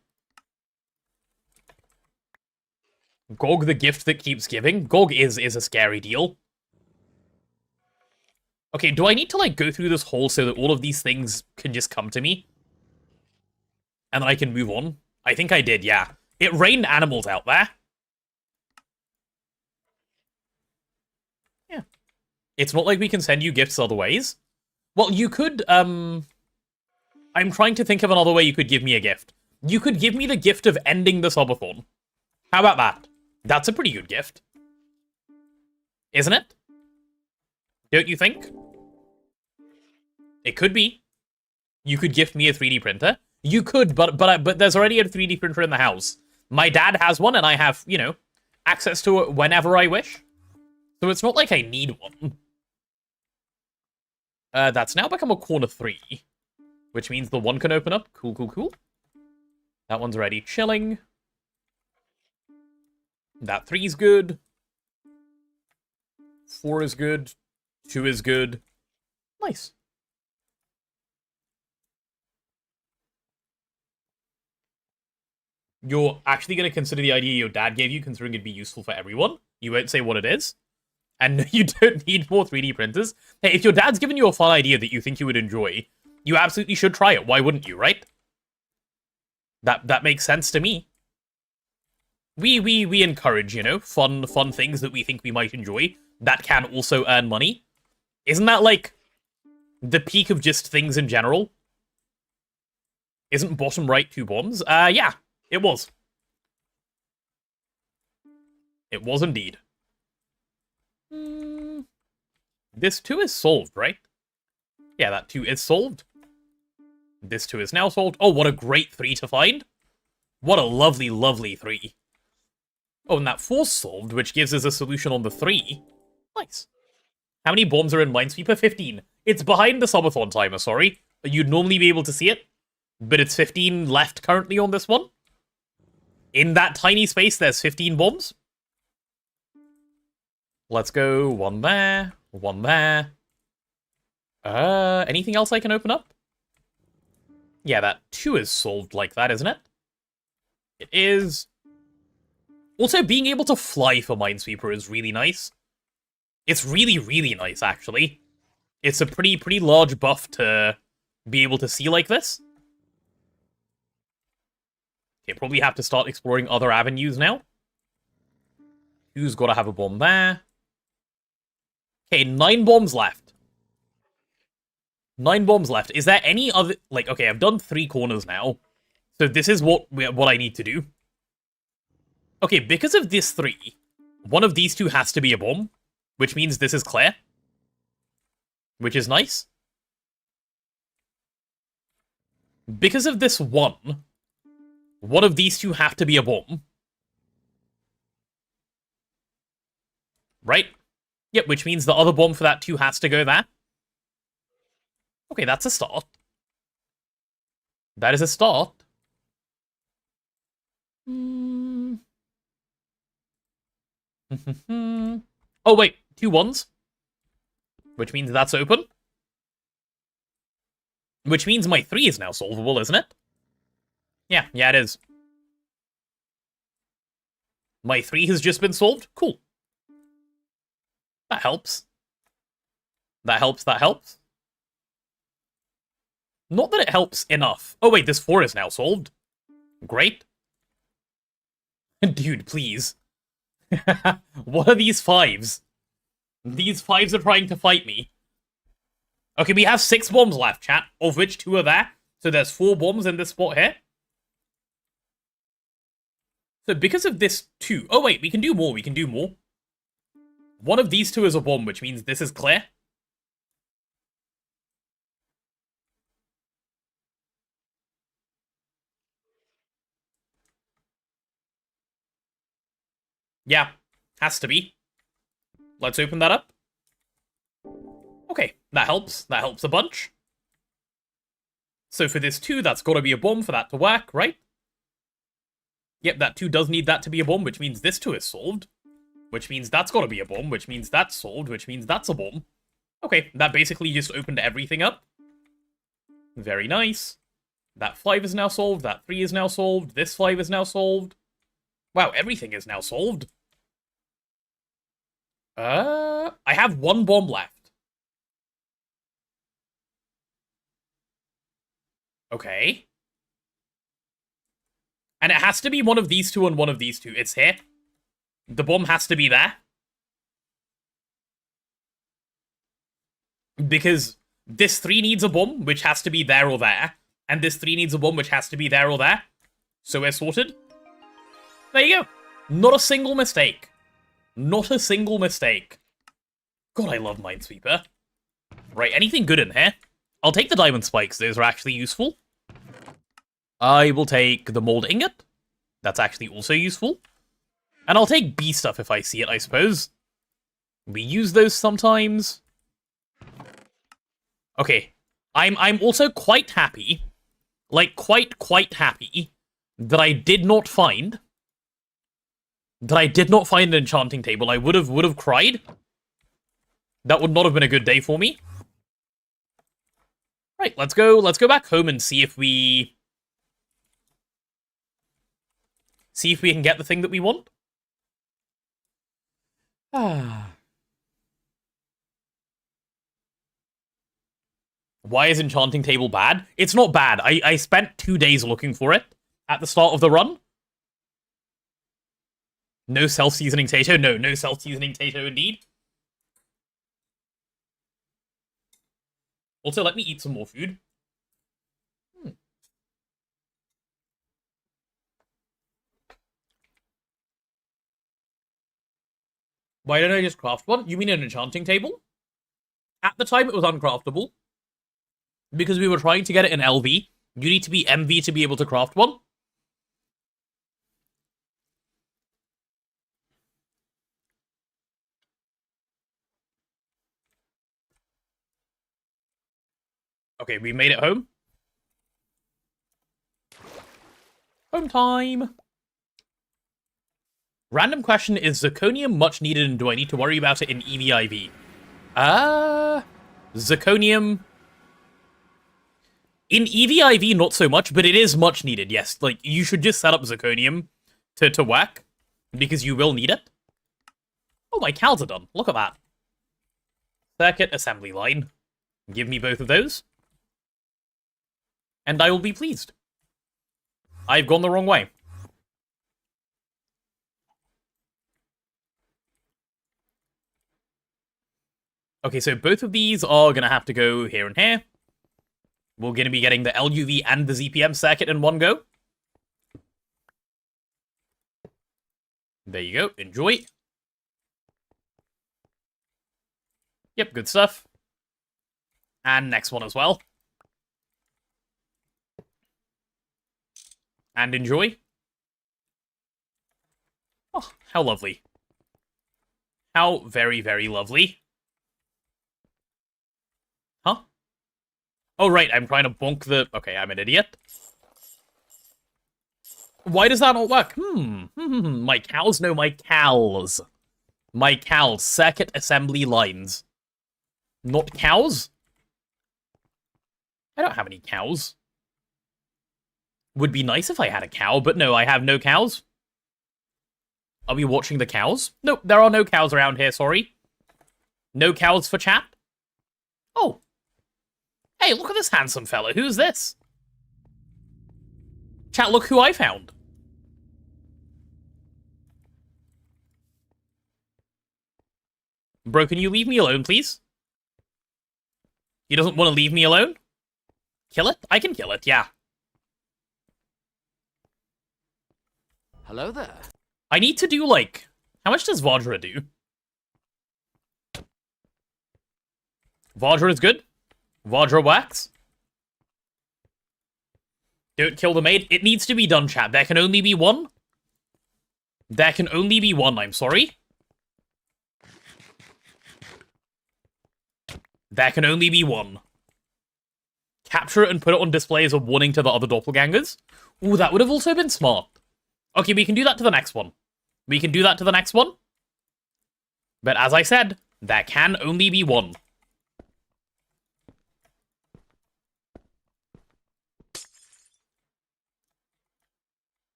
GOG, the gift that keeps giving. GOG is a scary deal. Okay, do I need to, like, go through this hole so that all of these things can just come to me? And then I can move on? I think I did, yeah. It rained animals out there. Yeah. It's not like we can send you gifts other ways. Well, you could, I'm trying to think of another way you could give me a gift. You could give me the gift of ending the subathon. How about that? That's a pretty good gift. Isn't it? Don't you think? It could be. You could gift me a 3D printer. You could, but there's already a 3D printer in the house. My dad has one, and I have, you know, access to it whenever I wish. So it's not like I need one. That's now become a corner 3. Which means the 1 can open up. Cool. That one's already chilling. That 3's good. 4 is good. 2 is good. Nice. You're actually going to consider the idea your dad gave you, considering it'd be useful for everyone? You won't say what it is? And no, you don't need more 3D printers? Hey, if your dad's given you a fun idea that you think you would enjoy, you absolutely should try it. Why wouldn't you, right? That makes sense to me. We encourage, you know, fun things that we think we might enjoy that can also earn money. Isn't that, like, the peak of just things in general? Isn't bottom right 2 bombs? Yeah, it was. It was indeed. This 2 is solved, right? Yeah, that 2 is solved. This 2 is now solved. Oh, what a great 3 to find. What a lovely, lovely 3. Oh, and that 4's solved, which gives us a solution on the 3. Nice. How many bombs are in Minesweeper? 15. It's behind the subathon timer, sorry. You'd normally be able to see it, but it's 15 left currently on this one. In that tiny space, there's 15 bombs. Let's go 1 there, 1 there. Anything else I can open up? Yeah, that 2 is solved like that, isn't it? It is. Also, being able to fly for Minesweeper is really nice. It's really, really nice, actually. It's a pretty large buff to be able to see like this. Okay, probably have to start exploring other avenues now. Who's got to have a bomb there? Okay, 9 bombs left. 9 bombs left. Is there any other... Like, okay, I've done 3 corners now. So this is what I need to do. Okay, because of this 3, one of these 2 has to be a bomb, which means this is clear. Which is nice. Because of this 1, one of these 2 have to be a bomb. Right? Yep, which means the other bomb for that 2 has to go there. Okay, that's a start. That is a start. Oh, wait. 2 1s. Which means that's open. Which means my 3 is now solvable, isn't it? Yeah, it is. My 3 has just been solved? Cool. That helps. That helps. Not that it helps enough. Oh wait, this 4 is now solved. Great. Dude, please. What are these 5s? These 5s are trying to fight me. Okay, we have 6 bombs left, chat, of which 2 are there. So there's 4 bombs in this spot here. So because of this 2... Oh wait, we can do more, One of these 2 is a bomb, which means this is clear. Yeah, has to be. Let's open that up. Okay, that helps. That helps a bunch. So for this 2, that's got to be a bomb for that to work, right? Yep, that 2 does need that to be a bomb, which means this 2 is solved. Which means that's got to be a bomb, which means that's solved, which means that's a bomb. Okay, that basically just opened everything up. Very nice. That 5 is now solved, that 3 is now solved, this 5 is now solved. Wow, everything is now solved. I have 1 bomb left. Okay. And it has to be one of these 2 and one of these 2. It's here. The bomb has to be there. Because this 3 needs a bomb, which has to be there or there. And this 3 needs a bomb, which has to be there or there. So we're sorted. There you go. Not a single mistake. Not a single mistake. God, I love Minesweeper. Right, anything good in here? I'll take the diamond spikes. Those are actually useful. I will take the mold ingot. That's actually also useful. And I'll take B stuff if I see it, I suppose. We use those sometimes. Okay. I'm also quite happy. Like, quite happy that I did not find an enchanting table. I would have cried. That would not have been a good day for me. Right, let's go back home and see if we can get the thing that we want. Why is enchanting table bad? It's not bad. I spent 2 days looking for it at the start of the run. No self-seasoning Tato? No self-seasoning Tato indeed. Also, let me eat some more food. Why don't I just craft one? You mean an enchanting table? At the time, it was uncraftable. Because we were trying to get it in LV. You need to be MV to be able to craft one. Okay, we made it home. Home time! Random question, is zirconium much needed and do I need to worry about it in EVIV? Zirconium... In EVIV, not so much, but it is much needed, yes. Like, you should just set up zirconium to work, because you will need it. Oh, my cows are done. Look at that. Circuit assembly line. Give me both of those. And I will be pleased. I've gone the wrong way. Okay, so both of these are going to have to go here and here. We're going to be getting the LUV and the ZPM circuit in one go. There you go. Enjoy. Yep, good stuff. And next one as well. And enjoy. Oh, how lovely. How very, very lovely. Huh? Oh, right, I'm trying to bonk the... Okay, I'm an idiot. Why does that not work? My cows? No, my cows. My cows. Circuit assembly lines. Not cows? I don't have any cows. Would be nice if I had a cow, but no, I have no cows. Are we watching the cows? Nope, there are no cows around here, sorry. No cows for chat? Oh. Hey, look at this handsome fella. Who's this? Chat, look who I found. Bro, can you leave me alone, please? He doesn't want to leave me alone? Kill it? I can kill it, yeah. Hello there. I need to do, like... How much does Vajra do? Vajra is good. Vajra wax. Don't kill the maid. It needs to be done, chat. There can only be one. There can only be one, I'm sorry. There can only be one. Capture it and put it on display as a warning to the other doppelgangers. Ooh, that would have also been smart. Okay, we can do that to the next one. We can do that to the next one. But as I said, there can only be one.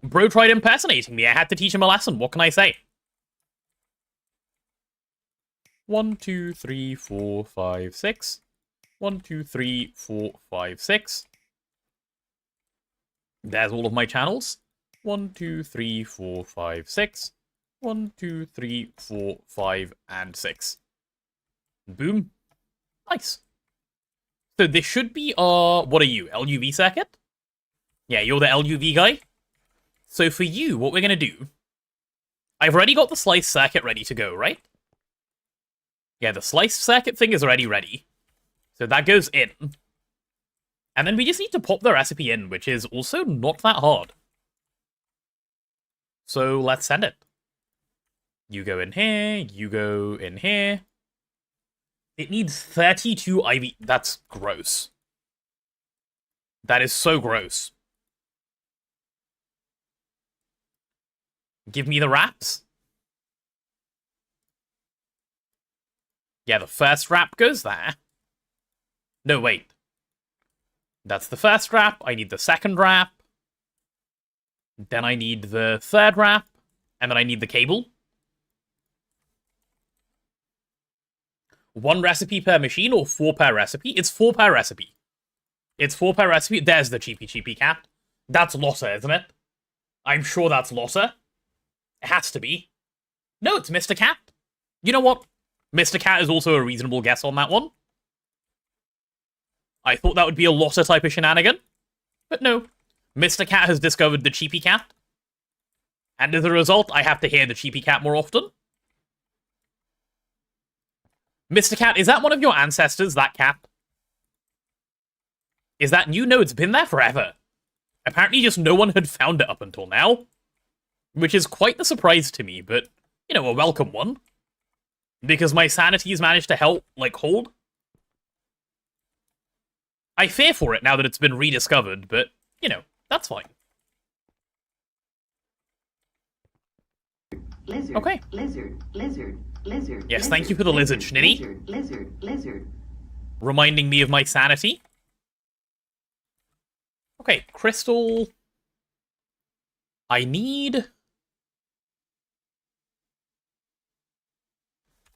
Bro tried impersonating me. I had to teach him a lesson. What can I say? 1, 2, 3, 4, 5, 6. 1, 2, 3, 4, 5, 6. There's all of my channels. 1, 2, 3, 4, 5, 6. 1, 2, 3, 4, 5, and 6. Boom. Nice. So this should be, what are you, LUV circuit? Yeah, you're the LUV guy. So for you, what we're going to do... I've already got the slice circuit ready to go, right? Yeah, the slice circuit thing is already ready. So that goes in. And then we just need to pop the recipe in, which is also not that hard. So let's send it. You go in here, you go in here. It needs 32 IV. That's gross. That is so gross. Give me the wraps. Yeah, the first wrap goes there. No, wait. That's the first wrap. I need the second wrap. Then I need the third wrap. And then I need the cable. 1 recipe per machine or 4 per recipe? It's 4 per recipe. It's 4 per recipe. There's the cheapy cat. That's Lotta, isn't it? I'm sure that's Lotta. It has to be. No, it's Mr. Cat. You know what? Mr. Cat is also a reasonable guess on that one. I thought that would be a Lotta type of shenanigan. But no. Mr. Cat has discovered the cheapy cat. And as a result, I have to hear the cheapy cat more often. Mr. Cat, is that one of your ancestors, that cat? Is that new? No, it's been there forever. Apparently just no one had found it up until now. Which is quite the surprise to me, but, you know, a welcome one. Because my sanity's managed to help, like, hold. I fear for it now that it's been rediscovered, but, you know, that's fine. Lizard. Okay. Lizard. Lizard. Lizard. Yes, thank you for the lizard, Schnitty. Lizard. Lizard. Lizard. Reminding me of my sanity. Okay, crystal. I need...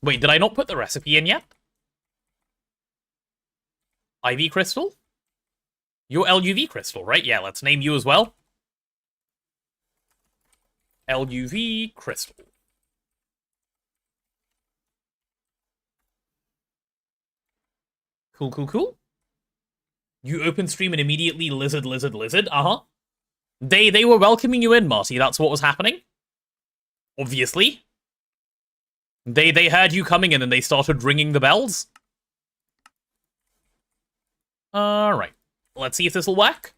Wait, did I not put the recipe in yet? IV crystal? Your LUV crystal, right? Yeah, let's name you as well. LUV crystal. Cool, cool, cool. You open stream and immediately lizard. Uh-huh. They were welcoming you in, Marty. That's what was happening. Obviously. They heard you coming in and they started ringing the bells. Alright. Let's see if this will work.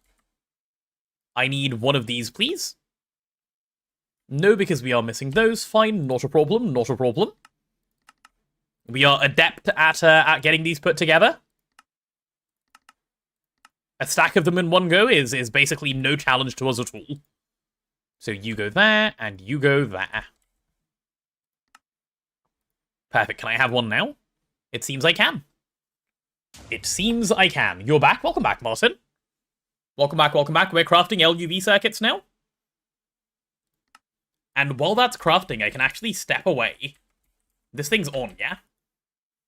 I need one of these, please. No, because we are missing those. Fine, not a problem, not a problem. We are adept at getting these put together. A stack of them in one go is basically no challenge to us at all. So you go there, and you go there. Perfect. Can I have one now? It seems I can. It seems I can. You're back? Welcome back, Martin. Welcome back, welcome back. We're crafting LUV circuits now. And while that's crafting, I can actually step away. This thing's on, yeah?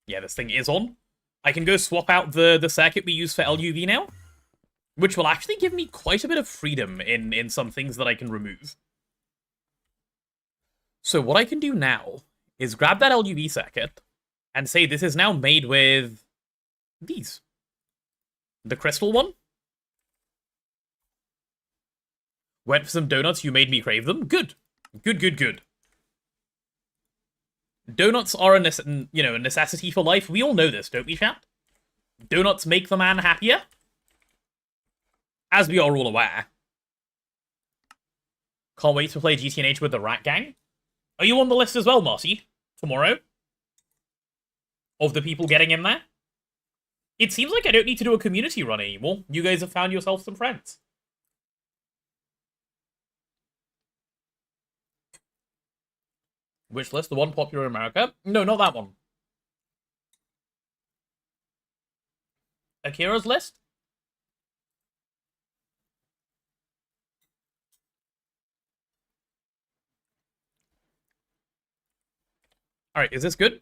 Yeah, this thing is on. I can go swap out the circuit we use for LUV now, which will actually give me quite a bit of freedom in some things that I can remove. So what I can do now is grab that LUV circuit and say this is now made with these. The crystal one. Went for some donuts, you made me crave them. Good. Good, good, good. Donuts are a necessity for life. We all know this, don't we, chat? Donuts make the man happier. As we are all aware. Can't wait to play GTNH with the Rat Gang. Are you on the list as well, Marty? Tomorrow? Of the people getting in there? It seems like I don't need to do a community run anymore. You guys have found yourself some friends. Which list? The one popular in America? No, not that one. Akira's list? Alright, is this good?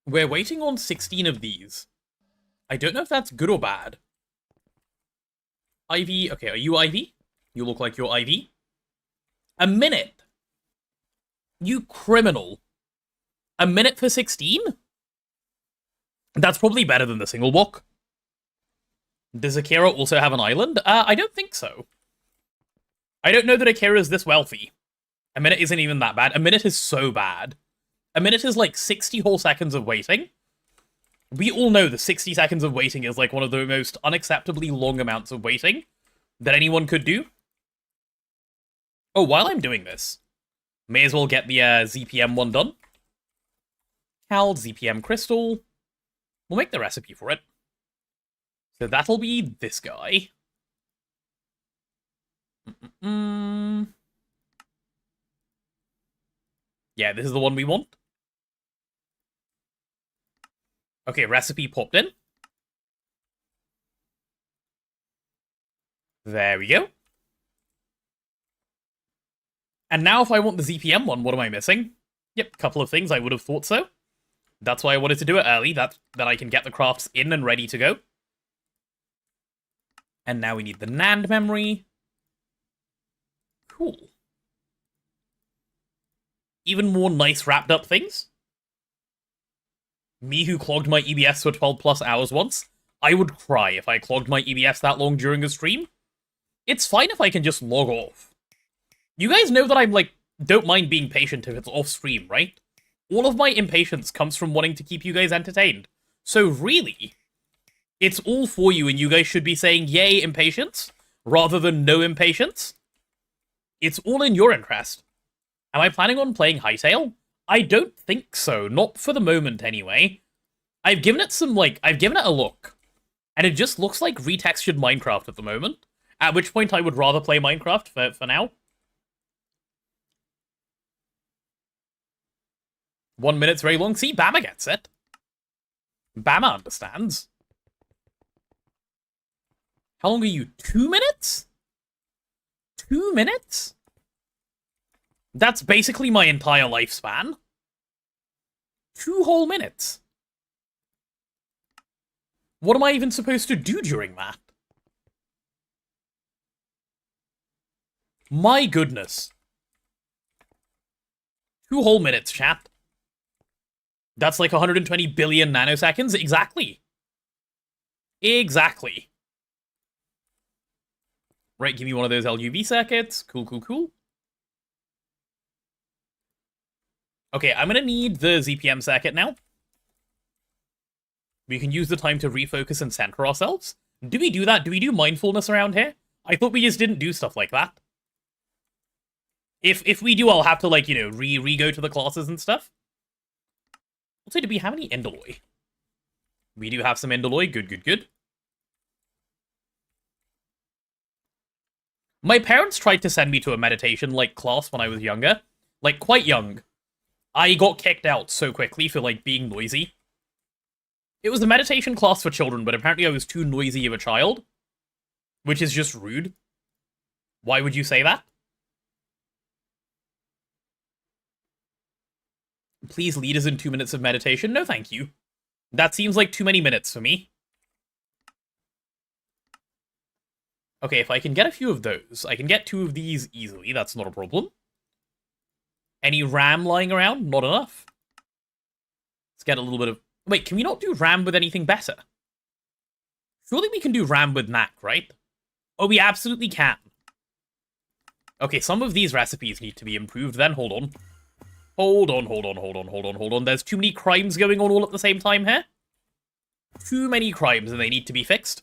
We're waiting on 16 of these. I don't know if that's good or bad. Ivy, okay, are you Ivy? You look like you're Ivy. A minute? You criminal. A minute for 16? That's probably better than the single walk. Does Akira also have an island? I don't think so. I don't know that Akira is this wealthy. A minute isn't even that bad. A minute is so bad. A minute is like 60 whole seconds of waiting. We all know the 60 seconds of waiting is like one of the most unacceptably long amounts of waiting that anyone could do. Oh, while I'm doing this, may as well get the ZPM one done. Cal, ZPM crystal. We'll make the recipe for it. So that'll be this guy. Yeah, this is the one we want. Okay, recipe popped in. There we go. And now if I want the ZPM one, what am I missing? Yep, couple of things, I would have thought so. That's why I wanted to do it early, that I can get the crafts in and ready to go. And now we need the NAND memory. Cool. Even more nice wrapped up things. Me who clogged my EBS for 12 plus hours once. I would cry if I clogged my EBS that long during a stream. It's fine if I can just log off. You guys know that I'm like, don't mind being patient if it's off stream, right? All of my impatience comes from wanting to keep you guys entertained. So really, it's all for you and you guys should be saying yay impatience rather than no impatience. It's all in your interest. Am I planning on playing Hightail? I don't think so. Not for the moment, anyway. I've given it a look. And it just looks like retextured Minecraft at the moment. At which point I would rather play Minecraft for now. 1 minute's very long. See, Bama gets it. Bama understands. How long are you? 2 minutes? 2 minutes? That's basically my entire lifespan. 2 whole minutes. What am I even supposed to do during that? My goodness. 2 whole minutes, chat. That's like 120 billion nanoseconds. Exactly. Exactly. Right, give me one of those LUV circuits. Cool, cool, cool. Okay, I'm gonna need the ZPM circuit now. We can use the time to refocus and center ourselves. Do we do that? Do we do mindfulness around here? I thought we just didn't do stuff like that. If we do, I'll have to, like, you know, re-go to the classes and stuff. Also, do we have any Enderloy? We do have some Enderloy. Good, good, good. My parents tried to send me to a meditation, like, class when I was younger. Like, quite young. I got kicked out so quickly for, like, being noisy. It was a meditation class for children, but apparently I was too noisy of a child. Which is just rude. Why would you say that? Please lead us in 2 minutes of meditation. No, thank you. That seems like too many minutes for me. Okay, if I can get a few of those, I can get 2 of these easily. That's not a problem. Any RAM lying around? Not enough. Let's get a little bit of... Wait, can we not do RAM with anything better? Surely we can do RAM with NAC, right? Oh, we absolutely can. Okay, some of these recipes need to be improved then. Hold on. Hold on. There's too many crimes going on all at the same time here. Too many crimes, and they need to be fixed.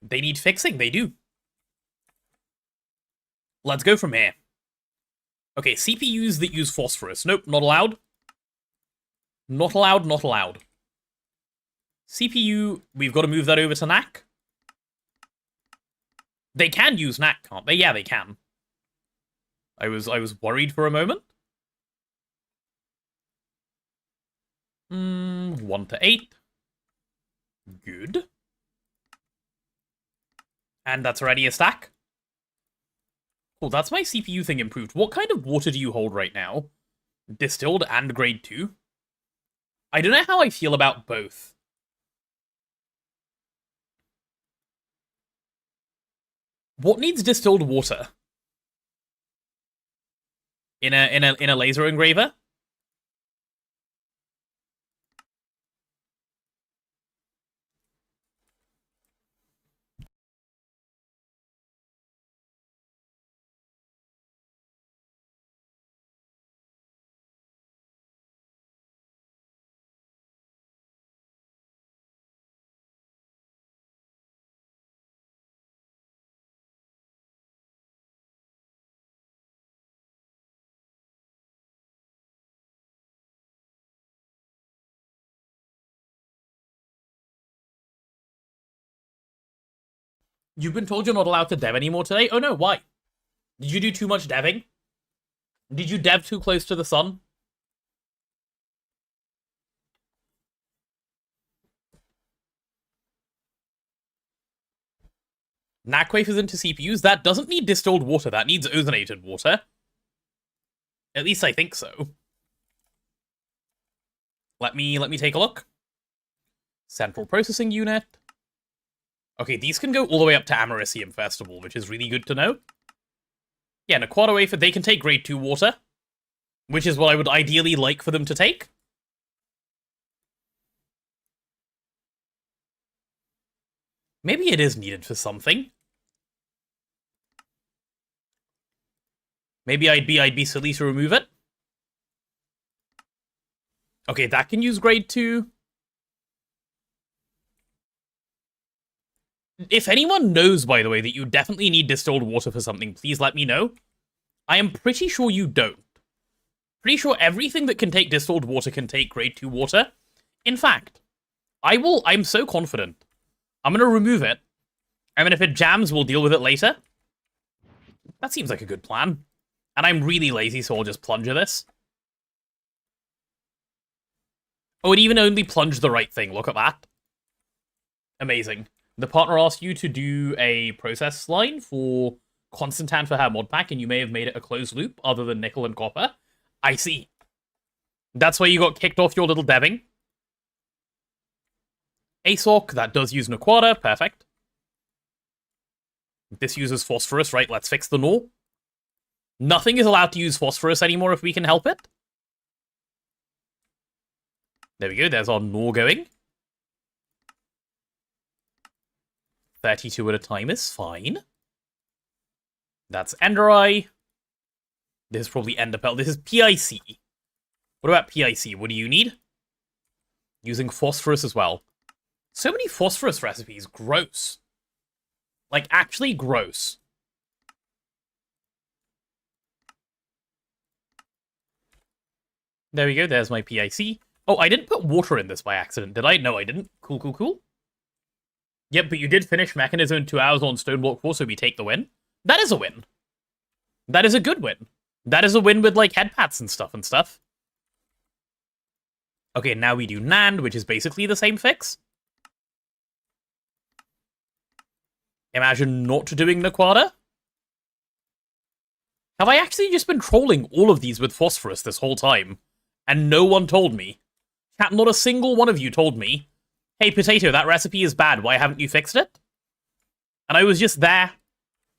They need fixing, they do. Let's go from here. Okay, CPUs that use phosphorus. Nope, not allowed. Not allowed, not allowed. CPU, we've got to move that over to NAC. They can use NAC, can't they? Yeah, they can. I was worried for a moment. 1 to 8. Good. And that's already a stack. Oh, that's my CPU thing improved. What kind of water do you hold right now? Distilled and grade 2? I don't know how I feel about both. What needs distilled water? In a laser engraver? You've been told you're not allowed to dev anymore today? Oh no, why? Did you do too much deving? Did you dev too close to the sun? NAC wafers into CPUs? That doesn't need distilled water, that needs ozonated water. At least I think so. Let me take a look. Central processing unit. Okay, these can go all the way up to Americium, first of all, which is really good to know. Yeah, and a quad wafer, they can take grade 2 water, which is what I would ideally like for them to take. Maybe it is needed for something. Maybe I'd be silly to remove it. Okay, that can use grade 2. If anyone knows, by the way, that you definitely need distilled water for something, please let me know. I am pretty sure you don't. Pretty sure everything that can take distilled water can take grade 2 water. In fact, I'm so confident. I'm gonna remove it. I mean, if it jams, we'll deal with it later. That seems like a good plan. And I'm really lazy, so I'll just plunger this. Oh, it even only plunged the right thing. Look at that. Amazing. The partner asked you to do a process line for Constantan for her mod pack, and you may have made it a closed loop other than nickel and copper. I see. That's why you got kicked off your little debbing. ASOC, that does use Naquata. Perfect. This uses phosphorus, right? Let's fix the NOR. Nothing is allowed to use phosphorus anymore if we can help it. There we go, there's our NOR going. 32 at a time is fine. That's Enderai. This is probably Enderpell. This is PIC. What about PIC? What do you need? Using phosphorus as well. So many phosphorus recipes. Gross. Like, actually gross. There we go, there's my PIC. Oh, I didn't put water in this by accident, did I? No, I didn't. Cool, cool, cool. Yep, but you did finish Mechanism in 2 hours on Stonewalk 4, so we take the win. That is a win. That is a good win. That is a win with, like, head pats and stuff. Okay, now we do NAND, which is basically the same fix. Imagine not doing Naquata. Have I actually just been trolling all of these with phosphorus this whole time? And no one told me? Chat, not a single one of you told me, hey, Potato, that recipe is bad, why haven't you fixed it? And I was just there,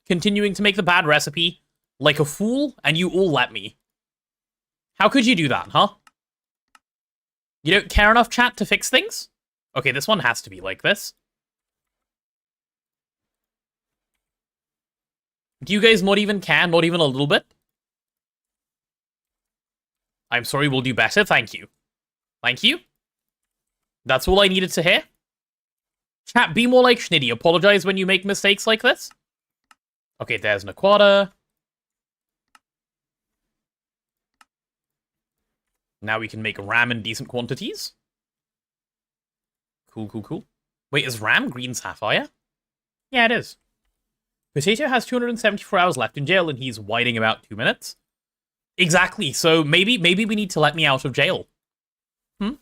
continuing to make the bad recipe, like a fool, and you all let me. How could you do that, huh? You don't care enough, chat, to fix things? Okay, this one has to be like this. Do you guys not even care? Not even a little bit? I'm sorry, we'll do better. Thank you. Thank you. That's all I needed to hear. Chat, be more like Schnitty. Apologize when you make mistakes like this. Okay, there's Naquata. Now we can make RAM in decent quantities. Cool, cool, cool. Wait, is RAM green sapphire? Yeah, it is. Potato has 274 hours left in jail, and he's whiting about 2 minutes. Exactly, so maybe we need to let me out of jail.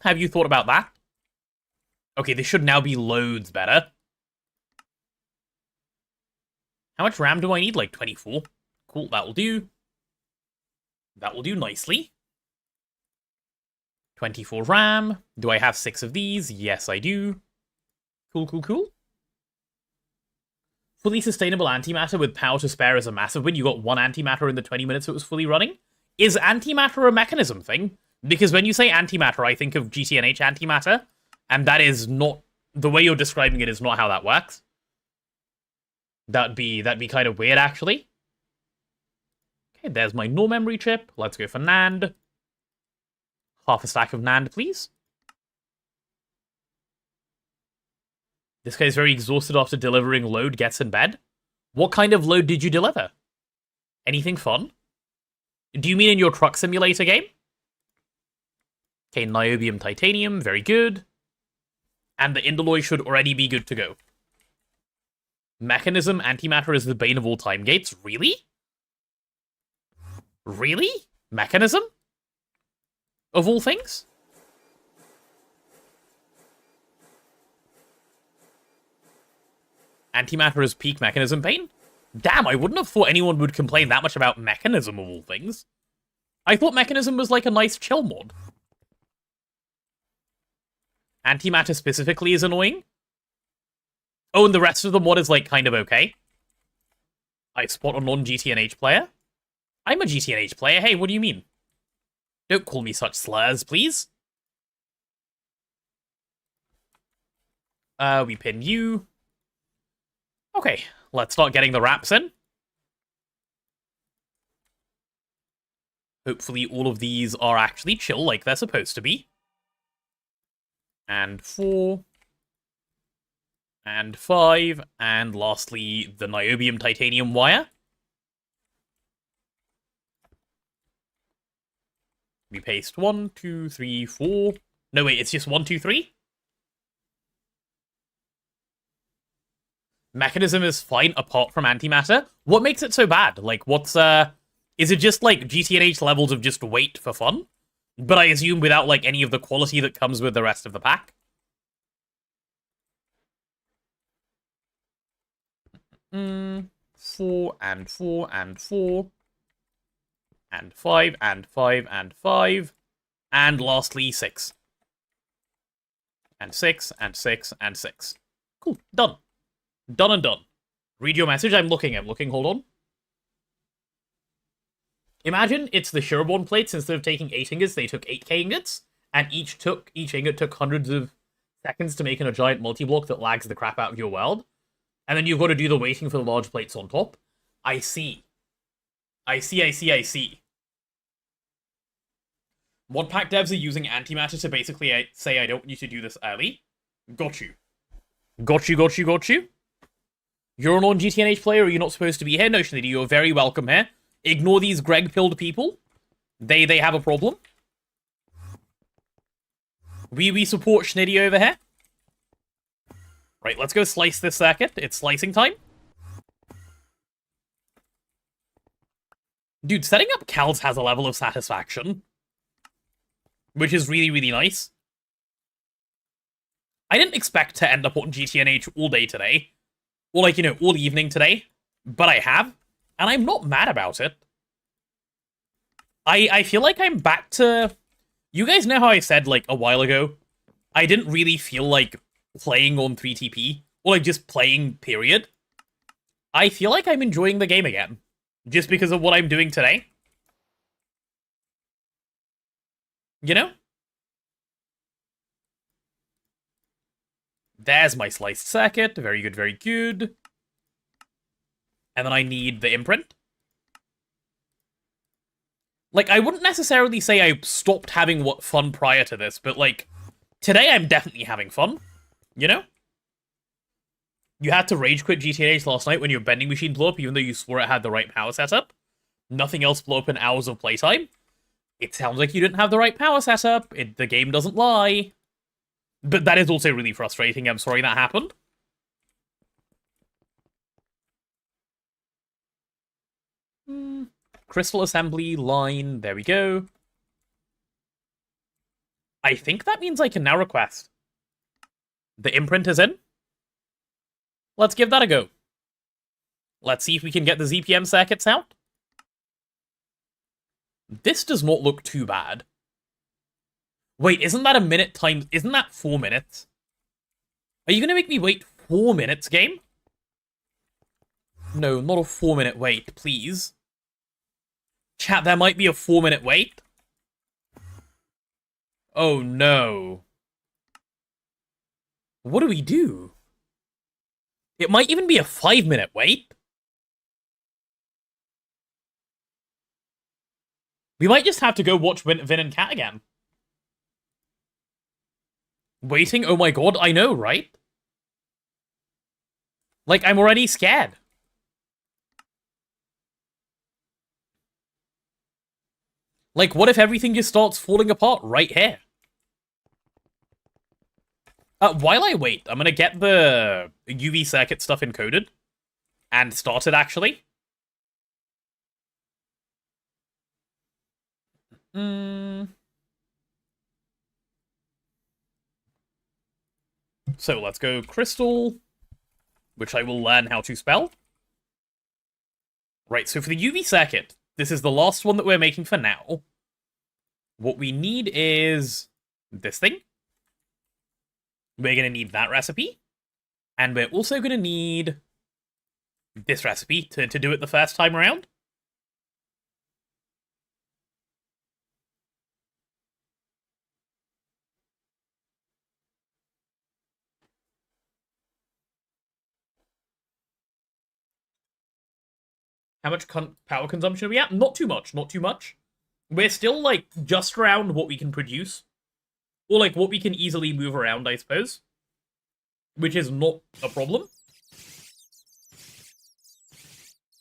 Have you thought about that? Okay, this should now be loads better. How much RAM do I need? Like 24. Cool, that will do. That will do nicely. 24 RAM. Do I have 6 of these? Yes, I do. Cool, cool, cool. Fully sustainable antimatter with power to spare is a massive win. You got 1 antimatter in the 20 minutes it was fully running. Is antimatter a mechanism thing? Because when you say antimatter, I think of GTNH antimatter, and that is not... The way you're describing it is not how that works. That'd be kind of weird, actually. Okay, there's my NOR memory chip. Let's go for NAND. Half a stack of NAND, please. This guy's very exhausted after delivering load, gets in bed. What kind of load did you deliver? Anything fun? Do you mean in your truck simulator game? Okay, niobium titanium, very good. And the Indoloy should already be good to go. Mechanism antimatter is the bane of all time gates. Really? Really? Mechanism? Of all things? Antimatter is peak mechanism pain? Damn, I wouldn't have thought anyone would complain that much about mechanism of all things. I thought mechanism was like a nice chill mod. Antimatter specifically is annoying. Oh, and the rest of the mod is like kind of okay. I spot a non-GTNH player? I'm a GTNH player, hey, what do you mean? Don't call me such slurs, please. We pin you. Okay, let's start getting the wraps in. Hopefully all of these are actually chill like they're supposed to be. And 4. And 5. And lastly, the niobium titanium wire. We paste 1, 2, 3, 4. No, wait, it's just 1, 2, 3? Mechanism is fine apart from antimatter. What makes it so bad? Like, what's, is it just, like, GTNH levels of just weight for fun? But I assume without, like, any of the quality that comes with the rest of the pack? 4, and 4, and 4. And 5, and 5, and 5. And lastly, 6. And 6, and 6, and 6. Cool, done. Done and done. Read your message. I'm looking, hold on. Imagine it's the Sherborne plates. Instead of taking 8 ingots, they took 8k ingots. And each ingot took hundreds of seconds to make in a giant multi-block that lags the crap out of your world. And then you've got to do the waiting for the large plates on top. I see. I see. Mod pack devs are using antimatter to basically say, I don't want you to do this early. Got you. Got you. You're a non-GTNH player, or you're not supposed to be here? No, Schnitty, you're very welcome here. Ignore these Greg-pilled people. They have a problem. We support Schnitty over here. Right, let's go slice this circuit. It's slicing time. Dude, setting up Cal's has a level of satisfaction. Which is really, really nice. I didn't expect to end up on GTNH all day today. Or, like, you know, all evening today. But I have. And I'm not mad about it. I feel like I'm back to... You guys know how I said, like, a while ago, I didn't really feel like playing on 3TP. Or, like, just playing, period. I feel like I'm enjoying the game again. Just because of what I'm doing today. You know? There's my sliced circuit. Very good, very good. And then I need the imprint. Like, I wouldn't necessarily say I stopped having fun prior to this, but, like, today I'm definitely having fun. You know? You had to rage quit GTNH last night when your vending machine blew up, even though you swore it had the right power setup. Nothing else blew up in hours of playtime. It sounds like you didn't have the right power setup. The game doesn't lie. But that is also really frustrating. I'm sorry that happened. Crystal assembly line. There we go. I think that means I can now request. The imprint is in. Let's give that a go. Let's see if we can get the ZPM circuits out. This does not look too bad. Wait, isn't that a minute time? Isn't that 4 minutes? Are you going to make me wait 4 minutes, game? No, not a 4-minute wait, please. Chat, there might be a 4-minute wait. Oh, no. What do we do? It might even be a 5-minute wait. We might just have to go watch Vin and Cat again. Waiting? Oh my god, I know, right? Like, I'm already scared. Like, what if everything just starts falling apart right here? While I wait, I'm gonna get the UV circuit stuff encoded. And started, actually. So let's go Crystal, which I will learn how to spell. Right, so for the UV circuit, this is the last one that we're making for now. What we need is this thing. We're going to need that recipe. And we're also going to need this recipe to do it the first time around. How much power consumption are we at? Not too much, not too much. We're still, like, just around what we can produce. Or, like, what we can easily move around, I suppose. Which is not a problem.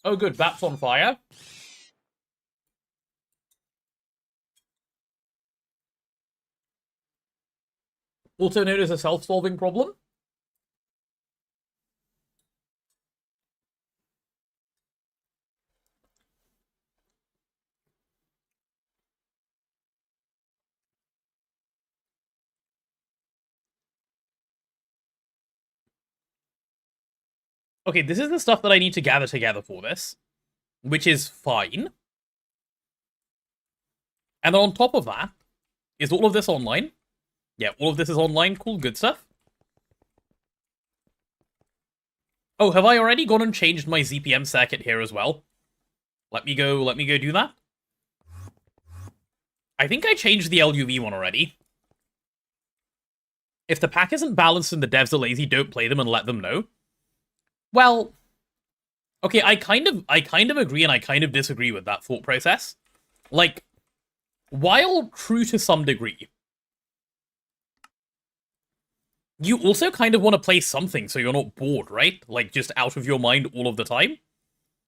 Oh, good, that's on fire. Also known as a self-solving problem. Okay, this is the stuff that I need to gather together for this, which is fine. And then on top of that, is all of this online? Yeah, all of this is online. Cool, good stuff. Oh, have I already gone and changed my ZPM circuit here as well? Let me go do that. I think I changed the LUV one already. If the pack isn't balanced and the devs are lazy, don't play them and let them know. Well, okay, I kind of agree and I kind of disagree with that thought process. Like, while true to some degree, you also kind of want to play something so you're not bored, right? Like, just out of your mind all of the time.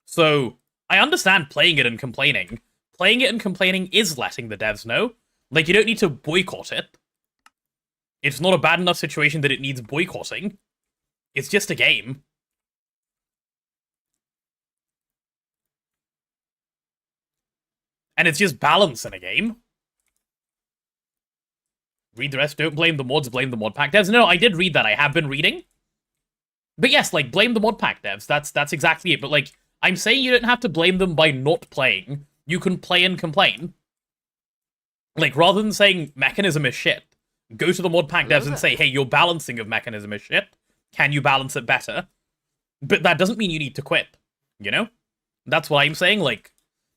So, I understand playing it and complaining. Playing it and complaining is letting the devs know. Like, you don't need to boycott it. It's not a bad enough situation that it needs boycotting. It's just a game. And it's just balance in a game. Read the rest, don't blame the mods, blame the mod pack devs. No, I did read that, I have been reading. But yes, like, blame the mod pack devs, that's exactly it. But like, I'm saying you don't have to blame them by not playing. You can play and complain. Like, rather than saying Mechanism is shit, go to the mod pack devs and say, hey, your balancing of Mechanism is shit. Can you balance it better? But that doesn't mean you need to quit, you know? That's what I'm saying, like,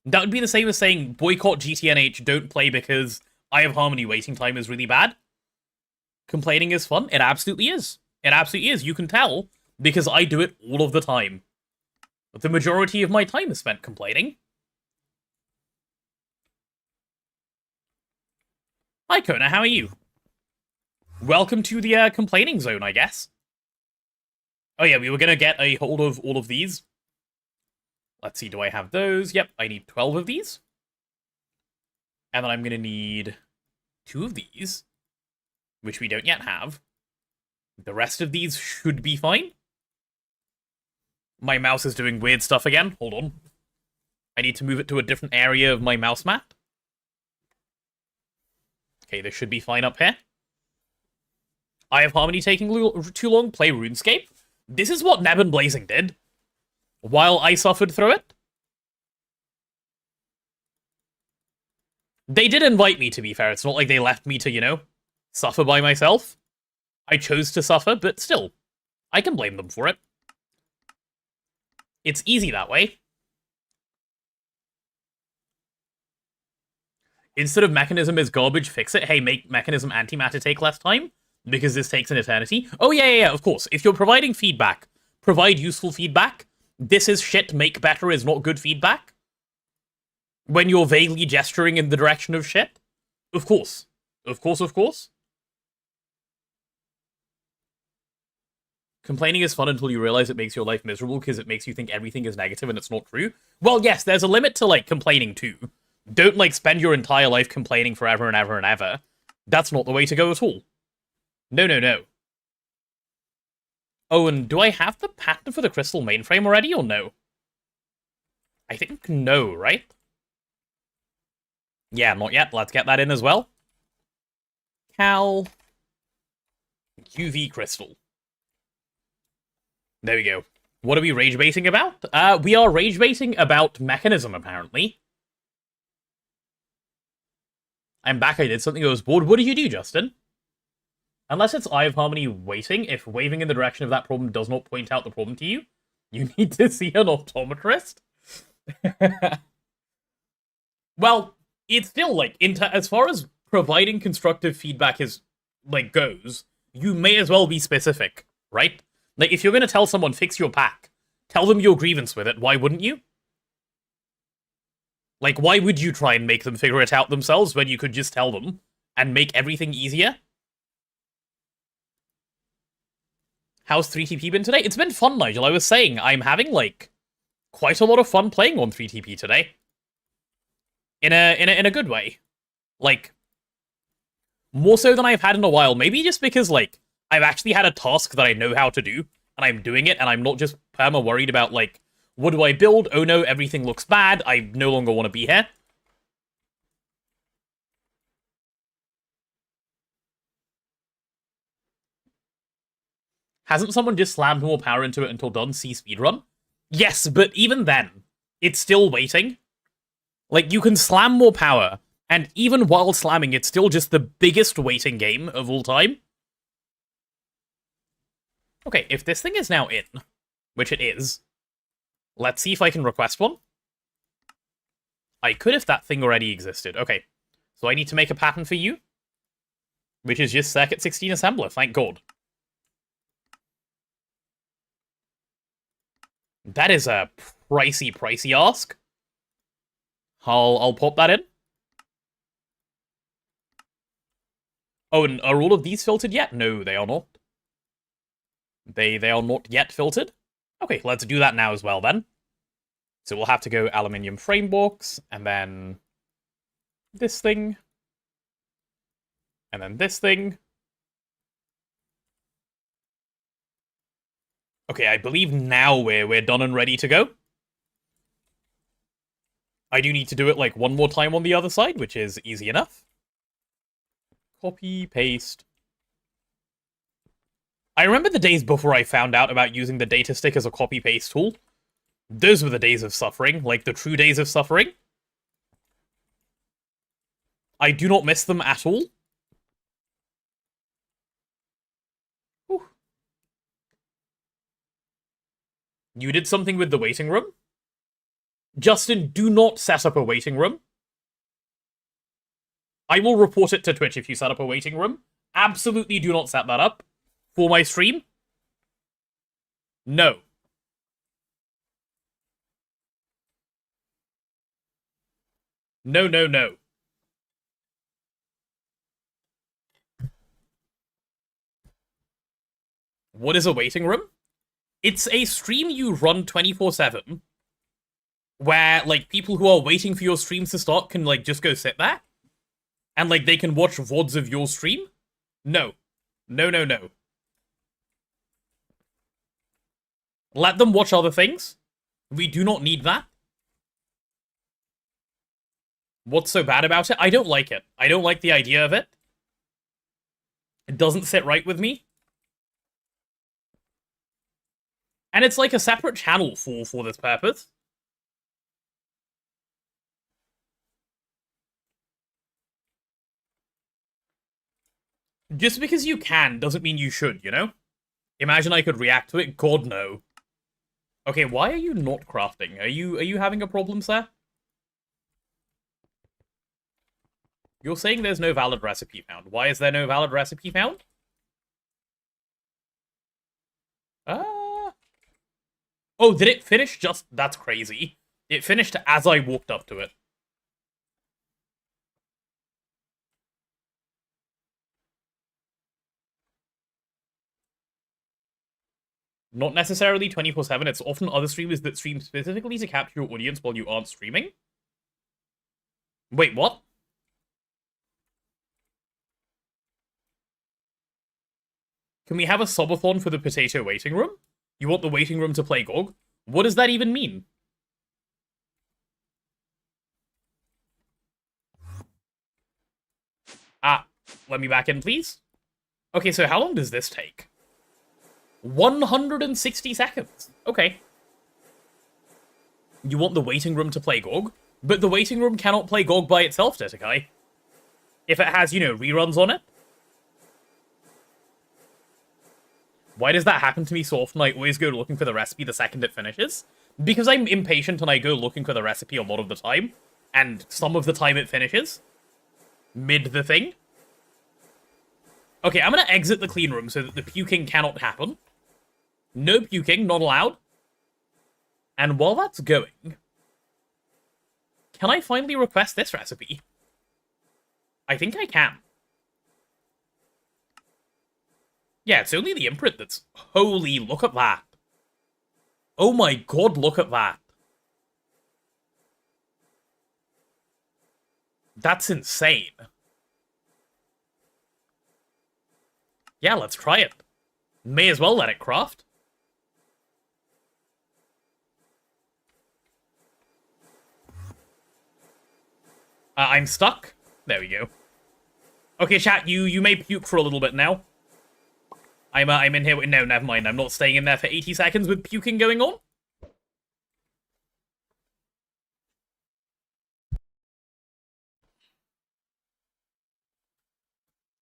that would be the same as saying, boycott GTNH, don't play because Eye of Harmony waiting time is really bad. Complaining is fun. It absolutely is. It absolutely is. You can tell, because I do it all of the time. But the majority of my time is spent complaining. Hi, Kona, how are you? Welcome to the complaining zone, I guess. Oh yeah, we were gonna get a hold of all of these. Let's see, do I have those? Yep, I need 12 of these. And then I'm gonna need 2 of these, which we don't yet have. The rest of these should be fine. My mouse is doing weird stuff again. Hold on. I need to move it to a different area of my mouse mat. Okay, this should be fine up here. Eye of Harmony taking too long? Play RuneScape? This is what Neb and Blazing did. While I suffered through it. They did invite me, to be fair. It's not like they left me to, you know, suffer by myself. I chose to suffer, but still, I can blame them for it. It's easy that way. Instead of Mechanism is garbage, fix it. Hey, make Mechanism antimatter take less time, because this takes an eternity. Oh, yeah, of course. If you're providing feedback, provide useful feedback. This is shit, make better is not good feedback. When you're vaguely gesturing in the direction of shit. Of course. Of course. Complaining is fun until you realize it makes your life miserable because it makes you think everything is negative and it's not true. Well, yes, there's a limit to, like, complaining too. Don't, like, spend your entire life complaining forever and ever and ever. That's not the way to go at all. No. Oh, and do I have the pattern for the crystal mainframe already, or no? I think no, right? Yeah, not yet. Let's get that in as well. Cal... UV crystal. There we go. What are we rage baiting about? We are rage baiting about Mechanism, apparently. I'm back, I did something, I was bored. What did you do, Justin? Unless it's Eye of Harmony waiting, if waving in the direction of that problem does not point out the problem to you, you need to see an optometrist. Well, it's still, like, as far as providing constructive feedback is, like, goes, you may as well be specific, right? Like, if you're gonna tell someone, fix your pack, tell them your grievance with it, why wouldn't you? Like, why would you try and make them figure it out themselves when you could just tell them and make everything easier? How's 3TP been today? It's been fun, Nigel. I was saying, I'm having, like, quite a lot of fun playing on 3TP today. In a good way. Like, More so than I've had in a while. Maybe just because, like, I've actually had a task that I know how to do, and I'm doing it, and I'm not just perma worried about, like, what do I build? Oh no, everything looks bad. I no longer want to be here. Hasn't someone just slammed more power into it until done? See speedrun? Yes, but even then, it's still waiting. Like, you can slam more power, and even while slamming, it's still just the biggest waiting game of all time. Okay, if this thing is now in, which it is, let's see if I can request one. I could if that thing already existed. Okay, so I need to make a pattern for you, which is just Circuit 16 assembler, thank God. That is a pricey ask. I'll pop that in. Oh, and are all of these filtered yet? No, they are not. They are not yet filtered. Okay, let's do that now as well then. So we'll have to go aluminium frame box, and then this thing, and then this thing. Okay, I believe now we're done and ready to go. I do need to do it like one more time on the other side, which is easy enough. Copy, paste. I remember the days before I found out about using the data stick as a copy-paste tool. Those were the days of suffering, like the true days of suffering. I do not miss them at all. Whew. You did something with the waiting room? Justin, do not set up a waiting room. I will report it to Twitch if you set up a waiting room. Absolutely do not set that up. For my stream? No. No, no, no. What is a waiting room? It's a stream you run 24/7. Where, like, people who are waiting for your streams to start can, like, just go sit there. And, like, they can watch VODs of your stream? No. No, no, no. Let them watch other things. We do not need that. What's so bad about it? I don't like it. I don't like the idea of it. It doesn't sit right with me. And it's like a separate channel for this purpose. Just because you can doesn't mean you should, you know? Imagine I could react to it. God, no. Okay, why are you not crafting? Are you having a problem, sir? You're saying there's no valid recipe found. Why is there no valid recipe found? Oh, did it finish just... That's crazy. It finished as I walked up to it. Not necessarily 24/7, it's often other streamers that stream specifically to capture your audience while you aren't streaming. Wait, what? Can we have a subathon for the potato waiting room? You want the waiting room to play GOG? What does that even mean? Let me back in, please. Okay, so how long does this take? 160 seconds. Okay. You want the waiting room to play GOG? But the waiting room cannot play GOG by itself, Detekai. If it has, you know, reruns on it. Why does that happen to me so often? I always go looking for the recipe the second it finishes. Because I'm impatient and I go looking for the recipe a lot of the time. And some of the time it finishes. Mid the thing. Okay, I'm gonna exit the clean room so that the puking cannot happen. No puking, not allowed. And while that's going, can I finally request this recipe? I think I can. Yeah, it's only the imprint that's... Holy, look at that. Oh my god, look at that. That's insane. Yeah, let's try it. May as well let it craft. I'm stuck. There we go. Okay, chat, you may puke for a little bit now. I'm in here. No, never mind. I'm not staying in there for 80 seconds with puking going on.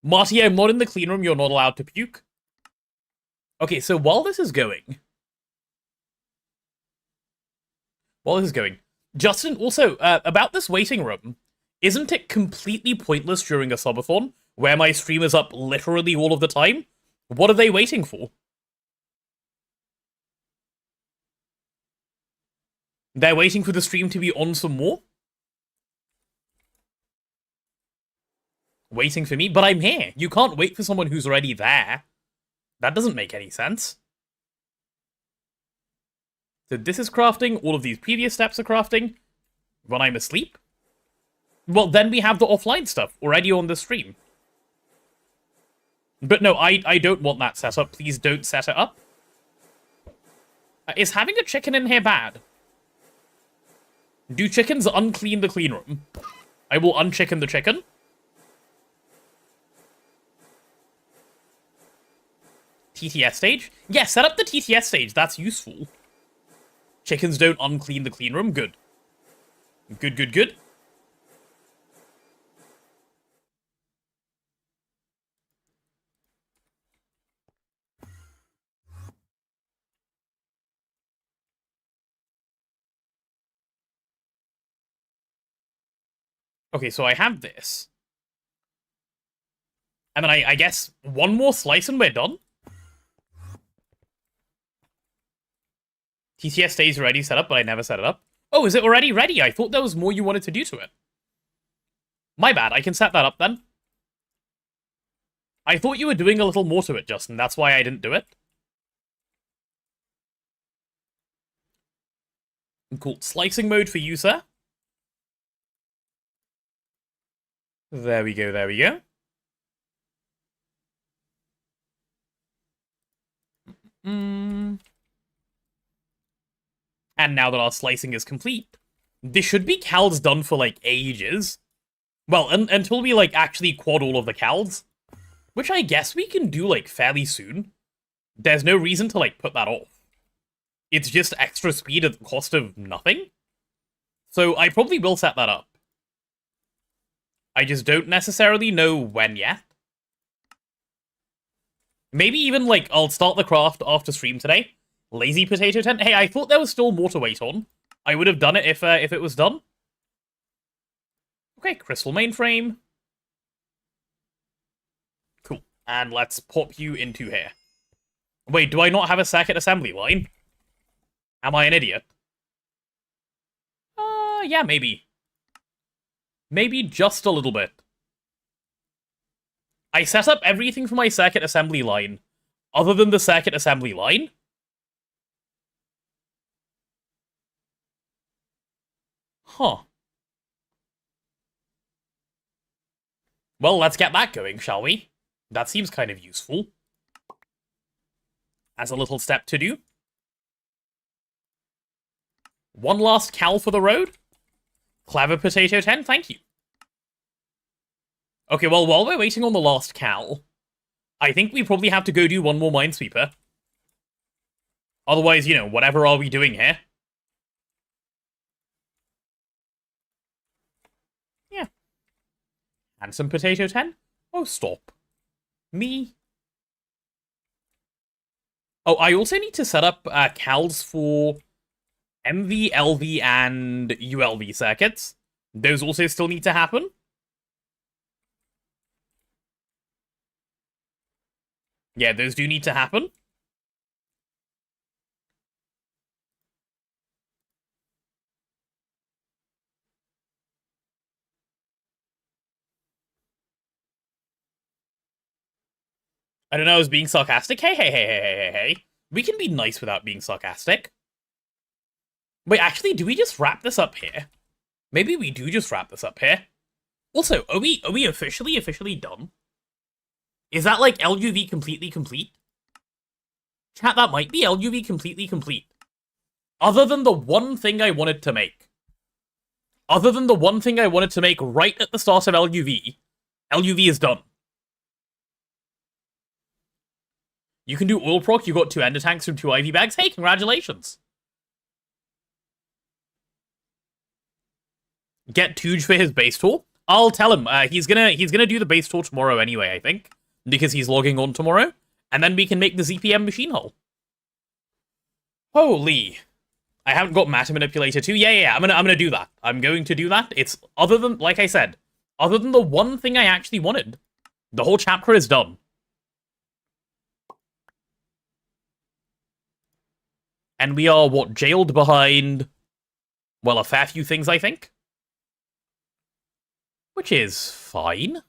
Marty, I'm not in the clean room. You're not allowed to puke. Okay, so while this is going... Justin, also, about this waiting room, isn't it completely pointless during a subathon, where my stream is up literally all of the time? What are they waiting for? They're waiting for the stream to be on some more? Waiting for me? But I'm here. You can't wait for someone who's already there. That doesn't make any sense. So this is crafting, all of these previous steps are crafting. When I'm asleep? Well, then we have the offline stuff already on the stream. But no, I don't want that set up. Please don't set it up. Is having a chicken in here bad? Do chickens unclean the clean room? I will unchicken the chicken. TTS stage? Yeah, set up the TTS stage. That's useful. Chickens don't unclean the clean room. Good. Good, good, good. Okay, so I have this. And then I guess one more slice and we're done. TTS stays already set up, but I never set it up. Oh, is it already ready? I thought there was more you wanted to do to it. My bad, I can set that up then. I thought you were doing a little more to it, Justin. That's why I didn't do it. Cool. Slicing mode for you, sir. There we go, there we go. And now that our slicing is complete, this should be calds done for, like, ages. Well, until we, like, actually quad all of the calds. Which I guess we can do, like, fairly soon. There's no reason to, like, put that off. It's just extra speed at the cost of nothing. So I probably will set that up. I just don't necessarily know when yet. Maybe even, like, I'll start the craft after stream today. Lazy potato tent. Hey, I thought there was still more to wait on. I would have done it if it was done. Okay, crystal mainframe. Cool. And let's pop you into here. Wait, do I not have a circuit assembly line? Am I an idiot? Yeah, maybe. Maybe just a little bit. I set up everything for my circuit assembly line, other than the circuit assembly line. Huh. Well, let's get that going, shall we? That seems kind of useful. As a little step to do. One last cal for the road. Clever Potato 10, thank you. Okay, well, while we're waiting on the last cal, I think we probably have to go do one more Minesweeper. Otherwise, you know, whatever are we doing here? Yeah. And some Potato 10? Oh, stop. Me? Oh, I also need to set up cals for MV, LV, and ULV circuits. Those also still need to happen. Yeah, those do need to happen. I don't know, I was being sarcastic. Hey. We can be nice without being sarcastic. Wait, actually, do we just wrap this up here? Maybe we do just wrap this up here. Also, are we officially done? Is that like LUV completely complete? Chat, that might be LUV completely complete. Other than the one thing I wanted to make. Other than the one thing I wanted to make right at the start of LUV, LUV is done. You can do oil proc, you got 2 ender tanks from 2 IV bags. Hey, congratulations! Get Tooge for his base tour. I'll tell him. He's gonna do the base tour tomorrow anyway, I think. Because he's logging on tomorrow. And then we can make the ZPM machine hull. Holy. I haven't got matter manipulator too. Yeah, I'm gonna do that. I'm going to do that. It's other than, like I said, other than the one thing I actually wanted, the whole chapter is done. And we are, what, jailed behind, well, a fair few things, I think. Which is fine.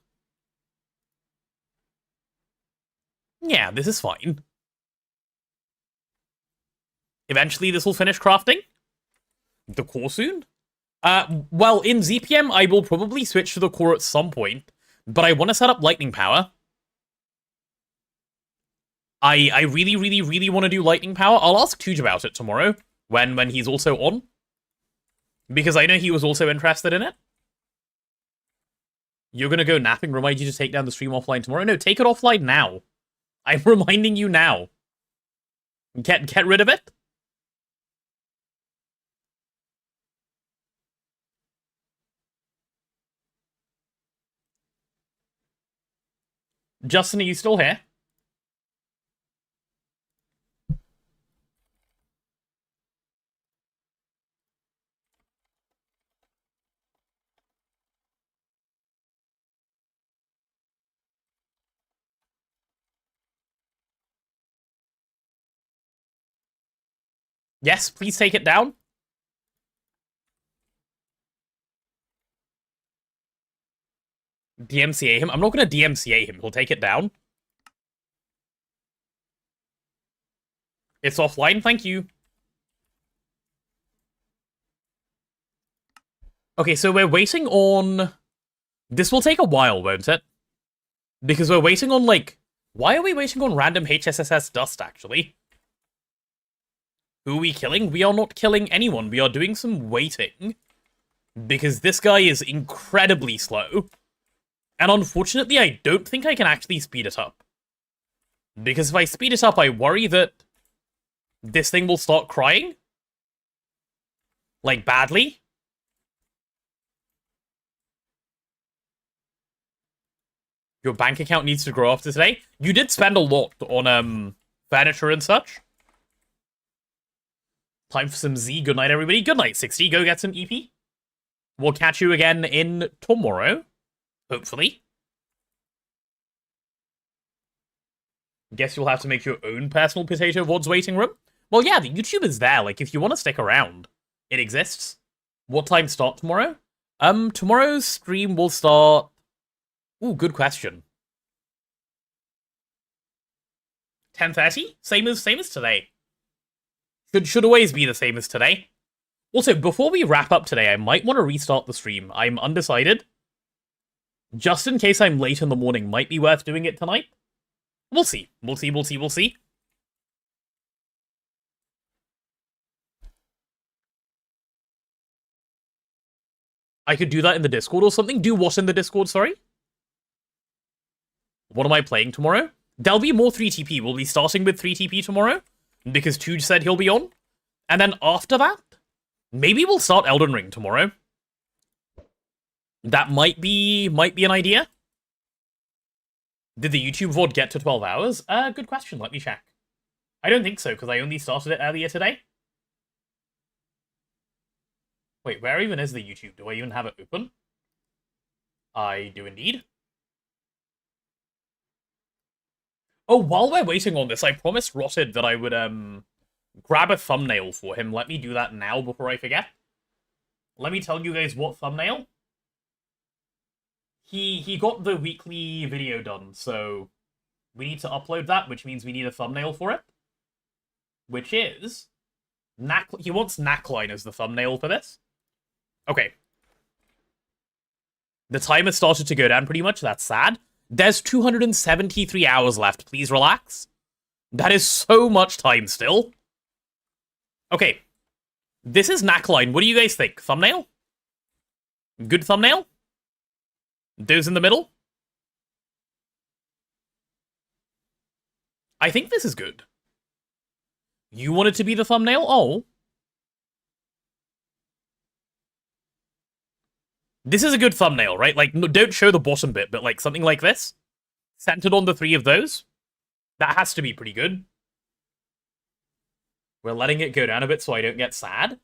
Yeah, this is fine. Eventually this will finish crafting. The core soon. Well, in ZPM, I will probably switch to the core at some point, but I want to set up lightning power. I really, really, really want to do lightning power. I'll ask Tooge about it tomorrow, when he's also on. Because I know he was also interested in it. You're gonna go napping, remind you to take down the stream offline tomorrow? No, take it offline now. I'm reminding you now. Get rid of it. Justin, are you still here? Yes, please take it down. DMCA him? I'm not going to DMCA him. He'll take it down. It's offline, thank you. Okay, so we're waiting on... This will take a while, won't it? Because we're waiting on, like... Why are we waiting on random HSSS dust, actually? Who are we killing? We are not killing anyone. We are doing some waiting. Because this guy is incredibly slow. And unfortunately, I don't think I can actually speed it up. Because if I speed it up, I worry that this thing will start crying. Like, badly. Your bank account needs to grow after today. You did spend a lot on, furniture and such. Time for some Z. Good night, everybody. Good night, 60. Go get some EP. We'll catch you again in tomorrow. Hopefully. Guess you'll have to make your own personal potato VODs waiting room. Well, yeah, the YouTube is there. Like, if you want to stick around, it exists. What time start tomorrow? Tomorrow's stream will start... Ooh, good question. 10:30? Same as today. Should always be the same as today. Also, before we wrap up today, I might want to restart the stream. I'm undecided. Just in case I'm late in the morning, might be worth doing it tonight. We'll see. We'll see. I could do that in the Discord or something. Do what in the Discord, sorry? What am I playing tomorrow? There'll be more 3TP. We'll be starting with 3TP tomorrow. Because Tooge said he'll be on. And then after that, maybe we'll start Elden Ring tomorrow. That might be an idea. Did the YouTube VOD get to 12 hours? Good question. Let me check. I don't think so, because I only started it earlier today. Wait, where even is the YouTube? Do I even have it open? I do indeed. Oh, while we're waiting on this, I promised Rotted that I would, grab a thumbnail for him. Let me do that now before I forget. Let me tell you guys what thumbnail. He got the weekly video done, so we need to upload that, which means we need a thumbnail for it. Which is... he wants Knackline as the thumbnail for this. Okay. The timer started to go down pretty much, that's sad. There's 273 hours left. Please relax. That is so much time still. Okay. This is Knackline. What do you guys think? Thumbnail? Good thumbnail? Those in the middle? I think this is good. You want it to be the thumbnail? Oh. This is a good thumbnail, right? Like, no, don't show the bottom bit, but like something like this. Centered on the 3 of those. That has to be pretty good. We're letting it go down a bit so I don't get sad.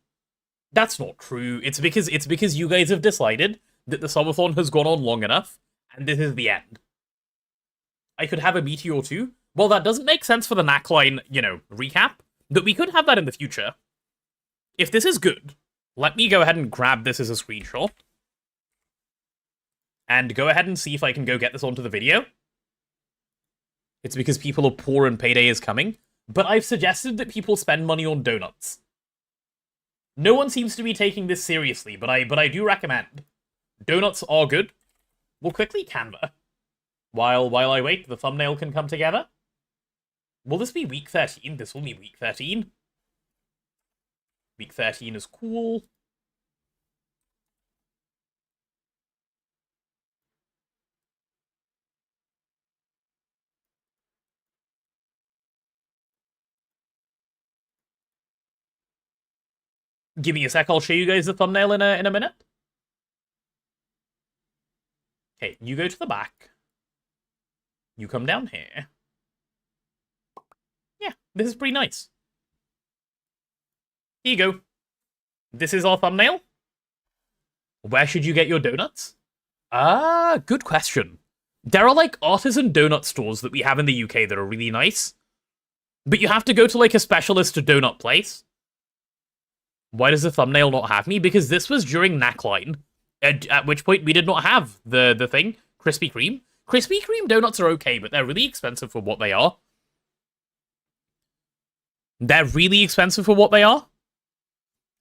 That's not true. It's because you guys have decided that the subathon has gone on long enough, and this is the end. I could have a meteor too. Well, that doesn't make sense for the Knackline, you know, recap, but we could have that in the future. If this is good, let me go ahead and grab this as a screenshot. And go ahead and see if I can go get this onto the video. It's because people are poor and payday is coming. But I've suggested that people spend money on donuts. No one seems to be taking this seriously, but I do recommend. Donuts are good. We'll quickly Canva. While I wait, the thumbnail can come together. Will this be week 13? This will be week 13. Week 13 is cool. Give me a sec, I'll show you guys the thumbnail in a minute. Okay, you go to the back. You come down here. Yeah, this is pretty nice. Here you go. This is our thumbnail. Where should you get your donuts? Good question. There are like artisan donut stores that we have in the UK that are really nice. But you have to go to like a specialist donut place. Why does the thumbnail not have me? Because this was during Knackline, at which point we did not have the thing, Krispy Kreme. Krispy Kreme donuts are okay, but they're really expensive for what they are. They're really expensive for what they are.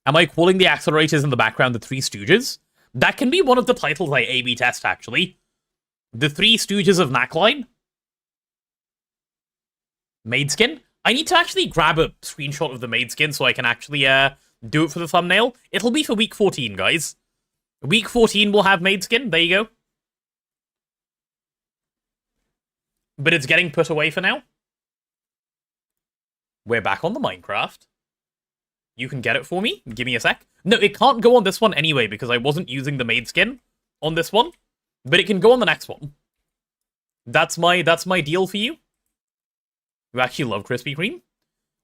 Am I calling the accelerators in the background the Three Stooges? That can be one of the titles I A/B test, actually. The Three Stooges of Knackline. Maidskin? I need to actually grab a screenshot of the Maidskin so I can actually, do it for the thumbnail. It'll be for week 14, guys. Week 14 will have Maidskin. There you go. But it's getting put away for now. We're back on the Minecraft. You can get it for me? Give me a sec. No, it can't go on this one anyway because I wasn't using the Maidskin on this one. But it can go on the next one. That's my deal for you. You actually love Krispy Kreme?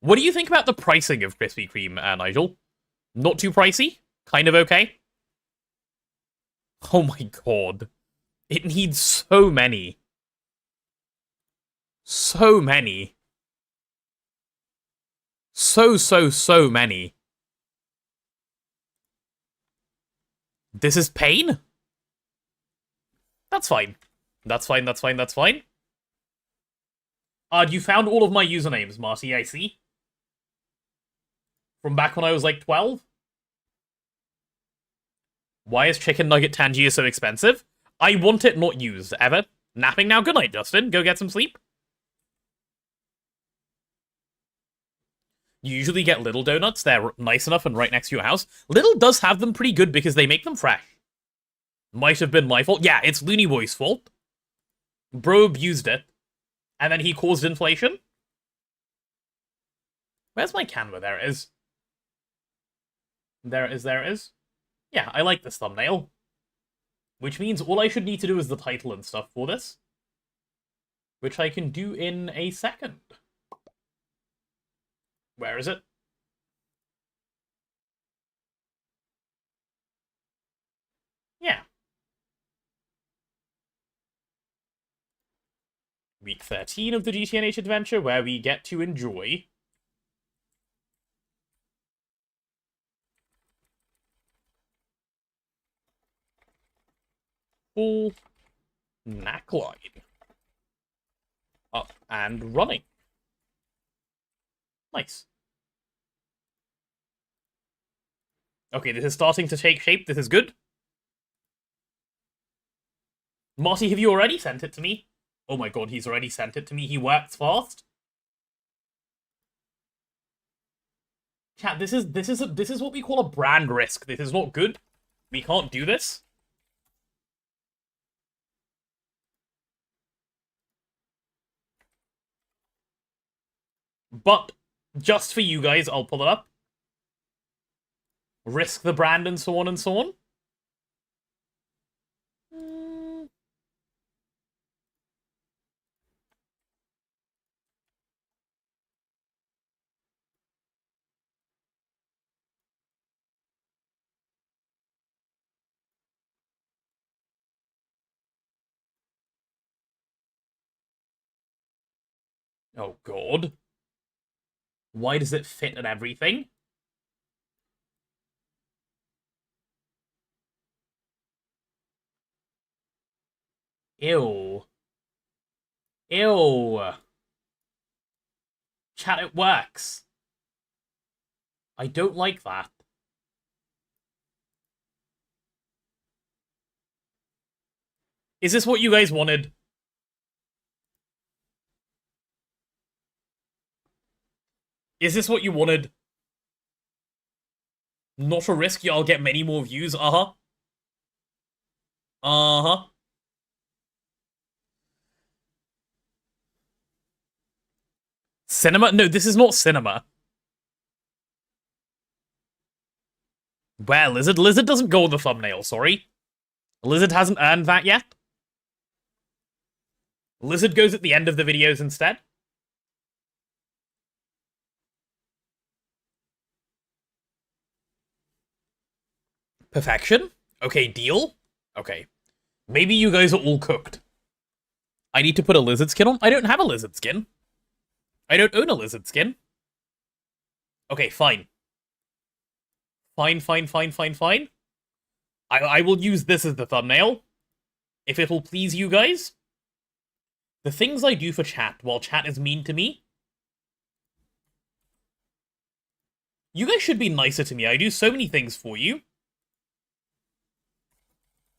What do you think about the pricing of Krispy Kreme, Nigel? Not too pricey? Kind of okay? Oh my god. It needs so many. So many. So many. This is pain? That's fine. That's fine. You found all of my usernames, Marty, I see. From back when I was like 12? Why is Chicken Nugget Tangier so expensive? I want it not used, ever. Napping now? Good night, Justin. Go get some sleep. You usually get Little donuts. They're nice enough and right next to your house. Little does have them pretty good because they make them fresh. Might have been my fault. Yeah, it's Looney Boy's fault. Bro abused it. And then he caused inflation. Where's my Canva? There it is. There it is. Yeah, I like this thumbnail. Which means all I should need to do is the title and stuff for this. Which I can do in a second. Where is it? Yeah. Week 13 of the GTNH adventure, where we get to enjoy full Knackline. Up and running. Nice. Okay, this is starting to take shape. This is good. Marty, have you already sent it to me? Oh my god, he's already sent it to me. He works fast. Chat, this is what we call a brand risk. This is not good. We can't do this. But just for you guys, I'll pull it up. Risk the brand and so on and so on. Oh god. Why does it fit and everything? Ew. Ew. Chat, it works. I don't like that. Is this what you guys wanted? Is this what you wanted? Not a risk, y'all get many more views. Uh-huh. Uh-huh. Cinema? No, this is not cinema. Well, Lizard. Lizard doesn't go on the thumbnail, sorry. Lizard hasn't earned that yet. Lizard goes at the end of the videos instead. Perfection? Okay, deal? Okay. Maybe you guys are all cooked. I need to put a lizard skin on? I don't have a lizard skin. I don't own a lizard skin. Okay, fine. Fine. I will use this as the thumbnail. If it'll please you guys. The things I do for chat while chat is mean to me. You guys should be nicer to me. I do so many things for you.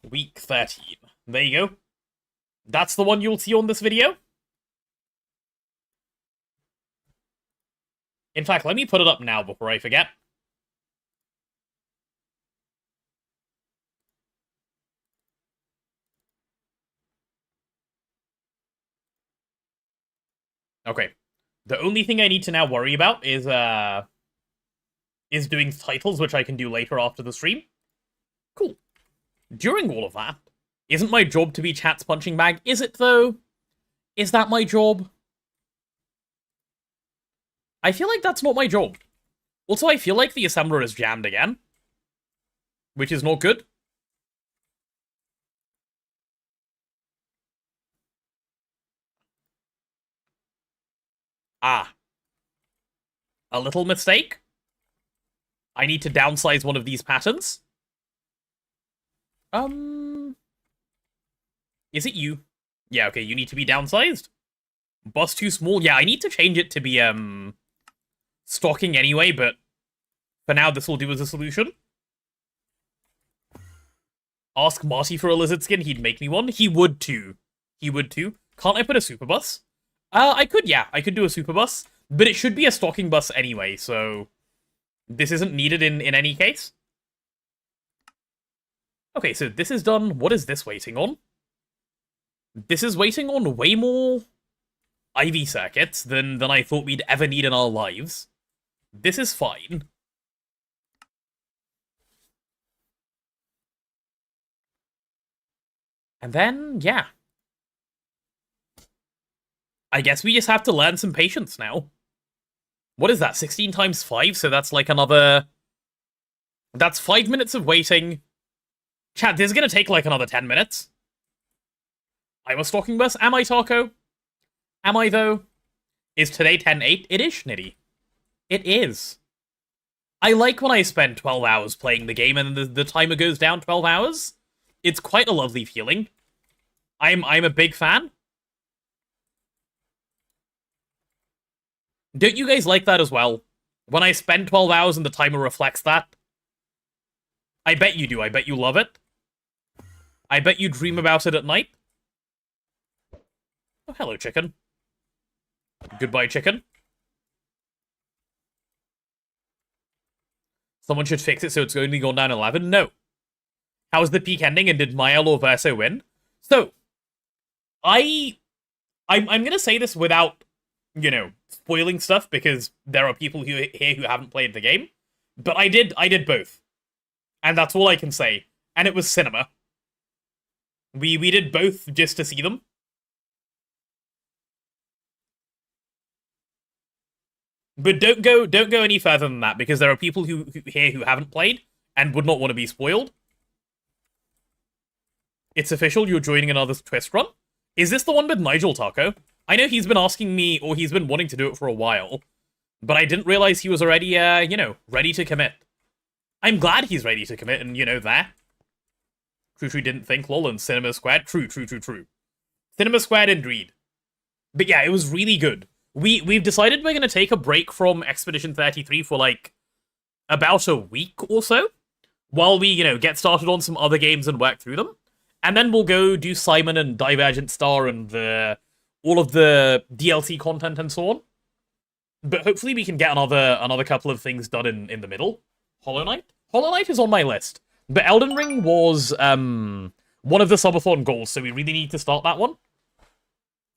Week 13. There you go. That's the one you'll see on this video. In fact, let me put it up now before I forget. Okay. The only thing I need to now worry about is doing titles, which I can do later after the stream. Cool. During all of that, isn't my job to be chat's punching bag? Is it, though? Is that my job? I feel like that's not my job. Also, I feel like the assembler is jammed again. Which is not good. Ah. A little mistake. I need to downsize one of these patterns. Is it you? Yeah, okay, you need to be downsized. Bus too small? Yeah, I need to change it to be, stocking anyway, but for now, this will do as a solution. Ask Marty for a lizard skin, he'd make me one. He would too. He would too. Can't I put a super bus? I could, yeah. I could do a super bus, but it should be a stocking bus anyway, so this isn't needed in any case. Okay, so this is done. What is this waiting on? This is waiting on way more IV circuits than I thought we'd ever need in our lives. This is fine. And then, yeah. I guess we just have to learn some patience now. What is that? 16 times 5? So that's like another... That's 5 minutes of waiting. Chat, this is gonna take like another 10 minutes. I'm a stalking bus. Am I, Taco? Am I, though? Is today 10/8? It is, Schnitty. It is. I like when I spend 12 hours playing the game and the timer goes down 12 hours. It's quite a lovely feeling. I'm a big fan. Don't you guys like that as well? When I spend 12 hours and the timer reflects that? I bet you do. I bet you love it. I bet you dream about it at night. Oh, hello, chicken. Goodbye, chicken. Someone should fix it so it's only gone down 11? No. How's the peak ending, and did Mael or Verso win? So, I'm gonna say this without, you know, spoiling stuff, because there are people here who haven't played the game. But I did both. And that's all I can say. And it was cinema. We did both just to see them. But don't go any further than that, because there are people who here who haven't played and would not want to be spoiled. It's official, you're joining another twist run? Is this the one with Nigel Taco? I know he's been asking me, or he's been wanting to do it for a while, but I didn't realize he was already, you know, ready to commit. I'm glad he's ready to commit, and, you know, there. True didn't think, lol, and Cinema Squared. True. Cinema Squared indeed. But yeah, it was really good. We've decided we're going to take a break from Expedition 33 for, like, about a week or so, while we, you know, get started on some other games and work through them. And then we'll go do Simon and Divergent Star and all of the DLC content and so on. But hopefully we can get another couple of things done in the middle. Hollow Knight? Hollow Knight is on my list. But Elden Ring was one of the subathon goals, so we really need to start that one.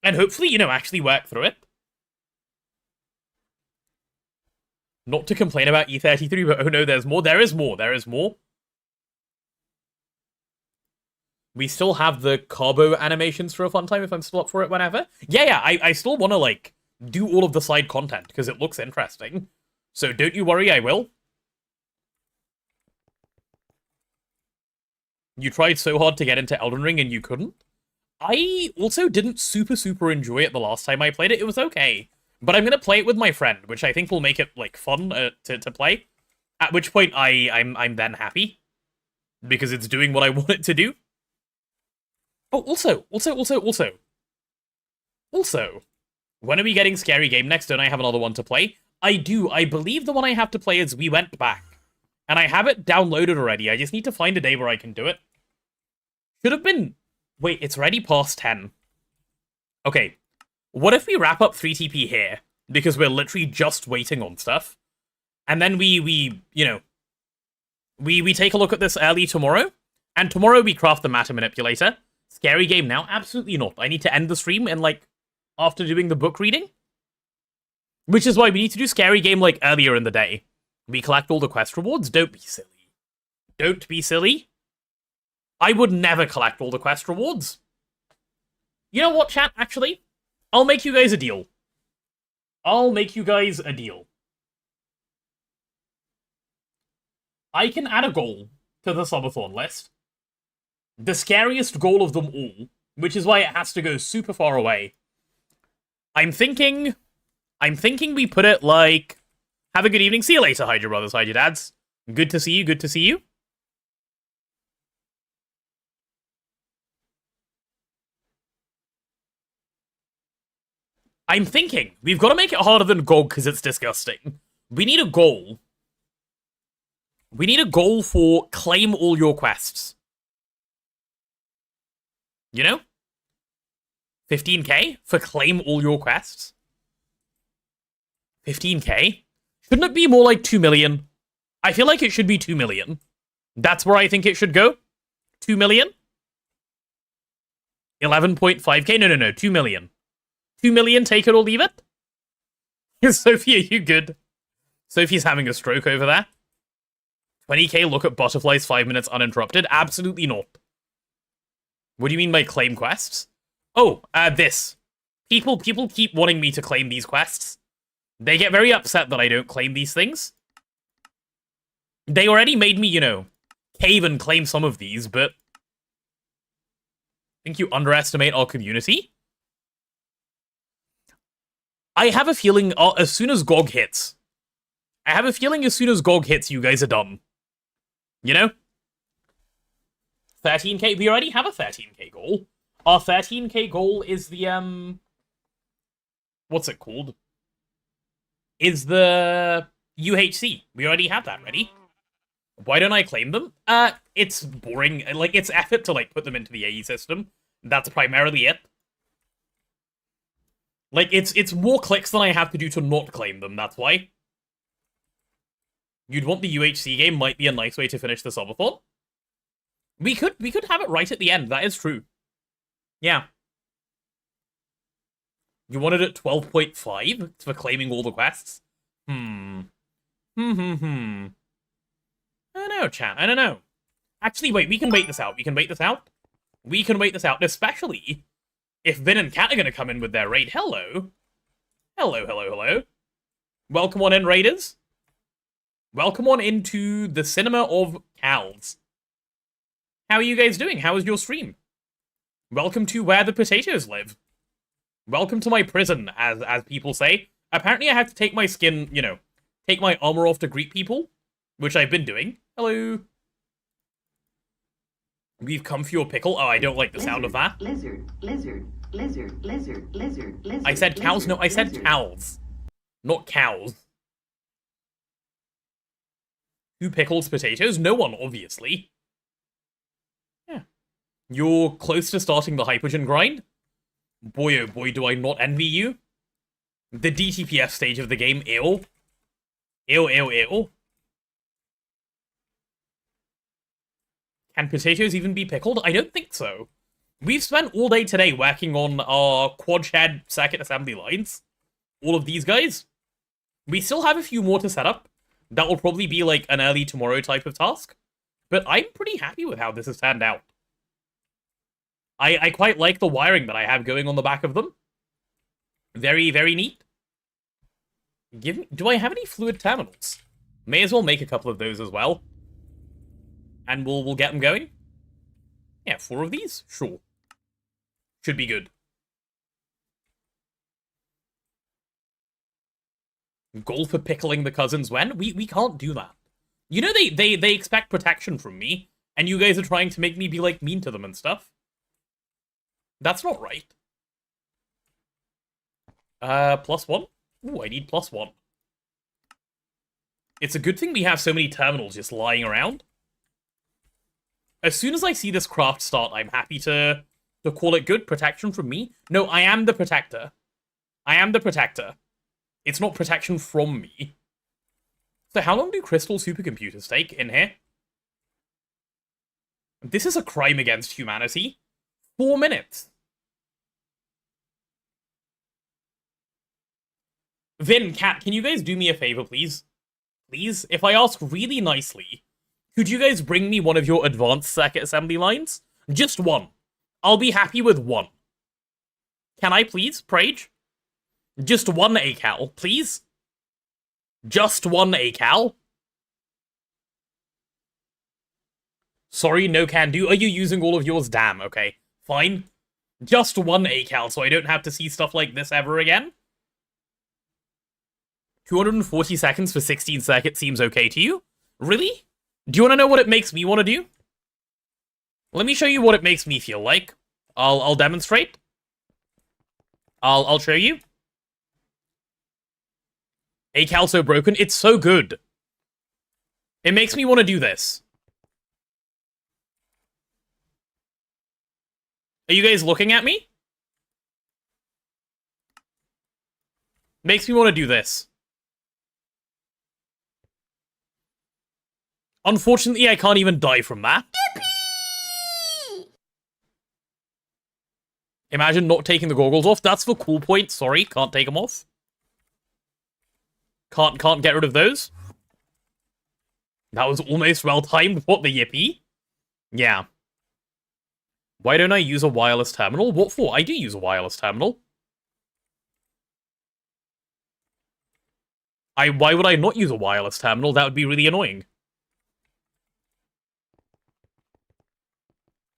And hopefully, you know, actually work through it. Not to complain about E33, but oh no, there's more. There is more. We still have the Carbo animations for a fun time if I'm still up for it whenever. Yeah, I still want to, like, do all of the side content, because it looks interesting. So don't you worry, I will. You tried so hard to get into Elden Ring and you couldn't? I also didn't super enjoy it the last time I played it. It was okay. But I'm going to play it with my friend, which I think will make it, like, fun to play. At which point I'm then happy. Because it's doing what I want it to do. Oh, also, when are we getting Scary Game next? Don't I have another one to play? I do. I believe the one I have to play is We Went Back. And I have it downloaded already. I just need to find a day where I can do it. Should have been... Wait, it's already past 10. Okay. What if we wrap up 3TP here? Because we're literally just waiting on stuff. And then we you know... We take a look at this early tomorrow. And tomorrow we craft the matter manipulator. Scary Game now? Absolutely not. I need to end the stream and, like, after doing the book reading. Which is why we need to do Scary Game, like, earlier in the day. We collect all the quest rewards? Don't be silly. Don't be silly. I would never collect all the quest rewards. You know what, chat, actually? I'll make you guys a deal. I can add a goal to the subathon list. The scariest goal of them all, which is why it has to go super far away. I'm thinking we put it like, have a good evening, see you later, hide your brothers, hide your dads. Good to see you. I'm thinking, we've got to make it harder than GOG because it's disgusting. We need a goal. We need a goal for claim all your quests. You know? 15k for claim all your quests. 15k? Shouldn't it be more like 2 million? I feel like it should be 2 million. That's where I think it should go. 2 million? 11.5k? No, 2 million. 2 million, take it or leave it? Sophie, are you good? Sophie's having a stroke over there. 20k, look at butterflies 5 minutes uninterrupted? Absolutely not. What do you mean by claim quests? Oh, this. People keep wanting me to claim these quests. They get very upset that I don't claim these things. They already made me, you know, cave and claim some of these, but... I think you underestimate our community. I have a feeling as soon as GOG hits... you guys are done. You know? 13k, we already have a 13k goal. Our 13k goal is the, what's it called? Is the UHC. We already have that ready. Why don't I claim them? It's boring. Like, it's effort to, like, put them into the AE system. That's primarily it. Like, it's more clicks than I have to do to not claim them, that's why. You'd want the UHC game might be a nice way to finish the subathon. We could have it right at the end, that is true. Yeah. You wanted it 12.5 for claiming all the quests? I don't know, chat, I don't know. Actually, wait, we can wait this out. We can wait this out. We can wait this out, especially if Vin and Kat are going to come in with their raid. Hello. Hello, hello, hello. Welcome on in, raiders. Welcome on into the cinema of Cal's. How are you guys doing? How is your stream? Welcome to where the potatoes live. Welcome to my prison, as people say. Apparently I have to take my skin, you know, take my armor off to greet people, which I've been doing. Hello. We've come for your pickle. Oh, I don't like the sound of that. Lizard, lizard, lizard, lizard, lizard, lizard. I said cows? No, I said lizard. cows. Not cows. Who pickles potatoes? No one, obviously. Yeah. You're close to starting the Hypogen grind? Boy, oh boy, do I not envy you. The DTPS stage of the game, ew. Ew, ew, ew. Can potatoes even be pickled? I don't think so. We've spent all day today working on our quad shed circuit assembly lines. All of these guys. We still have a few more to set up. That will probably be like an early tomorrow type of task. But I'm pretty happy with how this has turned out. I quite like the wiring that I have going on the back of them. Very, very neat. Do I have any fluid terminals? May as well make a couple of those as well. And we'll get them going. Yeah, 4 of these? Sure. Should be good. Goal for pickling the cousins when? We can't do that. You know they expect protection from me, and you guys are trying to make me be, like, mean to them and stuff. That's not right. +1? Ooh, I need +1. It's a good thing we have so many terminals just lying around. As soon as I see this craft start, I'm happy to call it good. Protection from me? No, I am the protector. I am the protector. It's not protection from me. So how long do crystal supercomputers take in here? This is a crime against humanity. 4 minutes. Vin, Kat, can you guys do me a favor, please? Please? If I ask really nicely, could you guys bring me one of your advanced circuit assembly lines? Just one. I'll be happy with one. Can I please, Prage? Just one ACAL, please? Just one ACAL? Sorry, no can do. Are you using all of yours? Damn, okay. Fine. Just one ACAL, so I don't have to see stuff like this ever again? 240 seconds for 16 circuits seems okay to you? Really? Do you want to know what it makes me want to do? Let me show you what it makes me feel like. I'll demonstrate. I'll show you. ACAL so broken. It's so good. It makes me want to do this. Are you guys looking at me? Makes me want to do this. Unfortunately, I can't even die from that. Yippee! Imagine not taking the goggles off. That's the cool point. Sorry, can't take them off. Can't get rid of those. That was almost well-timed. What, the yippee? Yeah. Why don't I use a wireless terminal? What for? I do use a wireless terminal. Why would I not use a wireless terminal? That would be really annoying.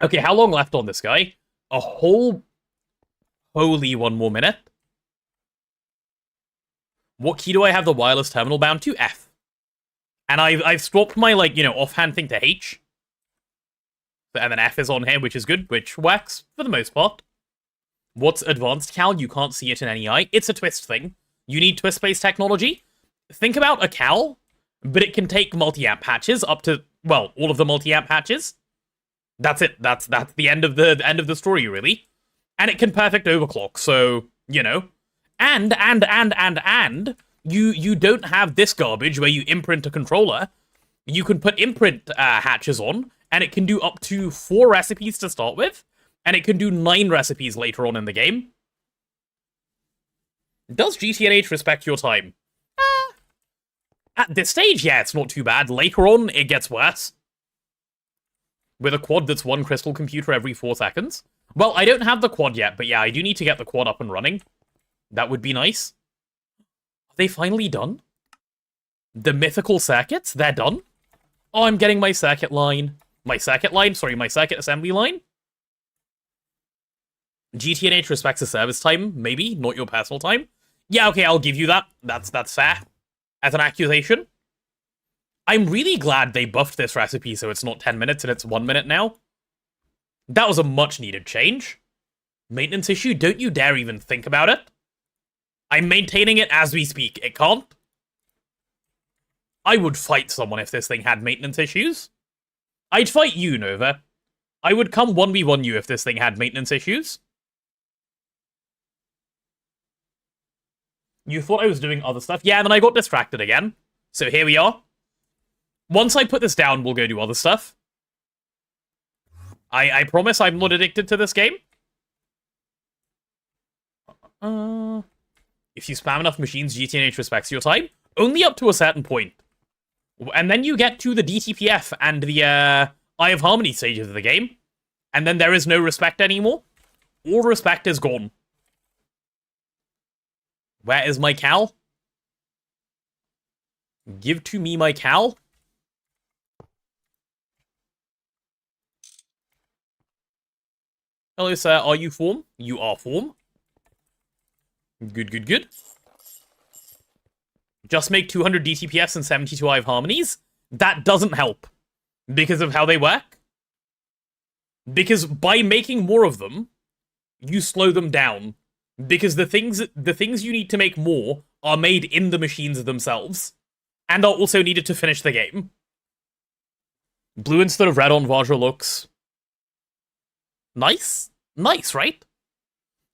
Okay, how long left on this guy? A whole... Holy 1 more minute. What key do I have the wireless terminal bound to? F. And I've swapped my, like, you know, offhand thing to H. And then F is on here, which is good, which works for the most part. What's advanced cal? You can't see it in any eye. It's a twist thing. You need twist-based technology. Think about a cal, but it can take multi-amp patches up to, well, all of the multi-amp patches. That's it. That's the end of the story, really. And it can perfect overclock, so, you know. And you don't have this garbage where you imprint a controller. You can put imprint hatches on, and it can do up to 4 recipes to start with, and it can do 9 recipes later on in the game. Does GTNH respect your time? At this stage, yeah, it's not too bad. Later on, it gets worse. With a quad that's 1 crystal computer every 4 seconds. Well, I don't have the quad yet, but yeah, I do need to get the quad up and running. That would be nice. Are they finally done? The mythical circuits? They're done? Oh, I'm getting my circuit line. My circuit assembly line? GTNH respects the service time, maybe, not your personal time. Yeah, okay, I'll give you that. That's fair. As an accusation. I'm really glad they buffed this recipe so it's not 10 minutes and it's 1 minute now. That was a much needed change. Maintenance issue? Don't you dare even think about it. I'm maintaining it as we speak. It can't. I would fight someone if this thing had maintenance issues. I'd fight you, Nova. I would come 1v1 you if this thing had maintenance issues. You thought I was doing other stuff? Yeah, and then I got distracted again. So here we are. Once I put this down, we'll go do other stuff. I promise I'm not addicted to this game. If you spam enough machines, GTNH respects your time. Only up to a certain point. And then you get to the DTPF and the Eye of Harmony stages of the game. And then there is no respect anymore. All respect is gone. Where is my Cal? Give to me my Cal. Hello, sir. Are you form? You are form. Good, good, good. Just make 200 DTPS and 72 Eye of Harmonies? That doesn't help. Because of how they work. Because by making more of them, you slow them down. Because the things you need to make more are made in the machines themselves. And are also needed to finish the game. Blue instead of red on Vajra looks nice. Nice, right?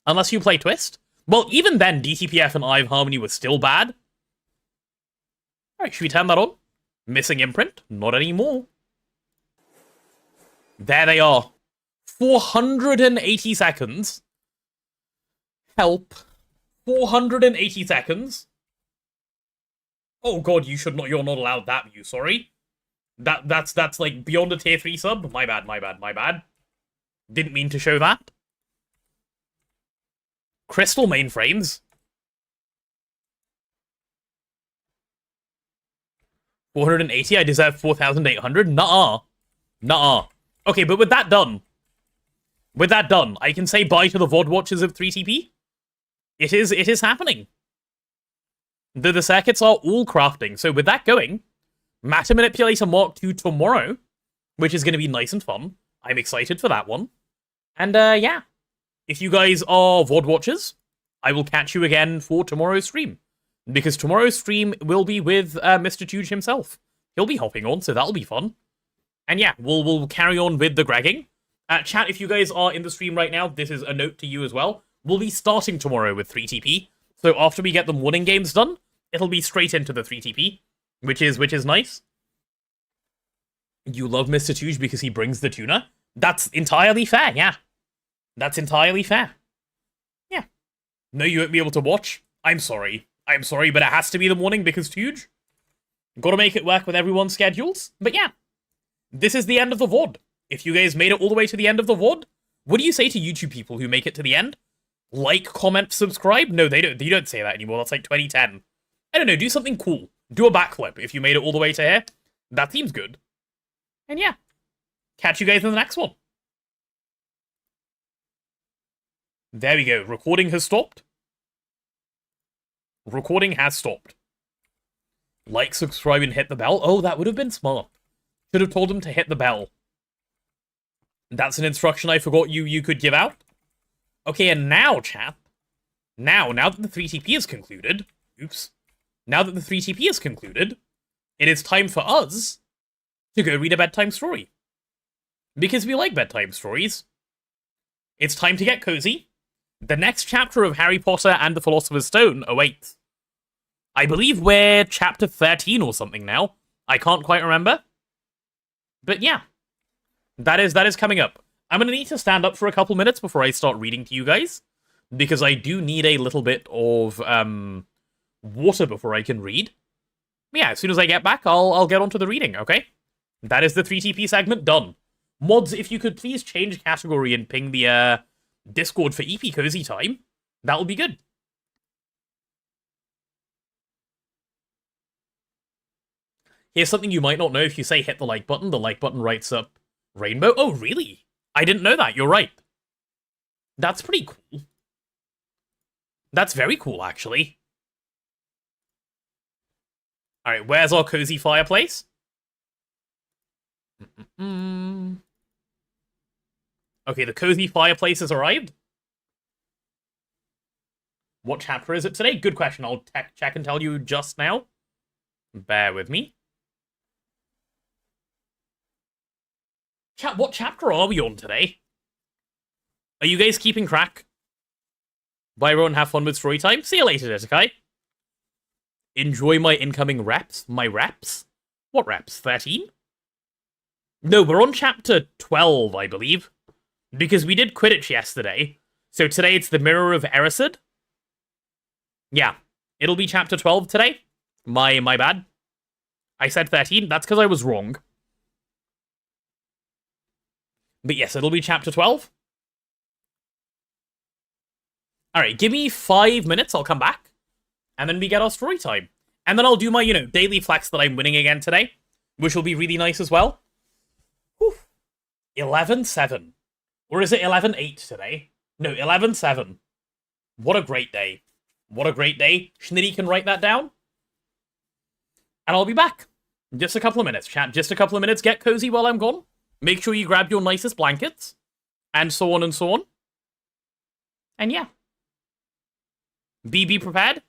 Unless you play Twist. Well, even then, DTPF and Eye of Harmony was still bad. Alright, should we turn that on? Missing imprint? Not anymore. There they are. 480 seconds. Help. 480 seconds. Oh god, you're not allowed that view, sorry. That's like beyond a tier 3 sub. My bad. Didn't mean to show that. Crystal mainframes. 480, I deserve 4,800? Nuh-uh. Nuh-uh. Okay, but with that done, I can say bye to the VOD watchers of 3TP. It is happening. The circuits are all crafting, so with that going, Matter Manipulator Mark II tomorrow, which is going to be nice and fun. I'm excited for that one. And, yeah. If you guys are VOD watchers, I will catch you again for tomorrow's stream. Because tomorrow's stream will be with Mr. Tuge himself. He'll be hopping on, so that'll be fun. And yeah, we'll carry on with the Gregging. Chat, if you guys are in the stream right now, this is a note to you as well. We'll be starting tomorrow with 3TP. So after we get the morning games done, it'll be straight into the 3TP. Which is nice. You love Mr. Tuge because he brings the tuna? That's entirely fair, yeah. That's entirely fair. Yeah. No, you won't be able to watch? I'm sorry. I'm sorry, but it has to be the morning because Tuge. Gotta make it work with everyone's schedules. But yeah. This is the end of the VOD. If you guys made it all the way to the end of the VOD, what do you say to YouTube people who make it to the end? Like, comment, subscribe? No, they don't say that anymore. That's like 2010. I don't know, do something cool. Do a backflip if you made it all the way to here. That seems good. And yeah. Catch you guys in the next one. There we go. Recording has stopped. Recording has stopped. Like, subscribe, and hit the bell. Oh, that would have been smart. Should have told him to hit the bell. That's an instruction I forgot you could give out. Okay, and now, chat. Now that the 3TP is concluded... Oops. Now that the 3TP is concluded, it is time for us to go read a bedtime story. Because we like bedtime stories. It's time to get cozy. The next chapter of Harry Potter and the Philosopher's Stone awaits. I believe we're chapter 13 or something now. I can't quite remember. But yeah, that is coming up. I'm going to need to stand up for a couple minutes before I start reading to you guys, because I do need a little bit of water before I can read. Yeah, as soon as I get back, I'll get onto the reading, okay? That is the 3TP segment done. Mods, if you could please change category and ping the Discord for EP Cozy Time, that would be good. Here's something you might not know. If you say hit the like button lights up rainbow. Oh, really? I didn't know that. You're right. That's pretty cool. That's very cool, actually. Alright, where's our cozy fireplace? Okay, the cozy fireplace has arrived. What chapter is it today? Good question. I'll check and tell you just now. Bear with me. What chapter are we on today? Are you guys keeping track? Bye, everyone. Have fun with story time. See you later, Detekai. Enjoy my incoming reps. My reps? What reps? 13? No, we're on chapter 12, I believe. Because we did Quidditch yesterday. So today it's the Mirror of Erised. Yeah. It'll be chapter 12 today. My bad. I said 13. That's because I was wrong. But yes, it'll be chapter 12. Alright, give me 5 minutes, I'll come back. And then we get our story time. And then I'll do my, daily flex that I'm winning again today. Which will be really nice as well. 11-7. Or is it 11-8 today? No, 11-7. What a great day. What a great day. Schnitty can write that down. And I'll be back. Just a couple of minutes, chat. Just a couple of minutes. Get cozy while I'm gone. Make sure you grab your nicest blankets. And so on and so on. And yeah. Be prepared.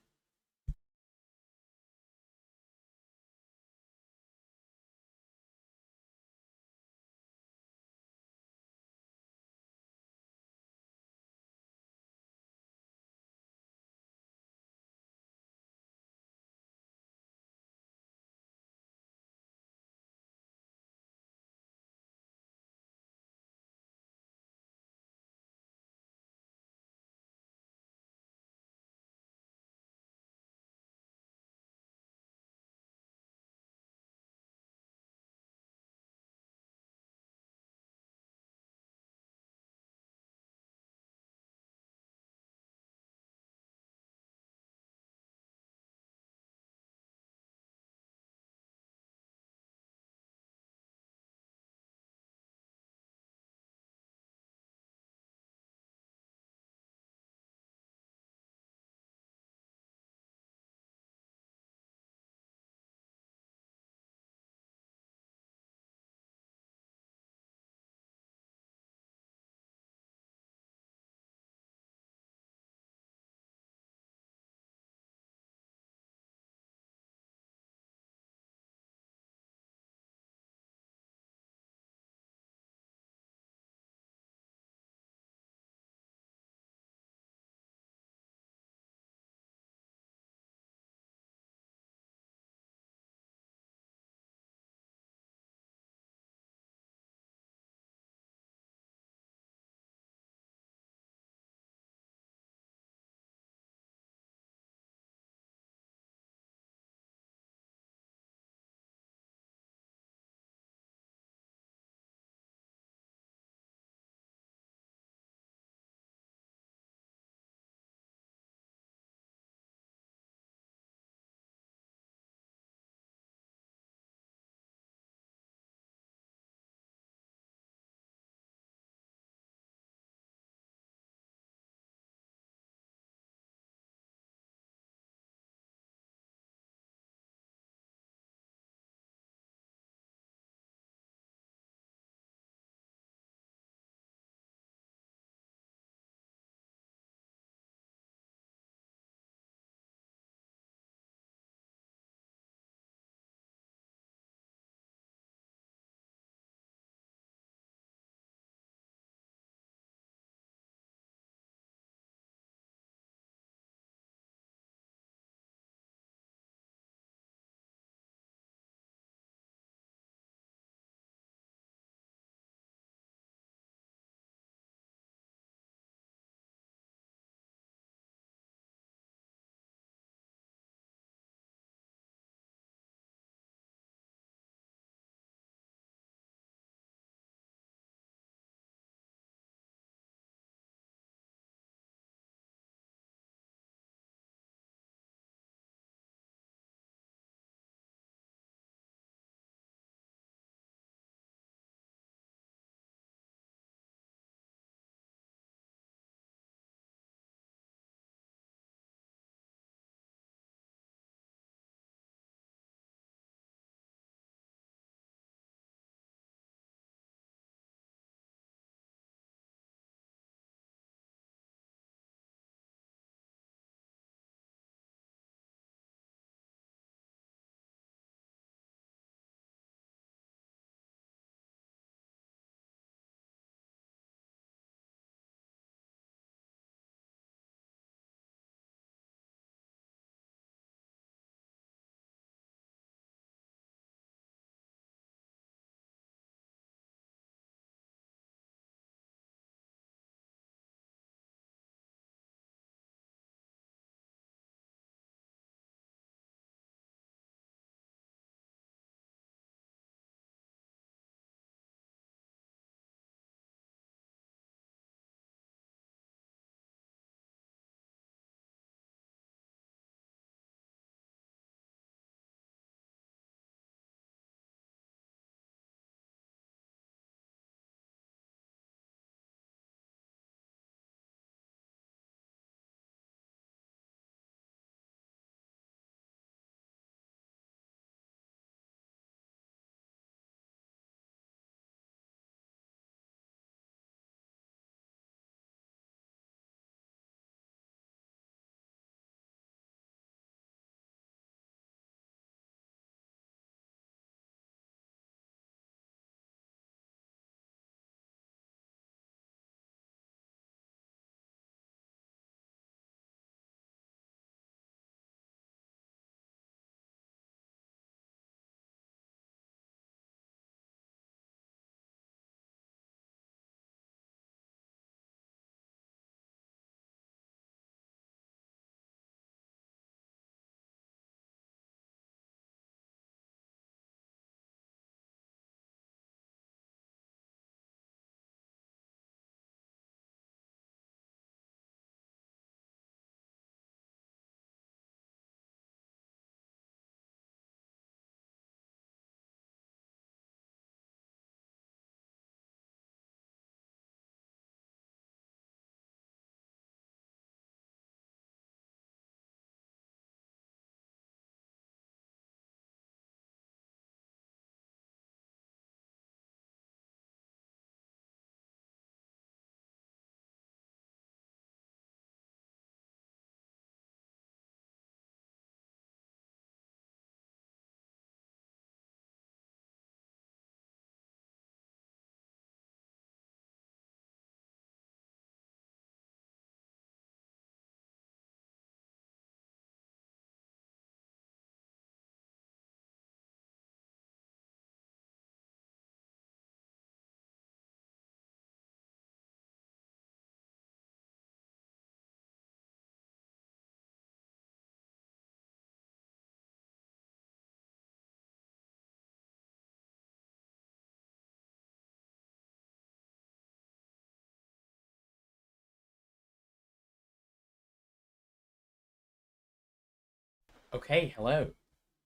Okay, hello.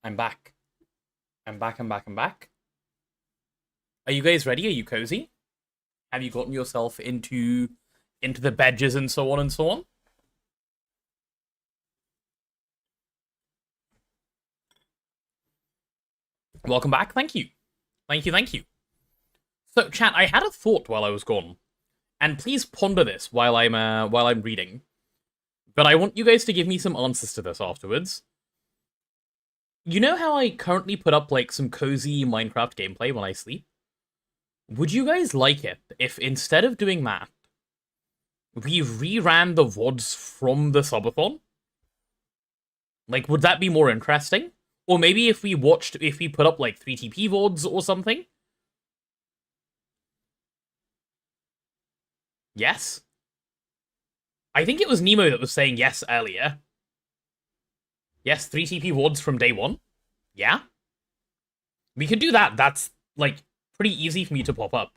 I'm back. I'm back. Are you guys ready? Are you cozy? Have you gotten yourself into the bedges and so on and so on? Welcome back. Thank you. Thank you. So, chat, I had a thought while I was gone, and please ponder this while I'm reading. But I want you guys to give me some answers to this afterwards. You know how I currently put up, like, some cozy Minecraft gameplay when I sleep? Would you guys like it if, instead of doing that, we reran the VODs from the subathon? Like, would that be more interesting? Or maybe if we put up, like, 3TP VODs or something? Yes? I think it was Nemo that was saying yes earlier. Yes, 3TP VODs from day one. Yeah? We could do that. That's, like, pretty easy for me to pop up.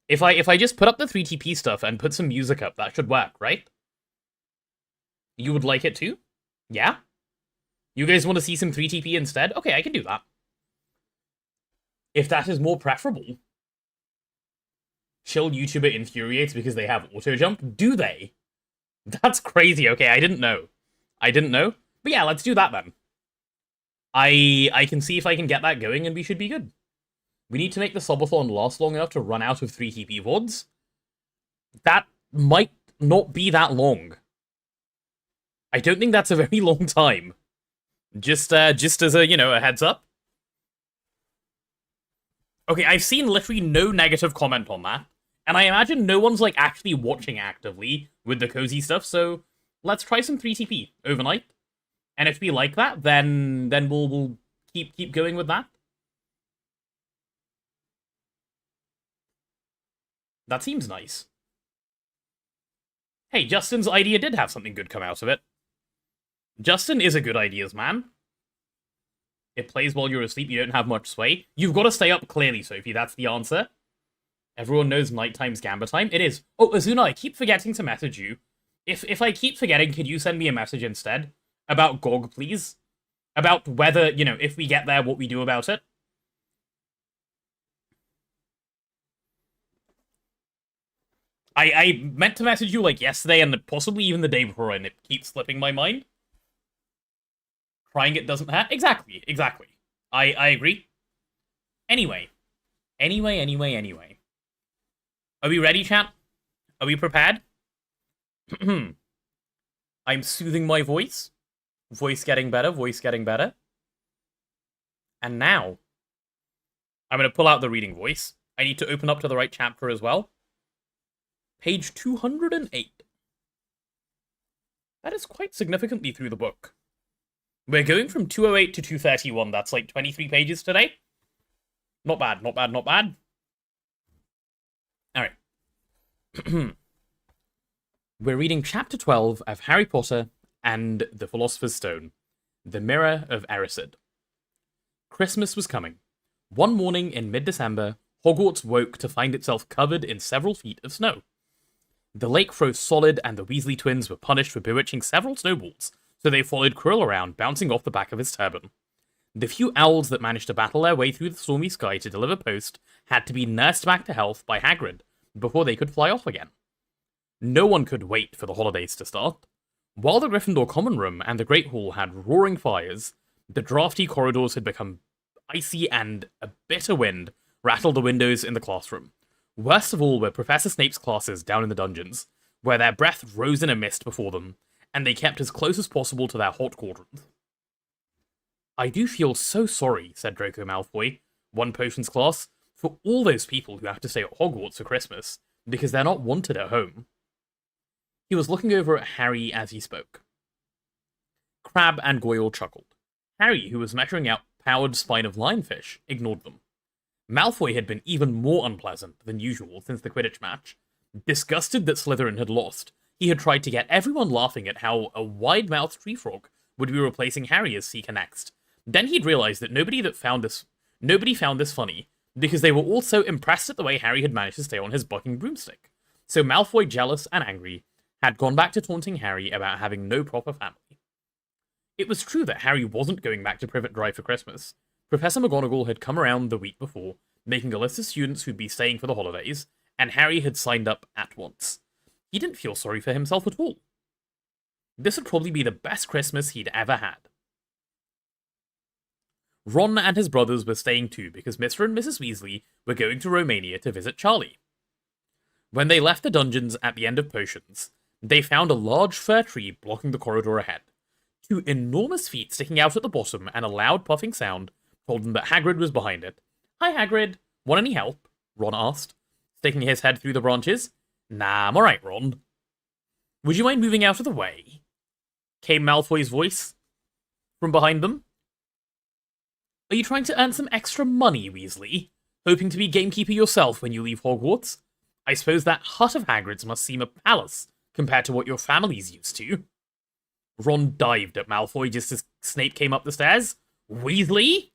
If I just put up the 3TP stuff and put some music up, that should work, right? You would like it too? Yeah? You guys want to see some 3TP instead? Okay, I can do that. If that is more preferable. Chill YouTuber infuriates because they have auto jump? Do they? That's crazy. Okay, I didn't know. But yeah, let's do that then. I can see if I can get that going and we should be good. We need to make the subathon last long enough to run out of 3TP VODs. That might not be that long. I don't think that's a very long time. Just as a, a heads up. Okay, I've seen literally no negative comment on that. And I imagine no one's, like, actually watching actively with the cozy stuff, so let's try some 3TP overnight. And if we like that, then we'll keep going with that. That seems nice. Hey, Justin's idea did have something good come out of it. Justin is a good ideas man. It plays while you're asleep, you don't have much sway. You've got to stay up clearly, Sophie, that's the answer. Everyone knows nighttime's gamba time. It is. Oh, Azuna, I keep forgetting to message you. If I keep forgetting, could you send me a message instead? About GOG, please? About whether, if we get there, what we do about it? I meant to message you, like, yesterday and possibly even the day before, and it keeps slipping my mind. Trying it doesn't hurt? Exactly. I agree. Anyway. Are we ready, chat? Are we prepared? I'm soothing my voice. Voice getting better. And now, I'm going to pull out the reading voice. I need to open up to the right chapter as well. Page 208. That is quite significantly through the book. We're going from 208 to 231. That's like 23 pages today. Not bad. Alright. We're reading Chapter 12 of Harry Potter and the Philosopher's Stone, The Mirror of Erised. Christmas was coming. One morning in mid-December, Hogwarts woke to find itself covered in several feet of snow. The lake froze solid, and the Weasley twins were punished for bewitching several snowballs, so they followed Quirrell around, bouncing off the back of his turban. The few owls that managed to battle their way through the stormy sky to deliver post had to be nursed back to health by Hagrid before they could fly off again. No one could wait for the holidays to start. While the Gryffindor common room and the Great Hall had roaring fires, the drafty corridors had become icy and a bitter wind rattled the windows in the classroom. Worst of all were Professor Snape's classes down in the dungeons, where their breath rose in a mist before them, and they kept as close as possible to their hot quadrants. I do feel so sorry, said Draco Malfoy, one potions class, for all those people who have to stay at Hogwarts for Christmas, because they're not wanted at home. He was looking over at Harry as he spoke. Crabbe and Goyle chuckled. Harry, who was measuring out powered spine of lionfish, ignored them. Malfoy had been even more unpleasant than usual since the Quidditch match. Disgusted that Slytherin had lost, he had tried to get everyone laughing at how a wide-mouthed tree frog would be replacing Harry as Seeker next. Then he'd realized that nobody found this funny, because they were all so impressed at the way Harry had managed to stay on his bucking broomstick. So Malfoy, jealous and angry, had gone back to taunting Harry about having no proper family. It was true that Harry wasn't going back to Privet Drive for Christmas. Professor McGonagall had come around the week before, making a list of students who'd be staying for the holidays, and Harry had signed up at once. He didn't feel sorry for himself at all. This would probably be the best Christmas he'd ever had. Ron and his brothers were staying too because Mr. and Mrs. Weasley were going to Romania to visit Charlie. When they left the dungeons at the end of Potions, they found a large fir tree blocking the corridor ahead. Two enormous feet sticking out at the bottom and a loud puffing sound told them that Hagrid was behind it. "Hi, Hagrid. Want any help?" Ron asked, sticking his head through the branches. "Nah, I'm alright, Ron." "Would you mind moving out of the way?" came Malfoy's voice from behind them. "Are you trying to earn some extra money, Weasley? Hoping to be gamekeeper yourself when you leave Hogwarts? I suppose that hut of Hagrid's must seem a palace compared to what your family's used to." Ron dived at Malfoy just as Snape came up the stairs. "Weasley?"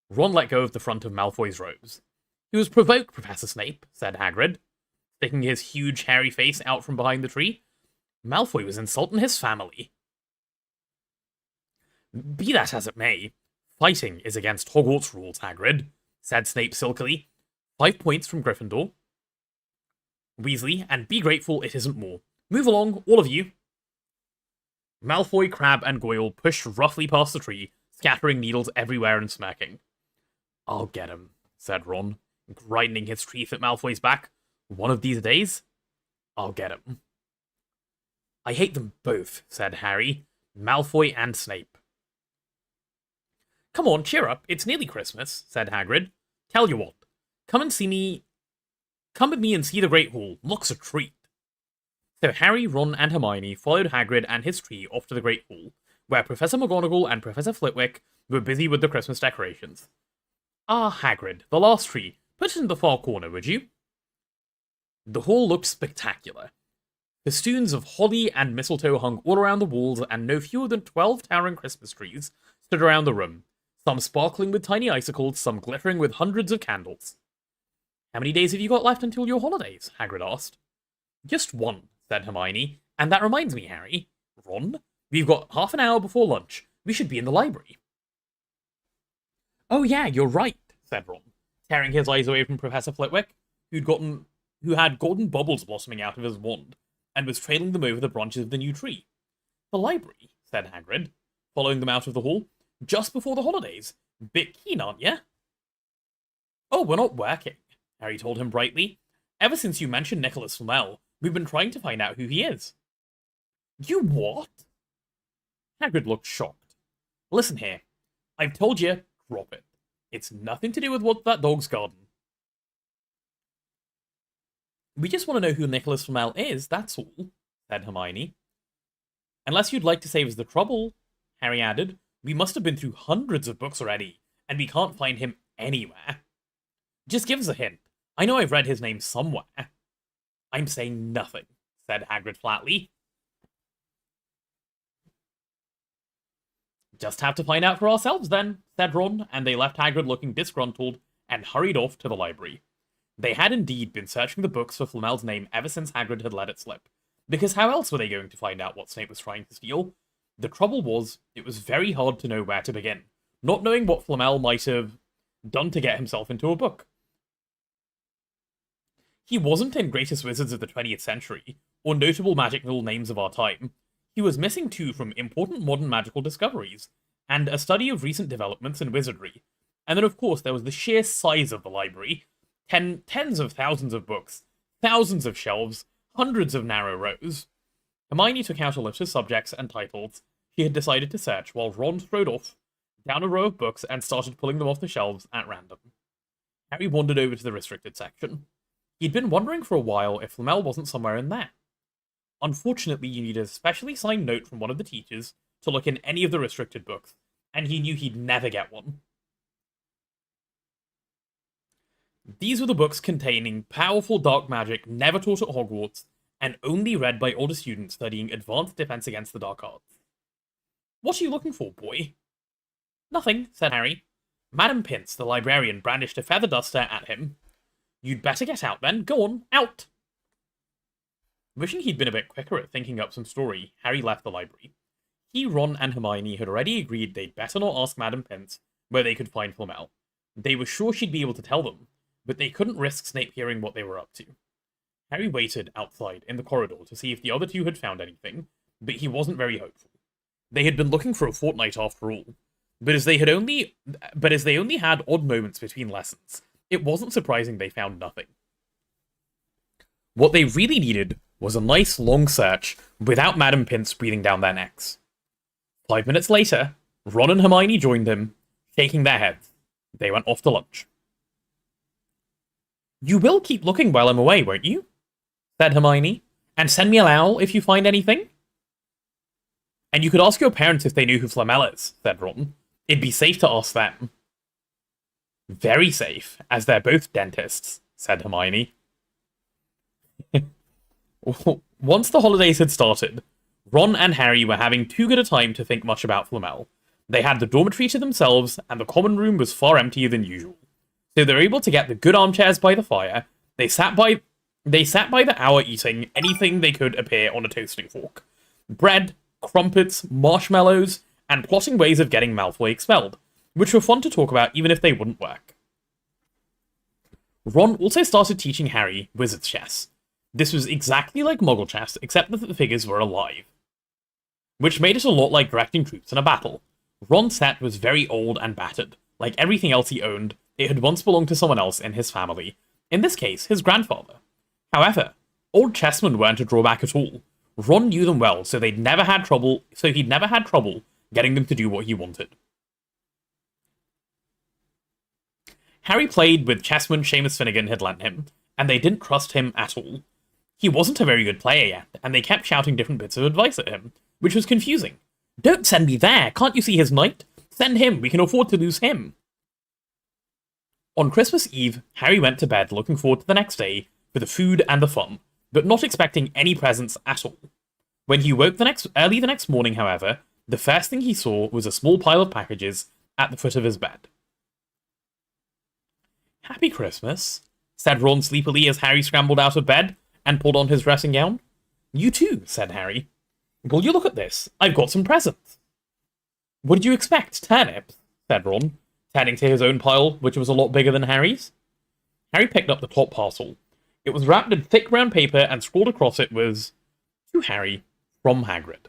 Ron let go of the front of Malfoy's robes. "He was provoked, Professor Snape," said Hagrid, sticking his huge hairy face out from behind the tree. "Malfoy was insulting his family." "Be that as it may, fighting is against Hogwarts rules, Hagrid," said Snape silkily. 5 points from Gryffindor. Weasley, and be grateful it isn't more. Move along, all of you. Malfoy, Crabbe, and Goyle pushed roughly past the tree, scattering needles everywhere and smirking. "I'll get him," said Ron, grinding his teeth at Malfoy's back. "One of these days, I'll get him." "I hate them both," said Harry, Malfoy and Snape. "Come on, cheer up, it's nearly Christmas," said Hagrid. "Tell you what, come with me and see the Great Hall. Looks a treat." So Harry, Ron, and Hermione followed Hagrid and his tree off to the Great Hall, where Professor McGonagall and Professor Flitwick were busy with the Christmas decorations. "Ah, Hagrid, the last tree. Put it in the far corner, would you?" The hall looked spectacular. Festoons of holly and mistletoe hung all around the walls, and no fewer than 12 towering Christmas trees stood around the room, some sparkling with tiny icicles, some glittering with hundreds of candles. "How many days have you got left until your holidays?" Hagrid asked. "Just one," said Hermione. "And that reminds me, Harry. Ron, we've got half an hour before lunch. We should be in the library." "Oh yeah, you're right," said Ron, tearing his eyes away from Professor Flitwick, who had golden bubbles blossoming out of his wand, and was trailing them over the branches of the new tree. "The library," said Hagrid, following them out of the hall. "Just before the holidays. Bit keen, aren't you?" "Oh, we're not working," Harry told him brightly. "Ever since you mentioned Nicholas Flamel, we've been trying to find out who he is." "You what?" Hagrid looked shocked. "Listen here. I've told you, drop it. It's nothing to do with what's that dog's garden. We just want to know who Nicholas Flamel is, that's all," said Hermione. "Unless you'd like to save us the trouble," Harry added. "We must have been through hundreds of books already, and we can't find him anywhere. Just give us a hint. I know I've read his name somewhere." "I'm saying nothing," said Hagrid flatly. "Just have to find out for ourselves then," said Ron, and they left Hagrid looking disgruntled and hurried off to the library. They had indeed been searching the books for Flamel's name ever since Hagrid had let it slip, because how else were they going to find out what Snape was trying to steal? The trouble was, it was very hard to know where to begin, not knowing what Flamel might have done to get himself into a book. He wasn't in Greatest Wizards of the 20th Century, or notable magical names of our time. He was missing too from important modern magical discoveries, and a study of recent developments in wizardry. And then of course there was the sheer size of the library. Tens of thousands of books, thousands of shelves, hundreds of narrow rows. Hermione took out a list of subjects and titles she had decided to search, while Ron strode off down a row of books and started pulling them off the shelves at random. Harry wandered over to the restricted section. He'd been wondering for a while if Flamel wasn't somewhere in there. Unfortunately, you needed a specially signed note from one of the teachers to look in any of the restricted books, and he knew he'd never get one. These were the books containing powerful dark magic never taught at Hogwarts, and only read by older students studying advanced defense against the dark arts. "What are you looking for, boy?" "Nothing," said Harry. Madam Pince, the librarian, brandished a feather duster at him. "You'd better get out then. Go on, out!" Wishing he'd been a bit quicker at thinking up some story, Harry left the library. He, Ron, and Hermione had already agreed they'd better not ask Madame Pince where they could find Flamel. They were sure she'd be able to tell them, but they couldn't risk Snape hearing what they were up to. Harry waited outside in the corridor to see if the other two had found anything, but he wasn't very hopeful. They had been looking for a fortnight after all, but as they only had odd moments between lessons, it wasn't surprising they found nothing. What they really needed was a nice long search without Madame Pince breathing down their necks. 5 minutes later, Ron and Hermione joined them, shaking their heads. They went off to lunch. "You will keep looking while I'm away, won't you?" said Hermione. "And send me a owl if you find anything?" "And you could ask your parents if they knew who Flamel is," said Ron. "It'd be safe to ask them." "Very safe, as they're both dentists," said Hermione. Once the holidays had started, Ron and Harry were having too good a time to think much about Flamel. They had the dormitory to themselves, and the common room was far emptier than usual. So they were able to get the good armchairs by the fire. They sat by the hour eating anything they could appear on a toasting fork. Bread, crumpets, marshmallows, and plotting ways of getting Malfoy expelled, which were fun to talk about even if they wouldn't work. Ron also started teaching Harry wizard's chess. This was exactly like Muggle chess, except that the figures were alive, which made it a lot like directing troops in a battle. Ron's set was very old and battered. Like everything else he owned, it had once belonged to someone else in his family, in this case, his grandfather. However, old chessmen weren't a drawback at all. Ron knew them well, so he'd never had trouble getting them to do what he wanted. Harry played with chessman Seamus Finnegan had lent him, and they didn't trust him at all. He wasn't a very good player yet, and they kept shouting different bits of advice at him, which was confusing. "Don't send me there! Can't you see his knight? Send him! We can afford to lose him!" On Christmas Eve, Harry went to bed looking forward to the next day for the food and the fun, but not expecting any presents at all. When he woke early the next morning, however, the first thing he saw was a small pile of packages at the foot of his bed. "Happy Christmas," said Ron sleepily as Harry scrambled out of bed and pulled on his dressing gown. "You too," said Harry. "Will you look at this? I've got some presents." "What did you expect, turnips?" said Ron, turning to his own pile, which was a lot bigger than Harry's. Harry picked up the top parcel. It was wrapped in thick brown paper, and scrawled across it was, "To Harry, from Hagrid."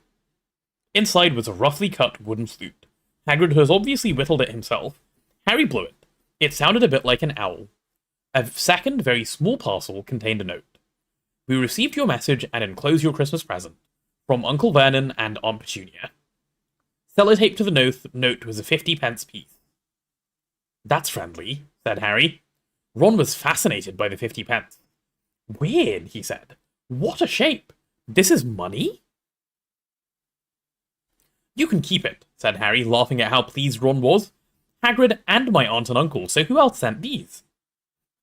Inside was a roughly cut wooden flute. Hagrid has obviously whittled it himself. Harry blew it. It sounded a bit like an owl. A second, very small parcel contained a note. "We received your message and enclose your Christmas present. From Uncle Vernon and Aunt Petunia." Sellotaped to the note was a 50-pence piece. "That's friendly," said Harry. Ron was fascinated by the 50-pence. "Weird," he said. "What a shape! This is money?" "You can keep it," said Harry, laughing at how pleased Ron was. "Hagrid and my aunt and uncle, so who else sent these?"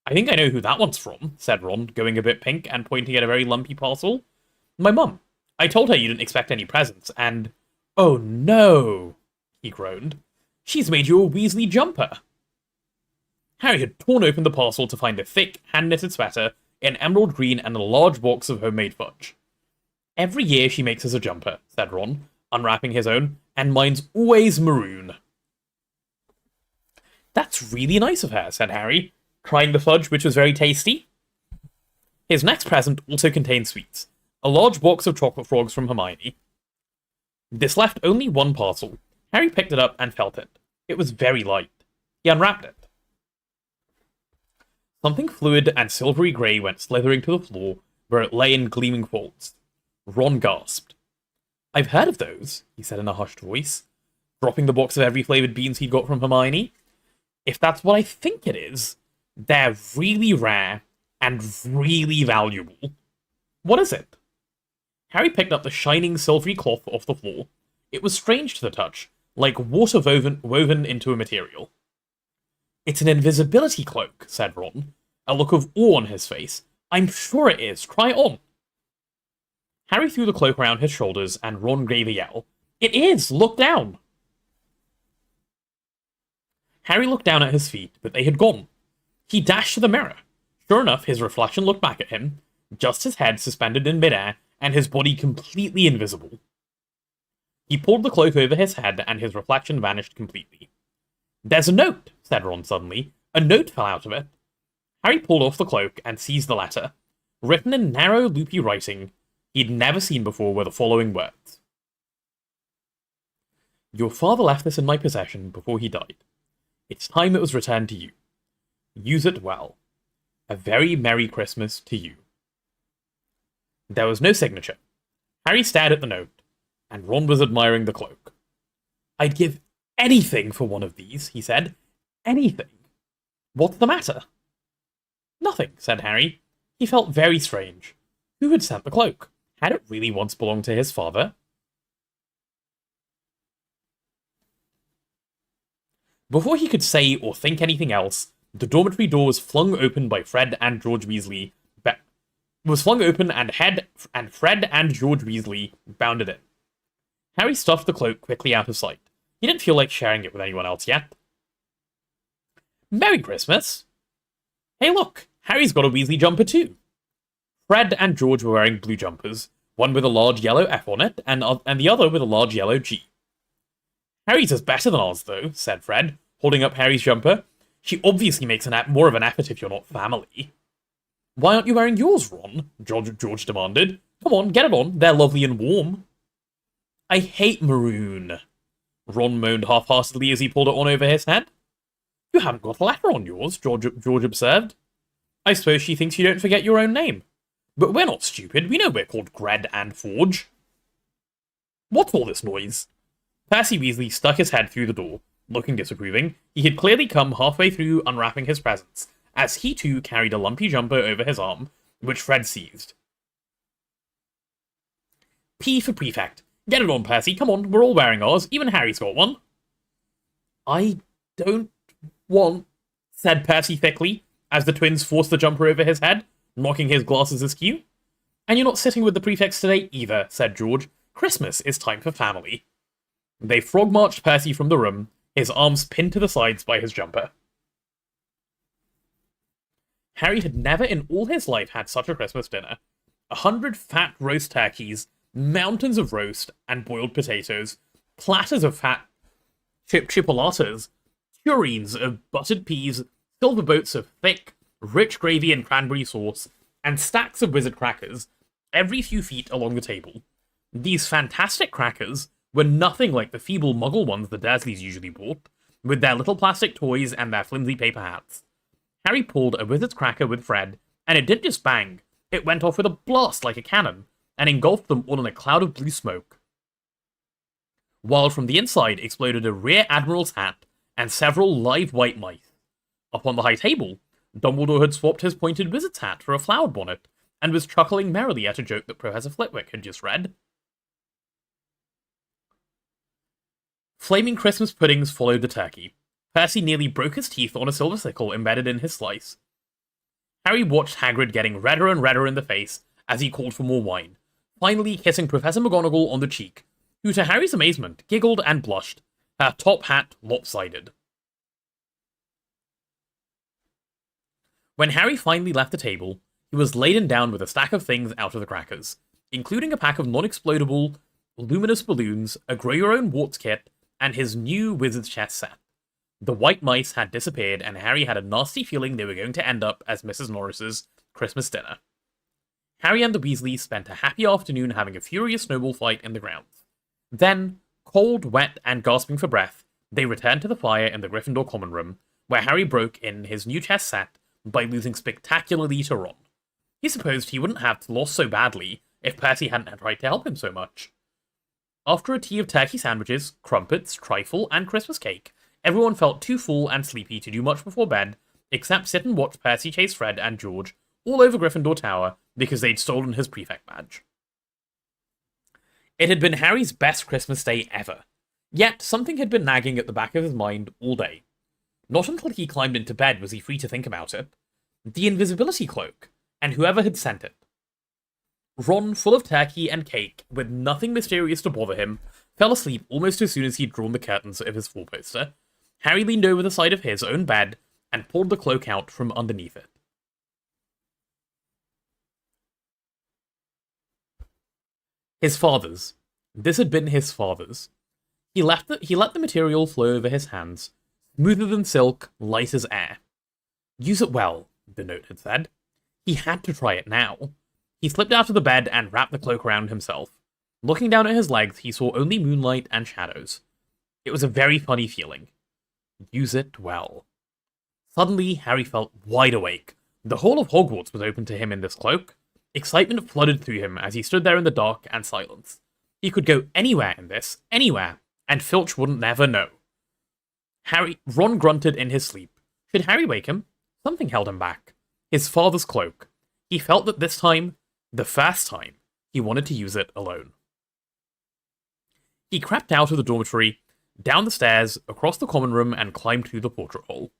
"I think I know who that one's from," said Ron, going a bit pink and pointing at a very lumpy parcel. "My mum. I told her you didn't expect any presents, and..." "Oh no," he groaned. "She's made you a Weasley jumper." Harry had torn open the parcel to find a thick, hand-knitted sweater in emerald green and a large box of homemade fudge. "Every year she makes us a jumper," said Ron, unwrapping his own, "and mine's always maroon." "That's really nice of her," said Harry, trying the fudge, which was very tasty. His next present also contained sweets, a large box of chocolate frogs from Hermione. This left only one parcel. Harry picked it up and felt it. It was very light. He unwrapped it. Something fluid and silvery grey went slithering to the floor, where it lay in gleaming folds. Ron gasped. "I've heard of those," he said in a hushed voice, dropping the box of every flavoured beans he'd got from Hermione. "If that's what I think it is, they're really rare and really valuable. What is it?" Harry picked up the shining silvery cloth off the floor. It was strange to the touch, like water woven into a material. "It's an invisibility cloak," said Ron, a look of awe on his face. "I'm sure it is. Try it on." Harry threw the cloak around his shoulders, and Ron gave a yell. "It is! Look down!" Harry looked down at his feet, but they had gone. He dashed to the mirror. Sure enough, his reflection looked back at him, just his head suspended in midair, and his body completely invisible. He pulled the cloak over his head, and his reflection vanished completely. "There's a note," said Ron suddenly. "A note fell out of it." Harry pulled off the cloak and seized the letter. Written in narrow, loopy writing he'd never seen before were the following words. "Your father left this in my possession before he died. It's time it was returned to you. Use it well. A very Merry Christmas to you." There was no signature. Harry stared at the note, and Ron was admiring the cloak. "I'd give anything for one of these," he said. "Anything. What's the matter?" "Nothing," said Harry. He felt very strange. Who had sent the cloak? Had it really once belonged to his father? Before he could say or think anything else, the dormitory door was flung open by Fred and George Weasley. And Fred and George Weasley bounded in. Harry stuffed the cloak quickly out of sight. He didn't feel like sharing it with anyone else yet. "Merry Christmas!" "Hey look, Harry's got a Weasley jumper too." Fred and George were wearing blue jumpers, one with a large yellow F on it, and the other with a large yellow G. "Harry's is better than ours, though," said Fred, holding up Harry's jumper. "She obviously makes more of an effort if you're not family." "Why aren't you wearing yours, Ron?" George demanded. "Come on, get it on. They're lovely and warm." "I hate maroon," Ron moaned half-heartedly as he pulled it on over his head. "You haven't got a letter on yours," George observed. "I suppose she thinks you don't forget your own name. But we're not stupid. We know we're called Gred and Forge." "What's all this noise?" Percy Weasley stuck his head through the door, looking disapproving. He had clearly come halfway through unwrapping his presents, as he too carried a lumpy jumper over his arm, which Fred seized. "P for prefect. Get it on, Percy. Come on, we're all wearing ours. Even Harry's got one." "I don't want," said Percy thickly, as the twins forced the jumper over his head, knocking his glasses askew. "And you're not sitting with the prefects today either," said George. "Christmas is time for family." They frog-marched Percy from the room, his arms pinned to the sides by his jumper. Harry had never in all his life had such a Christmas dinner. 100 fat roast turkeys, mountains of roast and boiled potatoes, platters of fat chipolatas, tureens of buttered peas, silver boats of thick, rich gravy and cranberry sauce, and stacks of wizard crackers, every few feet along the table. These fantastic crackers were nothing like the feeble muggle ones the Dursleys usually bought, with their little plastic toys and their flimsy paper hats. Harry pulled a wizard's cracker with Fred, and it didn't just bang, it went off with a blast like a cannon, and engulfed them all in a cloud of blue smoke. While from the inside exploded a rear admiral's hat and several live white mice. Up on the high table, Dumbledore had swapped his pointed wizard's hat for a flowered bonnet, and was chuckling merrily at a joke that Professor Flitwick had just read. Flaming Christmas puddings followed the turkey. Percy nearly broke his teeth on a silver sickle embedded in his slice. Harry watched Hagrid getting redder and redder in the face as he called for more wine, finally kissing Professor McGonagall on the cheek, who to Harry's amazement giggled and blushed, her top hat lopsided. When Harry finally left the table, he was laden down with a stack of things out of the crackers, including a pack of non-explodable, luminous balloons, a grow-your-own-warts kit, and his new wizard's chess set. The white mice had disappeared, and Harry had a nasty feeling they were going to end up as Mrs. Norris's Christmas dinner. Harry and the Weasleys spent a happy afternoon having a furious snowball fight in the grounds. Then, cold, wet, and gasping for breath, they returned to the fire in the Gryffindor common room, where Harry broke in his new chess set by losing spectacularly to Ron. He supposed he wouldn't have lost so badly if Percy hadn't tried to help him so much. After a tea of turkey sandwiches, crumpets, trifle, and Christmas cake, everyone felt too full and sleepy to do much before bed, except sit and watch Percy chase Fred and George all over Gryffindor Tower because they'd stolen his prefect badge. It had been Harry's best Christmas day ever, yet something had been nagging at the back of his mind all day. Not until he climbed into bed was he free to think about it. The invisibility cloak, and whoever had sent it. Ron, full of turkey and cake, with nothing mysterious to bother him, fell asleep almost as soon as he'd drawn the curtains of his four-poster. Harry leaned over the side of his own bed and pulled the cloak out from underneath it. His father's. This had been his father's. He let the material flow over his hands, smoother than silk, light as air. Use it well, the note had said. He had to try it now. He slipped out of the bed and wrapped the cloak around himself. Looking down at his legs, he saw only moonlight and shadows. It was a very funny feeling. Use it well. Suddenly, Harry felt wide awake. The whole of Hogwarts was open to him in this cloak. Excitement flooded through him as he stood there in the dark and silence. He could go anywhere in this, anywhere, and Filch wouldn't never know. Ron grunted in his sleep. Should Harry wake him? Something held him back. His father's cloak. He felt that this time, the first time, he wanted to use it alone. He crept out of the dormitory, down the stairs, across the common room, and climbed through the portrait hole.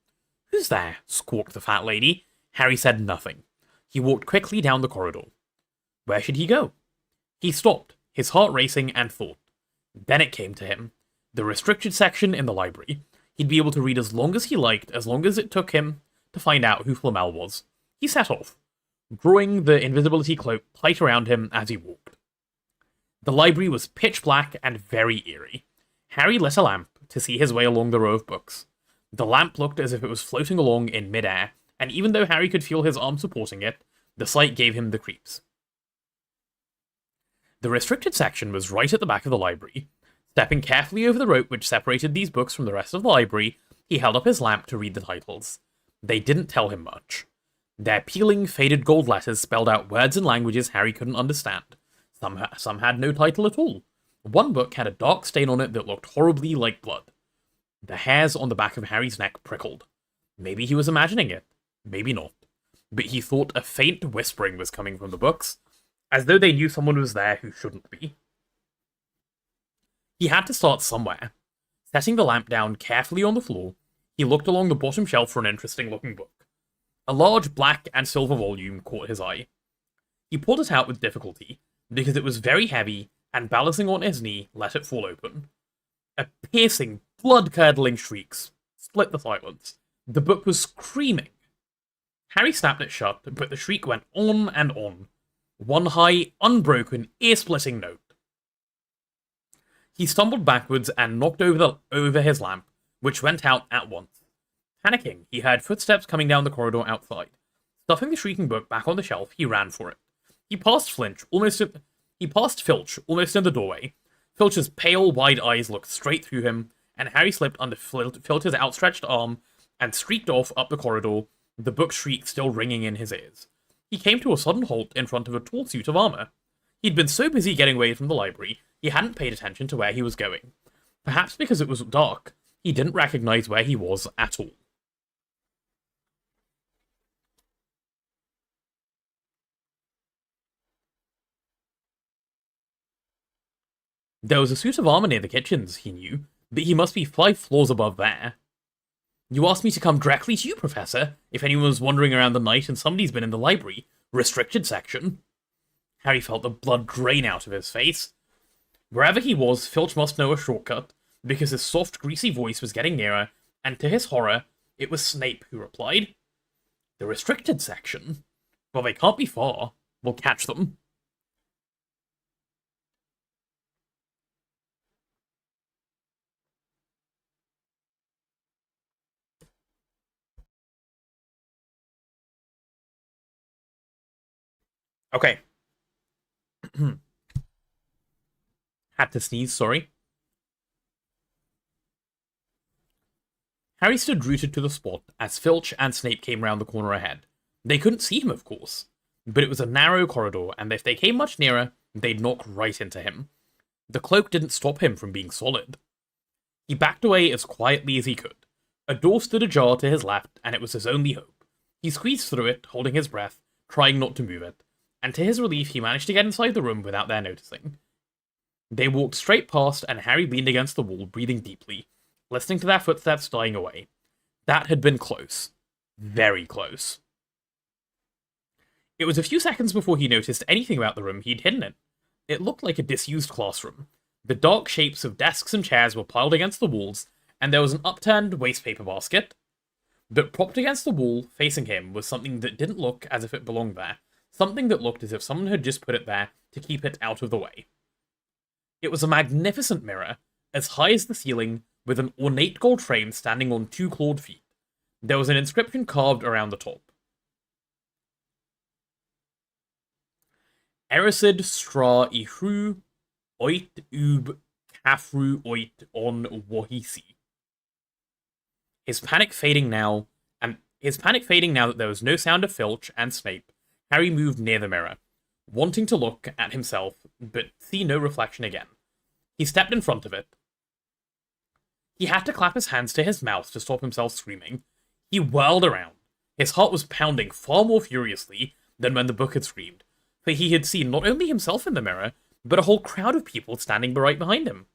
Who's there? Squawked the fat lady. Harry said nothing. He walked quickly down the corridor. Where should he go? He stopped, his heart racing, and thought. Then it came to him. The restricted section in the library. He'd be able to read as long as he liked, as long as it took him to find out who Flamel was. He set off, drawing the invisibility cloak tight around him as he walked. The library was pitch black and very eerie. Harry lit a lamp to see his way along the row of books. The lamp looked as if it was floating along in midair, and even though Harry could feel his arm supporting it, the sight gave him the creeps. The restricted section was right at the back of the library. Stepping carefully over the rope which separated these books from the rest of the library, he held up his lamp to read the titles. They didn't tell him much. Their peeling, faded gold letters spelled out words and languages Harry couldn't understand. Some had no title at all. One book had a dark stain on it that looked horribly like blood. The hairs on the back of Harry's neck prickled. Maybe he was imagining it. Maybe not. But he thought a faint whispering was coming from the books, as though they knew someone was there who shouldn't be. He had to start somewhere. Setting the lamp down carefully on the floor, he looked along the bottom shelf for an interesting-looking book. A large black and silver volume caught his eye. He pulled it out with difficulty, because it was very heavy, and balancing on his knee, let it fall open. A piercing, blood-curdling shriek split the silence. The book was screaming. Harry snapped it shut, but the shriek went on and on. One high, unbroken, ear-splitting note. He stumbled backwards and knocked over his lamp, which went out at once. Panicking, he heard footsteps coming down the corridor outside. Stuffing the shrieking book back on the shelf, he ran for it. He passed Filch, almost in the doorway. Filch's pale, wide eyes looked straight through him, and Harry slipped under Filch's outstretched arm and streaked off up the corridor, the book's shriek still ringing in his ears. He came to a sudden halt in front of a tall suit of armor. He'd been so busy getting away from the library, he hadn't paid attention to where he was going. Perhaps because it was dark, he didn't recognize where he was at all. There was a suit of armor near the kitchens, he knew, but he must be 5 floors above there. You asked me to come directly to you, Professor, if anyone was wandering around the night and somebody's been in the library. Restricted section. Harry felt the blood drain out of his face. Wherever he was, Filch must know a shortcut, because his soft, greasy voice was getting nearer, and to his horror, it was Snape who replied. The restricted section? Well, they can't be far. We'll catch them. Okay. Had to sneeze, sorry. Harry stood rooted to the spot as Filch and Snape came round the corner ahead. They couldn't see him, of course, but it was a narrow corridor, and if they came much nearer, they'd knock right into him. The cloak didn't stop him from being solid. He backed away as quietly as he could. A door stood ajar to his left, and it was his only hope. He squeezed through it, holding his breath, trying not to move it, and to his relief, he managed to get inside the room without their noticing. They walked straight past, and Harry leaned against the wall, breathing deeply, listening to their footsteps dying away. That had been close. Very close. It was a few seconds before he noticed anything about the room he'd hidden in. It looked like a disused classroom. The dark shapes of desks and chairs were piled against the walls, and there was an upturned wastepaper basket. But propped against the wall, facing him, was something that didn't look as if it belonged there. Something that looked as if someone had just put it there to keep it out of the way. It was a magnificent mirror, as high as the ceiling, with an ornate gold frame standing on 2 clawed feet. There was an inscription carved around the top. Erisyd stra ihru oit ub kafru oit on wahisi. His panic fading now that there was no sound of Filch and Snape, Harry moved near the mirror, wanting to look at himself, but see no reflection again. He stepped in front of it. He had to clap his hands to his mouth to stop himself screaming. He whirled around. His heart was pounding far more furiously than when the book had screamed, for he had seen not only himself in the mirror, but a whole crowd of people standing right behind him.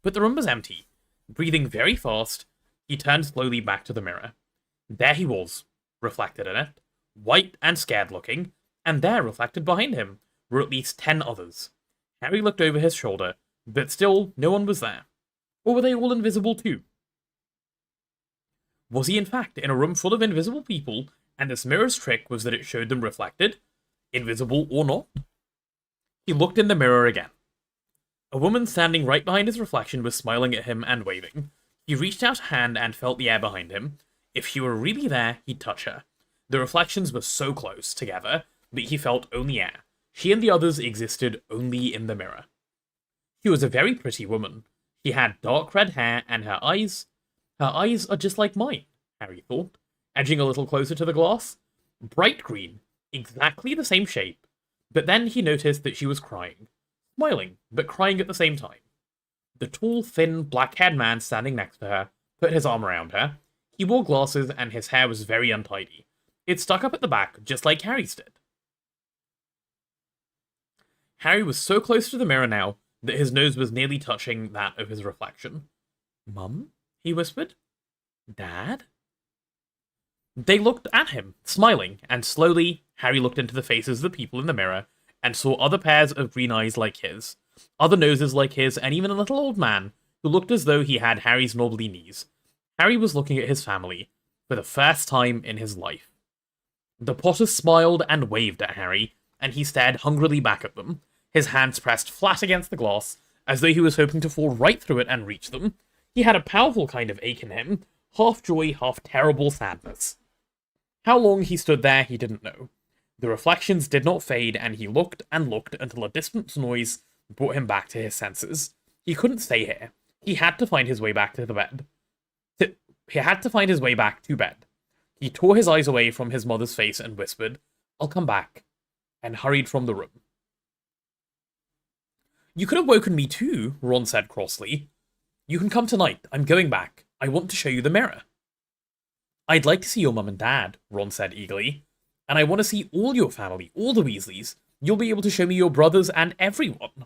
But the room was empty. Breathing very fast, he turned slowly back to the mirror. There he was, reflected in it, white and scared-looking, and there, reflected behind him, were at least 10 others. Harry looked over his shoulder, but still no one was there. Or were they all invisible too? Was he in fact in a room full of invisible people, and this mirror's trick was that it showed them reflected, invisible or not? He looked in the mirror again. A woman standing right behind his reflection was smiling at him and waving. He reached out a hand and felt the air behind him. If she were really there, he'd touch her. The reflections were so close together, but he felt only air. She and the others existed only in the mirror. She was a very pretty woman. She had dark red hair, and her eyes are just like mine, Harry thought, edging a little closer to the glass. Bright green, exactly the same shape. But then he noticed that she was crying. Smiling, but crying at the same time. The tall, thin, black-haired man standing next to her put his arm around her. He wore glasses, and his hair was very untidy. It stuck up at the back, just like Harry's did. Harry was so close to the mirror now that his nose was nearly touching that of his reflection. "Mum?" he whispered. "Dad?" They looked at him, smiling, and slowly, Harry looked into the faces of the people in the mirror and saw other pairs of green eyes like his, other noses like his, and even a little old man who looked as though he had Harry's knobbly knees. Harry was looking at his family for the first time in his life. The Potters smiled and waved at Harry, and he stared hungrily back at them, his hands pressed flat against the glass, as though he was hoping to fall right through it and reach them. He had a powerful kind of ache in him, half joy, half terrible sadness. How long he stood there, he didn't know. The reflections did not fade, and he looked and looked until a distant noise brought him back to his senses. He couldn't stay here. He had to find his way back to the bed. He had to find his way back to bed. He tore his eyes away from his mother's face and whispered, "I'll come back," and hurried from the room. "You could have woken me too," Ron said crossly. "You can come tonight. I'm going back. I want to show you the mirror." "I'd like to see your mum and dad," Ron said eagerly. "And I want to see all your family, all the Weasleys. You'll be able to show me your brothers and everyone."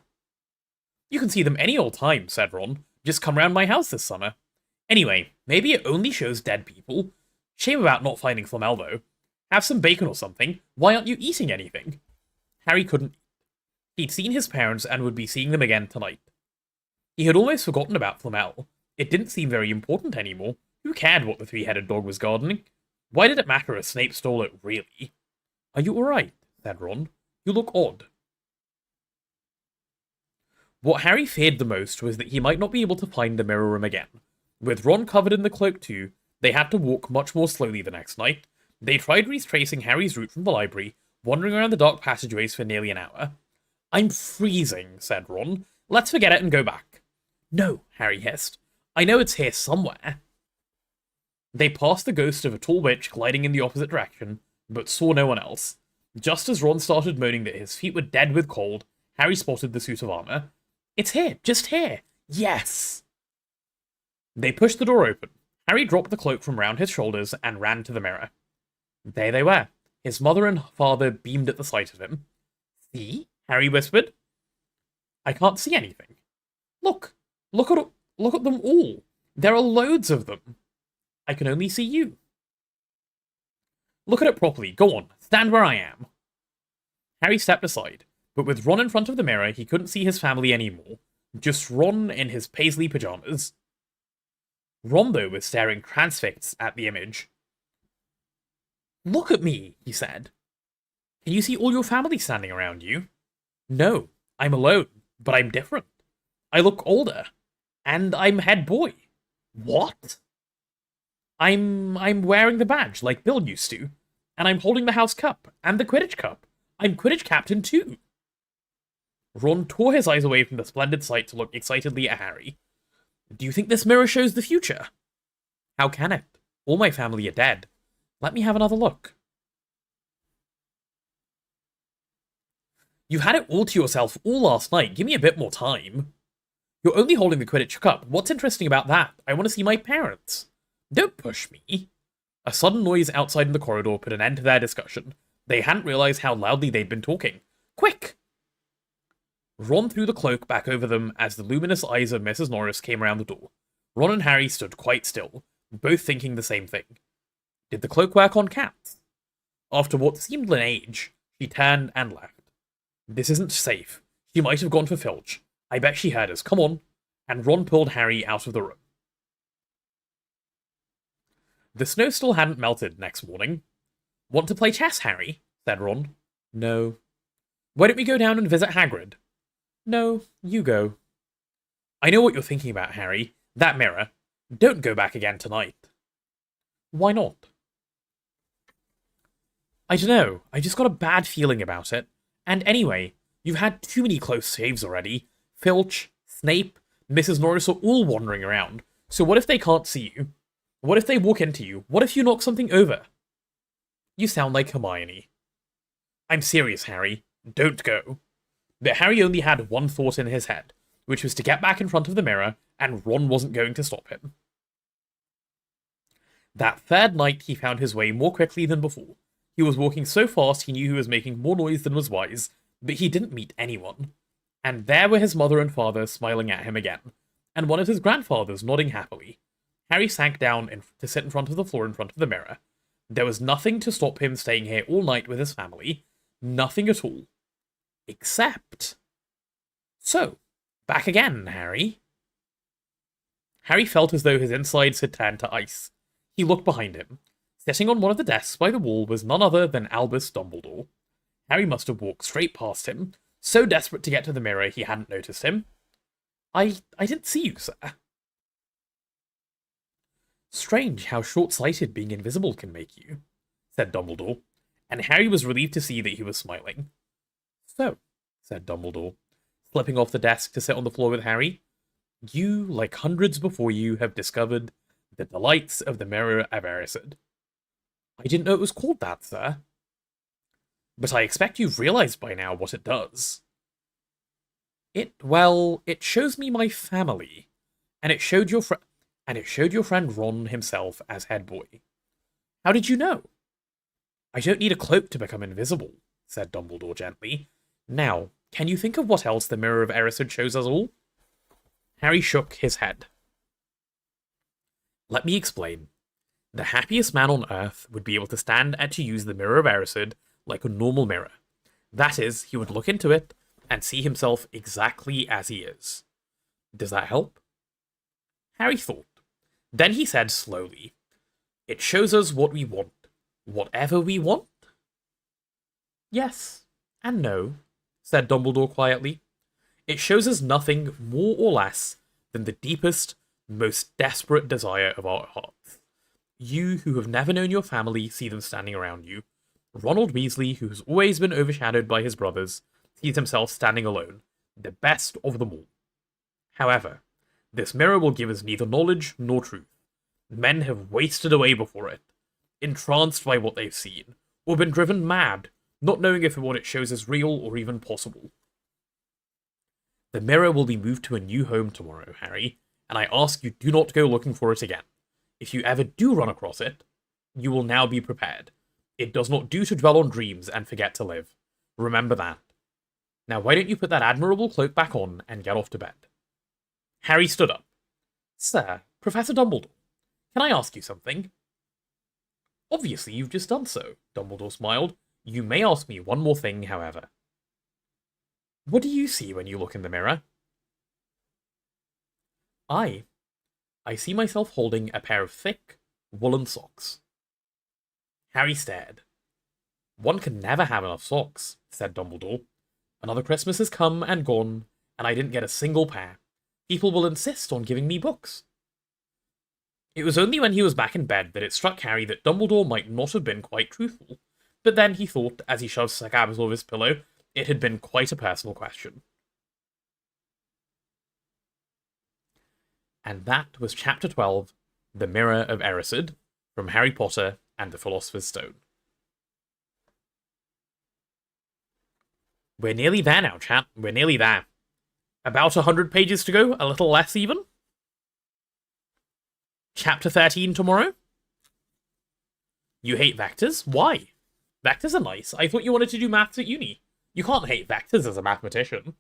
"You can see them any old time," said Ron. "Just come round my house this summer. Anyway, maybe it only shows dead people. Shame about not finding Flamel, though. Have some bacon or something. Why aren't you eating anything?" Harry couldn't. He'd seen his parents and would be seeing them again tonight. He had almost forgotten about Flamel. It didn't seem very important anymore. Who cared what the three-headed dog was gardening? Why did it matter if Snape stole it, really? "Are you alright?" said Ron. "You look odd." What Harry feared the most was that he might not be able to find the mirror room again. With Ron covered in the cloak too, they had to walk much more slowly the next night. They tried retracing Harry's route from the library, wandering around the dark passageways for nearly an hour. "I'm freezing," said Ron. "Let's forget it and go back." "No," Harry hissed. "I know it's here somewhere." They passed the ghost of a tall witch gliding in the opposite direction, but saw no one else. Just as Ron started moaning that his feet were dead with cold, Harry spotted the suit of armor. "It's here, just here. Yes!" They pushed the door open. Harry dropped the cloak from round his shoulders and ran to the mirror. There they were. His mother and father beamed at the sight of him. "See?" Harry whispered. "I can't see anything." Look at them all. There are loads of them." "I can only see you." "Look at it properly. Go on. Stand where I am." Harry stepped aside, but with Ron in front of the mirror, he couldn't see his family anymore. Just Ron in his paisley pajamas. Ron, though, was staring transfixed at the image. "Look at me," he said. "Can you see all your family standing around you?" "No, I'm alone, but I'm different." I look older. And I'm head boy. What? I'm wearing the badge like Bill used to. And I'm holding the house cup and the Quidditch cup. I'm Quidditch captain too. Ron tore his eyes away from the splendid sight to look excitedly at Harry. Do you think this mirror shows the future? How can it? All my family are dead. Let me have another look. You had it all to yourself all last night. Give me a bit more time. You're only holding the Quidditch cup. What's interesting about that? I want to see my parents. Don't push me. A sudden noise outside in the corridor put an end to their discussion. They hadn't realized how loudly they'd been talking. Quick! Ron threw the cloak back over them as the luminous eyes of Mrs. Norris came around the door. Ron and Harry stood quite still, both thinking the same thing. Did the cloak work on cats? After what seemed an age, she turned and left. This isn't safe. She might have gone for Filch. I bet she heard us. Come on. And Ron pulled Harry out of the room. The snow still hadn't melted next morning. Want to play chess, Harry? Said Ron. No. Why don't we go down and visit Hagrid? No, you go. I know what you're thinking about, Harry. That mirror. Don't go back again tonight. Why not? I don't know. I just got a bad feeling about it. And anyway, you've had too many close shaves already. Filch, Snape, Mrs. Norris are all wandering around. So what if they can't see you? What if they walk into you? What if you knock something over? You sound like Hermione. I'm serious, Harry. Don't go. But Harry only had one thought in his head, which was to get back in front of the mirror, and Ron wasn't going to stop him. That third night, he found his way more quickly than before. He was walking so fast he knew he was making more noise than was wise, but he didn't meet anyone. And there were his mother and father smiling at him again, and one of his grandfathers nodding happily. Harry sank down to sit in front of the floor in front of the mirror. There was nothing to stop him staying here all night with his family. Nothing at all. Except... So, back again, Harry. Harry felt as though his insides had turned to ice. He looked behind him. Sitting on one of the desks by the wall was none other than Albus Dumbledore. Harry must have walked straight past him, so desperate to get to the mirror he hadn't noticed him. I didn't see you, sir. Strange how short-sighted being invisible can make you, said Dumbledore, and Harry was relieved to see that he was smiling. So, said Dumbledore, slipping off the desk to sit on the floor with Harry, you, like hundreds before you, have discovered the delights of the Mirror of Erised. I didn't know it was called that, sir. But I expect you've realized by now what it does. It shows me my family, and it showed your friend Ron himself as head boy. How did you know? I don't need a cloak to become invisible, said Dumbledore gently. Now, can you think of what else the Mirror of Erised shows us all? Harry shook his head. Let me explain. The happiest man on Earth would be able to stand and to use the Mirror of Erised like a normal mirror. That is, he would look into it and see himself exactly as he is. Does that help? Harry thought. Then he said slowly, It shows us what we want. Whatever we want? Yes, and no, said Dumbledore quietly. It shows us nothing more or less than the deepest, most desperate desire of our hearts. You who have never known your family see them standing around you. Ronald Weasley, who has always been overshadowed by his brothers, sees himself standing alone, the best of them all. However, this mirror will give us neither knowledge nor truth. Men have wasted away before it, entranced by what they've seen, or been driven mad, not knowing if what it shows is real or even possible. The mirror will be moved to a new home tomorrow, Harry, and I ask you do not go looking for it again. If you ever do run across it, you will now be prepared. It does not do to dwell on dreams and forget to live. Remember that. Now why don't you put that admirable cloak back on and get off to bed? Harry stood up. Sir, Professor Dumbledore, can I ask you something? Obviously you've just done so, Dumbledore smiled. You may ask me one more thing, however. What do you see when you look in the mirror? I see myself holding a pair of thick, woolen socks. Harry stared. One can never have enough socks, said Dumbledore. Another Christmas has come and gone, and I didn't get a single pair. people will insist on giving me books. It was only when he was back in bed that it struck Harry that Dumbledore might not have been quite truthful, but then he thought, as he shoved scabs over his pillow, it had been quite a personal question. And that was Chapter 12, The Mirror of Erised, from Harry Potter and the Philosopher's Stone. We're nearly there now, chat. We're nearly there. About 100 pages to go, a little less even. Chapter 13 tomorrow? You hate vectors? Why? Vectors are nice. I thought you wanted to do maths at uni. You can't hate vectors as a mathematician.